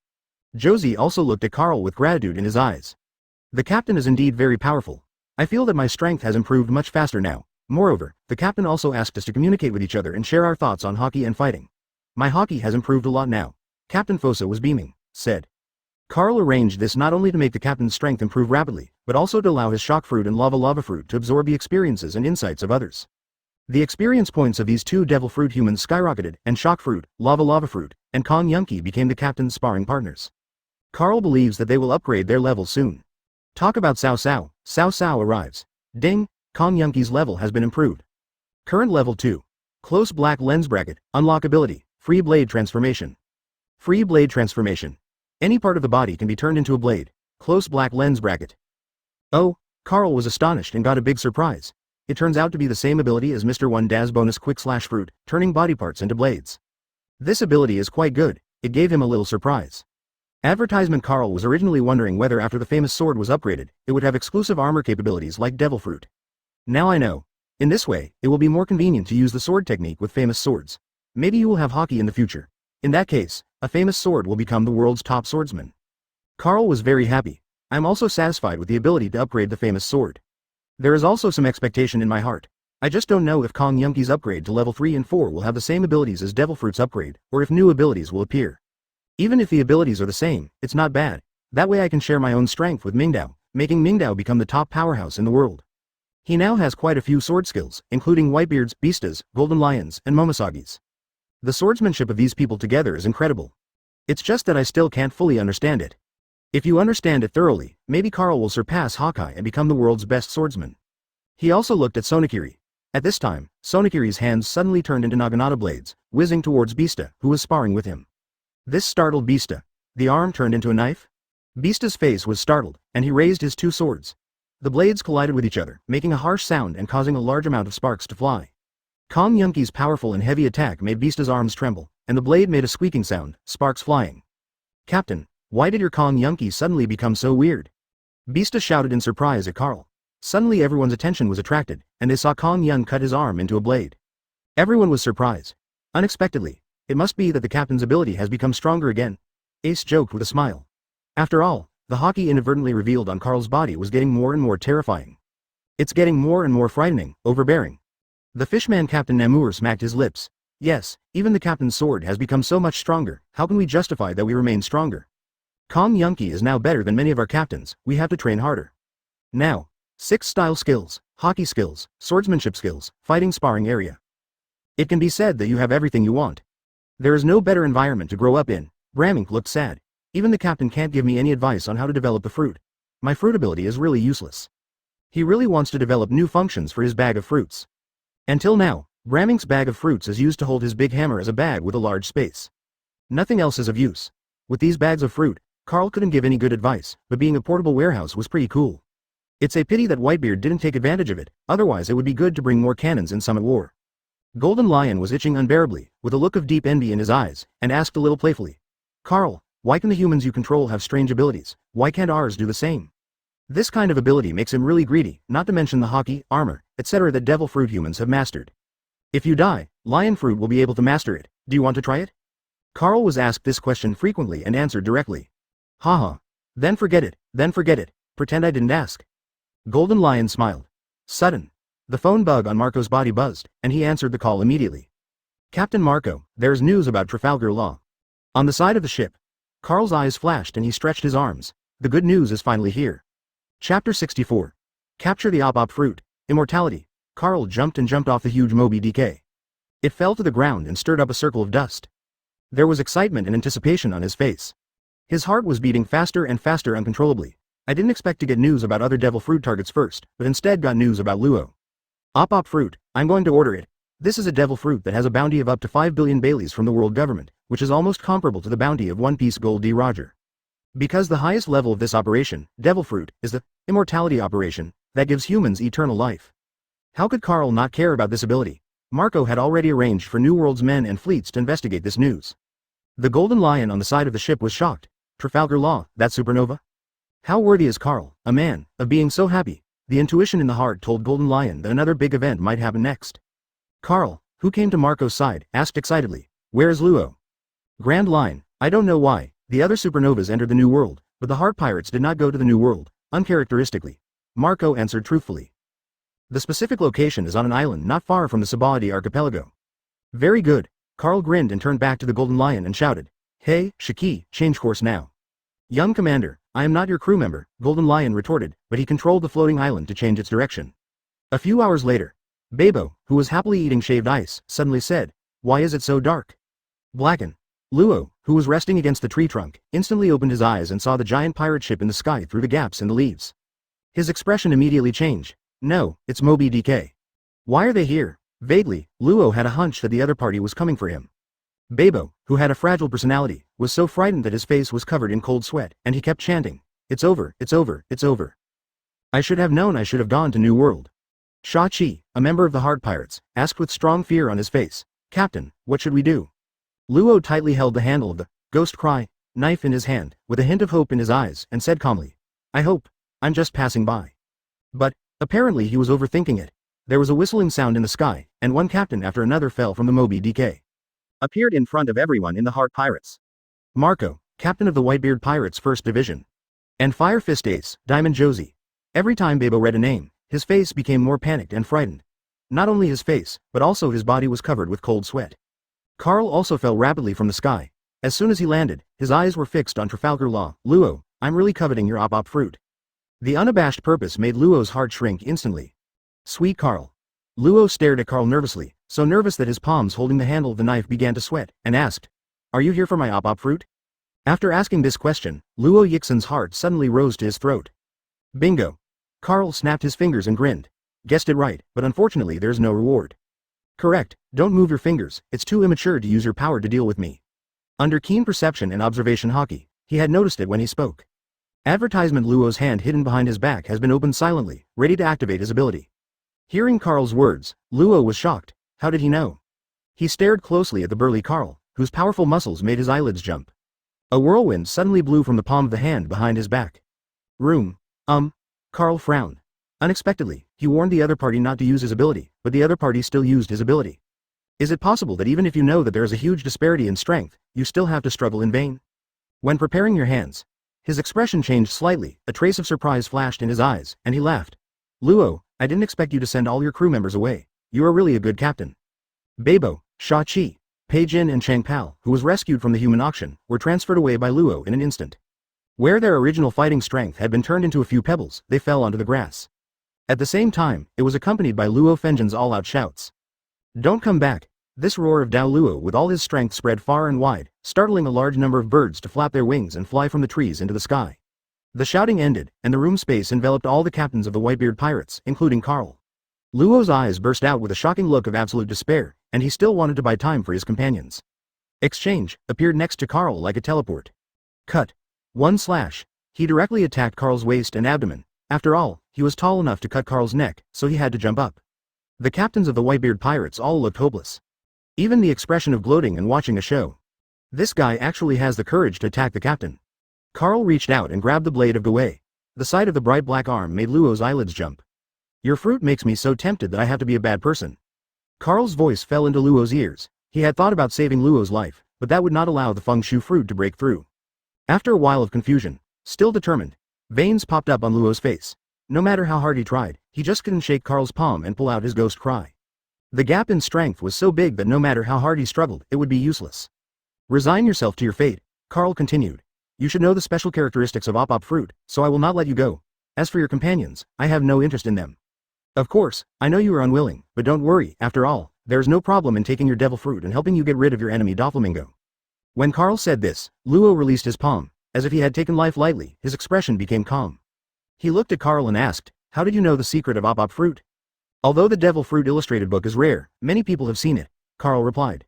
Josie also looked at Carl with gratitude in his eyes. "The captain is indeed very powerful. I feel that my strength has improved much faster now. Moreover, the captain also asked us to communicate with each other and share our thoughts on hockey and fighting. My hockey has improved a lot now." Captain Fosa was beaming, said. Carl arranged this not only to make the captain's strength improve rapidly, but also to allow his shock fruit and lava fruit to absorb the experiences and insights of others. The experience points of these two devil fruit humans skyrocketed, and shock fruit, lava fruit, and Kong Yunki became the captain's sparring partners. Carl believes that they will upgrade their level soon. Talk about Cao Cao. Cao Cao arrives. Ding, Kong Yunki's level has been improved. Current level 2. Close black lens bracket, unlock ability, free blade transformation. Free blade transformation. Any part of the body can be turned into a blade. Close black lens bracket. Oh, Carl was astonished and got a big surprise. It turns out to be the same ability as Mr. 1 Das bonus quick slash fruit, turning body parts into blades. This ability is quite good. It gave him a little surprise. Advertisement. Carl was originally wondering whether after the famous sword was upgraded, it would have exclusive armor capabilities like devil fruit. Now I know. In this way, it will be more convenient to use the sword technique with famous swords. Maybe you will have hockey in the future. In that case, a famous sword will become the world's top swordsman. Carl was very happy. I am also satisfied with the ability to upgrade the famous sword. There is also some expectation in my heart. I just don't know if Kong Yunki's upgrade to level 3 and 4 will have the same abilities as Devil Fruit's upgrade, or if new abilities will appear. Even if the abilities are the same, it's not bad. That way I can share my own strength with Mingdao, making Mingdao become the top powerhouse in the world. He now has quite a few sword skills, including Whitebeards, Beastas, Golden Lions, and Momosagi's. The swordsmanship of these people together is incredible. It's just that I still can't fully understand it. If you understand it thoroughly, maybe Carl will surpass Hawkeye and become the world's best swordsman. He also looked at Sonokiri. At this time, Sonokiri's hands suddenly turned into Naginata blades, whizzing towards Beasta, who was sparring with him. This startled Beasta. The arm turned into a knife? Beasta's face was startled, and he raised his two swords. The blades collided with each other, making a harsh sound and causing a large amount of sparks to fly. Kong Yunki's powerful and heavy attack made Beasta's arms tremble, and the blade made a squeaking sound, sparks flying. "Captain, why did your Kong Yunki suddenly become so weird?" Beasta shouted in surprise at Carl. Suddenly everyone's attention was attracted, and they saw Kong Yun cut his arm into a blade. Everyone was surprised. Unexpectedly, it must be that the captain's ability has become stronger again. Ace joked with a smile. After all, the hockey inadvertently revealed on Carl's body was getting more and more terrifying. It's getting more and more frightening, overbearing. The fishman Captain Namur smacked his lips. Yes, even the captain's sword has become so much stronger. How can we justify that we remain stronger? Kong Yunki is now better than many of our captains. We have to train harder. Now, 6 style skills, hockey skills, swordsmanship skills, fighting sparring area. It can be said that you have everything you want. There is no better environment to grow up in. Bramink looked sad. Even the captain can't give me any advice on how to develop the fruit. My fruit ability is really useless. He really wants to develop new functions for his bag of fruits. Until now, Bramink's bag of fruits is used to hold his big hammer as a bag with a large space. Nothing else is of use. With these bags of fruit, Carl couldn't give any good advice, but being a portable warehouse was pretty cool. It's a pity that Whitebeard didn't take advantage of it, otherwise it would be good to bring more cannons in Summit War. Golden Lion was itching unbearably, with a look of deep envy in his eyes, and asked a little playfully. "Carl, why can the humans you control have strange abilities? Why can't ours do the same?" This kind of ability makes him really greedy, not to mention the hockey, armor, etc. that devil fruit humans have mastered. If you die, Lion fruit will be able to master it. Do you want to try it? Carl was asked this question frequently and answered directly. Haha. Then forget it, pretend I didn't ask. Golden Lion smiled. Sudden. The phone bug on Marco's body buzzed, and he answered the call immediately. Captain Marco, there's news about Trafalgar Law. On the side of the ship. Carl's eyes flashed and he stretched his arms. The good news is finally here. Chapter 64. Capture the Op fruit. Immortality. Carl jumped off the huge Moby DK. It fell to the ground and stirred up a circle of dust. There was excitement and anticipation on his face. His heart was beating faster and faster uncontrollably. I didn't expect to get news about other devil fruit targets first, but instead got news about Luo. Op fruit, I'm going to order it. This is a devil fruit that has a bounty of up to 5 billion Baileys from the world government, which is almost comparable to the bounty of One Piece Gold D. Roger. Because the highest level of this operation, devil fruit, is the immortality operation that gives humans eternal life. How could Carl not care about this ability? Marco had already arranged for New World's men and fleets to investigate this news. The Golden Lion on the side of the ship was shocked. Trafalgar Law, that supernova? How worthy is Carl, a man, of being so happy? The intuition in the heart told Golden Lion that another big event might happen next. Carl, who came to Marco's side, asked excitedly, where is Luo? Grand Line, I don't know why, the other supernovas entered the New World, but the Heart Pirates did not go to the New World, uncharacteristically. Marco answered truthfully. The specific location is on an island not far from the Sabaody archipelago. Very good. Carl grinned and turned back to the Golden Lion and shouted, hey, Shiki, change course now. Young Commander, I am not your crew member, Golden Lion retorted, but he controlled the floating island to change its direction. A few hours later, Bebo, who was happily eating shaved ice, suddenly said, why is it so dark? Blacken. Luo, who was resting against the tree trunk, instantly opened his eyes and saw the giant pirate ship in the sky through the gaps in the leaves. His expression immediately changed. No, it's Moby DK. Why are they here? Vaguely, Luo had a hunch that the other party was coming for him. Bebo, who had a fragile personality, was so frightened that his face was covered in cold sweat, and he kept chanting, it's over, it's over, it's over. I should have known I should have gone to New World. Sha-Chi, a member of the Heart Pirates, asked with strong fear on his face, Captain, what should we do? Luo tightly held the handle of the ghost cry knife in his hand, with a hint of hope in his eyes, and said calmly, I hope. I'm just passing by. But, apparently he was overthinking it. There was a whistling sound in the sky, and one captain after another fell from the Moby DK. Appeared in front of everyone in the Heart Pirates. Marco, captain of the Whitebeard Pirates 1st Division. And Fire Fist Ace, Diamond Josie. Every time Bebo read a name, his face became more panicked and frightened. Not only his face, but also his body was covered with cold sweat. Carl also fell rapidly from the sky. As soon as he landed, his eyes were fixed on Trafalgar Law. Luo, I'm really coveting your op fruit. The unabashed purpose made Luo's heart shrink instantly. Sweet Carl. Luo stared at Carl nervously, so nervous that his palms holding the handle of the knife began to sweat, and asked, are you here for my op fruit? After asking this question, Luo Yixin's heart suddenly rose to his throat. Bingo. Carl snapped his fingers and grinned. Guessed it right, but unfortunately there's no reward. Correct, don't move your fingers, it's too immature to use your power to deal with me. Under keen perception and observation hockey, he had noticed it when he spoke. Advertisement Luo's hand hidden behind his back has been opened silently, ready to activate his ability. Hearing Carl's words, Luo was shocked. How did he know? He stared closely at the burly Carl, whose powerful muscles made his eyelids jump. A whirlwind suddenly blew from the palm of the hand behind his back. Carl frowned. Unexpectedly, he warned the other party not to use his ability, but the other party still used his ability. Is it possible that even if you know that there is a huge disparity in strength, you still have to struggle in vain? When preparing your hands, his expression changed slightly, a trace of surprise flashed in his eyes, and he laughed. Luo, I didn't expect you to send all your crew members away. You are really a good captain. Bebo, Sha-Chi, Pei Jin and Chang Pao, who was rescued from the human auction, were transferred away by Luo in an instant. Where their original fighting strength had been turned into a few pebbles, they fell onto the grass. At the same time, it was accompanied by Luo Fenjin's all-out shouts. Don't come back. This roar of Dao Luo with all his strength spread far and wide, startling a large number of birds to flap their wings and fly from the trees into the sky. The shouting ended, and the room space enveloped all the captains of the Whitebeard Pirates, including Carl. Luo's eyes burst out with a shocking look of absolute despair, and he still wanted to buy time for his companions. Exchange appeared next to Carl like a teleport. Cut. 1/. He directly attacked Carl's waist and abdomen. After all, he was tall enough to cut Carl's neck, so he had to jump up. The captains of the Whitebeard Pirates all looked hopeless. Even the expression of gloating and watching a show. This guy actually has the courage to attack the captain. Carl reached out and grabbed the blade of Gouet. The sight of the bright black arm made Luo's eyelids jump. Your fruit makes me so tempted that I have to be a bad person. Carl's voice fell into Luo's ears. He had thought about saving Luo's life, but that would not allow the feng shui fruit to break through. After a while of confusion, still determined, veins popped up on Luo's face. No matter how hard he tried, he just couldn't shake Carl's palm and pull out his ghost cry. The gap in strength was so big that no matter how hard he struggled, it would be useless. Resign yourself to your fate, Carl continued. You should know the special characteristics of op fruit, so I will not let you go. As for your companions, I have no interest in them. Of course, I know you are unwilling, but don't worry, after all, there is no problem in taking your devil fruit and helping you get rid of your enemy Doflamingo. When Carl said this, Luo released his palm. As if he had taken life lightly, his expression became calm. He looked at Carl and asked, how did you know the secret of op fruit? Although the devil fruit illustrated book is rare, many people have seen it, Carl replied.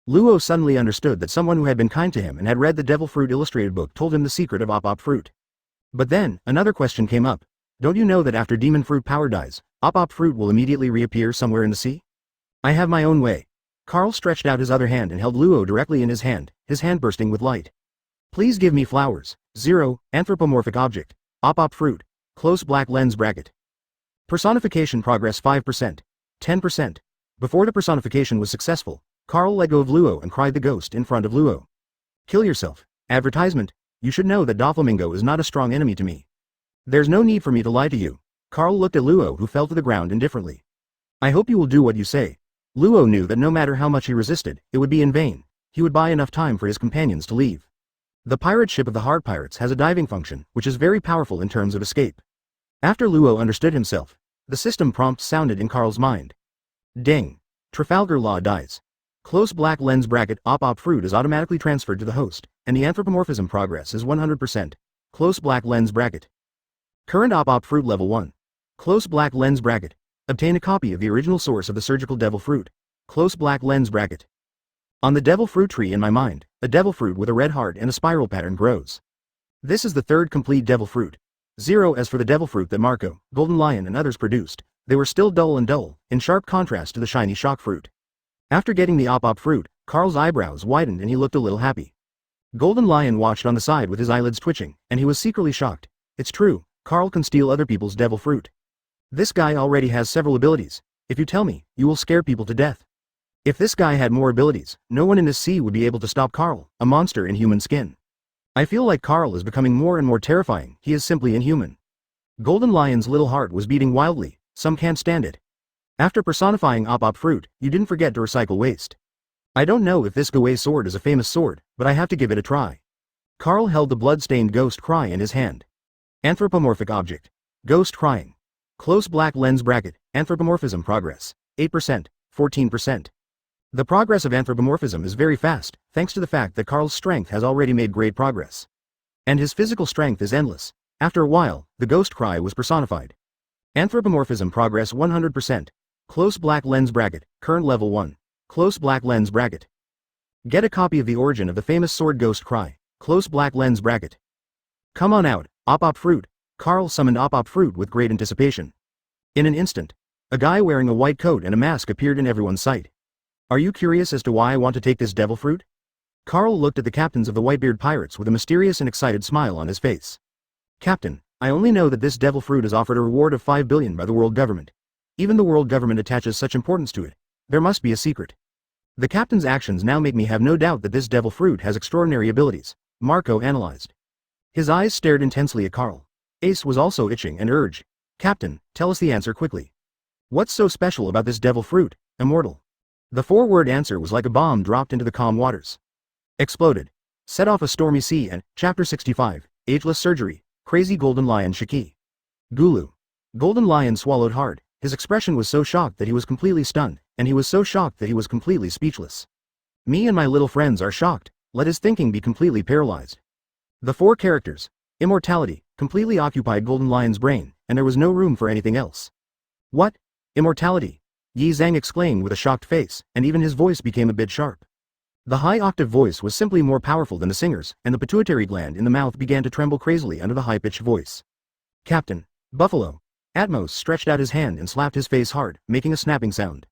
Luo suddenly understood that someone who had been kind to him and had read the devil fruit illustrated book told him the secret of op fruit. But then, another question came up. Don't you know that after demon fruit power dies, op fruit will immediately reappear somewhere in the sea? I have my own way. Carl stretched out his other hand and held Luo directly in his hand bursting with light. Please give me flowers. 0. Anthropomorphic object. Op fruit. Close black lens bracket. Personification progress 5%. 10%. Before the personification was successful, Carl let go of Luo and cried the ghost in front of Luo. Kill yourself. Advertisement. You should know that Doflamingo is not a strong enemy to me. There's no need for me to lie to you. Carl looked at Luo, who fell to the ground indifferently. I hope you will do what you say. Luo knew that no matter how much he resisted, it would be in vain. He would buy enough time for his companions to leave. The pirate ship of the Hard Pirates has a diving function, which is very powerful in terms of escape. After Luo understood himself, the system prompt sounded in Carl's mind. Ding. Trafalgar Law dies. Close black lens bracket op fruit is automatically transferred to the host, and the anthropomorphism progress is 100%. Close black lens bracket. Current op fruit level 1. Close black lens bracket. Obtain a copy of the original source of the surgical devil fruit. Close black lens bracket. On the devil fruit tree in my mind, a devil fruit with a red heart and a spiral pattern grows. This is the third complete devil fruit. 0. As for the devil fruit that Marco, Golden Lion and others produced, they were still dull, in sharp contrast to the shiny shock fruit. After getting the op fruit, Carl's eyebrows widened and he looked a little happy. Golden Lion watched on the side with his eyelids twitching, and he was secretly shocked. It's true, Carl can steal other people's devil fruit. This guy already has several abilities. If you tell me, you will scare people to death. If this guy had more abilities, no one in this sea would be able to stop Carl, a monster in human skin. I feel like Carl is becoming more and more terrifying. He is simply inhuman. Golden Lion's little heart was beating wildly. Some can't stand it. After personifying op fruit, you didn't forget to recycle waste. I don't know if this Gouet sword is a famous sword, but I have to give it a try. Carl held the blood-stained ghost cry in his hand. Anthropomorphic object. Ghost crying. Close black lens bracket. Anthropomorphism progress. 8%. 14%. The progress of anthropomorphism is very fast, thanks to the fact that Carl's strength has already made great progress. And his physical strength is endless. After a while, the ghost cry was personified. Anthropomorphism progress 100%. Close black lens bracket. Current level 1. Close black lens bracket. Get a copy of the origin of the famous sword ghost cry. Close black lens bracket. Come on out, op fruit. Carl summoned op fruit with great anticipation. In an instant, a guy wearing a white coat and a mask appeared in everyone's sight. Are you curious as to why I want to take this devil fruit? Carl looked at the captains of the Whitebeard Pirates with a mysterious and excited smile on his face. Captain, I only know that this devil fruit is offered a reward of 5 billion by the world government. Even the world government attaches such importance to it. There must be a secret. The captain's actions now make me have no doubt that this devil fruit has extraordinary abilities, Marco analyzed. His eyes stared intensely at Carl. Ace was also itching and urged, Captain, tell us the answer quickly. What's so special about this devil fruit, immortal? The 4-word answer was like a bomb dropped into the calm waters. Exploded. Set off a stormy sea and, Chapter 65, Ageless Surgery, Crazy Golden Lion Shiki. Gulu. Golden Lion swallowed hard. His expression was so shocked that he was completely stunned, and he was so shocked that he was completely speechless. Me and my little friends are shocked. Let his thinking be completely paralyzed. The 4 characters, immortality, completely occupied Golden Lion's brain, and there was no room for anything else. What? Immortality? Yi Zhang exclaimed with a shocked face, and even his voice became a bit sharp. The high-octave voice was simply more powerful than the singer's, and the pituitary gland in the mouth began to tremble crazily under the high-pitched voice. Captain, Buffalo. Atmos stretched out his hand and slapped his face hard, making a snapping sound.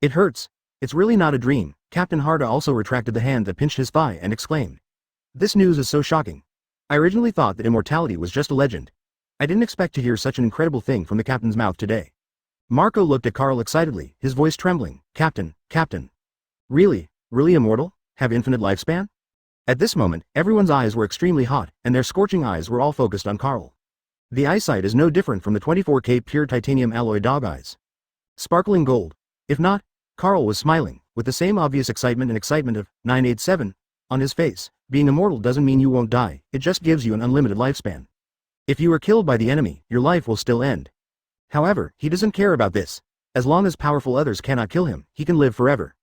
It hurts. It's really not a dream. Captain Harda also retracted the hand that pinched his thigh and exclaimed. This news is so shocking. I originally thought that immortality was just a legend. I didn't expect to hear such an incredible thing from the captain's mouth today. Marco looked at Carl excitedly, his voice trembling. Captain, Captain. Really? Really immortal? Have infinite lifespan? At this moment, everyone's eyes were extremely hot, and their scorching eyes were all focused on Carl. The eyesight is no different from the 24K pure titanium alloy dog eyes. Sparkling gold. If not, Carl was smiling, with the same obvious excitement of 987 on his face. Being immortal doesn't mean you won't die, it just gives you an unlimited lifespan. If you are killed by the enemy, your life will still end. However, he doesn't care about this. As long as powerful others cannot kill him, he can live forever.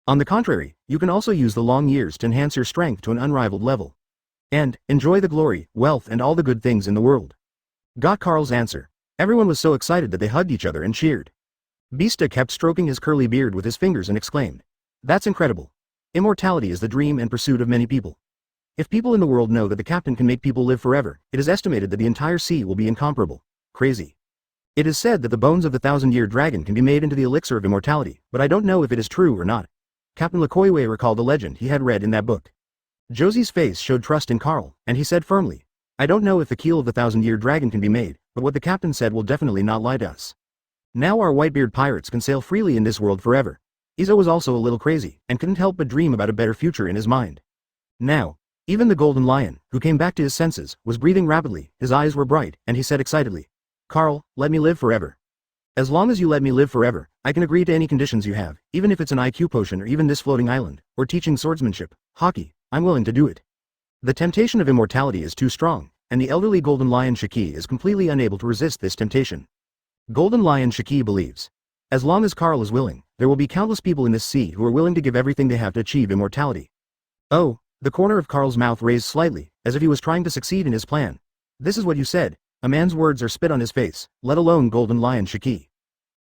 On the contrary, you can also use the long years to enhance your strength to an unrivaled level. And, enjoy the glory, wealth and all the good things in the world. Got Carl's answer. Everyone was so excited that they hugged each other and cheered. Beasta kept stroking his curly beard with his fingers and exclaimed, "That's incredible. Immortality is the dream and pursuit of many people. If people in the world know that the captain can make people live forever, it is estimated that the entire sea will be incomparable. Crazy. It is said that the bones of the 1,000-year dragon can be made into the elixir of immortality, but I don't know if it is true or not." Captain Lecoywe recalled the legend he had read in that book. Josie's face showed trust in Carl, and he said firmly, "I don't know if the keel of the 1,000-year dragon can be made, but what the captain said will definitely not lie to us. Now our Whitebeard pirates can sail freely in this world forever." Izo was also a little crazy, and couldn't help but dream about a better future in his mind. Now, even the golden lion, who came back to his senses, was breathing rapidly, his eyes were bright, and he said excitedly, "Carl, let me live forever. As long as you let me live forever, I can agree to any conditions you have, even if it's an IQ potion or even this floating island, or teaching swordsmanship, hockey, I'm willing to do it." The temptation of immortality is too strong, and the elderly golden lion Shiki is completely unable to resist this temptation. Golden lion Shiki believes, as long as Carl is willing, there will be countless people in this sea who are willing to give everything they have to achieve immortality. Oh, the corner of Carl's mouth raised slightly, as if he was trying to succeed in his plan. "This is what you said. A man's words are spit on his face, let alone golden lion Shiki.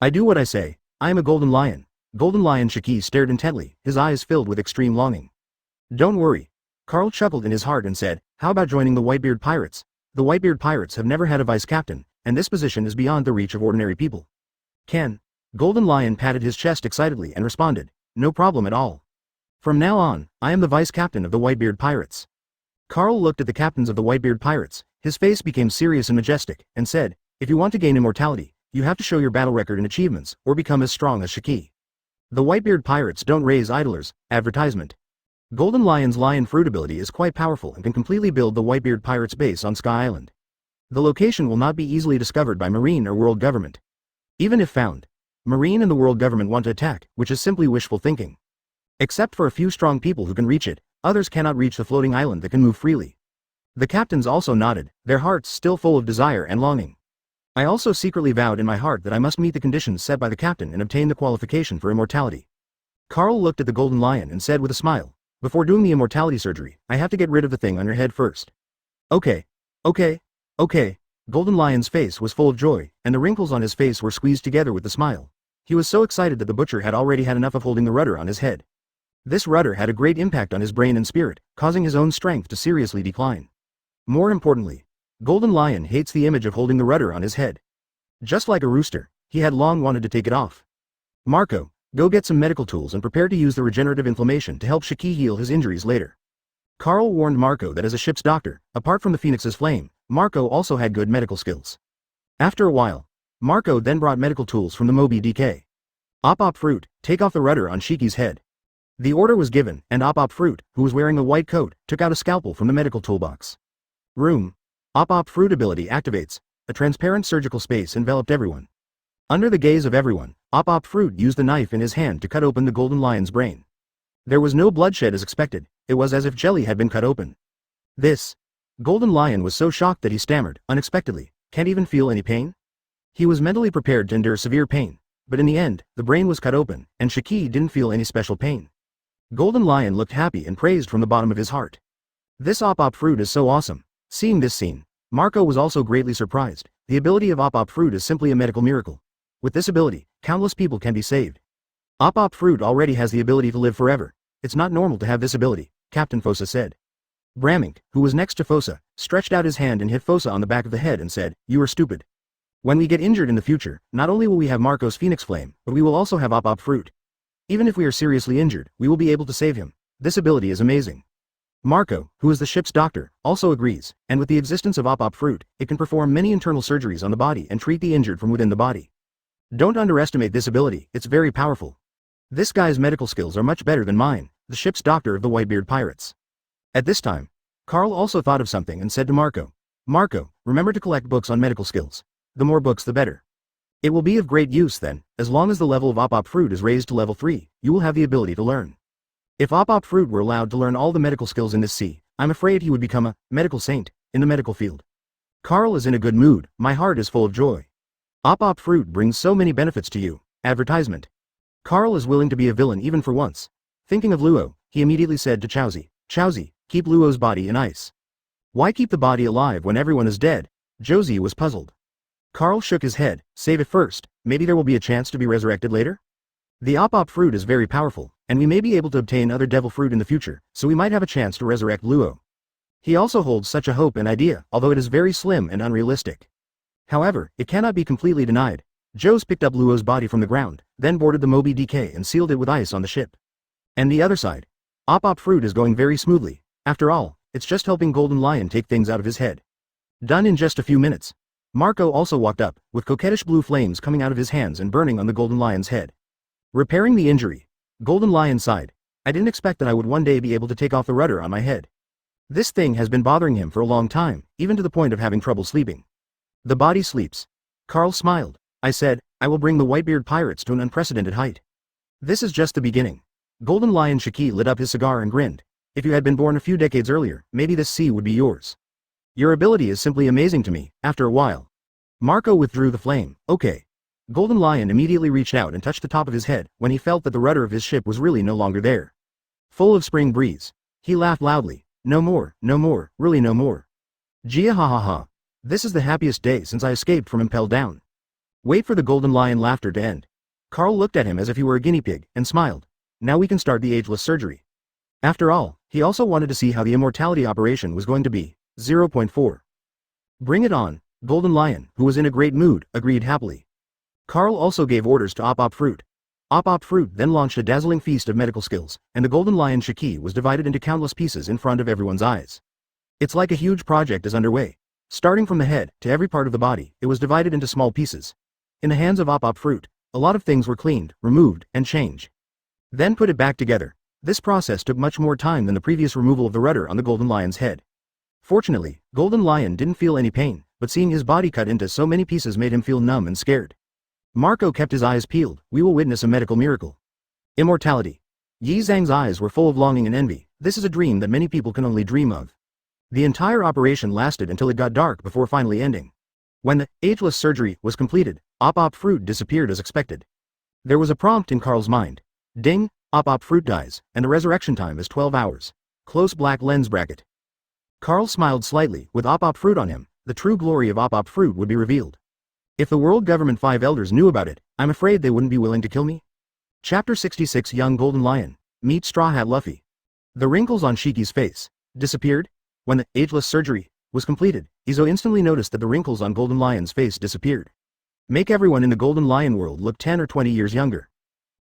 I do what I say. I am a golden lion." Golden lion Shiki stared intently, his eyes filled with extreme longing. "Don't worry." Carl chuckled in his heart and said, "How about joining the Whitebeard Pirates? The Whitebeard Pirates have never had a vice captain, and this position is beyond the reach of ordinary people." "Can?" Golden lion patted his chest excitedly and responded, "No problem at all. From now on, I am the vice captain of the Whitebeard Pirates." Carl looked at the captains of the Whitebeard Pirates, his face became serious and majestic, and said, "If you want to gain immortality, you have to show your battle record and achievements, or become as strong as Shiki. The Whitebeard Pirates don't raise idlers." Advertisement. Golden Lion's lion fruit ability is quite powerful and can completely build the Whitebeard Pirates base on Sky Island. The location will not be easily discovered by Marine or world government. Even if found, Marine and the world government want to attack, which is simply wishful thinking. Except for a few strong people who can reach it, others cannot reach the floating island that can move freely. The captains also nodded, their hearts still full of desire and longing. "I also secretly vowed in my heart that I must meet the conditions set by the captain and obtain the qualification for immortality." Carl looked at the golden lion and said with a smile, "Before doing the immortality surgery, I have to get rid of the thing on your head first." Okay. Golden lion's face was full of joy, and the wrinkles on his face were squeezed together with the smile. He was so excited that the butcher had already had enough of holding the rudder on his head. This rudder had a great impact on his brain and spirit, causing his own strength to seriously decline. More importantly, Golden Lion hates the image of holding the rudder on his head. Just like a rooster, he had long wanted to take it off. "Marco, go get some medical tools and prepare to use the regenerative inflammation to help Shiki heal his injuries later." Carl warned Marco that as a ship's doctor, apart from the Phoenix's flame, Marco also had good medical skills. After a while, Marco then brought medical tools from the Moby DK. "Op Fruit, take off the rudder on Shiki's head." The order was given, and Op Fruit, who was wearing a white coat, took out a scalpel from the medical toolbox. Room. Op Fruit ability activates. A transparent surgical space enveloped everyone. Under the gaze of everyone, Op Fruit used the knife in his hand to cut open the golden lion's brain. There was no bloodshed as expected, it was as if jelly had been cut open. This. Golden Lion was so shocked that he stammered, unexpectedly, "Can't even feel any pain?" He was mentally prepared to endure severe pain, but in the end, the brain was cut open, and Shiki didn't feel any special pain. Golden Lion looked happy and praised from the bottom of his heart. "This Op Fruit is so awesome." Seeing this scene, Marco was also greatly surprised. The ability of Op Fruit is simply a medical miracle. With this ability, countless people can be saved. Op Fruit already has the ability to live forever. It's not normal to have this ability, Captain Fosa said. Bramink, who was next to Fosa, stretched out his hand and hit Fosa on the back of the head and said, "You are stupid. When we get injured in the future, not only will we have Marco's Phoenix Flame, but we will also have Op Fruit. Even if we are seriously injured, we will be able to save him. This ability is amazing." Marco, who is the ship's doctor, also agrees, and with the existence of Op Fruit, it can perform many internal surgeries on the body and treat the injured from within the body. Don't underestimate this ability, it's very powerful. This guy's medical skills are much better than mine, the ship's doctor of the Whitebeard Pirates. At this time, Carl also thought of something and said to Marco, Marco, remember to collect books on medical skills. The more books the better. It will be of great use then, as long as the level of Op Fruit is raised to level 3, you will have the ability to learn. If Op Fruit were allowed to learn all the medical skills in this sea, I'm afraid he would become a medical saint in the medical field. Carl is in a good mood, my heart is full of joy. Op Fruit brings so many benefits to you. Advertisement. Carl is willing to be a villain even for once. Thinking of Luo, he immediately said to Chowzi, Chowzi, keep Luo's body in ice. Why keep the body alive when everyone is dead? Josie was puzzled. Carl shook his head, save it first, maybe there will be a chance to be resurrected later? The Op Fruit is very powerful, and we may be able to obtain other devil fruit in the future, so we might have a chance to resurrect Luo. He also holds such a hope and idea, although it is very slim and unrealistic. However, it cannot be completely denied. Joes picked up Luo's body from the ground, then boarded the Moby DK and sealed it with ice on the ship. And the other side. Op Fruit is going very smoothly. After all, it's just helping Golden Lion take things out of his head. Done in just a few minutes. Marco also walked up, with coquettish blue flames coming out of his hands and burning on the Golden Lion's head. Repairing the injury. Golden Lion sighed. I didn't expect that I would one day be able to take off the rudder on my head. This thing has been bothering him for a long time, even to the point of having trouble sleeping. The body sleeps. Carl smiled. I said, I will bring the Whitebeard Pirates to an unprecedented height. This is just the beginning. Golden Lion Shiki lit up his cigar and grinned. If you had been born a few decades earlier, maybe this sea would be yours. Your ability is simply amazing to me, after a while. Marco withdrew the flame. Okay. Golden Lion immediately reached out and touched the top of his head when he felt that the rudder of his ship was really no longer there. Full of spring breeze. He laughed loudly. No more, really no more. Gia ha ha ha. This is the happiest day since I escaped from Impel Down. Wait for the Golden Lion laughter to end. Carl looked at him as if he were a guinea pig, and smiled. Now we can start the ageless surgery. After all, he also wanted to see how the immortality operation was going to be. 0.4. Bring it on, Golden Lion, who was in a great mood, agreed happily. Carl also gave orders to Op Fruit. Op Fruit then launched a dazzling feast of medical skills, and the Golden Lion Shiki was divided into countless pieces in front of everyone's eyes. It's like a huge project is underway. Starting from the head to every part of the body, it was divided into small pieces. In the hands of Op Fruit, a lot of things were cleaned, removed, and changed. Then put it back together. This process took much more time than the previous removal of the rudder on the Golden Lion's head. Fortunately, Golden Lion didn't feel any pain, but seeing his body cut into so many pieces made him feel numb and scared. Marco kept his eyes peeled. We will witness a medical miracle. Immortality. Yi Zhang's eyes were full of longing and envy. This is a dream that many people can only dream of. The entire operation lasted until it got dark before finally ending. When the ageless surgery was completed, Op Fruit disappeared as expected. There was a prompt in Carl's mind. Ding, Op Fruit dies, and the resurrection time is 12 hours. Close black lens bracket. Carl smiled slightly. With Op Fruit on him, the true glory of Op Fruit would be revealed. If the world government 5 elders knew about it, I'm afraid they wouldn't be willing to kill me. Chapter 66 Young Golden Lion. Meet Straw Hat Luffy. The wrinkles on Shiki's face disappeared. When the ageless surgery was completed, Izo instantly noticed that the wrinkles on Golden Lion's face disappeared. Make everyone in the Golden Lion world look 10 or 20 years younger.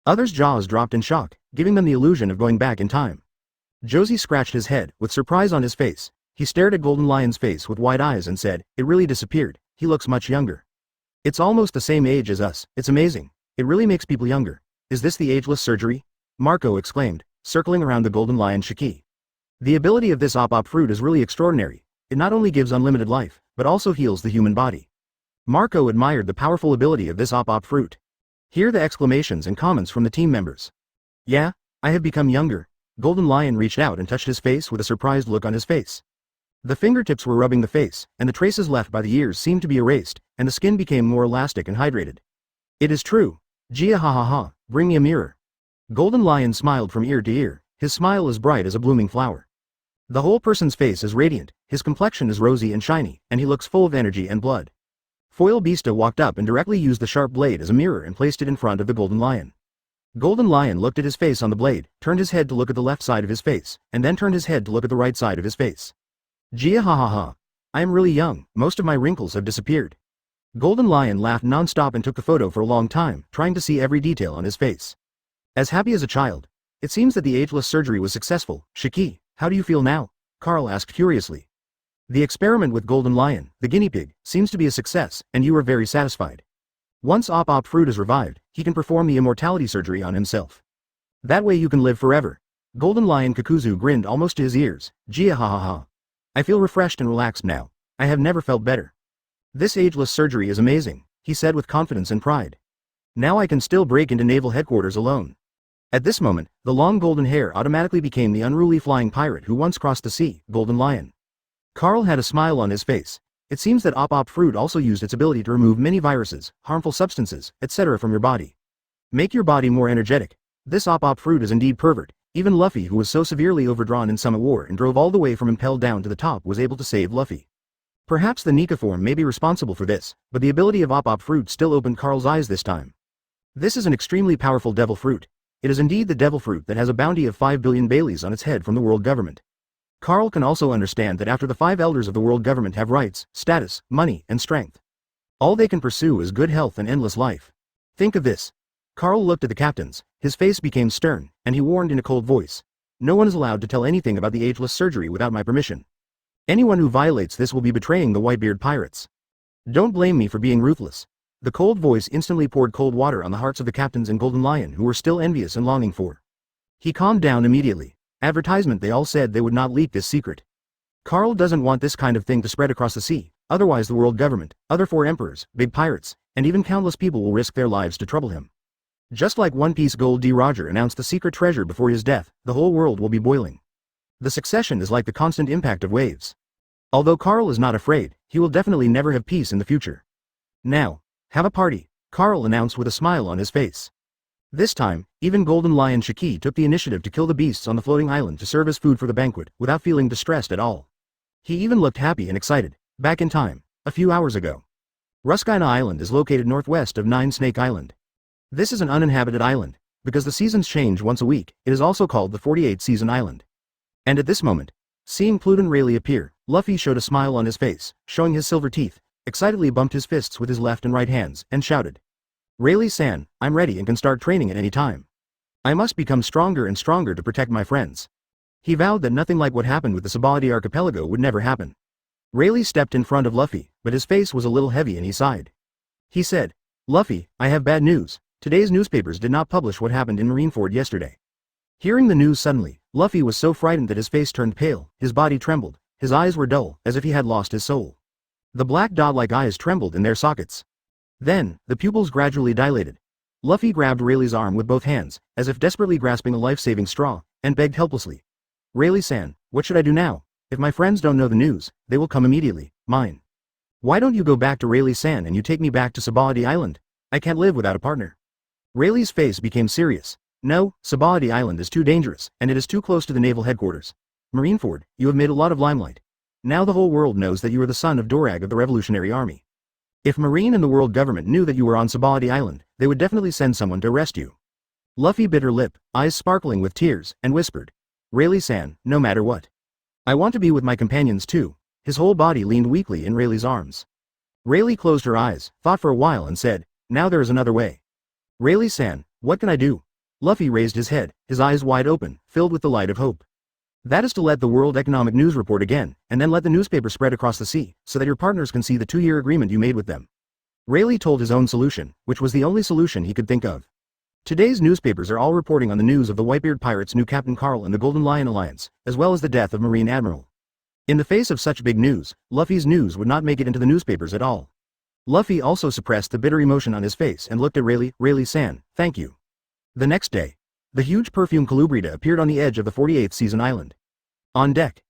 Others' jaws dropped in shock, giving them the illusion of going back in time. Josie scratched his head, with surprise on his face. He stared at Golden Lion's face with wide eyes and said, it really disappeared, he looks much younger. It's almost the same age as us, it's amazing. It really makes people younger. Is this the ageless surgery? Marco exclaimed, circling around the Golden Lion Shiki. The ability of this Op Fruit is really extraordinary. It not only gives unlimited life, but also heals the human body. Marco admired the powerful ability of this Op Fruit. Hear the exclamations and comments from the team members. Yeah, I have become younger. Golden Lion reached out and touched his face with a surprised look on his face. The fingertips were rubbing the face, and the traces left by the years seemed to be erased, and the skin became more elastic and hydrated. It is true. Gia ha ha ha, bring me a mirror. Golden Lion smiled from ear to ear, his smile as bright as a blooming flower. The whole person's face is radiant, his complexion is rosy and shiny, and he looks full of energy and blood. Foil Beasta walked up and directly used the sharp blade as a mirror and placed it in front of the Golden Lion. Golden Lion looked at his face on the blade, turned his head to look at the left side of his face, and then turned his head to look at the right side of his face. Gia ha ha ha. I am really young, most of my wrinkles have disappeared. Golden Lion laughed non-stop and took the photo for a long time, trying to see every detail on his face. As happy as a child. It seems that the ageless surgery was successful. Shiki, how do you feel now? Carl asked curiously. The experiment with Golden Lion, the guinea pig, seems to be a success, and you are very satisfied. Once Op Fruit is revived, he can perform the immortality surgery on himself. That way you can live forever. Golden Lion Kakuzu grinned almost to his ears. Gia ha ha ha. I feel refreshed and relaxed now. I have never felt better. This ageless surgery is amazing, he said with confidence and pride. Now I can still break into naval headquarters alone. At this moment, the long golden hair automatically became the unruly flying pirate who once crossed the sea, Golden Lion. Carl had a smile on his face. It seems that Op Fruit also used its ability to remove many viruses, harmful substances, etc. from your body. Make your body more energetic. This Op Fruit is indeed pervert. Even Luffy, who was so severely overdrawn in Summit War and drove all the way from impelled down to the top, was able to save Luffy. Perhaps the Nika form may be responsible for this, but the ability of Op Fruit still opened Carl's eyes this time. This is an extremely powerful devil fruit. It is indeed the devil fruit that has a bounty of 5 billion Baileys on its head from the world government. Carl can also understand that after the 5 elders of the world government have rights, status, money, and strength, all they can pursue is good health and endless life. Think of this. Carl looked at the captains, his face became stern, and he warned in a cold voice. No one is allowed to tell anything about the ageless surgery without my permission. Anyone who violates this will be betraying the Whitebeard Pirates. Don't blame me for being ruthless. The cold voice instantly poured cold water on the hearts of the captains and Golden Lion who were still envious and longing for. He calmed down immediately. Advertisement, they all said they would not leak this secret. Carl doesn't want this kind of thing to spread across the sea, otherwise the world government, other 4 emperors, big pirates, and even countless people will risk their lives to trouble him. Just like One Piece Gold D. Roger announced the secret treasure before his death, the whole world will be boiling. The succession is like the constant impact of waves. Although Carl is not afraid, he will definitely never have peace in the future. Now, have a party, Carl announced with a smile on his face. This time, even Golden Lion Shiki took the initiative to kill the beasts on the floating island to serve as food for the banquet, without feeling distressed at all. He even looked happy and excited. Back in time, a few hours ago. Ruskina Island is located northwest of Nine Snake Island. This is an uninhabited island. Because the seasons change once a week, it is also called the 48th Season Island. And at this moment, seeing Pluton Rayleigh appear, Luffy showed a smile on his face, showing his silver teeth, excitedly bumped his fists with his left and right hands, and shouted. Rayleigh-san, I'm ready and can start training at any time. I must become stronger and stronger to protect my friends. He vowed that nothing like what happened with the Sabaody archipelago would never happen. Rayleigh stepped in front of Luffy, but his face was a little heavy and he sighed. He said, Luffy, I have bad news. Today's newspapers did not publish what happened in Marineford yesterday. Hearing the news suddenly, Luffy was so frightened that his face turned pale, his body trembled, his eyes were dull, as if he had lost his soul. The black dot-like eyes trembled in their sockets. Then, the pupils gradually dilated. Luffy grabbed Rayleigh's arm with both hands, as if desperately grasping a life-saving straw, and begged helplessly. Rayleigh-san, what should I do now? If my friends don't know the news, they will come immediately, mine. Why don't you go back to Rayleigh-san and you take me back to Sabaody Island? I can't live without a partner. Rayleigh's face became serious. No, Sabaody Island is too dangerous, and it is too close to the naval headquarters. Marineford, you have made a lot of limelight. Now the whole world knows that you are the son of Dorag of the Revolutionary Army. If Marine and the world government knew that you were on Sabaody Island, they would definitely send someone to arrest you. Luffy bit her lip, eyes sparkling with tears, and whispered. Rayleigh-san, no matter what. I want to be with my companions too. His whole body leaned weakly in Rayleigh's arms. Rayleigh closed her eyes, thought for a while and said, now there is another way. Rayleigh-san, what can I do? Luffy raised his head, his eyes wide open, filled with the light of hope. That is to let the World Economic News report again, and then let the newspaper spread across the sea, so that your partners can see the 2-year agreement you made with them. Rayleigh told his own solution, which was the only solution he could think of. Today's newspapers are all reporting on the news of the Whitebeard Pirates' new Captain Carl and the Golden Lion Alliance, as well as the death of Marine Admiral. In the face of such big news, Luffy's news would not make it into the newspapers at all. Luffy also suppressed the bitter emotion on his face and looked at Rayleigh. Rayleigh-san, thank you. The next day, the huge perfume Colubrita appeared on the edge of the 48th Season Island. On deck,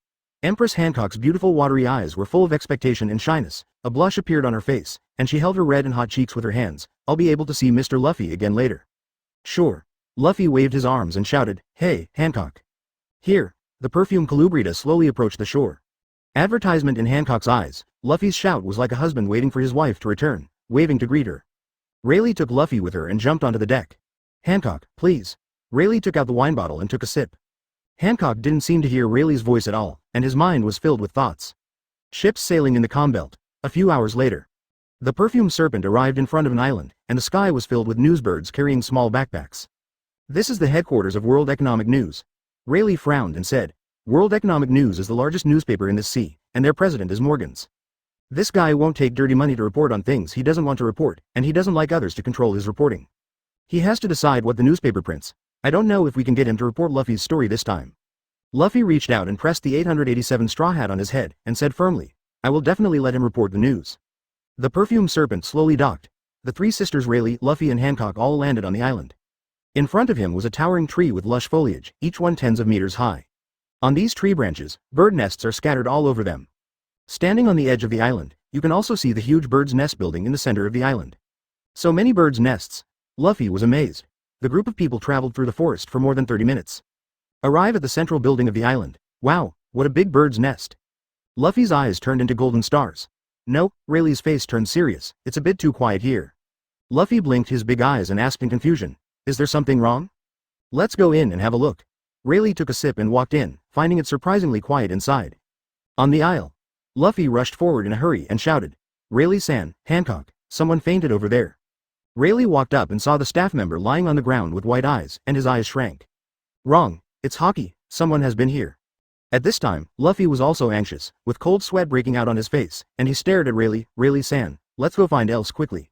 Empress Hancock's beautiful watery eyes were full of expectation and shyness, a blush appeared on her face, and she held her red and hot cheeks with her hands. I'll be able to see Mr. Luffy again later. Sure. Luffy waved his arms and shouted, hey, Hancock. Here, the perfume Colubrita slowly approached the shore. Advertisement in Hancock's eyes, Luffy's shout was like a husband waiting for his wife to return, waving to greet her. Rayleigh took Luffy with her and jumped onto the deck. Hancock, please. Rayleigh took out the wine bottle and took a sip. Hancock didn't seem to hear Rayleigh's voice at all, and his mind was filled with thoughts. Ships sailing in the Combelt. A few hours later, the perfume serpent arrived in front of an island, and the sky was filled with newsbirds carrying small backpacks. This is the headquarters of World Economic News. Rayleigh frowned and said, World Economic News is the largest newspaper in this sea, and their president is Morgans. This guy won't take dirty money to report on things he doesn't want to report, and he doesn't like others to control his reporting. He has to decide what the newspaper prints. I don't know if we can get him to report Luffy's story this time. Luffy reached out and pressed the 887 straw hat on his head, and said firmly, I will definitely let him report the news. The perfume serpent slowly docked. The three sisters Rayleigh, Luffy and Hancock all landed on the island. In front of him was a towering tree with lush foliage, each one tens of meters high. On these tree branches, bird nests are scattered all over them. Standing on the edge of the island, you can also see the huge bird's nest building in the center of the island. So many birds' nests. Luffy was amazed. The group of people traveled through the forest for more than 30 minutes. Arrive at the central building of the island. Wow, what a big bird's nest. Luffy's eyes turned into golden stars. No, Rayleigh's face turned serious, it's a bit too quiet here. Luffy blinked his big eyes and asked in confusion, is there something wrong? Let's go in and have a look. Rayleigh took a sip and walked in, finding it surprisingly quiet inside. On the aisle, Luffy rushed forward in a hurry and shouted, Rayleigh-san, Hancock, someone fainted over there. Rayleigh walked up and saw the staff member lying on the ground with white eyes, and his eyes shrank. Wrong, it's Hockey, someone has been here. At this time, Luffy was also anxious, with cold sweat breaking out on his face, and he stared at Rayleigh, Rayleigh-san, let's go find Else quickly.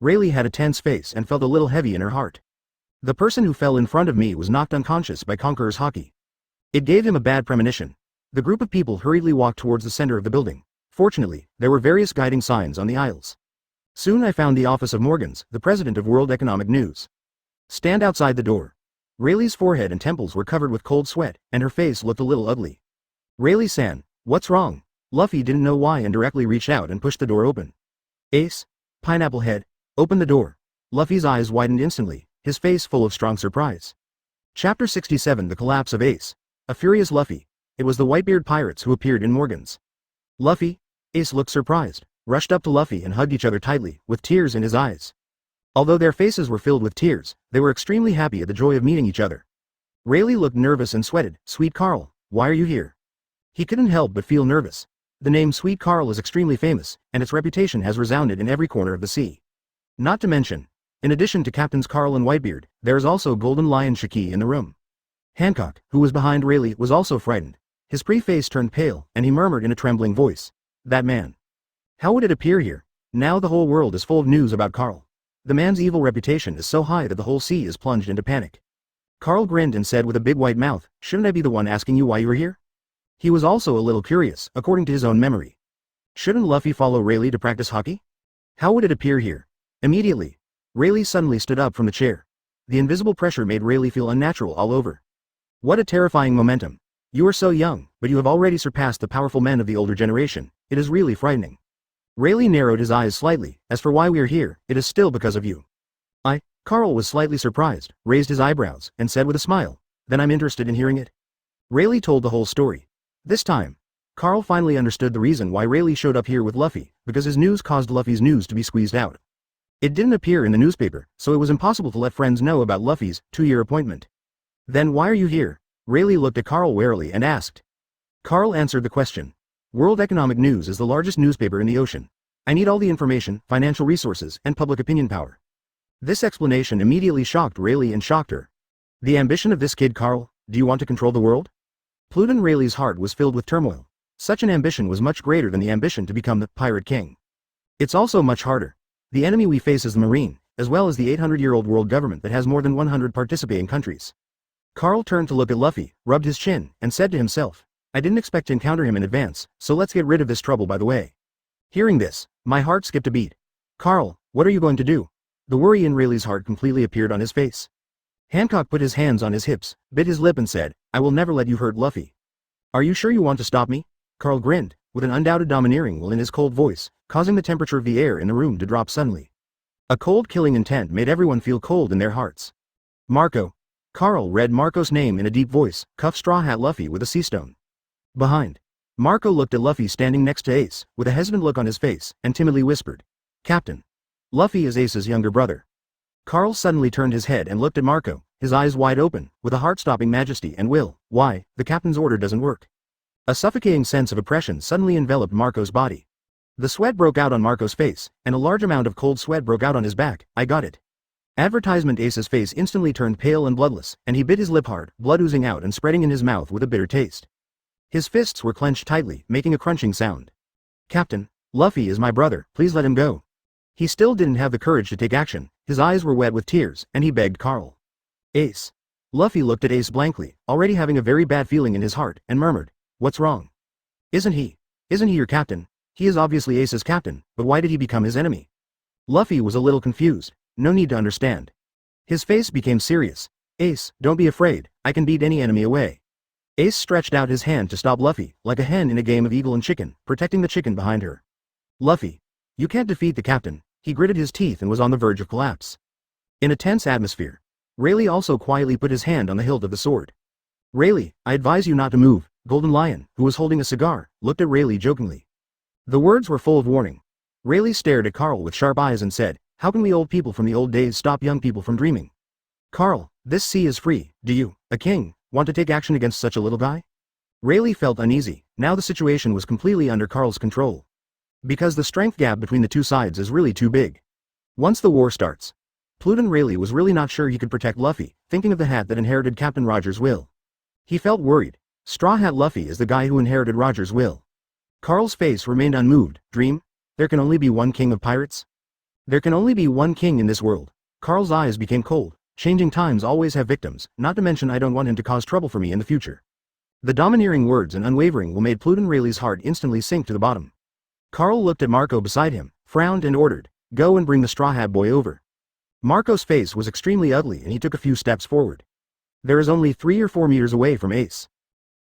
Rayleigh had a tense face and felt a little heavy in her heart. The person who fell in front of me was knocked unconscious by Conqueror's Hockey. It gave him a bad premonition. The group of people hurriedly walked towards the center of the building. Fortunately, there were various guiding signs on the aisles. Soon I found the office of Morgans, the president of World Economic News. Stand outside the door. Rayleigh's forehead and temples were covered with cold sweat, and her face looked a little ugly. Rayleigh-san, what's wrong? Luffy didn't know why and directly reached out and pushed the door open. Ace? Pineapple Head? Open the door. Luffy's eyes widened instantly, his face full of strong surprise. Chapter 67 The Collapse of Ace. A furious Luffy. It was the Whitebeard Pirates who appeared in Morgans. Luffy? Ace looked surprised, rushed up to Luffy and hugged each other tightly, with tears in his eyes. Although their faces were filled with tears, they were extremely happy at the joy of meeting each other. Rayleigh looked nervous and sweated. Sweet Carl, why are you here? He couldn't help but feel nervous. The name Sweet Carl is extremely famous, and its reputation has resounded in every corner of the sea. Not to mention, in addition to Captains Carl and Whitebeard, there is also Golden Lion Shiki in the room. Hancock, who was behind Rayleigh, was also frightened. His pretty face turned pale, and he murmured in a trembling voice, that man. How would it appear here? Now the whole world is full of news about Carl. The man's evil reputation is so high that the whole sea is plunged into panic. Carl grinned and said with a big white mouth, shouldn't I be the one asking you why you were here? He was also a little curious, according to his own memory. Shouldn't Luffy follow Rayleigh to practice hockey? How would it appear here? Immediately, Rayleigh suddenly stood up from the chair. The invisible pressure made Rayleigh feel unnatural all over. What a terrifying momentum. You are so young, but you have already surpassed the powerful men of the older generation. It is really frightening. Rayleigh narrowed his eyes slightly. As for why we are here, it is still because of you. Carl was slightly surprised, raised his eyebrows, and said with a smile, then I'm interested in hearing it. Rayleigh told the whole story. This time, Carl finally understood the reason why Rayleigh showed up here with Luffy, because his news caused Luffy's news to be squeezed out. It didn't appear in the newspaper, so it was impossible to let friends know about Luffy's 2-year appointment. Then why are you here? Rayleigh looked at Carl warily and asked. Carl answered the question. World Economic News is the largest newspaper in the ocean. I need all the information, financial resources, and public opinion power. This explanation immediately shocked Rayleigh and shocked her. The ambition of this kid Carl, do you want to control the world? Pluton Rayleigh's heart was filled with turmoil. Such an ambition was much greater than the ambition to become the Pirate King. It's also much harder. The enemy we face is the Marine, as well as the 800-year-old world government that has more than 100 participating countries. Carl turned to look at Luffy, rubbed his chin, and said to himself, I didn't expect to encounter him in advance, so let's get rid of this trouble by the way. Hearing this, my heart skipped a beat. Carl, what are you going to do? The worry in Rayleigh's heart completely appeared on his face. Hancock put his hands on his hips, bit his lip and said, I will never let you hurt Luffy. Are you sure you want to stop me? Carl grinned, with an undoubted domineering will in his cold voice, causing the temperature of the air in the room to drop suddenly. A cold killing intent made everyone feel cold in their hearts. Marco. Carl read Marco's name in a deep voice, cuffed Straw Hat Luffy with a sea stone. Behind. Marco looked at Luffy standing next to Ace, with a hesitant look on his face, and timidly whispered, Captain. Luffy is Ace's younger brother. Carl suddenly turned his head and looked at Marco, his eyes wide open, with a heart-stopping majesty and will. Why, the captain's order doesn't work. A suffocating sense of oppression suddenly enveloped Marco's body. The sweat broke out on Marco's face, and a large amount of cold sweat broke out on his back. I got it. Advertisement Ace's face instantly turned pale and bloodless, and he bit his lip hard, blood oozing out and spreading in his mouth with a bitter taste. His fists were clenched tightly, making a crunching sound. Captain, Luffy is my brother, please let him go. He still didn't have the courage to take action, his eyes were wet with tears, and he begged Carl. Ace. Luffy looked at Ace blankly, already having a very bad feeling in his heart, and murmured, "What's wrong? Isn't he your captain? He is obviously Ace's captain, but why did he become his enemy?" Luffy was a little confused, no need to understand. His face became serious. Ace, don't be afraid, I can beat any enemy away. Ace stretched out his hand to stop Luffy, like a hen in a game of eagle and chicken, protecting the chicken behind her. Luffy. You can't defeat the captain, he gritted his teeth and was on the verge of collapse. In a tense atmosphere, Rayleigh also quietly put his hand on the hilt of the sword. Rayleigh, I advise you not to move. Golden Lion, who was holding a cigar, looked at Rayleigh jokingly. The words were full of warning. Rayleigh stared at Carl with sharp eyes and said, how can we old people from the old days stop young people from dreaming? Carl, this sea is free, do you, a king, want to take action against such a little guy? Rayleigh felt uneasy, now the situation was completely under Carl's control. Because the strength gap between the two sides is really too big. Once the war starts, Pluton Rayleigh was really not sure he could protect Luffy, thinking of the hat that inherited Captain Roger's will. He felt worried. Straw Hat Luffy is the guy who inherited Roger's will. Carl's face remained unmoved. Dream? There can only be one king of pirates? There can only be one king in this world. Carl's eyes became cold. Changing times always have victims, not to mention I don't want him to cause trouble for me in the future. The domineering words and unwavering will made Pluton Rayleigh's heart instantly sink to the bottom. Carl looked at Marco beside him, frowned and ordered, go and bring the Straw Hat Boy over. Marco's face was extremely ugly and he took a few steps forward. There is only 3 or 4 meters away from Ace.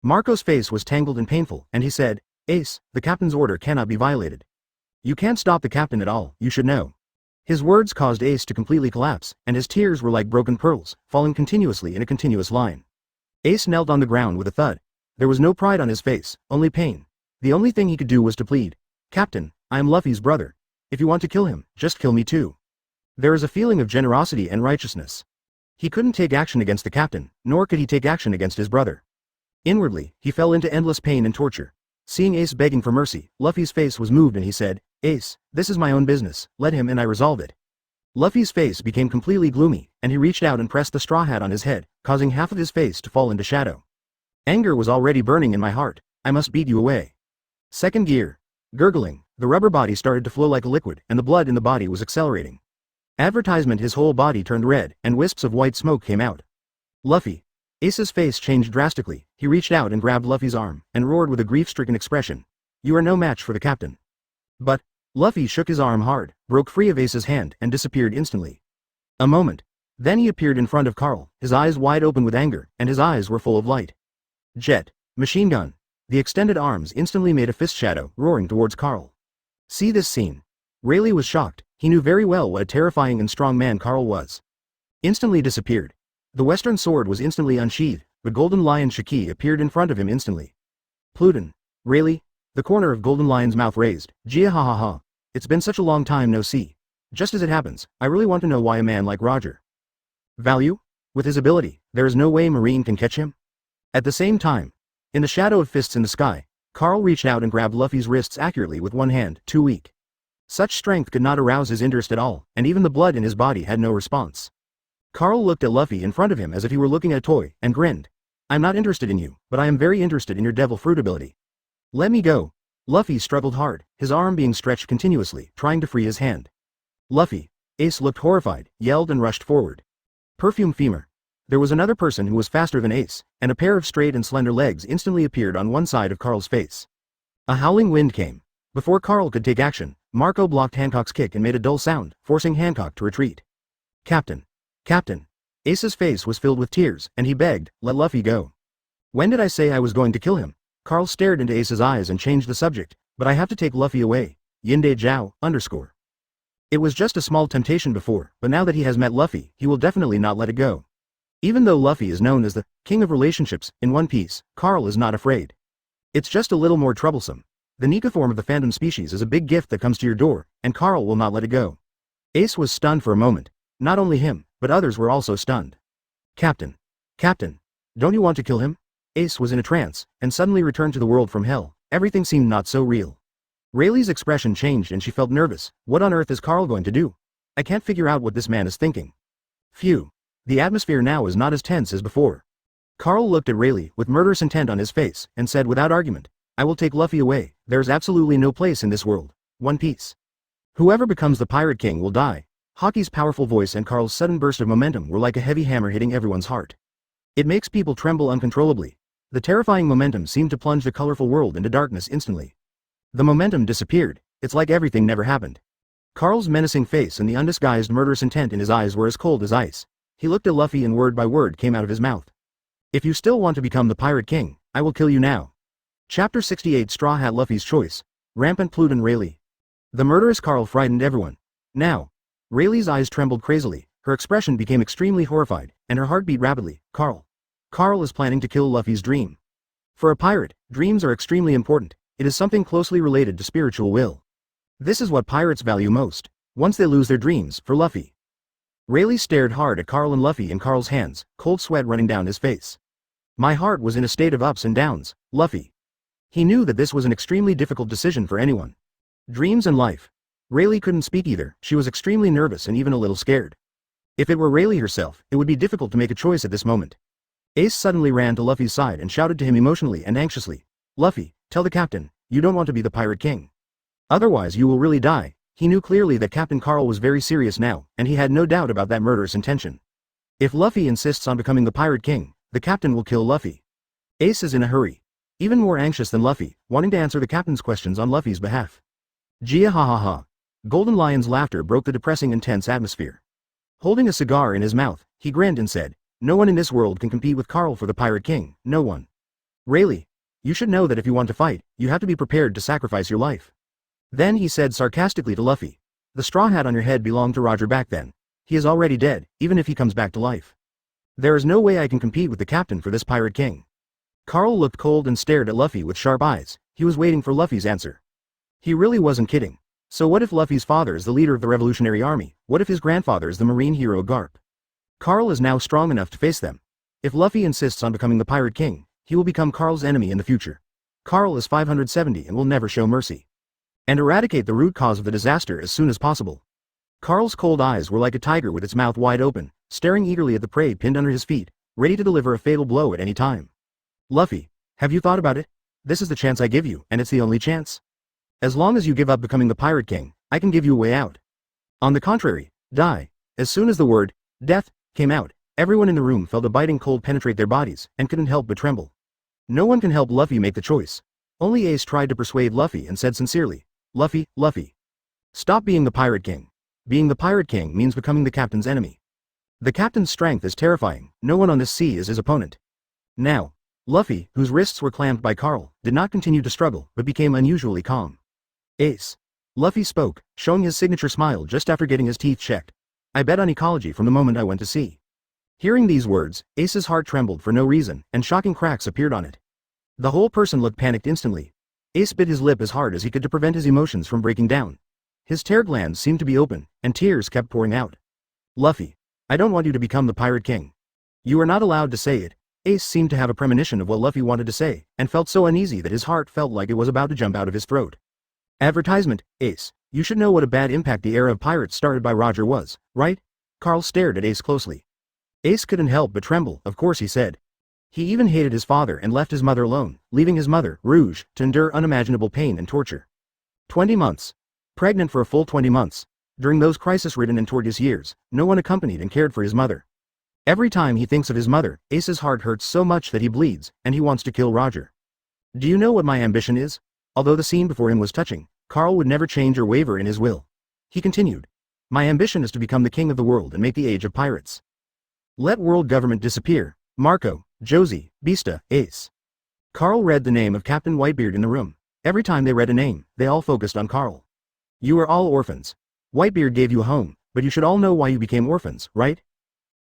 Marco's face was tangled and painful, and he said, Ace, the captain's order cannot be violated. You can't stop the captain at all, you should know. His words caused Ace to completely collapse, and his tears were like broken pearls, falling continuously in a continuous line. Ace knelt on the ground with a thud. There was no pride on his face, only pain. The only thing he could do was to plead. Captain, I am Luffy's brother. If you want to kill him, just kill me too. There is a feeling of generosity and righteousness. He couldn't take action against the captain, nor could he take action against his brother. Inwardly, he fell into endless pain and torture. Seeing Ace begging for mercy, Luffy's face was moved and he said, Ace, this is my own business, let him and I resolve it. Luffy's face became completely gloomy, and he reached out and pressed the straw hat on his head, causing half of his face to fall into shadow. Anger was already burning in my heart, I must beat you away. Second gear. Gurgling, the rubber body started to flow like a liquid, and the blood in the body was accelerating. Advertisement his whole body turned red, and wisps of white smoke came out. Luffy. Ace's face changed drastically, he reached out and grabbed Luffy's arm, and roared with a grief-stricken expression. You are no match for the captain. But, Luffy shook his arm hard, broke free of Ace's hand, and disappeared instantly. A moment. Then he appeared in front of Carl, his eyes wide open with anger, and his eyes were full of light. Jet. Machine gun. The extended arms instantly made a fist shadow, roaring towards Carl. See this scene. Rayleigh was shocked, he knew very well what a terrifying and strong man Carl was. Instantly disappeared. The western sword was instantly unsheathed, but Golden Lion Shiki appeared in front of him instantly. Pluton. Rayleigh. The corner of Golden Lion's mouth raised. Gia ha ha ha. It's been such a long time no see. Just as it happens, I really want to know why a man like Roger. Value? With his ability, there is no way Marine can catch him? At the same time, in the shadow of fists in the sky, Carl reached out and grabbed Luffy's wrists accurately with one hand, too weak. Such strength could not arouse his interest at all, and even the blood in his body had no response. Carl looked at Luffy in front of him as if he were looking at a toy, and grinned. I'm not interested in you, but I am very interested in your devil fruit ability. Let me go. Luffy struggled hard, his arm being stretched continuously, trying to free his hand. Luffy. Ace looked horrified, yelled and rushed forward. Perfume Femur. There was another person who was faster than Ace, and a pair of straight and slender legs instantly appeared on one side of Carl's face. A howling wind came. Before Carl could take action, Marco blocked Hancock's kick and made a dull sound, forcing Hancock to retreat. Captain. Captain. Ace's face was filled with tears, and he begged, let Luffy go. When did I say I was going to kill him? Carl stared into Ace's eyes and changed the subject, but I have to take Luffy away. Yinde Jiao, _. It was just a small temptation before, but now that he has met Luffy, he will definitely not let it go. Even though Luffy is known as the king of relationships in One Piece, Carl is not afraid. It's just a little more troublesome. The Nika form of the phantom species is a big gift that comes to your door, and Carl will not let it go. Ace was stunned for a moment. Not only him, but others were also stunned. Captain. Captain. Don't you want to kill him? Ace was in a trance, and suddenly returned to the world from hell. Everything seemed not so real. Rayleigh's expression changed and she felt nervous. What on earth is Carl going to do? I can't figure out what this man is thinking. Phew. The atmosphere now is not as tense as before. Carl looked at Rayleigh with murderous intent on his face, and said without argument, I will take Luffy away. There's absolutely no place in this world. One Piece. Whoever becomes the Pirate King will die. Haki's powerful voice and Carl's sudden burst of momentum were like a heavy hammer hitting everyone's heart. It makes people tremble uncontrollably. The terrifying momentum seemed to plunge the colorful world into darkness instantly. The momentum disappeared. It's like everything never happened. Carl's menacing face and the undisguised murderous intent in his eyes were as cold as ice. He looked at Luffy and word by word came out of his mouth. If you still want to become the Pirate King, I will kill you now. Chapter 68 Straw Hat Luffy's Choice. Rampant Pluton Rayleigh. The murderous Carl frightened everyone. Now. Rayleigh's eyes trembled crazily, her expression became extremely horrified, and her heart beat rapidly. Carl. Carl is planning to kill Luffy's dream. For a pirate, dreams are extremely important. It is something closely related to spiritual will. This is what pirates value most, once they lose their dreams, for Luffy. Rayleigh stared hard at Carl and Luffy in Carl's hands, cold sweat running down his face. My heart was in a state of ups and downs, Luffy. He knew that this was an extremely difficult decision for anyone. Dreams and life. Rayleigh couldn't speak either, she was extremely nervous and even a little scared. If it were Rayleigh herself, it would be difficult to make a choice at this moment. Ace suddenly ran to Luffy's side and shouted to him emotionally and anxiously. Luffy, tell the captain, you don't want to be the Pirate King. Otherwise you will really die. He knew clearly that Captain Carl was very serious now, and he had no doubt about that murderous intention. If Luffy insists on becoming the Pirate King, the captain will kill Luffy. Ace is in a hurry. Even more anxious than Luffy, wanting to answer the captain's questions on Luffy's behalf. Gia ha ha ha. Golden Lion's laughter broke the depressing and tense atmosphere. Holding a cigar in his mouth, he grinned and said, no one in this world can compete with Carl for the Pirate King, no one. Rayleigh, you should know that if you want to fight, you have to be prepared to sacrifice your life. Then he said sarcastically to Luffy, the straw hat on your head belonged to Roger back then. He is already dead, even if he comes back to life. There is no way I can compete with the captain for this Pirate King. Carl looked cold and stared at Luffy with sharp eyes. He was waiting for Luffy's answer. He really wasn't kidding. So what if Luffy's father is the leader of the Revolutionary Army? What if his grandfather is the marine hero Garp? Carl is now strong enough to face them. If Luffy insists on becoming the Pirate King, he will become Carl's enemy in the future. Carl is 570 and will never show mercy. And eradicate the root cause of the disaster as soon as possible. Carl's cold eyes were like a tiger with its mouth wide open, staring eagerly at the prey pinned under his feet, ready to deliver a fatal blow at any time. Luffy, have you thought about it? This is the chance I give you, and it's the only chance. As long as you give up becoming the Pirate King, I can give you a way out. On the contrary, die. As soon as the word, death, came out, everyone in the room felt a biting cold penetrate their bodies, and couldn't help but tremble. No one can help Luffy make the choice. Only Ace tried to persuade Luffy and said sincerely, Luffy. Stop being the Pirate King. Being the Pirate King means becoming the captain's enemy. The captain's strength is terrifying, no one on this sea is his opponent. Now, Luffy, whose wrists were clamped by Carl, did not continue to struggle, but became unusually calm. Ace. Luffy spoke, showing his signature smile just after getting his teeth checked. I bet on ecology from the moment I went to sea. Hearing these words, Ace's heart trembled for no reason, and shocking cracks appeared on it. The whole person looked panicked instantly. Ace bit his lip as hard as he could to prevent his emotions from breaking down. His tear glands seemed to be open, and tears kept pouring out. Luffy, I don't want you to become the Pirate King. You are not allowed to say it. Ace seemed to have a premonition of what Luffy wanted to say, and felt so uneasy that his heart felt like it was about to jump out of his throat. Advertisement, Ace, you should know what a bad impact the era of pirates started by Roger was, right? Carl stared at Ace closely. Ace couldn't help but tremble, of course he said. He even hated his father and left his mother alone, leaving his mother, Rouge, to endure unimaginable pain and torture. 20 months. Pregnant for a full 20 months. During those crisis-ridden and tortuous years, no one accompanied and cared for his mother. Every time he thinks of his mother, Ace's heart hurts so much that he bleeds, and he wants to kill Roger. Do you know what my ambition is? Although the scene before him was touching, Carl would never change or waver in his will. He continued. My ambition is to become the king of the world and make the age of pirates. Let world government disappear. Marco, Josie, Beasta, Ace. Carl read the name of Captain Whitebeard in the room. Every time they read a name, they all focused on Carl. You are all orphans. Whitebeard gave you a home, but you should all know why you became orphans, right?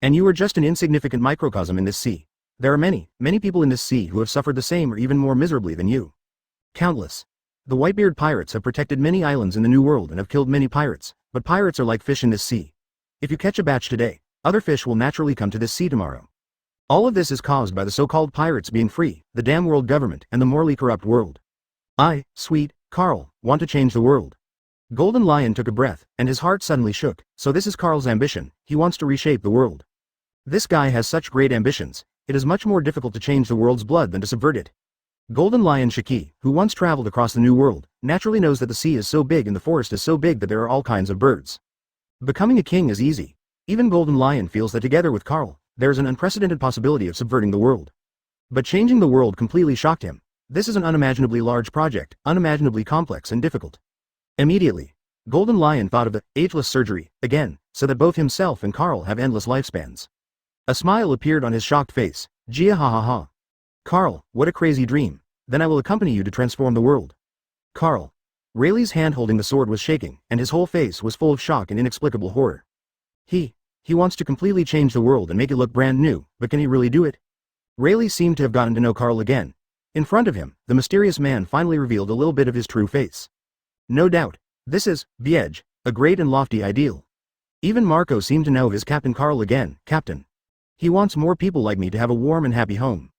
And you are just an insignificant microcosm in this sea. There are many people in this sea who have suffered the same or even more miserably than you. Countless. The Whitebeard Pirates have protected many islands in the New World and have killed many pirates, but pirates are like fish in this sea. If you catch a batch today, other fish will naturally come to this sea tomorrow. All of this is caused by the so-called pirates being free, the damn world government, and the morally corrupt world. I, sweet Carl, want to change the world. Golden Lion took a breath, and his heart suddenly shook. So this is Carl's ambition, he wants to reshape the world. This guy has such great ambitions, it is much more difficult to change the world's blood than to subvert it. Golden Lion Shiki, who once traveled across the New World, naturally knows that the sea is so big and the forest is so big that there are all kinds of birds. Becoming a king is easy. Even Golden Lion feels that together with Carl, there is an unprecedented possibility of subverting the world. But changing the world completely shocked him. This is an unimaginably large project, unimaginably complex and difficult. Immediately, Golden Lion thought of the ageless surgery again, so that both himself and Carl have endless lifespans. A smile appeared on his shocked face. Gia ha ha ha. Carl, what a crazy dream. Then I will accompany you to transform the world. Carl. Rayleigh's hand holding the sword was shaking, and his whole face was full of shock and inexplicable horror. He wants to completely change the world and make it look brand new, but can he really do it? Rayleigh seemed to have gotten to know Carl again. In front of him, the mysterious man finally revealed a little bit of his true face. No doubt, this is, Biege, a great and lofty ideal. Even Marco seemed to know his Captain Carl again. Captain. He wants more people like me to have a warm and happy home.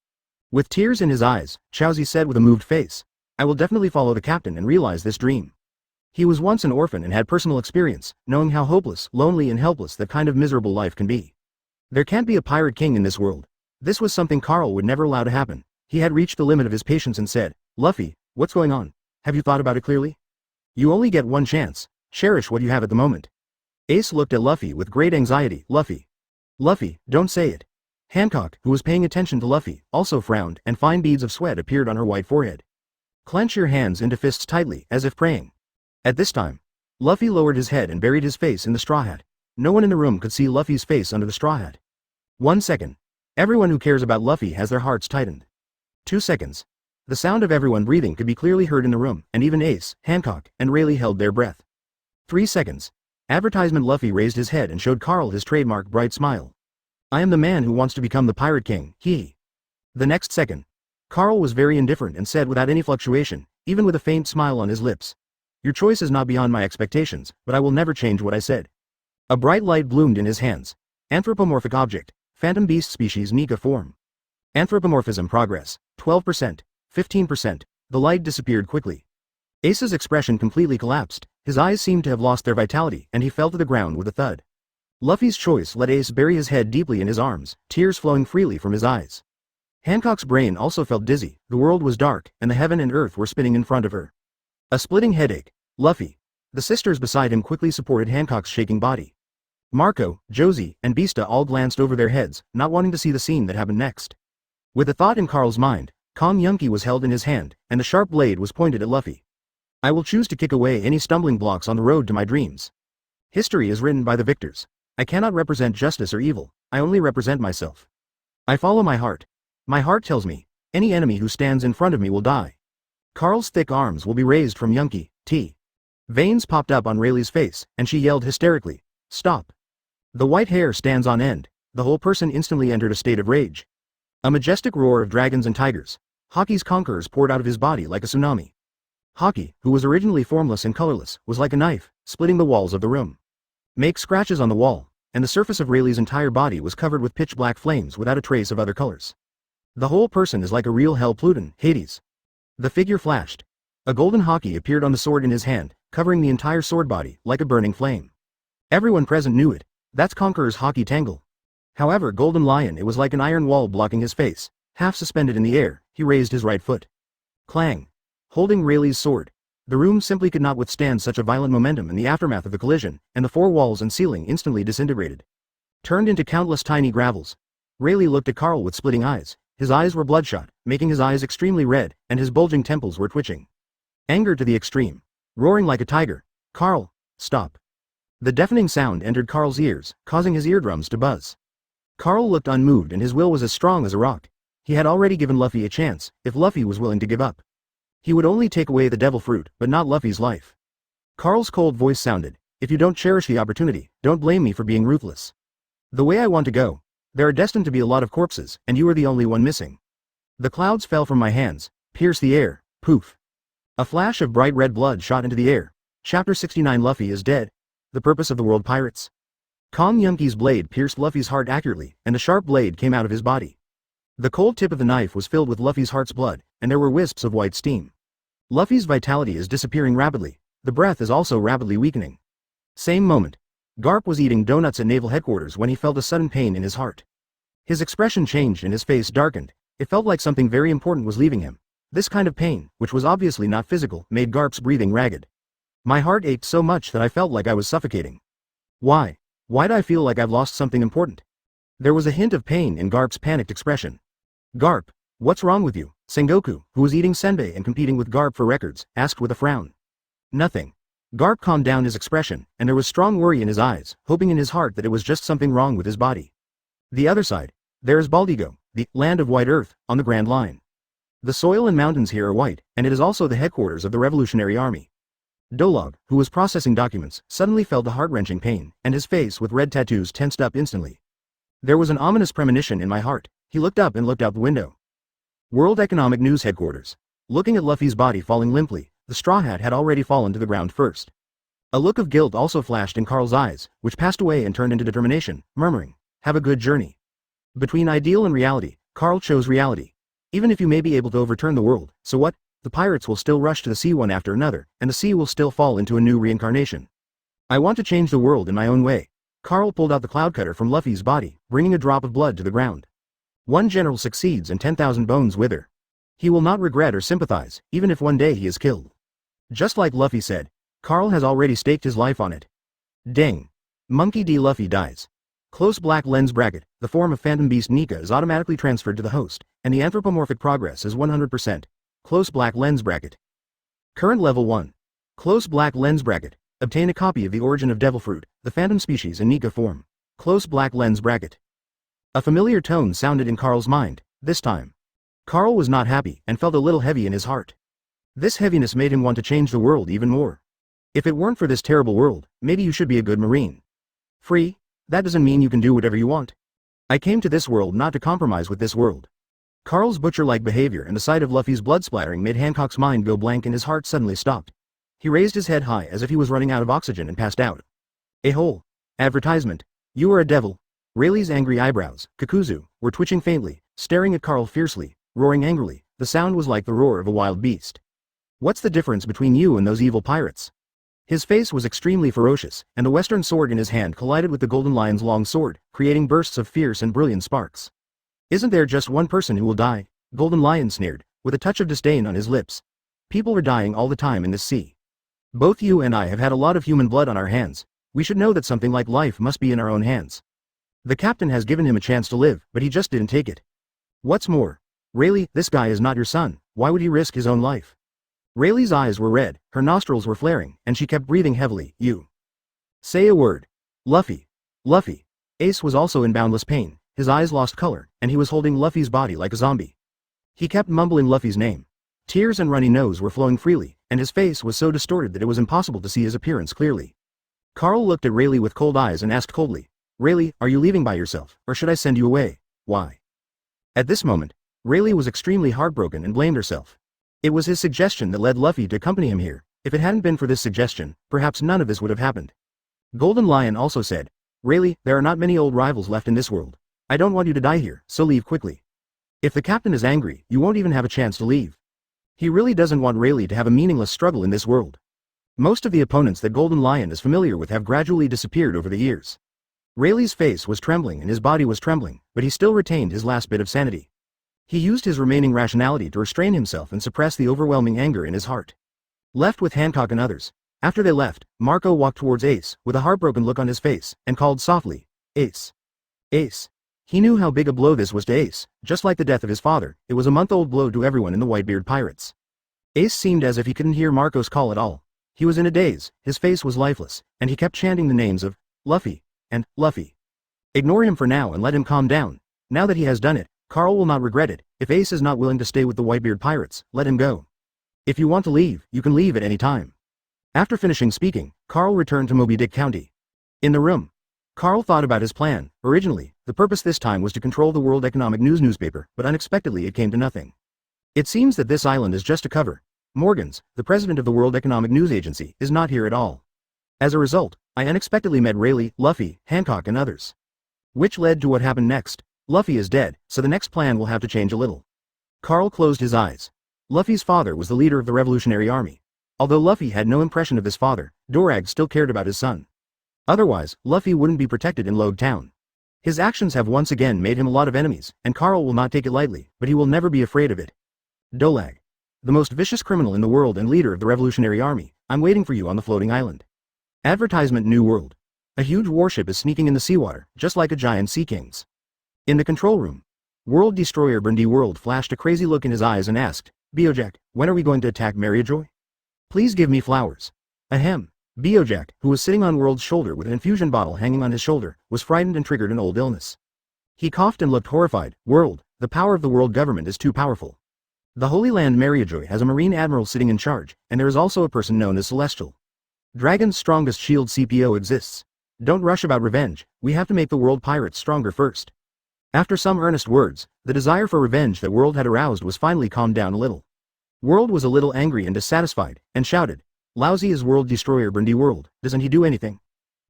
With tears in his eyes, Chowzi said with a moved face, I will definitely follow the captain and realize this dream. He was once an orphan and had personal experience, knowing how hopeless, lonely and helpless that kind of miserable life can be. There can't be a pirate king in this world. This was something Carl would never allow to happen. He had reached the limit of his patience and said, Luffy, what's going on? Have you thought about it clearly? You only get one chance. Cherish what you have at the moment. Ace looked at Luffy with great anxiety. Luffy, don't say it. Hancock, who was paying attention to Luffy, also frowned, and fine beads of sweat appeared on her white forehead. Clench your hands into fists tightly, as if praying. At this time, Luffy lowered his head and buried his face in the straw hat. No one in the room could see Luffy's face under the straw hat. 1 second. Everyone who cares about Luffy has their hearts tightened. 2 seconds. The sound of everyone breathing could be clearly heard in the room, and even Ace, Hancock, and Rayleigh held their breath. 3 seconds. Advertisement. Luffy raised his head and showed Carl his trademark bright smile. I am the man who wants to become the Pirate King, he. The next second. Carl was very indifferent and said without any fluctuation, even with a faint smile on his lips. Your choice is not beyond my expectations, but I will never change what I said. A bright light bloomed in his hands. Anthropomorphic object, phantom beast species Nika form. Anthropomorphism progress, 12%, 15%, the light disappeared quickly. Ace's expression completely collapsed, his eyes seemed to have lost their vitality and he fell to the ground with a thud. Luffy's choice let Ace bury his head deeply in his arms, tears flowing freely from his eyes. Hancock's brain also felt dizzy, the world was dark, and the heaven and earth were spinning in front of her. A splitting headache. Luffy. The sisters beside him quickly supported Hancock's shaking body. Marco, Josie, and Beasta all glanced over their heads, not wanting to see the scene that happened next. With a thought in Carl's mind, Kong Yunki was held in his hand, and the sharp blade was pointed at Luffy. I will choose to kick away any stumbling blocks on the road to my dreams. History is written by the victors. I cannot represent justice or evil, I only represent myself. I follow my heart. My heart tells me, any enemy who stands in front of me will die. Carl's thick arms will be raised from Yunki, T. Veins popped up on Rayleigh's face, and she yelled hysterically, stop. The white hair stands on end, the whole person instantly entered a state of rage. A majestic roar of dragons and tigers. Haki's conquerors poured out of his body like a tsunami. Haki, who was originally formless and colorless, was like a knife, splitting the walls of the room. Make scratches on the wall, and the surface of Rayleigh's entire body was covered with pitch black flames without a trace of other colors. The whole person is like a real hell Pluton, Hades. The figure flashed. A golden Haki appeared on the sword in his hand, covering the entire sword body, like a burning flame. Everyone present knew it. That's Conqueror's Haki Tangle. However, Golden Lion, it was like an iron wall blocking his face. Half suspended in the air, he raised his right foot. Clang. Holding Rayleigh's sword. The room simply could not withstand such a violent momentum in the aftermath of the collision, and the four walls and ceiling instantly disintegrated. Turned into countless tiny gravels. Rayleigh looked at Carl with splitting eyes. His eyes were bloodshot, making his eyes extremely red, and his bulging temples were twitching. Anger to the extreme. Roaring like a tiger. Carl, stop. The deafening sound entered Carl's ears, causing his eardrums to buzz. Carl looked unmoved and his will was as strong as a rock. He had already given Luffy a chance, if Luffy was willing to give up. He would only take away the devil fruit, but not Luffy's life. Carl's cold voice sounded, if you don't cherish the opportunity, don't blame me for being ruthless. The way I want to go. There are destined to be a lot of corpses, and you are the only one missing. The clouds fell from my hands, pierced the air, poof. A flash of bright red blood shot into the air. Chapter 69 Luffy is dead. The purpose of the world pirates. Kong Yunki's blade pierced Luffy's heart accurately, and the sharp blade came out of his body. The cold tip of the knife was filled with Luffy's heart's blood, and there were wisps of white steam. Luffy's vitality is disappearing rapidly. The breath is also rapidly weakening. Same moment. Garp was eating donuts at Naval Headquarters when he felt a sudden pain in his heart. His expression changed and his face darkened. It felt like something very important was leaving him. This kind of pain, which was obviously not physical, made Garp's breathing ragged. My heart ached so much that I felt like I was suffocating. Why? Why'd I feel like I've lost something important? There was a hint of pain in Garp's panicked expression. Garp, what's wrong with you? Sengoku, who was eating senbei and competing with Garp for records, asked with a frown. Nothing. Garp calmed down his expression, and there was strong worry in his eyes, hoping in his heart that it was just something wrong with his body. The other side. There is Baldigo, the land of white earth, on the Grand Line. The soil and mountains here are white, and it is also the headquarters of the Revolutionary Army. Dolog, who was processing documents, suddenly felt a heart-wrenching pain, and his face with red tattoos tensed up instantly. There was an ominous premonition in my heart. He looked up and looked out the window. World Economic News Headquarters. Looking at Luffy's body falling limply, the straw hat had already fallen to the ground first. A look of guilt also flashed in Carl's eyes, which passed away and turned into determination, murmuring, "Have a good journey." Between ideal and reality, Carl chose reality. Even if you may be able to overturn the world, so what? The pirates will still rush to the sea one after another, and the sea will still fall into a new reincarnation. I want to change the world in my own way. Carl pulled out the cloud cutter from Luffy's body, bringing a drop of blood to the ground. One general succeeds and 10,000 bones wither. He will not regret or sympathize, even if one day he is killed. Just like Luffy said, Carl has already staked his life on it. Ding. Monkey D. Luffy dies. Close black lens bracket, the form of Phantom Beast Nika is automatically transferred to the host, and the anthropomorphic progress is 100%. Close black lens bracket. Current level 1. Close black lens bracket. Obtain a copy of the origin of Devil Fruit, the Phantom species in Nika form. Close black lens bracket. A familiar tone sounded in Carl's mind, this time. Carl was not happy and felt a little heavy in his heart. This heaviness made him want to change the world even more. If it weren't for this terrible world, maybe you should be a good Marine. Free? That doesn't mean you can do whatever you want. I came to this world not to compromise with this world. Carl's butcher-like behavior and the sight of Luffy's blood splattering made Hancock's mind go blank and his heart suddenly stopped. He raised his head high as if he was running out of oxygen and passed out. A whole advertisement. You are a devil. Rayleigh's angry eyebrows, Kakuzu, were twitching faintly, staring at Carl fiercely, roaring angrily. The sound was like the roar of a wild beast. What's the difference between you and those evil pirates? His face was extremely ferocious, and the western sword in his hand collided with the Golden Lion's long sword, creating bursts of fierce and brilliant sparks. Isn't there just one person who will die? Golden Lion sneered, with a touch of disdain on his lips. People are dying all the time in this sea. Both you and I have had a lot of human blood on our hands. We should know that something like life must be in our own hands. The captain has given him a chance to live, but he just didn't take it. What's more, Rayleigh, this guy is not your son. Why would he risk his own life? Rayleigh's eyes were red, her nostrils were flaring, and she kept breathing heavily. You. Say a word. Luffy. Luffy. Ace was also in boundless pain, his eyes lost color, and he was holding Luffy's body like a zombie. He kept mumbling Luffy's name. Tears and runny nose were flowing freely, and his face was so distorted that it was impossible to see his appearance clearly. Carl looked at Rayleigh with cold eyes and asked coldly, Rayleigh, are you leaving by yourself, or should I send you away? Why? At this moment, Rayleigh was extremely heartbroken and blamed herself. It was his suggestion that led Luffy to accompany him here. If it hadn't been for this suggestion, perhaps none of this would have happened. Golden Lion also said, Rayleigh, there are not many old rivals left in this world. I don't want you to die here, so leave quickly. If the captain is angry, you won't even have a chance to leave. He really doesn't want Rayleigh to have a meaningless struggle in this world. Most of the opponents that Golden Lion is familiar with have gradually disappeared over the years. Rayleigh's face was trembling and his body was trembling, but he still retained his last bit of sanity. He used his remaining rationality to restrain himself and suppress the overwhelming anger in his heart. Left with Hancock and others. After they left, Marco walked towards Ace, with a heartbroken look on his face, and called softly, Ace. Ace. He knew how big a blow this was to Ace. Just like the death of his father, it was a month-old blow to everyone in the Whitebeard Pirates. Ace seemed as if he couldn't hear Marco's call at all. He was in a daze, his face was lifeless, and he kept chanting the names of Luffy and Luffy. Ignore him for now and let him calm down. Now that he has done it, Carl will not regret it. If Ace is not willing to stay with the Whitebeard Pirates, let him go. If you want to leave, you can leave at any time. After finishing speaking, Carl returned to Moby Dick County. In the room, Carl thought about his plan. Originally, the purpose this time was to control the World Economic News newspaper, but unexpectedly it came to nothing. It seems that this island is just a cover. Morgans, the president of the World Economic News Agency, is not here at all. As a result, I unexpectedly met Rayleigh, Luffy, Hancock and others. Which led to what happened next. Luffy is dead, so the next plan will have to change a little. Carl closed his eyes. Luffy's father was the leader of the Revolutionary Army. Although Luffy had no impression of his father, Dorag still cared about his son. Otherwise, Luffy wouldn't be protected in Log Town. His actions have once again made him a lot of enemies, and Carl will not take it lightly, but he will never be afraid of it. Dolag. the most vicious criminal in the world and leader of the Revolutionary Army. I'm waiting for you on the floating island. Advertisement New World. A huge warship is sneaking in the seawater, just like a giant sea king's. In the control room, World Destroyer Brandy World flashed a crazy look in his eyes and asked, Bojack, when are we going to attack Mariajoy? Please give me flowers. Ahem. Bojack, who was sitting on World's shoulder with an infusion bottle hanging on his shoulder, was frightened and triggered an old illness. He coughed and looked horrified. World, the power of the world government is too powerful. The Holy Land Mariajoy has a Marine Admiral sitting in charge, and there is also a person known as Celestial. Dragon's strongest shield CPO exists. Don't rush about revenge, we have to make the world pirates stronger first. After some earnest words, the desire for revenge that World had aroused was finally calmed down a little. World was a little angry and dissatisfied, and shouted, Lousy is World Destroyer Brandy World, doesn't he do anything?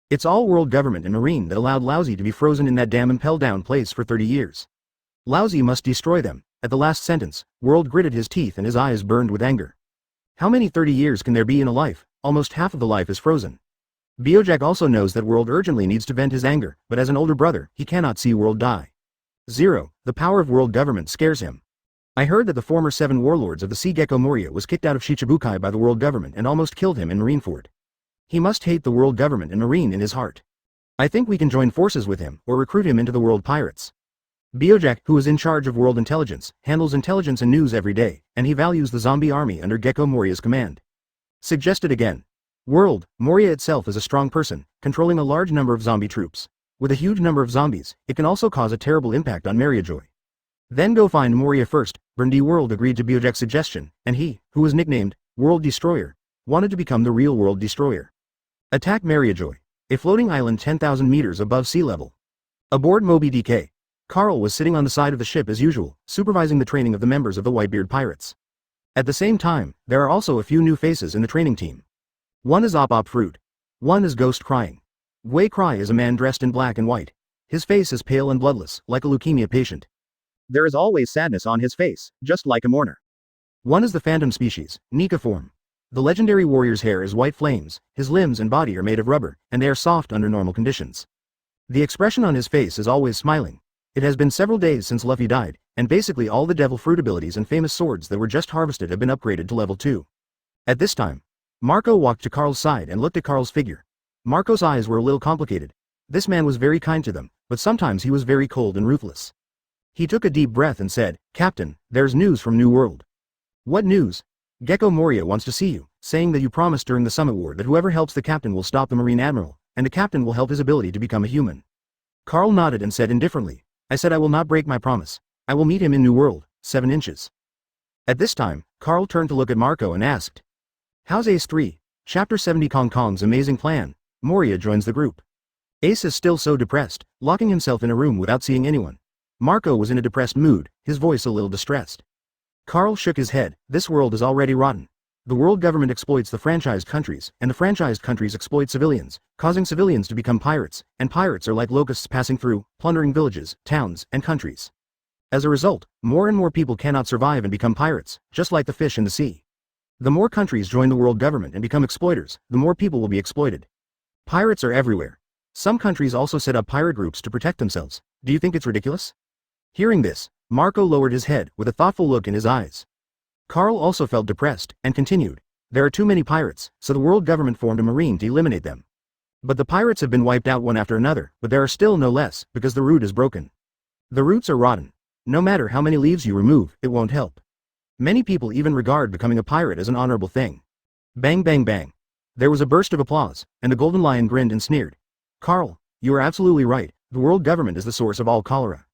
It's all world government and Marine that allowed Lousy to be frozen in that damn impel-down place for 30 years. Lousy must destroy them. At the last sentence, World gritted his teeth and his eyes burned with anger. How many 30 years can there be in a life? Almost half of the life is frozen. Bojack also knows that World urgently needs to vent his anger, but as an older brother, he cannot see World die. 0. The power of world government scares him. I heard that the former 7 warlords of the Sea Gecko Moria was kicked out of Shichibukai by the world government and almost killed him in Marineford. He must hate the world government and Marine in his heart. I think we can join forces with him, or recruit him into the world pirates. Bojack, who is in charge of world intelligence, handles intelligence and news every day, and he values the zombie army under Gecko Moria's command. Suggested again. World, Moria itself is a strong person, controlling a large number of zombie troops. With a huge number of zombies, it can also cause a terrible impact on Mariajoy. Then go find Moria first. Brandy World agreed to Bojack's suggestion, and he, who was nicknamed World Destroyer, wanted to become the real World Destroyer. Attack Mariajoy, a floating island 10,000 meters above sea level. Aboard Moby DK. Carl was sitting on the side of the ship as usual, supervising the training of the members of the Whitebeard Pirates. At the same time, there are also a few new faces in the training team. One is Op Fruit. One is Ghost Crying. Gwei Cry is a man dressed in black and white. His face is pale and bloodless, like a leukemia patient. There is always sadness on his face, just like a mourner. One is the Phantom species, Nika form. The legendary warrior's hair is white flames, his limbs and body are made of rubber, and they are soft under normal conditions. The expression on his face is always smiling. It has been several days since Luffy died, and basically all the devil fruit abilities and famous swords that were just harvested have been upgraded to level 2. At this time, Marco walked to Carl's side and looked at Carl's figure. Marco's eyes were a little complicated. This man was very kind to them, but sometimes he was very cold and ruthless. He took a deep breath and said, Captain, there's news from New World. What news? Gecko Moria wants to see you, saying that you promised during the Summit War that whoever helps the captain will stop the Marine Admiral, and the captain will help his ability to become a human. Carl nodded and said indifferently, I said I will not break my promise. I will meet him in New World, 7 inches. At this time, Carl turned to look at Marco and asked, How's Ace 3? Chapter 70 Kong Kong's amazing plan. Moria joins the group. Ace is still so depressed, locking himself in a room without seeing anyone. Marco was in a depressed mood, his voice a little distressed. Carl shook his head, this world is already rotten. The world government exploits the franchised countries, and the franchised countries exploit civilians, causing civilians to become pirates, and pirates are like locusts passing through, plundering villages, towns, and countries. As a result, more and more people cannot survive and become pirates, just like the fish in the sea. The more countries join the world government and become exploiters, the more people will be exploited. Pirates are everywhere. Some countries also set up pirate groups to protect themselves. Do you think it's ridiculous? Hearing this, Marco lowered his head with a thoughtful look in his eyes. Carl also felt depressed, and continued, there are too many pirates, so the world government formed a marine to eliminate them. But the pirates have been wiped out one after another, but there are still no less, because the root is broken. The roots are rotten. No matter how many leaves you remove, it won't help. Many people even regard becoming a pirate as an honorable thing. Bang bang bang. There was a burst of applause, and the Golden Lion grinned and sneered. Carl, you are absolutely right, the world government is the source of all cholera.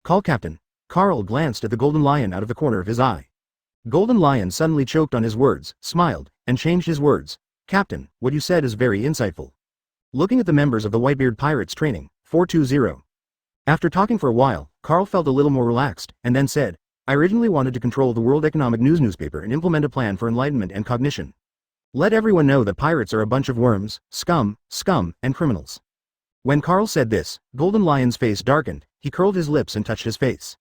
Call Captain. Carl glanced at the Golden Lion out of the corner of his eye. Golden Lion suddenly choked on his words, smiled, and changed his words. Captain, what you said is very insightful. Looking at the members of the Whitebeard Pirates training, 420. After talking for a while, Carl felt a little more relaxed, and then said, I originally wanted to control the World Economic News newspaper and implement a plan for enlightenment and cognition. Let everyone know that pirates are a bunch of worms, scum, and criminals. When Carl said this, Golden Lion's face darkened, he curled his lips and touched his face.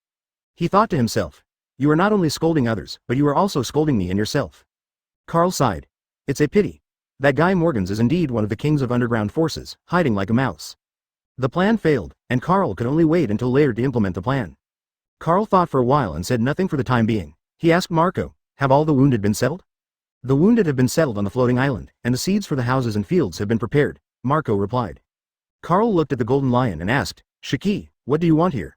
He thought to himself, you are not only scolding others, but you are also scolding me and yourself. Carl sighed. It's a pity. That guy Morgans is indeed one of the kings of underground forces, hiding like a mouse. The plan failed, and Carl could only wait until later to implement the plan. Carl thought for a while and said nothing for the time being. He asked Marco, Have all the wounded been settled? The wounded have been settled on the floating island, and the seeds for the houses and fields have been prepared, Marco replied. Carl looked at the Golden Lion and asked, Shaki, what do you want here?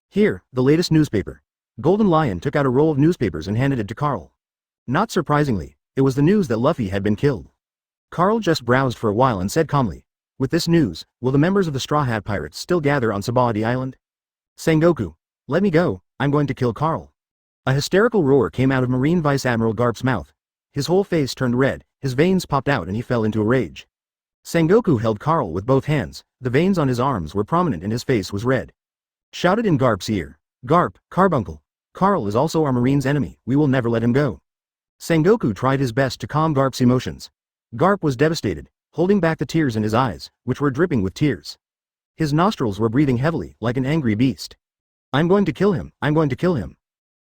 Here, the latest newspaper. Golden Lion took out a roll of newspapers and handed it to Carl. Not surprisingly, it was the news that Luffy had been killed. Carl just browsed for a while and said calmly, with this news, will the members of the Straw Hat Pirates still gather on Sabaody Island? Sengoku, let me go, I'm going to kill Carl. A hysterical roar came out of Marine Vice Admiral Garp's mouth. His whole face turned red, his veins popped out and he fell into a rage. Sengoku held Carl with both hands, the veins on his arms were prominent and his face was red. Shouted in Garp's ear, Garp, Carbuncle, Carl is also our Marine's enemy, we will never let him go. Sengoku tried his best to calm Garp's emotions. Garp was devastated, holding back the tears in his eyes, which were dripping with tears. His nostrils were breathing heavily, like an angry beast. I'm going to kill him, I'm going to kill him.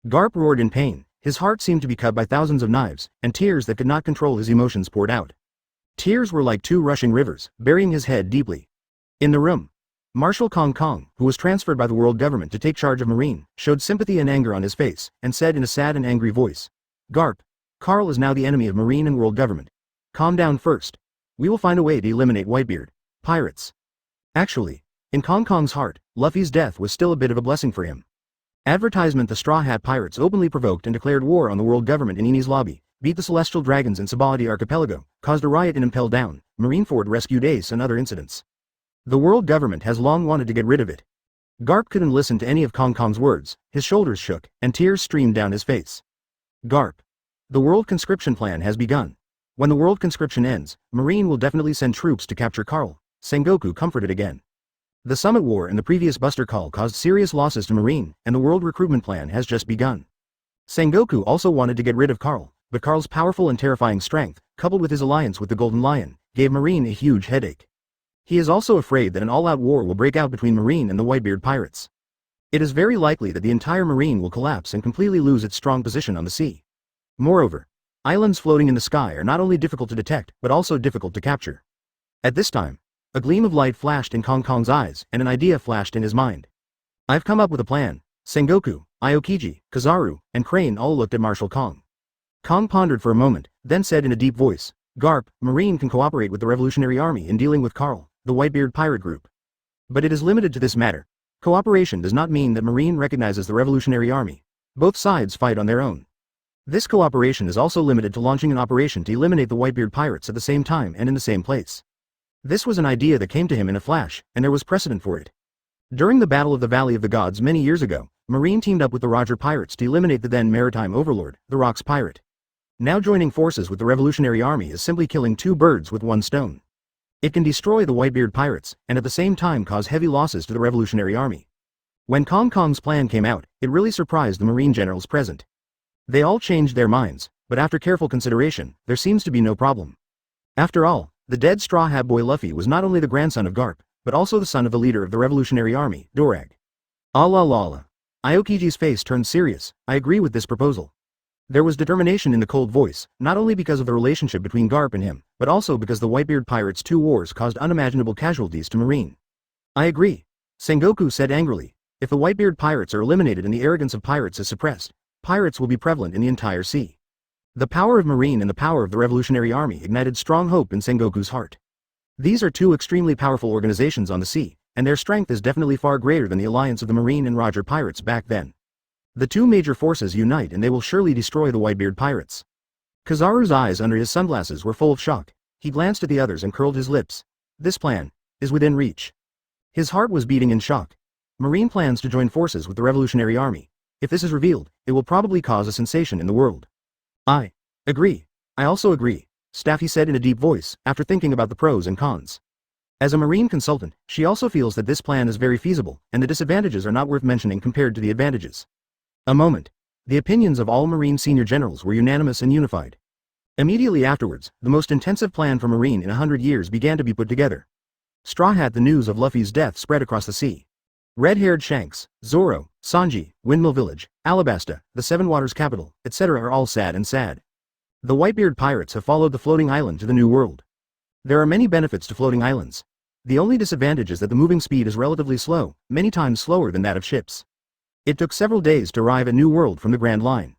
Garp roared in pain, his heart seemed to be cut by thousands of knives, and tears that could not control his emotions poured out. Tears were like two rushing rivers, burying his head deeply. In the room, Marshal Kong Kong, who was transferred by the world government to take charge of Marine, showed sympathy and anger on his face, and said in a sad and angry voice, Garp, Carl is now the enemy of Marine and world government. Calm down first. We will find a way to eliminate Whitebeard Pirates. Actually, in Kong Kong's heart, Luffy's death was still a bit of a blessing for him. Advertisement: the Straw Hat Pirates openly provoked and declared war on the world government in Enies Lobby, beat the Celestial Dragons in Sabaody Archipelago, caused a riot in Impel Down, Marineford rescued Ace and other incidents. The world government has long wanted to get rid of it. Garp couldn't listen to any of Kong Kong's words, his shoulders shook, and tears streamed down his face. Garp. The world conscription plan has begun. When the world conscription ends, Marine will definitely send troops to capture Carl, Sengoku comforted again. The Summit War and the previous Buster Call caused serious losses to Marine, and the world recruitment plan has just begun. Sengoku also wanted to get rid of Carl, but Carl's powerful and terrifying strength, coupled with his alliance with the Golden Lion, gave Marine a huge headache. He is also afraid that an all-out war will break out between Marine and the Whitebeard Pirates. It is very likely that the entire Marine will collapse and completely lose its strong position on the sea. Moreover, islands floating in the sky are not only difficult to detect, but also difficult to capture. At this time, a gleam of light flashed in Kong Kong's eyes, and an idea flashed in his mind. I've come up with a plan. Sengoku, Aokiji, Kizaru, and Crane all looked at Marshal Kong. Kong pondered for a moment, then said in a deep voice, Garp, Marine can cooperate with the Revolutionary Army in dealing with Carl, the Whitebeard Pirate Group. But it is limited to this matter. Cooperation does not mean that Marine recognizes the Revolutionary Army. Both sides fight on their own. This cooperation is also limited to launching an operation to eliminate the Whitebeard Pirates at the same time and in the same place. This was an idea that came to him in a flash, and there was precedent for it. During the Battle of the Valley of the Gods many years ago, Marine teamed up with the Roger Pirates to eliminate the then maritime overlord, the Rocks Pirate. Now joining forces with the Revolutionary Army is simply killing two birds with one stone. It can destroy the Whitebeard Pirates, and at the same time cause heavy losses to the Revolutionary Army. When Kong Kong's plan came out, it really surprised the Marine generals present. They all changed their minds, but after careful consideration, there seems to be no problem. After all, the dead Straw Hat Boy Luffy was not only the grandson of Garp, but also the son of the leader of the Revolutionary Army, Dorag. La la la. Aokiji's face turned serious. I agree with this proposal. There was determination in the cold voice, not only because of the relationship between Garp and him, but also because the Whitebeard Pirates' two wars caused unimaginable casualties to Marine. I agree. Sengoku said angrily. If the Whitebeard Pirates are eliminated and the arrogance of pirates is suppressed, pirates will be prevalent in the entire sea. The power of Marine and the power of the Revolutionary Army ignited strong hope in Sengoku's heart. These are two extremely powerful organizations on the sea, and their strength is definitely far greater than the alliance of the Marine and Roger Pirates back then. The two major forces unite and they will surely destroy the Whitebeard Pirates. Kizaru's eyes under his sunglasses were full of shock. He glanced at the others and curled his lips. This plan is within reach. His heart was beating in shock. Marine plans to join forces with the Revolutionary Army. If this is revealed, it will probably cause a sensation in the world. I agree. I also agree, Staffy said in a deep voice, after thinking about the pros and cons. As a Marine consultant, she also feels that this plan is very feasible, and the disadvantages are not worth mentioning compared to the advantages. A moment. The opinions of all Marine senior generals were unanimous and unified. Immediately afterwards, the most intensive plan for Marine in 100 years began to be put together. Straw Hat: the news of Luffy's death spread across the sea. Red-haired Shanks, Zoro, Sanji, Windmill Village, Alabasta, the Seven Waters capital, etc. are all sad and sad. The Whitebeard Pirates have followed the floating island to the New World. There are many benefits to floating islands. The only disadvantage is that the moving speed is relatively slow, many times slower than that of ships. It took several days to arrive at New World from the Grand Line.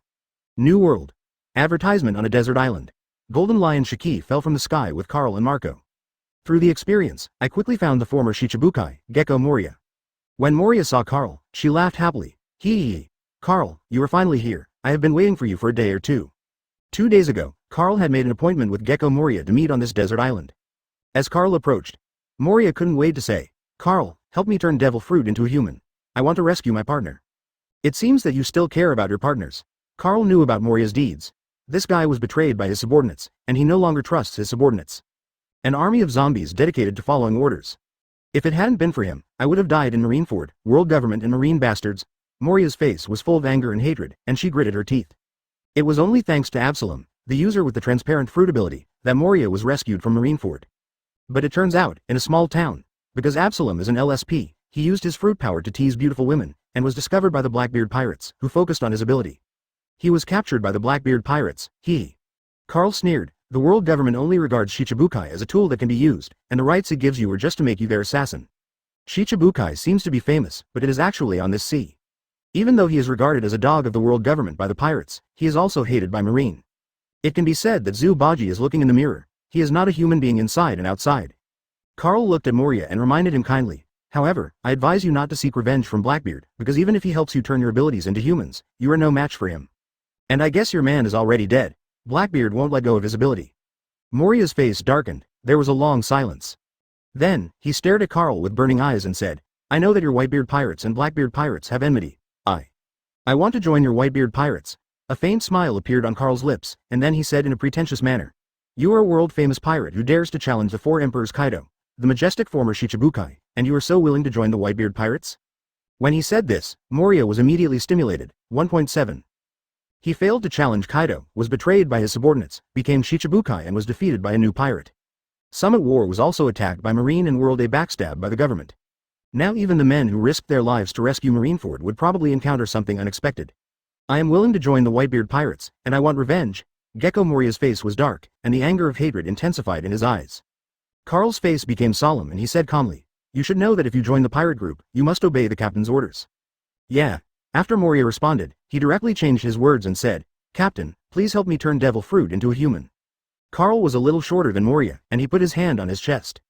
New World. Advertisement on a desert island. Golden Lion Shiki fell from the sky with Carl and Marco. Through the experience, I quickly found the former Shichibukai, Gecko Moria. When Moria saw Carl, she laughed happily. Hee hee. Carl, you are finally here. I have been waiting for you for a day or two. 2 days ago, Carl had made an appointment with Gecko Moria to meet on this desert island. As Carl approached, Moria couldn't wait to say, Carl, help me turn devil fruit into a human. I want to rescue my partner. It seems that you still care about your partners. Carl knew about Moria's deeds. This guy was betrayed by his subordinates, and he no longer trusts his subordinates. An army of zombies dedicated to following orders. If it hadn't been for him, I would have died in Marineford, world government and marine bastards. Moria's face was full of anger and hatred, and she gritted her teeth. It was only thanks to Absalom, the user with the transparent fruit ability, that Moria was rescued from Marineford. But it turns out, in a small town, because Absalom is an LSP, he used his fruit power to tease beautiful women, and was discovered by the Whitebeard Pirates, who focused on his ability. He was captured by the Whitebeard Pirates. Carl sneered. The world government only regards Shichibukai as a tool that can be used, and the rights it gives you are just to make you their assassin. Shichibukai seems to be famous, but it is actually on this sea. Even though he is regarded as a dog of the world government by the pirates, he is also hated by Marine. It can be said that Zubaji is looking in the mirror. He is not a human being inside and outside. Carl looked at Moria and reminded him kindly. However, I advise you not to seek revenge from Blackbeard, because even if he helps you turn your abilities into humans, you are no match for him. And I guess your man is already dead. Blackbeard won't let go of his ability. Moria's face darkened. There was a long silence. Then, he stared at Carl with burning eyes and said, I know that your Whitebeard Pirates and Blackbeard Pirates have enmity. I want to join your Whitebeard Pirates. A faint smile appeared on Carl's lips, and then he said in a pretentious manner, You are a world-famous pirate who dares to challenge the 4 Emperors Kaido, the majestic former Shichibukai, and you are so willing to join the Whitebeard Pirates? When he said this, Moria was immediately stimulated. 1.7. He failed to challenge Kaido, was betrayed by his subordinates, became Shichibukai and was defeated by a new pirate. Summit War was also attacked by Marine and World A backstab by the government. Now even the men who risked their lives to rescue Marineford would probably encounter something unexpected. I am willing to join the Whitebeard Pirates, and I want revenge. Gecko Moria's face was dark, and the anger of hatred intensified in his eyes. Carl's face became solemn and he said calmly, You should know that if you join the pirate group, you must obey the captain's orders. Yeah. After Moria responded, he directly changed his words and said, Captain, please help me turn devil fruit into a human. Carl was a little shorter than Moria, and he put his hand on his chest.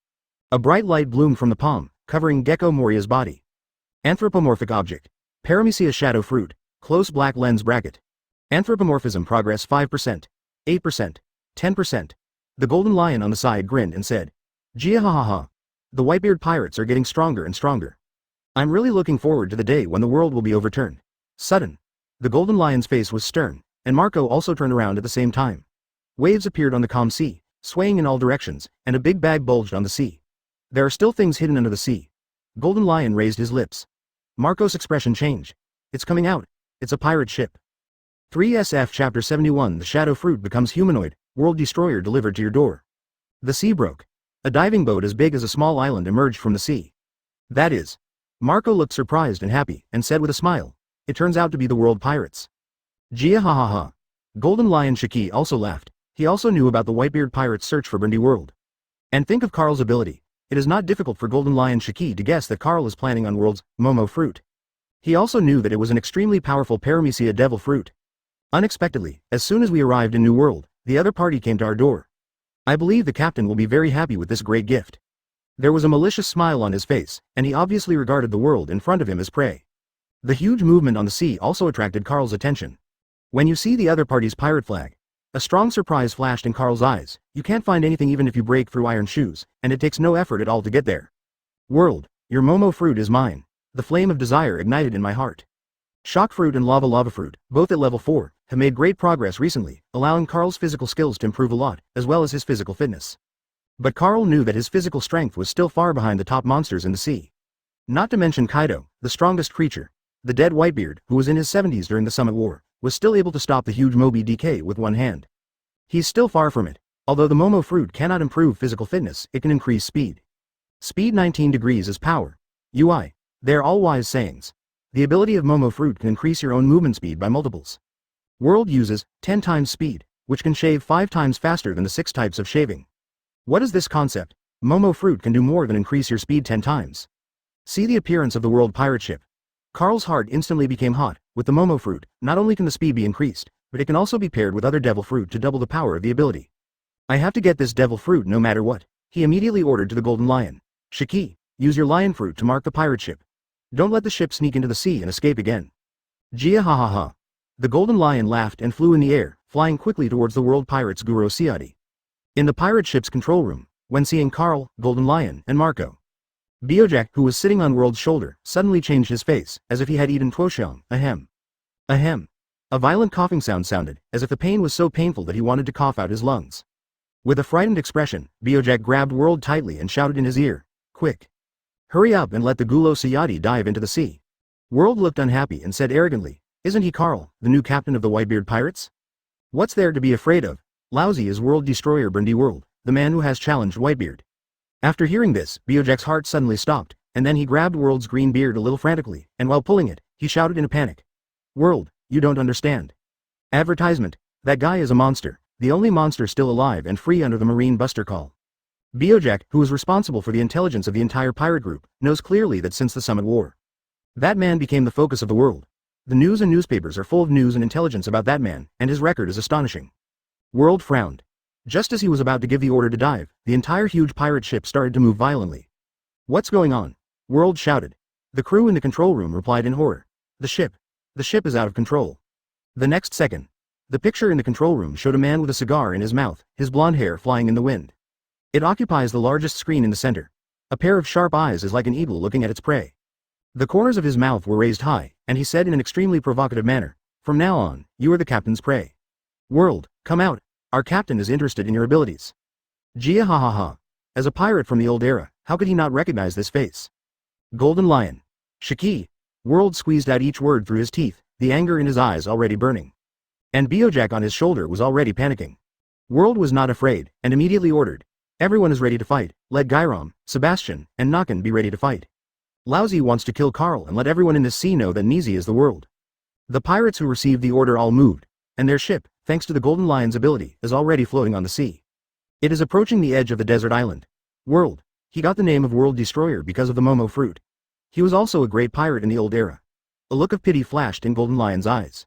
A bright light bloomed from the palm, covering Gecko Moria's body. Anthropomorphic object. Paramecia shadow fruit. Close black lens bracket. Anthropomorphism progress 5%. 8%. 10%. The golden lion on the side grinned and said, Gia ha ha ha. The Whitebeard Pirates are getting stronger and stronger. I'm really looking forward to the day when the world will be overturned. Sudden. The golden lion's face was stern, and Marco also turned around at the same time. Waves appeared on the calm sea, swaying in all directions, and a big bag bulged on the sea. There are still things hidden under the sea. Golden Lion raised his lips. Marco's expression changed. It's coming out. It's a pirate ship. 3SF Chapter 71 The Shadow Fruit becomes humanoid, world destroyer delivered to your door. The sea broke. A diving boat as big as a small island emerged from the sea. That is. Marco looked surprised and happy, and said with a smile, It turns out to be the world pirates. Gia ha ha ha. Golden Lion Shiki also laughed. He also knew about the Whitebeard Pirates' search for Brandy World. And think of Carl's ability. It is not difficult for Golden Lion Shiki to guess that Carl is planning on World's Momo fruit. He also knew that it was an extremely powerful Paramecia devil fruit. Unexpectedly, as soon as we arrived in New World, the other party came to our door. I believe the captain will be very happy with this great gift. There was a malicious smile on his face, and he obviously regarded the world in front of him as prey. The huge movement on the sea also attracted Carl's attention. When you see the other party's pirate flag, a strong surprise flashed in Carl's eyes. You can't find anything even if you break through iron shoes, and it takes no effort at all to get there. World, your Momo fruit is mine. The flame of desire ignited in my heart. Shock fruit and lava fruit, both at level 4, have made great progress recently, allowing Carl's physical skills to improve a lot, as well as his physical fitness. But Carl knew that his physical strength was still far behind the top monsters in the sea. Not to mention Kaido, the strongest creature. The dead Whitebeard, who was in his 70s during the Summit War, was still able to stop the huge Moby DK with one hand. He's still far from it. Although the Momo fruit cannot improve physical fitness, it can increase speed. Speed 19 degrees is power. UI. They're all wise sayings. The ability of Momo fruit can increase your own movement speed by multiples. World uses 10 times speed, which can shave 5 times faster than the 6 types of shaving. What is this concept? Momo fruit can do more than increase your speed 10 times. See the appearance of the world pirate ship. Carl's heart instantly became hot. With the Momo fruit, not only can the speed be increased, but it can also be paired with other devil fruit to double the power of the ability. I have to get this devil fruit no matter what. He immediately ordered to the Golden Lion. Shiki, use your lion fruit to mark the pirate ship. Don't let the ship sneak into the sea and escape again. Jia ha ha ha. The Golden Lion laughed and flew in the air, flying quickly towards the world pirates Guru Siadi. In the pirate ship's control room, when seeing Carl, Golden Lion, and Marco, Bojack, who was sitting on World's shoulder, suddenly changed his face, as if he had eaten tuoxiang. Ahem. Ahem. A violent coughing sound sounded, as if the pain was so painful that he wanted to cough out his lungs. With a frightened expression, Bojack grabbed World tightly and shouted in his ear, "Quick! Hurry up and let the Gulo Sayadi dive into the sea." World looked unhappy and said arrogantly, "Isn't he Carl, the new captain of the Whitebeard Pirates? What's there to be afraid of? Lousy is World Destroyer Brandy World, the man who has challenged Whitebeard." After hearing this, Bojack's heart suddenly stopped, and then he grabbed World's green beard a little frantically, and while pulling it, he shouted in a panic, "World, you don't understand. Advertisement, that guy is a monster, the only monster still alive and free under the Marine Buster Call." Bojack, who is responsible for the intelligence of the entire pirate group, knows clearly that since the Summit War, that man became the focus of the world. The news and newspapers are full of news and intelligence about that man, and his record is astonishing. World frowned. Just as he was about to give the order to dive, the entire huge pirate ship started to move violently. "What's going on?" World shouted. The crew in the control room replied in horror. The ship is out of control." The next second, the picture in the control room showed a man with a cigar in his mouth, his blonde hair flying in the wind. It occupies the largest screen in the center. A pair of sharp eyes is like an eagle looking at its prey. The corners of his mouth were raised high, and he said in an extremely provocative manner, "From now on, you are the captain's prey. World, come out. Our captain is interested in your abilities." Jia ha ha ha. As a pirate from the old era, how could he not recognize this face? Golden Lion. Shiki. World squeezed out each word through his teeth, the anger in his eyes already burning. And Bojack on his shoulder was already panicking. World was not afraid, and immediately ordered, "Everyone is ready to fight. Let Gairam, Sebastian, and Nakan be ready to fight. Lousy wants to kill Carl and let everyone in this sea know that Nizi is the world." The pirates who received the order all moved, and their ship, thanks to the Golden Lion's ability, is already floating on the sea. It is approaching the edge of the desert island. World. He got the name of World Destroyer because of the Momo fruit. He was also a great pirate in the old era. A look of pity flashed in Golden Lion's eyes.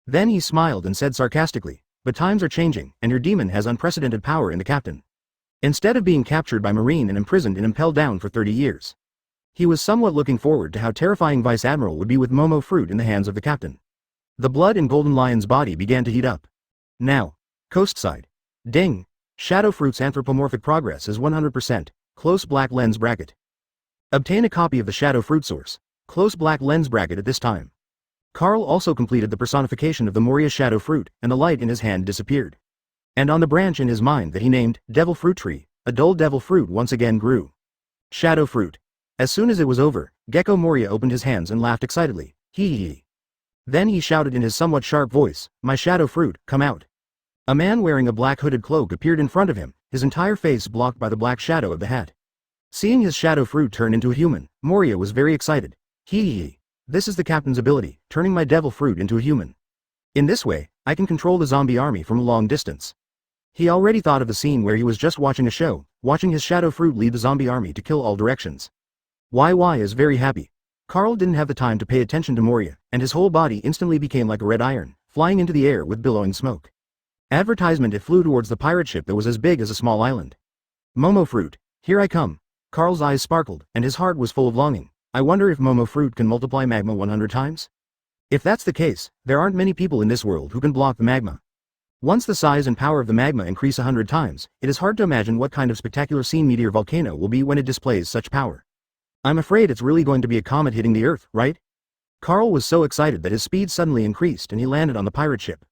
Then he smiled and said sarcastically, "But times are changing, and your demon has unprecedented power in the captain." Instead of being captured by Marine and imprisoned and impelled down for 30 years. He was somewhat looking forward to how terrifying Vice Admiral would be with Momo fruit in the hands of the captain. The blood in Golden Lion's body began to heat up. Now. Coastside. Ding. Shadow Fruit's anthropomorphic progress is 100%. Close black lens bracket. Obtain a copy of the Shadow Fruit source. Close black lens bracket at this time. Carl also completed the personification of the Moria Shadow Fruit, and the light in his hand disappeared. And on the branch in his mind that he named Devil Fruit Tree, a dull devil fruit once again grew. Shadow Fruit. As soon as it was over, Gecko Moria opened his hands and laughed excitedly. Hee hee. Then he shouted in his somewhat sharp voice, "My shadow fruit, come out." A man wearing a black hooded cloak appeared in front of him, his entire face blocked by the black shadow of the hat. Seeing his shadow fruit turn into a human, Moria was very excited. Hee hee. This is the captain's ability, turning my devil fruit into a human. In this way, I can control the zombie army from a long distance. He already thought of the scene where he was just watching a show, watching his shadow fruit lead the zombie army to kill all directions. YY is very happy. Carl didn't have the time to pay attention to Moria, and his whole body instantly became like a red iron, flying into the air with billowing smoke. Advertisement. It flew towards the pirate ship that was as big as a small island. Momo fruit, here I come. Carl's eyes sparkled, and his heart was full of longing. I wonder if Momo fruit can multiply magma 100 times? If that's the case, there aren't many people in this world who can block the magma. Once the size and power of the magma increase 100 times, it is hard to imagine what kind of spectacular scene meteor volcano will be when it displays such power. I'm afraid it's really going to be a comet hitting the Earth, right? Carl was so excited that his speed suddenly increased and he landed on the pirate ship.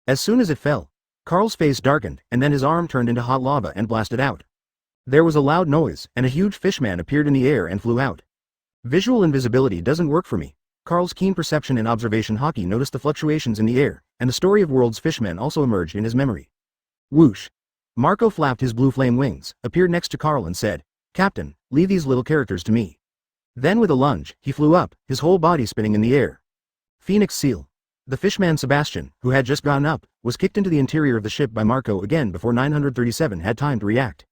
As soon as it fell, Carl's face darkened, and then his arm turned into hot lava and blasted out. There was a loud noise, and a huge fishman appeared in the air and flew out. Visual invisibility doesn't work for me. Carl's keen perception and observation hockey noticed the fluctuations in the air, and the story of World's Fishmen also emerged in his memory. Whoosh! Marco flapped his blue flame wings, appeared next to Carl and said, "Captain, leave these little characters to me." Then with a lunge, he flew up, his whole body spinning in the air. Phoenix Seal. The fishman Sebastian, who had just gone up, was kicked into the interior of the ship by Marco again before 937 had time to react.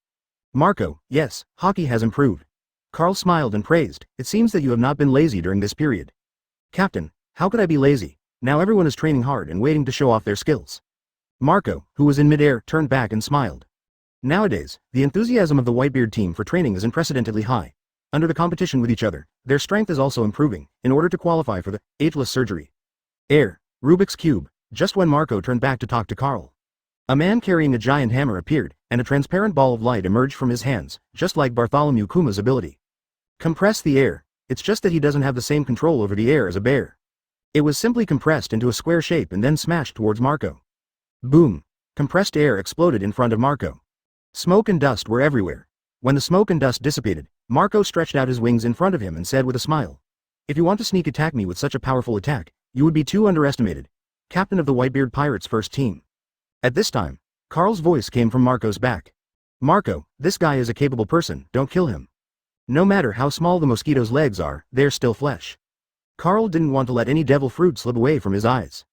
Marco, yes, hockey has improved. Carl smiled and praised, "It seems that you have not been lazy during this period." "Captain, how could I be lazy? Now everyone is training hard and waiting to show off their skills. Marco, who was in midair, turned back and smiled. Nowadays, the enthusiasm of the Whitebeard team for training is unprecedentedly high. Under the competition with each other, their strength is also improving, in order to qualify for the ageless surgery. Air, Rubik's Cube, just when Marco turned back to talk to Carl. A man carrying a giant hammer appeared, and a transparent ball of light emerged from his hands, just like Bartholomew Kuma's ability. Compress the air, it's just that he doesn't have the same control over the air as a bear. It was simply compressed into a square shape and then smashed towards Marco. Boom! Compressed air exploded in front of Marco. Smoke and dust were everywhere. When the smoke and dust dissipated, Marco stretched out his wings in front of him and said with a smile, "If you want to sneak attack me with such a powerful attack, you would be too underestimated. Captain of the Whitebeard Pirates' first team." At this time, Carl's voice came from Marco's back. "Marco, this guy is a capable person, don't kill him. No matter how small the mosquito's legs are, they're still flesh." Carl didn't want to let any devil fruit slip away from his eyes.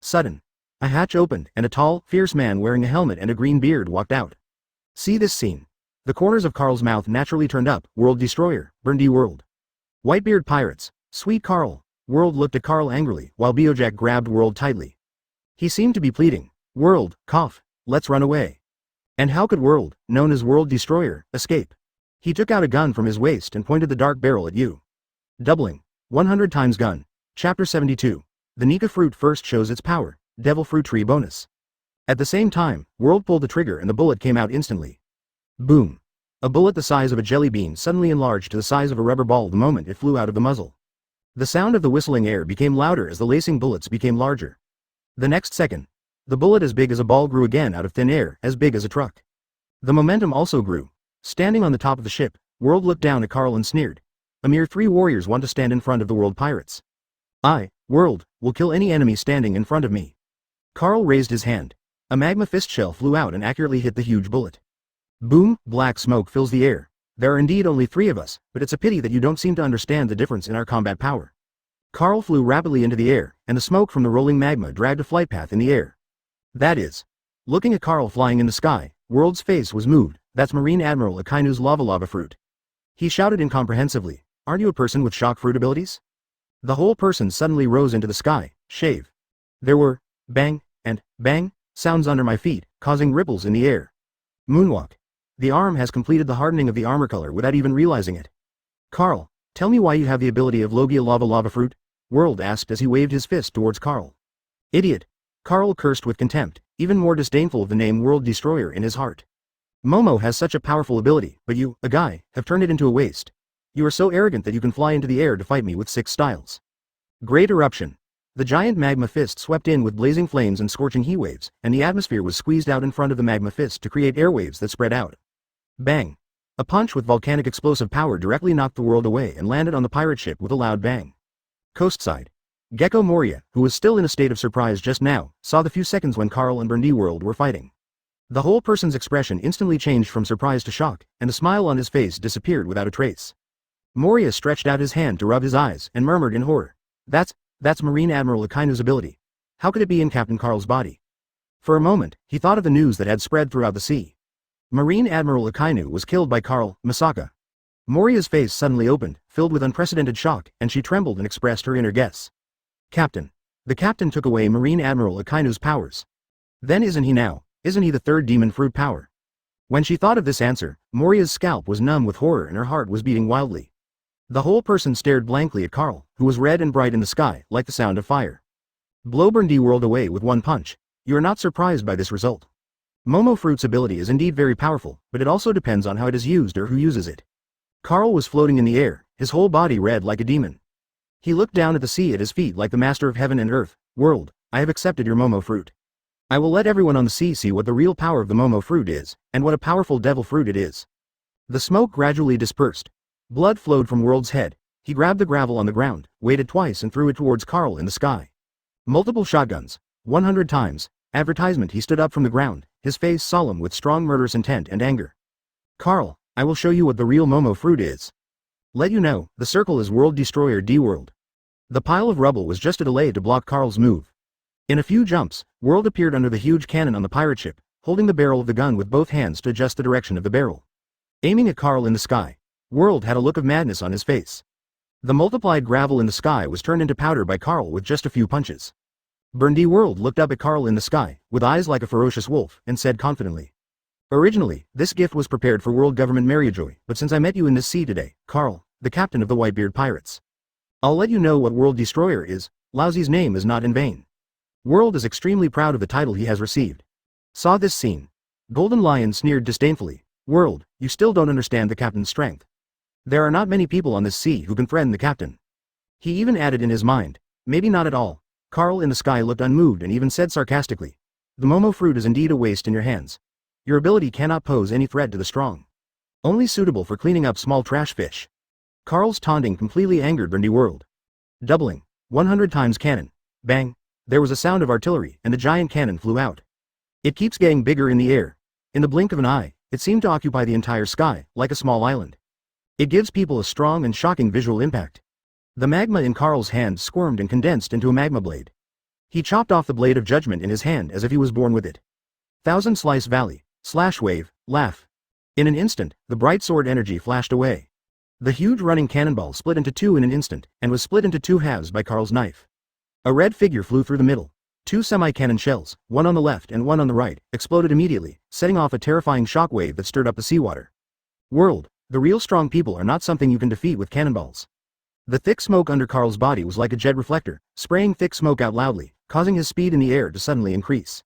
Sudden, a hatch opened and a tall, fierce man wearing a helmet and a green beard walked out. See this scene. The corners of Carl's mouth naturally turned up. World Destroyer, Burndy World. Whitebeard Pirates, sweet Carl. World looked at Carl angrily, while Bojack grabbed World tightly. He seemed to be pleading, "World, cough, let's run away." And how could World, known as World Destroyer, escape? He took out a gun from his waist and pointed the dark barrel at you. Doubling. 100 times gun. Chapter 72. The Nika fruit first shows its power. Devil fruit tree bonus. At the same time, World pulled the trigger and the bullet came out instantly. Boom. A bullet the size of a jelly bean suddenly enlarged to the size of a rubber ball the moment it flew out of the muzzle. The sound of the whistling air became louder as the lacing bullets became larger. The next second, the bullet as big as a ball grew again out of thin air, as big as a truck. The momentum also grew. Standing on the top of the ship, World looked down at Carl and sneered. "A mere 3 warriors want to stand in front of the World Pirates. I, World, will kill any enemy standing in front of me." Carl raised his hand. A magma fist shell flew out and accurately hit the huge bullet. Boom, black smoke fills the air. There are indeed only 3 of us, but it's a pity that you don't seem to understand the difference in our combat power. Carl flew rapidly into the air, and the smoke from the rolling magma dragged a flight path in the air. That is. Looking at Carl flying in the sky, World's face was moved. That's Marine Admiral Akainu's lava fruit. He shouted incomprehensively, "Aren't you a person with shock fruit abilities?" The whole person suddenly rose into the sky, shave. There were, bang, and, bang, sounds under my feet, causing ripples in the air. Moonwalk. The arm has completed the hardening of the armor color without even realizing it. "Carl, tell me why you have the ability of Logia lava fruit?" World asked as he waved his fist towards Carl. "Idiot." Carl cursed with contempt, even more disdainful of the name World Destroyer in his heart. "Momo has such a powerful ability, but you, a guy, have turned it into a waste. You are so arrogant that you can fly into the air to fight me with 6 styles." Great eruption. The giant magma fist swept in with blazing flames and scorching heat waves, and the atmosphere was squeezed out in front of the magma fist to create airwaves that spread out. Bang. A punch with volcanic explosive power directly knocked the world away and landed on the pirate ship with a loud bang. Coastside. Gecko Moria, who was still in a state of surprise just now, saw the few seconds when Carl and Burndy World were fighting. The whole person's expression instantly changed from surprise to shock, and the smile on his face disappeared without a trace. Moria stretched out his hand to rub his eyes and murmured in horror, That's Marine Admiral Akainu's ability. How could it be in Captain Carl's body?" For a moment, he thought of the news that had spread throughout the sea. Marine Admiral Akainu was killed by Carl, Masaka. Moria's face suddenly opened, filled with unprecedented shock, and she trembled and expressed her inner guess. "Captain. The captain took away Marine Admiral Akainu's powers. Then isn't he the 3rd demon fruit power?" When she thought of this answer, Moria's scalp was numb with horror and her heart was beating wildly. The whole person stared blankly at Carl, who was red and bright in the sky, like the sound of fire. "Blow Burndy World away with 1 punch. You are not surprised by this result. Momo Fruit's ability is indeed very powerful, but it also depends on how it is used or who uses it." Carl was floating in the air, his whole body red like a demon. He looked down at the sea at his feet like the master of heaven and earth. "World, I have accepted your Momo Fruit. I will let everyone on the sea see what the real power of the Momo Fruit is, and what a powerful devil fruit it is." The smoke gradually dispersed. Blood flowed from World's head. He grabbed the gravel on the ground, waited twice and threw it towards Carl in the sky. Multiple shotguns. 100 times. Advertisement. He stood up from the ground, his face solemn with strong murderous intent and anger. "Carl, I will show you what the real Momo Fruit is. Let you know, the circle is World Destroyer D-World." The pile of rubble was just a delay to block Carl's move. In a few jumps, World appeared under the huge cannon on the pirate ship, holding the barrel of the gun with both hands to adjust the direction of the barrel. Aiming at Carl in the sky, World had a look of madness on his face. The multiplied gravel in the sky was turned into powder by Carl with just a few punches. Burndy World looked up at Carl in the sky, with eyes like a ferocious wolf, and said confidently. Originally, this gift was prepared for World Government Mariajoy, but since I met you in this sea today, Carl, the captain of the Whitebeard Pirates, I'll let you know what World Destroyer is. Lousy's name is not in vain. World is extremely proud of the title he has received. Saw this scene. Golden Lion sneered disdainfully. World, you still don't understand the captain's strength. There are not many people on this sea who can threaten the captain. He even added in his mind, maybe not at all. Carl in the sky looked unmoved and even said sarcastically, the Momo fruit is indeed a waste in your hands. Your ability cannot pose any threat to the strong. Only suitable for cleaning up small trash fish. Carl's taunting completely angered Burndy World. Doubling. 100 times cannon. Bang. There was a sound of artillery, and the giant cannon flew out. It keeps getting bigger in the air. In the blink of an eye, it seemed to occupy the entire sky, like a small island. It gives people a strong and shocking visual impact. The magma in Carl's hand squirmed and condensed into a magma blade. He chopped off the blade of judgment in his hand as if he was born with it. Thousand Slice Valley. Slash wave. Laugh. In an instant, the bright sword energy flashed away. The huge running cannonball split into two in an instant, and was split into two halves by Carl's knife. A red figure flew through the middle. Two semi-cannon shells, one on the left and one on the right, exploded immediately, setting off a terrifying shockwave that stirred up the seawater. World, the real strong people are not something you can defeat with cannonballs. The thick smoke under Carl's body was like a jet reflector, spraying thick smoke out loudly, causing his speed in the air to suddenly increase.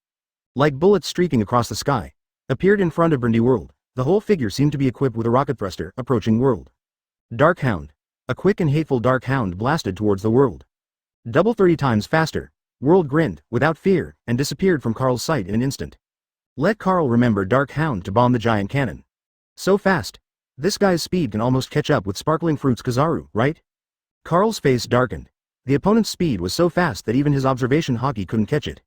Like bullets streaking across the sky, appeared in front of Burndy World. The whole figure seemed to be equipped with a rocket thruster, approaching World. Dark Hound. A quick and hateful Dark Hound blasted towards the World. Double 30 times faster. World grinned, without fear, and disappeared from Carl's sight in an instant. Let Carl remember Dark Hound to bomb the giant cannon. So fast. This guy's speed can almost catch up with Sparkling Fruit's Kizaru, right? Carl's face darkened. The opponent's speed was so fast that even his observation hockey couldn't catch it.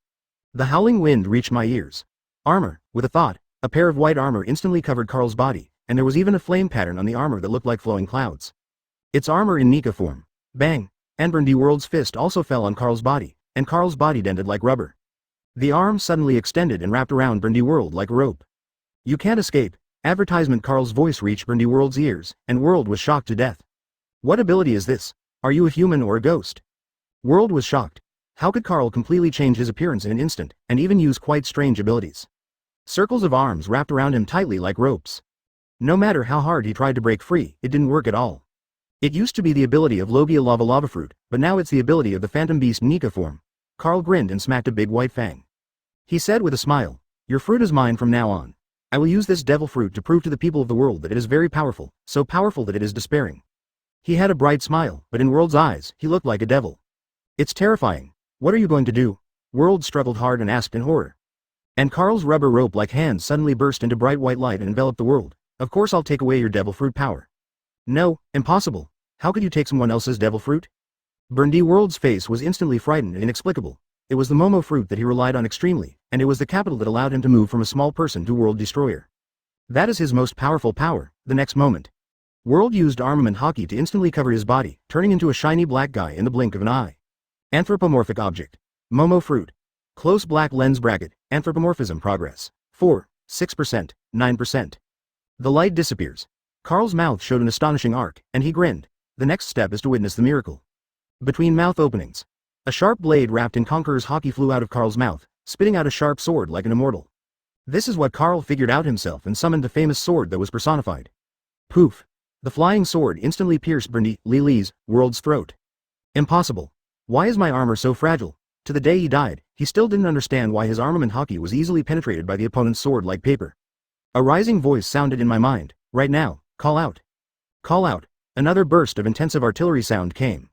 The howling wind reached my ears. Armor, with a thought, a pair of white armor instantly covered Carl's body, and there was even a flame pattern on the armor that looked like flowing clouds. It's armor in Nika form. Bang! And Burndy World's fist also fell on Carl's body, and Carl's body dented like rubber. The arm suddenly extended and wrapped around Burndy World like a rope. You can't escape. Advertisement. Carl's voice reached Burndy World's ears, and World was shocked to death. What ability is this? Are you a human or a ghost? World was shocked. How could Carl completely change his appearance in an instant, and even use quite strange abilities? Circles of arms wrapped around him tightly like ropes. No matter how hard he tried to break free, it didn't work at all. It used to be the ability of Logia Lava Fruit, but now it's the ability of the Phantom Beast Nika form. Carl grinned and smacked a big white fang. He said with a smile, your fruit is mine from now on. I will use this devil fruit to prove to the people of the world that it is very powerful, so powerful that it is despairing. He had a bright smile, but in World's eyes, he looked like a devil. It's terrifying. What are you going to do? World struggled hard and asked in horror. And Carl's rubber rope-like hands suddenly burst into bright white light and enveloped the World. Of course I'll take away your devil fruit power. No, impossible. How could you take someone else's devil fruit? Burndy World's face was instantly frightened and inexplicable. It was the Momo fruit that he relied on extremely, and it was the capital that allowed him to move from a small person to World Destroyer. That is his most powerful power. The next moment, World used armament hockey to instantly cover his body, turning into a shiny black guy in the blink of an eye. Anthropomorphic object. Momo fruit. Close black lens bracket. Anthropomorphism progress. 4, 6%, 9%. The light disappears. Carl's mouth showed an astonishing arc, and he grinned. The next step is to witness the miracle. Between mouth openings, a sharp blade wrapped in Conqueror's hockey flew out of Carl's mouth, spitting out a sharp sword like an immortal. This is what Carl figured out himself and summoned the famous sword that was personified. Poof! The flying sword instantly pierced Burndy World's throat. Impossible. Why is my armor so fragile? To the day he died, he still didn't understand why his armament hockey was easily penetrated by the opponent's sword like paper. A rising voice sounded in my mind. Right now, call out. Call out. Another burst of intensive artillery sound came.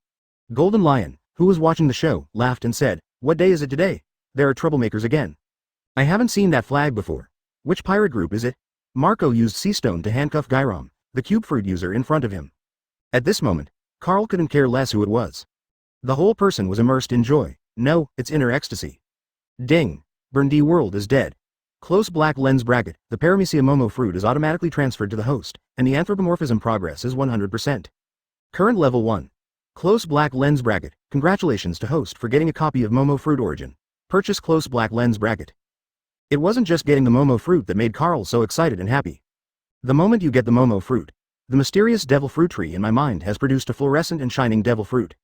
Golden Lion, who was watching the show, laughed and said, what day is it today? There are troublemakers again. I haven't seen that flag before. Which pirate group is it? Marco used Sea Stone to handcuff Gyrom, the cube fruit user in front of him. At this moment, Carl couldn't care less who it was. The whole person was immersed in joy. No, it's inner ecstasy. Ding! Burndy World is dead. Close black lens bracket. The Paramecia Momo fruit is automatically transferred to the host, and the anthropomorphism progress is 100%. Current level 1. Close black lens bracket. Congratulations to host for getting a copy of Momo fruit origin. Purchase close black lens bracket. It wasn't just getting the Momo fruit that made Carl so excited and happy. The moment you get the Momo fruit, the mysterious devil fruit tree in my mind has produced a fluorescent and shining devil fruit.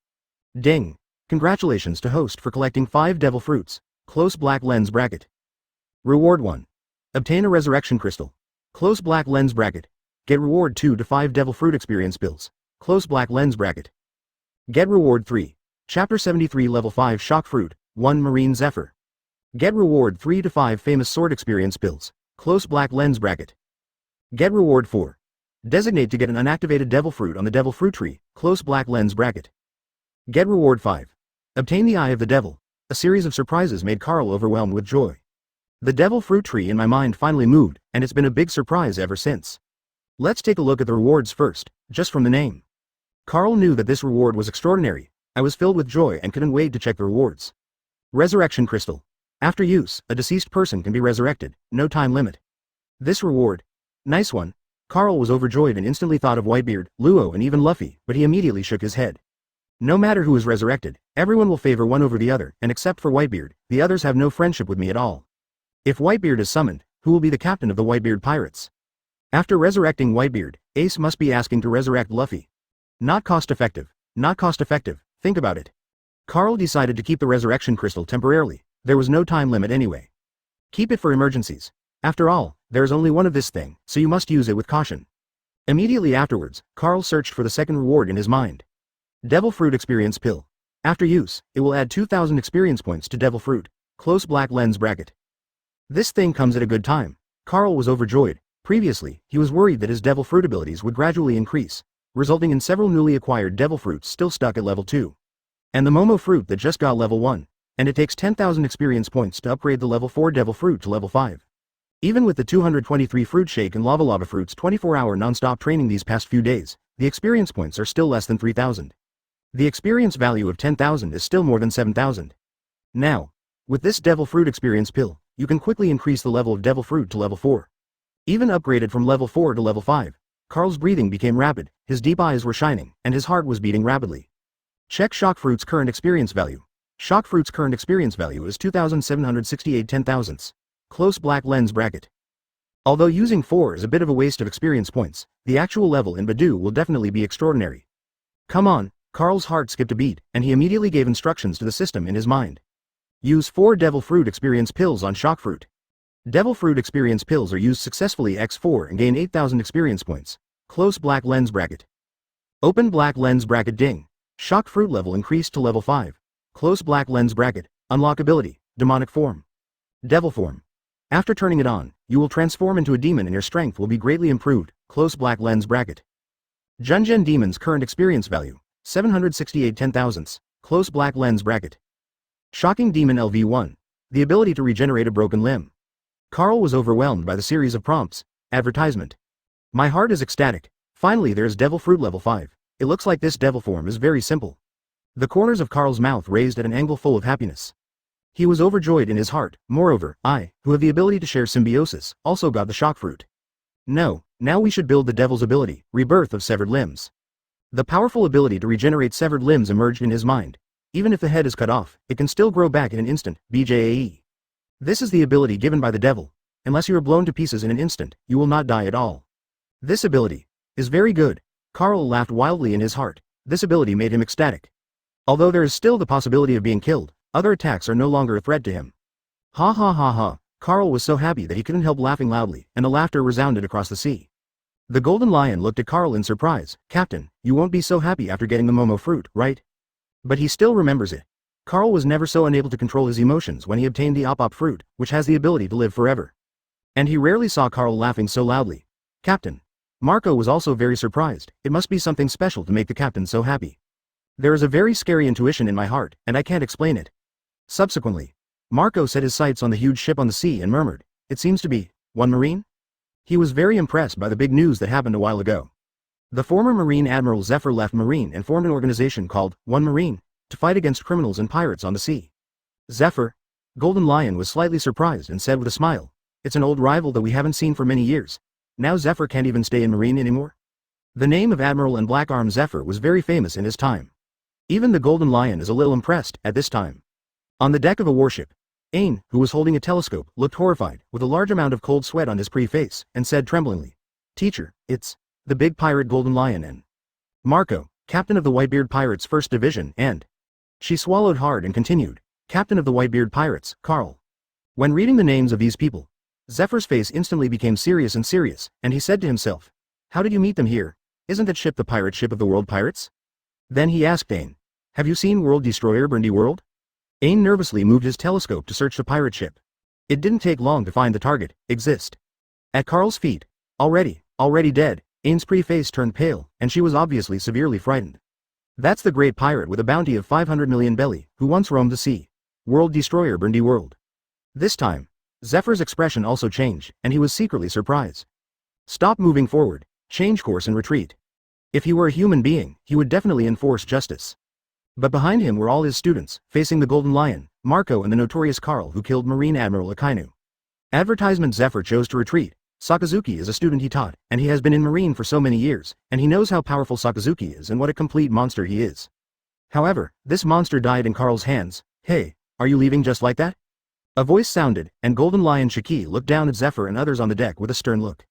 Ding! Congratulations to host for collecting 5 devil fruits. Close black lens bracket. Reward 1. Obtain a resurrection crystal. Close black lens bracket. Get reward 2 to 5 devil fruit experience bills. Close black lens bracket. Get reward 3. Chapter 73 level 5 shock fruit, 1 marine zephyr. Get reward 3 to 5 famous sword experience bills. Close black lens bracket. Get reward 4. Designate to get an unactivated devil fruit on the devil fruit tree. Close black lens bracket. Get reward 5. Obtain the eye of the devil. A series of surprises made Carl overwhelmed with joy. The devil fruit tree in my mind finally moved, and it's been a big surprise ever since. Let's take a look at the rewards first, just from the name. Carl knew that this reward was extraordinary. I was filled with joy and couldn't wait to check the rewards. Resurrection crystal. After use, a deceased person can be resurrected, no time limit. This reward. Nice one. Carl was overjoyed and instantly thought of Whitebeard, Luo and even Luffy, but he immediately shook his head. No matter who is resurrected, everyone will favor one over the other, and except for Whitebeard, the others have no friendship with me at all. If Whitebeard is summoned, who will be the captain of the Whitebeard Pirates? After resurrecting Whitebeard, Ace must be asking to resurrect Luffy. Not cost effective. Not cost effective, think about it. Carl decided to keep the resurrection crystal temporarily. There was no time limit anyway. Keep it for emergencies. After all, there is only one of this thing, so you must use it with caution. Immediately afterwards, Carl searched for the second reward in his mind. Devil Fruit Experience Pill. After use, it will add 2,000 experience points to Devil Fruit. Close black lens bracket. This thing comes at a good time. Carl was overjoyed. Previously, he was worried that his Devil Fruit abilities would gradually increase, resulting in several newly acquired Devil Fruits still stuck at level 2. And the Momo Fruit that just got level 1. And it takes 10,000 experience points to upgrade the level 4 Devil Fruit to level 5. Even with the 223 Fruit Shake and Lava Fruits 24-hour non-stop training these past few days, the experience points are still less than 3,000. The experience value of 10,000 is still more than 7,000. Now, with this Devil Fruit Experience Pill, you can quickly increase the level of Devil Fruit to level 4. Even upgraded from level 4 to level 5, Carl's breathing became rapid, his deep eyes were shining, and his heart was beating rapidly. Check Shock Fruit's current experience value. Shock Fruit's current experience value is 2,768 10,000ths. Close black lens bracket. Although using 4 is a bit of a waste of experience points, the actual level in Badu will definitely be extraordinary. Come on, Carl's heart skipped a beat, and he immediately gave instructions to the system in his mind. Use 4 Devil Fruit Experience Pills on Shock Fruit. Devil Fruit Experience Pills are used successfully x4 and gain 8,000 experience points. Close black lens bracket. Open black lens bracket ding. Shock Fruit level increased to level 5. Close black lens bracket. Unlock ability, Demonic Form. Devil Form. After turning it on, you will transform into a demon and your strength will be greatly improved. Close black lens bracket. Junjen Demon's current experience value, 768 10,000ths. Close black lens bracket. Shocking Demon LV1. The ability to regenerate a broken limb. Carl was overwhelmed by the series of prompts. Advertisement. My heart is ecstatic. Finally there's Devil Fruit level 5. It looks like this devil form is very simple. The corners of Carl's mouth raised at an angle full of happiness. He was overjoyed in his heart. Moreover, I, who have the ability to share symbiosis, also got the shock fruit. No, now we should build the devil's ability, Rebirth of Severed Limbs. The powerful ability to regenerate severed limbs emerged in his mind. Even if the head is cut off, it can still grow back in an instant, BJAE. This is the ability given by the devil. Unless you are blown to pieces in an instant, you will not die at all. This ability is very good. Carl laughed wildly in his heart. This ability made him ecstatic. Although there is still the possibility of being killed, other attacks are no longer a threat to him. Ha ha ha ha. Carl was so happy that he couldn't help laughing loudly, and the laughter resounded across the sea. The Golden Lion looked at Carl in surprise. Captain, you won't be so happy after getting the Momo fruit, right? But he still remembers it. Carl was never so unable to control his emotions when he obtained the Op fruit, which has the ability to live forever. And he rarely saw Carl laughing so loudly. Captain. Marco was also very surprised. It must be something special to make the captain so happy. There is a very scary intuition in my heart, and I can't explain it. Subsequently, Marco set his sights on the huge ship on the sea and murmured, it seems to be, one Marine? He was very impressed by the big news that happened a while ago. The former Marine Admiral Zephyr left Marine and formed an organization called One Marine to fight against criminals and pirates on the sea. Zephyr? Golden Lion was slightly surprised and said with a smile, it's an old rival that we haven't seen for many years. Now Zephyr can't even stay in Marine anymore? The name of Admiral and Black Arm Zephyr was very famous in his time. Even the Golden Lion is a little impressed at this time. On the deck of a warship, Ain, who was holding a telescope, looked horrified, with a large amount of cold sweat on his face, and said tremblingly, Teacher, it's the big pirate Golden Lion and Marco, captain of the Whitebeard Pirates 1st Division, and She swallowed hard and continued. Captain of the Whitebeard Pirates, Carl. When reading the names of these people, Zephyr's face instantly became serious, and he said to himself, how did you meet them here? Isn't that ship the pirate ship of the world pirates? Then he asked Ain, have you seen World Destroyer Burndy World? Ain nervously moved his telescope to search the pirate ship. It didn't take long to find the target, exist. At Carl's feet, already dead, Ain's pretty face turned pale, and she was obviously severely frightened. That's the great pirate with a bounty of 500 million belly, who once roamed the sea. World Destroyer Burndy World. This time, Zephyr's expression also changed, and he was secretly surprised. Stop moving forward, change course and retreat. If he were a human being, he would definitely enforce justice. But behind him were all his students, facing the Golden Lion, Marco and the notorious Carl who killed Marine Admiral Akainu. Advertisement. Zephyr chose to retreat. Sakazuki is a student he taught, and he has been in Marine for so many years, and he knows how powerful Sakazuki is and what a complete monster he is. However, this monster died in Carl's hands. Hey, are you leaving just like that? A voice sounded, and Golden Lion Shiki looked down at Zephyr and others on the deck with a stern look.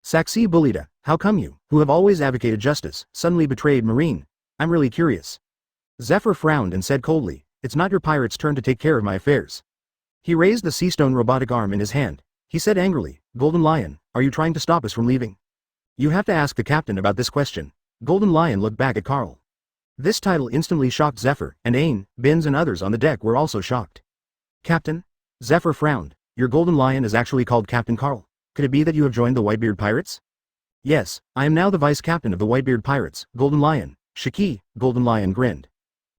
Saxi Bulita, how come you, who have always advocated justice, suddenly betrayed Marine? I'm really curious. Zephyr frowned and said coldly, it's not your pirate's turn to take care of my affairs. He raised the sea-stone robotic arm in his hand. He said angrily, Golden Lion, are you trying to stop us from leaving? You have to ask the captain about this question. Golden Lion looked back at Carl. This title instantly shocked Zephyr, and Ain, Binz and others on the deck were also shocked. Captain? Zephyr frowned. Your Golden Lion is actually called Captain Carl. Could it be that you have joined the Whitebeard Pirates? Yes, I am now the vice captain of the Whitebeard Pirates, Golden Lion. Shiki. Golden Lion grinned.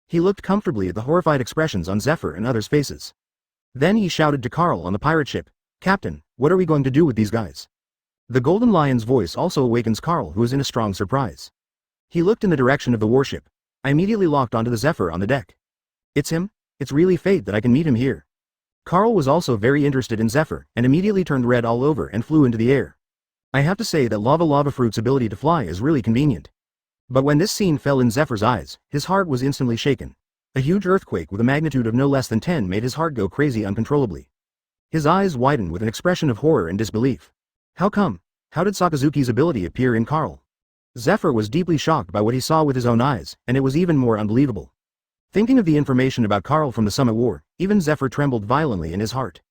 He looked comfortably at the horrified expressions on Zephyr and others' faces. Then he shouted to Carl on the pirate ship, Captain, what are we going to do with these guys? The Golden Lion's voice also awakens Carl, who is in a strong surprise. He looked in the direction of the warship. I immediately locked onto the Zephyr on the deck. It's him? It's really fate that I can meet him here. Carl was also very interested in Zephyr, and immediately turned red all over and flew into the air. I have to say that Lava Fruit's ability to fly is really convenient. But when this scene fell in Zephyr's eyes, his heart was instantly shaken. A huge earthquake with a magnitude of no less than 10 made his heart go crazy uncontrollably. His eyes widened with an expression of horror and disbelief. How come? How did Sakazuki's ability appear in Carl? Zephyr was deeply shocked by what he saw with his own eyes, and it was even more unbelievable. Thinking of the information about Carl from the Summit War, even Zephyr trembled violently in his heart.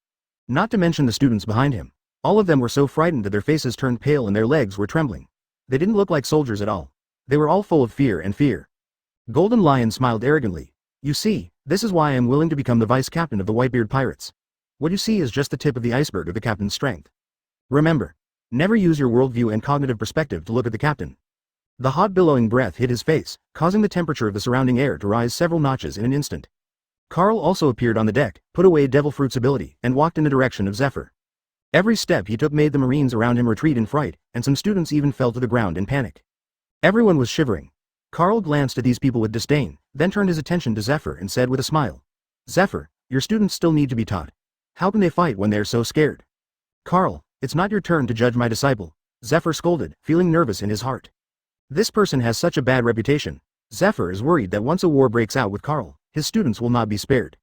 Not to mention the students behind him. All of them were so frightened that their faces turned pale and their legs were trembling. They didn't look like soldiers at all. They were all full of fear. Golden Lion smiled arrogantly. You see, this is why I am willing to become the vice captain of the Whitebeard Pirates. What you see is just the tip of the iceberg of the captain's strength. Remember, never use your worldview and cognitive perspective to look at the captain. The hot billowing breath hit his face, causing the temperature of the surrounding air to rise several notches in an instant. Carl also appeared on the deck, put away Devil Fruit's ability, and walked in the direction of Zephyr. Every step he took made the Marines around him retreat in fright, and some students even fell to the ground in panic. Everyone was shivering. Carl glanced at these people with disdain, then turned his attention to Zephyr and said with a smile, Zephyr, your students still need to be taught. How can they fight when they're so scared? Carl, it's not your turn to judge my disciple, Zephyr scolded, feeling nervous in his heart. This person has such a bad reputation. Zephyr is worried that once a war breaks out with Carl, his students will not be spared.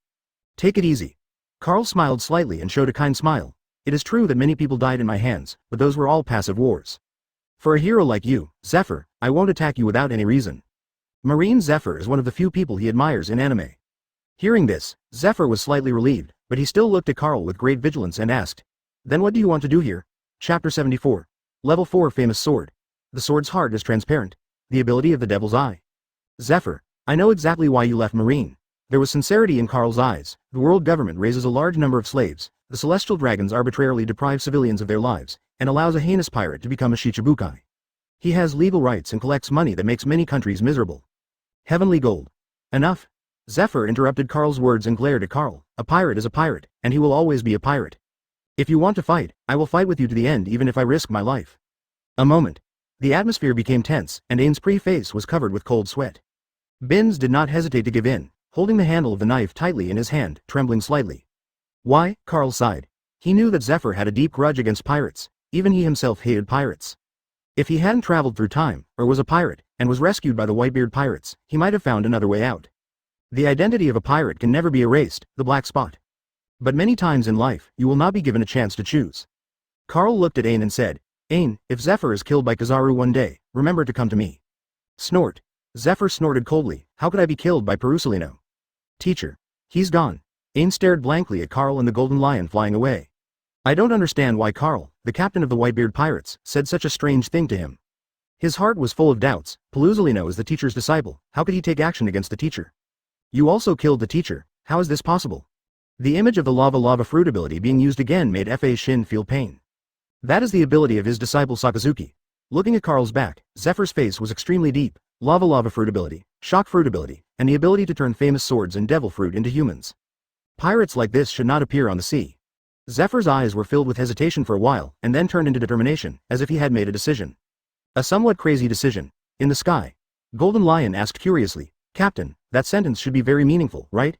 Take it easy. Carl smiled slightly and showed a kind smile. It is true that many people died in my hands, but those were all passive wars. For a hero like you, Zephyr, I won't attack you without any reason. Marine Zephyr is one of the few people he admires in anime. Hearing this, Zephyr was slightly relieved, but he still looked at Carl with great vigilance and asked, Then what do you want to do here? Chapter 74. Level 4 Famous Sword. The sword's heart is transparent. The ability of the Devil's Eye. Zephyr, I know exactly why you left Marine. There was sincerity in Carl's eyes. The world government raises a large number of slaves. The celestial dragons arbitrarily deprive civilians of their lives, and allows a heinous pirate to become a Shichibukai. He has legal rights and collects money that makes many countries miserable. Heavenly gold. Enough. Zephyr interrupted Carl's words and glared at Carl. A pirate is a pirate, and he will always be a pirate. If you want to fight, I will fight with you to the end even if I risk my life. A moment. The atmosphere became tense, and Ain's pretty face was covered with cold sweat. Binz did not hesitate to give in, holding the handle of the knife tightly in his hand, trembling slightly. Why? Carl sighed. He knew that Zephyr had a deep grudge against pirates. Even he himself hated pirates. If he hadn't traveled through time, or was a pirate, and was rescued by the Whitebeard Pirates, he might have found another way out. The identity of a pirate can never be erased, the black spot. But many times in life, you will not be given a chance to choose. Carl looked at Ain and said, Ain, if Zephyr is killed by Kizaru one day, remember to come to me. Snort. Zephyr snorted coldly, how could I be killed by Perusalino? Teacher. He's gone. Ain stared blankly at Carl and the golden lion flying away. I don't understand why Carl, the captain of the Whitebeard Pirates, said such a strange thing to him. His heart was full of doubts. Paluzolino is the teacher's disciple. How could he take action against the teacher? You also killed the teacher. How is this possible? The image of the lava fruit ability being used again made Fa Shin feel pain. That is the ability of his disciple Sakazuki. Looking at Carl's back, Zephyr's face was extremely deep. Lava fruit ability, shock fruit ability, and the ability to turn famous swords and devil fruit into humans. Pirates like this should not appear on the sea. Zephyr's eyes were filled with hesitation for a while, and then turned into determination, as if he had made a decision. A somewhat crazy decision. In the sky. Golden Lion asked curiously, Captain, that sentence should be very meaningful, right?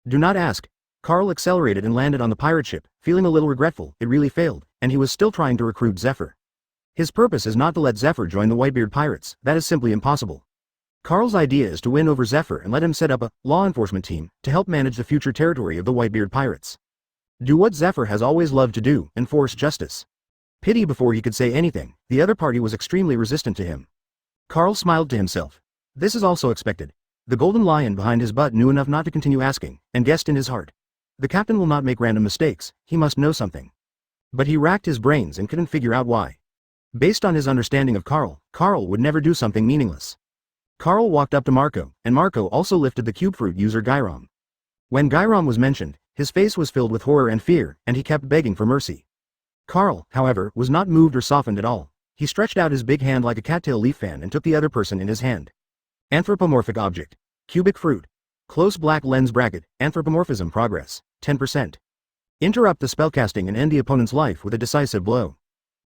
Do not ask. Carl accelerated and landed on the pirate ship, feeling a little regretful. It really failed, and he was still trying to recruit Zephyr. His purpose is not to let Zephyr join the Whitebeard Pirates. That is simply impossible. Carl's idea is to win over Zephyr and let him set up a law enforcement team to help manage the future territory of the Whitebeard Pirates. Do what Zephyr has always loved to do, enforce justice. Pity. Before he could say anything, the other party was extremely resistant to him. Carl smiled to himself. This is also expected. The golden lion behind his butt knew enough not to continue asking, and guessed in his heart. The captain will not make random mistakes, he must know something. But he racked his brains and couldn't figure out why. Based on his understanding of Carl would never do something meaningless. Carl walked up to Marco, and Marco also lifted the cube fruit user Gyrom. When Gyrom was mentioned, his face was filled with horror and fear, and he kept begging for mercy. Carl, however, was not moved or softened at all. He stretched out his big hand like a cattail leaf fan and took the other person in his hand. Anthropomorphic object. Cubic fruit. Close black lens bracket. Anthropomorphism progress. 10%. Interrupt the spellcasting and end the opponent's life with a decisive blow.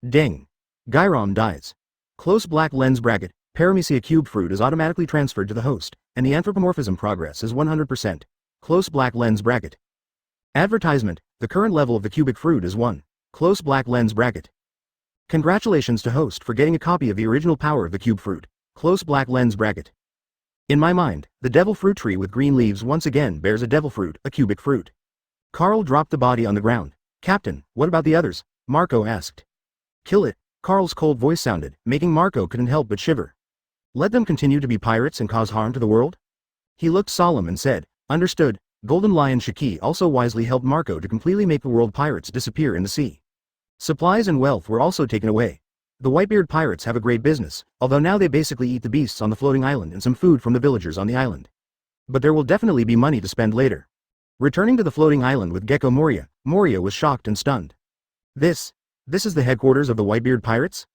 Ding. Gyrom dies. Close black lens bracket. Paramecia cube fruit is automatically transferred to the host, and the anthropomorphism progress is 100%. Close black lens bracket. Advertisement. The current level of the cubic fruit is 1. Close black lens bracket. Congratulations to host for getting a copy of the original power of the cube fruit. Close black lens bracket. In my mind, the devil fruit tree with green leaves once again bears a devil fruit, a cubic fruit. Carl dropped the body on the ground. Captain, what about the others? Marco asked. Kill it. Carl's cold voice sounded, making Marco couldn't help but shiver. Let them continue to be pirates and cause harm to the world? He looked solemn and said, understood. Golden Lion Shiki also wisely helped Marco to completely make the world pirates disappear in the sea. Supplies and wealth were also taken away. The Whitebeard Pirates have a great business, although now they basically eat the beasts on the floating island and some food from the villagers on the island. But there will definitely be money to spend later. Returning to the floating island with Gecko Moria, Moria was shocked and stunned. This is the headquarters of the Whitebeard Pirates?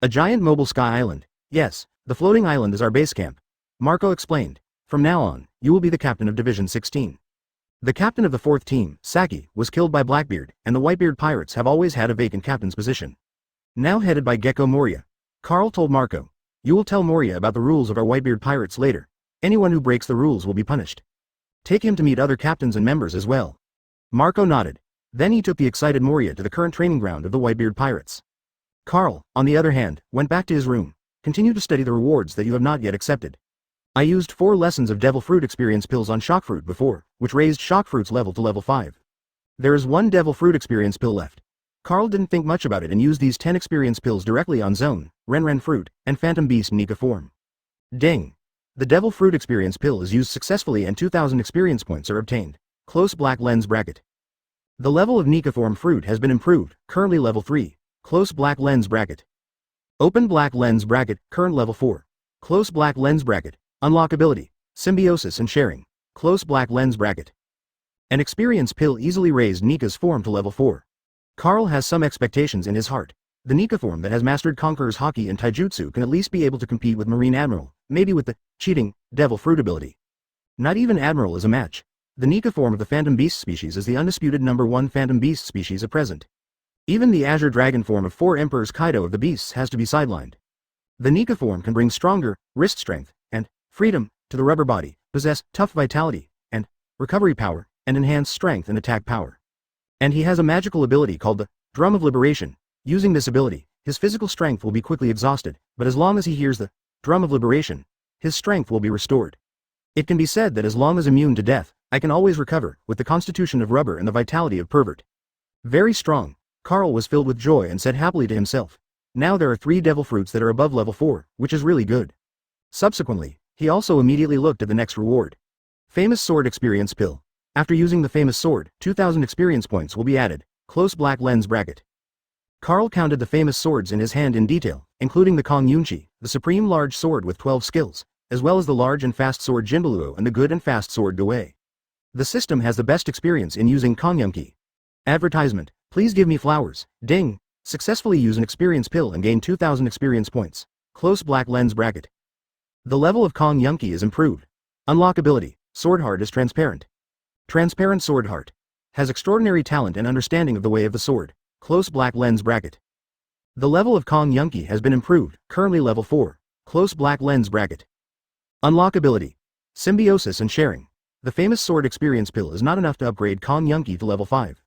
A giant mobile sky island. Yes, the floating island is our base camp. Marco explained. From now on, you will be the captain of Division 16. The captain of the 4th team, Saki, was killed by Blackbeard, and the Whitebeard Pirates have always had a vacant captain's position. Now headed by Gecko Moria. Carl told Marco. You will tell Moria about the rules of our Whitebeard Pirates later. Anyone who breaks the rules will be punished. Take him to meet other captains and members as well. Marco nodded. Then he took the excited Moria to the current training ground of the Whitebeard Pirates. Carl, on the other hand, went back to his room. Continue to study the rewards that you have not yet accepted. I used 4 lessons of Devil Fruit experience pills on Shock Fruit before, which raised Shock Fruit's level to level 5. There is 1 Devil Fruit experience pill left. Carl didn't think much about it and used these 10 experience pills directly on Zone, Ren Fruit, and Phantom Beast Nika form. Ding! The Devil Fruit experience pill is used successfully and 2000 experience points are obtained. Close black lens bracket. The level of Nika form fruit has been improved, currently level 3. Close black lens bracket. Open black lens bracket, current level 4. Close black lens bracket. Unlock ability, symbiosis and sharing. Close black lens bracket. An experience pill easily raised Nika's form to level 4. Carl has some expectations in his heart. The Nika form that has mastered Conqueror's Haki and Taijutsu can at least be able to compete with Marine Admiral, maybe with the cheating Devil Fruit ability. Not even Admiral is a match. The Nika form of the Phantom Beast species is the undisputed number 1 Phantom Beast species at present. Even the Azure Dragon form of 4 Emperors Kaido of the Beasts has to be sidelined. The Nika form can bring stronger wrist strength and freedom to the rubber body, possess tough vitality and recovery power, and enhance strength and attack power. And he has a magical ability called the Drum of Liberation. Using this ability, his physical strength will be quickly exhausted, but as long as he hears the Drum of Liberation, his strength will be restored. It can be said that as long as immune to death, I can always recover, with the constitution of rubber and the vitality of pervert. Very strong. Carl was filled with joy and said happily to himself. Now there are 3 devil fruits that are above level 4, which is really good. Subsequently, he also immediately looked at the next reward. Famous Sword Experience Pill. After using the famous sword, 2,000 experience points will be added. Close black lens bracket. Carl counted the famous swords in his hand in detail, including the Kong Yunqi, the supreme large sword with 12 skills, as well as the large and fast sword Jinbaluo and the good and fast sword Dawei. The system has the best experience in using Kong Yunqi. Advertisement. Please give me flowers. Ding. Successfully use an experience pill and gain 2,000 experience points. Close black lens bracket. The level of Kong Yunqi is improved. Unlockability. Sword Heart is transparent. Transparent Sword Heart. Has extraordinary talent and understanding of the way of the sword. Close black lens bracket. The level of Kong Yunqi has been improved, currently level 4. Close black lens bracket. Unlockability. Symbiosis and sharing. The famous sword experience pill is not enough to upgrade Kong Yunqi to level 5.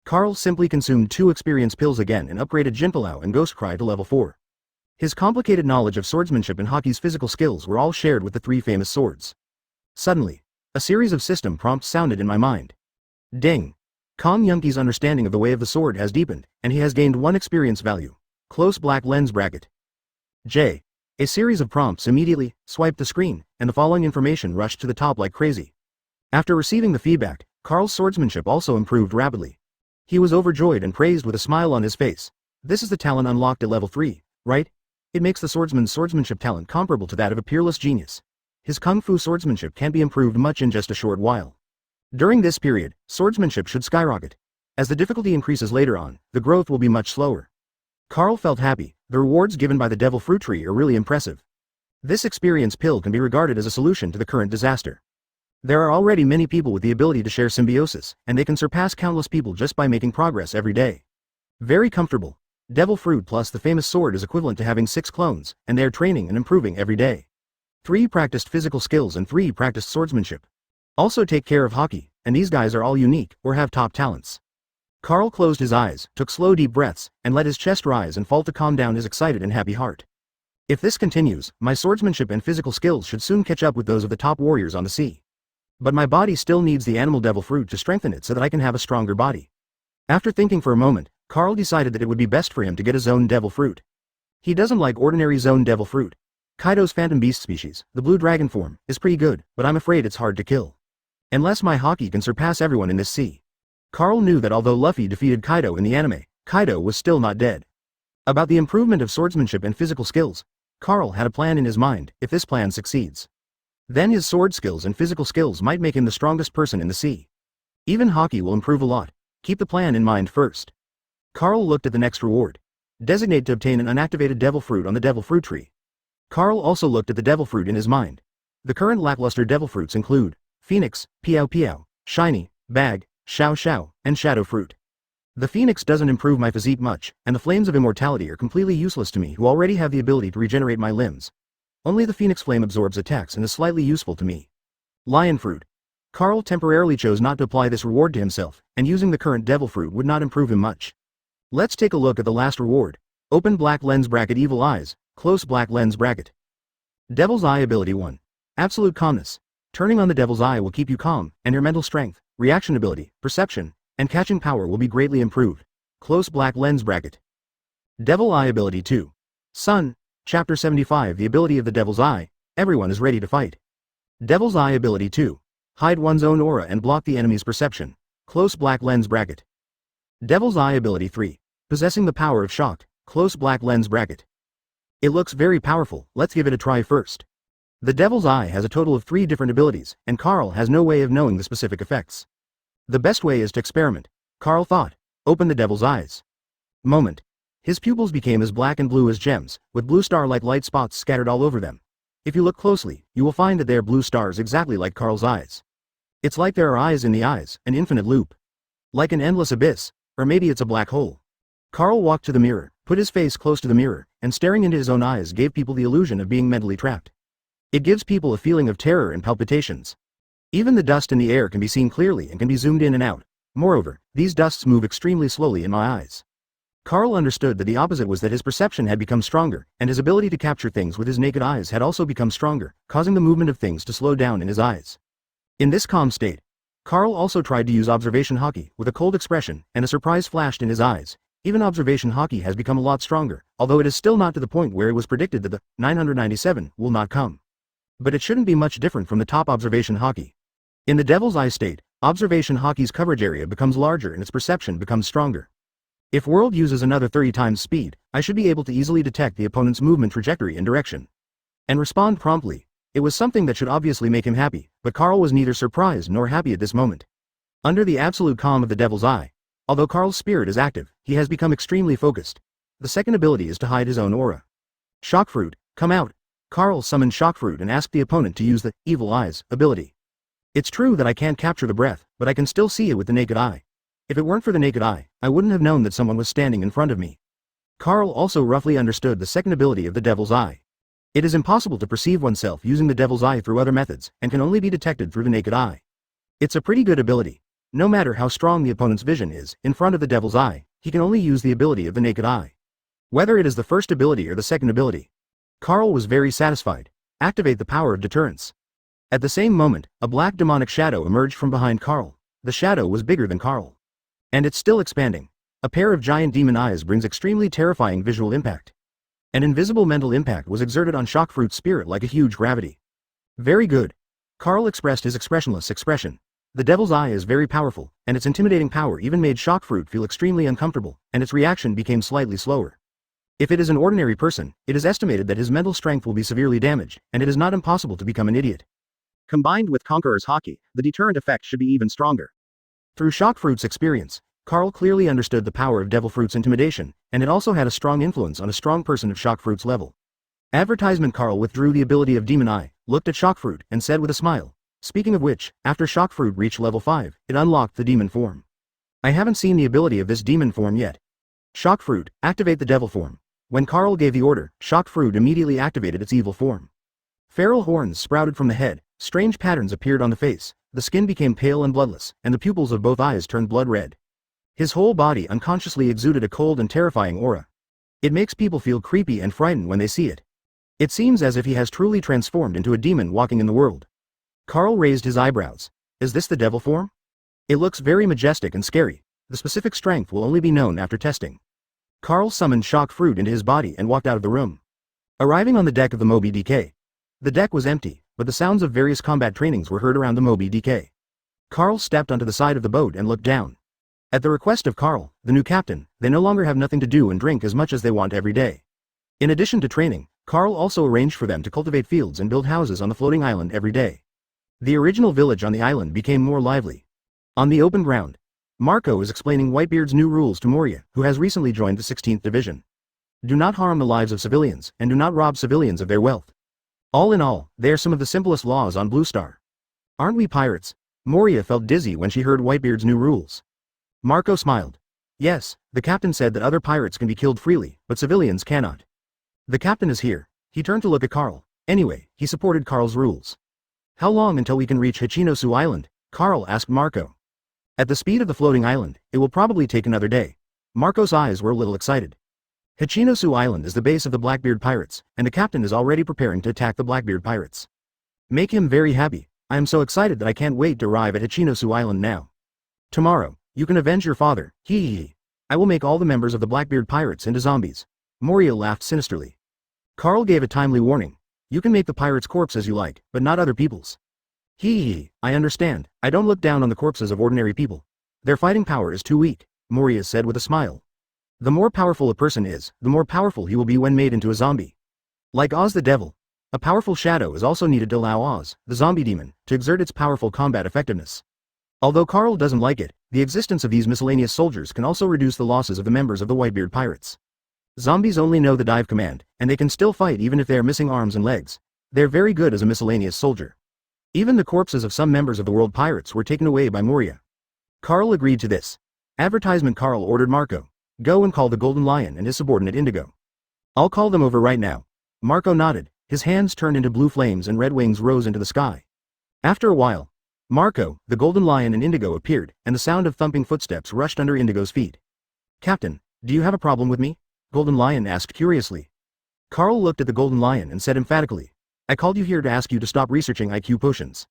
Carl simply consumed 2 experience pills again and upgraded Jinpalau and Ghostcry to level 4. His complicated knowledge of swordsmanship and hockey's physical skills were all shared with the 3 famous swords. Suddenly, a series of system prompts sounded in my mind. Ding. Kong Yunqi's understanding of the way of the sword has deepened, and he has gained 1 experience value. Close black lens bracket. J. A series of prompts immediately swiped the screen, and the following information rushed to the top like crazy. After receiving the feedback, Carl's swordsmanship also improved rapidly. He was overjoyed and praised with a smile on his face. This is the talent unlocked at level 3, right? It makes the swordsman's swordsmanship talent comparable to that of a peerless genius. His kung fu swordsmanship can be improved much in just a short while. During this period, swordsmanship should skyrocket. As the difficulty increases later on, the growth will be much slower. Carl felt happy. The rewards given by the Devil Fruit Tree are really impressive. This experience pill can be regarded as a solution to the current disaster. There are already many people with the ability to share symbiosis, and they can surpass countless people just by making progress every day. Very comfortable. Devil Fruit plus the famous sword is equivalent to having 6 clones, and they are training and improving every day. 3 practiced physical skills and 3 practiced swordsmanship. Also take care of hockey, and these guys are all unique, or have top talents. Carl closed his eyes, took slow deep breaths, and let his chest rise and fall to calm down his excited and happy heart. If this continues, my swordsmanship and physical skills should soon catch up with those of the top warriors on the sea. But my body still needs the animal devil fruit to strengthen it so that I can have a stronger body. After thinking for a moment, Carl decided that it would be best for him to get a zone devil fruit. He doesn't like ordinary zone devil fruit. Kaido's phantom beast species, the blue dragon form, is pretty good, but I'm afraid it's hard to kill. Unless my hockey can surpass everyone in this sea. Carl knew that although Luffy defeated Kaido in the anime, Kaido was still not dead. About the improvement of swordsmanship and physical skills, Carl had a plan in his mind. If this plan succeeds, then his sword skills and physical skills might make him the strongest person in the sea. Even hockey will improve a lot. Keep the plan in mind first. Carl looked at the next reward. Designate to obtain an unactivated devil fruit on the devil fruit tree. Carl also looked at the devil fruit in his mind. The current lackluster devil fruits include Phoenix, Piao Piao, Shiny, Bag, Xiao Xiao, and Shadow Fruit. The Phoenix doesn't improve my physique much, and the Flames of Immortality are completely useless to me who already have the ability to regenerate my limbs. Only the Phoenix Flame absorbs attacks and is slightly useful to me. Lion Fruit. Carl temporarily chose not to apply this reward to himself, and using the current devil fruit would not improve him much. Let's take a look at the last reward. Open black lens bracket evil eyes, close black lens bracket. Devil's Eye ability 1. Absolute calmness. Turning on the Devil's Eye will keep you calm, and your mental strength, reaction ability, perception, and catching power will be greatly improved. Close black lens bracket. Devil Eye ability 2. Sun. Chapter 75 The ability of the Devil's Eye. Everyone is ready to fight. Devil's Eye ability 2. Hide one's own aura and block the enemy's perception. Close black lens bracket. Devil's Eye ability 3. Possessing the power of shock. Close black lens bracket. It looks very powerful. Let's give it a try first. The Devil's Eye has a total of 3 different abilities, and Carl has no way of knowing the specific effects. The best way is to experiment. Carl thought. Open the Devil's Eyes. Moment. His pupils became as black and blue as gems, with blue star-like light spots scattered all over them. If you look closely, you will find that they are blue stars exactly like Carl's eyes. It's like there are eyes in the eyes, an infinite loop. Like an endless abyss, or maybe it's a black hole. Carl walked to the mirror, put his face close to the mirror, and staring into his own eyes gave people the illusion of being mentally trapped. It gives people a feeling of terror and palpitations. Even the dust in the air can be seen clearly and can be zoomed in and out. Moreover, these dusts move extremely slowly in my eyes. Carl understood that the opposite was that his perception had become stronger, and his ability to capture things with his naked eyes had also become stronger, causing the movement of things to slow down in his eyes. In this calm state, Carl also tried to use observation hockey with a cold expression, and a surprise flashed in his eyes. Even observation hockey has become a lot stronger, although it is still not to the point where it was predicted that the 997 will not come. But it shouldn't be much different from the top observation hockey. In the Devil's Eye state, observation hockey's coverage area becomes larger and its perception becomes stronger. If World uses another 30 times speed, I should be able to easily detect the opponent's movement trajectory and direction. And respond promptly. It was something that should obviously make him happy, but Carl was neither surprised nor happy at this moment. Under the absolute calm of the Devil's Eye, although Carl's spirit is active, he has become extremely focused. The second ability is to hide his own aura. Shockfruit, come out. Carl summoned Shockfruit and asked the opponent to use the Evil Eyes ability. It's true that I can't capture the breath, but I can still see it with the naked eye. If it weren't for the naked eye, I wouldn't have known that someone was standing in front of me. Carl also roughly understood the second ability of the Devil's Eye. It is impossible to perceive oneself using the Devil's Eye through other methods, and can only be detected through the naked eye. It's a pretty good ability. No matter how strong the opponent's vision is, in front of the Devil's Eye, he can only use the ability of the naked eye. Whether it is the first ability or the second ability. Carl was very satisfied. Activate the power of deterrence. At the same moment, a black demonic shadow emerged from behind Carl. The shadow was bigger than Carl. And it's still expanding. A pair of giant demon eyes brings extremely terrifying visual impact. An invisible mental impact was exerted on Shockfruit's spirit like a huge gravity. Very good. Carl expressed his expressionless expression. The Devil's Eye is very powerful, and its intimidating power even made Shockfruit feel extremely uncomfortable, and its reaction became slightly slower. If it is an ordinary person, it is estimated that his mental strength will be severely damaged, and it is not impossible to become an idiot. Combined with Conqueror's Hockey, the deterrent effect should be even stronger. Through Shockfruit's experience, Carl clearly understood the power of Devilfruit's intimidation, and it also had a strong influence on a strong person of Shockfruit's level. Advertisement. Carl withdrew the ability of Demon Eye, looked at Shockfruit, and said with a smile. Speaking of which, after Shockfruit reached level 5, it unlocked the demon form. I haven't seen the ability of this demon form yet. Shockfruit, activate the devil form. When Carl gave the order, Shockfruit immediately activated its evil form. Feral horns sprouted from the head, strange patterns appeared on the face, the skin became pale and bloodless, and the pupils of both eyes turned blood red. His whole body unconsciously exuded a cold and terrifying aura. It makes people feel creepy and frightened when they see it. It seems as if he has truly transformed into a demon walking in the world. Carl raised his eyebrows. Is this the devil form? It looks very majestic and scary. The specific strength will only be known after testing. Carl summoned Shockfruit into his body and walked out of the room. Arriving on the deck of the Moby DK. The deck was empty, but the sounds of various combat trainings were heard around the Moby DK. Carl stepped onto the side of the boat and looked down. At the request of Carl, the new captain, they no longer have nothing to do and drink as much as they want every day. In addition to training, Carl also arranged for them to cultivate fields and build houses on the floating island every day. The original village on the island became more lively. On the open ground, Marco is explaining Whitebeard's new rules to Moria, who has recently joined the 16th Division. Do not harm the lives of civilians, and do not rob civilians of their wealth. All in all, they are some of the simplest laws on Blue Star. Aren't we pirates? Moria felt dizzy when she heard Whitebeard's new rules. Marco smiled. Yes, the captain said that other pirates can be killed freely, but civilians cannot. The captain is here. He turned to look at Carl. Anyway, he supported Carl's rules. How long until we can reach Hachinosu Island? Carl asked Marco. At the speed of the floating island, it will probably take another day. Marco's eyes were a little excited. Hachinosu Island is the base of the Blackbeard Pirates, and the captain is already preparing to attack the Blackbeard Pirates. Make him very happy. I am so excited that I can't wait to arrive at Hachinosu Island now. Tomorrow, you can avenge your father. Hee. I will make all the members of the Blackbeard Pirates into zombies. Moria laughed sinisterly. Carl gave a timely warning. You can make the pirate's corpse as you like, but not other people's. Hee. I understand. I don't look down on the corpses of ordinary people. Their fighting power is too weak, Moria said with a smile. The more powerful a person is, the more powerful he will be when made into a zombie. Like Oz the Devil. A powerful shadow is also needed to allow Oz, the zombie demon, to exert its powerful combat effectiveness. Although Carl doesn't like it, the existence of these miscellaneous soldiers can also reduce the losses of the members of the Whitebeard Pirates. Zombies only know the dive command, and they can still fight even if they are missing arms and legs. They're very good as a miscellaneous soldier. Even the corpses of some members of the World Pirates were taken away by Moria. Carl agreed to this. Advertisement. Carl ordered Marco. Go and call the Golden Lion and his subordinate Indigo. I'll call them over right now. Marco nodded. His hands turned into blue flames and red wings rose into the sky. After a while, Marco, the Golden Lion and Indigo appeared, and the sound of thumping footsteps rushed under Indigo's feet. Captain, do you have a problem with me? Golden Lion asked curiously. Carl looked at the Golden Lion and said emphatically, I called you here to ask you to stop researching IQ potions.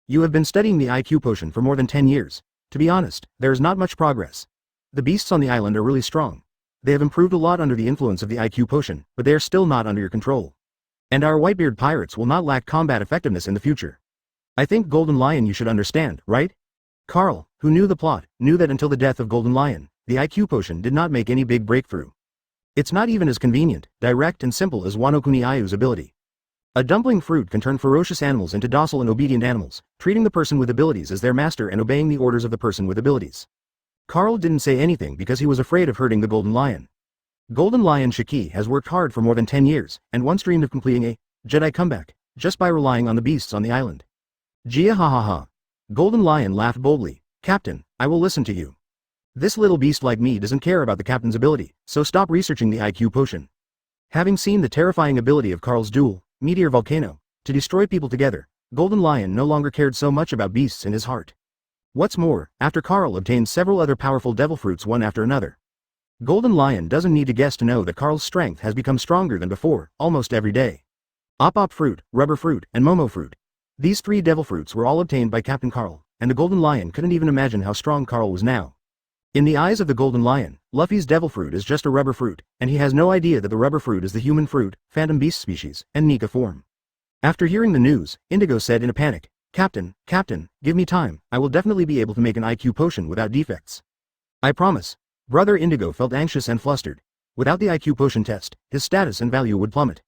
You have been studying the IQ potion for more than 10 years. To be honest, there is not much progress. The beasts on the island are really strong. They have improved a lot under the influence of the IQ potion, but they are still not under your control. And our Whitebeard Pirates will not lack combat effectiveness in the future. I think Golden Lion you should understand, right? Carl, who knew the plot, knew that until the death of Golden Lion, the IQ potion did not make any big breakthrough. It's not even as convenient, direct and simple as Wano Kuni Ayu's ability. A dumpling fruit can turn ferocious animals into docile and obedient animals, treating the person with abilities as their master and obeying the orders of the person with abilities. Carl didn't say anything because he was afraid of hurting the Golden Lion. Golden Lion Shiki has worked hard for more than 10 years, and once dreamed of completing a Jedi comeback, just by relying on the beasts on the island. Jia ha ha ha. Golden Lion laughed boldly. Captain, I will listen to you. This little beast like me doesn't care about the captain's ability, so stop researching the IQ potion. Having seen the terrifying ability of Carl's duel, Meteor Volcano, to destroy people together, Golden Lion no longer cared so much about beasts in his heart. What's more, after Carl obtained several other powerful devil fruits one after another, Golden Lion doesn't need to guess to know that Carl's strength has become stronger than before, almost every day. Op fruit, rubber fruit, and Momo fruit. These 3 devil fruits were all obtained by Captain Carl, and the Golden Lion couldn't even imagine how strong Carl was now. In the eyes of the Golden Lion, Luffy's devil fruit is just a rubber fruit, and he has no idea that the rubber fruit is the human fruit, phantom beast species, and Nika form. After hearing the news, Indigo said in a panic, Captain, give me time, I will definitely be able to make an IQ potion without defects. I promise. Brother Indigo felt anxious and flustered. Without the IQ potion test, his status and value would plummet.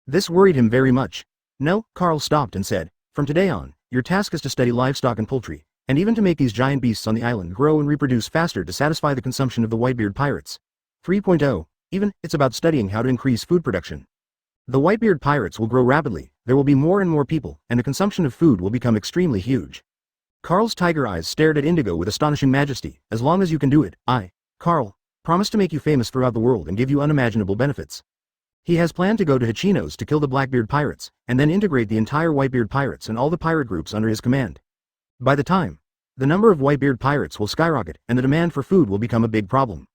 This worried him very much. No, Carl stopped and said, from today on, your task is to study livestock and poultry, and even to make these giant beasts on the island grow and reproduce faster to satisfy the consumption of the Whitebeard Pirates. 3.0. Even, it's about studying how to increase food production. The Whitebeard Pirates will grow rapidly, there will be more and more people, and the consumption of food will become extremely huge. Carl's tiger eyes stared at Indigo with astonishing majesty. As long as you can do it, I, Carl, promise to make you famous throughout the world and give you unimaginable benefits. He has planned to go to Hachino's to kill the Blackbeard Pirates, and then integrate the entire Whitebeard Pirates and all the pirate groups under his command. By the time, the number of Whitebeard Pirates will skyrocket, and the demand for food will become a big problem.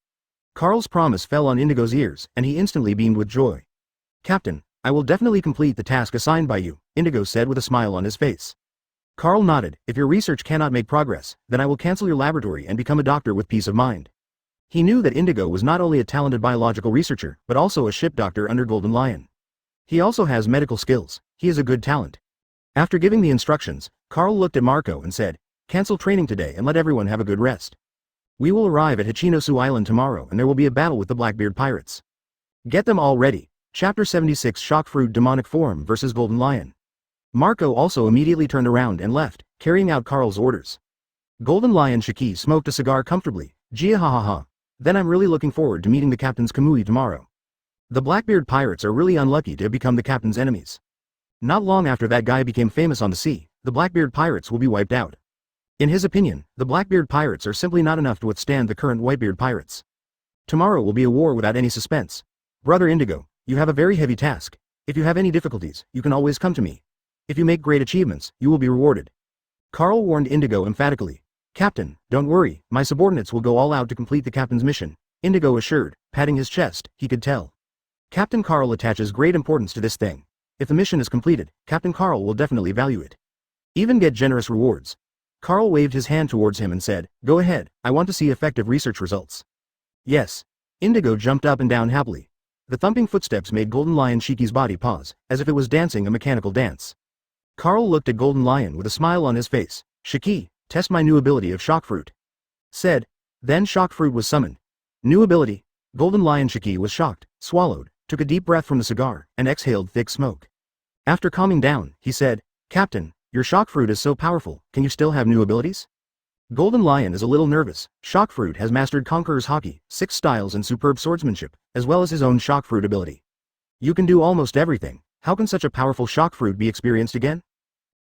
Carl's promise fell on Indigo's ears, and he instantly beamed with joy. Captain, I will definitely complete the task assigned by you, Indigo said with a smile on his face. Carl nodded. If your research cannot make progress, then I will cancel your laboratory and become a doctor with peace of mind. He knew that Indigo was not only a talented biological researcher, but also a ship doctor under Golden Lion. He also has medical skills. He is a good talent. After giving the instructions, Carl looked at Marco and said, cancel training today and let everyone have a good rest. We will arrive at Hachinosu Island tomorrow and there will be a battle with the Blackbeard Pirates. Get them all ready. Chapter 76 Shock Fruit Demonic Form vs Golden Lion. Marco also immediately turned around and left, carrying out Carl's orders. Golden Lion Shiki smoked a cigar comfortably. Gia ha ha ha. Then I'm really looking forward to meeting the captain's Kamui tomorrow. The Blackbeard Pirates are really unlucky to have become the captain's enemies. Not long after that guy became famous on the sea, the Blackbeard Pirates will be wiped out. In his opinion, the Blackbeard Pirates are simply not enough to withstand the current Whitebeard Pirates. Tomorrow will be a war without any suspense. Brother Indigo, you have a very heavy task. If you have any difficulties, you can always come to me. If you make great achievements, you will be rewarded. Carl warned Indigo emphatically. Captain, don't worry, my subordinates will go all out to complete the captain's mission, Indigo assured, patting his chest. He could tell. Captain Carl attaches great importance to this thing. If the mission is completed, Captain Carl will definitely value it. Even get generous rewards. Carl waved his hand towards him and said, go ahead, I want to see effective research results. Yes. Indigo jumped up and down happily. The thumping footsteps made Golden Lion Shiki's body pause, as if it was dancing a mechanical dance. Carl looked at Golden Lion with a smile on his face. Shiki, test my new ability of Shock Fruit. Said. Then Shock Fruit was summoned. New ability. Golden Lion Shiki was shocked, swallowed, took a deep breath from the cigar, and exhaled thick smoke. After calming down, he said, Captain, your Shock Fruit is so powerful, can you still have new abilities? Golden Lion is a little nervous. Shock Fruit has mastered Conqueror's Haki, 6 styles and superb swordsmanship, as well as his own Shock Fruit ability. You can do almost everything. How can such a powerful Shock Fruit be experienced again?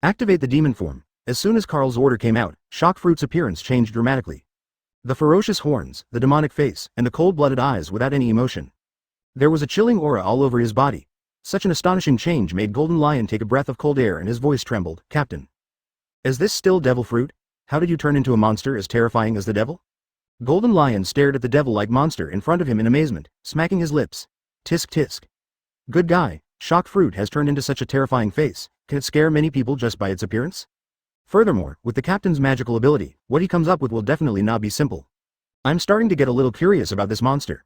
Activate the demon form. As soon as Carl's order came out, Shock Fruit's appearance changed dramatically. The ferocious horns, the demonic face, and the cold-blooded eyes without any emotion. There was a chilling aura all over his body. Such an astonishing change made Golden Lion take a breath of cold air and his voice trembled. Captain. Is this still devil fruit? How did you turn into a monster as terrifying as the devil? Golden Lion stared at the devil-like monster in front of him in amazement, smacking his lips. Tisk tisk. Good guy, Shock Fruit has turned into such a terrifying face. Can it scare many people just by its appearance? Furthermore, with the captain's magical ability, what he comes up with will definitely not be simple. I'm starting to get a little curious about this monster.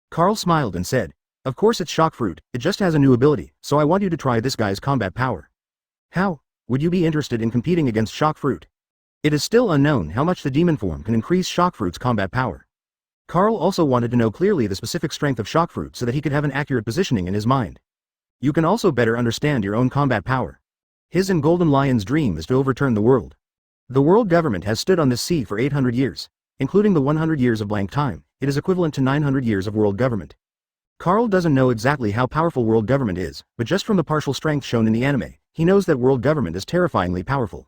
Carl smiled and said, of course it's Shock Fruit, it just has a new ability, so I want you to try this guy's combat power. How? Would you be interested in competing against Shock Fruit? It is still unknown how much the demon form can increase Shock Fruit's combat power. Carl also wanted to know clearly the specific strength of Shock Fruit so that he could have an accurate positioning in his mind. You can also better understand your own combat power. His and Golden Lion's dream is to overturn the world. The world government has stood on this sea for 800 years, including the 100 years of blank time. It is equivalent to 900 years of world government. Carl doesn't know exactly how powerful world government is, but just from the partial strength shown in the anime, he knows that world government is terrifyingly powerful.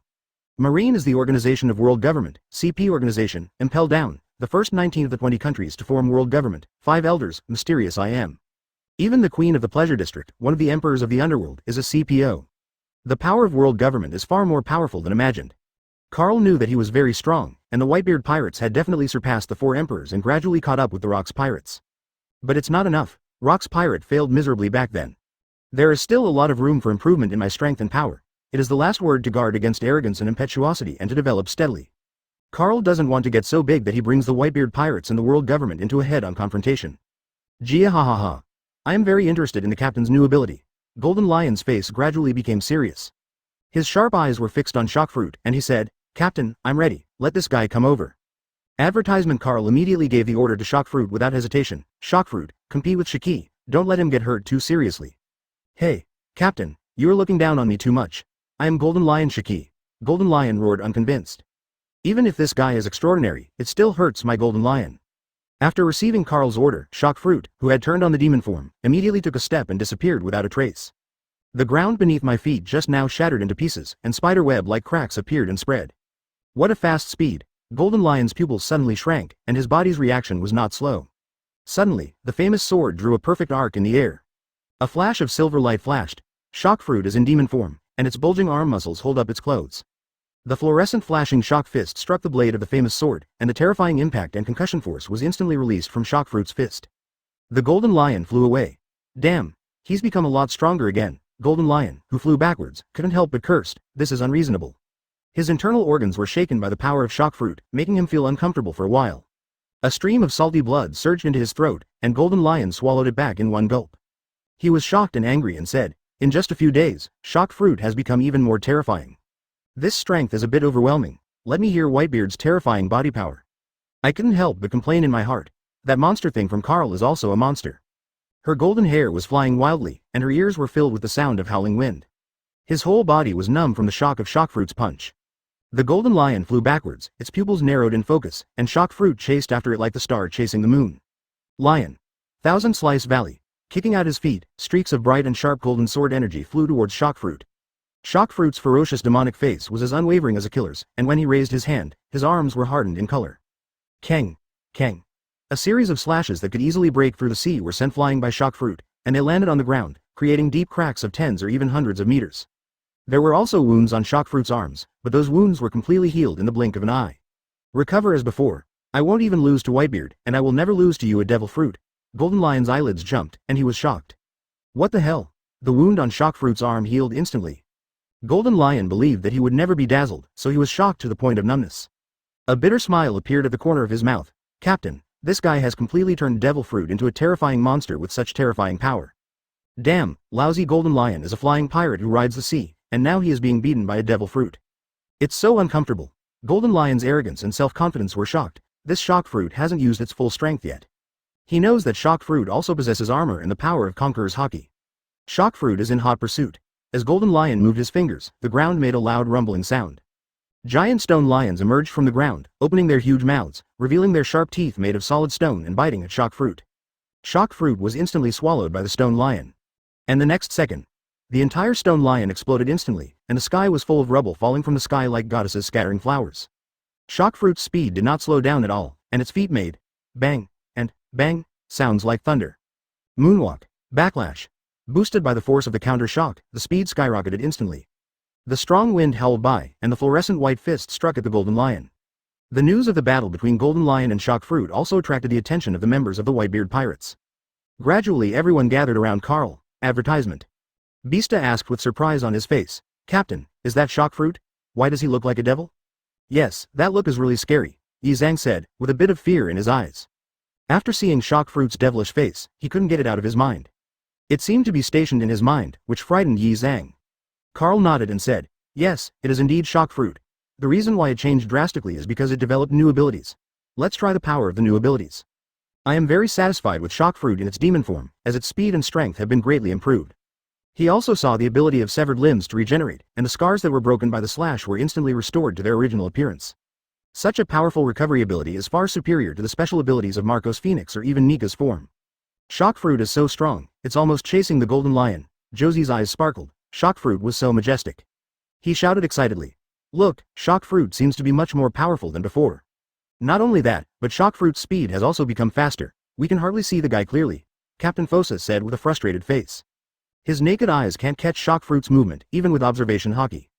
Marine is the organization of world government, CP organization, impel down, the first 19 of the 20 countries to form world government, 5 elders, mysterious I am. Even the queen of the pleasure district, one of the emperors of the underworld, is a CPO. The power of world government is far more powerful than imagined. Carl knew that he was very strong, and the Whitebeard Pirates had definitely surpassed the 4 emperors and gradually caught up with the Rock's Pirates. But it's not enough. Rock's Pirate failed miserably back then. There is still a lot of room for improvement in my strength and power. It is the last word to guard against arrogance and impetuosity and to develop steadily. Carl doesn't want to get so big that he brings the Whitebeard Pirates and the world government into a head-on confrontation. Gia ha ha ha. I am very interested in the captain's new ability. Golden Lion's face gradually became serious. His sharp eyes were fixed on Shock Fruit, and he said, Captain, I'm ready, let this guy come over. Advertisement. Carl immediately gave the order to Shock Fruit without hesitation. Shock Fruit, compete with Shiki, don't let him get hurt too seriously. Hey, Captain, you're looking down on me too much. I am Golden Lion Shiki. Golden Lion roared unconvinced. Even if this guy is extraordinary, it still hurts my Golden Lion. After receiving Carl's order, Shock Fruit, who had turned on the demon form, immediately took a step and disappeared without a trace. The ground beneath my feet just now shattered into pieces, and spider web-like cracks appeared and spread. What a fast speed! Golden Lion's pupils suddenly shrank, and his body's reaction was not slow. Suddenly, the famous sword drew a perfect arc in the air. A flash of silver light flashed. Shock Fruit is in demon form, and its bulging arm muscles hold up its clothes. The fluorescent flashing shock fist struck the blade of the famous sword, and the terrifying impact and concussion force was instantly released from Shock Fruit's fist. The Golden Lion flew away. Damn, he's become a lot stronger again. Golden Lion, who flew backwards, couldn't help but cursed, this is unreasonable. His internal organs were shaken by the power of Shock Fruit, making him feel uncomfortable for a while. A stream of salty blood surged into his throat, and Golden Lion swallowed it back in one gulp. He was shocked and angry and said, in just a few days, Shock Fruit has become even more terrifying. This strength is a bit overwhelming. Let me hear Whitebeard's terrifying body power. I couldn't help but complain in my heart. That monster thing from Carl is also a monster. Her golden hair was flying wildly, and her ears were filled with the sound of howling wind. His whole body was numb from the shock of Shock Fruit's punch. The Golden Lion flew backwards, its pupils narrowed in focus, and Shock Fruit chased after it like the star chasing the moon. Lion. Thousand Slice Valley. Kicking out his feet, streaks of bright and sharp golden sword energy flew towards Shock Fruit. Shock Fruit's ferocious demonic face was as unwavering as a killer's, and when he raised his hand, his arms were hardened in color. Kang. Kang. A series of slashes that could easily break through the sea were sent flying by Shock Fruit, and they landed on the ground, creating deep cracks of tens or even hundreds of meters. There were also wounds on Shock Fruit's arms, but those wounds were completely healed in the blink of an eye. Recover as before. I won't even lose to Whitebeard, and I will never lose to you a Devil Fruit. Golden Lion's eyelids jumped, and he was shocked. What the hell? The wound on Shock Fruit's arm healed instantly. Golden Lion believed that he would never be dazzled, so he was shocked to the point of numbness. A bitter smile appeared at the corner of his mouth. Captain, this guy has completely turned Devil Fruit into a terrifying monster with such terrifying power. Damn, lousy Golden Lion is a flying pirate who rides the sea, and now he is being beaten by a Devil Fruit. It's so uncomfortable. Golden Lion's arrogance and self-confidence were shocked. This Shock Fruit hasn't used its full strength yet. He knows that Shock Fruit also possesses armor and the power of Conqueror's Haki. Shock Fruit is in hot pursuit. As Golden Lion moved his fingers, the ground made a loud rumbling sound. Giant stone lions emerged from the ground, opening their huge mouths, revealing their sharp teeth made of solid stone and biting at Shock Fruit. Shock Fruit was instantly swallowed by the stone lion. And the next second, the entire stone lion exploded instantly, and the sky was full of rubble falling from the sky like goddesses scattering flowers. Shock Fruit's speed did not slow down at all, and its feet made bang and bang sounds like thunder. Moonwalk, backlash. Boosted by the force of the counter shock, the speed skyrocketed instantly. The strong wind howled by, and the fluorescent white fist struck at the Golden Lion. The news of the battle between Golden Lion and Shock Fruit also attracted the attention of the members of the Whitebeard Pirates. Gradually everyone gathered around Carl. Advertisement. Beasta asked with surprise on his face, Captain, is that Shock Fruit? Why does he look like a devil? Yes, that look is really scary, Yi Zhang said, with a bit of fear in his eyes. After seeing Shock Fruit's devilish face, he couldn't get it out of his mind. It seemed to be stationed in his mind, which frightened Yi Zhang. Carl nodded and said, Yes, it is indeed shock fruit. The reason why it changed drastically is because it developed new abilities. Let's try the power of the new abilities. I am very satisfied with shock fruit in its demon form, as its speed and strength have been greatly improved. He also saw the ability of severed limbs to regenerate, and the scars that were broken by the slash were instantly restored to their original appearance. Such a powerful recovery ability is far superior to the special abilities of Marco's Phoenix or even Nika's form. Shock fruit is so strong, it's almost chasing the golden lion. Josie's eyes sparkled. Shock fruit was so majestic. He shouted excitedly. Look, shock fruit seems to be much more powerful than before. Not only that, but shock fruit's speed has also become faster. We can hardly see the guy clearly, Captain Fosa said with a frustrated face. His naked eyes can't catch shock fruit's movement, even with observation hockey.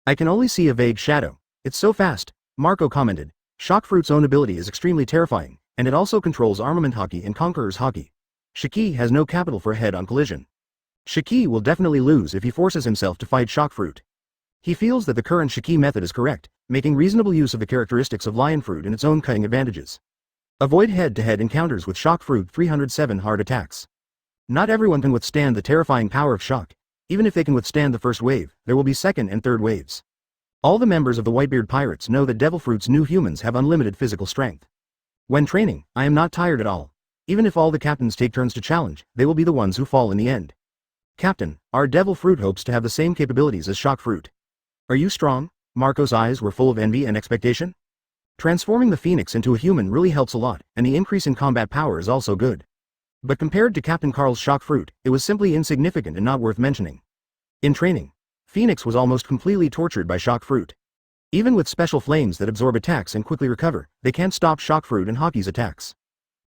I can only see a vague shadow. It's so fast, Marco commented. Shock fruit's own ability is extremely terrifying, and it also controls armament hockey and conqueror's hockey. Shiki has no capital for a head-on collision. Shiki will definitely lose if he forces himself to fight shock fruit. He feels that the current Shiki method is correct, making reasonable use of the characteristics of lion fruit and its own cutting advantages. Avoid head-to-head encounters with shock fruit 307 hard attacks. Not everyone can withstand the terrifying power of shock. Even if they can withstand the first wave, there will be second and third waves. All the members of the Whitebeard Pirates know that Devil Fruit's new humans have unlimited physical strength. When training, I am not tired at all. Even if all the captains take turns to challenge, they will be the ones who fall in the end. Captain, our Devil Fruit hopes to have the same capabilities as shock fruit. Are you strong? Marco's eyes were full of envy and expectation. Transforming the Phoenix into a human really helps a lot, and the increase in combat power is also good. But compared to Captain Carl's shock fruit, it was simply insignificant and not worth mentioning. In training, Phoenix was almost completely tortured by shock fruit. Even with special flames that absorb attacks and quickly recover, they can't stop shock fruit and hockey's attacks.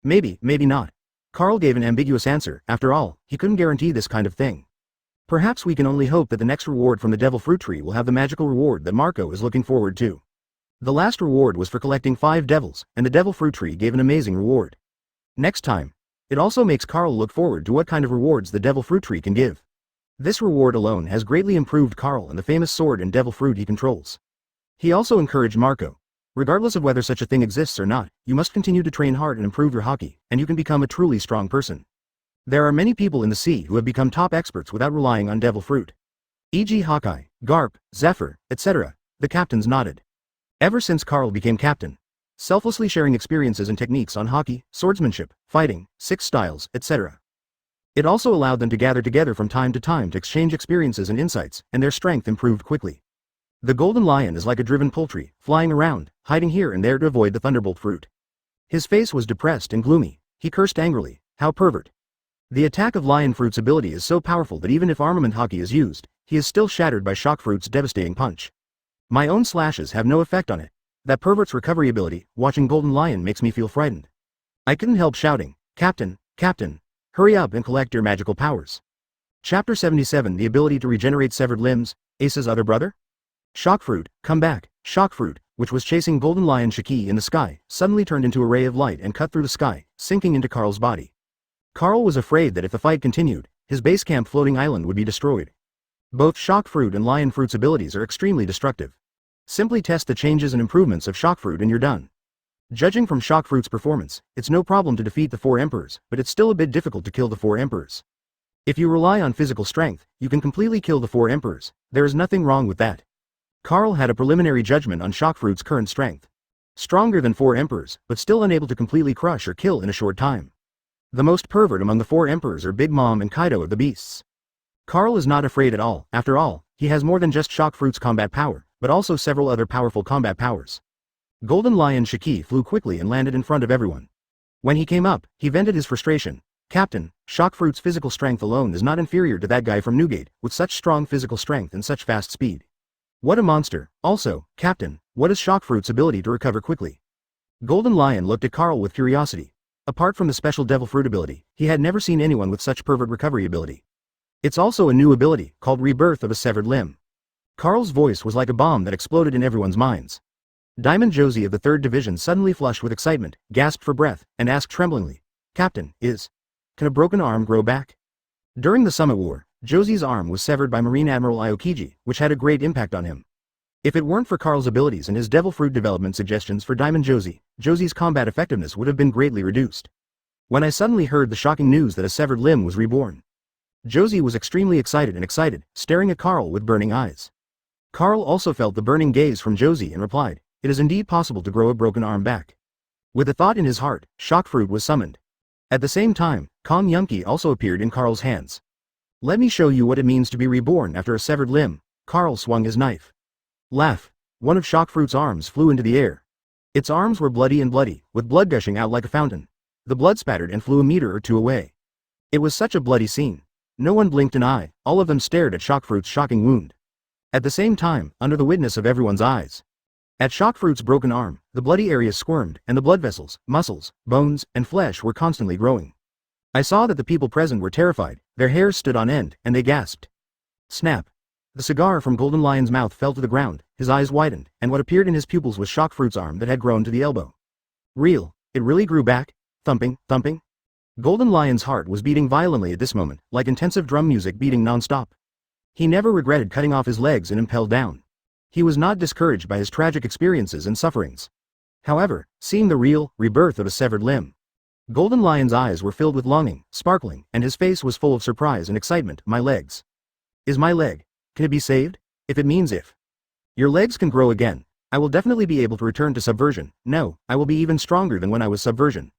Maybe, maybe not. Carl gave an ambiguous answer. After all, he couldn't guarantee this kind of thing. Perhaps we can only hope that the next reward from the Devil Fruit Tree will have the magical reward that Marco is looking forward to. The last reward was for collecting 5 devils, and the Devil Fruit Tree gave an amazing reward. Next time, it also makes Carl look forward to what kind of rewards the Devil Fruit Tree can give. This reward alone has greatly improved Carl and the famous sword and devil fruit he controls. He also encouraged Marco. Regardless of whether such a thing exists or not, you must continue to train hard and improve your hockey, and you can become a truly strong person. There are many people in the sea who have become top experts without relying on devil fruit. E.g. Hawkeye, Garp, Zephyr, etc. The captains nodded. Ever since Carl became captain, selflessly sharing experiences and techniques on hockey, swordsmanship, fighting, 6 styles, etc. It also allowed them to gather together from time to time to exchange experiences and insights, and their strength improved quickly. The golden lion is like a driven poultry, flying around, hiding here and there to avoid the thunderbolt fruit. His face was depressed and gloomy. He cursed angrily. How pervert. The attack of lion fruit's ability is so powerful that even if armament hockey is used, he is still shattered by shock fruit's devastating punch. My own slashes have no effect on it. That pervert's recovery ability, watching golden lion, makes me feel frightened. I couldn't help shouting, Captain, Captain, hurry up and collect your magical powers. Chapter 77, the ability to regenerate severed limbs, Ace's other brother? Shock fruit, come back. Shock fruit, which was chasing golden lion Shiki in the sky, suddenly turned into a ray of light and cut through the sky, sinking into Carl's body. Carl was afraid that if the fight continued, his base camp floating island would be destroyed. Both shock fruit and lion fruit's abilities are extremely destructive. Simply test the changes and improvements of shock fruit and you're done. Judging from shock fruit's performance, it's no problem to defeat the 4 emperors, but it's still a bit difficult to kill the 4 emperors. If you rely on physical strength, you can completely kill the 4 emperors. There is nothing wrong with that. Carl had a preliminary judgment on shock fruit's current strength. Stronger than 4 emperors, but still unable to completely crush or kill in a short time. The most pervert among the 4 emperors are Big Mom and Kaido of the Beasts. Carl is not afraid at all. After all, he has more than just shock fruit's combat power, but also several other powerful combat powers. Golden Lion Shiki flew quickly and landed in front of everyone. When he came up, he vented his frustration. Captain, shock fruit's physical strength alone is not inferior to that guy from Newgate, with such strong physical strength and such fast speed. What a monster. Also, Captain, what is shock fruit's ability to recover quickly? Golden Lion looked at Carl with curiosity. Apart from the special devil fruit ability, he had never seen anyone with such pervert recovery ability. It's also a new ability, called Rebirth of a Severed Limb. Carl's voice was like a bomb that exploded in everyone's minds. Diamond Josie of the 3rd Division suddenly flushed with excitement, gasped for breath, and asked tremblingly, Captain, can a broken arm grow back? During the Summit War, Josie's arm was severed by Marine Admiral Aokiji, which had a great impact on him. If it weren't for Carl's abilities and his devil fruit development suggestions for Diamond Josie, Josie's combat effectiveness would have been greatly reduced. When I suddenly heard the shocking news that a severed limb was reborn, Josie was extremely excited, staring at Carl with burning eyes. Carl also felt the burning gaze from Josie and replied, "It is indeed possible to grow a broken arm back." With a thought in his heart, shock fruit was summoned. At the same time, Kong Yunki also appeared in Carl's hands. "Let me show you what it means to be reborn after a severed limb." Carl swung his knife. Laugh. One of shock fruit's arms flew into the air. Its arms were bloody, with blood gushing out like a fountain. The blood spattered and flew a meter or two away. It was such a bloody scene. No one blinked an eye, all of them stared at shock fruit's shocking wound. At the same time, under the witness of everyone's eyes. At shock fruit's broken arm, the bloody area squirmed, and the blood vessels, muscles, bones, and flesh were constantly growing. I saw that the people present were terrified, their hairs stood on end, and they gasped. Snap. The cigar from Golden Lion's mouth fell to the ground, his eyes widened, and what appeared in his pupils was shock fruit's arm that had grown to the elbow. Real. It really grew back? Thumping, thumping. Golden Lion's heart was beating violently at this moment, like intensive drum music beating non-stop. He never regretted cutting off his legs and impelled down. He was not discouraged by his tragic experiences and sufferings. However, seeing the real rebirth of a severed limb. Golden Lion's eyes were filled with longing, sparkling, and his face was full of surprise and excitement. My legs. Is my leg? Can it be saved? If it means if. Your legs can grow again. I will definitely be able to return to subversion. No, I will be even stronger than when I was subversion.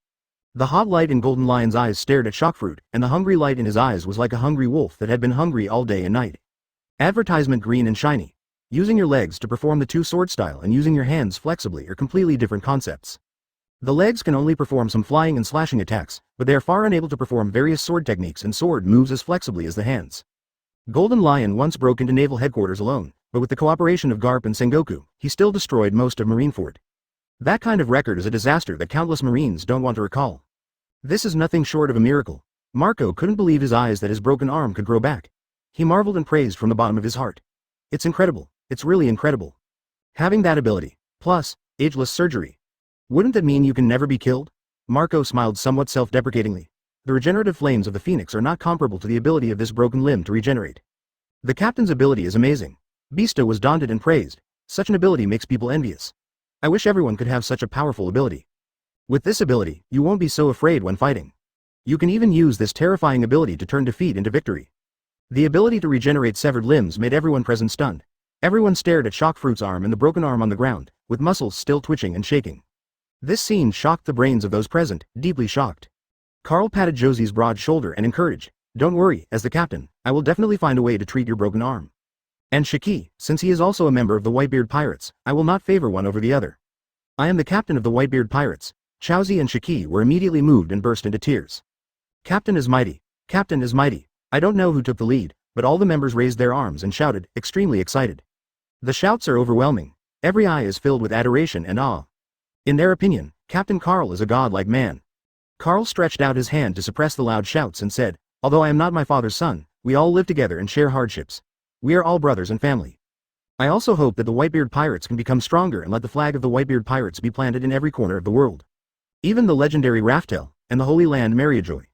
The hot light in Golden Lion's eyes stared at Shockfruit, and the hungry light in his eyes was like a hungry wolf that had been hungry all day and night. Advertisement green and shiny. Using your legs to perform the two-sword style and using your hands flexibly are completely different concepts. The legs can only perform some flying and slashing attacks, but they are far unable to perform various sword techniques and sword moves as flexibly as the hands. Golden Lion once broke into naval headquarters alone, but with the cooperation of Garp and Sengoku, he still destroyed most of Marineford. That kind of record is a disaster that countless Marines don't want to recall. This is nothing short of a miracle. Marco couldn't believe his eyes that his broken arm could grow back. He marveled and praised from the bottom of his heart. It's incredible. It's really incredible. Having that ability. Plus, ageless surgery. Wouldn't that mean you can never be killed? Marco smiled somewhat self-deprecatingly. The regenerative flames of the Phoenix are not comparable to the ability of this broken limb to regenerate. The captain's ability is amazing. Beasto was daunted and praised. Such an ability makes people envious. I wish everyone could have such a powerful ability. With this ability, you won't be so afraid when fighting. You can even use this terrifying ability to turn defeat into victory. The ability to regenerate severed limbs made everyone present stunned. Everyone stared at Shockfruit's arm and the broken arm on the ground, with muscles still twitching and shaking. This scene shocked the brains of those present, deeply shocked. Carl patted Josie's broad shoulder and encouraged, "Don't worry, as the captain, I will definitely find a way to treat your broken arm. And Shiki, since he is also a member of the Whitebeard Pirates, I will not favor one over the other. I am the captain of the Whitebeard Pirates." Chowzi and Shiki were immediately moved and burst into tears. "Captain is mighty. Captain is mighty." I don't know who took the lead, but all the members raised their arms and shouted, extremely excited. The shouts are overwhelming. Every eye is filled with adoration and awe. In their opinion, Captain Carl is a godlike man. Carl stretched out his hand to suppress the loud shouts and said, "Although I am not my father's son, we all live together and share hardships. We are all brothers and family. I also hope that the Whitebeard Pirates can become stronger and let the flag of the Whitebeard Pirates be planted in every corner of the world. Even the legendary Raftel, and the Holy Land Mariajoy."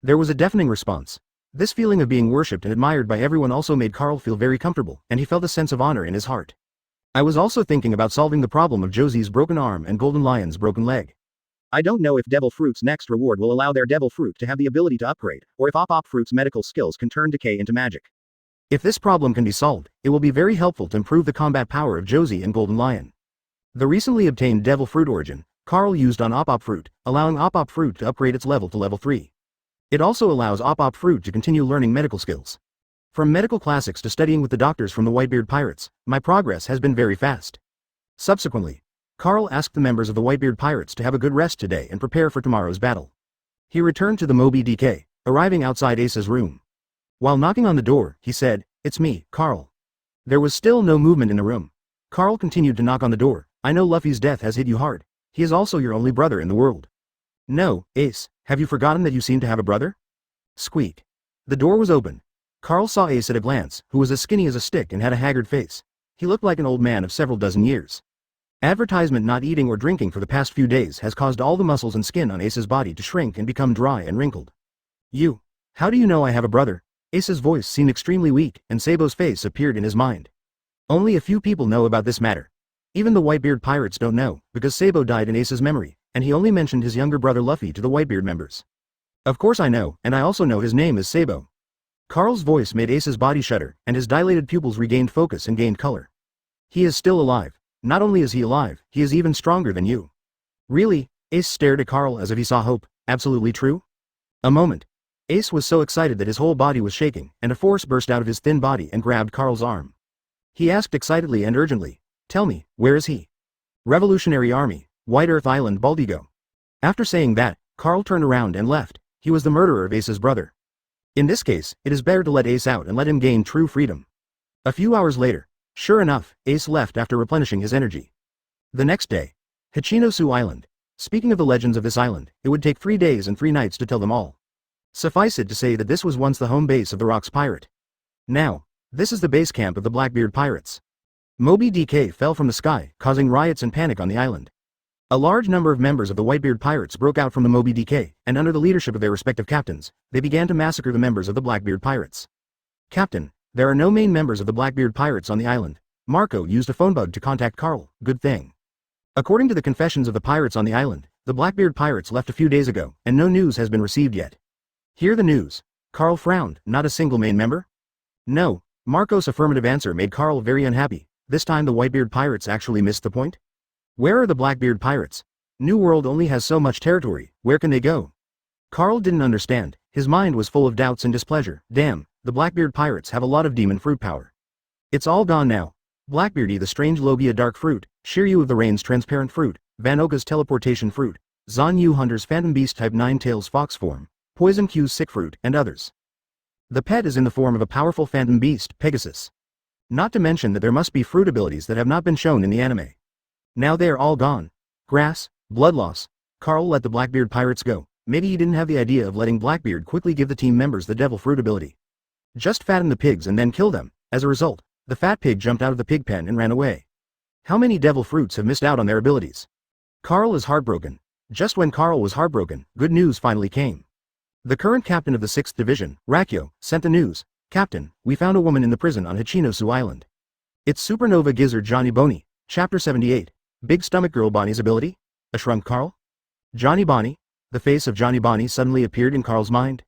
There was a deafening response. This feeling of being worshipped and admired by everyone also made Carl feel very comfortable, and he felt a sense of honor in his heart. I was also thinking about solving the problem of Josie's broken arm and Golden Lion's broken leg. I don't know if Devil Fruit's next reward will allow their Devil Fruit to have the ability to upgrade, or if Op Fruit's medical skills can turn decay into magic. If this problem can be solved, it will be very helpful to improve the combat power of Josie and Golden Lion. The recently obtained Devil Fruit origin, Carl used on Op Fruit, allowing Op Fruit to upgrade its level to level 3. It also allows Op Fruit to continue learning medical skills. From medical classics to studying with the doctors from the Whitebeard Pirates, my progress has been very fast. Subsequently, Carl asked the members of the Whitebeard Pirates to have a good rest today and prepare for tomorrow's battle. He returned to the Moby DK, arriving outside Ace's room. While knocking on the door, he said, "It's me, Carl." There was still no movement in the room. Carl continued to knock on the door. "I know Luffy's death has hit you hard. He is also your only brother in the world." "No, Ace, have you forgotten that you seem to have a brother?" Squeak. The door was open. Carl saw Ace at a glance, who was as skinny as a stick and had a haggard face. He looked like an old man of several dozen years. Advertisement not eating or drinking for the past few days has caused all the muscles and skin on Ace's body to shrink and become dry and wrinkled. "You. How do you know I have a brother?" Ace's voice seemed extremely weak, and Sabo's face appeared in his mind. Only a few people know about this matter. Even the Whitebeard Pirates don't know, because Sabo died in Ace's memory, and he only mentioned his younger brother Luffy to the Whitebeard members. "Of course I know, and I also know his name is Sabo." Carl's voice made Ace's body shudder, and his dilated pupils regained focus and gained color. He is still alive. Not only is he alive, he is even stronger than you. Really? Ace stared at Carl as if he saw hope. Absolutely true? A moment. Ace was so excited that his whole body was shaking, and a force burst out of his thin body and grabbed Carl's arm. He asked excitedly and urgently, "Tell me, where is he?" "Revolutionary Army, White Earth Island, Baldigo." After saying that, Carl turned around and left. He was the murderer of Ace's brother. In this case, it is better to let Ace out and let him gain true freedom. A few hours later, sure enough, Ace left after replenishing his energy. The next day, Hachinosu Island. Speaking of the legends of this island, it would take 3 days and 3 nights to tell them all. Suffice it to say that this was once the home base of the Rocks Pirate. Now, this is the base camp of the Blackbeard Pirates. Moby Dick fell from the sky, causing riots and panic on the island. A large number of members of the Whitebeard Pirates broke out from the Moby Dick, and under the leadership of their respective captains, they began to massacre the members of the Blackbeard Pirates. "Captain, there are no main members of the Blackbeard Pirates on the island." Marco used a phone bug to contact Carl. "Good thing." According to the confessions of the pirates on the island, the Blackbeard Pirates left a few days ago, and no news has been received yet. "Hear the news." Carl frowned. "Not a single main member?" "No." Marco's affirmative answer made Carl very unhappy. This time the Whitebeard Pirates actually missed the point? Where are the Blackbeard Pirates? New World only has so much territory, where can they go? Carl didn't understand. His mind was full of doubts and displeasure. Damn, the Blackbeard Pirates have a lot of demon fruit power. It's all gone now. Blackbeardy the strange Logia dark fruit, Shiryu of the Rain's transparent fruit, Vanoka's teleportation fruit, Zan Yu Hunter's phantom beast type 9 tails fox form, Poison Q's sick fruit, and others. The pet is in the form of a powerful phantom beast, Pegasus. Not to mention that there must be fruit abilities that have not been shown in the anime. Now they are all gone. Grass, blood loss. Carl let the Blackbeard Pirates go. Maybe he didn't have the idea of letting Blackbeard quickly give the team members the devil fruit ability. Just fatten the pigs and then kill them. As a result, the fat pig jumped out of the pig pen and ran away. How many devil fruits have missed out on their abilities? Carl is heartbroken. Just when Carl was heartbroken, good news finally came. The current captain of the 6th Division, Rakyo, sent the news. "Captain, we found a woman in the prison on Hachinosu Island. It's Supernova Gizzard Johnny Boney." Chapter 78. Big Stomach Girl Bonnie's ability? A shrunk Carl? Johnny Bonnie? The face of Johnny Bonnie suddenly appeared in Carl's mind.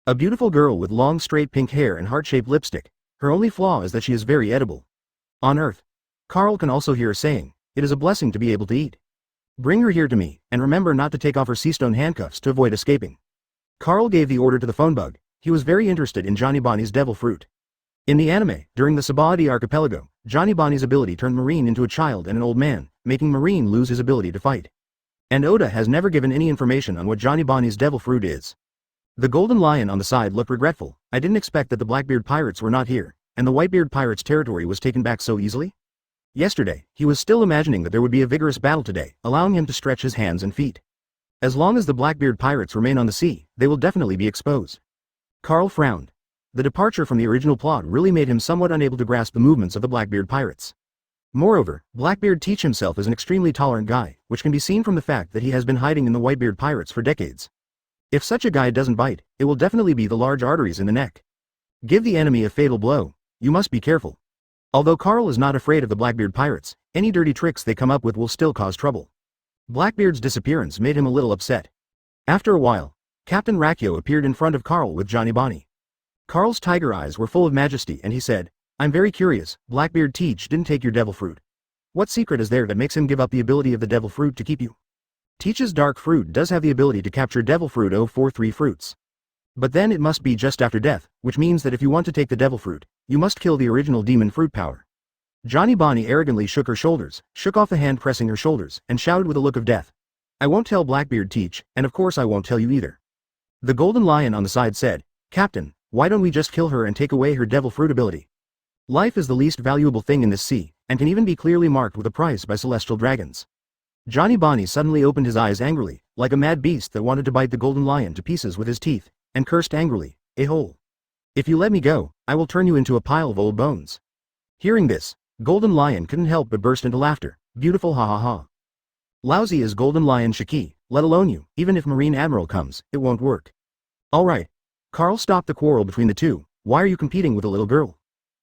A beautiful girl with long straight pink hair and heart-shaped lipstick. Her only flaw is that she is very edible. On Earth. Carl can also hear her saying, "It is a blessing to be able to eat. Bring her here to me, and remember not to take off her seastone handcuffs to avoid escaping." Carl gave the order to the phone bug. He was very interested in Johnny Bonnie's devil fruit. In the anime, during the Sabaody archipelago, Johnny Bonnie's ability turned Marine into a child and an old man, making Marine lose his ability to fight. And Oda has never given any information on what Johnny Bonnie's devil fruit is. The golden lion on the side looked regretful. "I didn't expect that the Blackbeard Pirates were not here, and the Whitebeard Pirates' territory was taken back so easily." Yesterday, he was still imagining that there would be a vigorous battle today, allowing him to stretch his hands and feet. As long as the Blackbeard Pirates remain on the sea, they will definitely be exposed. Carl frowned. The departure from the original plot really made him somewhat unable to grasp the movements of the Blackbeard Pirates. Moreover, Blackbeard Teach himself is an extremely tolerant guy, which can be seen from the fact that he has been hiding in the Whitebeard Pirates for decades. If such a guy doesn't bite, it will definitely be the large arteries in the neck. Give the enemy a fatal blow. You must be careful. Although Carl is not afraid of the Blackbeard Pirates, any dirty tricks they come up with will still cause trouble. Blackbeard's disappearance made him a little upset. After a while, Captain Rakyo appeared in front of Carl with Johnny Bonnie. Carl's tiger eyes were full of majesty and he said, "I'm very curious, Blackbeard Teach didn't take your devil fruit. What secret is there that makes him give up the ability of the devil fruit to keep you?" Teach's dark fruit does have the ability to capture devil fruit 043 fruits. But then it must be just after death, which means that if you want to take the devil fruit, you must kill the original demon fruit power. Johnny Bonnie arrogantly shook her shoulders, shook off the hand pressing her shoulders, and shouted with a look of death. "I won't tell Blackbeard Teach, and of course I won't tell you either." The golden lion on the side said, "Captain, why don't we just kill her and take away her devil fruit ability? Life is the least valuable thing in this sea, and can even be clearly marked with a price by celestial dragons." Johnny Bonnie suddenly opened his eyes angrily, like a mad beast that wanted to bite the golden lion to pieces with his teeth, and cursed angrily, "A-hole. If you let me go, I will turn you into a pile of old bones." Hearing this, Golden Lion couldn't help but burst into laughter. "Beautiful, ha ha ha. Lousy is Golden Lion Shiki, let alone you, even if Marine Admiral comes, it won't work." "Alright." Carl stopped the quarrel between the two. "Why are you competing with a little girl?"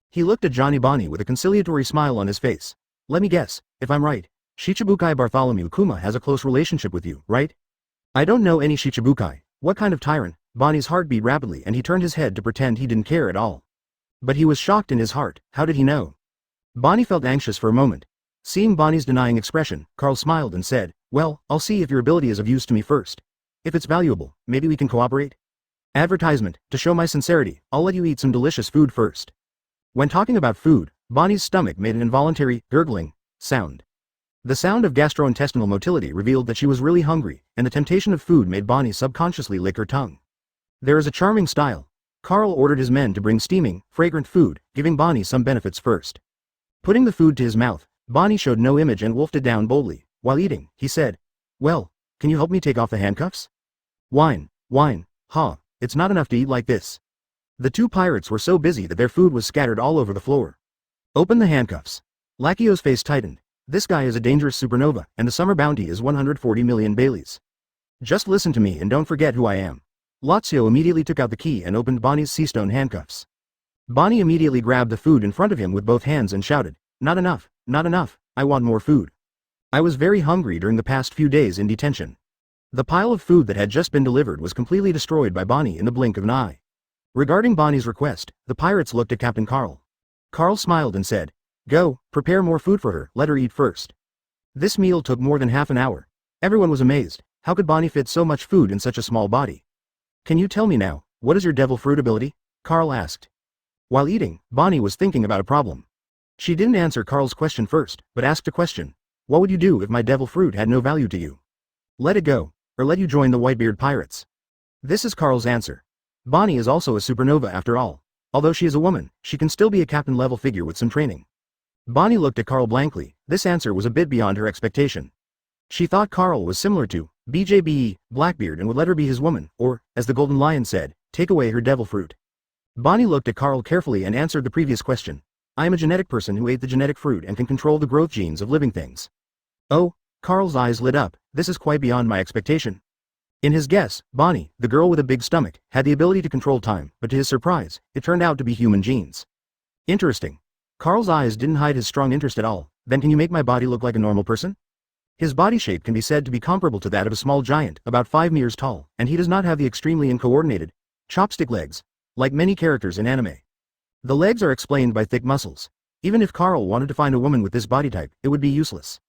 He looked at Johnny Bonnie with a conciliatory smile on his face. "Let me guess, if I'm right, Shichibukai Bartholomew Kuma has a close relationship with you, right?" "I don't know any Shichibukai. What kind of tyrant?" Bonnie's heart beat rapidly and he turned his head to pretend he didn't care at all. But he was shocked in his heart. How did he know? Bonnie felt anxious for a moment. Seeing Bonnie's denying expression, Carl smiled and said, "Well, I'll see if your ability is of use to me first. If it's valuable, maybe we can cooperate? Advertisement, to show my sincerity, I'll let you eat some delicious food first." When talking about food, Bonnie's stomach made an involuntary, gurgling sound. The sound of gastrointestinal motility revealed that she was really hungry, and the temptation of food made Bonnie subconsciously lick her tongue. There is a charming style. Carl ordered his men to bring steaming, fragrant food, giving Bonnie some benefits first. Putting the food to his mouth, Bonnie showed no image and wolfed it down boldly. While eating, he said, "Well, can you help me take off the handcuffs?" "Wine, ha, it's not enough to eat like this." The two pirates were so busy that their food was scattered all over the floor. "Open the handcuffs." Lacchio's face tightened. This guy is a dangerous supernova, and the summer bounty is 140 million Baileys. Just listen to me and don't forget who I am. Lazio immediately took out the key and opened Bonnie's seastone handcuffs. Bonnie immediately grabbed the food in front of him with both hands and shouted, "Not enough, I want more food. I was very hungry during the past few days in detention." The pile of food that had just been delivered was completely destroyed by Bonnie in the blink of an eye. Regarding Bonnie's request, the pirates looked at Captain Carl. Carl smiled and said, "Go, prepare more food for her, let her eat first." This meal took more than half an hour. Everyone was amazed. How could Bonnie fit so much food in such a small body? "Can you tell me now, what is your devil fruit ability?" Carl asked. While eating, Bonnie was thinking about a problem. She didn't answer Carl's question first, but asked a question. "What would you do if my devil fruit had no value to you? Let it go, or let you join the Whitebeard Pirates?" This is Carl's answer. Bonnie is also a supernova after all. Although she is a woman, she can still be a captain-level figure with some training. Bonnie looked at Carl blankly. This answer was a bit beyond her expectation. She thought Carl was similar to BJBE, Blackbeard, and would let her be his woman, or, as the Golden Lion said, take away her devil fruit. Bonnie looked at Carl carefully and answered the previous question. "I am a genetic person who ate the genetic fruit and can control the growth genes of living things." "Oh," Carl's eyes lit up, "this is quite beyond my expectation." In his guess, Bonnie, the girl with a big stomach, had the ability to control time, but to his surprise, it turned out to be human genes. Interesting. Carl's eyes didn't hide his strong interest at all. "Then can you make my body look like a normal person?" His body shape can be said to be comparable to that of a small giant, about 5 meters tall, and he does not have the extremely uncoordinated, chopstick legs, like many characters in anime. The legs are explained by thick muscles. Even if Carl wanted to find a woman with this body type, it would be useless.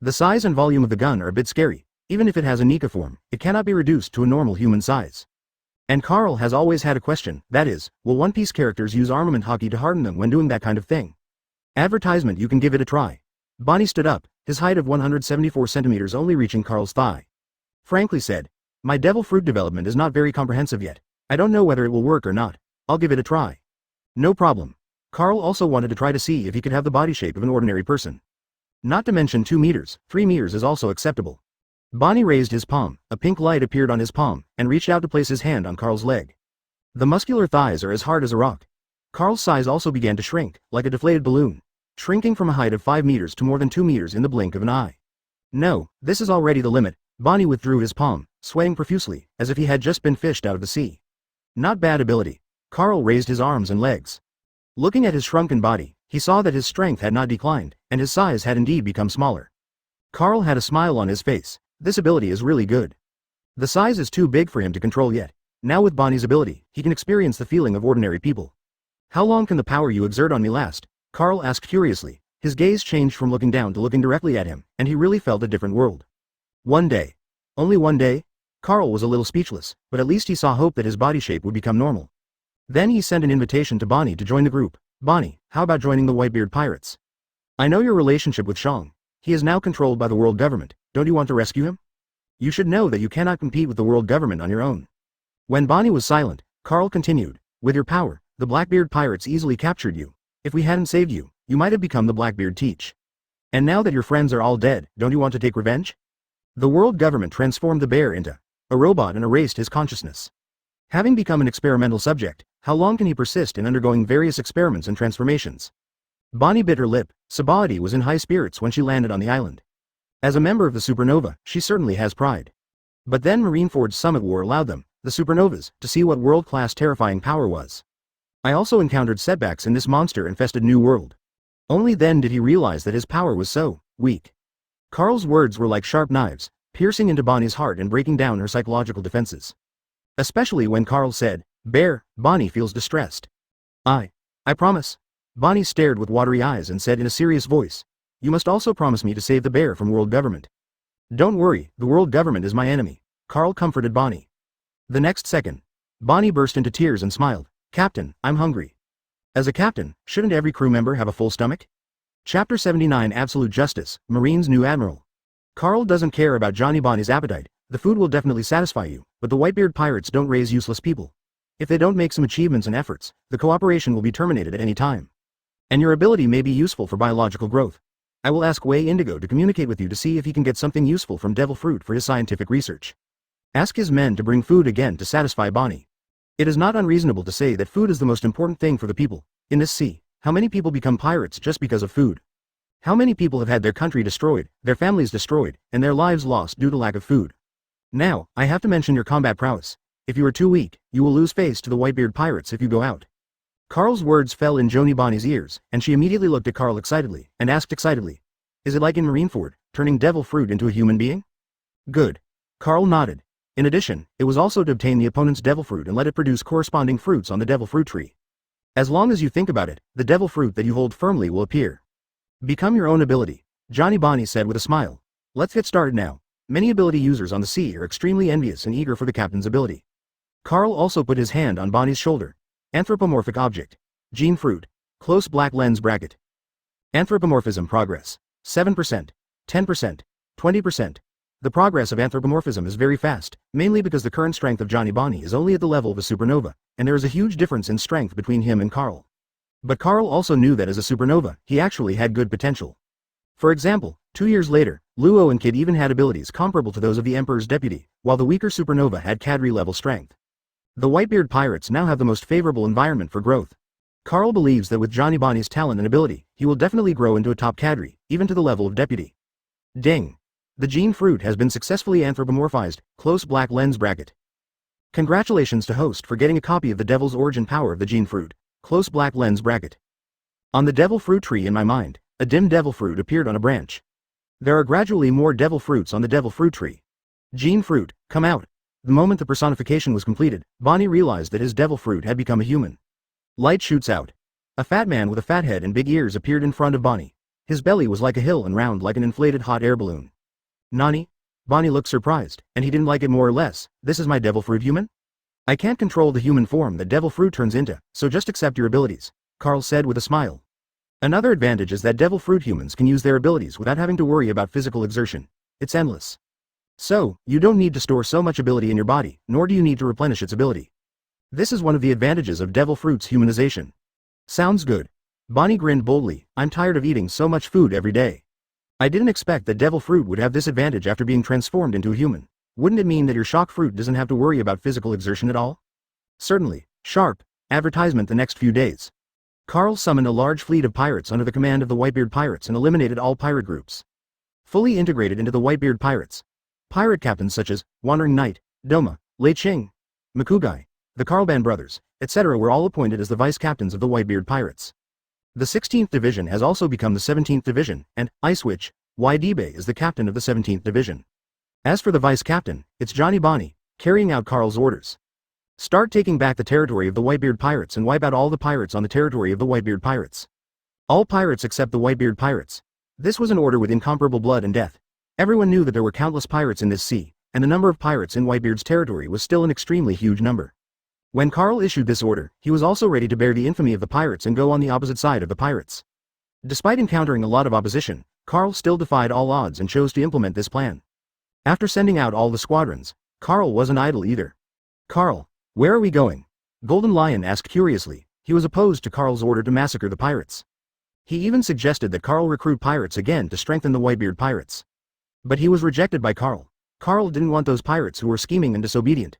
The size and volume of the gun are a bit scary. Even if it has a Nika form, it cannot be reduced to a normal human size. And Carl has always had a question, that is, will One Piece characters use armament hockey to harden them when doing that kind of thing? Advertisement, you can give it a try. Bonnie stood up, his height of 174 centimeters only reaching Carl's thigh. Frankly said, "My devil fruit development is not very comprehensive yet. I don't know whether it will work or not. I'll give it a try." "No problem." Carl also wanted to try to see if he could have the body shape of an ordinary person. Not to mention 2 meters, 3 meters is also acceptable. Bonnie raised his palm, a pink light appeared on his palm, and reached out to place his hand on Carl's leg. The muscular thighs are as hard as a rock. Carl's size also began to shrink, like a deflated balloon, shrinking from a height of 5 meters to more than 2 meters in the blink of an eye. "No, this is already the limit." Bonnie withdrew his palm, sweating profusely, as if he had just been fished out of the sea. "Not bad ability." Carl raised his arms and legs. Looking at his shrunken body, he saw that his strength had not declined, and his size had indeed become smaller. Carl had a smile on his face. This ability is really good. The size is too big for him to control yet. Now with Bonnie's ability, he can experience the feeling of ordinary people. "How long can the power you exert on me last?" Carl asked curiously. His gaze changed from looking down to looking directly at him, and he really felt a different world. "1 day. Only 1 day?" Carl was a little speechless, but at least he saw hope that his body shape would become normal. Then he sent an invitation to Bonnie to join the group. "Bonnie, how about joining the Whitebeard Pirates? I know your relationship with Shang. He is now controlled by the world government. Don't you want to rescue him? You should know that you cannot compete with the world government on your own." When Bonnie was silent, Carl continued, "With your power, the Blackbeard Pirates easily captured you. If we hadn't saved you, you might have become the Blackbeard Teach. And now that your friends are all dead, don't you want to take revenge?" The world government transformed the bear into a robot and erased his consciousness. Having become an experimental subject, how long can he persist in undergoing various experiments and transformations? Bonnie bit her lip. Sabaody was in high spirits when she landed on the island. As a member of the supernova, she certainly has pride. But then Marineford's Summit War allowed them, the supernovas, to see what world-class terrifying power was. I also encountered setbacks in this monster-infested new world. Only then did he realize that his power was so weak. Carl's words were like sharp knives, piercing into Bonnie's heart and breaking down her psychological defenses. Especially when Carl said, "Bear, Bonnie feels distressed. I promise." Bonnie stared with watery eyes and said in a serious voice, "You must also promise me to save the bear from world government." "Don't worry, the world government is my enemy," Carl comforted Bonnie. The next second, Bonnie burst into tears and smiled. "Captain, I'm hungry." As a captain, shouldn't every crew member have a full stomach? Chapter 79 Absolute Justice, Marine's New Admiral. Carl doesn't care about Johnny Bonnie's appetite. The food will definitely satisfy you, but the Whitebeard Pirates don't raise useless people. If they don't make some achievements and efforts, the cooperation will be terminated at any time. And your ability may be useful for biological growth. I will ask Way Indigo to communicate with you to see if he can get something useful from Devil Fruit for his scientific research. Ask his men to bring food again to satisfy Bonnie. It is not unreasonable to say that food is the most important thing for the people. In this sea, how many people become pirates just because of food? How many people have had their country destroyed, their families destroyed, and their lives lost due to lack of food? Now, I have to mention your combat prowess. If you are too weak, you will lose face to the Whitebeard Pirates if you go out. Carl's words fell in Johnny Bonnie's ears, and she immediately looked at Carl excitedly, and asked excitedly, "Is it like in Marineford, turning Devil Fruit into a human being?" "Good." Carl nodded. In addition, it was also to obtain the opponent's Devil Fruit and let it produce corresponding fruits on the Devil Fruit tree. As long as you think about it, the Devil Fruit that you hold firmly will appear. Become your own ability, Johnny Bonnie said with a smile. Let's get started now. Many ability users on the sea are extremely envious and eager for the captain's ability. Carl also put his hand on Bonnie's shoulder. Anthropomorphic object. Gene fruit. Close black lens bracket. Anthropomorphism progress. 7%, 10%, 20%. The progress of anthropomorphism is very fast, mainly because the current strength of Johnny Bonnie is only at the level of a supernova, and there is a huge difference in strength between him and Carl. But Carl also knew that as a supernova, he actually had good potential. For example, 2 years later, Luo and Kid even had abilities comparable to those of the Emperor's deputy, while the weaker supernova had Cadre-level strength. The Whitebeard Pirates now have the most favorable environment for growth. Carl believes that with Johnny Bonnie's talent and ability, he will definitely grow into a top Cadre, even to the level of deputy. Ding! The gene fruit has been successfully anthropomorphized, close black lens bracket. Congratulations to host for getting a copy of the Devil's Origin Power of the Gene Fruit, close black lens bracket. On the Devil Fruit tree in my mind, a dim Devil Fruit appeared on a branch. There are gradually more Devil Fruits on the Devil Fruit tree. Gene Fruit, come out. The moment the personification was completed, Bonnie realized that his Devil Fruit had become a human. Light shoots out. A fat man with a fat head and big ears appeared in front of Bonnie. His belly was like a hill and round like an inflated hot air balloon. "Nani?" Bonnie looked surprised, and he didn't like it more or less. "This is my Devil Fruit human? I can't control the human form that Devil Fruit turns into, so just accept your abilities," Carl said with a smile. Another advantage is that Devil Fruit humans can use their abilities without having to worry about physical exertion. It's endless. So, you don't need to store so much ability in your body, nor do you need to replenish its ability. This is one of the advantages of Devil Fruit's humanization. Sounds good. Bonnie grinned boldly. "I'm tired of eating so much food every day. I didn't expect that Devil Fruit would have this advantage after being transformed into a human. Wouldn't it mean that your shock fruit doesn't have to worry about physical exertion at all?" "Certainly. Sharp. Advertisement the next few days." Carl summoned a large fleet of pirates under the command of the Whitebeard Pirates and eliminated all pirate groups. Fully integrated into the Whitebeard Pirates. Pirate captains such as Wandering Knight, Doma, Lei Ching, Makugai, the Carlban brothers, etc. were all appointed as the vice captains of the Whitebeard Pirates. The 16th Division has also become the 17th Division, and Icewitch, Ydebe is the captain of the 17th Division. As for the vice captain, it's Johnny Bonnie, carrying out Carl's orders. Start taking back the territory of the Whitebeard Pirates and wipe out all the pirates on the territory of the Whitebeard Pirates. All pirates except the Whitebeard Pirates. This was an order with incomparable blood and death. Everyone knew that there were countless pirates in this sea, and the number of pirates in Whitebeard's territory was still an extremely huge number. When Carl issued this order, he was also ready to bear the infamy of the pirates and go on the opposite side of the pirates. Despite encountering a lot of opposition, Carl still defied all odds and chose to implement this plan. After sending out all the squadrons, Carl wasn't idle either. "Carl, where are we going?" Golden Lion asked curiously. He was opposed to Carl's order to massacre the pirates. He even suggested that Carl recruit pirates again to strengthen the Whitebeard Pirates. But he was rejected by Carl. Carl didn't want those pirates who were scheming and disobedient.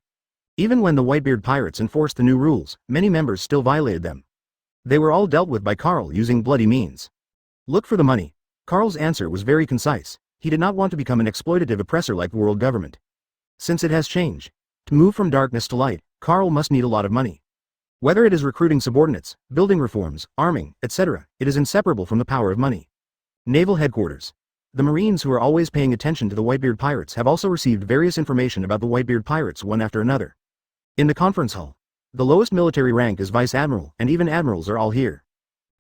Even when the Whitebeard Pirates enforced the new rules, many members still violated them. They were all dealt with by Carl using bloody means. "Look for the money." Carl's answer was very concise. He did not want to become an exploitative oppressor like the world government. Since it has changed. To move from darkness to light, Carl must need a lot of money. Whether it is recruiting subordinates, building reforms, arming, etc., it is inseparable from the power of money. Naval Headquarters. The Marines who are always paying attention to the Whitebeard Pirates have also received various information about the Whitebeard Pirates one after another. In the conference hall, the lowest military rank is Vice Admiral, and even admirals are all here.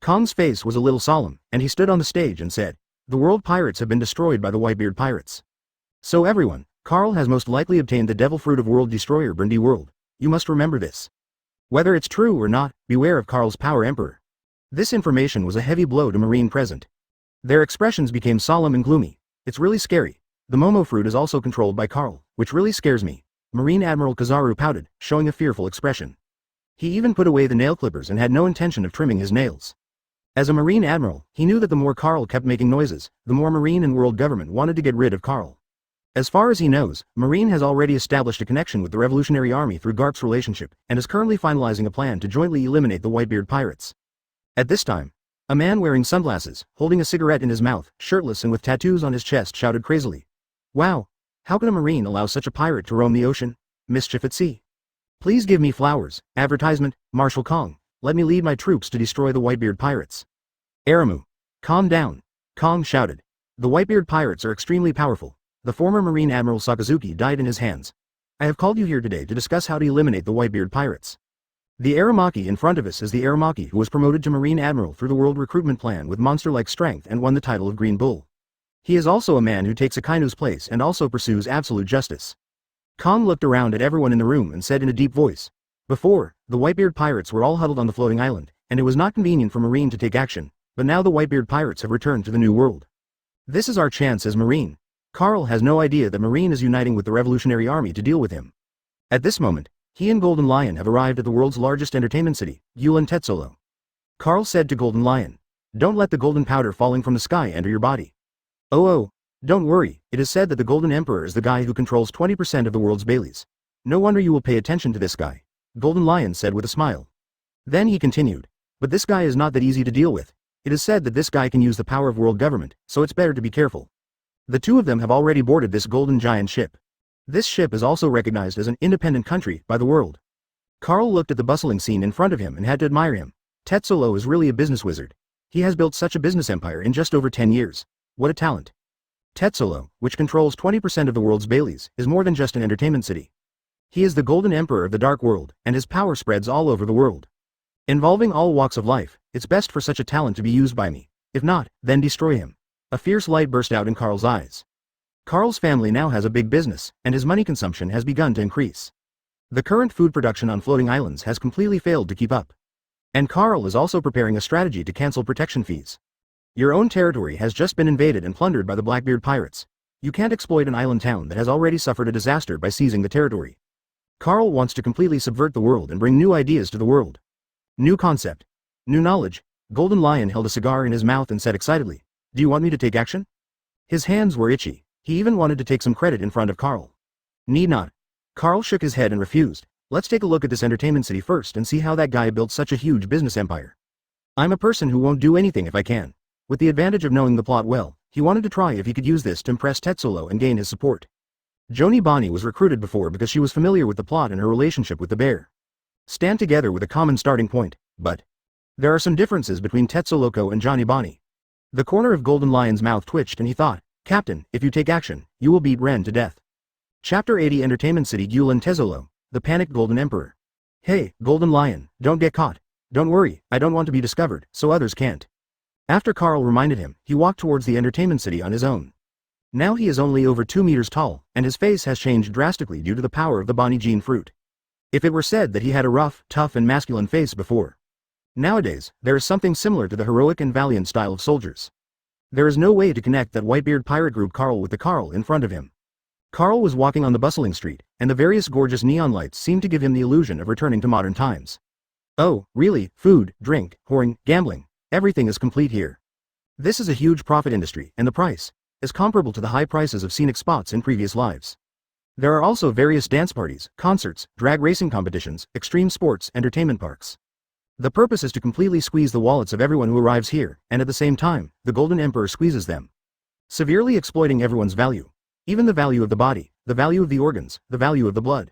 Kong's face was a little solemn, and he stood on the stage and said, "The world pirates have been destroyed by the Whitebeard Pirates. So everyone, Carl has most likely obtained the devil fruit of world destroyer Brandy World. You must remember this. Whether it's true or not, beware of Carl's power emperor." This information was a heavy blow to Marine present. Their expressions became solemn and gloomy. "It's really scary. The Momo fruit is also controlled by Carl, which really scares me." Marine Admiral Kizaru pouted, showing a fearful expression. He even put away the nail clippers and had no intention of trimming his nails. As a Marine Admiral, he knew that the more Carl kept making noises, the more Marine and world government wanted to get rid of Carl. As far as he knows, Marine has already established a connection with the Revolutionary Army through Garp's relationship, and is currently finalizing a plan to jointly eliminate the Whitebeard Pirates. At this time, a man wearing sunglasses, holding a cigarette in his mouth, shirtless and with tattoos on his chest shouted crazily, "Wow! How can a Marine allow such a pirate to roam the ocean? Mischief at sea. Please give me flowers. Advertisement, Marshal Kong. Let me lead my troops to destroy the Whitebeard Pirates." "Aramu. Calm down," Kong shouted. "The Whitebeard Pirates are extremely powerful. The former Marine Admiral Sakazuki died in his hands. I have called you here today to discuss how to eliminate the Whitebeard Pirates. The Aramaki in front of us is the Aramaki who was promoted to Marine Admiral through the World Recruitment Plan with monster-like strength and won the title of Green Bull. He is also a man who takes Akainu's place and also pursues absolute justice." Kong looked around at everyone in the room and said in a deep voice, "Before, the Whitebeard Pirates were all huddled on the floating island, and it was not convenient for Marine to take action, but now the Whitebeard Pirates have returned to the New World. This is our chance as Marine." Carl has no idea that Marine is uniting with the Revolutionary Army to deal with him. At this moment, he and Golden Lion have arrived at the world's largest entertainment city, Yulin Tetsolo. Carl said to Golden Lion, "Don't let the golden powder falling from the sky enter your body." Oh, don't worry, it is said that the Golden Emperor is the guy who controls 20% of the world's Baileys. No wonder you will pay attention to this guy," Golden Lion said with a smile. Then he continued, "But this guy is not that easy to deal with. It is said that this guy can use the power of world government, so it's better to be careful." The two of them have already boarded this golden giant ship. This ship is also recognized as an independent country by the world. Carl looked at the bustling scene in front of him and had to admire him. Tetsolo is really a business wizard. He has built such a business empire in just over 10 years. What a talent. Tetsolo, which controls 20% of the world's Baileys, is more than just an entertainment city. He is the Golden Emperor of the Dark World, and his power spreads all over the world. Involving all walks of life, it's best for such a talent to be used by me. If not, then destroy him. A fierce light burst out in Carl's eyes. Carl's family now has a big business, and his money consumption has begun to increase. The current food production on floating islands has completely failed to keep up. And Carl is also preparing a strategy to cancel protection fees. Your own territory has just been invaded and plundered by the Blackbeard Pirates. You can't exploit an island town that has already suffered a disaster by seizing the territory. Carl wants to completely subvert the world and bring new ideas to the world. New concept. New knowledge. Golden Lion held a cigar in his mouth and said excitedly, "Do you want me to take action?" His hands were itchy. He even wanted to take some credit in front of Carl. "Need not." Carl shook his head and refused. "Let's take a look at this entertainment city first and see how that guy built such a huge business empire. I'm a person who won't do anything if I can." With the advantage of knowing the plot well, he wanted to try if he could use this to impress Tetsolo and gain his support. Joni Bonnie was recruited before because she was familiar with the plot and her relationship with the bear. Stand together with a common starting point, but there are some differences between Tetsoloko and Johnny Bonnie. The corner of Golden Lion's mouth twitched and he thought, "Captain, if you take action, you will beat Ren to death." Chapter 80 Entertainment City Yulin Tetsolo, the panicked Golden Emperor. "Hey, Golden Lion, don't get caught. Don't worry, I don't want to be discovered, so others can't." After Carl reminded him, he walked towards the entertainment city on his own. Now he is only over 2 meters tall, and his face has changed drastically due to the power of the Bonnie Gene fruit. If it were said that he had a rough, tough and masculine face before. Nowadays, there is something similar to the heroic and valiant style of soldiers. There is no way to connect that Whitebeard pirate group Carl with the Carl in front of him. Carl was walking on the bustling street, and the various gorgeous neon lights seemed to give him the illusion of returning to modern times. Oh, really, food, drink, whoring, gambling, everything is complete here. This is a huge profit industry, and the price is comparable to the high prices of scenic spots in previous lives. There are also various dance parties, concerts, drag racing competitions, extreme sports, entertainment parks. The purpose is to completely squeeze the wallets of everyone who arrives here, and at the same time, the Golden Emperor squeezes them, severely exploiting everyone's value. Even the value of the body, the value of the organs, the value of the blood.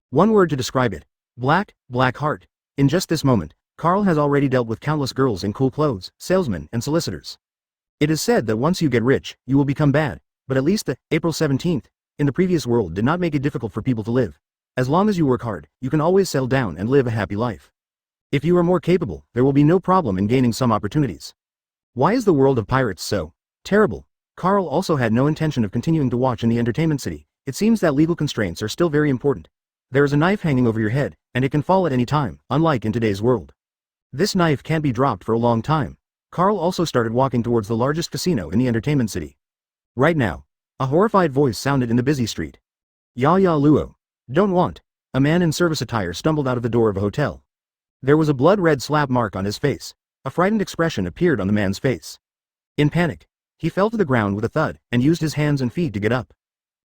One word to describe it. Black heart. In just this moment, Carl has already dealt with countless girls in cool clothes, salesmen, and solicitors. It is said that once you get rich, you will become bad, but at least the April 17th in the previous world did not make it difficult for people to live. As long as you work hard, you can always settle down and live a happy life. If you are more capable, there will be no problem in gaining some opportunities. Why is the world of pirates so terrible? Carl also had no intention of continuing to watch in the entertainment city. It seems that legal constraints are still very important. There is a knife hanging over your head, and it can fall at any time, unlike in today's world. This knife can't be dropped for a long time. Carl also started walking towards the largest casino in the entertainment city. Right now, a horrified voice sounded in the busy street. Ya ya luo. Don't want. A man in service attire stumbled out of the door of a hotel. There was a blood-red slap mark on his face. A frightened expression appeared on the man's face. In panic, he fell to the ground with a thud and used his hands and feet to get up.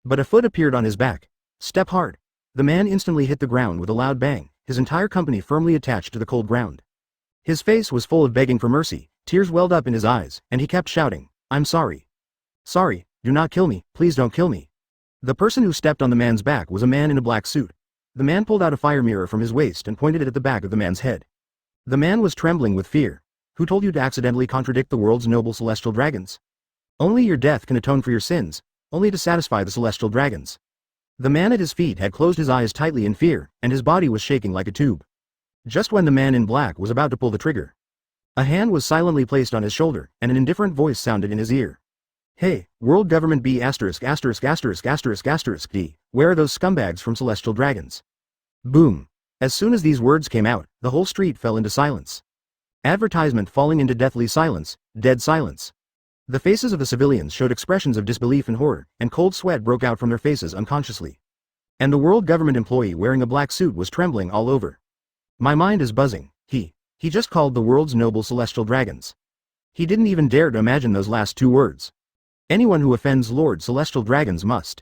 But a foot appeared on his back. Step hard. The man instantly hit the ground with a loud bang, his entire company firmly attached to the cold ground. His face was full of begging for mercy, tears welled up in his eyes, and he kept shouting, "I'm sorry. Sorry, do not kill me, please don't kill me." The person who stepped on the man's back was a man in a black suit. The man pulled out a fire mirror from his waist and pointed it at the back of the man's head. The man was trembling with fear. Who told you to accidentally contradict the world's noble celestial dragons? Only your death can atone for your sins, only to satisfy the celestial dragons. The man at his feet had closed his eyes tightly in fear, and his body was shaking like a tube. Just when the man in black was about to pull the trigger, a hand was silently placed on his shoulder, and an indifferent voice sounded in his ear. "Hey, World Government B***************, D, where are those scumbags from Celestial Dragons?" Boom. As soon as these words came out, the whole street fell into silence. Advertisement falling into deathly silence, dead silence. The faces of the civilians showed expressions of disbelief and horror, and cold sweat broke out from their faces unconsciously. And the World Government employee wearing a black suit was trembling all over. My mind is buzzing. He just called the world's noble celestial dragons. He didn't even dare to imagine those last two words. Anyone who offends Lord Celestial Dragons must.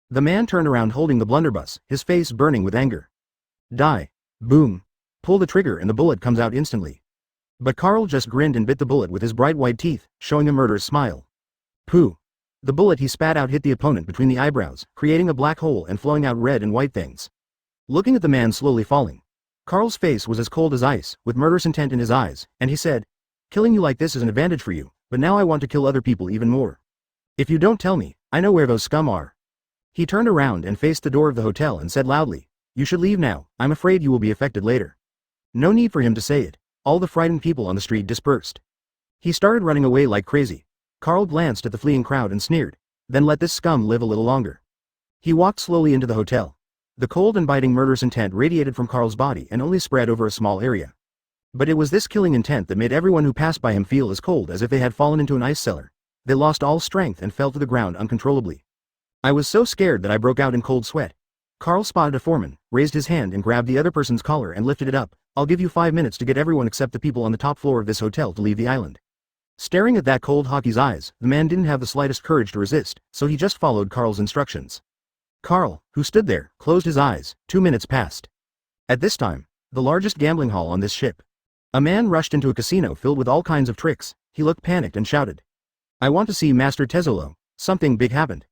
The man turned around holding the blunderbuss, his face burning with anger. Die. Boom. Pull the trigger and the bullet comes out instantly. But Carl just grinned and bit the bullet with his bright white teeth, showing a murderous smile. Pooh. The bullet he spat out hit the opponent between the eyebrows, creating a black hole and flowing out red and white things. Looking at the man slowly falling, Carl's face was as cold as ice, with murderous intent in his eyes, and he said, "Killing you like this is an advantage for you, but now I want to kill other people even more. If you don't tell me, I know where those scum are." He turned around and faced the door of the hotel and said loudly, "You should leave now, I'm afraid you will be affected later." No need for him to say it. All the frightened people on the street dispersed. He started running away like crazy. Carl glanced at the fleeing crowd and sneered, "Then let this scum live a little longer." He walked slowly into the hotel. The cold and biting murderous intent radiated from Carl's body and only spread over a small area. But it was this killing intent that made everyone who passed by him feel as cold as if they had fallen into an ice cellar. They lost all strength and fell to the ground uncontrollably. "I was so scared that I broke out in cold sweat." Carl spotted a foreman, raised his hand and grabbed the other person's collar and lifted it up. "I'll give you 5 minutes to get everyone except the people on the top floor of this hotel to leave the island." Staring at that cold hockey's eyes, the man didn't have the slightest courage to resist, so he just followed Carl's instructions. Carl, who stood there, closed his eyes. 2 minutes passed. At this time, the largest gambling hall on this ship. A man rushed into a casino filled with all kinds of tricks. He looked panicked and shouted, "I want to see Master Tezzolo." Something big happened.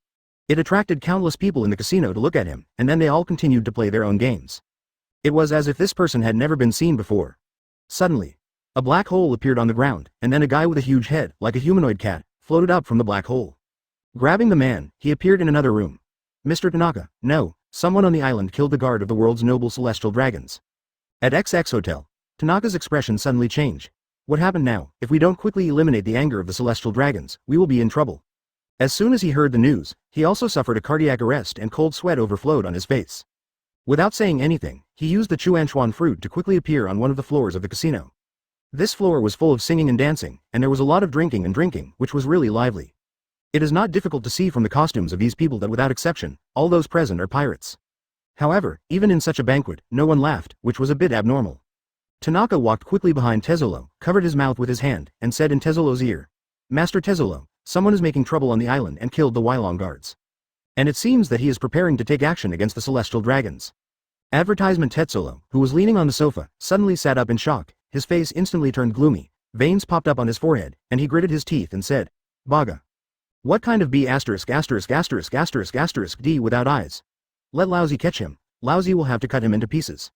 It attracted countless people in the casino to look at him, and then they all continued to play their own games. It was as if this person had never been seen before. Suddenly, a black hole appeared on the ground, and then a guy with a huge head, like a humanoid cat, floated up from the black hole. Grabbing the man, he appeared in another room. "Mr. Tanaka, no, someone on the island killed the guard of the world's noble celestial dragons." At XX Hotel, Tanaka's expression suddenly changed. "What happened now? If we don't quickly eliminate the anger of the celestial dragons, we will be in trouble." As soon as he heard the news, he also suffered a cardiac arrest and cold sweat overflowed on his face. Without saying anything, he used the chuanchuan fruit to quickly appear on one of the floors of the casino. This floor was full of singing and dancing, and there was a lot of drinking, which was really lively. It is not difficult to see from the costumes of these people that without exception, all those present are pirates. However, even in such a banquet, no one laughed, which was a bit abnormal. Tanaka walked quickly behind Tezzolo, covered his mouth with his hand, and said in Tezzolo's ear, "Master Tezzolo, someone is making trouble on the island and killed the Wylong guards. And it seems that he is preparing to take action against the celestial dragons." Advertisement Tezzolo, who was leaning on the sofa, suddenly sat up in shock. His face instantly turned gloomy, veins popped up on his forehead, and he gritted his teeth and said, "Baga. What kind of B****************** D without eyes? Let Lousy catch him. Lousy will have to cut him into pieces.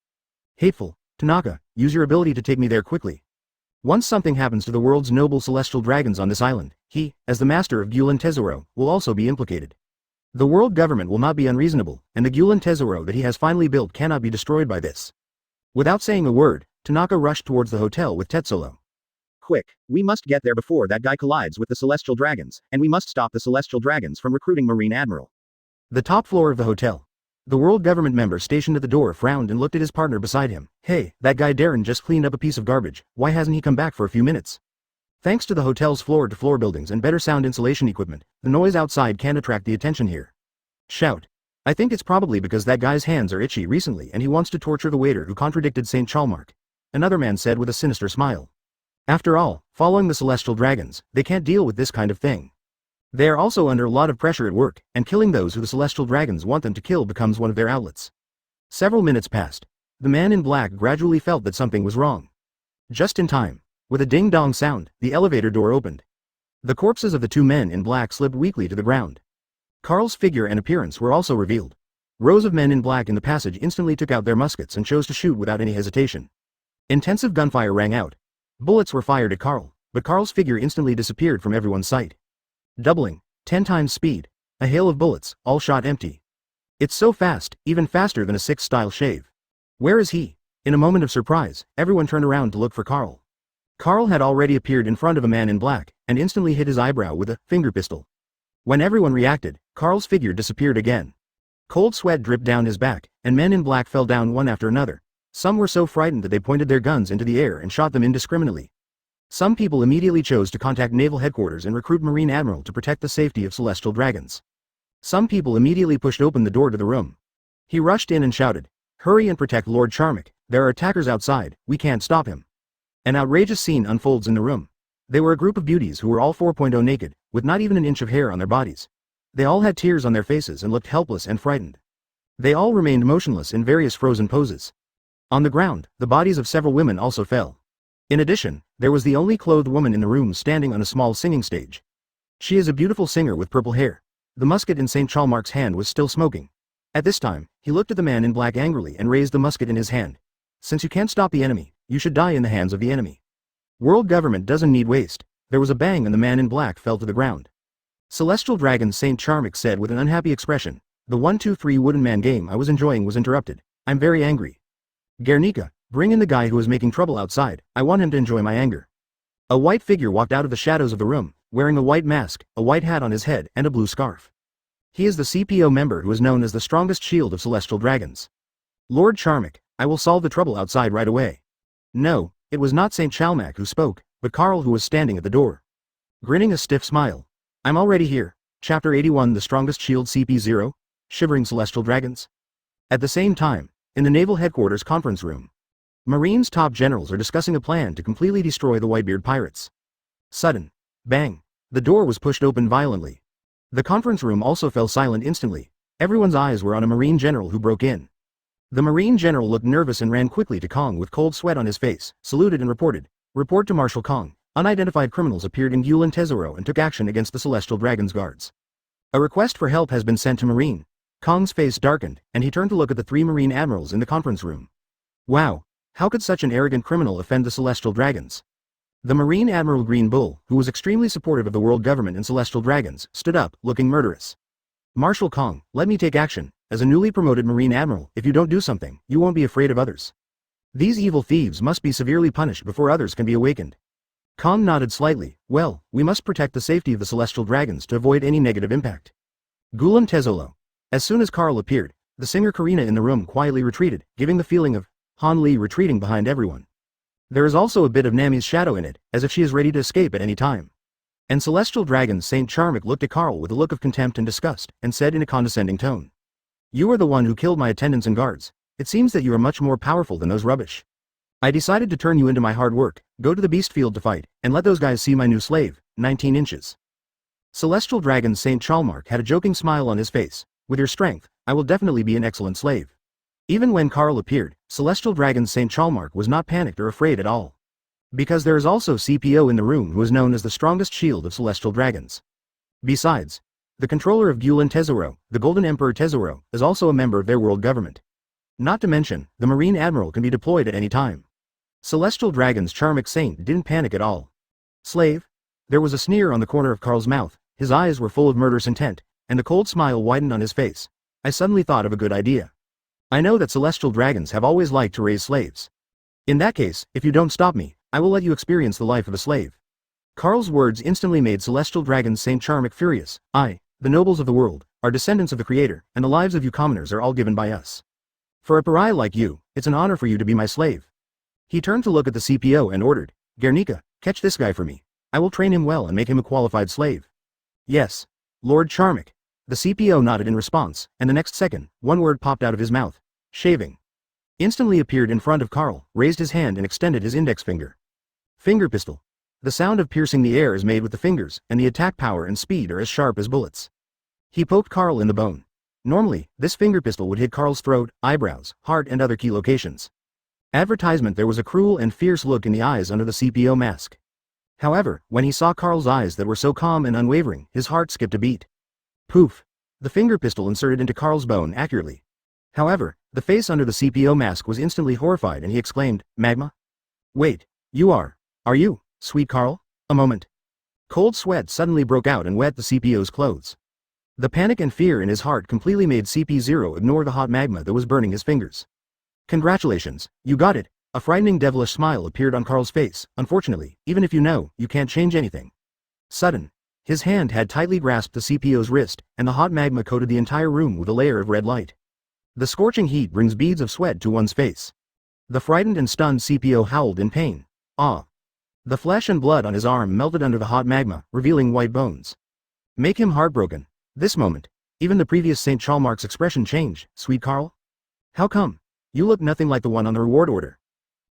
Hateful. Tanaka, use your ability to take me there quickly. Once something happens to the world's noble celestial dragons on this island, he, as the master of Gulen Tezzoro, will also be implicated. The world government will not be unreasonable, and the Gulen Tezzoro that he has finally built cannot be destroyed by this." Without saying a word, Tanaka rushed towards the hotel with Tetsuro. Quick, we must get there before that guy collides with the Celestial Dragons, and we must stop the Celestial Dragons from recruiting Marine Admiral. The top floor of the hotel. The world government member stationed at the door frowned and looked at his partner beside him. Hey, that guy Darren just cleaned up a piece of garbage, why hasn't he come back for a few minutes? Thanks to the hotel's floor-to-floor buildings and better sound insulation equipment, the noise outside can't attract the attention here. Shout. I think it's probably because that guy's hands are itchy recently and he wants to torture the waiter who contradicted St. Chalmark. Another man said with a sinister smile. After all, following the Celestial Dragons, they can't deal with this kind of thing. They are also under a lot of pressure at work, and killing those who the Celestial Dragons want them to kill becomes one of their outlets. Several minutes passed. The man in black gradually felt that something was wrong. Just in time. With a ding-dong sound, the elevator door opened. The corpses of the two men in black slipped weakly to the ground. Carl's figure and appearance were also revealed. Rows of men in black in the passage instantly took out their muskets and chose to shoot without any hesitation. Intensive gunfire rang out. Bullets were fired at Carl, but Carl's figure instantly disappeared from everyone's sight. Doubling, 10 times speed, a hail of bullets, all shot empty. It's so fast, even faster than a 6-style shave. Where is he? In a moment of surprise, everyone turned around to look for Carl. Carl had already appeared in front of a man in black, and instantly hit his eyebrow with a finger pistol. When everyone reacted, Carl's figure disappeared again. Cold sweat dripped down his back, and men in black fell down one after another. Some were so frightened that they pointed their guns into the air and shot them indiscriminately. Some people immediately chose to contact Naval Headquarters and recruit Marine Admiral to protect the safety of Celestial Dragons. Some people immediately pushed open the door to the room. He rushed in and shouted, "Hurry and protect Lord Charmic, there are attackers outside, we can't stop him." An outrageous scene unfolds in the room. They were a group of beauties who were all 4.0 naked, with not even an inch of hair on their bodies. They all had tears on their faces and looked helpless and frightened. They all remained motionless in various frozen poses. On the ground, the bodies of several women also fell. In addition, there was the only clothed woman in the room standing on a small singing stage. She is a beautiful singer with purple hair. The musket in St. Chalmark's hand was still smoking. At this time, he looked at the man in black angrily and raised the musket in his hand. Since you can't stop the enemy, you should die in the hands of the enemy. World government doesn't need waste. There was a bang and the man in black fell to the ground. Celestial Dragon St. Charmic said with an unhappy expression, "The 1-2-3 wooden man game I was enjoying was interrupted. I'm very angry. Guernica, bring in the guy who is making trouble outside, I want him to enjoy my anger." A white figure walked out of the shadows of the room, wearing a white mask, a white hat on his head, and a blue scarf. He is the CPO member who is known as the strongest shield of Celestial Dragons. "Lord Charmic, I will solve the trouble outside right away." No, it was not St. Chalmac who spoke, but Carl who was standing at the door. Grinning a stiff smile. "I'm already here." Chapter 81 The Strongest Shield CP0? Shivering Celestial Dragons? At the same time, in the Naval Headquarters conference room, Marine's top generals are discussing a plan to completely destroy the Whitebeard Pirates. Sudden. Bang. The door was pushed open violently. The conference room also fell silent instantly. Everyone's eyes were on a Marine general who broke in. The Marine general looked nervous and ran quickly to Kong with cold sweat on his face, saluted and reported. "Report to Marshal Kong. Unidentified criminals appeared in Gulen Tesoro and took action against the Celestial Dragons guards. A request for help has been sent to Marine." Kong's face darkened, and he turned to look at the 3 Marine admirals in the conference room. Wow. How could such an arrogant criminal offend the Celestial Dragons? The Marine Admiral Green Bull, who was extremely supportive of the world government and Celestial Dragons, stood up, looking murderous. "Marshal Kong, let me take action. As a newly promoted Marine Admiral, if you don't do something, you won't be afraid of others. These evil thieves must be severely punished before others can be awakened." Kong nodded slightly. "Well, we must protect the safety of the Celestial Dragons to avoid any negative impact." Gulen Tesolo. As soon as Carl appeared, the singer Karina in the room quietly retreated, giving the feeling of Han Li retreating behind everyone. There is also a bit of Nami's shadow in it, as if she is ready to escape at any time. And Celestial Dragon St. Charmic looked at Carl with a look of contempt and disgust, and said in a condescending tone, "You are the one who killed my attendants and guards. It seems that you are much more powerful than those rubbish. I decided to turn you into my hard work, go to the beast field to fight, and let those guys see my new slave, 19 inches. Celestial Dragon St. Chalmark had a joking smile on his face. "With your strength, I will definitely be an excellent slave." Even when Carl appeared, Celestial Dragon St. Chalmark was not panicked or afraid at all. Because there is also CPO in the room who is known as the strongest shield of Celestial Dragons. Besides, the controller of Gulen Tesoro, the Golden Emperor Tesoro, is also a member of their world government. Not to mention, the Marine Admiral can be deployed at any time. Celestial Dragon's Charmic Saint didn't panic at all. "Slave?" There was a sneer on the corner of Carl's mouth, his eyes were full of murderous intent, and the cold smile widened on his face. "I suddenly thought of a good idea. I know that Celestial Dragons have always liked to raise slaves. In that case, if you don't stop me, I will let you experience the life of a slave. Karl's words instantly made Celestial Dragon Saint Charmic furious. The nobles of the world, are descendants of the Creator, and the lives of you commoners are all given by us. For a pariah like you, it's an honor for you to be my slave. He turned to look at the CPO and ordered, Guernica, catch this guy for me. I will train him well and make him a qualified slave. Yes, Lord Charmic. The CPO nodded in response, and the next second, one word popped out of his mouth. Shaving. Instantly appeared in front of Karl, raised his hand and extended his index finger. Finger pistol. The sound of piercing the air is made with the fingers, and the attack power and speed are as sharp as bullets. He poked Karl in the bone. Normally, this finger pistol would hit Karl's throat, eyebrows, heart and other key locations. Advertisement. There was a cruel and fierce look in the eyes under the CPO mask. However, when he saw Karl's eyes that were so calm and unwavering, his heart skipped a beat. Poof! The finger pistol inserted into Karl's bone accurately. However, the face under the CPO mask was instantly horrified and he exclaimed, Magma? Wait, are you, sweet Karl? A moment. Cold sweat suddenly broke out and wet the CPO's clothes. The panic and fear in his heart completely made CP0 ignore the hot magma that was burning his fingers. Congratulations, you got it. A frightening devilish smile appeared on Karl's face. Unfortunately, even if you know, you can't change anything. Sudden. His hand had tightly grasped the CPO's wrist, and the hot magma coated the entire room with a layer of red light. The scorching heat brings beads of sweat to one's face. The frightened and stunned CPO howled in pain. The flesh and blood on his arm melted under the hot magma, revealing white bones. Make him heartbroken. This moment, even the previous St. Chalmark's expression changed. Sweet Karl? How come? You look nothing like the one on the reward order.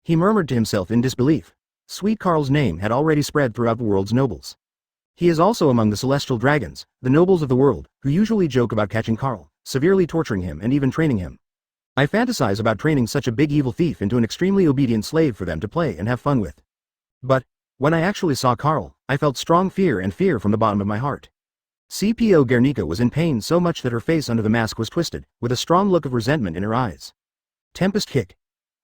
He murmured to himself in disbelief. Sweet Karl's name had already spread throughout the world's nobles. He is also among the celestial dragons, the nobles of the world, who usually joke about catching Karl, severely torturing him and even training him. I fantasize about training such a big evil thief into an extremely obedient slave for them to play and have fun with. But, when I actually saw Karl, I felt strong fear from the bottom of my heart. CPO Guernica was in pain so much that her face under the mask was twisted, with a strong look of resentment in her eyes. Tempest kick.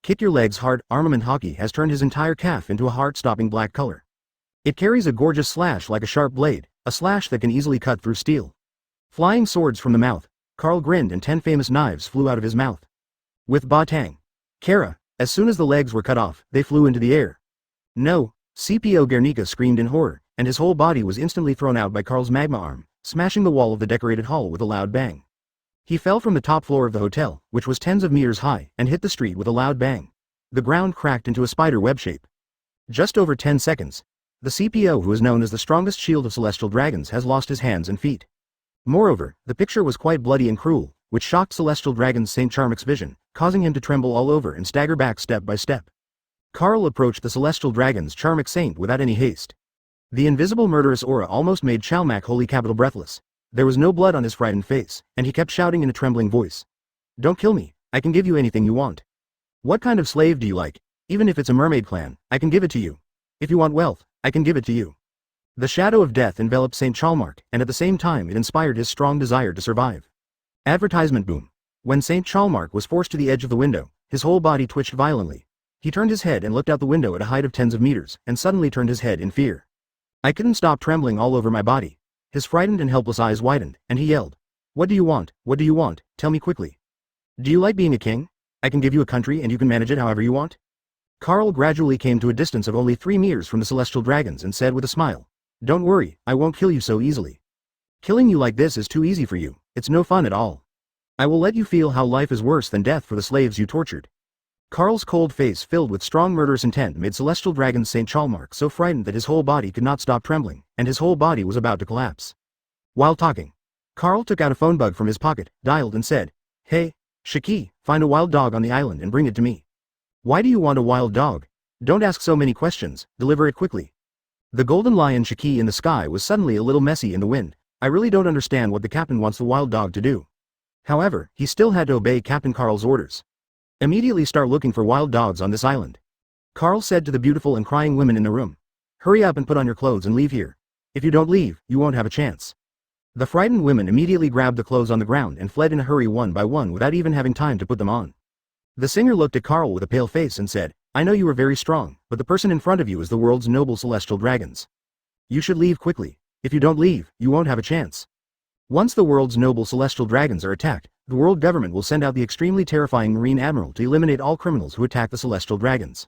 Kick your legs hard. Armament hockey has turned his entire calf into a heart-stopping black color. It carries a gorgeous slash like a sharp blade, a slash that can easily cut through steel. Flying swords from the mouth, Karl grinned and 10 famous knives flew out of his mouth. With Batang. Kara, as soon as the legs were cut off, they flew into the air. No, CPO Guernica screamed in horror, and his whole body was instantly thrown out by Karl's magma arm, smashing the wall of the decorated hall with a loud bang. He fell from the top floor of the hotel, which was tens of meters high, and hit the street with a loud bang. The ground cracked into a spider web shape. Just over 10 seconds. The CPO, who is known as the strongest shield of celestial dragons, has lost his hands and feet. Moreover, the picture was quite bloody and cruel, which shocked celestial dragon Saint Charmic's vision, causing him to tremble all over and stagger back step by step. Karl approached the celestial dragon's Charmic Saint without any haste. The invisible murderous aura almost made Chalmac Holy Capital breathless. There was no blood on his frightened face, and he kept shouting in a trembling voice. Don't kill me, I can give you anything you want. What kind of slave do you like? Even if it's a mermaid clan, I can give it to you. If you want wealth, I can give it to you. The shadow of death enveloped St. Chalmark, and at the same time it inspired his strong desire to survive. Advertisement boom. When St. Chalmark was forced to the edge of the window, his whole body twitched violently. He turned his head and looked out the window at a height of tens of meters, and suddenly turned his head in fear. I couldn't stop trembling all over my body. His frightened and helpless eyes widened, and he yelled. What do you want? What do you want? Tell me quickly. Do you like being a king? I can give you a country and you can manage it however you want. Karl gradually came to a distance of only 3 meters from the celestial dragons and said with a smile. Don't worry, I won't kill you so easily. Killing you like this is too easy for you, it's no fun at all. I will let you feel how life is worse than death for the slaves you tortured. Karl's cold face filled with strong murderous intent made celestial dragon St. Chalmark so frightened that his whole body could not stop trembling, and his whole body was about to collapse. While talking, Karl took out a phone bug from his pocket, dialed and said, Hey, Shaki, find a wild dog on the island and bring it to me. Why do you want a wild dog? Don't ask so many questions, deliver it quickly. The golden lion Shaki in the sky was suddenly a little messy in the wind. I really don't understand what the captain wants the wild dog to do. However, he still had to obey Captain Karl's orders. Immediately start looking for wild dogs on this island. Karl said to the beautiful and crying women in the room. Hurry up and put on your clothes and leave here. If you don't leave, you won't have a chance. The frightened women immediately grabbed the clothes on the ground and fled in a hurry one by one without even having time to put them on. The singer looked at Karl with a pale face and said, I know you are very strong, but the person in front of you is the world's noble celestial dragons. You should leave quickly. If you don't leave, you won't have a chance. Once the world's noble celestial dragons are attacked, the world government will send out the extremely terrifying Marine Admiral to eliminate all criminals who attack the celestial dragons.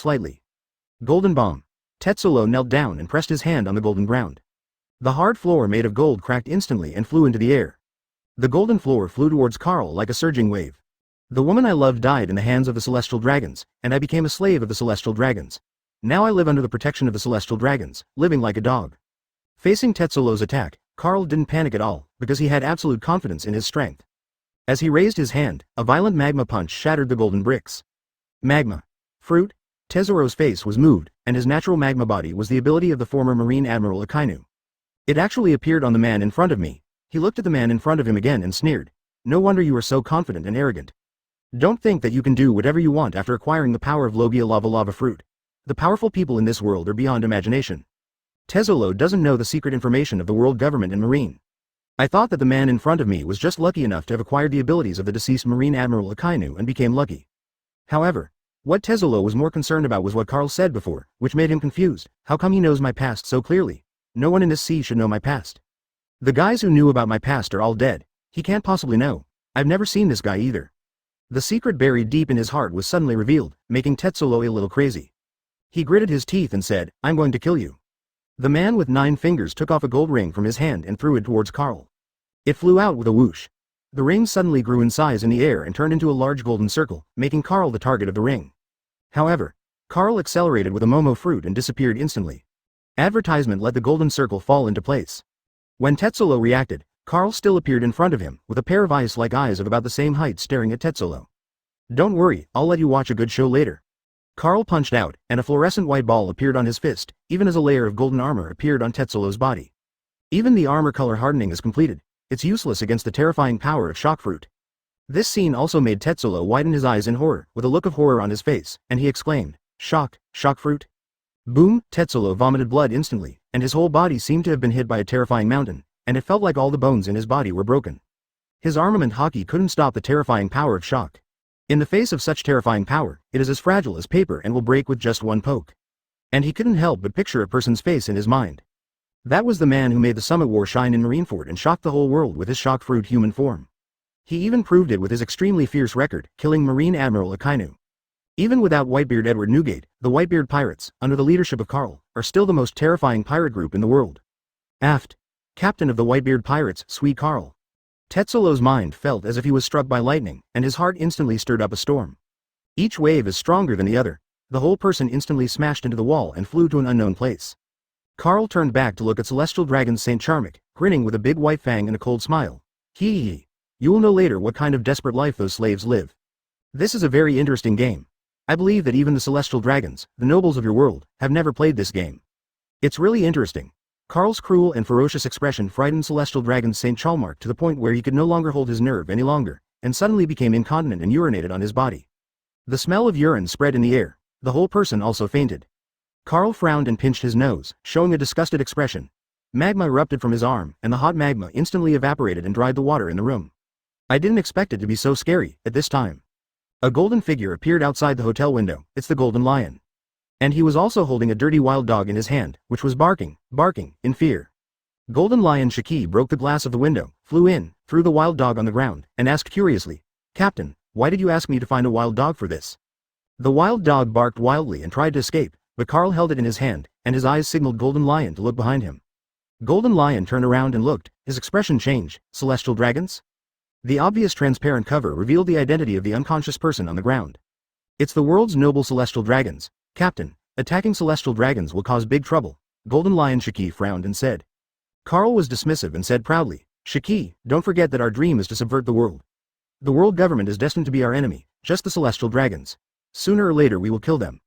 slightly. Golden bomb. Tetsulo knelt down and pressed his hand on the golden ground. The hard floor made of gold cracked instantly and flew into the air. The golden floor flew towards Carl like a surging wave. The woman I loved died in the hands of the celestial dragons, and I became a slave of the celestial dragons. Now I live under the protection of the celestial dragons, living like a dog. Facing Tetsulo's attack, Carl didn't panic at all, because he had absolute confidence in his strength. As he raised his hand, a violent magma punch shattered the golden bricks. Magma. Fruit? Tetsuro's face was moved, and his natural magma body was the ability of the former Marine Admiral Akainu. It actually appeared on the man in front of me. He looked at the man in front of him again and sneered. No wonder you are so confident and arrogant. Don't think that you can do whatever you want after acquiring the power of Logia Lava Fruit. The powerful people in this world are beyond imagination. Tetsulo doesn't know the secret information of the world government and Marine. I thought that the man in front of me was just lucky enough to have acquired the abilities of the deceased Marine Admiral Akainu and became lucky. However, what Tetsulo was more concerned about was what Carl said before, which made him confused. How come he knows my past so clearly? No one in this sea should know my past. The guys who knew about my past are all dead. He can't possibly know. I've never seen this guy either. The secret buried deep in his heart was suddenly revealed, making Tetsulo a little crazy. He gritted his teeth and said, I'm going to kill you. The man with 9 fingers took off a gold ring from his hand and threw it towards Carl. It flew out with a whoosh. The ring suddenly grew in size in the air and turned into a large golden circle, making Carl the target of the ring. However, Carl accelerated with a Momo fruit and disappeared instantly. Advertisement let the golden circle fall into place. When Tetsulo reacted, Carl still appeared in front of him, with a pair of ice-like eyes of about the same height staring at Tetsulo. Don't worry, I'll let you watch a good show later. Carl punched out, and a fluorescent white ball appeared on his fist, even as a layer of golden armor appeared on Tetsulo's body. Even the armor color hardening is completed. It's useless against the terrifying power of shock fruit. This scene also made Tetsulo widen his eyes in horror, with a look of horror on his face, and he exclaimed, shock fruit? Boom! Tetsulo vomited blood instantly, and his whole body seemed to have been hit by a terrifying mountain, and it felt like all the bones in his body were broken. His armament hockey couldn't stop the terrifying power of shock. In the face of such terrifying power, it is as fragile as paper and will break with just one poke. And he couldn't help but picture a person's face in his mind. That was the man who made the Summit War shine in Marineford and shocked the whole world with his shock-fruit human form. He even proved it with his extremely fierce record, killing Marine Admiral Akainu. Even without Whitebeard Edward Newgate, the Whitebeard Pirates, under the leadership of Carl, are still the most terrifying pirate group in the world. Aft. Captain of the Whitebeard Pirates, Sweet Carl. Tetzolo's mind felt as if he was struck by lightning, and his heart instantly stirred up a storm. Each wave is stronger than the other. The whole person instantly smashed into the wall and flew to an unknown place. Carl turned back to look at Celestial Dragon's Saint Charmic, grinning with a big white fang and a cold smile. Hee hee. You will know later what kind of desperate life those slaves live. This is a very interesting game. I believe that even the Celestial Dragons, the nobles of your world, have never played this game. It's really interesting. Carl's cruel and ferocious expression frightened Celestial Dragon's Saint Charmic to the point where he could no longer hold his nerve any longer, and suddenly became incontinent and urinated on his body. The smell of urine spread in the air. The whole person also fainted. Carl frowned and pinched his nose, showing a disgusted expression. Magma erupted from his arm, and the hot magma instantly evaporated and dried the water in the room. I didn't expect it to be so scary, at this time. A golden figure appeared outside the hotel window. It's the Golden Lion. And he was also holding a dirty wild dog in his hand, which was barking, in fear. Golden Lion Shiki broke the glass of the window, flew in, threw the wild dog on the ground, and asked curiously, Captain, why did you ask me to find a wild dog for this? The wild dog barked wildly and tried to escape, but Carl held it in his hand, and his eyes signaled Golden Lion to look behind him. Golden Lion turned around and looked, his expression changed. Celestial Dragons? The obvious transparent cover revealed the identity of the unconscious person on the ground. It's the world's noble Celestial Dragons, Captain. Attacking Celestial Dragons will cause big trouble. Golden Lion Shiki frowned and said. Carl was dismissive and said proudly, Shiki, don't forget that our dream is to subvert the world. The world government is destined to be our enemy, just the Celestial Dragons. Sooner or later we will kill them.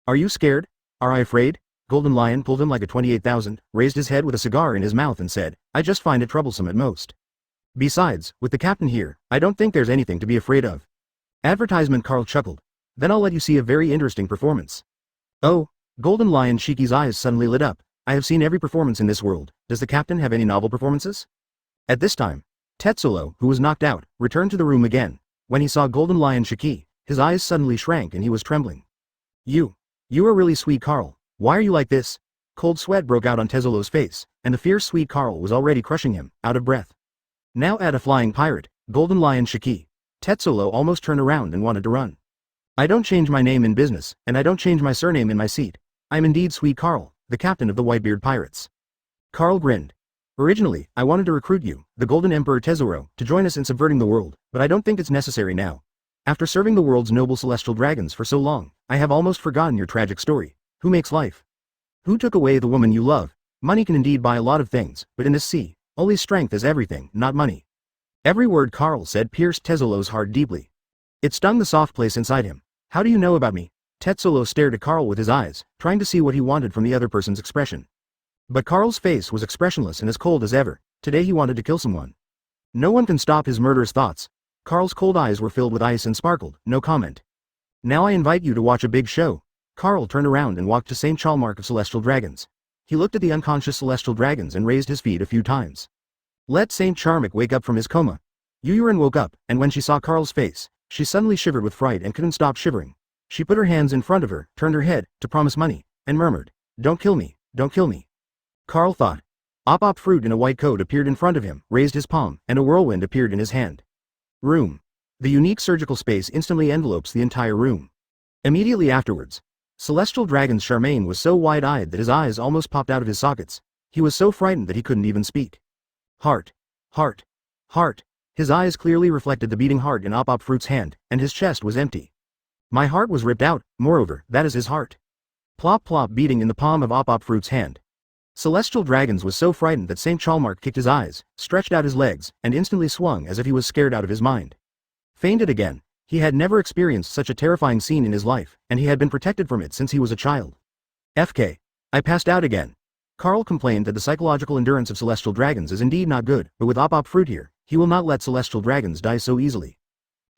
Are you scared? Are I afraid? Golden Lion pulled him like a 28,000, raised his head with a cigar in his mouth and said, I just find it troublesome at most. Besides, with the captain here, I don't think there's anything to be afraid of. Advertisement. Carl chuckled. Then I'll let you see a very interesting performance. Oh, Golden Lion Shiki's eyes suddenly lit up. I have seen every performance in this world. Does the captain have any novel performances? At this time, Tetzolo, who was knocked out, returned to the room again. When he saw Golden Lion Shiki, his eyes suddenly shrank and he was trembling. You are really sweet, Carl. Why are you like this? Cold sweat broke out on Tetzolo's face, and the fierce sweet Carl was already crushing him, out of breath. Now add a flying pirate, Golden Lion Shiki. Tetzolo almost turned around and wanted to run. I don't change my name in business, and I don't change my surname in my seat. I'm indeed Sweet Carl, the captain of the Whitebeard Pirates. Carl grinned. Originally, I wanted to recruit you, the Golden Emperor Tezzoro, to join us in subverting the world, but I don't think it's necessary now. After serving the world's noble Celestial Dragons for so long, I have almost forgotten your tragic story. Who makes life? Who took away the woman you love? Money can indeed buy a lot of things, but in this sea, only strength is everything, not money. Every word Carl said pierced Tetzolo's heart deeply. It stung the soft place inside him. How do you know about me? Tetzolo stared at Carl with his eyes, trying to see what he wanted from the other person's expression. But Carl's face was expressionless and as cold as ever. Today he wanted to kill someone. No one can stop his murderous thoughts. Carl's cold eyes were filled with ice and sparkled. No comment. Now I invite you to watch a big show. Carl turned around and walked to Saint Charmic of Celestial Dragons. He looked at the unconscious Celestial Dragons and raised his feet a few times. Let Saint Charmic wake up from his coma. Yuren woke up, and when she saw Carl's face, she suddenly shivered with fright and couldn't stop shivering. She put her hands in front of her, turned her head, to promise money, and murmured, Don't kill me, don't kill me. Carl thought. Op Fruit in a white coat appeared in front of him, raised his palm, and a whirlwind appeared in his hand. Room. The unique surgical space instantly envelopes the entire room. Immediately afterwards, Celestial Dragon's Charmaine was so wide-eyed that his eyes almost popped out of his sockets. He was so frightened that he couldn't even speak. Heart. Heart. Heart. His eyes clearly reflected the beating heart in Op Fruit's hand, and his chest was empty. My heart was ripped out, moreover, that is his heart. Plop plop beating in the palm of Op Fruit's hand. Celestial Dragons was so frightened that Saint Charmic kicked his eyes, stretched out his legs, and instantly swung as if he was scared out of his mind. Fainted again. He had never experienced such a terrifying scene in his life, and he had been protected from it since he was a child. FK. I passed out again. Carl complained that the psychological endurance of Celestial Dragons is indeed not good, but with Op Fruit here, he will not let Celestial Dragons die so easily.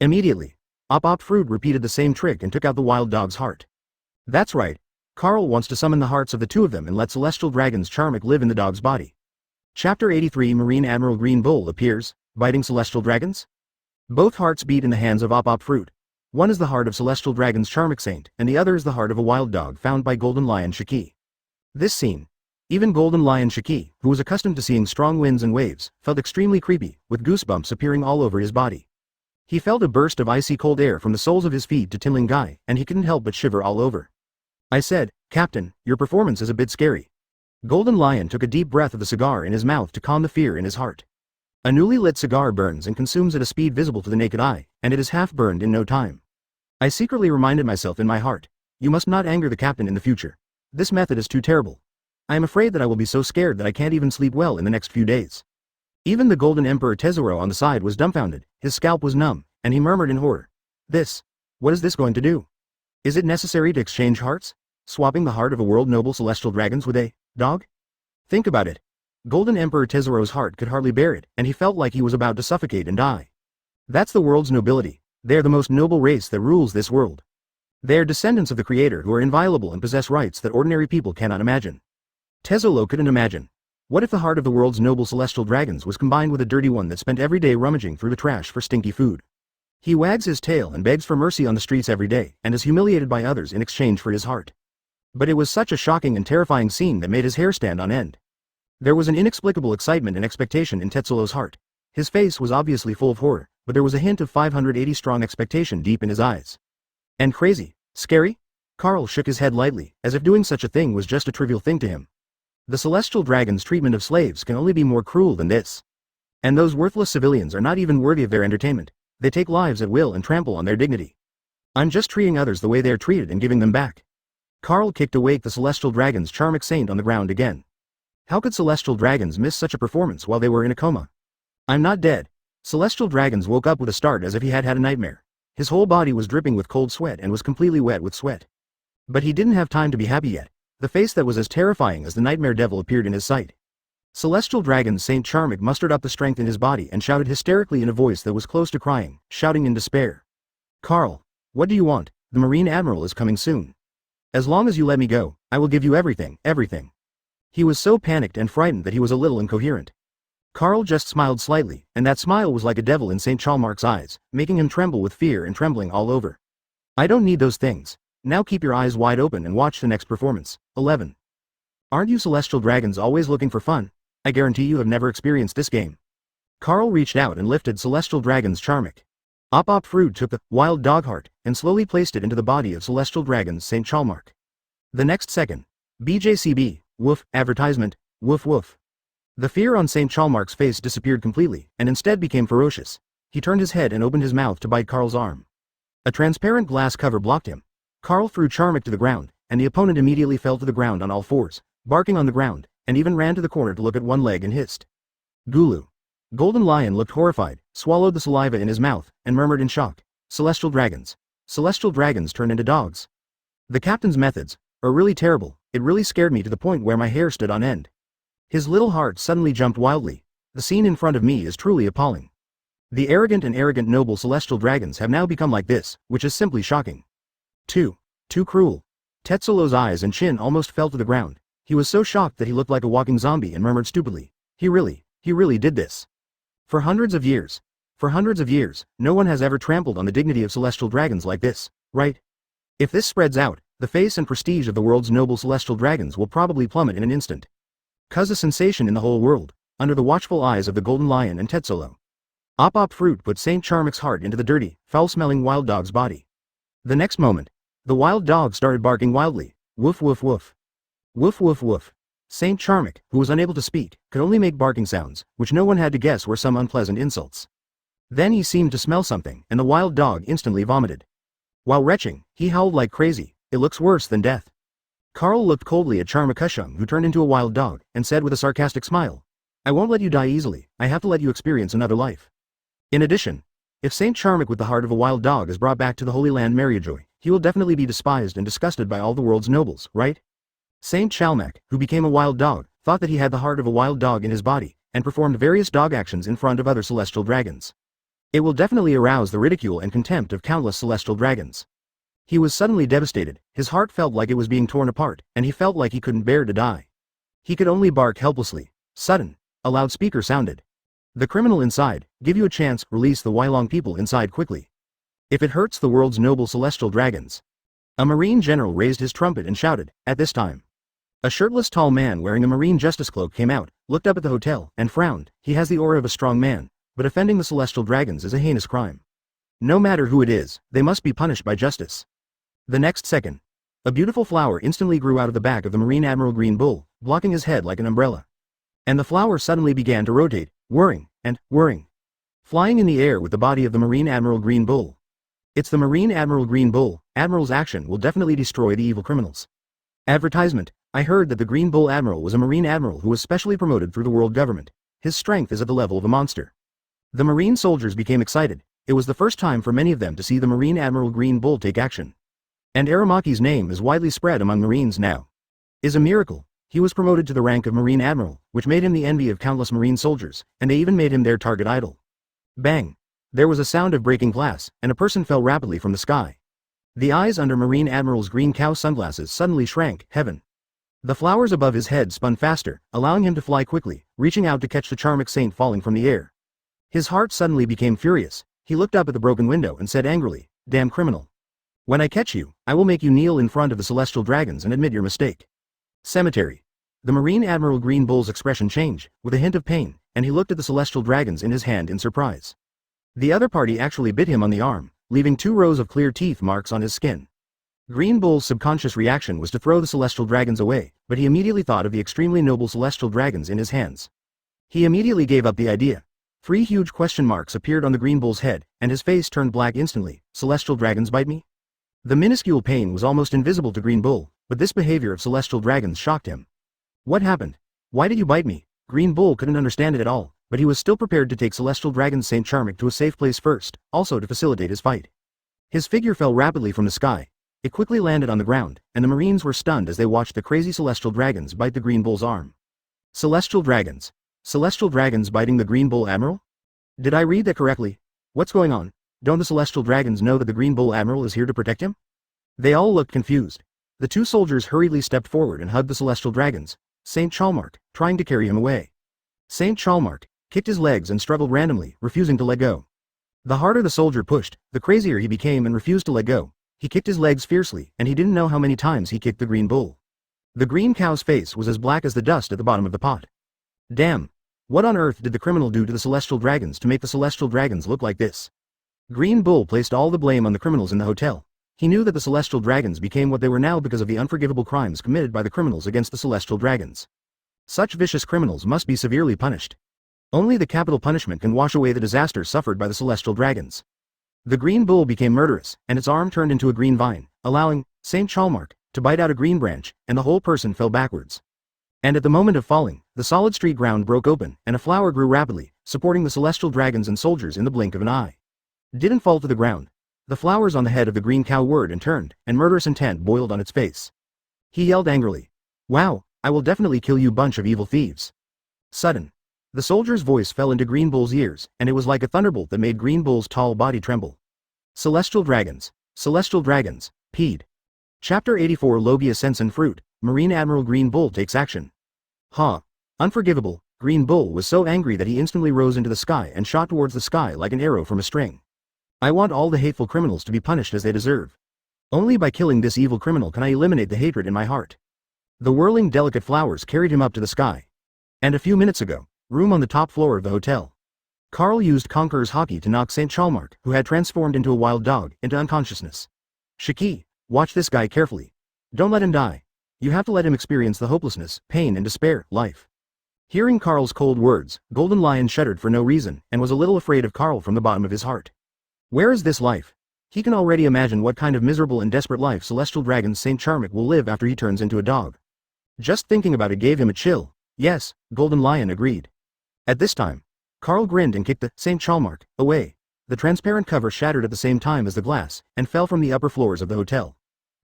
Immediately, Op Fruit repeated the same trick and took out the wild dog's heart. That's right. Carl wants to summon the hearts of the two of them and let Celestial Dragon's Charmic live in the dog's body. Chapter 83 Marine Admiral Green Bull appears. biting celestial dragons? Both hearts beat in the hands of Op Fruit. One is the heart of celestial dragon's Charmic Saint, and the other is the heart of a wild dog found by Golden Lion Shiki. This scene. Even Golden Lion Shiki, who was accustomed to seeing strong winds and waves, felt extremely creepy, with goosebumps appearing all over his body. He felt a burst of icy cold air from the soles of his feet to Tinling Gai, and he couldn't help but shiver all over. I said, Captain, your performance is a bit scary. Golden Lion took a deep breath of the cigar in his mouth to calm the fear in his heart. A newly lit cigar burns and consumes at a speed visible to the naked eye, and it is half burned in no time. I secretly reminded myself in my heart, you must not anger the captain in the future. This method is too terrible. I am afraid that I will be so scared that I can't even sleep well in the next few days. Even the Golden Emperor Tesoro on the side was dumbfounded, his scalp was numb, and he murmured in horror. What is this going to do? Is it necessary to exchange hearts? Swapping the heart of a world noble celestial dragons with a dog? Think about it. Golden Emperor Tesoro's heart could hardly bear it, and he felt like he was about to suffocate and die. That's the world's nobility. They are the most noble race that rules this world. They are descendants of the Creator who are inviolable and possess rights that ordinary people cannot imagine. Tesoro couldn't imagine. What if the heart of the world's noble celestial dragons was combined with a dirty one that spent every day rummaging through the trash for stinky food? He wags his tail and begs for mercy on the streets every day, and is humiliated by others in exchange for his heart. But it was such a shocking and terrifying scene that made his hair stand on end. There was an inexplicable excitement and expectation in Tetsolo's heart. His face was obviously full of horror, but there was a hint of 580 strong expectation deep in his eyes. And crazy? Scary? Carl shook his head lightly, as if doing such a thing was just a trivial thing to him. The celestial dragon's treatment of slaves can only be more cruel than this. And those worthless civilians are not even worthy of their entertainment. They take lives at will and trample on their dignity. I'm just treating others the way they are treated and giving them back. Carl kicked awake the celestial dragon's Charmic Saint on the ground again. How could celestial dragons miss such a performance while they were in a coma? I'm not dead. Celestial dragons woke up with a start as if he had had a nightmare. His whole body was dripping with cold sweat and was completely wet with sweat. But he didn't have time to be happy yet. The face that was as terrifying as the nightmare devil appeared in his sight. Celestial dragon Saint Charmic mustered up the strength in his body and shouted hysterically in a voice that was close to crying, shouting in despair. Carl, what do you want? The Marine Admiral is coming soon. As long as you let me go, I will give you everything, everything. He was so panicked and frightened that he was a little incoherent. Carl just smiled slightly, and that smile was like a devil in Saint Chalmark's eyes, making him tremble with fear and trembling all over. I don't need those things. Now keep your eyes wide open and watch the next performance. 11. Aren't you celestial dragons always looking for fun? I guarantee you have never experienced this game. Carl reached out and lifted celestial dragon's Charmic. Op Fruit took the wild dog heart and slowly placed it into the body of celestial dragon's Saint Chalmark. The next second. BJCB, woof, advertisement, woof woof. The fear on Saint Chalmark's face disappeared completely, and instead became ferocious. He turned his head and opened his mouth to bite Carl's arm. A transparent glass cover blocked him. Carl threw Charmic to the ground, and the opponent immediately fell to the ground on all fours, barking on the ground, and even ran to the corner to look at one leg and hissed. Gulu. Golden Lion looked horrified, swallowed the saliva in his mouth, and murmured in shock. Celestial dragons. Celestial dragons turn into dogs. The captain's methods are really terrible. It really scared me to the point where my hair stood on end. His little heart suddenly jumped wildly. The scene in front of me is truly appalling. The arrogant and arrogant noble celestial dragons have now become like this, which is simply shocking. Too cruel. Tetsolo's eyes and chin almost fell to the ground. He was so shocked that he looked like a walking zombie and murmured stupidly, he really did this. For hundreds of years, no one has ever trampled on the dignity of celestial dragons like this, right? If this spreads out, the face and prestige of the world's noble celestial dragons will probably plummet in an instant. Cause a sensation in the whole world, under the watchful eyes of the Golden Lion and Tetsolo. Op Fruit put Saint Charmic's heart into the dirty, foul-smelling wild dog's body. The next moment, the wild dog started barking wildly, woof woof woof. Woof woof woof. Saint Charmic, who was unable to speak, could only make barking sounds, which no one had to guess were some unpleasant insults. Then he seemed to smell something, and the wild dog instantly vomited. While retching, he howled like crazy, it looks worse than death. Carl looked coldly at Charmikushung, who turned into a wild dog, and said with a sarcastic smile, I won't let you die easily, I have to let you experience another life. In addition, if Saint Charmic with the heart of a wild dog is brought back to the Holy Land Mariajoy, he will definitely be despised and disgusted by all the world's nobles, right? Saint Chalmak, who became a wild dog, thought that he had the heart of a wild dog in his body, and performed various dog actions in front of other celestial dragons. It will definitely arouse the ridicule and contempt of countless celestial dragons. He was suddenly devastated, his heart felt like it was being torn apart, and he felt like he couldn't bear to die. He could only bark helplessly. Sudden, a loudspeaker sounded. The criminal inside, give you a chance, release the Wylong people inside quickly. If it hurts the world's noble celestial dragons. A Marine general raised his trumpet and shouted, at this time. A shirtless tall man wearing a Marine justice cloak came out, looked up at the hotel, and frowned. He has the aura of a strong man, but offending the celestial dragons is a heinous crime. No matter who it is, they must be punished by justice. The next second, a beautiful flower instantly grew out of the back of the Marine Admiral Green Bull, blocking his head like an umbrella. And the flower suddenly began to rotate, whirring, and whirring. Flying in the air with the body of the Marine Admiral Green Bull. It's the Marine Admiral Green Bull. Admiral's action will definitely destroy the evil criminals. Advertisement. I heard that the Green Bull Admiral was a Marine Admiral who was specially promoted through the world government. His strength is at the level of a monster. The Marine soldiers became excited. It was the first time for many of them to see the Marine Admiral Green Bull take action. And Aramaki's name is widely spread among Marines now. Is a miracle. He was promoted to the rank of Marine Admiral, which made him the envy of countless Marine soldiers, and they even made him their target idol. Bang! There was a sound of breaking glass, and a person fell rapidly from the sky. The eyes under Marine Admiral's green cow sunglasses suddenly shrank. Heaven! The flowers above his head spun faster, allowing him to fly quickly, reaching out to catch the Charmic Saint falling from the air. His heart suddenly became furious. He looked up at the broken window and said angrily, damn criminal. When I catch you, I will make you kneel in front of the celestial dragons and admit your mistake. Cemetery. The Marine Admiral Green Bull's expression changed, with a hint of pain, and he looked at the celestial dragons in his hand in surprise. The other party actually bit him on the arm, leaving 2 rows of clear teeth marks on his skin. Green Bull's subconscious reaction was to throw the celestial dragons away, but he immediately thought of the extremely noble celestial dragons in his hands. He immediately gave up the idea. 3 huge question marks appeared on the Green Bull's head, and his face turned black instantly. Celestial dragons bite me? The minuscule pain was almost invisible to Green Bull, but this behavior of celestial dragons shocked him. What happened? Why did you bite me? Green Bull couldn't understand it at all, but he was still prepared to take celestial dragon Saint Charmic to a safe place first, also to facilitate his fight. His figure fell rapidly from the sky. It quickly landed on the ground, and the Marines were stunned as they watched the crazy celestial dragons bite the Green Bull's arm. Celestial dragons. Celestial dragons biting the Green Bull Admiral? Did I read that correctly? What's going on? Don't the celestial dragons know that the Green Bull Admiral is here to protect him? They all looked confused. The 2 soldiers hurriedly stepped forward and hugged the celestial dragons, Saint Chalmark, trying to carry him away. Saint Chalmark kicked his legs and struggled randomly, refusing to let go. The harder the soldier pushed, the crazier he became and refused to let go. He kicked his legs fiercely, and he didn't know how many times he kicked the Green Bull. The green cow's face was as black as the dust at the bottom of the pot. Damn! What on earth did the criminal do to the celestial dragons to make the celestial dragons look like this? Green Bull placed all the blame on the criminals in the hotel. He knew that the celestial dragons became what they were now because of the unforgivable crimes committed by the criminals against the celestial dragons. Such vicious criminals must be severely punished. Only the capital punishment can wash away the disaster suffered by the celestial dragons. The Green Bull became murderous, and its arm turned into a green vine, allowing Saint Chalmark to bite out a green branch, and the whole person fell backwards. And at the moment of falling, the solid street ground broke open, and a flower grew rapidly, supporting the celestial dragons and soldiers in the blink of an eye. Didn't fall to the ground. The flowers on the head of the green cow whirred and turned, and murderous intent boiled on its face. He yelled angrily, "Wow, I will definitely kill you bunch of evil thieves." Sudden. The soldier's voice fell into Green Bull's ears, and it was like a thunderbolt that made Green Bull's tall body tremble. Celestial dragons. Celestial dragons. Peed. Chapter 84 Logia Sense and Fruit. Marine Admiral Green Bull takes action. Unforgivable. Green Bull was so angry that he instantly rose into the sky and shot towards the sky like an arrow from a string. I want all the hateful criminals to be punished as they deserve. Only by killing this evil criminal can I eliminate the hatred in my heart. The whirling delicate flowers carried him up to the sky. And a few minutes ago, room on the top floor of the hotel. Carl used Conqueror's hockey to knock Saint Chalmark, who had transformed into a wild dog, into unconsciousness. Shiki, watch this guy carefully. Don't let him die. You have to let him experience the hopelessness, pain and despair, life. Hearing Carl's cold words, Golden Lion shuddered for no reason, and was a little afraid of Carl from the bottom of his heart. Where is this life? He can already imagine what kind of miserable and desperate life Celestial Dragon Saint Charmic will live after he turns into a dog. Just thinking about it gave him a chill. Yes, Golden Lion agreed. At this time, Carl grinned and kicked the Saint Chalmark away. The transparent cover shattered at the same time as the glass, and fell from the upper floors of the hotel.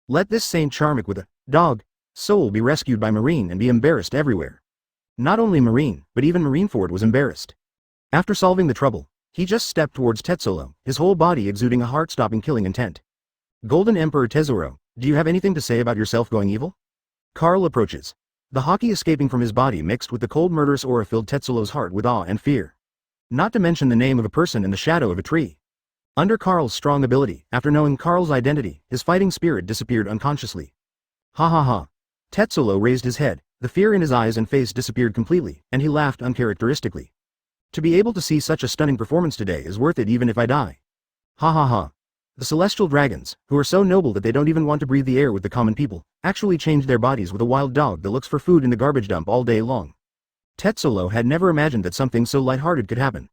Let this Saint Charmic with a dog soul be rescued by Marine and be embarrassed everywhere. Not only Marine, but even Marineford was embarrassed. After solving the trouble, he just stepped towards Tetsolo, his whole body exuding a heart-stopping killing intent. Golden Emperor Tesoro, do you have anything to say about yourself going evil? Carl approaches. The hockey escaping from his body mixed with the cold murderous aura filled Tetsolo's heart with awe and fear. Not to mention the name of a person in the shadow of a tree. Under Carl's strong ability, after knowing Carl's identity, his fighting spirit disappeared unconsciously. Ha ha ha. Tetsulo raised his head, the fear in his eyes and face disappeared completely, and he laughed uncharacteristically. To be able to see such a stunning performance today is worth it even if I die. Ha ha ha. The celestial dragons, who are so noble that they don't even want to breathe the air with the common people, actually changed their bodies with a wild dog that looks for food in the garbage dump all day long. Tetsulo had never imagined that something so lighthearted could happen.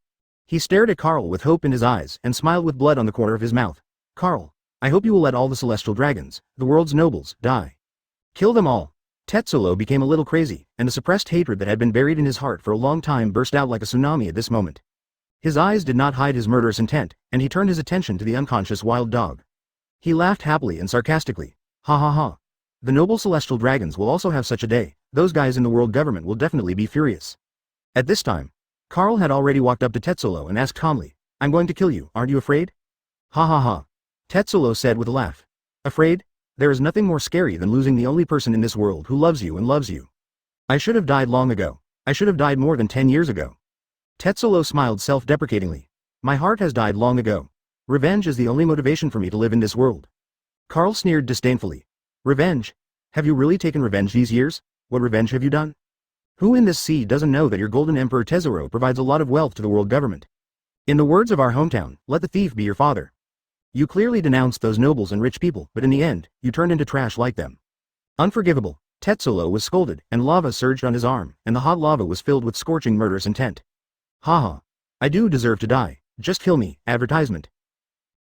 He stared at Carl with hope in his eyes and smiled with blood on the corner of his mouth. Carl, I hope you will let all the celestial dragons, the world's nobles, die. Kill them all. Tetsulo became a little crazy, and the suppressed hatred that had been buried in his heart for a long time burst out like a tsunami at this moment. His eyes did not hide his murderous intent, and he turned his attention to the unconscious wild dog. He laughed happily and sarcastically. Ha ha ha. The noble celestial dragons will also have such a day. Those guys in the world government will definitely be furious. At this time, Carl had already walked up to Tetsulo and asked calmly, I'm going to kill you, aren't you afraid? Ha ha ha. Tetsulo said with a laugh. Afraid? There is nothing more scary than losing the only person in this world who loves you and loves you. I should have died long ago. I should have died more than 10 years ago. Tetsulo smiled self-deprecatingly. My heart has died long ago. Revenge is the only motivation for me to live in this world. Carl sneered disdainfully. Revenge? Have you really taken revenge these years? What revenge have you done? Who in this sea doesn't know that your golden emperor Tesoro provides a lot of wealth to the world government? In the words of our hometown, let the thief be your father. You clearly denounced those nobles and rich people, but in the end, you turned into trash like them. Unforgivable. Tetsulo was scolded, and lava surged on his arm, and the hot lava was filled with scorching murderous intent. Haha. I do deserve to die. Just kill me, advertisement.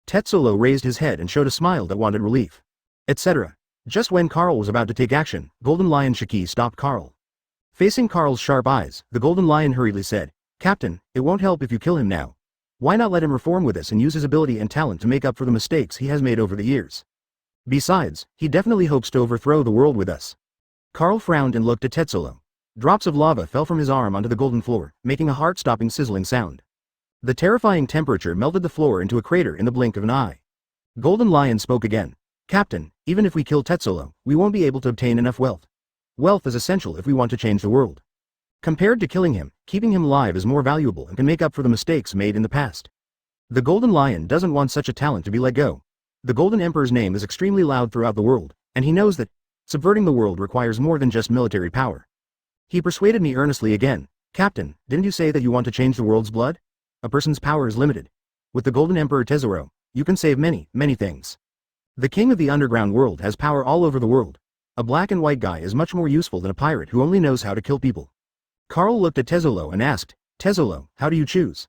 Tetsulo raised his head and showed a smile that wanted relief. Etc. Just when Carl was about to take action, Golden Lion Shiki stopped Carl. Facing Carl's sharp eyes, the Golden Lion hurriedly said, Captain, it won't help if you kill him now. Why not let him reform with us and use his ability and talent to make up for the mistakes he has made over the years? Besides, he definitely hopes to overthrow the world with us. Carl frowned and looked at Tetsulo. Drops of lava fell from his arm onto the golden floor, making a heart-stopping sizzling sound. The terrifying temperature melted the floor into a crater in the blink of an eye. Golden Lion spoke again. Captain, even if we kill Tetsulo, we won't be able to obtain enough wealth. Wealth is essential if we want to change the world. Compared to killing him, keeping him alive is more valuable and can make up for the mistakes made in the past. The Golden Lion doesn't want such a talent to be let go. The Golden Emperor's name is extremely loud throughout the world, and he knows that subverting the world requires more than just military power. He persuaded me earnestly again. Captain, didn't you say that you want to change the world's blood? A person's power is limited. With the Golden Emperor Tesoro, you can save many, many things. The king of the underground world has power all over the world. A black and white guy is much more useful than a pirate who only knows how to kill people. Carl looked at Tetsulo and asked, Tetsulo, how do you choose?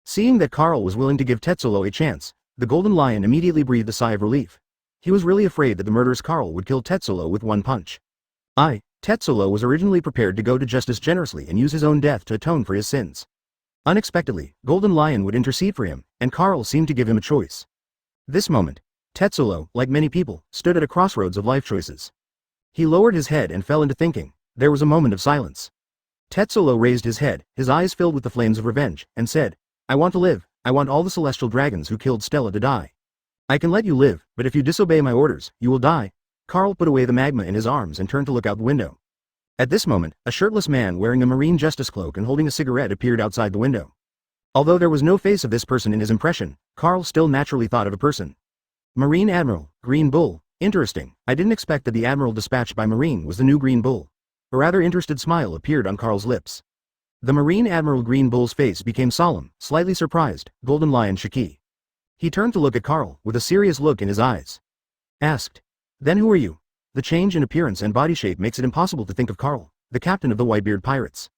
Seeing that Carl was willing to give Tetsulo a chance, the Golden Lion immediately breathed a sigh of relief. He was really afraid that the murderous Carl would kill Tetsulo with one punch. Tetsulo was originally prepared to go to justice generously and use his own death to atone for his sins. Unexpectedly, Golden Lion would intercede for him, and Carl seemed to give him a choice. This moment, Tetsulo, like many people, stood at a crossroads of life choices. He lowered his head and fell into thinking. There was a moment of silence. Tetsulo raised his head, his eyes filled with the flames of revenge, and said, I want to live. I want all the celestial dragons who killed Stella to die. I can let you live, but if you disobey my orders, you will die. Carl put away the magma in his arms and turned to look out the window. At this moment, a shirtless man wearing a marine justice cloak and holding a cigarette appeared outside the window. Although there was no face of this person in his impression, Carl still naturally thought of a person. Marine Admiral, Green Bull. Interesting, I didn't expect that the Admiral dispatched by Marine was the new Green Bull. A rather interested smile appeared on Carl's lips. The Marine Admiral Green Bull's face became solemn, slightly surprised. Golden Lion Shiki. He turned to look at Carl, with a serious look in his eyes. Asked. Then who are you? The change in appearance and body shape makes it impossible to think of Carl, the captain of the Whitebeard Pirates.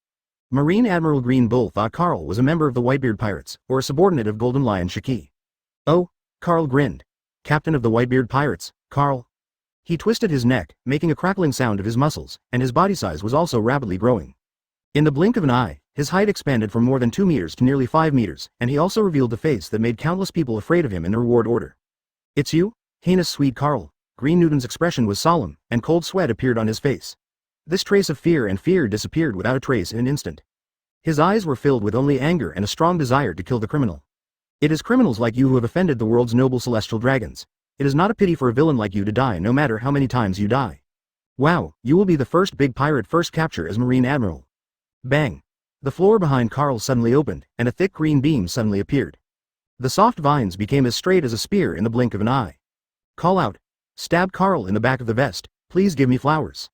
Marine Admiral Green Bull thought Carl was a member of the Whitebeard Pirates, or a subordinate of Golden Lion Shiki. Oh, Carl grinned. Captain of the Whitebeard Pirates, Carl. He twisted his neck, making a crackling sound of his muscles, and his body size was also rapidly growing. In the blink of an eye, his height expanded from more than 2 meters to nearly 5 meters, and he also revealed a face that made countless people afraid of him in the reward order. It's you? Heinous sweet Carl. Green Newton's expression was solemn, and cold sweat appeared on his face. This trace of fear disappeared without a trace in an instant. His eyes were filled with only anger and a strong desire to kill the criminal. It is criminals like you who have offended the world's noble celestial dragons. It is not a pity for a villain like you to die no matter how many times you die. Wow, you will be the first big pirate first capture as Marine Admiral. Bang. The floor behind Carl suddenly opened, and a thick green beam suddenly appeared. The soft vines became as straight as a spear in the blink of an eye. Call out. Stab Carl in the back of the vest. Please give me flowers.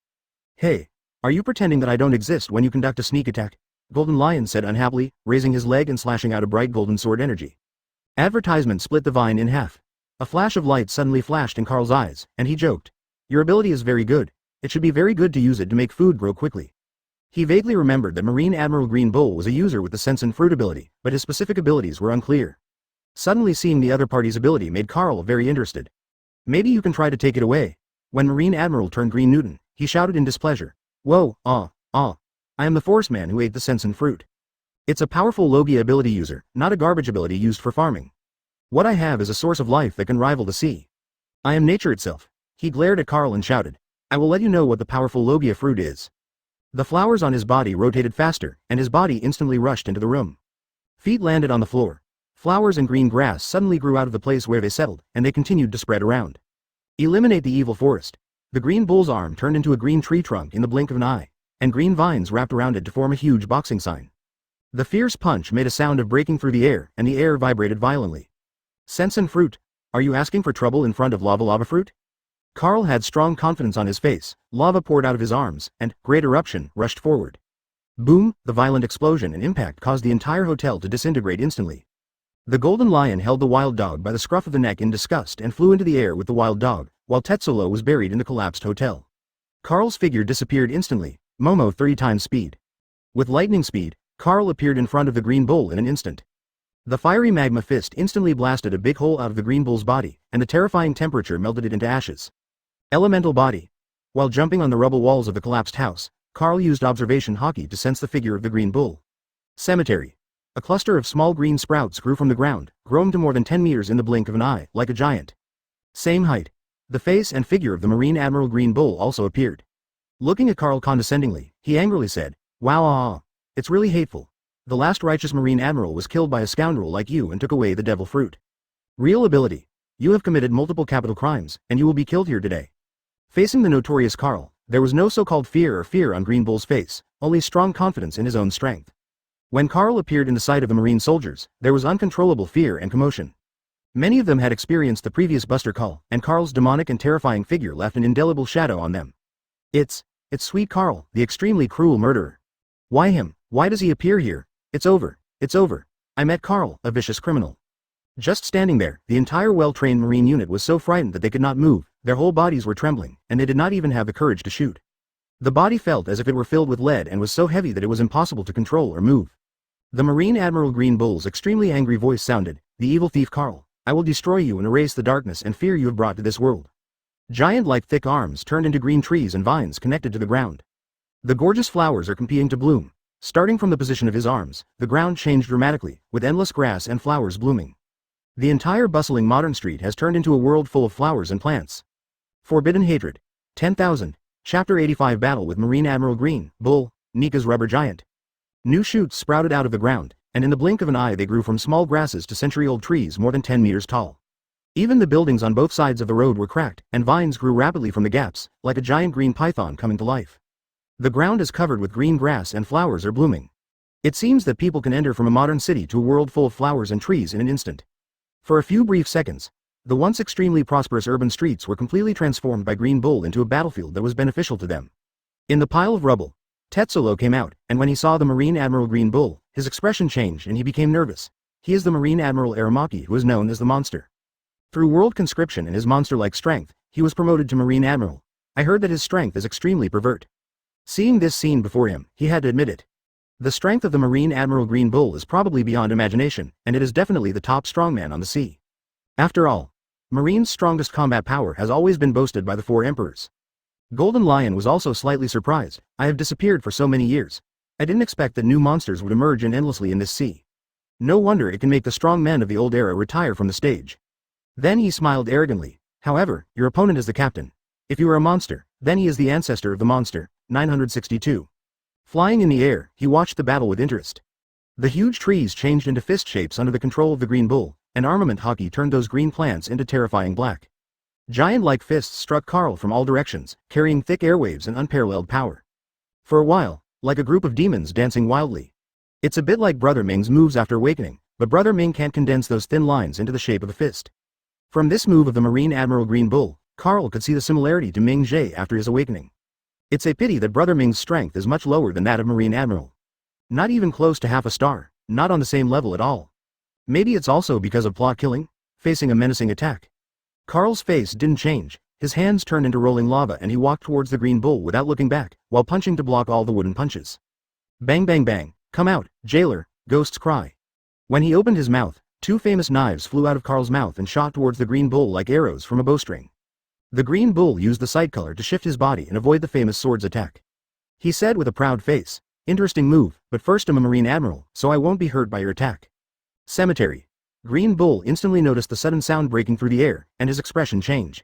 Hey. Are you pretending that I don't exist when you conduct a sneak attack? Golden Lion said unhappily, raising his leg and slashing out a bright golden sword energy. Advertisement split the vine in half. A flash of light suddenly flashed in Carl's eyes, and he joked. Your ability is very good. It should be very good to use it to make food grow quickly. He vaguely remembered that Marine Admiral Green Bull was a user with the Sense and Fruit ability, but his specific abilities were unclear. Suddenly seeing the other party's ability made Carl very interested. Maybe you can try to take it away. When Marine Admiral turned green Newton, he shouted in displeasure. Whoa, I am the Force Man who ate the Sense and Fruit. It's a powerful Logia ability user, not a garbage ability used for farming. What I have is a source of life that can rival the sea. I am nature itself. He glared at Carl and shouted. I will let you know what the powerful Logia fruit is. The flowers on his body rotated faster, and his body instantly rushed into the room. Feet landed on the floor. Flowers and green grass suddenly grew out of the place where they settled, and they continued to spread around. Eliminate the evil forest. The green bull's arm turned into a green tree trunk in the blink of an eye, and green vines wrapped around it to form a huge boxing sign. The fierce punch made a sound of breaking through the air, and the air vibrated violently. Sense and Fruit. Are you asking for trouble in front of lava fruit? Carl had strong confidence on his face, lava poured out of his arms, and, great eruption, rushed forward. Boom, the violent explosion and impact caused the entire hotel to disintegrate instantly. The Golden Lion held the wild dog by the scruff of the neck in disgust and flew into the air with the wild dog, while Tetsulo was buried in the collapsed hotel. Carl's figure disappeared instantly, Momo 30 times speed. With lightning speed, Carl appeared in front of the green bull in an instant. The fiery magma fist instantly blasted a big hole out of the green bull's body, and the terrifying temperature melted it into ashes. Elemental body. While jumping on the rubble walls of the collapsed house, Carl used observation hockey to sense the figure of the green bull. Cemetery. A cluster of small green sprouts grew from the ground, growing to more than 10 meters in the blink of an eye, like a giant. Same height. The face and figure of the Marine Admiral Green Bull also appeared. Looking at Carl condescendingly, he angrily said, Wow, it's really hateful. The last righteous Marine Admiral was killed by a scoundrel like you and took away the devil fruit. Real ability. You have committed multiple capital crimes, and you will be killed here today. Facing the notorious Carl, there was no so-called fear on Green Bull's face, only strong confidence in his own strength. When Carl appeared in the sight of the Marine soldiers, there was uncontrollable fear and commotion. Many of them had experienced the previous Buster Call, and Carl's demonic and terrifying figure left an indelible shadow on them. It's sweet Carl, the extremely cruel murderer. Why him? Why does he appear here? It's over. I met Carl, a vicious criminal. Just standing there, the entire well-trained Marine unit was so frightened that they could not move, their whole bodies were trembling, and they did not even have the courage to shoot. The body felt as if it were filled with lead and was so heavy that it was impossible to control or move. The Marine Admiral Green Bull's extremely angry voice sounded, the evil thief Carl, I will destroy you and erase the darkness and fear you have brought to this world. Giant-like thick arms turned into green trees and vines connected to the ground. The gorgeous flowers are competing to bloom. Starting from the position of his arms, the ground changed dramatically, with endless grass and flowers blooming. The entire bustling modern street has turned into a world full of flowers and plants. Forbidden Hatred. 10,000. Chapter 85 Battle with Marine Admiral Green Bull, Nika's rubber giant. New shoots sprouted out of the ground, and in the blink of an eye they grew from small grasses to century-old trees more than 10 meters tall. Even the buildings on both sides of the road were cracked, and vines grew rapidly from the gaps, like a giant green python coming to life. The ground is covered with green grass and flowers are blooming. It seems that people can enter from a modern city to a world full of flowers and trees in an instant. For a few brief seconds, the once extremely prosperous urban streets were completely transformed by Green Bull into a battlefield that was beneficial to them. In the pile of rubble, Tetsulo came out, and when he saw the Marine Admiral Green Bull, his expression changed and he became nervous. He is the Marine Admiral Aramaki who is known as the Monster. Through world conscription and his monster-like strength, he was promoted to Marine Admiral. I heard that his strength is extremely pervert. Seeing this scene before him, he had to admit it. The strength of the Marine Admiral Green Bull is probably beyond imagination, and it is definitely the top strongman on the sea. After all, Marine's strongest combat power has always been boasted by the 4 emperors. Golden Lion was also slightly surprised. I have disappeared for so many years. I didn't expect that new monsters would emerge endlessly in this sea. No wonder it can make the strong men of the old era retire from the stage. Then he smiled arrogantly. However, your opponent is the captain. If you are a monster, then he is the ancestor of the monster. 962. Flying in the air, he watched the battle with interest. The huge trees changed into fist shapes under the control of the Green Bull, and armament hockey turned those green plants into terrifying black. Giant-like fists struck Carl from all directions, carrying thick airwaves and unparalleled power. For a while, like a group of demons dancing wildly, It's a bit like Brother Ming's moves after awakening, but Brother Ming can't condense those thin lines into the shape of a fist. From this move of the Marine Admiral Green Bull, Carl could see the similarity to Ming Jie after his awakening. It's a pity that Brother Ming's strength is much lower than that of Marine Admiral. Not even close to half a star, not on the same level at all. Maybe it's also because of plot killing, facing a menacing attack. Carl's face didn't change, his hands turned into rolling lava and he walked towards the Green Bull without looking back, while punching to block all the wooden punches. Bang bang bang, come out, jailer, ghosts cry. When he opened his mouth, two famous knives flew out of Carl's mouth and shot towards the Green Bull like arrows from a bowstring. The Green Bull used the sight color to shift his body and avoid the famous sword's attack. He said with a proud face, "Interesting move, but first I'm a Marine Admiral, so I won't be hurt by your attack." Cemetery. Green Bull instantly noticed the sudden sound breaking through the air, and his expression changed.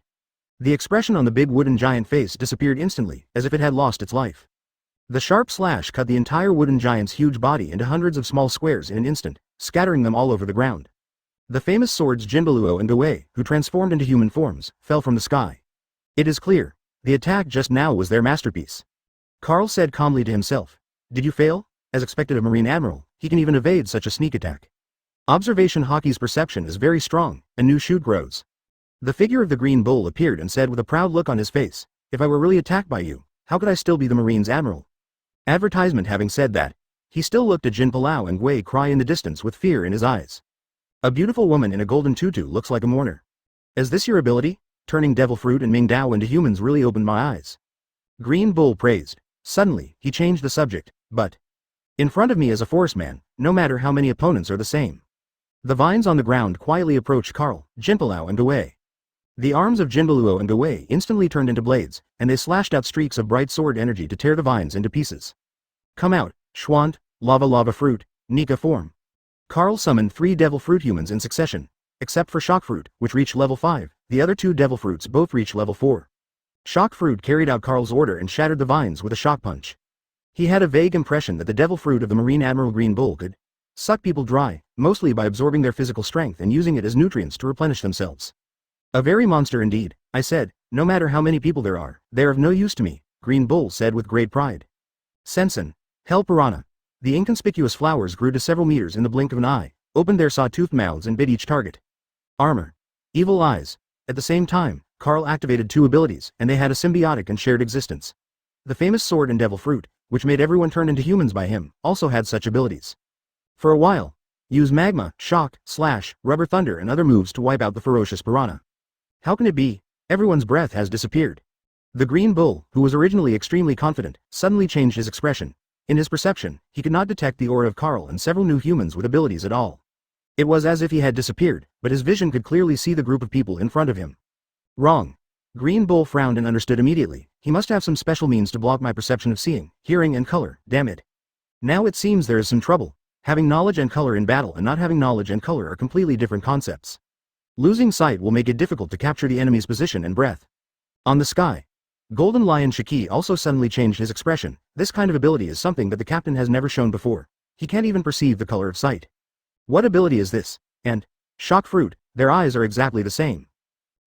The expression on the big wooden giant face disappeared instantly, as if it had lost its life. The sharp slash cut the entire wooden giant's huge body into hundreds of small squares in an instant, scattering them all over the ground. The famous swords Jinbaluo and Gawei, who transformed into human forms, fell from the sky. It is clear, the attack just now was their masterpiece. Carl said calmly to himself, "Did you fail? As expected of Marine Admiral, he can even evade such a sneak attack." Observation Hockey's perception is very strong, a new shoot grows. The figure of the Green Bull appeared and said with a proud look on his face, "If I were really attacked by you, how could I still be the Marine's Admiral?" Advertisement having said that, he still looked at Jin Palau and Gui cry in the distance with fear in his eyes. A beautiful woman in a golden tutu looks like a mourner. Is this your ability? Turning devil fruit and Ming Dao into humans really opened my eyes. Green Bull praised. Suddenly, he changed the subject, but in front of me is a forest man, no matter how many opponents are the same. The vines on the ground quietly approached Carl, Jinpalau and Gawei. The arms of Jinbaluo and Gawei instantly turned into blades, and they slashed out streaks of bright sword energy to tear the vines into pieces. Come out, Schwant, lava fruit, Nika form. Carl summoned 3 devil fruit humans in succession, except for Shock Fruit, which reached level 5, the other 2 devil fruits both reached level 4. Shock Fruit carried out Carl's order and shattered the vines with a shock punch. He had a vague impression that the devil fruit of the Marine Admiral Green Bull could suck people dry, mostly by absorbing their physical strength and using it as nutrients to replenish themselves. A very monster indeed, I said, no matter how many people there are, they are of no use to me, Green Bull said with great pride. Sensen, Hell Piranha. The inconspicuous flowers grew to several meters in the blink of an eye, opened their saw-toothed mouths and bit each target. Armor. Evil eyes. At the same time, Carl activated 2 abilities, and they had a symbiotic and shared existence. The famous sword and devil fruit, which made everyone turn into humans by him, also had such abilities. For a while, use magma, shock, slash, rubber thunder and other moves to wipe out the ferocious piranha. How can it be? Everyone's breath has disappeared. The Green Bull, who was originally extremely confident, suddenly changed his expression. In his perception, he could not detect the aura of Carl and several new humans with abilities at all. It was as if he had disappeared, but his vision could clearly see the group of people in front of him. Wrong. Green Bull frowned and understood immediately. He must have some special means to block my perception of seeing, hearing and color, damn it. Now it seems there is some trouble. Having knowledge and color in battle and not having knowledge and color are completely different concepts. Losing sight will make it difficult to capture the enemy's position and breath. On the sky. Golden Lion Shiki also suddenly changed his expression. This kind of ability is something that the captain has never shown before. He can't even perceive the color of sight. What ability is this? And Shock Fruit, their eyes are exactly the same.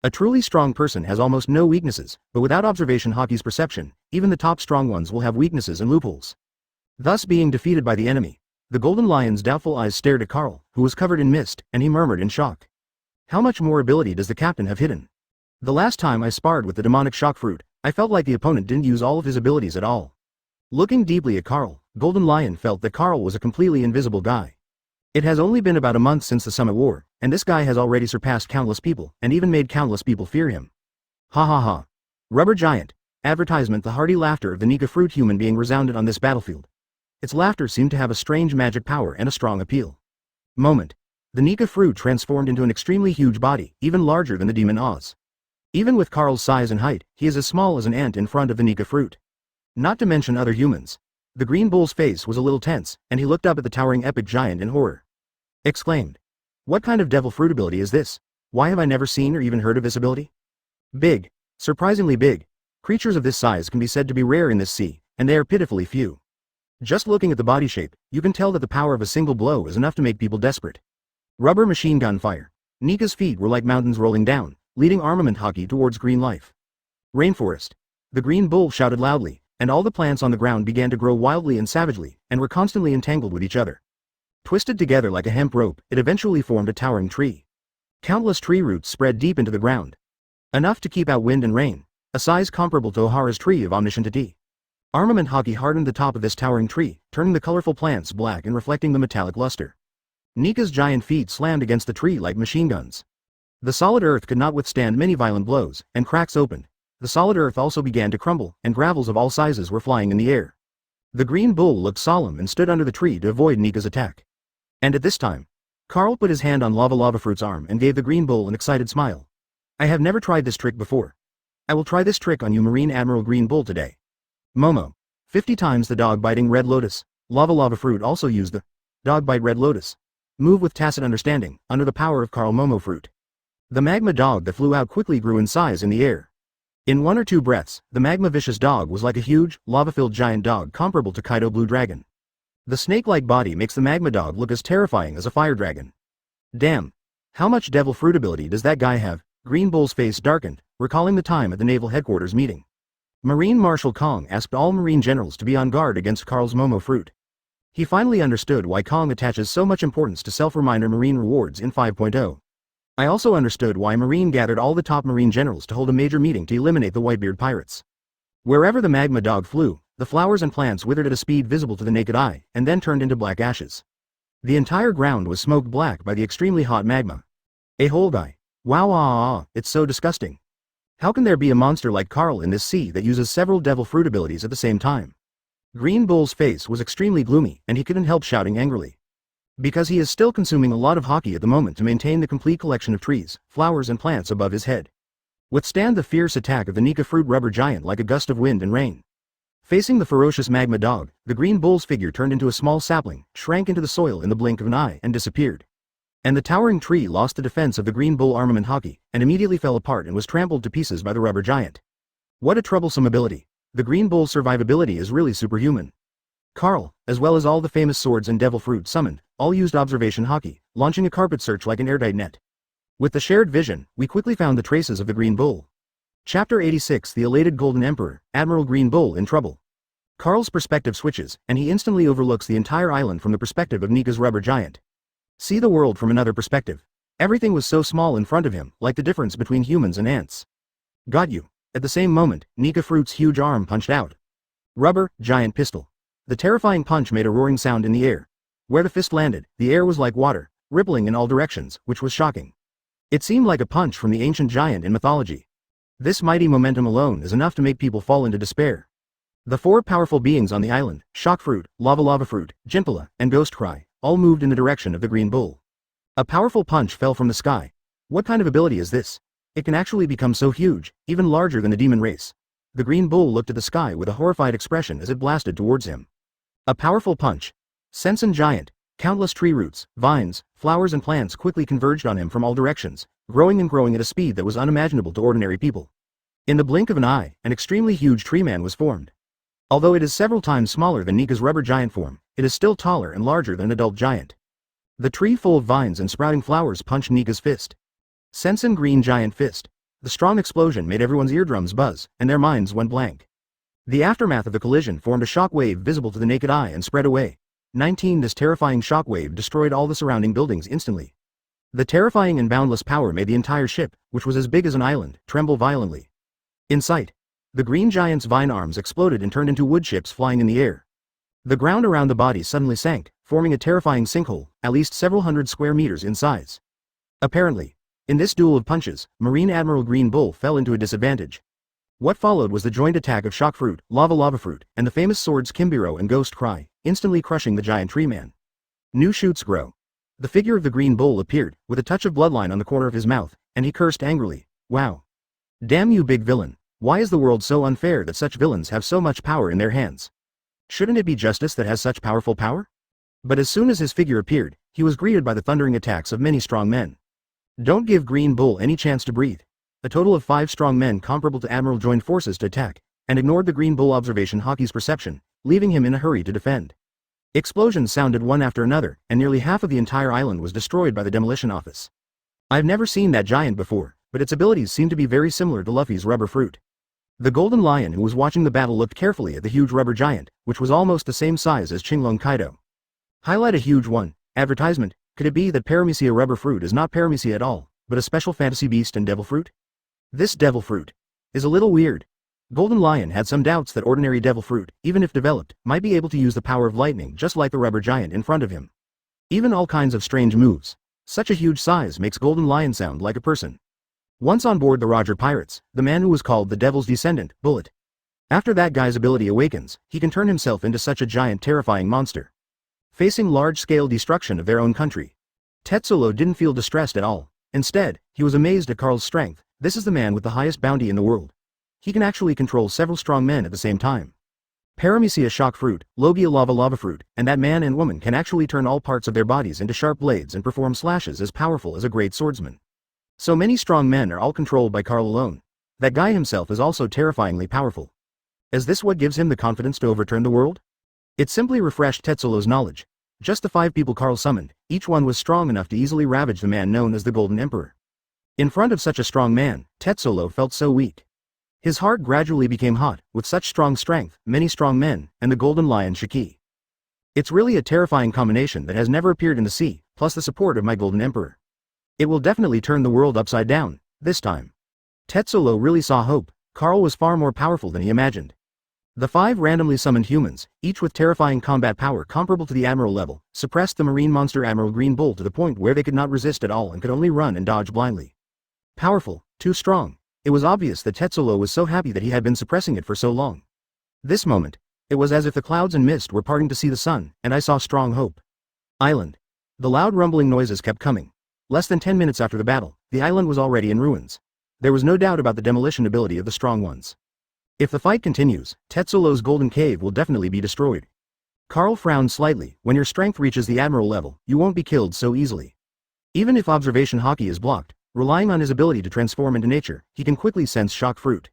A truly strong person has almost no weaknesses, but without observation Hockey's perception, even the top strong ones will have weaknesses and loopholes. Thus being defeated by the enemy, the Golden Lion's doubtful eyes stared at Carl, who was covered in mist, and he murmured in shock. How much more ability does the captain have hidden? The last time I sparred with the demonic Shock Fruit, I felt like the opponent didn't use all of his abilities at all. Looking deeply at Carl, Golden Lion felt that Carl was a completely invisible guy. It has only been about a month since the Summit War, and this guy has already surpassed countless people, and even made countless people fear him. Ha ha ha. Rubber Giant. Advertisement. The hearty laughter of the Nika fruit human being resounded on this battlefield. Its laughter seemed to have a strange magic power and a strong appeal. Moment. The Nika fruit transformed into an extremely huge body, even larger than the demon Oz. Even with Carl's size and height, he is as small as an ant in front of the Nika fruit. Not to mention other humans. The Green Bull's face was a little tense, and he looked up at the towering epic giant in horror. Exclaimed. What kind of devil fruit ability is this? Why have I never seen or even heard of this ability? Big. Surprisingly big. Creatures of this size can be said to be rare in this sea, and they are pitifully few. Just looking at the body shape, you can tell that the power of a single blow is enough to make people desperate. Rubber machine gun fire. Nika's feet were like mountains rolling down, leading armament hockey towards green life. Rainforest. The Green Bull shouted loudly, and all the plants on the ground began to grow wildly and savagely, and were constantly entangled with each other. Twisted together like a hemp rope, it eventually formed a towering tree. Countless tree roots spread deep into the ground. Enough to keep out wind and rain, a size comparable to Ohara's tree of omniscientity. Armament hockey hardened the top of this towering tree, turning the colorful plants black and reflecting the metallic luster. Nika's giant feet slammed against the tree like machine guns. The solid earth could not withstand many violent blows, and cracks opened. The solid earth also began to crumble, and gravels of all sizes were flying in the air. The green bull looked solemn and stood under the tree to avoid Nika's attack. And at this time, Carl put his hand on Lava Fruit's arm and gave the green bull an excited smile. I have never tried this trick before. I will try this trick on you, Marine Admiral Green Bull, today. Momo. 50 times the dog-biting Red Lotus. Lava Fruit also used the dog-bite Red Lotus move with tacit understanding, under the power of Carl Momo Fruit. The magma dog that flew out quickly grew in size in the air. In 1 or 2 breaths, the magma vicious dog was like a huge, lava-filled giant dog comparable to Kaido Blue Dragon. The snake-like body makes the magma dog look as terrifying as a fire dragon. Damn. How much devil fruit ability does that guy have? Green Bull's face darkened, recalling the time at the naval headquarters meeting. Marine Marshal Kong asked all Marine generals to be on guard against Carl's Momo Fruit. He finally understood why Kong attaches so much importance to self-reminder Marine rewards in 5.0. I also understood why Marine gathered all the top Marine generals to hold a major meeting to eliminate the Whitebeard Pirates. Wherever the magma dog flew, the flowers and plants withered at a speed visible to the naked eye, and then turned into black ashes. The entire ground was smoked black by the extremely hot magma. A whole guy. Wow, it's so disgusting. How can there be a monster like Carl in this sea that uses several devil fruit abilities at the same time? Green Bull's face was extremely gloomy, and he couldn't help shouting angrily. Because he is still consuming a lot of hockey at the moment to maintain the complete collection of trees, flowers and plants above his head. Withstand the fierce attack of the Nika fruit rubber giant like a gust of wind and rain. Facing the ferocious magma dog, the Green Bull's figure turned into a small sapling, shrank into the soil in the blink of an eye, and disappeared. And the towering tree lost the defense of the Green Bull armament hockey, and immediately fell apart and was trampled to pieces by the rubber giant. What a troublesome ability. The Green Bull's survivability is really superhuman. Carl, as well as all the famous swords and devil fruit summoned, all used observation hockey, launching a carpet search like an airtight net. With the shared vision, we quickly found the traces of the Green Bull. Chapter 86 The Elated Golden Emperor, Admiral Green Bull in trouble. Carl's perspective switches, and he instantly overlooks the entire island from the perspective of Nika's rubber giant. See the world from another perspective. Everything was so small in front of him, like the difference between humans and ants. Got you. At the same moment, Nika Fruit's huge arm punched out. Rubber, giant pistol. The terrifying punch made a roaring sound in the air. Where the fist landed, the air was like water, rippling in all directions, which was shocking. It seemed like a punch from the ancient giant in mythology. This mighty momentum alone is enough to make people fall into despair. The 4 powerful beings on the island, Shock Fruit, Lava Fruit, Jinpala, and Ghost Cry, all moved in the direction of the Green Bull. A powerful punch fell from the sky. What kind of ability is this? It can actually become so huge, even larger than the demon race. The Green Bull looked at the sky with a horrified expression as it blasted towards him. A powerful punch. Sensen giant. Countless tree roots, vines, flowers and plants quickly converged on him from all directions, growing and growing at a speed that was unimaginable to ordinary people. In the blink of an eye, an extremely huge tree man was formed. Although it is several times smaller than Nika's rubber giant form, it is still taller and larger than an adult giant. The tree full of vines and sprouting flowers punched Nika's fist. Sensen green giant fist. The strong explosion made everyone's eardrums buzz, and their minds went blank. The aftermath of the collision formed a shock wave visible to the naked eye and spread away. 19 This terrifying shock wave destroyed all the surrounding buildings instantly. The terrifying and boundless power made the entire ship, which was as big as an island, tremble violently. In sight, the green giant's vine arms exploded and turned into wood chips flying in the air. The ground around the body suddenly sank, forming a terrifying sinkhole, at least several hundred square meters in size. Apparently, in this duel of punches, Marine Admiral Green Bull fell into a disadvantage. What followed was the joint attack of Shock Fruit, Lava Fruit, and the famous swords Kimbiro and Ghost Cry, instantly crushing the giant tree man. New shoots grow. The figure of the Green Bull appeared, with a touch of bloodline on the corner of his mouth, and he cursed angrily. Wow. Damn you, big villain. Why is the world so unfair that such villains have so much power in their hands? Shouldn't it be justice that has such powerful power? But as soon as his figure appeared, he was greeted by the thundering attacks of many strong men. Don't give Green Bull any chance to breathe. A total of 5 strong men comparable to Admiral joined forces to attack, and ignored the Green Bull observation hockey's perception, leaving him in a hurry to defend. Explosions sounded one after another, and nearly half of the entire island was destroyed by the demolition office. I've never seen that giant before, but its abilities seem to be very similar to Luffy's rubber fruit. The golden lion who was watching the battle looked carefully at the huge rubber giant, which was almost the same size as Qinglong Kaido. Highlight a huge one. Advertisement. Could it be that paramecia rubber fruit is not paramecia at all, but a special fantasy beast and devil fruit? This devil fruit is a little weird. Golden Lion had some doubts that ordinary devil fruit, even if developed, might be able to use the power of lightning just like the rubber giant in front of him. Even all kinds of strange moves. Such a huge size makes Golden Lion sound like a person. Once on board the Whitebeard Pirates, the man who was called the Devil's Descendant, Bullet. After that guy's ability awakens, he can turn himself into such a giant terrifying monster. Facing large-scale destruction of their own country. Tetsulo didn't feel distressed at all. Instead, he was amazed at Carl's strength. This is the man with the highest bounty in the world. He can actually control several strong men at the same time. Paramecia shock fruit, Logia lava fruit, and that man and woman can actually turn all parts of their bodies into sharp blades and perform slashes as powerful as a great swordsman. So many strong men are all controlled by Carl alone. That guy himself is also terrifyingly powerful. Is this what gives him the confidence to overturn the world? It simply refreshed Tetsulo's knowledge. Just the 5 people Carl summoned, each one was strong enough to easily ravage the man known as the Golden Emperor. In front of such a strong man, Tetsulo felt so weak. His heart gradually became hot. With such strong strength, many strong men, and the Golden Lion Shiki. It's really a terrifying combination that has never appeared in the sea, plus the support of my Golden Emperor. It will definitely turn the world upside down, this time. Tetsulo really saw hope. Carl was far more powerful than he imagined. The 5 randomly summoned humans, each with terrifying combat power comparable to the Admiral level, suppressed the marine monster Admiral Green Bull to the point where they could not resist at all and could only run and dodge blindly. Powerful, too strong. It was obvious that Tetsulo was so happy that he had been suppressing it for so long. This moment, it was as if the clouds and mist were parting to see the sun, and I saw strong hope. Island. The loud rumbling noises kept coming. Less than 10 minutes after the battle, the island was already in ruins. There was no doubt about the demolition ability of the strong ones. If the fight continues, Tetsulo's golden cave will definitely be destroyed. Carl frowned slightly. When your strength reaches the Admiral level, you won't be killed so easily. Even if observation hockey is blocked, relying on his ability to transform into nature, he can quickly sense shock fruit.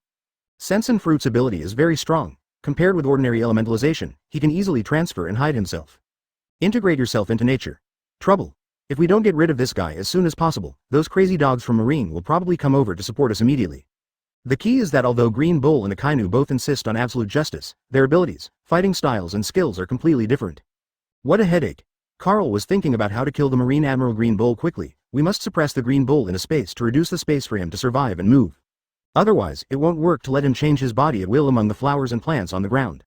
Sense fruit's ability is very strong. Compared with ordinary elementalization, he can easily transfer and hide himself. Integrate yourself into nature. Trouble. If we don't get rid of this guy as soon as possible, those crazy dogs from Marine will probably come over to support us immediately. The key is that although Green Bull and Akainu both insist on absolute justice, their abilities, fighting styles and skills are completely different. What a headache. Carl was thinking about how to kill the Marine Admiral Green Bull quickly. We must suppress the Green Bull in a space to reduce the space for him to survive and move. Otherwise, it won't work to let him change his body at will among the flowers and plants on the ground.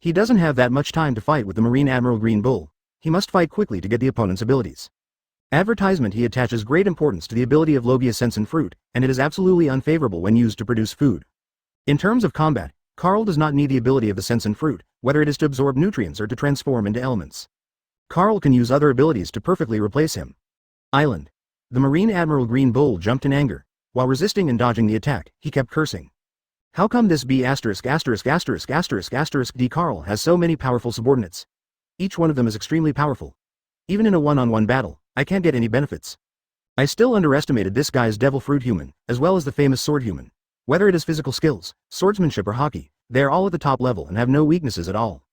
He doesn't have that much time to fight with the Marine Admiral Green Bull. He must fight quickly to get the opponent's abilities. Advertisement. He attaches great importance to the ability of Logia Sensen fruit, and it is absolutely unfavorable when used to produce food. In terms of combat, Carl does not need the ability of the Sensen fruit, whether it is to absorb nutrients or to transform into elements. Carl can use other abilities to perfectly replace him. Island. The Marine Admiral Green Bull jumped in anger. While resisting and dodging the attack, he kept cursing. How come this B*************** D Carl has so many powerful subordinates? Each one of them is extremely powerful. Even in a one-on-one battle, I can't get any benefits. I still underestimated this guy's devil fruit human, as well as the famous sword human. Whether it is physical skills, swordsmanship or hockey, they are all at the top level and have no weaknesses at all.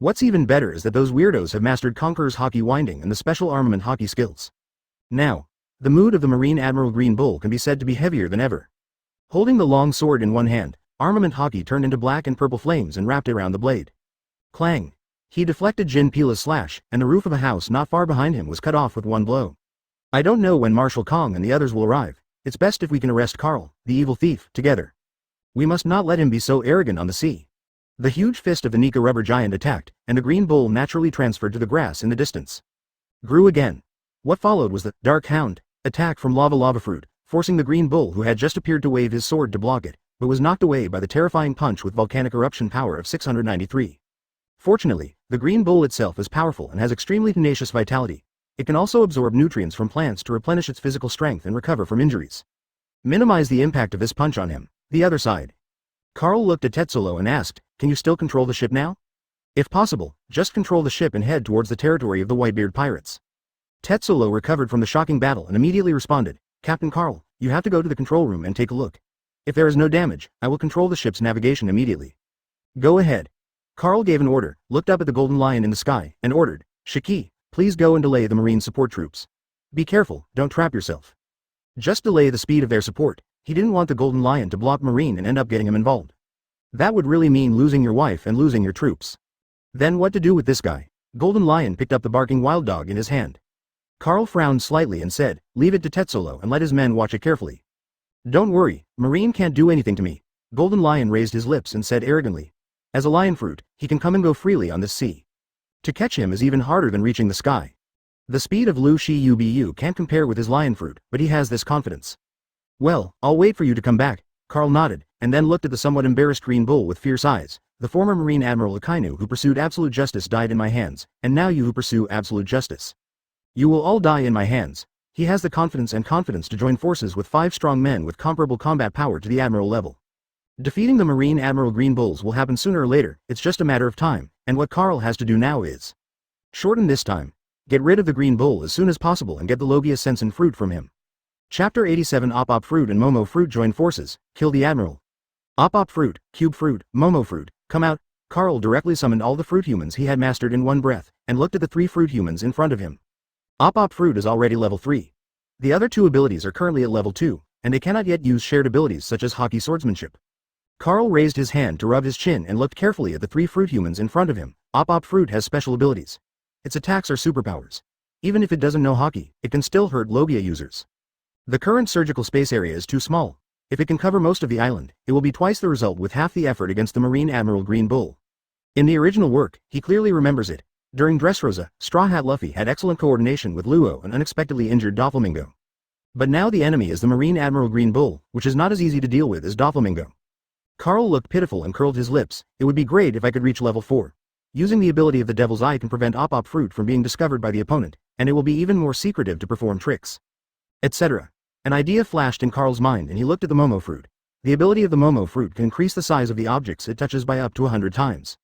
What's even better is that those weirdos have mastered Conqueror's hockey winding and the special armament hockey skills. Now, the mood of the Marine Admiral Green Bull can be said to be heavier than ever. Holding the long sword in one hand, armament hockey turned into black and purple flames and wrapped it around the blade. Clang. He deflected Jin Pila's slash, and the roof of a house not far behind him was cut off with one blow. I don't know when Marshal Kong and the others will arrive. It's best if we can arrest Carl, the evil thief, together. We must not let him be so arrogant on the sea. The huge fist of the Nika rubber giant attacked, and the Green Bull naturally transferred to the grass in the distance. Grew again. What followed was the Dark Hound attack from lava fruit, forcing the Green Bull, who had just appeared to wave his sword to block it, but was knocked away by the terrifying punch with volcanic eruption power of 693. Fortunately, the Green Bull itself is powerful and has extremely tenacious vitality. It can also absorb nutrients from plants to replenish its physical strength and recover from injuries. Minimize the impact of this punch on him. The other side. Carl looked at Tetsulo and asked, "Can you still control the ship now?" "If possible, just control the ship and head towards the territory of the Whitebeard Pirates." Tetsulo recovered from the shocking battle and immediately responded, "Captain Carl, you have to go to the control room and take a look. If there is no damage, I will control the ship's navigation immediately." "Go ahead." Carl gave an order, looked up at the golden lion in the sky, and ordered, "Shiki, please go and delay the marine support troops. Be careful, don't trap yourself." Just delay the speed of their support. He didn't want the golden lion to block Marine and end up getting him involved. That would really mean losing your wife and losing your troops. Then what to do with this guy? Golden Lion picked up the barking wild dog in his hand. Carl frowned slightly and said, leave it to Tetsolo and let his men watch it carefully. Don't worry, Marine can't do anything to me. Golden Lion raised his lips and said arrogantly. As a lion fruit, he can come and go freely on this sea. To catch him is even harder than reaching the sky. The speed of Lu Shi Ubu can't compare with his lion fruit, but he has this confidence. Well, I'll wait for you to come back. Carl nodded, and then looked at the somewhat embarrassed green bull with fierce eyes. The former Marine Admiral Akainu who pursued absolute justice died in my hands, and now you who pursue absolute justice. You will all die in my hands. He has the confidence to join forces with 5 strong men with comparable combat power to the Admiral level. Defeating the Marine Admiral Green Bulls will happen sooner or later, it's just a matter of time, and what Carl has to do now is shorten this time. Get rid of the Green Bull as soon as possible and get the Logia Sensen fruit from him. Chapter 87 Op Fruit and Momo Fruit join forces, kill the Admiral. Op Fruit, Cube Fruit, Momo Fruit, come out. Carl directly summoned all the fruit humans he had mastered in one breath, and looked at the 3 fruit humans in front of him. Op Fruit is already level 3. The other 2 abilities are currently at level 2, and they cannot yet use shared abilities such as hockey swordsmanship. Carl raised his hand to rub his chin and looked carefully at the 3 fruit humans in front of him. Op Fruit has special abilities. Its attacks are superpowers. Even if it doesn't know hockey, it can still hurt Logia users. The current surgical space area is too small. If it can cover most of the island, it will be twice the result with half the effort against the Marine Admiral Green Bull. In the original work, he clearly remembers it. During Dressrosa, Straw Hat Luffy had excellent coordination with Luo and unexpectedly injured Doflamingo. But now the enemy is the Marine Admiral Green Bull, which is not as easy to deal with as Doflamingo. Carl looked pitiful and curled his lips. It would be great if I could reach level 4. Using the ability of the Devil's Eye can prevent Op Fruit from being discovered by the opponent, and it will be even more secretive to perform tricks. Etc. An idea flashed in Carl's mind and he looked at the Momo Fruit. The ability of the Momo Fruit can increase the size of the objects it touches by up to 100 times.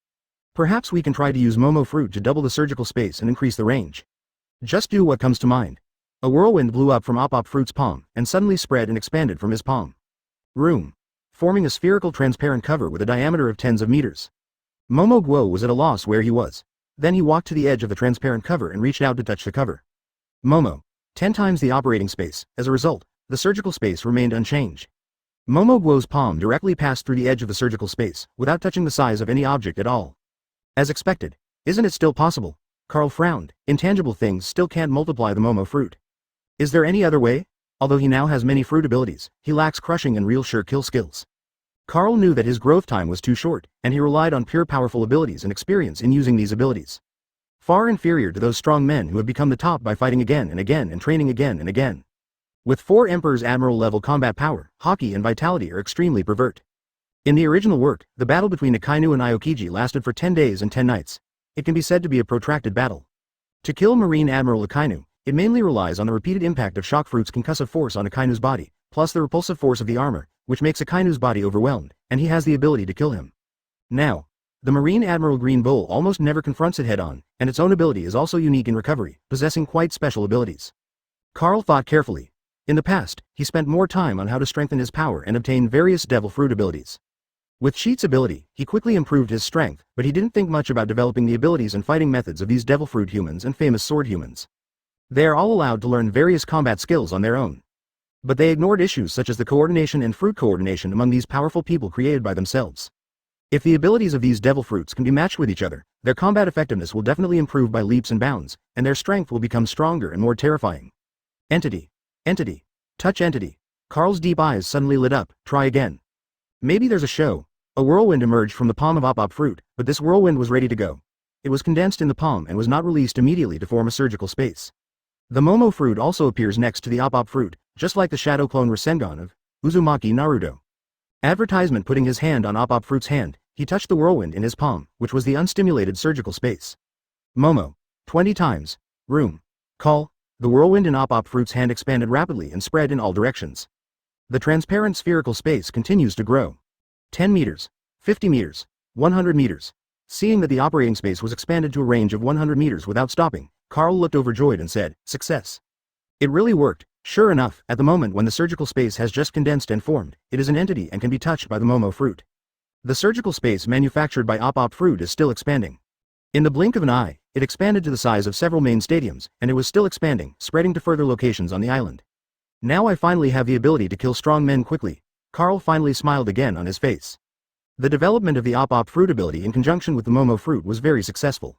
Perhaps we can try to use Momo Fruit to double the surgical space and increase the range. Just do what comes to mind. A whirlwind blew up from Op Fruit's palm, and suddenly spread and expanded from his palm. Room. Forming a spherical transparent cover with a diameter of tens of meters. Momo Guo was at a loss where he was. Then he walked to the edge of the transparent cover and reached out to touch the cover. Momo. 10 times the operating space. As a result, the surgical space remained unchanged. Momo Guo's palm directly passed through the edge of the surgical space, without touching the size of any object at all. As expected. Isn't it still possible? Carl frowned. Intangible things still can't multiply the Momo Fruit. Is there any other way? Although he now has many fruit abilities, he lacks crushing and real sure kill skills. Carl knew that his growth time was too short, and he relied on pure powerful abilities and experience in using these abilities. Far inferior to those strong men who have become the top by fighting again and again and training again and again. With 4 Emperor's Admiral level combat power, Haki and Vitality are extremely pervert. In the original work, the battle between Akainu and Aokiji lasted for 10 days and 10 nights. It can be said to be a protracted battle. To kill Marine Admiral Akainu, it mainly relies on the repeated impact of Shock Fruit's concussive force on Akainu's body, plus the repulsive force of the armor, which makes Akainu's body overwhelmed, and he has the ability to kill him. Now, the Marine Admiral Green Bull almost never confronts it head-on, and its own ability is also unique in recovery, possessing quite special abilities. Carl thought carefully. In the past, he spent more time on how to strengthen his power and obtain various Devil Fruit abilities. With Sheet's ability, he quickly improved his strength, but he didn't think much about developing the abilities and fighting methods of these Devil Fruit humans and famous sword humans. They are all allowed to learn various combat skills on their own. But they ignored issues such as the coordination and fruit coordination among these powerful people created by themselves. If the abilities of these devil fruits can be matched with each other, their combat effectiveness will definitely improve by leaps and bounds, and their strength will become stronger and more terrifying. Entity. Entity. Touch entity. Carl's deep eyes suddenly lit up. Try again. Maybe there's a show. A whirlwind emerged from the palm of Op Fruit, but this whirlwind was ready to go. It was condensed in the palm and was not released immediately to form a surgical space. The Momo Fruit also appears next to the Op Fruit, just like the shadow clone Rasengan of Uzumaki Naruto. Advertisement putting his hand on Op Fruit's hand, he touched the whirlwind in his palm, which was the unstimulated surgical space. Momo. 20 times. Room. Call. The whirlwind in Op Fruit's hand expanded rapidly and spread in all directions. The transparent spherical space continues to grow. 10 meters. 50 meters. 100 meters. Seeing that the operating space was expanded to a range of 100 meters without stopping, Carl looked overjoyed and said, "Success." It really worked. Sure enough, at the moment when the surgical space has just condensed and formed, it is an entity and can be touched by the Momo Fruit. The surgical space manufactured by Op Fruit is still expanding. In the blink of an eye, it expanded to the size of several main stadiums, and it was still expanding, spreading to further locations on the island. Now I finally have the ability to kill strong men quickly. Carl finally smiled again on his face. The development of the Op fruit ability in conjunction with the Momo fruit was very successful.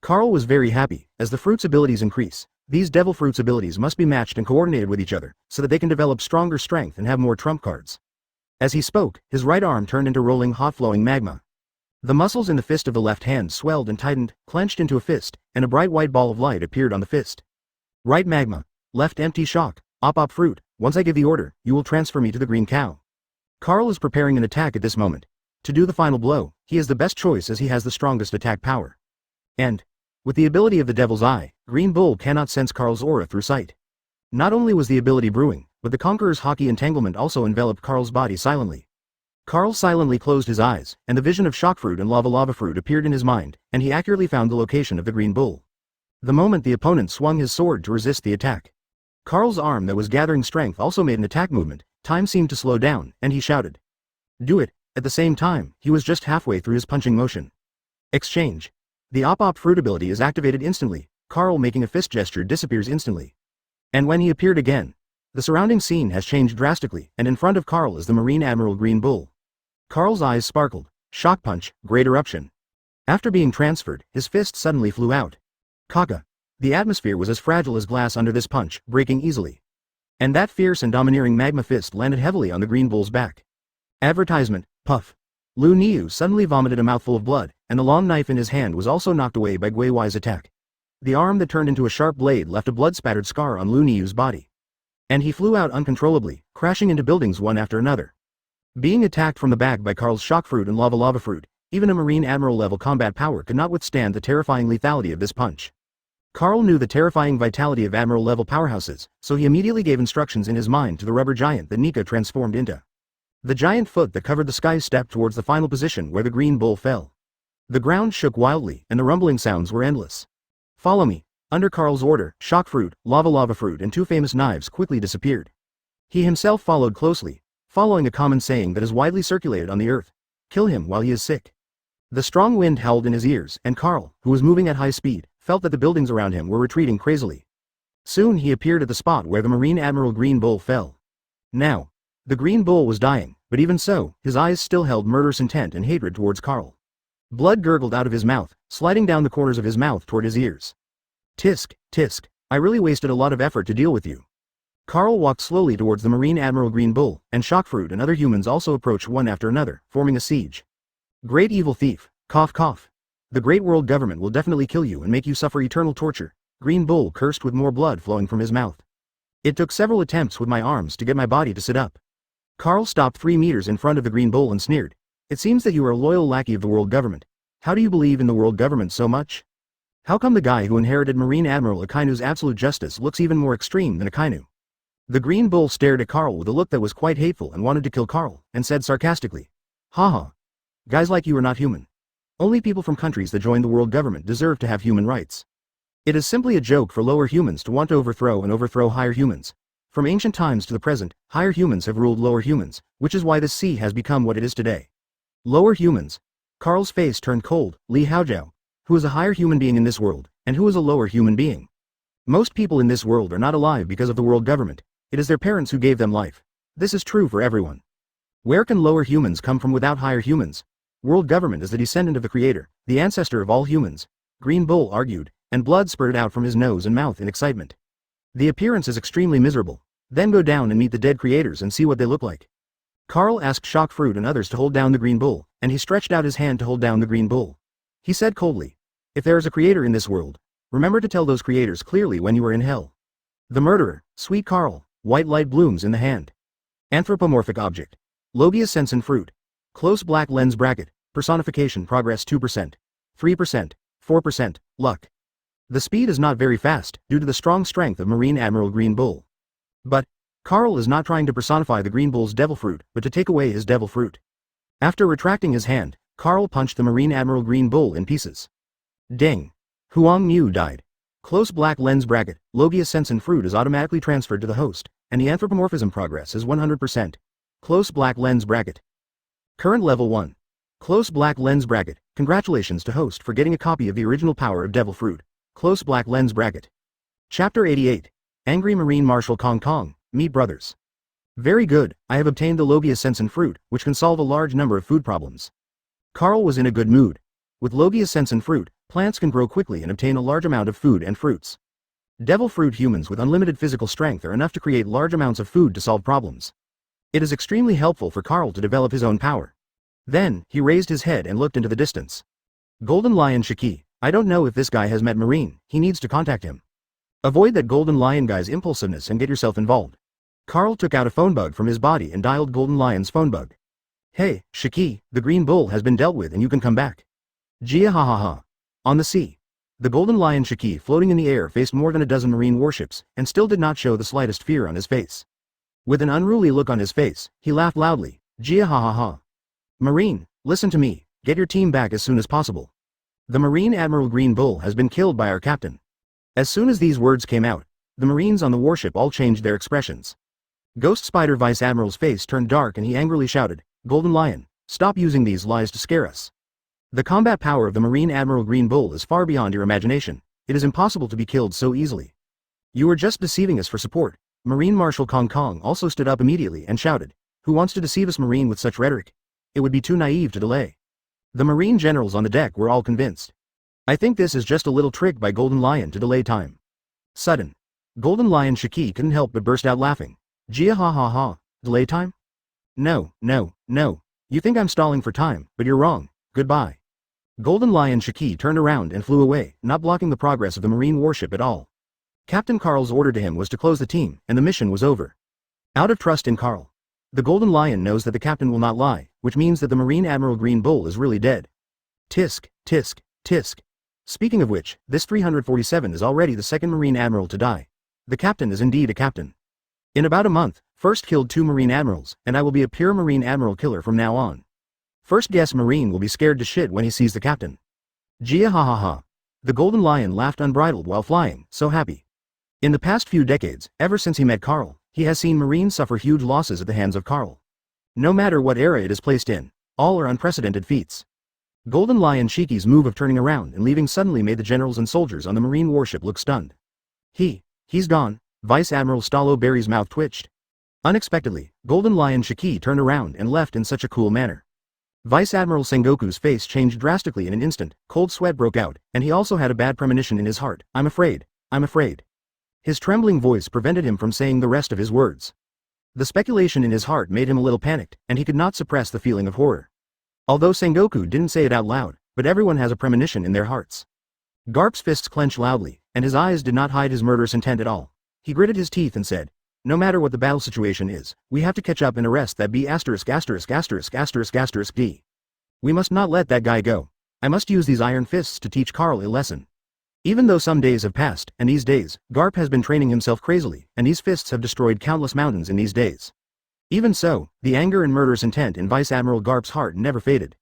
Carl was very happy. As the fruit's abilities increase, these devil fruit's abilities must be matched and coordinated with each other, so that they can develop stronger strength and have more trump cards. As he spoke, his right arm turned into rolling hot flowing magma. The muscles in the fist of the left hand swelled and tightened, clenched into a fist, and a bright white ball of light appeared on the fist. Right magma. Left empty shock. Op fruit. Once I give the order, you will transfer me to the green cow. Carl is preparing an attack at this moment. To do the final blow, he is the best choice as he has the strongest attack power. And, with the ability of the Devil's Eye, Green Bull cannot sense Carl's aura through sight. Not only was the ability brewing, but the Conqueror's hockey entanglement also enveloped Carl's body silently. Carl silently closed his eyes, and the vision of shock fruit and lava fruit appeared in his mind, and he accurately found the location of the Green Bull. The moment the opponent swung his sword to resist the attack, Carl's arm that was gathering strength also made an attack movement. Time seemed to slow down, and he shouted, "Do it!" At the same time, he was just halfway through his punching motion. Exchange. The Op fruit ability is activated instantly. Carl making a fist gesture disappears instantly. And when he appeared again, the surrounding scene has changed drastically, and in front of Carl is the Marine Admiral Green Bull. Carl's eyes sparkled. Shock punch, great eruption. After being transferred, his fist suddenly flew out. Kaka. The atmosphere was as fragile as glass under this punch, breaking easily. And that fierce and domineering magma fist landed heavily on the Green Bull's back. Advertisement, puff. Lu Niu suddenly vomited a mouthful of blood, and the long knife in his hand was also knocked away by Gui Wei's attack. The arm that turned into a sharp blade left a blood-spattered scar on Lu Niu's body. And he flew out uncontrollably, crashing into buildings one after another. Being attacked from the back by Carl's shock fruit and lava fruit, even a Marine Admiral level combat power could not withstand the terrifying lethality of this punch. Carl knew the terrifying vitality of Admiral level powerhouses, so he immediately gave instructions in his mind to the rubber giant that Nika transformed into. The giant foot that covered the sky stepped towards the final position where the Green Bull fell. The ground shook wildly, and the rumbling sounds were endless. Follow me. Under Carl's order, shock fruit, lava fruit and two famous knives quickly disappeared. He himself followed closely, following a common saying that is widely circulated on the earth: kill him while he is sick. The strong wind howled in his ears, and Carl, who was moving at high speed, felt that the buildings around him were retreating crazily. Soon he appeared at the spot where the Marine Admiral Green Bull fell. Now, the Green Bull was dying, but even so, his eyes still held murderous intent and hatred towards Carl. Blood gurgled out of his mouth, sliding down the corners of his mouth toward his ears. Tisk, tisk, I really wasted a lot of effort to deal with you. Carl walked slowly towards the Marine Admiral Green Bull, and Shockfruit and other humans also approached one after another, forming a siege. Great evil thief, cough cough. The great world government will definitely kill you and make you suffer eternal torture. Green Bull cursed with more blood flowing from his mouth. It took several attempts with my arms to get my body to sit up. Carl stopped 3 meters in front of the Green Bull and sneered. It seems that you are a loyal lackey of the world government. How do you believe in the world government so much? How come the guy who inherited Marine Admiral Akainu's absolute justice looks even more extreme than Akainu? The Green Bull stared at Carl with a look that was quite hateful and wanted to kill Carl, and said sarcastically, haha. Guys like you are not human. Only people from countries that joined the world government deserve to have human rights. It is simply a joke for lower humans to want to overthrow higher humans. From ancient times to the present, higher humans have ruled lower humans, which is why this sea has become what it is today. Lower humans. Carl's face turned cold. Li Haojiao, who is a higher human being in this world, and who is a lower human being. Most people in this world are not alive because of the world government. It is their parents who gave them life. This is true for everyone. Where can lower humans come from without higher humans? World government is the descendant of the creator, the ancestor of all humans. Green Bull argued, and blood spurted out from his nose and mouth in excitement. The appearance is extremely miserable. Then go down and meet the dead creators and see what they look like. Carl asked Shockfruit and others to hold down the Green Bull, and he stretched out his hand to hold down the Green Bull. He said coldly, if there is a creator in this world, remember to tell those creators clearly when you are in hell. The murderer, sweet Carl, white light blooms in the hand. Anthropomorphic object. Logia Sensen fruit. Close black lens bracket, personification progress 2%, 3%, 4%, luck. The speed is not very fast, due to the strong strength of Marine Admiral Green Bull. But, Carl is not trying to personify the Green Bull's devil fruit, but to take away his devil fruit. After retracting his hand, Carl punched the Marine Admiral Green Bull in pieces. Ding. Huang Niu died. Close black lens bracket, Logia Sensen fruit is automatically transferred to the host, and the anthropomorphism progress is 100%. Close black lens bracket. Current level 1. Close black lens bracket, congratulations to host for getting a copy of the original power of devil fruit. Close black lens bracket. Chapter 88. Angry Marine Marshal Kong Kong, meet brothers. Very good, I have obtained the Logia Sensen fruit, which can solve a large number of food problems. Carl was in a good mood. With Logia Sensen fruit, plants can grow quickly and obtain a large amount of food and fruits. Devil fruit humans with unlimited physical strength are enough to create large amounts of food to solve problems. It is extremely helpful for Carl to develop his own power. Then, he raised his head and looked into the distance. Golden Lion Shiki, I don't know if this guy has met Marine, he needs to contact him. Avoid that Golden Lion guy's impulsiveness and get yourself involved. Carl took out a phone bug from his body and dialed Golden Lion's phone bug. Hey, Shiki, the Green Bull has been dealt with and you can come back. Jia ha ha ha. On the sea. The Golden Lion Shiki floating in the air faced more than a dozen marine warships, and still did not show the slightest fear on his face. With an unruly look on his face, he laughed loudly, Jia ha ha ha. Marine, listen to me, get your team back as soon as possible. The Marine Admiral Green Bull has been killed by our captain. As soon as these words came out, the Marines on the warship all changed their expressions. Ghost Spider Vice Admiral's face turned dark and he angrily shouted, Golden Lion, stop using these lies to scare us. The combat power of the Marine Admiral Green Bull is far beyond your imagination, it is impossible to be killed so easily. You are just deceiving us for support. Marine Marshal Kong Kong also stood up immediately and shouted, who wants to deceive us Marine with such rhetoric? It would be too naive to delay. The Marine generals on the deck were all convinced. I think this is just a little trick by Golden Lion to delay time. Sudden. Golden Lion Shiki couldn't help but burst out laughing. Jia ha ha ha, delay time? No, no, no. You think I'm stalling for time, but you're wrong. Goodbye. Golden Lion Shiki turned around and flew away, not blocking the progress of the Marine warship at all. Captain Carl's order to him was to close the team, and the mission was over. Out of trust in Carl. The Golden Lion knows that the captain will not lie, which means that the Marine Admiral Green Bull is really dead. Tisk, tisk, tisk. Speaking of which, this 347 is already the second Marine Admiral to die. The captain is indeed a captain. In about a month, first killed 2 Marine Admirals, and I will be a pure Marine Admiral killer from now on. First guess Marine will be scared to shit when he sees the captain. Jia ha ha ha. The Golden Lion laughed unbridled while flying, so happy. In the past few decades, ever since he met Carl, he has seen Marines suffer huge losses at the hands of Carl. No matter what era it is placed in, all are unprecedented feats. Golden Lion Shiki's move of turning around and leaving suddenly made the generals and soldiers on the Marine warship look stunned. He's gone. Vice Admiral Stallo Berry's mouth twitched. Unexpectedly, Golden Lion Shiki turned around and left in such a cool manner. Vice Admiral Sengoku's face changed drastically in an instant, cold sweat broke out, and he also had a bad premonition in his heart. I'm afraid. His trembling voice prevented him from saying the rest of his words. The speculation in his heart made him a little panicked, and he could not suppress the feeling of horror. Although Sengoku didn't say it out loud, but everyone has a premonition in their hearts. Garp's fists clenched loudly, and his eyes did not hide his murderous intent at all. He gritted his teeth and said, no matter what the battle situation is, we have to catch up and arrest that B***************. D. We must not let that guy go. I must use these iron fists to teach Carl a lesson. Even though some days have passed, and these days, Garp has been training himself crazily, and these fists have destroyed countless mountains in these days. Even so, the anger and murderous intent in Vice Admiral Garp's heart never faded.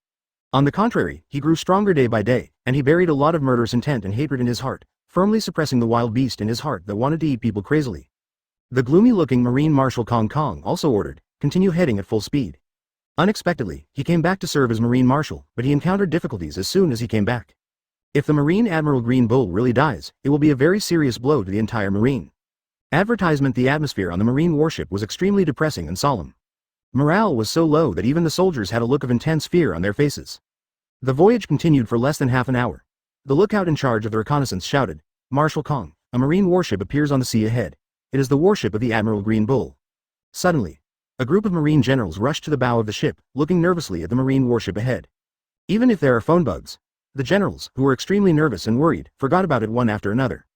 On the contrary, he grew stronger day by day, and he buried a lot of murderous intent and hatred in his heart, firmly suppressing the wild beast in his heart that wanted to eat people crazily. The gloomy-looking Marine Marshal Kong Kong also ordered, continue heading at full speed. Unexpectedly, he came back to serve as Marine Marshal, but he encountered difficulties as soon as he came back. If the Marine Admiral Green Bull really dies, it will be a very serious blow to the entire Marine. Advertisement. The atmosphere on the Marine warship was extremely depressing and solemn. Morale was so low that even the soldiers had a look of intense fear on their faces. The voyage continued for less than half an hour. The lookout in charge of the reconnaissance shouted, Marshal Kong, a Marine warship appears on the sea ahead. It is the warship of the Admiral Green Bull. Suddenly, a group of Marine generals rushed to the bow of the ship, looking nervously at the Marine warship ahead. Even if there are phone bugs, the generals, who were extremely nervous and worried, forgot about it one after another.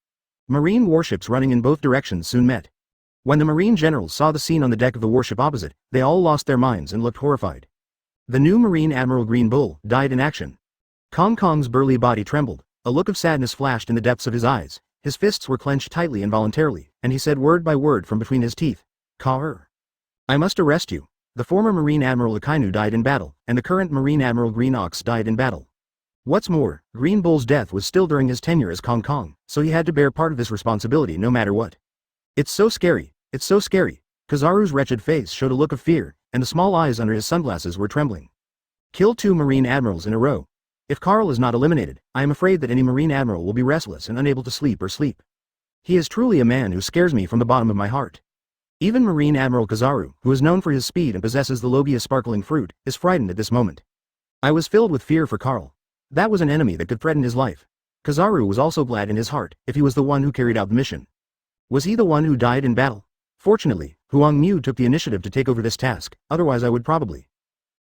Marine warships running in both directions soon met. When the Marine generals saw the scene on the deck of the warship opposite, they all lost their minds and looked horrified. The new Marine Admiral Green Bull died in action. Kong Kong's burly body trembled, a look of sadness flashed in the depths of his eyes, his fists were clenched tightly involuntarily, and he said word by word from between his teeth, Ka-er. I must arrest you. The former Marine Admiral Akainu died in battle, and the current Marine Admiral Green Ox died in battle. What's more, Green Bull's death was still during his tenure as Kong Kong, so he had to bear part of this responsibility no matter what. It's so scary. Kizaru's wretched face showed a look of fear, and the small eyes under his sunglasses were trembling. Kill 2 Marine Admirals in a row. If Carl is not eliminated, I am afraid that any Marine Admiral will be restless and unable to sleep. He is truly a man who scares me from the bottom of my heart. Even Marine Admiral Kizaru, who is known for his speed and possesses the Logia sparkling fruit, is frightened at this moment. I was filled with fear for Karl. That was an enemy that could threaten his life. Kizaru was also glad in his heart, if he was the one who carried out the mission. Was he the one who died in battle? Fortunately, Huang Mu took the initiative to take over this task, otherwise I would probably.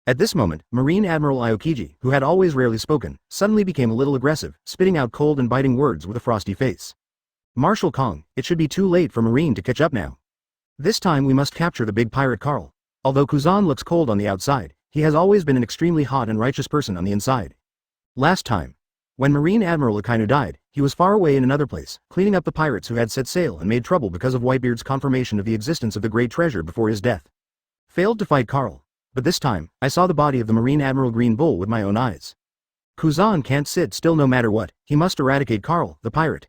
At this moment, Marine Admiral Aokiji, who had always rarely spoken, suddenly became a little aggressive, spitting out cold and biting words with a frosty face. Marshal Kong, it should be too late for Marine to catch up now. This time we must capture the big pirate Karl. Although Kuzan looks cold on the outside, he has always been an extremely hot and righteous person on the inside. Last time, when Marine Admiral Akainu died, he was far away in another place, cleaning up the pirates who had set sail and made trouble because of Whitebeard's confirmation of the existence of the great treasure before his death. Failed to fight Karl. But this time, I saw the body of the Marine Admiral Green Bull with my own eyes. Kuzan can't sit still no matter what, he must eradicate Karl, the pirate.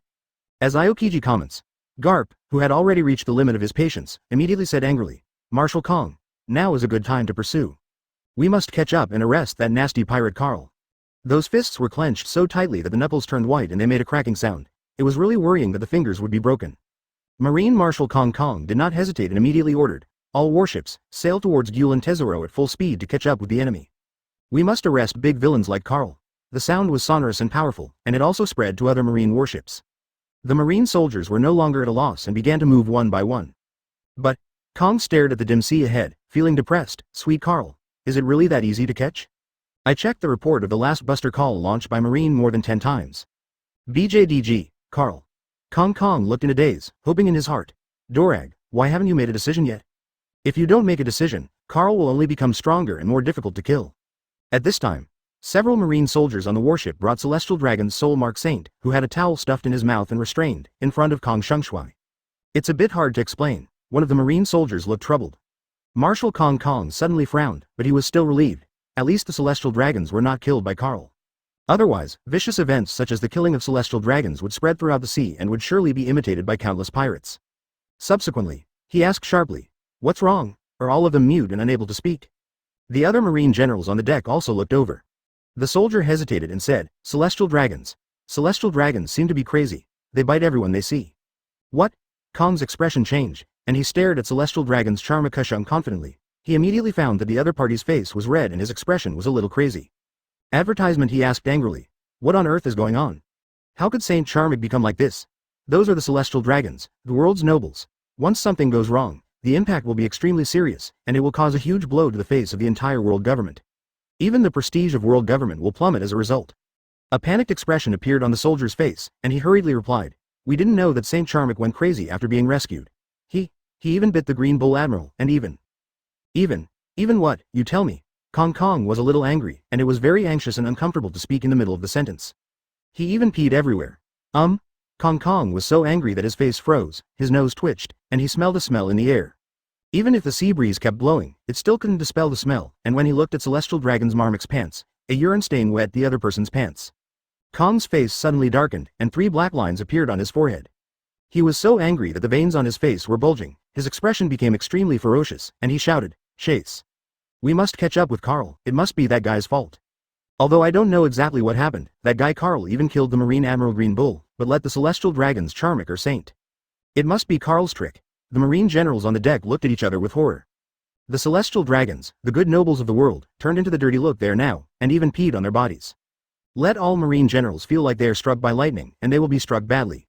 As Aokiji comments, Garp, who had already reached the limit of his patience, immediately said angrily, Marshal Kong, now is a good time to pursue. We must catch up and arrest that nasty pirate Karl. Those fists were clenched so tightly that the knuckles turned white and they made a cracking sound. It was really worrying that the fingers would be broken. Marine Marshal Kong did not hesitate and immediately ordered, all warships, sail towards Gulen Tesoro at full speed to catch up with the enemy. We must arrest big villains like Karl. The sound was sonorous and powerful, and it also spread to other marine warships. The marine soldiers were no longer at a loss and began to move one by one. But, Kong stared at the dim sea ahead, feeling depressed. Sweet Karl, is it really that easy to catch? I checked the report of the last Buster Call launched by Marine more than 10 times. BJDG, Karl. Kong looked in a daze, hoping in his heart. Dorag, why haven't you made a decision yet? If you don't make a decision, Karl will only become stronger and more difficult to kill. At this time, several marine soldiers on the warship brought Celestial Dragon's soul mark Saint, who had a towel stuffed in his mouth and restrained, in front of Kong Shungshui. It's a bit hard to explain. One of the marine soldiers looked troubled. Marshal Kong suddenly frowned, but he was still relieved. At least the Celestial Dragons were not killed by Karl. Otherwise, vicious events such as the killing of Celestial Dragons would spread throughout the sea and would surely be imitated by countless pirates. Subsequently, he asked sharply, what's wrong? Are all of them mute and unable to speak? The other marine generals on the deck also looked over. The soldier hesitated and said, Celestial Dragons. Celestial Dragons seem to be crazy. They bite everyone they see. What? Kong's expression changed, and he stared at Celestial Dragon's Charmakushung confidently. He immediately found that the other party's face was red and his expression was a little crazy. Advertisement, he asked angrily. What on earth is going on? How could Saint Charmig become like this? Those are the Celestial Dragons, the world's nobles. Once something goes wrong, the impact will be extremely serious, and it will cause a huge blow to the face of the entire world government. Even the prestige of world government will plummet as a result. A panicked expression appeared on the soldier's face, and he hurriedly replied, we didn't know that Saint Charmig went crazy after being rescued. He even bit the Green Bull Admiral, and even what, you tell me? Kong was a little angry, and it was very anxious and uncomfortable to speak in the middle of the sentence. He even peed everywhere. Kong was so angry that his face froze, his nose twitched, and he smelled a smell in the air. Even if the sea breeze kept blowing, it still couldn't dispel the smell, and when he looked at Celestial Dragon's Marmok's pants, a urine stain wet the other person's pants. Kong's face suddenly darkened, and 3 black lines appeared on his forehead. He was so angry that the veins on his face were bulging, his expression became extremely ferocious, and he shouted, Chase. We must catch up with Karl, it must be that guy's fault. Although I don't know exactly what happened, that guy Karl even killed the Marine Admiral Green Bull, but let the Celestial Dragons Charmik or Saint. It must be Karl's trick. The marine generals on the deck looked at each other with horror. The Celestial Dragons, the good nobles of the world, turned into the dirty look there now, and even peed on their bodies. Let all marine generals feel like they are struck by lightning, and they will be struck badly.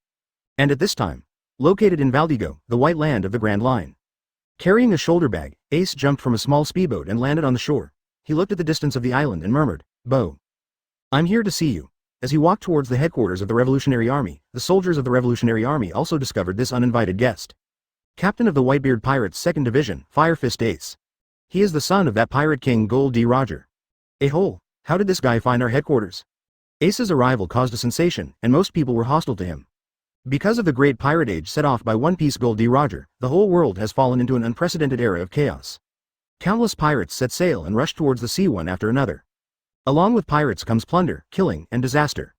And at this time, located in Valdigo, the white land of the Grand Line. Carrying a shoulder bag, Ace jumped from a small speedboat and landed on the shore. He looked at the distance of the island and murmured, Bo. I'm here to see you. As he walked towards the headquarters of the Revolutionary Army, the soldiers of the Revolutionary Army also discovered this uninvited guest. Captain of the Whitebeard Pirates 2nd Division, Firefist Ace. He is the son of that pirate king Gold D. Roger. A-hole, how did this guy find our headquarters? Ace's arrival caused a sensation, and most people were hostile to him. Because of the great pirate age set off by One Piece Gold D. Roger, the whole world has fallen into an unprecedented era of chaos. Countless pirates set sail and rushed towards the sea one after another. Along with pirates comes plunder, killing, and disaster.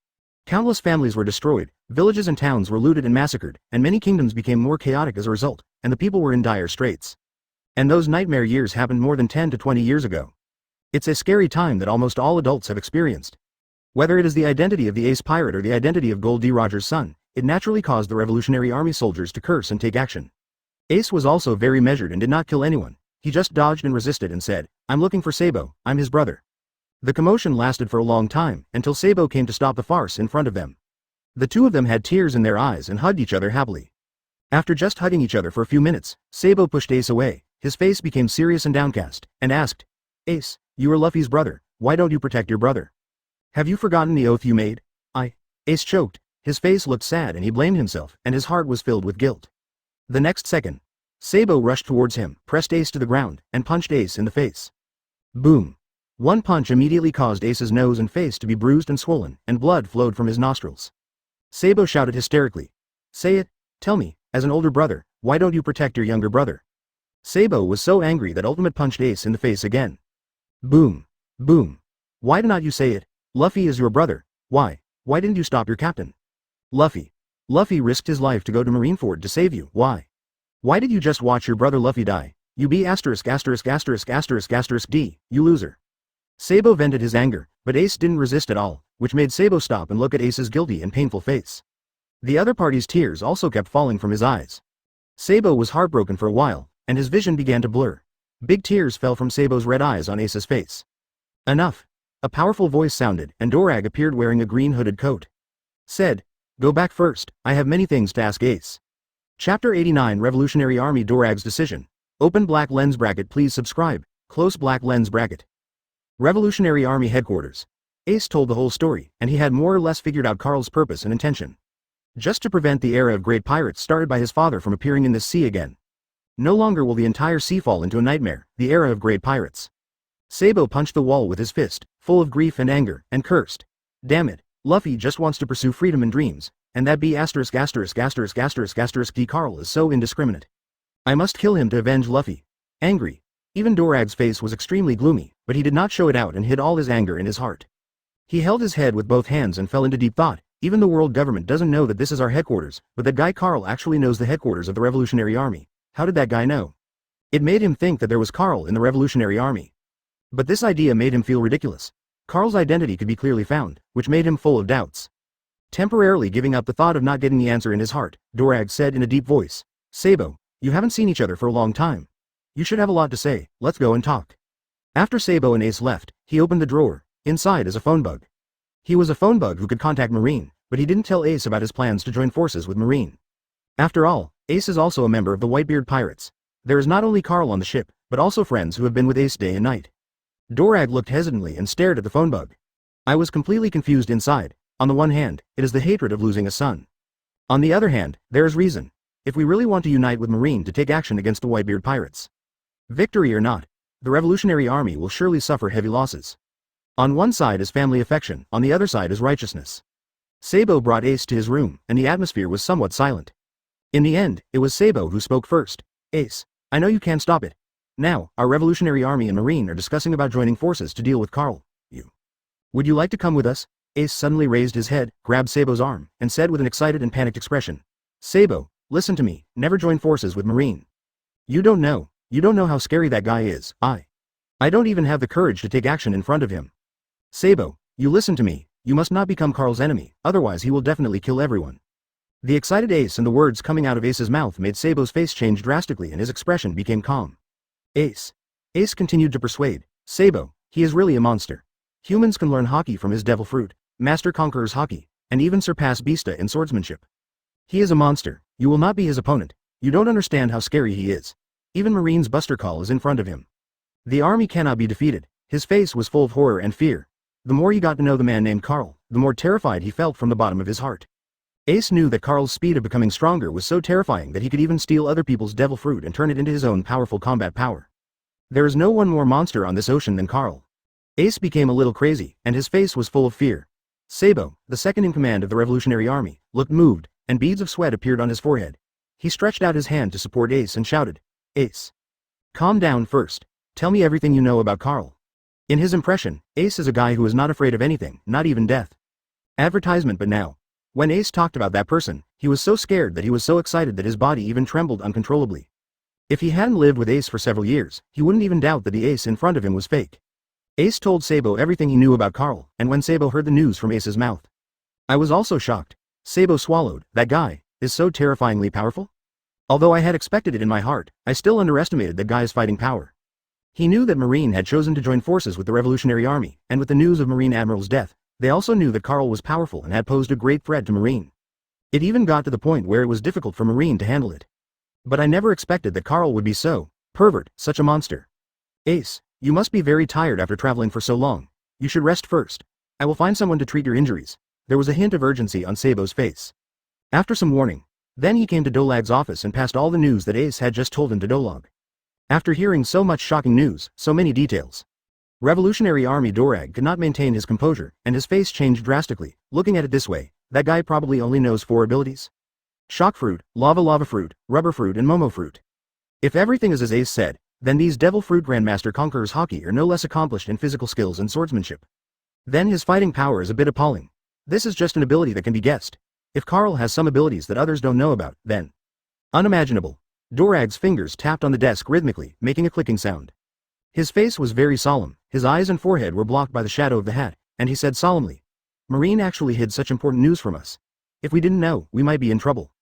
Countless families were destroyed, villages and towns were looted and massacred, and many kingdoms became more chaotic as a result, and the people were in dire straits. And those nightmare years happened more than 10 to 20 years ago. It's a scary time that almost all adults have experienced. Whether it is the identity of the ace pirate or the identity of Gold D. Roger's son, it naturally caused the Revolutionary Army soldiers to curse and take action. Ace was also very measured and did not kill anyone. He just dodged and resisted and said, "I'm looking for Sabo, I'm his brother." The commotion lasted for a long time, until Sabo came to stop the farce in front of them. The two of them had tears in their eyes and hugged each other happily. After just hugging each other for a few minutes, Sabo pushed Ace away. His face became serious and downcast, and asked, "Ace, you are Luffy's brother, why don't you protect your brother? Have you forgotten the oath you made?" Ace choked, his face looked sad and he blamed himself, and his heart was filled with guilt. The next second, Sabo rushed towards him, pressed Ace to the ground, and punched Ace in the face. Boom! One punch immediately caused Ace's nose and face to be bruised and swollen, and blood flowed from his nostrils. Sabo shouted hysterically, "Say it, tell me, as an older brother, why don't you protect your younger brother?" Sabo was so angry that Ultimate punched Ace in the face again. Boom! Boom! "Why did not you say it? Luffy is your brother, why didn't you stop your captain? Luffy risked his life to go to Marineford to save you, why did you just watch your brother Luffy die? You be asterisk asterisk asterisk asterisk asterisk D, you loser." Sabo vented his anger, but Ace didn't resist at all, which made Sabo stop and look at Ace's guilty and painful face. The other party's tears also kept falling from his eyes. Sabo was heartbroken for a while, and his vision began to blur. Big tears fell from Sabo's red eyes on Ace's face. "Enough." A powerful voice sounded, and Dorag appeared wearing a green hooded coat. Said, "Go back first, I have many things to ask Ace." Chapter 89 Revolutionary Army Dorag's Decision. Open black lens bracket. Please subscribe, close black lens bracket. Revolutionary Army Headquarters. Ace told the whole story, and he had more or less figured out Carl's purpose and intention. Just to prevent the era of great pirates started by his father from appearing in this sea again. No longer will the entire sea fall into a nightmare, the era of great pirates. Sabo punched the wall with his fist, full of grief and anger, and cursed. "Damn it, Luffy just wants to pursue freedom and dreams, and that B asterisk asterisk asterisk asterisk asterisk D Carl is so indiscriminate. I must kill him to avenge Luffy." Angry. Even Dorag's face was extremely gloomy, but he did not show it out and hid all his anger in his heart. He held his head with both hands and fell into deep thought. Even the world government doesn't know that this is our headquarters, but that guy Carl actually knows the headquarters of the Revolutionary Army. How did that guy know? It made him think that there was Carl in the Revolutionary Army. But this idea made him feel ridiculous. Carl's identity could be clearly found, which made him full of doubts. Temporarily giving up the thought of not getting the answer in his heart, Dorag said in a deep voice, "Sabo, you haven't seen each other for a long time. You should have a lot to say, let's go and talk." After Sabo and Ace left, he opened the drawer. Inside is a phone bug. He was a phone bug who could contact Marine, but he didn't tell Ace about his plans to join forces with Marine. After all, Ace is also a member of the Whitebeard Pirates. There is not only Carl on the ship, but also friends who have been with Ace day and night. Dorag looked hesitantly and stared at the phone bug. "I was completely confused inside. On the one hand, it is the hatred of losing a son. On the other hand, there is reason. If we really want to unite with Marine to take action against the Whitebeard Pirates. Victory or not, the Revolutionary Army will surely suffer heavy losses. On one side is family affection, on the other side is righteousness." Sabo brought Ace to his room, and the atmosphere was somewhat silent. In the end, it was Sabo who spoke first. "Ace, I know you can't stop it. Now, our Revolutionary Army and Marine are discussing about joining forces to deal with Carl. Would you like to come with us?" Ace suddenly raised his head, grabbed Sabo's arm, and said with an excited and panicked expression. "Sabo, listen to me, never join forces with Marine. You don't know how scary that guy is. I don't even have the courage to take action in front of him. Sabo, you listen to me, you must not become Carl's enemy, otherwise he will definitely kill everyone." The excited Ace and the words coming out of Ace's mouth made Sabo's face change drastically and his expression became calm. Ace continued to persuade. "Sabo, he is really a monster. Humans can learn Haki from his devil fruit, master Conqueror's Haki, and even surpass Beasta in swordsmanship. He is a monster, you will not be his opponent, you don't understand how scary he is. Even Marine's Buster Call is in front of him. The army cannot be defeated." His face was full of horror and fear. The more he got to know the man named Carl, the more terrified he felt from the bottom of his heart. Ace knew that Carl's speed of becoming stronger was so terrifying that he could even steal other people's devil fruit and turn it into his own powerful combat power. There is no one more monster on this ocean than Carl. Ace became a little crazy, and his face was full of fear. Sabo, the second in command of the Revolutionary Army, looked moved, and beads of sweat appeared on his forehead. He stretched out his hand to support Ace and shouted, "Ace, calm down first. Tell me everything you know about Carl." In his impression, Ace is a guy who is not afraid of anything, not even death. Advertisement. But now, when Ace talked about that person, he was so scared that he was so excited that his body even trembled uncontrollably. If he hadn't lived with Ace for several years, he wouldn't even doubt that the Ace in front of him was fake. Ace told Sabo everything he knew about Carl, and when Sabo heard the news from Ace's mouth, "I was also shocked." Sabo swallowed. "That guy is so terrifyingly powerful?" Although I had expected it in my heart, I still underestimated that guy's fighting power. He knew that Marine had chosen to join forces with the Revolutionary Army, and with the news of Marine Admiral's death, they also knew that Carl was powerful and had posed a great threat to Marine. It even got to the point where it was difficult for Marine to handle it. But I never expected that Carl would be so pervert, such a monster. Ace, you must be very tired after traveling for so long. You should rest first. I will find someone to treat your injuries. There was a hint of urgency on Sabo's face. After some warning, then he came to Dolag's office and passed all the news that Ace had just told him to Dolag. After hearing so much shocking news, so many details, Revolutionary Army Dorag could not maintain his composure, and his face changed drastically. Looking at it this way, that guy probably only knows 4 abilities. Shock Fruit, Lava Fruit, Rubber Fruit and Momo Fruit. If everything is as Ace said, then these Devil Fruit Grandmaster Conquerors Hockey are no less accomplished in physical skills and swordsmanship. Then his fighting power is a bit appalling. This is just an ability that can be guessed. If Carl has some abilities that others don't know about, then unimaginable. Dorag's fingers tapped on the desk rhythmically, making a clicking sound. His face was very solemn, his eyes and forehead were blocked by the shadow of the hat, and he said solemnly, Marine actually hid such important news from us. If we didn't know, we might be in trouble.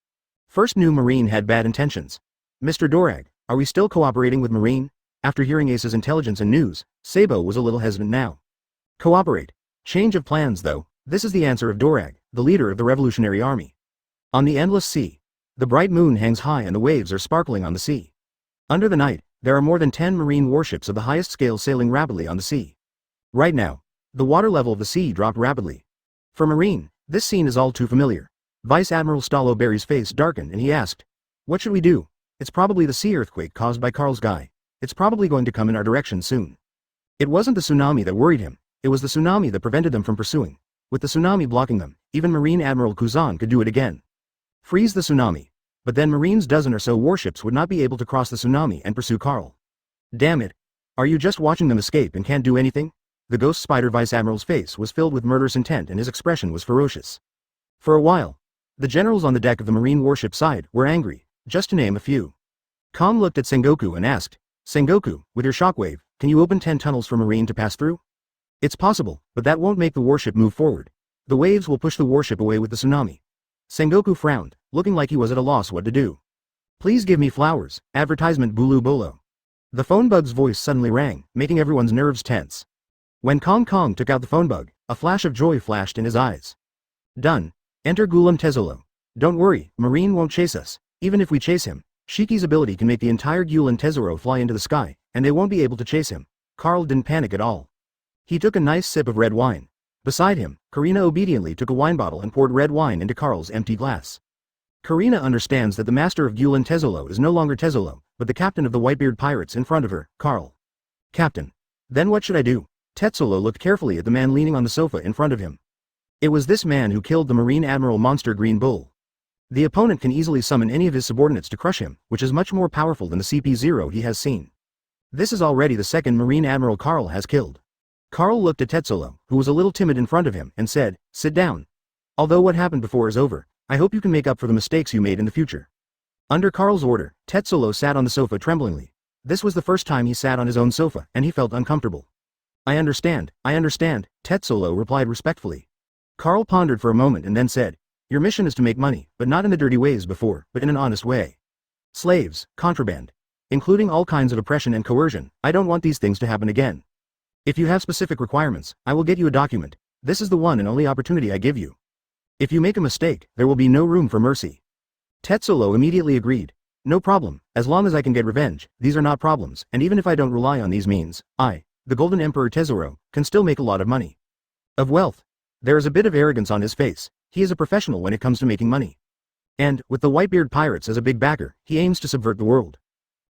First knew Marine had bad intentions. Mr. Dorag, are we still cooperating with Marine? After hearing Ace's intelligence and news, Sabo was a little hesitant now. Cooperate. Change of plans though, this is the answer of Dorag, the leader of the Revolutionary Army. On the endless sea, the bright moon hangs high and the waves are sparkling on the sea. Under the night, there are more than 10 marine warships of the highest scale sailing rapidly on the sea. Right now, the water level of the sea dropped rapidly. For Marine, this scene is all too familiar. Vice Admiral Staloberry's face darkened and he asked, what should we do? It's probably the sea earthquake caused by Carl's guy. It's probably going to come in our direction soon. It wasn't the tsunami that worried him, it was the tsunami that prevented them from pursuing. With the tsunami blocking them, even Marine Admiral Kuzan could do it again. Freeze the tsunami. But then Marine's dozen or so warships would not be able to cross the tsunami and pursue Carl. Damn it. Are you just watching them escape and can't do anything? The ghost spider Vice Admiral's face was filled with murderous intent and his expression was ferocious. For a while, the generals on the deck of the Marine warship side were angry, just to name a few. Kong looked at Sengoku and asked, Sengoku, with your shockwave, can you open 10 tunnels for Marine to pass through? It's possible, but that won't make the warship move forward. The waves will push the warship away with the tsunami. Sengoku frowned, looking like he was at a loss what to do. Please give me flowers, advertisement Bulu Bolo. The phone bug's voice suddenly rang, making everyone's nerves tense. When Kong took out the phone bug, a flash of joy flashed in his eyes. Done. Enter Gulam Tezolo. Don't worry, Marine won't chase us. Even if we chase him, Shiki's ability can make the entire Gulan Tezoro fly into the sky, and they won't be able to chase him. Carl didn't panic at all. He took a nice sip of red wine. Beside him, Karina obediently took a wine bottle and poured red wine into Carl's empty glass. Karina understands that the master of Gulan Tezolo is no longer Tezolo, but the captain of the Whitebeard Pirates in front of her, Carl. Captain. Then what should I do? Tetsolo looked carefully at the man leaning on the sofa in front of him. It was this man who killed the Marine Admiral Monster Green Bull. The opponent can easily summon any of his subordinates to crush him, which is much more powerful than the CP0 he has seen. This is already the second Marine Admiral Carl has killed. Carl looked at Tetsolo, who was a little timid in front of him, and said, sit down. Although what happened before is over, I hope you can make up for the mistakes you made in the future. Under Carl's order, Tetsolo sat on the sofa tremblingly. This was the first time he sat on his own sofa, and he felt uncomfortable. I understand, Tetsolo replied respectfully. Carl pondered for a moment and then said, your mission is to make money, but not in the dirty ways before, but in an honest way. Slaves, contraband, including all kinds of oppression and coercion, I don't want these things to happen again. If you have specific requirements, I will get you a document. This is the one and only opportunity I give you. If you make a mistake, there will be no room for mercy. Tetsolo immediately agreed. No problem, as long as I can get revenge, these are not problems, and even if I don't rely on these means, I, the Golden Emperor Tesoro, can still make a lot of money. Of wealth. There is a bit of arrogance on his face. He is a professional when it comes to making money. And, with the Whitebeard Pirates as a big backer, he aims to subvert the world.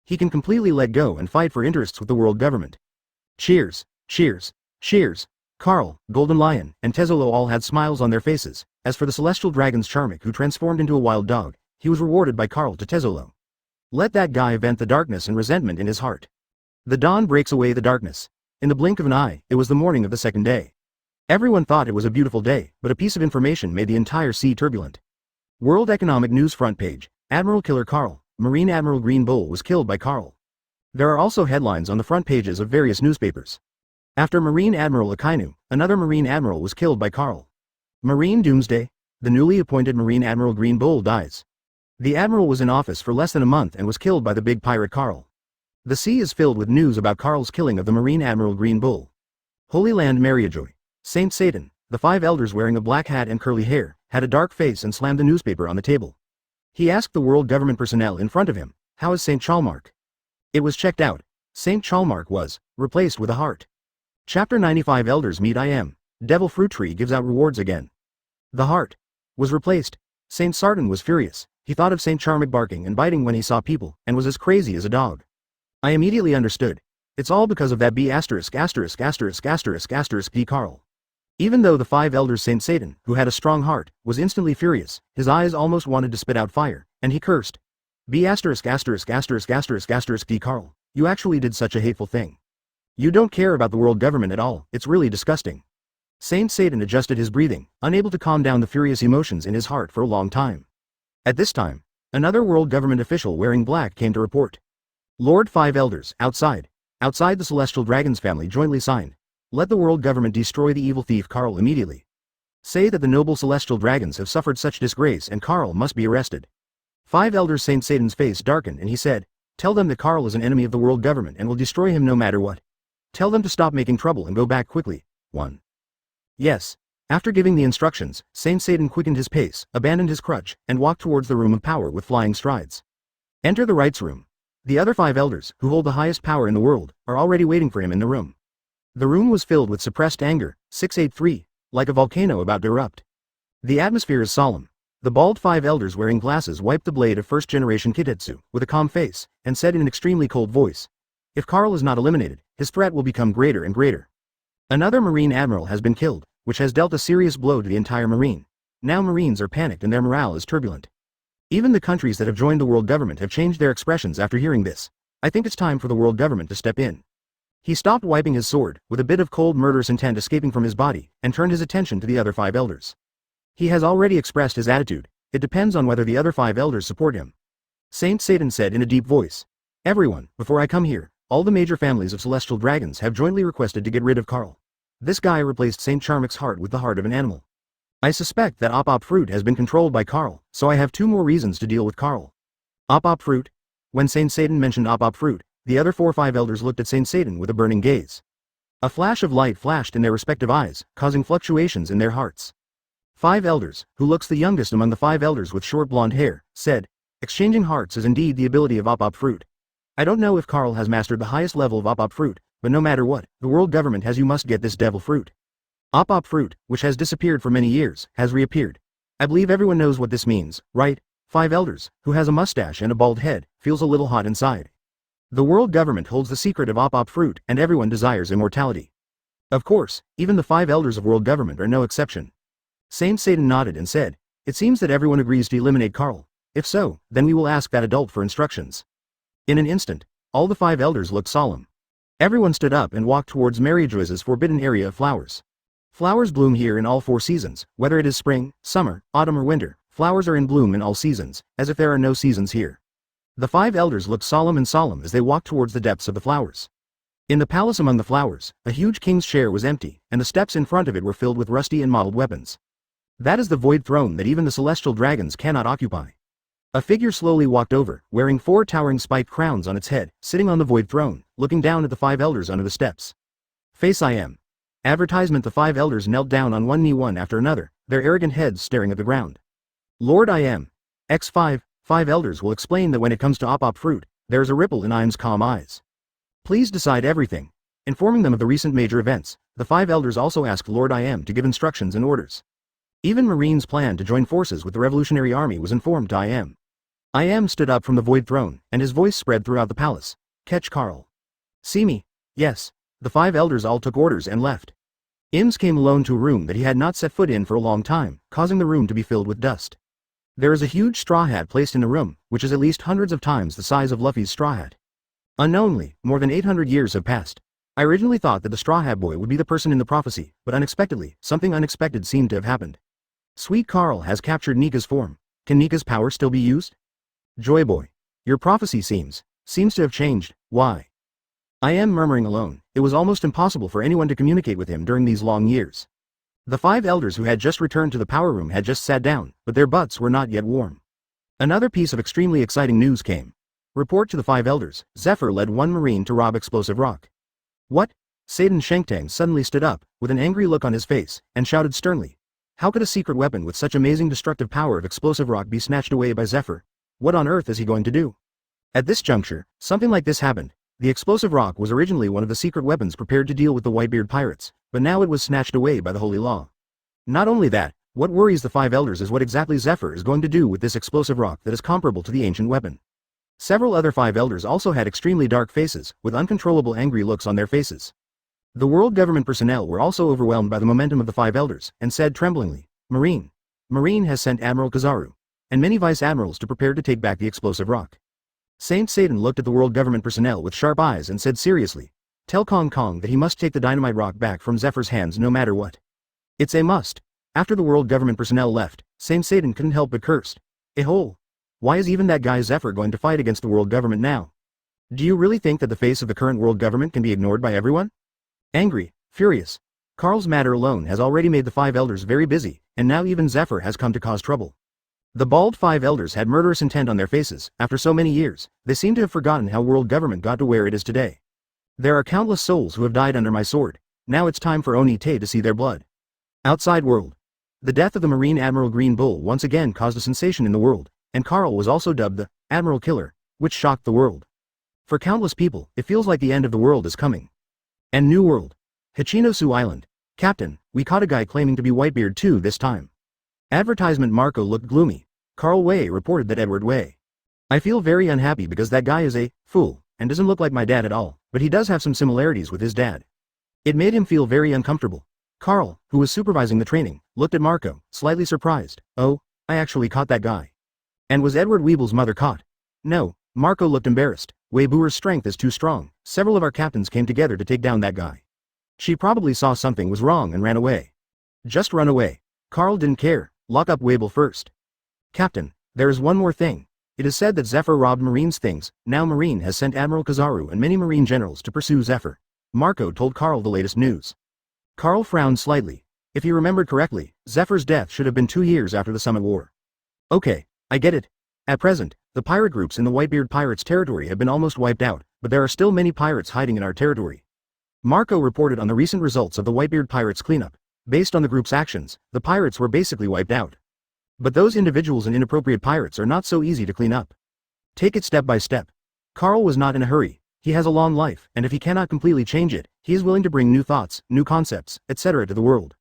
He can completely let go and fight for interests with the world government. Cheers, cheers, cheers. Carl, Golden Lion, and Tezolo all had smiles on their faces. As for the celestial dragon's Charmic who transformed into a wild dog, he was rewarded by Carl to Tezolo. Let that guy vent the darkness and resentment in his heart. The dawn breaks away the darkness. In the blink of an eye, it was the morning of the second day. Everyone thought it was a beautiful day, but a piece of information made the entire sea turbulent. World Economic News front page, Admiral Killer Carl, Marine Admiral Green Bull was killed by Carl. There are also headlines on the front pages of various newspapers. After Marine Admiral Akainu, another Marine Admiral was killed by Carl. Marine Doomsday, the newly appointed Marine Admiral Green Bull dies. The admiral was in office for less than a month and was killed by the big pirate Carl. The sea is filled with news about Carl's killing of the Marine Admiral Green Bull. Holy Land Mariajoy. Saint Satan, the 5 elders wearing a black hat and curly hair, had a dark face and slammed the newspaper on the table. He asked the world government personnel in front of him, "How is Saint Chalmark?" It was checked out. Saint Chalmark was replaced with a heart. Chapter 95 Elders Meet I Am. Devil Fruit Tree gives out rewards again. The heart was replaced. Saint Sarton was furious. He thought of Saint Charmic barking and biting when he saw people, and was as crazy as a dog. I immediately understood. It's all because of that B*********** D. Carl. Even though the 5 elders Saint Satan, who had a strong heart, was instantly furious, his eyes almost wanted to spit out fire, and he cursed. B******** D. Carl. You actually did such a hateful thing. You don't care about the world government at all, it's really disgusting. Saint Satan adjusted his breathing, unable to calm down the furious emotions in his heart for a long time. At this time, another world government official wearing black came to report. Lord 5 elders, outside. Outside the celestial dragon's family jointly signed. Let the world government destroy the evil thief Carl immediately. Say that the noble celestial dragons have suffered such disgrace and Carl must be arrested. 5 elders Saint Satan's face darkened and he said, tell them that Carl is an enemy of the world government and will destroy him no matter what. Tell them to stop making trouble and go back quickly. 1. Yes. After giving the instructions, Saint Satan quickened his pace, abandoned his crutch, and walked towards the room of power with flying strides. Enter the rights room. The other 5 elders, who hold the highest power in the world, are already waiting for him in the room. The room was filled with suppressed anger, 683, like a volcano about to erupt. The atmosphere is solemn. The bald 5 elders wearing glasses wiped the blade of first-generation Kitetsu, with a calm face, and said in an extremely cold voice, if Carl is not eliminated, his threat will become greater and greater. Another Marine admiral has been killed, which has dealt a serious blow to the entire Marine. Now Marines are panicked and their morale is turbulent. Even the countries that have joined the world government have changed their expressions after hearing this. I think it's time for the world government to step in. He stopped wiping his sword, with a bit of cold murderous intent escaping from his body, and turned his attention to the other 5 elders. He has already expressed his attitude. It depends on whether the other 5 elders support him. Saint Satan said in a deep voice. Everyone, before I come here, all the major families of celestial dragons have jointly requested to get rid of Carl. This guy replaced Saint Charmic's heart with the heart of an animal. I suspect that Op Fruit has been controlled by Carl, so I have 2 more reasons to deal with Carl. Op Fruit? When Saint Satan mentioned Op Fruit, the other 5 elders looked at Saint Satan with a burning gaze. A flash of light flashed in their respective eyes, causing fluctuations in their hearts. 5 elders, who looks the youngest among the 5 elders with short blonde hair, said, exchanging hearts is indeed the ability of Op Fruit. I don't know if Carl has mastered the highest level of Op Fruit, but no matter what, the world government has you must get this devil fruit. Op Fruit, which has disappeared for many years, has reappeared. I believe everyone knows what this means, right? 5 elders, who has a mustache and a bald head, feels a little hot inside. The world government holds the secret of Op Fruit and everyone desires immortality. Of course, even the 5 elders of world government are no exception. Saint Satan nodded and said, it seems that everyone agrees to eliminate Carl. If so, then we will ask that adult for instructions. In an instant, all the 5 elders looked solemn. Everyone stood up and walked towards Mariajoy's forbidden area of flowers. Flowers bloom here in all 4 seasons, whether it is spring, summer, autumn or winter, flowers are in bloom in all seasons, as if there are no seasons here. The 5 elders looked solemn as they walked towards the depths of the flowers. In the palace among the flowers, a huge king's chair was empty, and the steps in front of it were filled with rusty and mottled weapons. That is the void throne that even the celestial dragons cannot occupy. A figure slowly walked over, wearing 4 towering spiked crowns on its head, sitting on the void throne, looking down at the 5 elders under the steps. Face I am. Advertisement. The 5 elders knelt down on one knee one after another, their arrogant heads staring at the ground. Lord I am. X5, 5 elders will explain that when it comes to Op Fruit, there is a ripple in I Am's calm eyes. Please decide everything. Informing them of the recent major events, the 5 elders also asked Lord I Am to give instructions and orders. Even Marine's plan to join forces with the Revolutionary Army was informed to I Am. I Am stood up from the void throne, and his voice spread throughout the palace. Catch Carl. See me? Yes. The 5 elders all took orders and left. Ims came alone to a room that he had not set foot in for a long time, causing the room to be filled with dust. There is a huge straw hat placed in the room, which is at least hundreds of times the size of Luffy's straw hat. Unknowingly, more than 800 years have passed. I originally thought that the Straw Hat Boy would be the person in the prophecy, but unexpectedly, something unexpected seemed to have happened. Sweet Carl has captured Nika's form. Can Nika's power still be used? Joy Boy. Your prophecy seems to have changed. Why? I am murmuring alone. It was almost impossible for anyone to communicate with him during these long years. The 5 elders who had just returned to the power room had just sat down, but their butts were not yet warm. Another piece of extremely exciting news came. Report to the 5 elders, Zephyr led one marine to rob explosive rock. What? Satan Shenktang suddenly stood up, with an angry look on his face, and shouted sternly. How could a secret weapon with such amazing destructive power of explosive rock be snatched away by Zephyr? What on earth is he going to do? At this juncture, something like this happened. The explosive rock was originally one of the secret weapons prepared to deal with the Whitebeard Pirates, but now it was snatched away by the Holy Law. Not only that, what worries the 5 elders is what exactly Zephyr is going to do with this explosive rock that is comparable to the ancient weapon. Several other 5 elders also had extremely dark faces, with uncontrollable angry looks on their faces. The world government personnel were also overwhelmed by the momentum of the 5 elders, and said tremblingly, Marine. Marine has sent Admiral Kizaru, and many vice admirals to prepare to take back the explosive rock. Saint Satan looked at the world government personnel with sharp eyes and said seriously, tell Kong Kong that he must take the dynamite rock back from Zephyr's hands no matter what. It's a must. After the world government personnel left, Saint Satan couldn't help but curse. A hole. Why is even that guy Zephyr going to fight against the world government now? Do you really think that the face of the current world government can be ignored by everyone? Angry, furious. Carl's matter alone has already made the 5 elders very busy, and now even Zephyr has come to cause trouble. The bald 5 elders had murderous intent on their faces. After so many years, they seem to have forgotten how world government got to where it is today. There are countless souls who have died under my sword. Now it's time for Oni Te to see their blood. Outside world. The death of the Marine Admiral Green Bull once again caused a sensation in the world, and Carl was also dubbed the Admiral Killer, which shocked the world. For countless people, it feels like the end of the world is coming. And new world. Hachinosu Island. Captain, we caught a guy claiming to be Whitebeard too this time. Advertisement Marco looked gloomy. Carl Wei reported that Edward Wei. I feel very unhappy because that guy is a fool, and doesn't look like my dad at all, but he does have some similarities with his dad. It made him feel very uncomfortable. Carl, who was supervising the training, looked at Marco, slightly surprised. Oh, I actually caught that guy. And was Edward Weeble's mother caught? No, Marco looked embarrassed. Wei Buer's strength is too strong. Several of our captains came together to take down that guy. She probably saw something was wrong and ran away. Just run away. Carl didn't care. Lock up Weeble first. Captain, there is one more thing. It is said that Zephyr robbed Marine's things. Now Marine has sent Admiral Kizaru and many Marine generals to pursue Zephyr. Marco told Carl the latest news. Carl frowned slightly. If he remembered correctly, Zephyr's death should have been 2 years after the Summit War. Okay, I get it. At present, the pirate groups in the Whitebeard Pirates territory have been almost wiped out, but there are still many pirates hiding in our territory. Marco reported on the recent results of the Whitebeard Pirates cleanup. Based on the group's actions, the pirates were basically wiped out. But those individuals and inappropriate pirates are not so easy to clean up. Take it step by step. Carl was not in a hurry. He has a long life, and if he cannot completely change it, he is willing to bring new thoughts, new concepts, etc. to the world.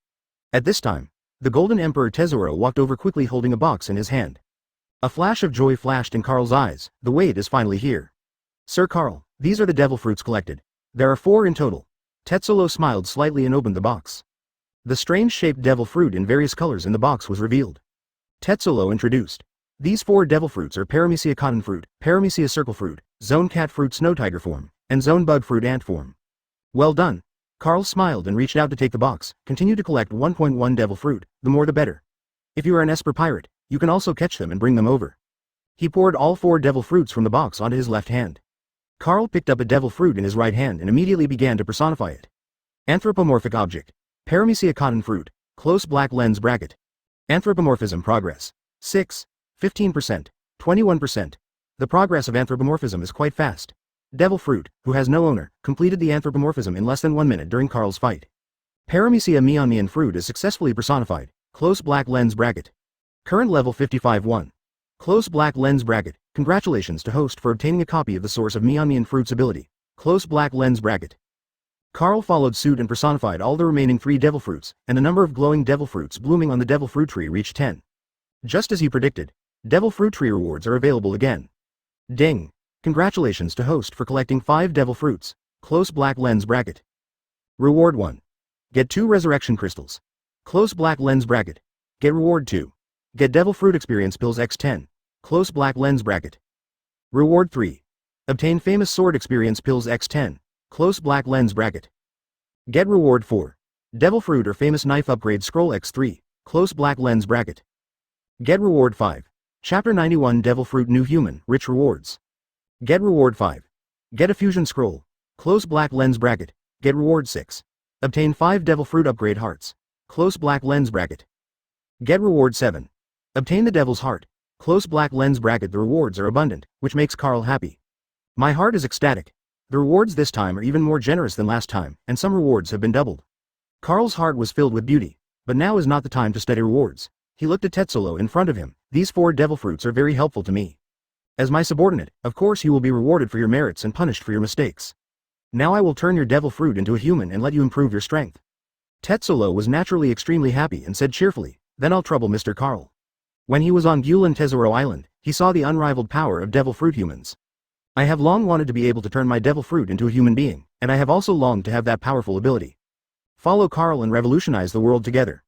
At this time, the Golden Emperor Tesoro walked over quickly holding a box in his hand. A flash of joy flashed in Carl's eyes. The wait is finally here. Sir Carl, these are the devil fruits collected. There are 4 in total. Tetsolo smiled slightly and opened the box. The strange-shaped devil fruit in various colors in the box was revealed. Tetsolo introduced. These 4 devil fruits are Paramecia cotton fruit, Paramecia circle fruit, Zone cat fruit snow tiger form, and Zone bug fruit ant form. Well done. Carl smiled and reached out to take the box. Continue to collect 1.1 devil fruit, the more the better. If you are an Esper pirate, you can also catch them and bring them over. He poured all 4 devil fruits from the box onto his left hand. Carl picked up a devil fruit in his right hand and immediately began to personify it. Anthropomorphic object. Paramecia cotton fruit, close black lens bracket. Anthropomorphism progress. 6, 15%, 21%. The progress of anthropomorphism is quite fast. Devil fruit, who has no owner, completed the anthropomorphism in less than 1 minute during Carl's fight. Paramecia meon fruit is successfully personified. Close black lens bracket. Current level 55-1. Close black lens bracket. Congratulations to host for obtaining a copy of the source of meon fruit's ability. Close black lens bracket. Carl followed suit and personified all the remaining 3 devil fruits, and the number of glowing devil fruits blooming on the devil fruit tree reached 10. Just as he predicted, devil fruit tree rewards are available again. Ding! Congratulations to host for collecting 5 devil fruits. Close black lens bracket. Reward 1. Get 2 resurrection crystals. Close black lens bracket. Get reward 2. Get devil fruit experience pills x10. Close black lens bracket. Reward 3. Obtain famous sword experience pills x10. Close black lens bracket. Get reward 4. Devil fruit or famous knife upgrade scroll x3. Close black lens bracket. Get reward 5. Chapter 91 Devil fruit new human rich rewards. Get reward 5. Get a fusion scroll. Close black lens bracket. Get reward 6. Obtain 5 devil fruit upgrade hearts. Close black lens bracket. Get reward 7. Obtain the devil's heart. Close black lens bracket. The rewards are abundant, which makes Carl happy. My heart is ecstatic. The rewards this time are even more generous than last time, and some rewards have been doubled. Carl's heart was filled with beauty, but now is not the time to study rewards. He looked at Tetsulo in front of him. These 4 devil fruits are very helpful to me. As my subordinate, of course you will be rewarded for your merits and punished for your mistakes. Now I will turn your devil fruit into a human and let you improve your strength. Tetsulo was naturally extremely happy and said cheerfully, then I'll trouble Mr. Carl. When he was on Gulen Tesoro Island, he saw the unrivaled power of devil fruit humans. I have long wanted to be able to turn my devil fruit into a human being, and I have also longed to have that powerful ability. Follow Carl and revolutionize the world together.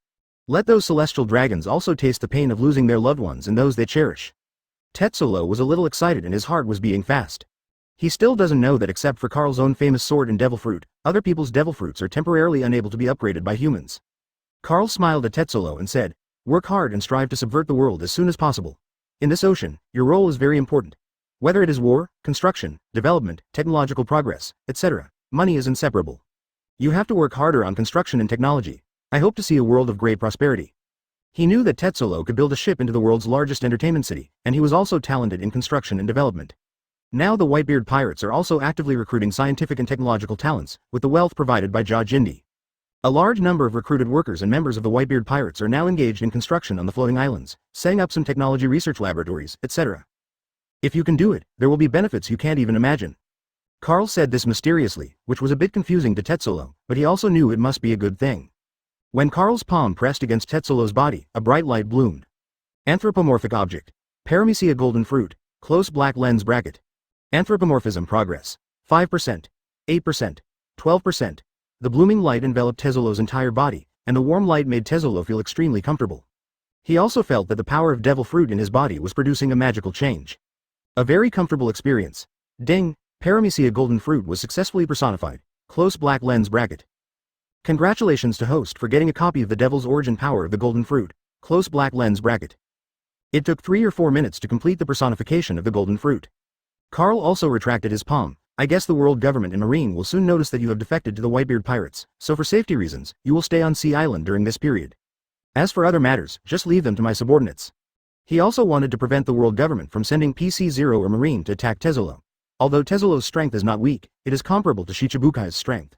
Let those celestial dragons also taste the pain of losing their loved ones and those they cherish. Tetsulo was a little excited and his heart was beating fast. He still doesn't know that except for Carl's own famous sword and devil fruit, other people's devil fruits are temporarily unable to be upgraded by humans. Carl smiled at Tetsulo and said, work hard and strive to subvert the world as soon as possible. In this ocean, your role is very important. Whether it is war, construction, development, technological progress, etc., money is inseparable. You have to work harder on construction and technology. I hope to see a world of great prosperity. He knew that Tetsulo could build a ship into the world's largest entertainment city, and he was also talented in construction and development. Now the Whitebeard Pirates are also actively recruiting scientific and technological talents, with the wealth provided by Ja Jindi. A large number of recruited workers and members of the Whitebeard Pirates are now engaged in construction on the floating islands, setting up some technology research laboratories, etc. If you can do it, there will be benefits you can't even imagine. Carl said this mysteriously, which was a bit confusing to Tetsulo, but he also knew it must be a good thing. When Carl's palm pressed against Tetsulo's body, a bright light bloomed. Anthropomorphic object. Paramecia golden fruit. Close black lens bracket. Anthropomorphism progress. 5%. 8%. 12%. The blooming light enveloped Tetsulo's entire body, and the warm light made Tetsulo feel extremely comfortable. He also felt that the power of devil fruit in his body was producing a magical change. A very comfortable experience. Ding! Paramecia golden fruit was successfully personified. Close black lens bracket. Congratulations to host for getting a copy of the Devil's Origin Power of the Golden Fruit. Close black lens bracket. It took 3 or 4 minutes to complete the personification of the golden fruit. Carl also retracted his palm. I guess the world government and marine will soon notice that you have defected to the Whitebeard Pirates, so for safety reasons, you will stay on Sea Island during this period. As for other matters, just leave them to my subordinates. He also wanted to prevent the world government from sending PC-0 or Marine to attack Tetsulo. Although Tetsulo's strength is not weak, it is comparable to Shichibukai's strength.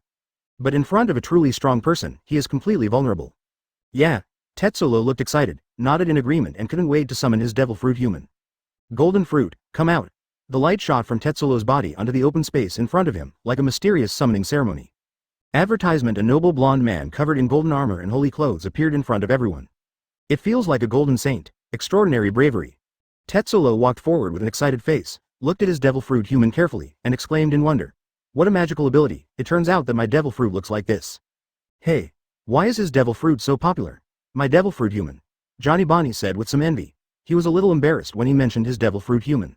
But in front of a truly strong person, he is completely vulnerable. Yeah. Tetsulo looked excited, nodded in agreement and couldn't wait to summon his devil fruit human. Golden fruit, come out. The light shot from Tetsulo's body onto the open space in front of him, like a mysterious summoning ceremony. Advertisement. A noble blonde man covered in golden armor and holy clothes appeared in front of everyone. It feels like a golden saint. Extraordinary bravery. Tetsulo walked forward with an excited face, looked at his devil fruit human carefully, and exclaimed in wonder. What a magical ability. It turns out that my devil fruit looks like this. Hey. Why is his devil fruit so popular? My devil fruit human. Johnny Bonnie said with some envy. He was a little embarrassed when he mentioned his devil fruit human.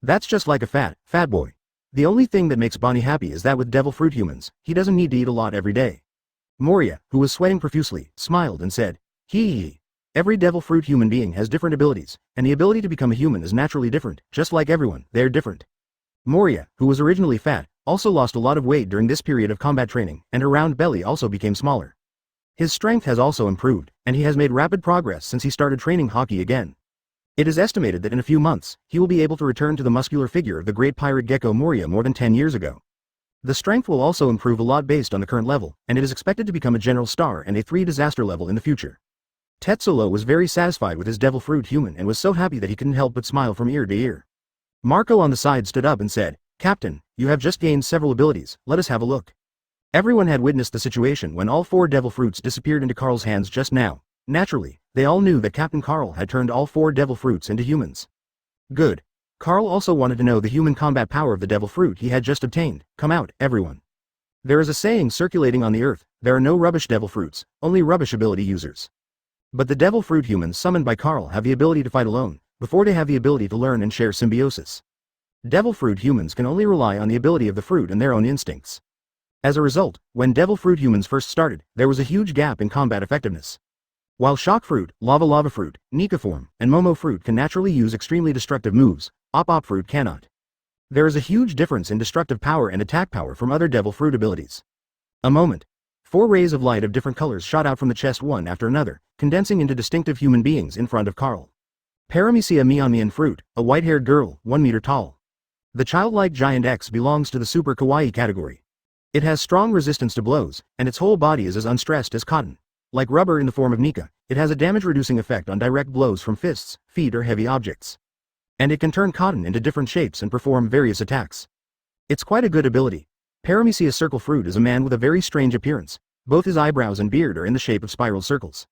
That's just like a fat boy. The only thing that makes Bonnie happy is that with devil fruit humans, he doesn't need to eat a lot every day. Moria, who was sweating profusely, smiled and said, hee. Every devil fruit human being has different abilities, and the ability to become a human is naturally different, just like everyone, they're different. Moria, who was originally fat, also lost a lot of weight during this period of combat training, and her round belly also became smaller. His strength has also improved, and he has made rapid progress since he started training hockey again. It is estimated that in a few months, he will be able to return to the muscular figure of the great pirate gecko Moria more than 10 years ago. The strength will also improve a lot based on the current level, and it is expected to become a general star and a 3 disaster level in the future. Tetsulo was very satisfied with his devil fruit human and was so happy that he couldn't help but smile from ear to ear. Marco on the side stood up and said, Captain, you have just gained several abilities, let us have a look. Everyone had witnessed the situation when all 4 devil fruits disappeared into Carl's hands just now. Naturally, they all knew that Captain Carl had turned all 4 devil fruits into humans. Good. Carl also wanted to know the human combat power of the devil fruit he had just obtained. Come out, everyone. There is a saying circulating on the earth, there are no rubbish devil fruits, only rubbish ability users. But the devil fruit humans summoned by Carl have the ability to fight alone, before they have the ability to learn and share symbiosis. Devil fruit humans can only rely on the ability of the fruit and their own instincts. As a result, when devil fruit humans first started, there was a huge gap in combat effectiveness. While shock fruit, lava fruit, Nika form, and Momo fruit can naturally use extremely destructive moves, Op fruit cannot. There is a huge difference in destructive power and attack power from other devil fruit abilities. A moment. 4 rays of light of different colors shot out from the chest one after another, condensing into distinctive human beings in front of Carl. Paramecia meonmion fruit, a white-haired girl, 1 meter tall. The childlike giant X belongs to the super kawaii category. It has strong resistance to blows, and its whole body is as unstressed as cotton. Like rubber in the form of Nika, it has a damage-reducing effect on direct blows from fists, feet or heavy objects. And it can turn cotton into different shapes and perform various attacks. It's quite a good ability. Paramecia circle fruit is a man with a very strange appearance. Both his eyebrows and beard are in the shape of spiral circles.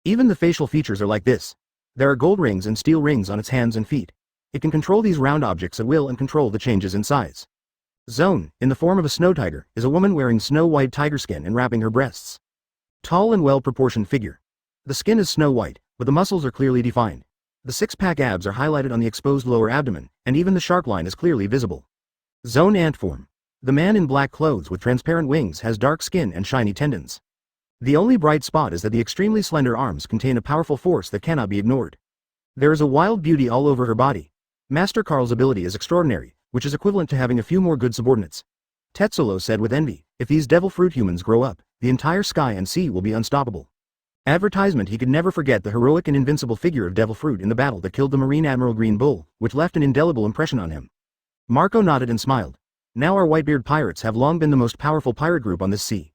Even the facial features are like this. There are gold rings and steel rings on its hands and feet. It can control these round objects at will and control the changes in size. Zone, in the form of a snow tiger, is a woman wearing snow-white tiger skin and wrapping her breasts. Tall and well-proportioned figure. The skin is snow-white, but the muscles are clearly defined. The six-pack abs are highlighted on the exposed lower abdomen, and even the shark line is clearly visible. Zone ant form. The man in black clothes with transparent wings has dark skin and shiny tendons. The only bright spot is that the extremely slender arms contain a powerful force that cannot be ignored. There is a wild beauty all over her body. Master Carl's ability is extraordinary, which is equivalent to having a few more good subordinates. Tetsulo said with envy, if these devil fruit humans grow up, the entire sky and sea will be unstoppable. Advertisement. He could never forget the heroic and invincible figure of devil fruit in the battle that killed the Marine Admiral Green Bull, which left an indelible impression on him. Marco nodded and smiled. Now our Whitebeard Pirates have long been the most powerful pirate group on this sea.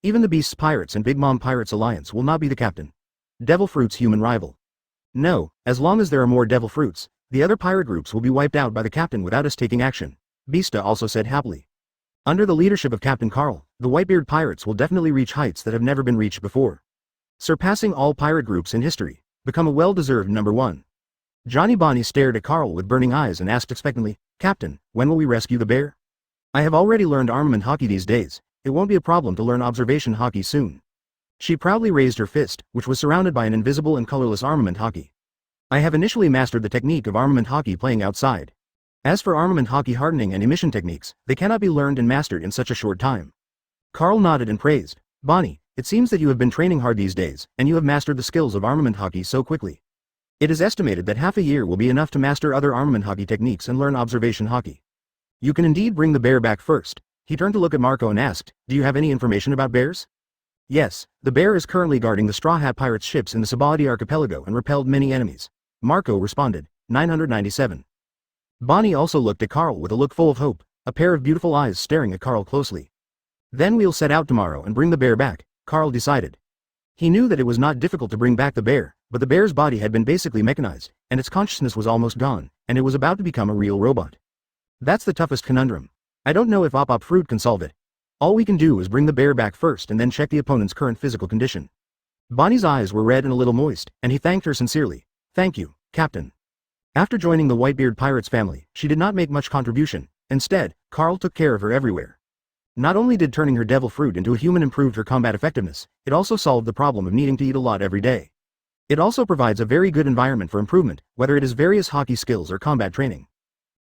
Even the Beasts Pirates and Big Mom Pirates Alliance will not be the captain. Devil Fruit's human rival. No, as long as there are more Devil Fruits, the other pirate groups will be wiped out by the captain without us taking action, Beasta also said happily. Under the leadership of Captain Carl, the Whitebeard Pirates will definitely reach heights that have never been reached before. Surpassing all pirate groups in history, become a well-deserved number 1. Johnny Bonnie stared at Carl with burning eyes and asked expectantly, Captain, when will we rescue the bear? I have already learned armament hockey these days, it won't be a problem to learn observation hockey soon. She proudly raised her fist, which was surrounded by an invisible and colorless armament hockey. I have initially mastered the technique of armament hockey playing outside. As for armament hockey hardening and emission techniques, they cannot be learned and mastered in such a short time. Carl nodded and praised, Bonnie, it seems that you have been training hard these days, and you have mastered the skills of armament hockey so quickly. It is estimated that half a year will be enough to master other armament hockey techniques and learn observation hockey. You can indeed bring the bear back first. He turned to look at Marco and asked, do you have any information about bears? Yes, the bear is currently guarding the Straw Hat Pirates ships in the Sabadi archipelago and repelled many enemies. Marco responded, 997. Bonnie also looked at Carl with a look full of hope, a pair of beautiful eyes staring at Carl closely. Then we'll set out tomorrow and bring the bear back, Carl decided. He knew that it was not difficult to bring back the bear, but the bear's body had been basically mechanized, and its consciousness was almost gone, and it was about to become a real robot. That's the toughest conundrum. I don't know if Op Fruit can solve it. All we can do is bring the bear back first and then check the opponent's current physical condition. Bonnie's eyes were red and a little moist, and he thanked her sincerely. Thank you, Captain. After joining the Whitebeard Pirates family, she did not make much contribution. Instead, Carl took care of her everywhere. Not only did turning her devil fruit into a human improve her combat effectiveness, it also solved the problem of needing to eat a lot every day. It also provides a very good environment for improvement, whether it is various hockey skills or combat training.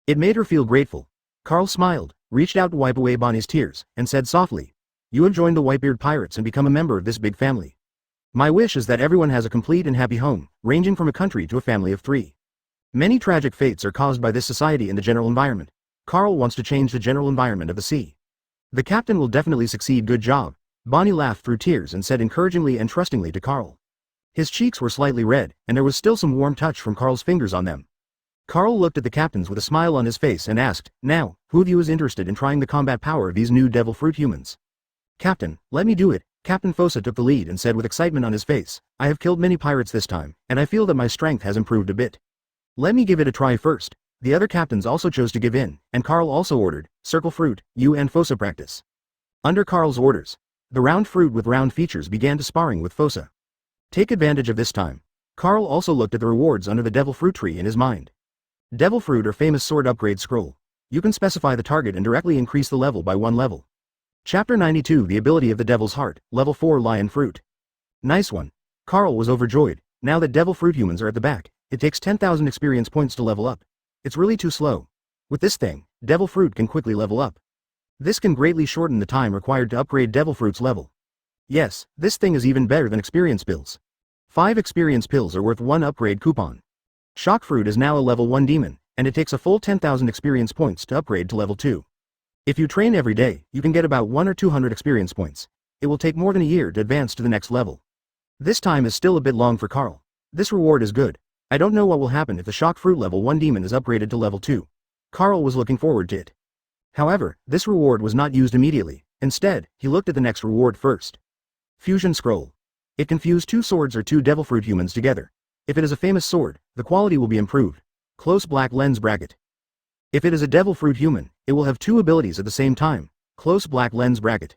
It made her feel grateful. Carl smiled, reached out to wipe away Bonnie's tears, and said softly, you have joined the Whitebeard Pirates and become a member of this big family. My wish is that everyone has a complete and happy home, ranging from a country to a family of 3. Many tragic fates are caused by this society and the general environment. Carl wants to change the general environment of the sea. The captain will definitely succeed. Good job. Bonnie laughed through tears and said encouragingly and trustingly to Carl. His cheeks were slightly red, and there was still some warm touch from Carl's fingers on them. Carl looked at the captains with a smile on his face and asked, now, who of you is interested in trying the combat power of these new devil fruit humans? Captain, let me do it. Captain Fosa took the lead and said with excitement on his face, I have killed many pirates this time, and I feel that my strength has improved a bit. Let me give it a try first. The other captains also chose to give in, and Carl also ordered, circle fruit, you and Fosa practice. Under Carl's orders, the round fruit with round features began to sparring with Fosa. Take advantage of this time. Carl also looked at the rewards under the devil fruit tree in his mind. Devil fruit or famous sword upgrade scroll. You can specify the target and directly increase the level by 1 level. Chapter 92 The ability of the devil's heart, level 4 lion fruit. Nice one. Carl was overjoyed. Now that devil fruit humans are at the back, it takes 10,000 experience points to level up. It's really too slow. With this thing, devil fruit can quickly level up. This can greatly shorten the time required to upgrade devil fruit's level. Yes, this thing is even better than experience pills. 5 experience pills are worth 1 upgrade coupon. Shock fruit is now a level 1 demon, and it takes a full 10,000 experience points to upgrade to level 2. If you train every day, you can get about 1 or 200 experience points. It will take more than a year to advance to the next level. This time is still a bit long for Carl. This reward is good. I don't know what will happen if the shock fruit level 1 demon is upgraded to level 2. Carl was looking forward to it. However, this reward was not used immediately. Instead, he looked at the next reward first. Fusion Scroll. It can fuse 2 swords or 2 devil fruit humans together. If it is a famous sword, the quality will be improved. Close black lens bracket. If it is a devil fruit human, it will have 2 abilities at the same time. Close black lens bracket.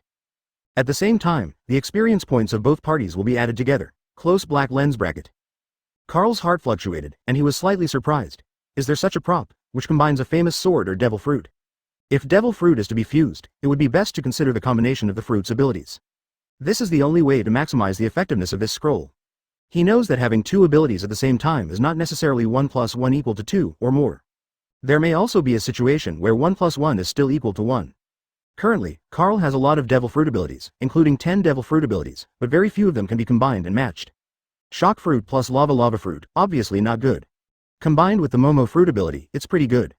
At the same time, the experience points of both parties will be added together. Close black lens bracket. Carl's heart fluctuated, and he was slightly surprised. Is there such a prop, which combines a famous sword or devil fruit? If devil fruit is to be fused, it would be best to consider the combination of the fruit's abilities. This is the only way to maximize the effectiveness of this scroll. He knows that having 2 abilities at the same time is not necessarily 1 plus 1 equal to 2 or more. There may also be a situation where 1 plus 1 is still equal to 1. Currently, Carl has a lot of devil fruit abilities, including 10 devil fruit abilities, but very few of them can be combined and matched. Shock fruit plus lava fruit, obviously not good. Combined with the Momo fruit ability, it's pretty good.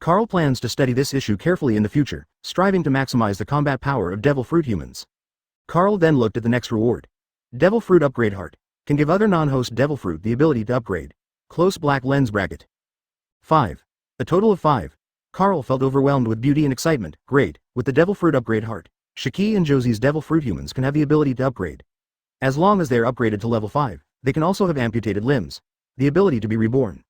Carl plans to study this issue carefully in the future, striving to maximize the combat power of devil fruit humans. Carl then looked at the next reward. Devil fruit upgrade heart. Can give other non-host devil fruit the ability to upgrade. Close black lens bracket. 5. A total of 5. Carl felt overwhelmed with beauty and excitement. Great, with the devil fruit upgrade heart, Shiki and Josie's devil fruit humans can have the ability to upgrade. As long as they are upgraded to level 5, they can also have amputated limbs. The ability to be reborn.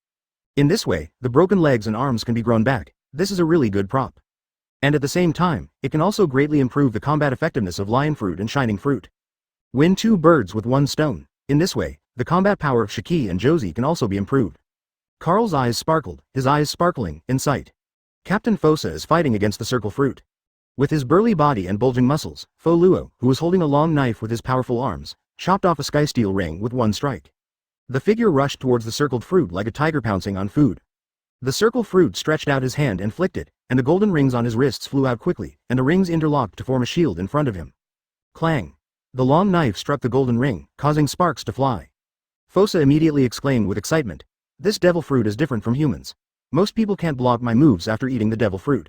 In this way, the broken legs and arms can be grown back. This is a really good prop. And at the same time, it can also greatly improve the combat effectiveness of lion fruit and shining fruit. Win 2 birds with 1 stone. In this way, the combat power of Shiki and Josie can also be improved. Carl's eyes sparkled, his eyes sparkling, in sight. Captain Fosa is fighting against the circle fruit. With his burly body and bulging muscles, Fo Luo, who was holding a long knife with his powerful arms, chopped off a sky steel ring with 1 strike. The figure rushed towards the circled fruit like a tiger pouncing on food. The circle fruit stretched out his hand and flicked it, and the golden rings on his wrists flew out quickly, and the rings interlocked to form a shield in front of him. Clang! The long knife struck the golden ring, causing sparks to fly. Fosa immediately exclaimed with excitement. This devil fruit is different from humans. Most people can't block my moves after eating the devil fruit.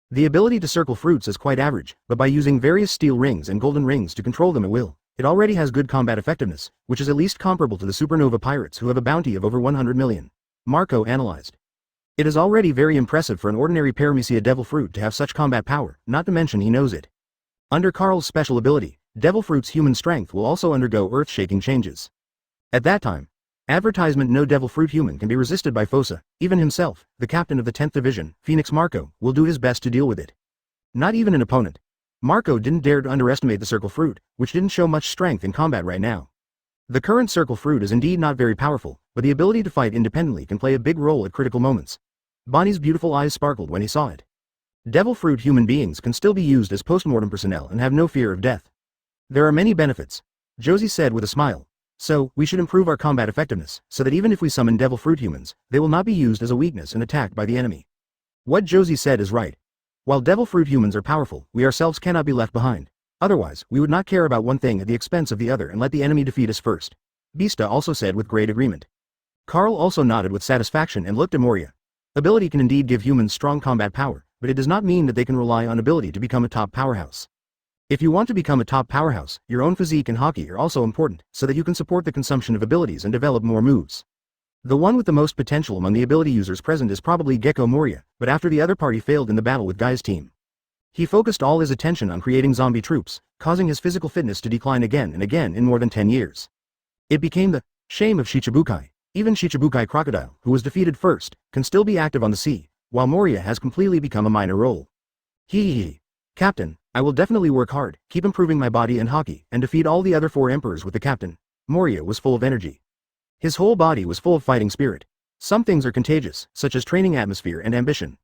The ability to circle fruits is quite average, but by using various steel rings and golden rings to control them at will, it already has good combat effectiveness, which is at least comparable to the supernova pirates who have a bounty of over 100 million. Marco analyzed. It is already very impressive for an ordinary Paramecia devil fruit to have such combat power, not to mention he knows it. Under Carl's special ability, devil fruit's human strength will also undergo earth-shaking changes. At that time, advertisement no devil fruit human can be resisted by Fosa. Even himself, the captain of the 10th Division, Phoenix Marco, will do his best to deal with it. Not even an opponent. Marco didn't dare to underestimate the circle fruit, which didn't show much strength in combat right now. The current circle fruit is indeed not very powerful, but the ability to fight independently can play a big role at critical moments. Bonnie's beautiful eyes sparkled when he saw it. Devil fruit human beings can still be used as post-mortem personnel and have no fear of death. There are many benefits, Josie said with a smile. So, we should improve our combat effectiveness, so that even if we summon devil fruit humans, they will not be used as a weakness and attacked by the enemy. What Josie said is right. While devil fruit humans are powerful, we ourselves cannot be left behind. Otherwise, we would not care about one thing at the expense of the other and let the enemy defeat us first. Bista also said with great agreement. Carl also nodded with satisfaction and looked at Moria. Ability can indeed give humans strong combat power, but it does not mean that they can rely on ability to become a top powerhouse. If you want to become a top powerhouse, your own physique and hockey are also important, so that you can support the consumption of abilities and develop more moves. The one with the most potential among the ability users present is probably Gecko Moria, but after the other party failed in the battle with Guy's team, he focused all his attention on creating zombie troops, causing his physical fitness to decline again and again in more than 10 years. It became the shame of Shichibukai. Even Shichibukai Crocodile, who was defeated first, can still be active on the sea, while Moria has completely become a minor role. Captain, I will definitely work hard, keep improving my body and hockey, and defeat all the other 4 emperors with the captain. Moria was full of energy. His whole body was full of fighting spirit. Some things are contagious, such as training atmosphere and ambition.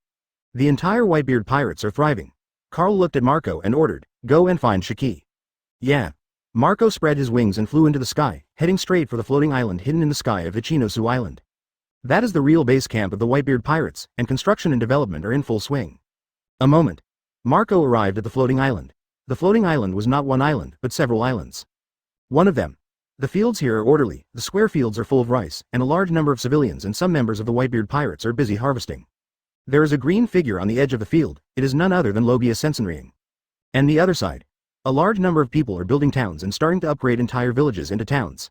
The entire Whitebeard Pirates are thriving. Carl looked at Marco and ordered, go and find Shiki. Yeah. Marco spread his wings and flew into the sky, heading straight for the floating island hidden in the sky of Ichinosu Island. That is the real base camp of the Whitebeard Pirates, and construction and development are in full swing. A moment. Marco arrived at the floating island. The floating island was not one island, but several islands. One of them. The fields here are orderly, the square fields are full of rice, and a large number of civilians and some members of the Whitebeard Pirates are busy harvesting. There is a green figure on the edge of the field, it is none other than Logia Sensenrying. And the other side. A large number of people are building towns and starting to upgrade entire villages into towns.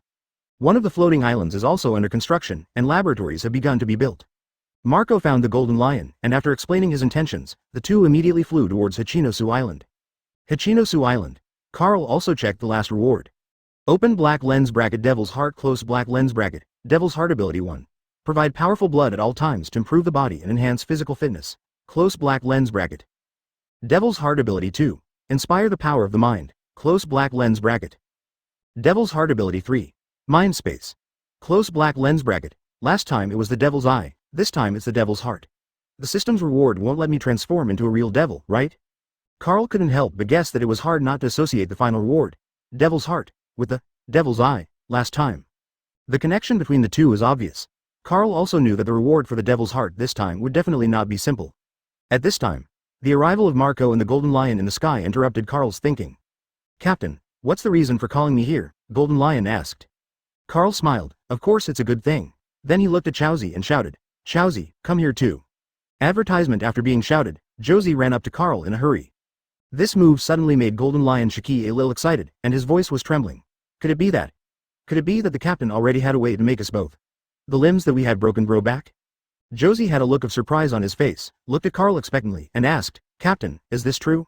One of the floating islands is also under construction, and laboratories have begun to be built. Marco found the Golden Lion, and after explaining his intentions, the two immediately flew towards Hachinosu Island. Hachinosu Island. Carl also checked the last reward. Open black lens bracket Devil's Heart close black lens bracket, Devil's Heart ability 1. Provide powerful blood at all times to improve the body and enhance physical fitness. Close black lens bracket. Devil's Heart ability 2. Inspire the power of the mind. Close black lens bracket. Devil's Heart ability 3. Mind space. Close black lens bracket. Last time it was the Devil's Eye, this time it's the Devil's Heart. The system's reward won't let me transform into a real devil, right? Carl couldn't help but guess that it was hard not to associate the final reward, Devil's Heart, with the Devil's Eye, last time. The connection between the two is obvious. Carl also knew that the reward for the Devil's Heart this time would definitely not be simple. At this time, the arrival of Marco and the Golden Lion in the sky interrupted Carl's thinking. Captain, what's the reason for calling me here? Golden Lion asked. Carl smiled. Of course it's a good thing. Then he looked at Chowzi and shouted, Chowzi, come here too. Advertisement. After being shouted, Josie ran up to Carl in a hurry. This move suddenly made Golden Lion Shiki a little excited, and his voice was trembling. Could it be that? Could it be that the captain already had a way to make us both? The limbs that we had broken grow back? Josie had a look of surprise on his face, looked at Carl expectantly, and asked, Captain, is this true?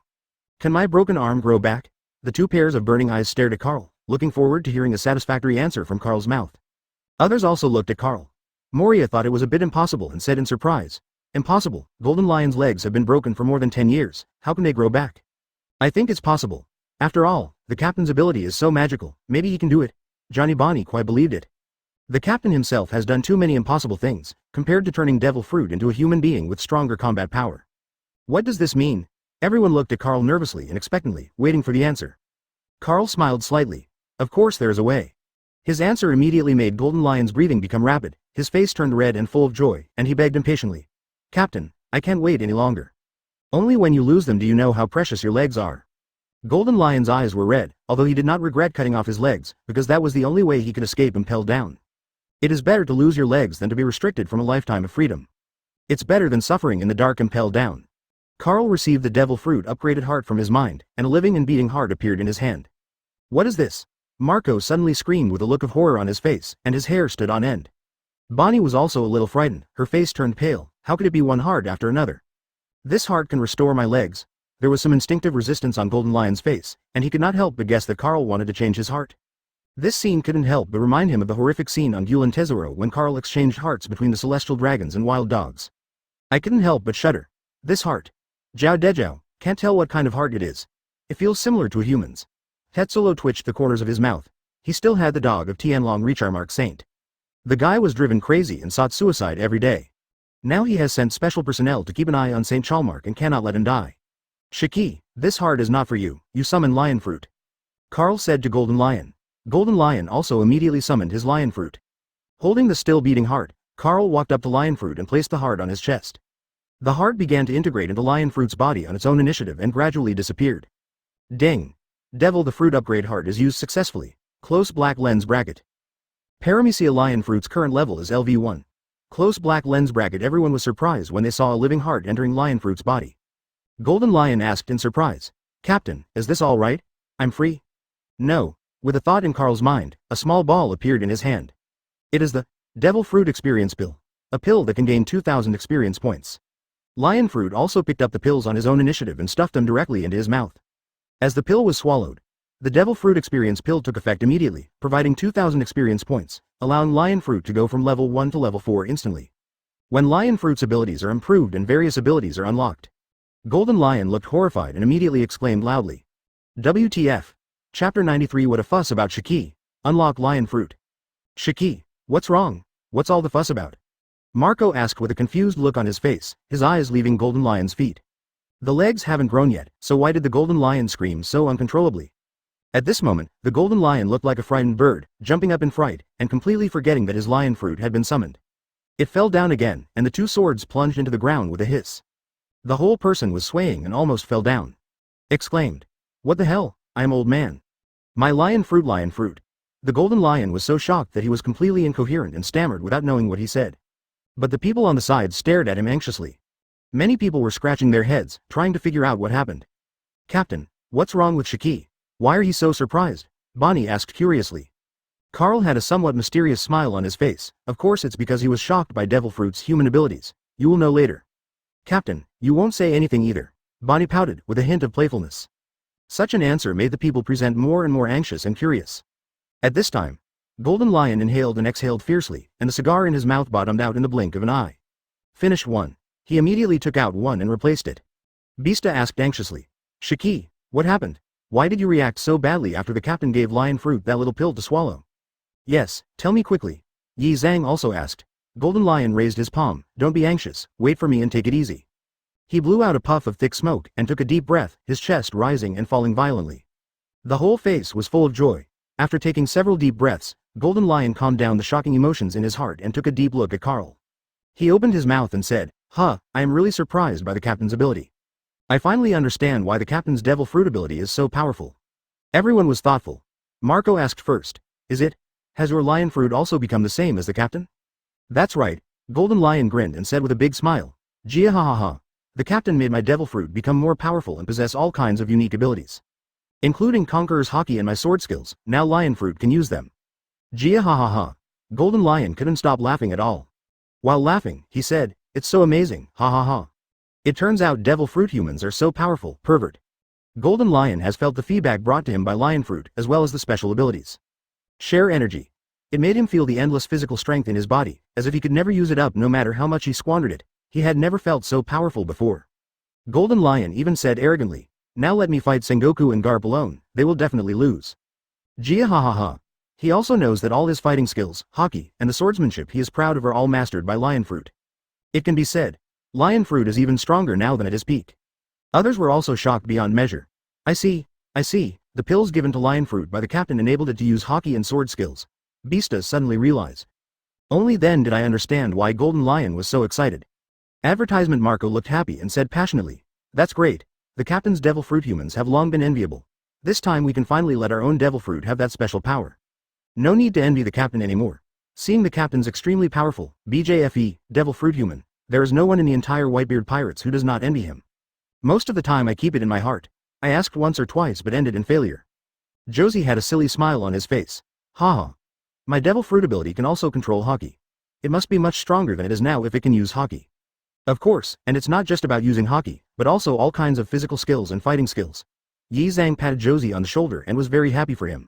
Can my broken arm grow back? The two pairs of burning eyes stared at Carl, looking forward to hearing a satisfactory answer from Carl's mouth. Others also looked at Carl. Moria thought it was a bit impossible and said in surprise, Impossible, Golden Lion's legs have been broken for more than 10 years, how can they grow back? I think it's possible. After all, the captain's ability is so magical, maybe he can do it. Johnny Bonnie quite believed it. The captain himself has done too many impossible things, compared to turning devil fruit into a human being with stronger combat power. What does this mean? Everyone looked at Carl nervously and expectantly, waiting for the answer. Carl smiled slightly. Of course there is a way. His answer immediately made Golden Lion's breathing become rapid, his face turned red and full of joy, and he begged impatiently. Captain, I can't wait any longer. Only when you lose them do you know how precious your legs are. Golden Lion's eyes were red, although he did not regret cutting off his legs, because that was the only way he could escape impelled down. It is better to lose your legs than to be restricted from a lifetime of freedom. It's better than suffering in the dark impelled down. Carl received the devil fruit upgraded heart from his mind, and a living and beating heart appeared in his hand. What is this? Marco suddenly screamed with a look of horror on his face, and his hair stood on end. Bonnie was also a little frightened, her face turned pale. How could it be one heart after another? This heart can restore my legs. There was some instinctive resistance on Golden Lion's face, and he could not help but guess that Carl wanted to change his heart. This scene couldn't help but remind him of the horrific scene on Gulen Tesoro when Carl exchanged hearts between the celestial dragons and wild dogs. I couldn't help but shudder. This heart. Jiao Dejiao, can't tell what kind of heart it is. It feels similar to a human's. Tetsulo twitched the corners of his mouth. He still had the dog of Tianlong Recharmark Saint. The guy was driven crazy and sought suicide every day. Now he has sent special personnel to keep an eye on Saint Chalmark and cannot let him die. Shiki, this heart is not for you, you summon lion fruit. Carl said to Golden Lion. Golden Lion also immediately summoned his lion fruit. Holding the still beating heart, Carl walked up to lion fruit and placed the heart on his chest. The heart began to integrate into lion fruit's body on its own initiative and gradually disappeared. Ding. Devil the fruit upgrade heart is used successfully. Close black lens bracket. Paramecia lion fruit's current level is LV1. Close black lens bracket. Everyone was surprised when they saw a living heart entering lion fruit's body. Golden Lion asked in surprise, Captain, is this all right? I'm free? No. With a thought in Carl's mind, a small ball appeared in his hand. It is the Devil Fruit Experience Pill. A pill that can gain 2,000 experience points. Lion Fruit also picked up the pills on his own initiative and stuffed them directly into his mouth. As the pill was swallowed, the Devil Fruit Experience Pill took effect immediately, providing 2,000 experience points, allowing Lion Fruit to go from level 1 to level 4 instantly. When Lion Fruit's abilities are improved and various abilities are unlocked. Golden Lion looked horrified and immediately exclaimed loudly. WTF. Chapter 93. What a fuss about Shiki. Unlock Lion Fruit. Shiki, what's wrong? What's all the fuss about? Marco asked with a confused look on his face, his eyes leaving Golden Lion's feet. The legs haven't grown yet, so why did the Golden Lion scream so uncontrollably? At this moment, the Golden Lion looked like a frightened bird, jumping up in fright, and completely forgetting that his lion fruit had been summoned. It fell down again, and the two swords plunged into the ground with a hiss. The whole person was swaying and almost fell down. Exclaimed. What the hell? I am old man. My lion fruit, lion fruit. The Golden Lion was so shocked that he was completely incoherent and stammered without knowing what he said. But the people on the side stared at him anxiously. Many people were scratching their heads, trying to figure out what happened. Captain, what's wrong with Shiki? Why are he so surprised? Bonnie asked curiously. Carl had a somewhat mysterious smile on his face. Of course it's because he was shocked by Devil Fruit's human abilities. You will know later. Captain, you won't say anything either. Bonnie pouted, with a hint of playfulness. Such an answer made the people present more and more anxious and curious. At this time, Golden Lion inhaled and exhaled fiercely, and the cigar in his mouth bottomed out in the blink of an eye. Finish one. He immediately took out one and replaced it. Beasta asked anxiously. Shiki, what happened? Why did you react so badly after the captain gave Lion Fruit that little pill to swallow? Yes, tell me quickly. Yi Zhang also asked. Golden Lion raised his palm. Don't be anxious, wait for me and take it easy. He blew out a puff of thick smoke and took a deep breath, his chest rising and falling violently. The whole face was full of joy. After taking several deep breaths, Golden Lion calmed down the shocking emotions in his heart and took a deep look at Carl. He opened his mouth and said, I am really surprised by the captain's ability. I finally understand why the captain's Devil Fruit ability is so powerful. Everyone was thoughtful. Marco asked first, has your Lion Fruit also become the same as the captain? That's right, Golden Lion grinned and said with a big smile, Jia ha ha ha. The captain made my Devil Fruit become more powerful and possess all kinds of unique abilities. Including Conqueror's Haki and my sword skills, now Lion Fruit can use them. Jia ha ha ha. Golden Lion couldn't stop laughing at all. While laughing, he said, it's so amazing, ha ha ha. It turns out Devil Fruit humans are so powerful, pervert. Golden Lion has felt the feedback brought to him by Lion Fruit as well as the special abilities. Share energy. It made him feel the endless physical strength in his body, as if he could never use it up no matter how much he squandered it. He had never felt so powerful before. Golden Lion even said arrogantly, now let me fight Sengoku and Garp alone, they will definitely lose. Jia ha ha ha. He also knows that all his fighting skills, Haki, and the swordsmanship he is proud of are all mastered by Lion Fruit. It can be said, Lion Fruit is even stronger now than at his peak. Others were also shocked beyond measure. I see, the pills given to Lion Fruit by the captain enabled it to use Haki and sword skills. Beasta suddenly realized. Only then did I understand why Golden Lion was so excited. Advertisement Marco looked happy and said passionately, that's great, the captain's Devil Fruit humans have long been enviable. This time we can finally let our own Devil Fruit have that special power. No need to envy the captain anymore. Seeing the captain's extremely powerful, BJFE, Devil Fruit human, there is no one in the entire Whitebeard Pirates who does not envy him. Most of the time I keep it in my heart. I asked once or twice but ended in failure. Josie had a silly smile on his face. Haha. My Devil Fruit ability can also control Haki. It must be much stronger than it is now if it can use Haki. Of course, and it's not just about using Haki, but also all kinds of physical skills and fighting skills. Yi Zhang patted Josie on the shoulder and was very happy for him.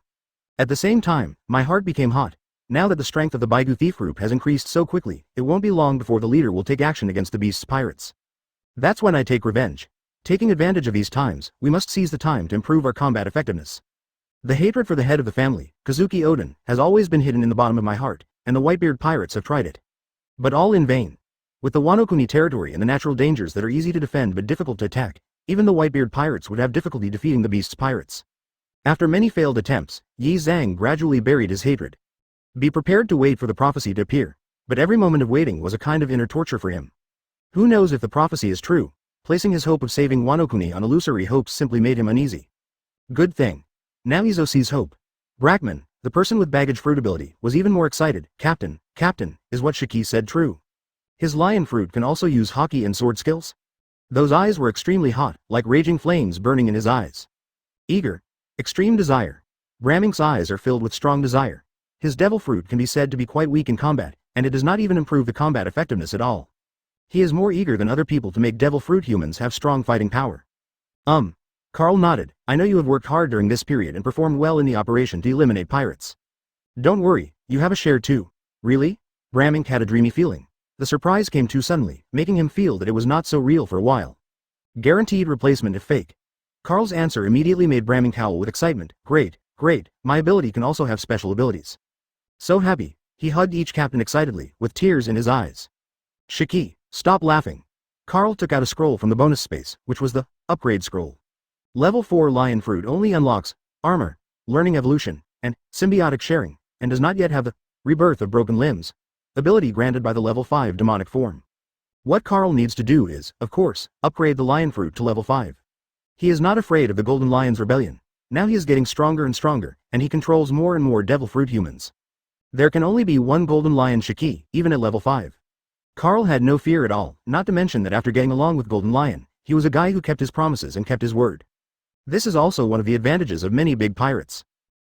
At the same time, my heart became hot. Now that the strength of the Baigu Thief group has increased so quickly, it won't be long before the leader will take action against the Beast's pirates. That's when I take revenge. Taking advantage of these times, we must seize the time to improve our combat effectiveness. The hatred for the head of the family, Kazuki Oden, has always been hidden in the bottom of my heart, and the Whitebeard Pirates have tried it. But all in vain. With the Wano Kuni territory and the natural dangers that are easy to defend but difficult to attack, even the Whitebeard Pirates would have difficulty defeating the Beast's pirates. After many failed attempts, Yi Zhang gradually buried his hatred. Be prepared to wait for the prophecy to appear, but every moment of waiting was a kind of inner torture for him. Who knows if the prophecy is true? Placing his hope of saving Wano Kuni on illusory hopes simply made him uneasy. Good thing. Now Izo sees hope. Brackman, the person with baggage fruit ability, was even more excited. Captain, is what Shiki said true? His Lion Fruit can also use Haki and sword skills? Those eyes were extremely hot, like raging flames burning in his eyes. Eager. Extreme desire. Bramink's eyes are filled with strong desire. His Devil Fruit can be said to be quite weak in combat, and it does not even improve the combat effectiveness at all. He is more eager than other people to make Devil Fruit humans have strong fighting power. Carl nodded. I know you have worked hard during this period and performed well in the operation to eliminate pirates. Don't worry, you have a share too. Really? Bramink had a dreamy feeling. The surprise came too suddenly, making him feel that it was not so real for a while. Guaranteed replacement if fake. Carl's answer immediately made Bramink howl with excitement. Great, my ability can also have special abilities. So happy, he hugged each captain excitedly, with tears in his eyes. Shiki, stop laughing. Carl took out a scroll from the bonus space, which was the upgrade scroll. Level 4 Lion Fruit only unlocks armor, learning evolution, and symbiotic sharing, and does not yet have the rebirth of broken limbs ability granted by the level 5 demonic form. What Carl needs to do is, of course, upgrade the Lion Fruit to level 5. He is not afraid of the Golden Lion's rebellion. Now he is getting stronger and stronger, and he controls more and more Devil Fruit humans. There can only be one Golden Lion Shiki, even at level 5. Carl had no fear at all, not to mention that after getting along with Golden Lion, he was a guy who kept his promises and kept his word. This is also one of the advantages of many big pirates.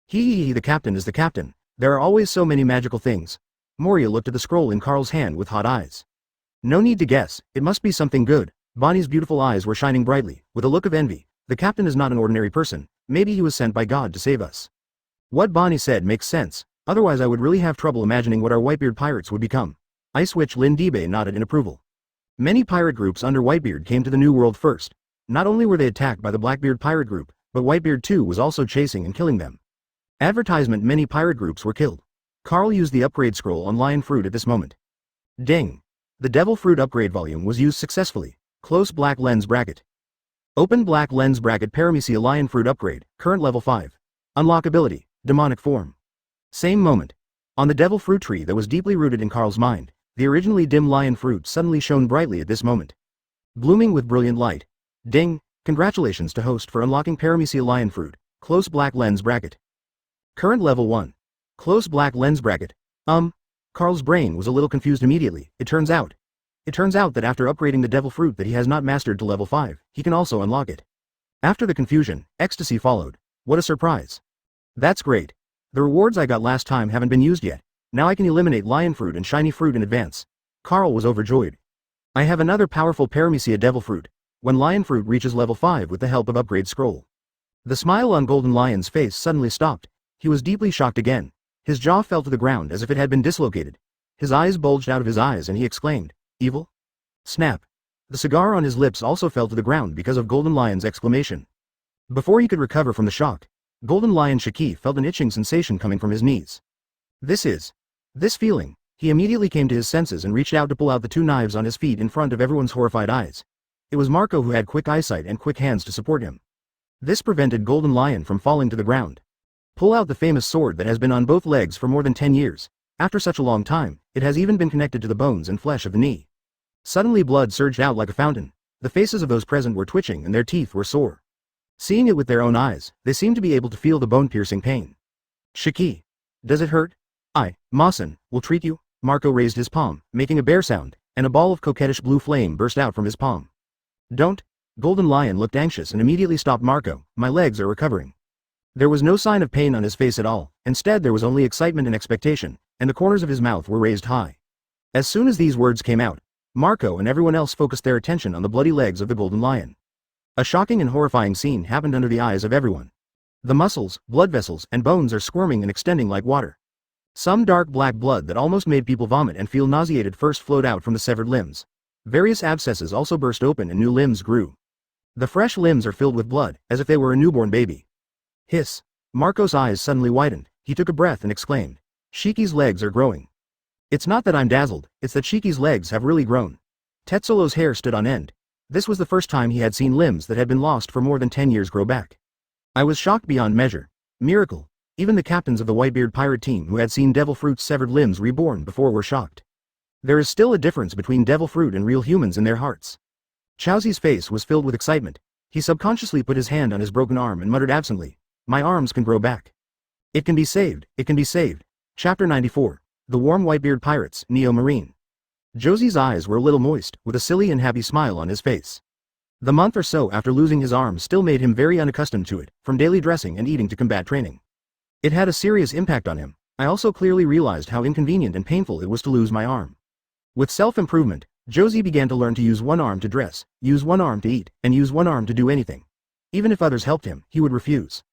The captain is the captain, There are always so many magical things. Moria looked at the scroll in Carl's hand with hot eyes. No need to guess, it must be something good. Bonnie's beautiful eyes were shining brightly, with a look of envy. The captain is not an ordinary person, maybe he was sent by God to save us. What Bonnie said makes sense, otherwise I would really have trouble imagining what our Whitebeard Pirates would become. Ice Witch Lindibe nodded in approval. Many pirate groups under Whitebeard came to the New World first. Not only were they attacked by the Blackbeard Pirate group, but Whitebeard too was also chasing and killing them. Advertisement: many pirate groups were killed. Carl used the upgrade scroll on Lion Fruit at this moment. Ding! The Devil Fruit upgrade volume was used successfully. Close black lens bracket. Open black lens bracket. Paramecia Lion Fruit upgrade, current level 5. Unlock ability, demonic form. Same moment. On the Devil Fruit tree that was deeply rooted in Carl's mind, the originally dim Lion Fruit suddenly shone brightly at this moment. Blooming with brilliant light. Ding! Congratulations to host for unlocking Paramecia Lion Fruit, close black lens bracket. Current level 1. Close black lens bracket. Carl's brain was a little confused immediately. It turns out that after upgrading the Devil Fruit that he has not mastered to level 5, he can also unlock it. After the confusion, ecstasy followed. What a surprise. That's great. The rewards I got last time haven't been used yet. Now I can eliminate Lion Fruit and Shiny Fruit in advance. Carl was overjoyed. I have another powerful Paramecia Devil Fruit. When Lion Fruit reaches level 5 with the help of upgrade scroll. The smile on Golden Lion's face suddenly stopped. He was deeply shocked again. His jaw fell to the ground as if it had been dislocated. His eyes bulged out of his eyes and he exclaimed, "Evil?" Snap. The cigar on his lips also fell to the ground because of Golden Lion's exclamation. Before he could recover from the shock, Golden Lion Shiki felt an itching sensation coming from his knees. This feeling. He immediately came to his senses and reached out to pull out the 2 knives on his feet in front of everyone's horrified eyes. It was Marco who had quick eyesight and quick hands to support him. This prevented Golden Lion from falling to the ground. Pull out the famous sword that has been on both legs for more than 10 years. After such a long time, it has even been connected to the bones and flesh of the knee. Suddenly blood surged out like a fountain. The faces of those present were twitching and their teeth were sore. Seeing it with their own eyes, they seemed to be able to feel the bone-piercing pain. Shiki. Does it hurt? Mawson, will treat you. Marco raised his palm, making a bear sound, and a ball of coquettish blue flame burst out from his palm. Don't. Golden Lion looked anxious and immediately stopped Marco. My legs are recovering. There was no sign of pain on his face at all. Instead there was only excitement and expectation, and the corners of his mouth were raised high. As soon as these words came out, Marco and everyone else focused their attention on the bloody legs of the Golden Lion. A shocking and horrifying scene happened under the eyes of everyone. The muscles, blood vessels, and bones are squirming and extending like water. Some dark black blood that almost made people vomit and feel nauseated first flowed out from the severed limbs. Various abscesses also burst open and new limbs grew. The fresh limbs are filled with blood, as if they were a newborn baby. Hiss. Marco's eyes suddenly widened. He took a breath and exclaimed, "Shiki's legs are growing." It's not that I'm dazzled, it's that Shiki's legs have really grown. Tetsolo's hair stood on end. This was the first time he had seen limbs that had been lost for more than 10 years grow back. I was shocked beyond measure. Miracle. Even the captains of the Whitebeard pirate team who had seen Devil Fruit's severed limbs reborn before were shocked. There is still a difference between Devil Fruit and real humans in their hearts. Chowzi's face was filled with excitement. He subconsciously put his hand on his broken arm and muttered absently, "My arms can grow back. It can be saved, it can be saved." Chapter 94. The Warm Whitebeard Pirates, Neo Marine. Josie's eyes were a little moist, with a silly and happy smile on his face. The month or so after losing his arm still made him very unaccustomed to it, from daily dressing and eating to combat training. It had a serious impact on him. I also clearly realized how inconvenient and painful it was to lose my arm. With self-improvement, Josie began to learn to use one arm to dress, use one arm to eat, and use one arm to do anything. Even if others helped him, he would refuse.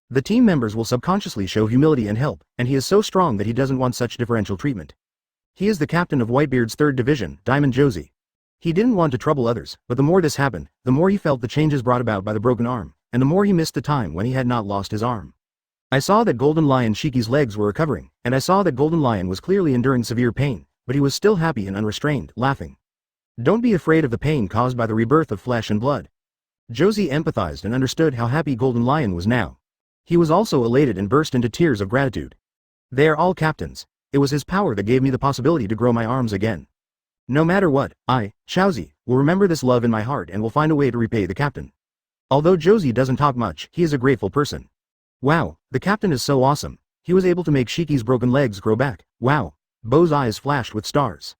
The team members will subconsciously show humility and help, and he is so strong that he doesn't want such differential treatment. He is the captain of Whitebeard's 3rd Division, Diamond Josie. He didn't want to trouble others, but the more this happened, the more he felt the changes brought about by the broken arm, and the more he missed the time when he had not lost his arm. I saw that Golden Lion Shiki's legs were recovering, and I saw that Golden Lion was clearly enduring severe pain, but he was still happy and unrestrained, laughing. Don't be afraid of the pain caused by the rebirth of flesh and blood. Josie empathized and understood how happy Golden Lion was now. He was also elated and burst into tears of gratitude. They are all captains. It was his power that gave me the possibility to grow my arms again. No matter what, I, Chowzi, will remember this love in my heart and will find a way to repay the captain. Although Josie doesn't talk much, he is a grateful person. Wow, the captain is so awesome. He was able to make Shiki's broken legs grow back. Wow. Bo's eyes flashed with stars.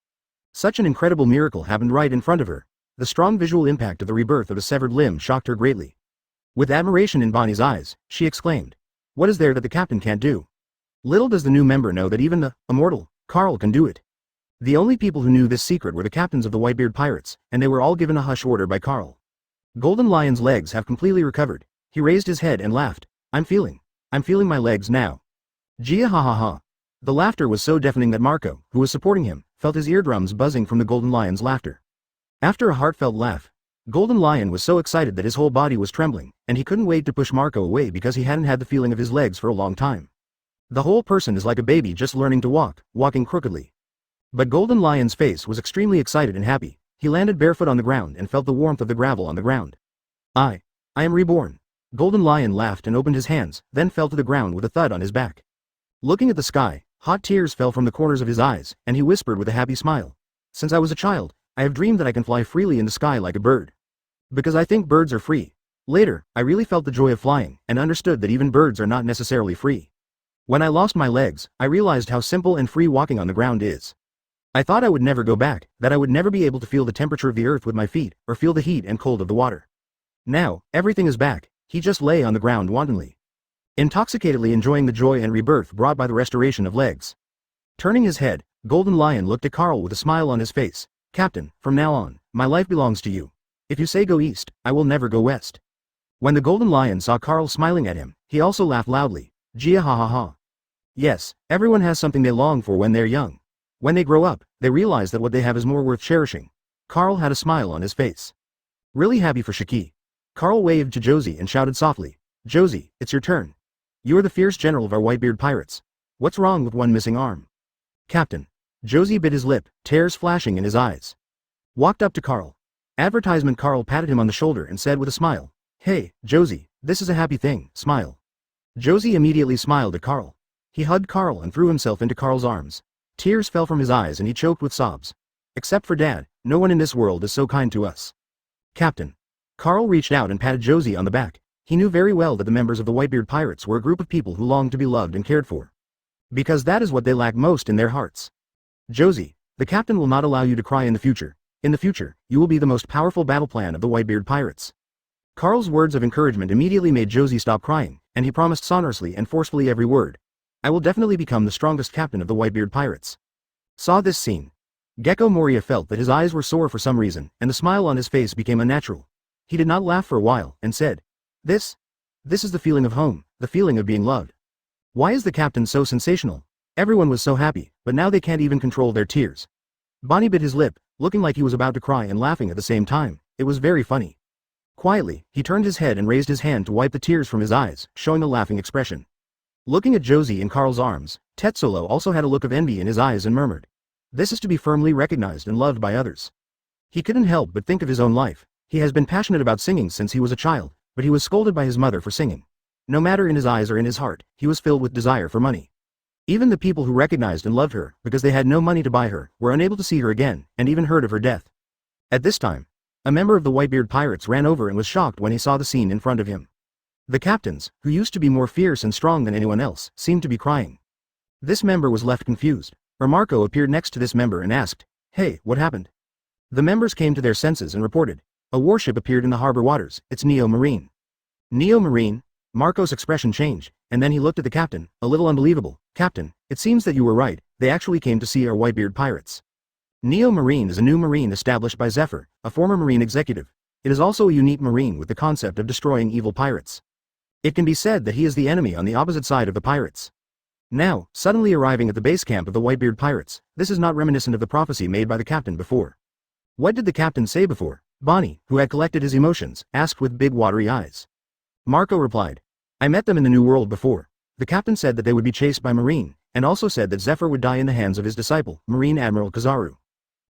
Such an incredible miracle happened right in front of her. The strong visual impact of the rebirth of a severed limb shocked her greatly. With admiration in Bonnie's eyes, she exclaimed, "What is there that the captain can't do?" Little does the new member know that even the immortal Carl can do it. The only people who knew this secret were the captains of the Whitebeard Pirates, and they were all given a hush order by Carl. Golden Lion's legs have completely recovered. He raised his head and laughed. I'm feeling my legs now. Gia ha ha ha. The laughter was so deafening that Marco, who was supporting him, felt his eardrums buzzing from the Golden Lion's laughter. After a heartfelt laugh, Golden Lion was so excited that his whole body was trembling, and he couldn't wait to push Marco away because he hadn't had the feeling of his legs for a long time. The whole person is like a baby just learning to walk, walking crookedly. But Golden Lion's face was extremely excited and happy. He landed barefoot on the ground and felt the warmth of the gravel on the ground. I am reborn. Golden Lion laughed and opened his hands, then fell to the ground with a thud on his back. Looking at the sky, hot tears fell from the corners of his eyes, and he whispered with a happy smile. Since I was a child, I have dreamed that I can fly freely in the sky like a bird. Because I think birds are free. Later, I really felt the joy of flying, and understood that even birds are not necessarily free. When I lost my legs, I realized how simple and free walking on the ground is. I thought I would never go back, that I would never be able to feel the temperature of the earth with my feet, or feel the heat and cold of the water. Now, everything is back. He just lay on the ground wantonly, intoxicatedly enjoying the joy and rebirth brought by the restoration of legs. Turning his head, Golden Lion looked at Carl with a smile on his face. Captain, from now on, my life belongs to you. If you say go east, I will never go west. When the Golden Lion saw Carl smiling at him, he also laughed loudly. Gia ha ha ha. Yes, everyone has something they long for when they're young. When they grow up, they realize that what they have is more worth cherishing. Carl had a smile on his face. Really happy for Shiki. Carl waved to Josie and shouted softly, Josie, it's your turn. You are the fierce general of our Whitebeard Pirates. What's wrong with one missing arm? Captain. Josie bit his lip, tears flashing in his eyes. Walked up to Carl. Advertisement Carl patted him on the shoulder and said with a smile, Hey, Josie, this is a happy thing, smile. Josie immediately smiled at Carl. He hugged Carl and threw himself into Carl's arms. Tears fell from his eyes and he choked with sobs. Except for Dad, no one in this world is so kind to us. Captain. Carl reached out and patted Josie on the back. He knew very well that the members of the Whitebeard Pirates were a group of people who longed to be loved and cared for. Because that is what they lack most in their hearts. Josie, the captain will not allow you to cry in the future. In the future, you will be the most powerful battle plan of the Whitebeard Pirates. Carl's words of encouragement immediately made Josie stop crying, and he promised sonorously and forcefully every word. I will definitely become the strongest captain of the Whitebeard Pirates. Saw this scene. Gecko Moria felt that his eyes were sore for some reason, and the smile on his face became unnatural. He did not laugh for a while, and said, This is the feeling of home, the feeling of being loved. Why is the captain so sensational? Everyone was so happy, but now they can't even control their tears. Bonnie bit his lip, looking like he was about to cry and laughing at the same time. It was very funny. Quietly, he turned his head and raised his hand to wipe the tears from his eyes, showing a laughing expression. Looking at Josie in Carl's arms, Tetsolo also had a look of envy in his eyes and murmured, This is to be firmly recognized and loved by others. He couldn't help but think of his own life. He has been passionate about singing since he was a child, but he was scolded by his mother for singing. No matter in his eyes or in his heart, he was filled with desire for money. Even the people who recognized and loved her, because they had no money to buy her, were unable to see her again, and even heard of her death. At this time, a member of the Whitebeard Pirates ran over and was shocked when he saw the scene in front of him. The captains, who used to be more fierce and strong than anyone else, seemed to be crying. This member was left confused. Marco appeared next to this member and asked, Hey, what happened? The members came to their senses and reported, A warship appeared in the harbor waters, it's Neo Marine. Neo Marine? Marco's expression changed, and then he looked at the captain, a little unbelievable. Captain, it seems that you were right, they actually came to see our Whitebeard Pirates. Neo Marine is a new marine established by Zephyr, a former marine executive. It is also a unique marine with the concept of destroying evil pirates. It can be said that he is the enemy on the opposite side of the pirates. Now, suddenly arriving at the base camp of the Whitebeard Pirates, this is not reminiscent of the prophecy made by the captain before. What did the captain say before? Bonnie, who had collected his emotions, asked with big watery eyes. Marco replied, I met them in the New World before. The captain said that they would be chased by Marine, and also said that Zephyr would die in the hands of his disciple, Marine Admiral Kizaru.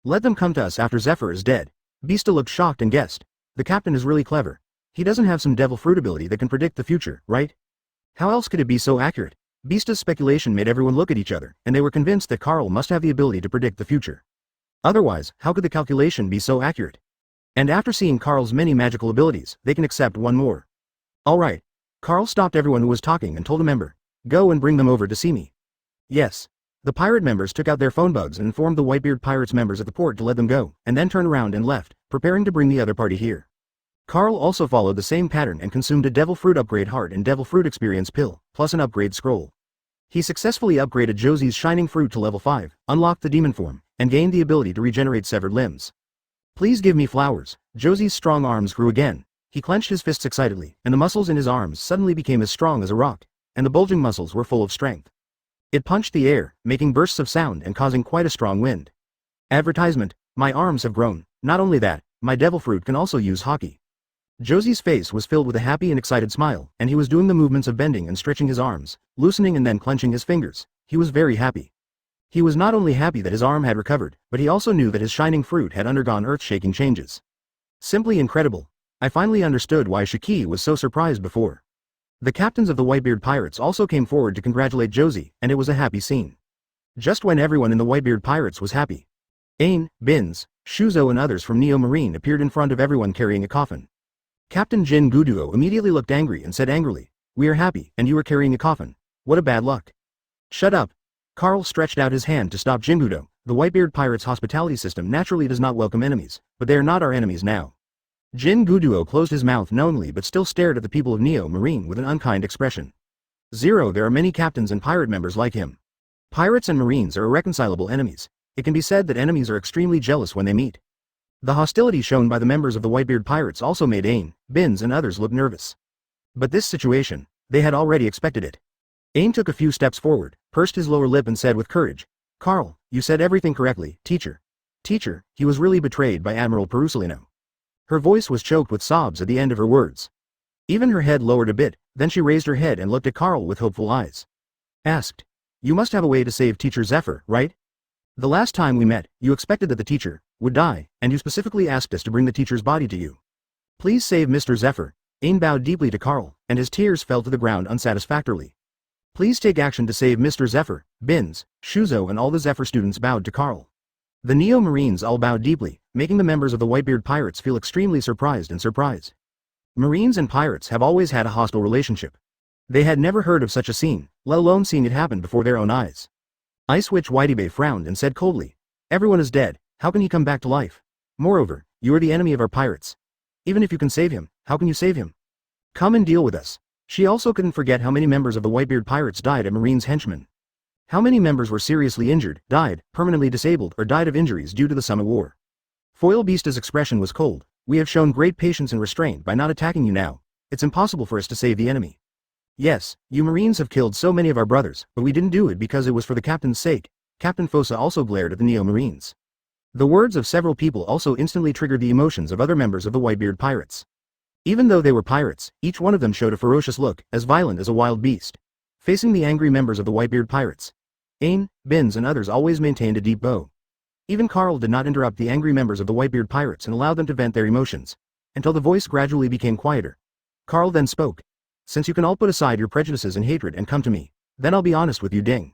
Let them come to us after Zephyr is dead. Beasta looked shocked and guessed. The captain is really clever. He doesn't have some devil fruit ability that can predict the future, right? How else could it be so accurate? Beasta's speculation made everyone look at each other, and they were convinced that Carl must have the ability to predict the future. Otherwise, how could the calculation be so accurate? And after seeing Carl's many magical abilities, they can accept one more. Alright. Carl stopped everyone who was talking and told a member, Go and bring them over to see me. Yes. The pirate members took out their phone bugs and informed the Whitebeard Pirates members at the port to let them go, and then turned around and left, preparing to bring the other party here. Carl also followed the same pattern and consumed a devil fruit upgrade heart and devil fruit experience pill, plus an upgrade scroll. He successfully upgraded Josie's shining fruit to level 5, unlocked the demon form, and gained the ability to regenerate severed limbs. Please give me flowers. Josie's strong arms grew again. He clenched his fists excitedly, and the muscles in his arms suddenly became as strong as a rock, and the bulging muscles were full of strength. It punched the air, making bursts of sound and causing quite a strong wind. Advertisement: my arms have grown. Not only that, my devil fruit can also use hockey. Josie's face was filled with a happy and excited smile, and he was doing the movements of bending and stretching his arms, loosening and then clenching his fingers. He was very happy. He was not only happy that his arm had recovered, but he also knew that his shining fruit had undergone earth-shaking changes. Simply incredible. I finally understood why Shiki was so surprised before. The captains of the Whitebeard Pirates also came forward to congratulate Josie, and it was a happy scene. Just when everyone in the Whitebeard Pirates was happy, Ain, Binz, Shuzo and others from Neo Marine appeared in front of everyone carrying a coffin. Captain Jin Guduo immediately looked angry and said angrily, "We are happy, and you are carrying a coffin. What a bad luck." "Shut up." Carl stretched out his hand to stop Jingudo. The Whitebeard Pirates' hospitality system naturally does not welcome enemies, but they are not our enemies now. Jin Guduo closed his mouth knowingly but still stared at the people of Neo Marine with an unkind expression. There are many captains and pirate members like him. Pirates and Marines are irreconcilable enemies. It can be said that enemies are extremely jealous when they meet. The hostility shown by the members of the Whitebeard Pirates also made Ain, Binz and others look nervous. But this situation, they had already expected it. Ain took a few steps forward, pursed his lower lip and said with courage, "Carl, you said everything correctly, teacher." Teacher, he was really betrayed by Admiral Perusolino. Her voice was choked with sobs at the end of her words. Even her head lowered a bit, then she raised her head and looked at Carl with hopeful eyes. Asked, "You must have a way to save Teacher Zephyr, right? The last time we met, you expected that the teacher would die, and you specifically asked us to bring the teacher's body to you. Please save Mr. Zephyr." Ain bowed deeply to Carl, and his tears fell to the ground unsatisfactorily. "Please take action to save Mr. Zephyr." Binz, Shuzo and all the Zephyr students bowed to Carl. The Neo Marines all bowed deeply, making the members of the Whitebeard Pirates feel extremely surprised. Marines and pirates have always had a hostile relationship. They had never heard of such a scene, let alone seeing it happen before their own eyes. Ice Witch Whitebay frowned and said coldly, "Everyone is dead, how can he come back to life? Moreover, you are the enemy of our pirates. Even if you can save him, how can you save him? Come and deal with us." She also couldn't forget how many members of the Whitebeard Pirates died at Marine's henchmen. How many members were seriously injured, died, permanently disabled or died of injuries due to the Summit War. Foil Beast's expression was cold. "We have shown great patience and restraint by not attacking you now. It's impossible for us to save the enemy. Yes, you Marines have killed so many of our brothers, but we didn't do it because it was for the captain's sake." Captain Fosa also glared at the Neo Marines. The words of several people also instantly triggered the emotions of other members of the Whitebeard Pirates. Even though they were pirates, each one of them showed a ferocious look, as violent as a wild beast. Facing the angry members of the Whitebeard Pirates, Ain, Binz and others always maintained a deep bow. Even Carl did not interrupt the angry members of the Whitebeard Pirates and allowed them to vent their emotions, until the voice gradually became quieter. Carl then spoke. "Since you can all put aside your prejudices and hatred and come to me, then I'll be honest with you, Ding.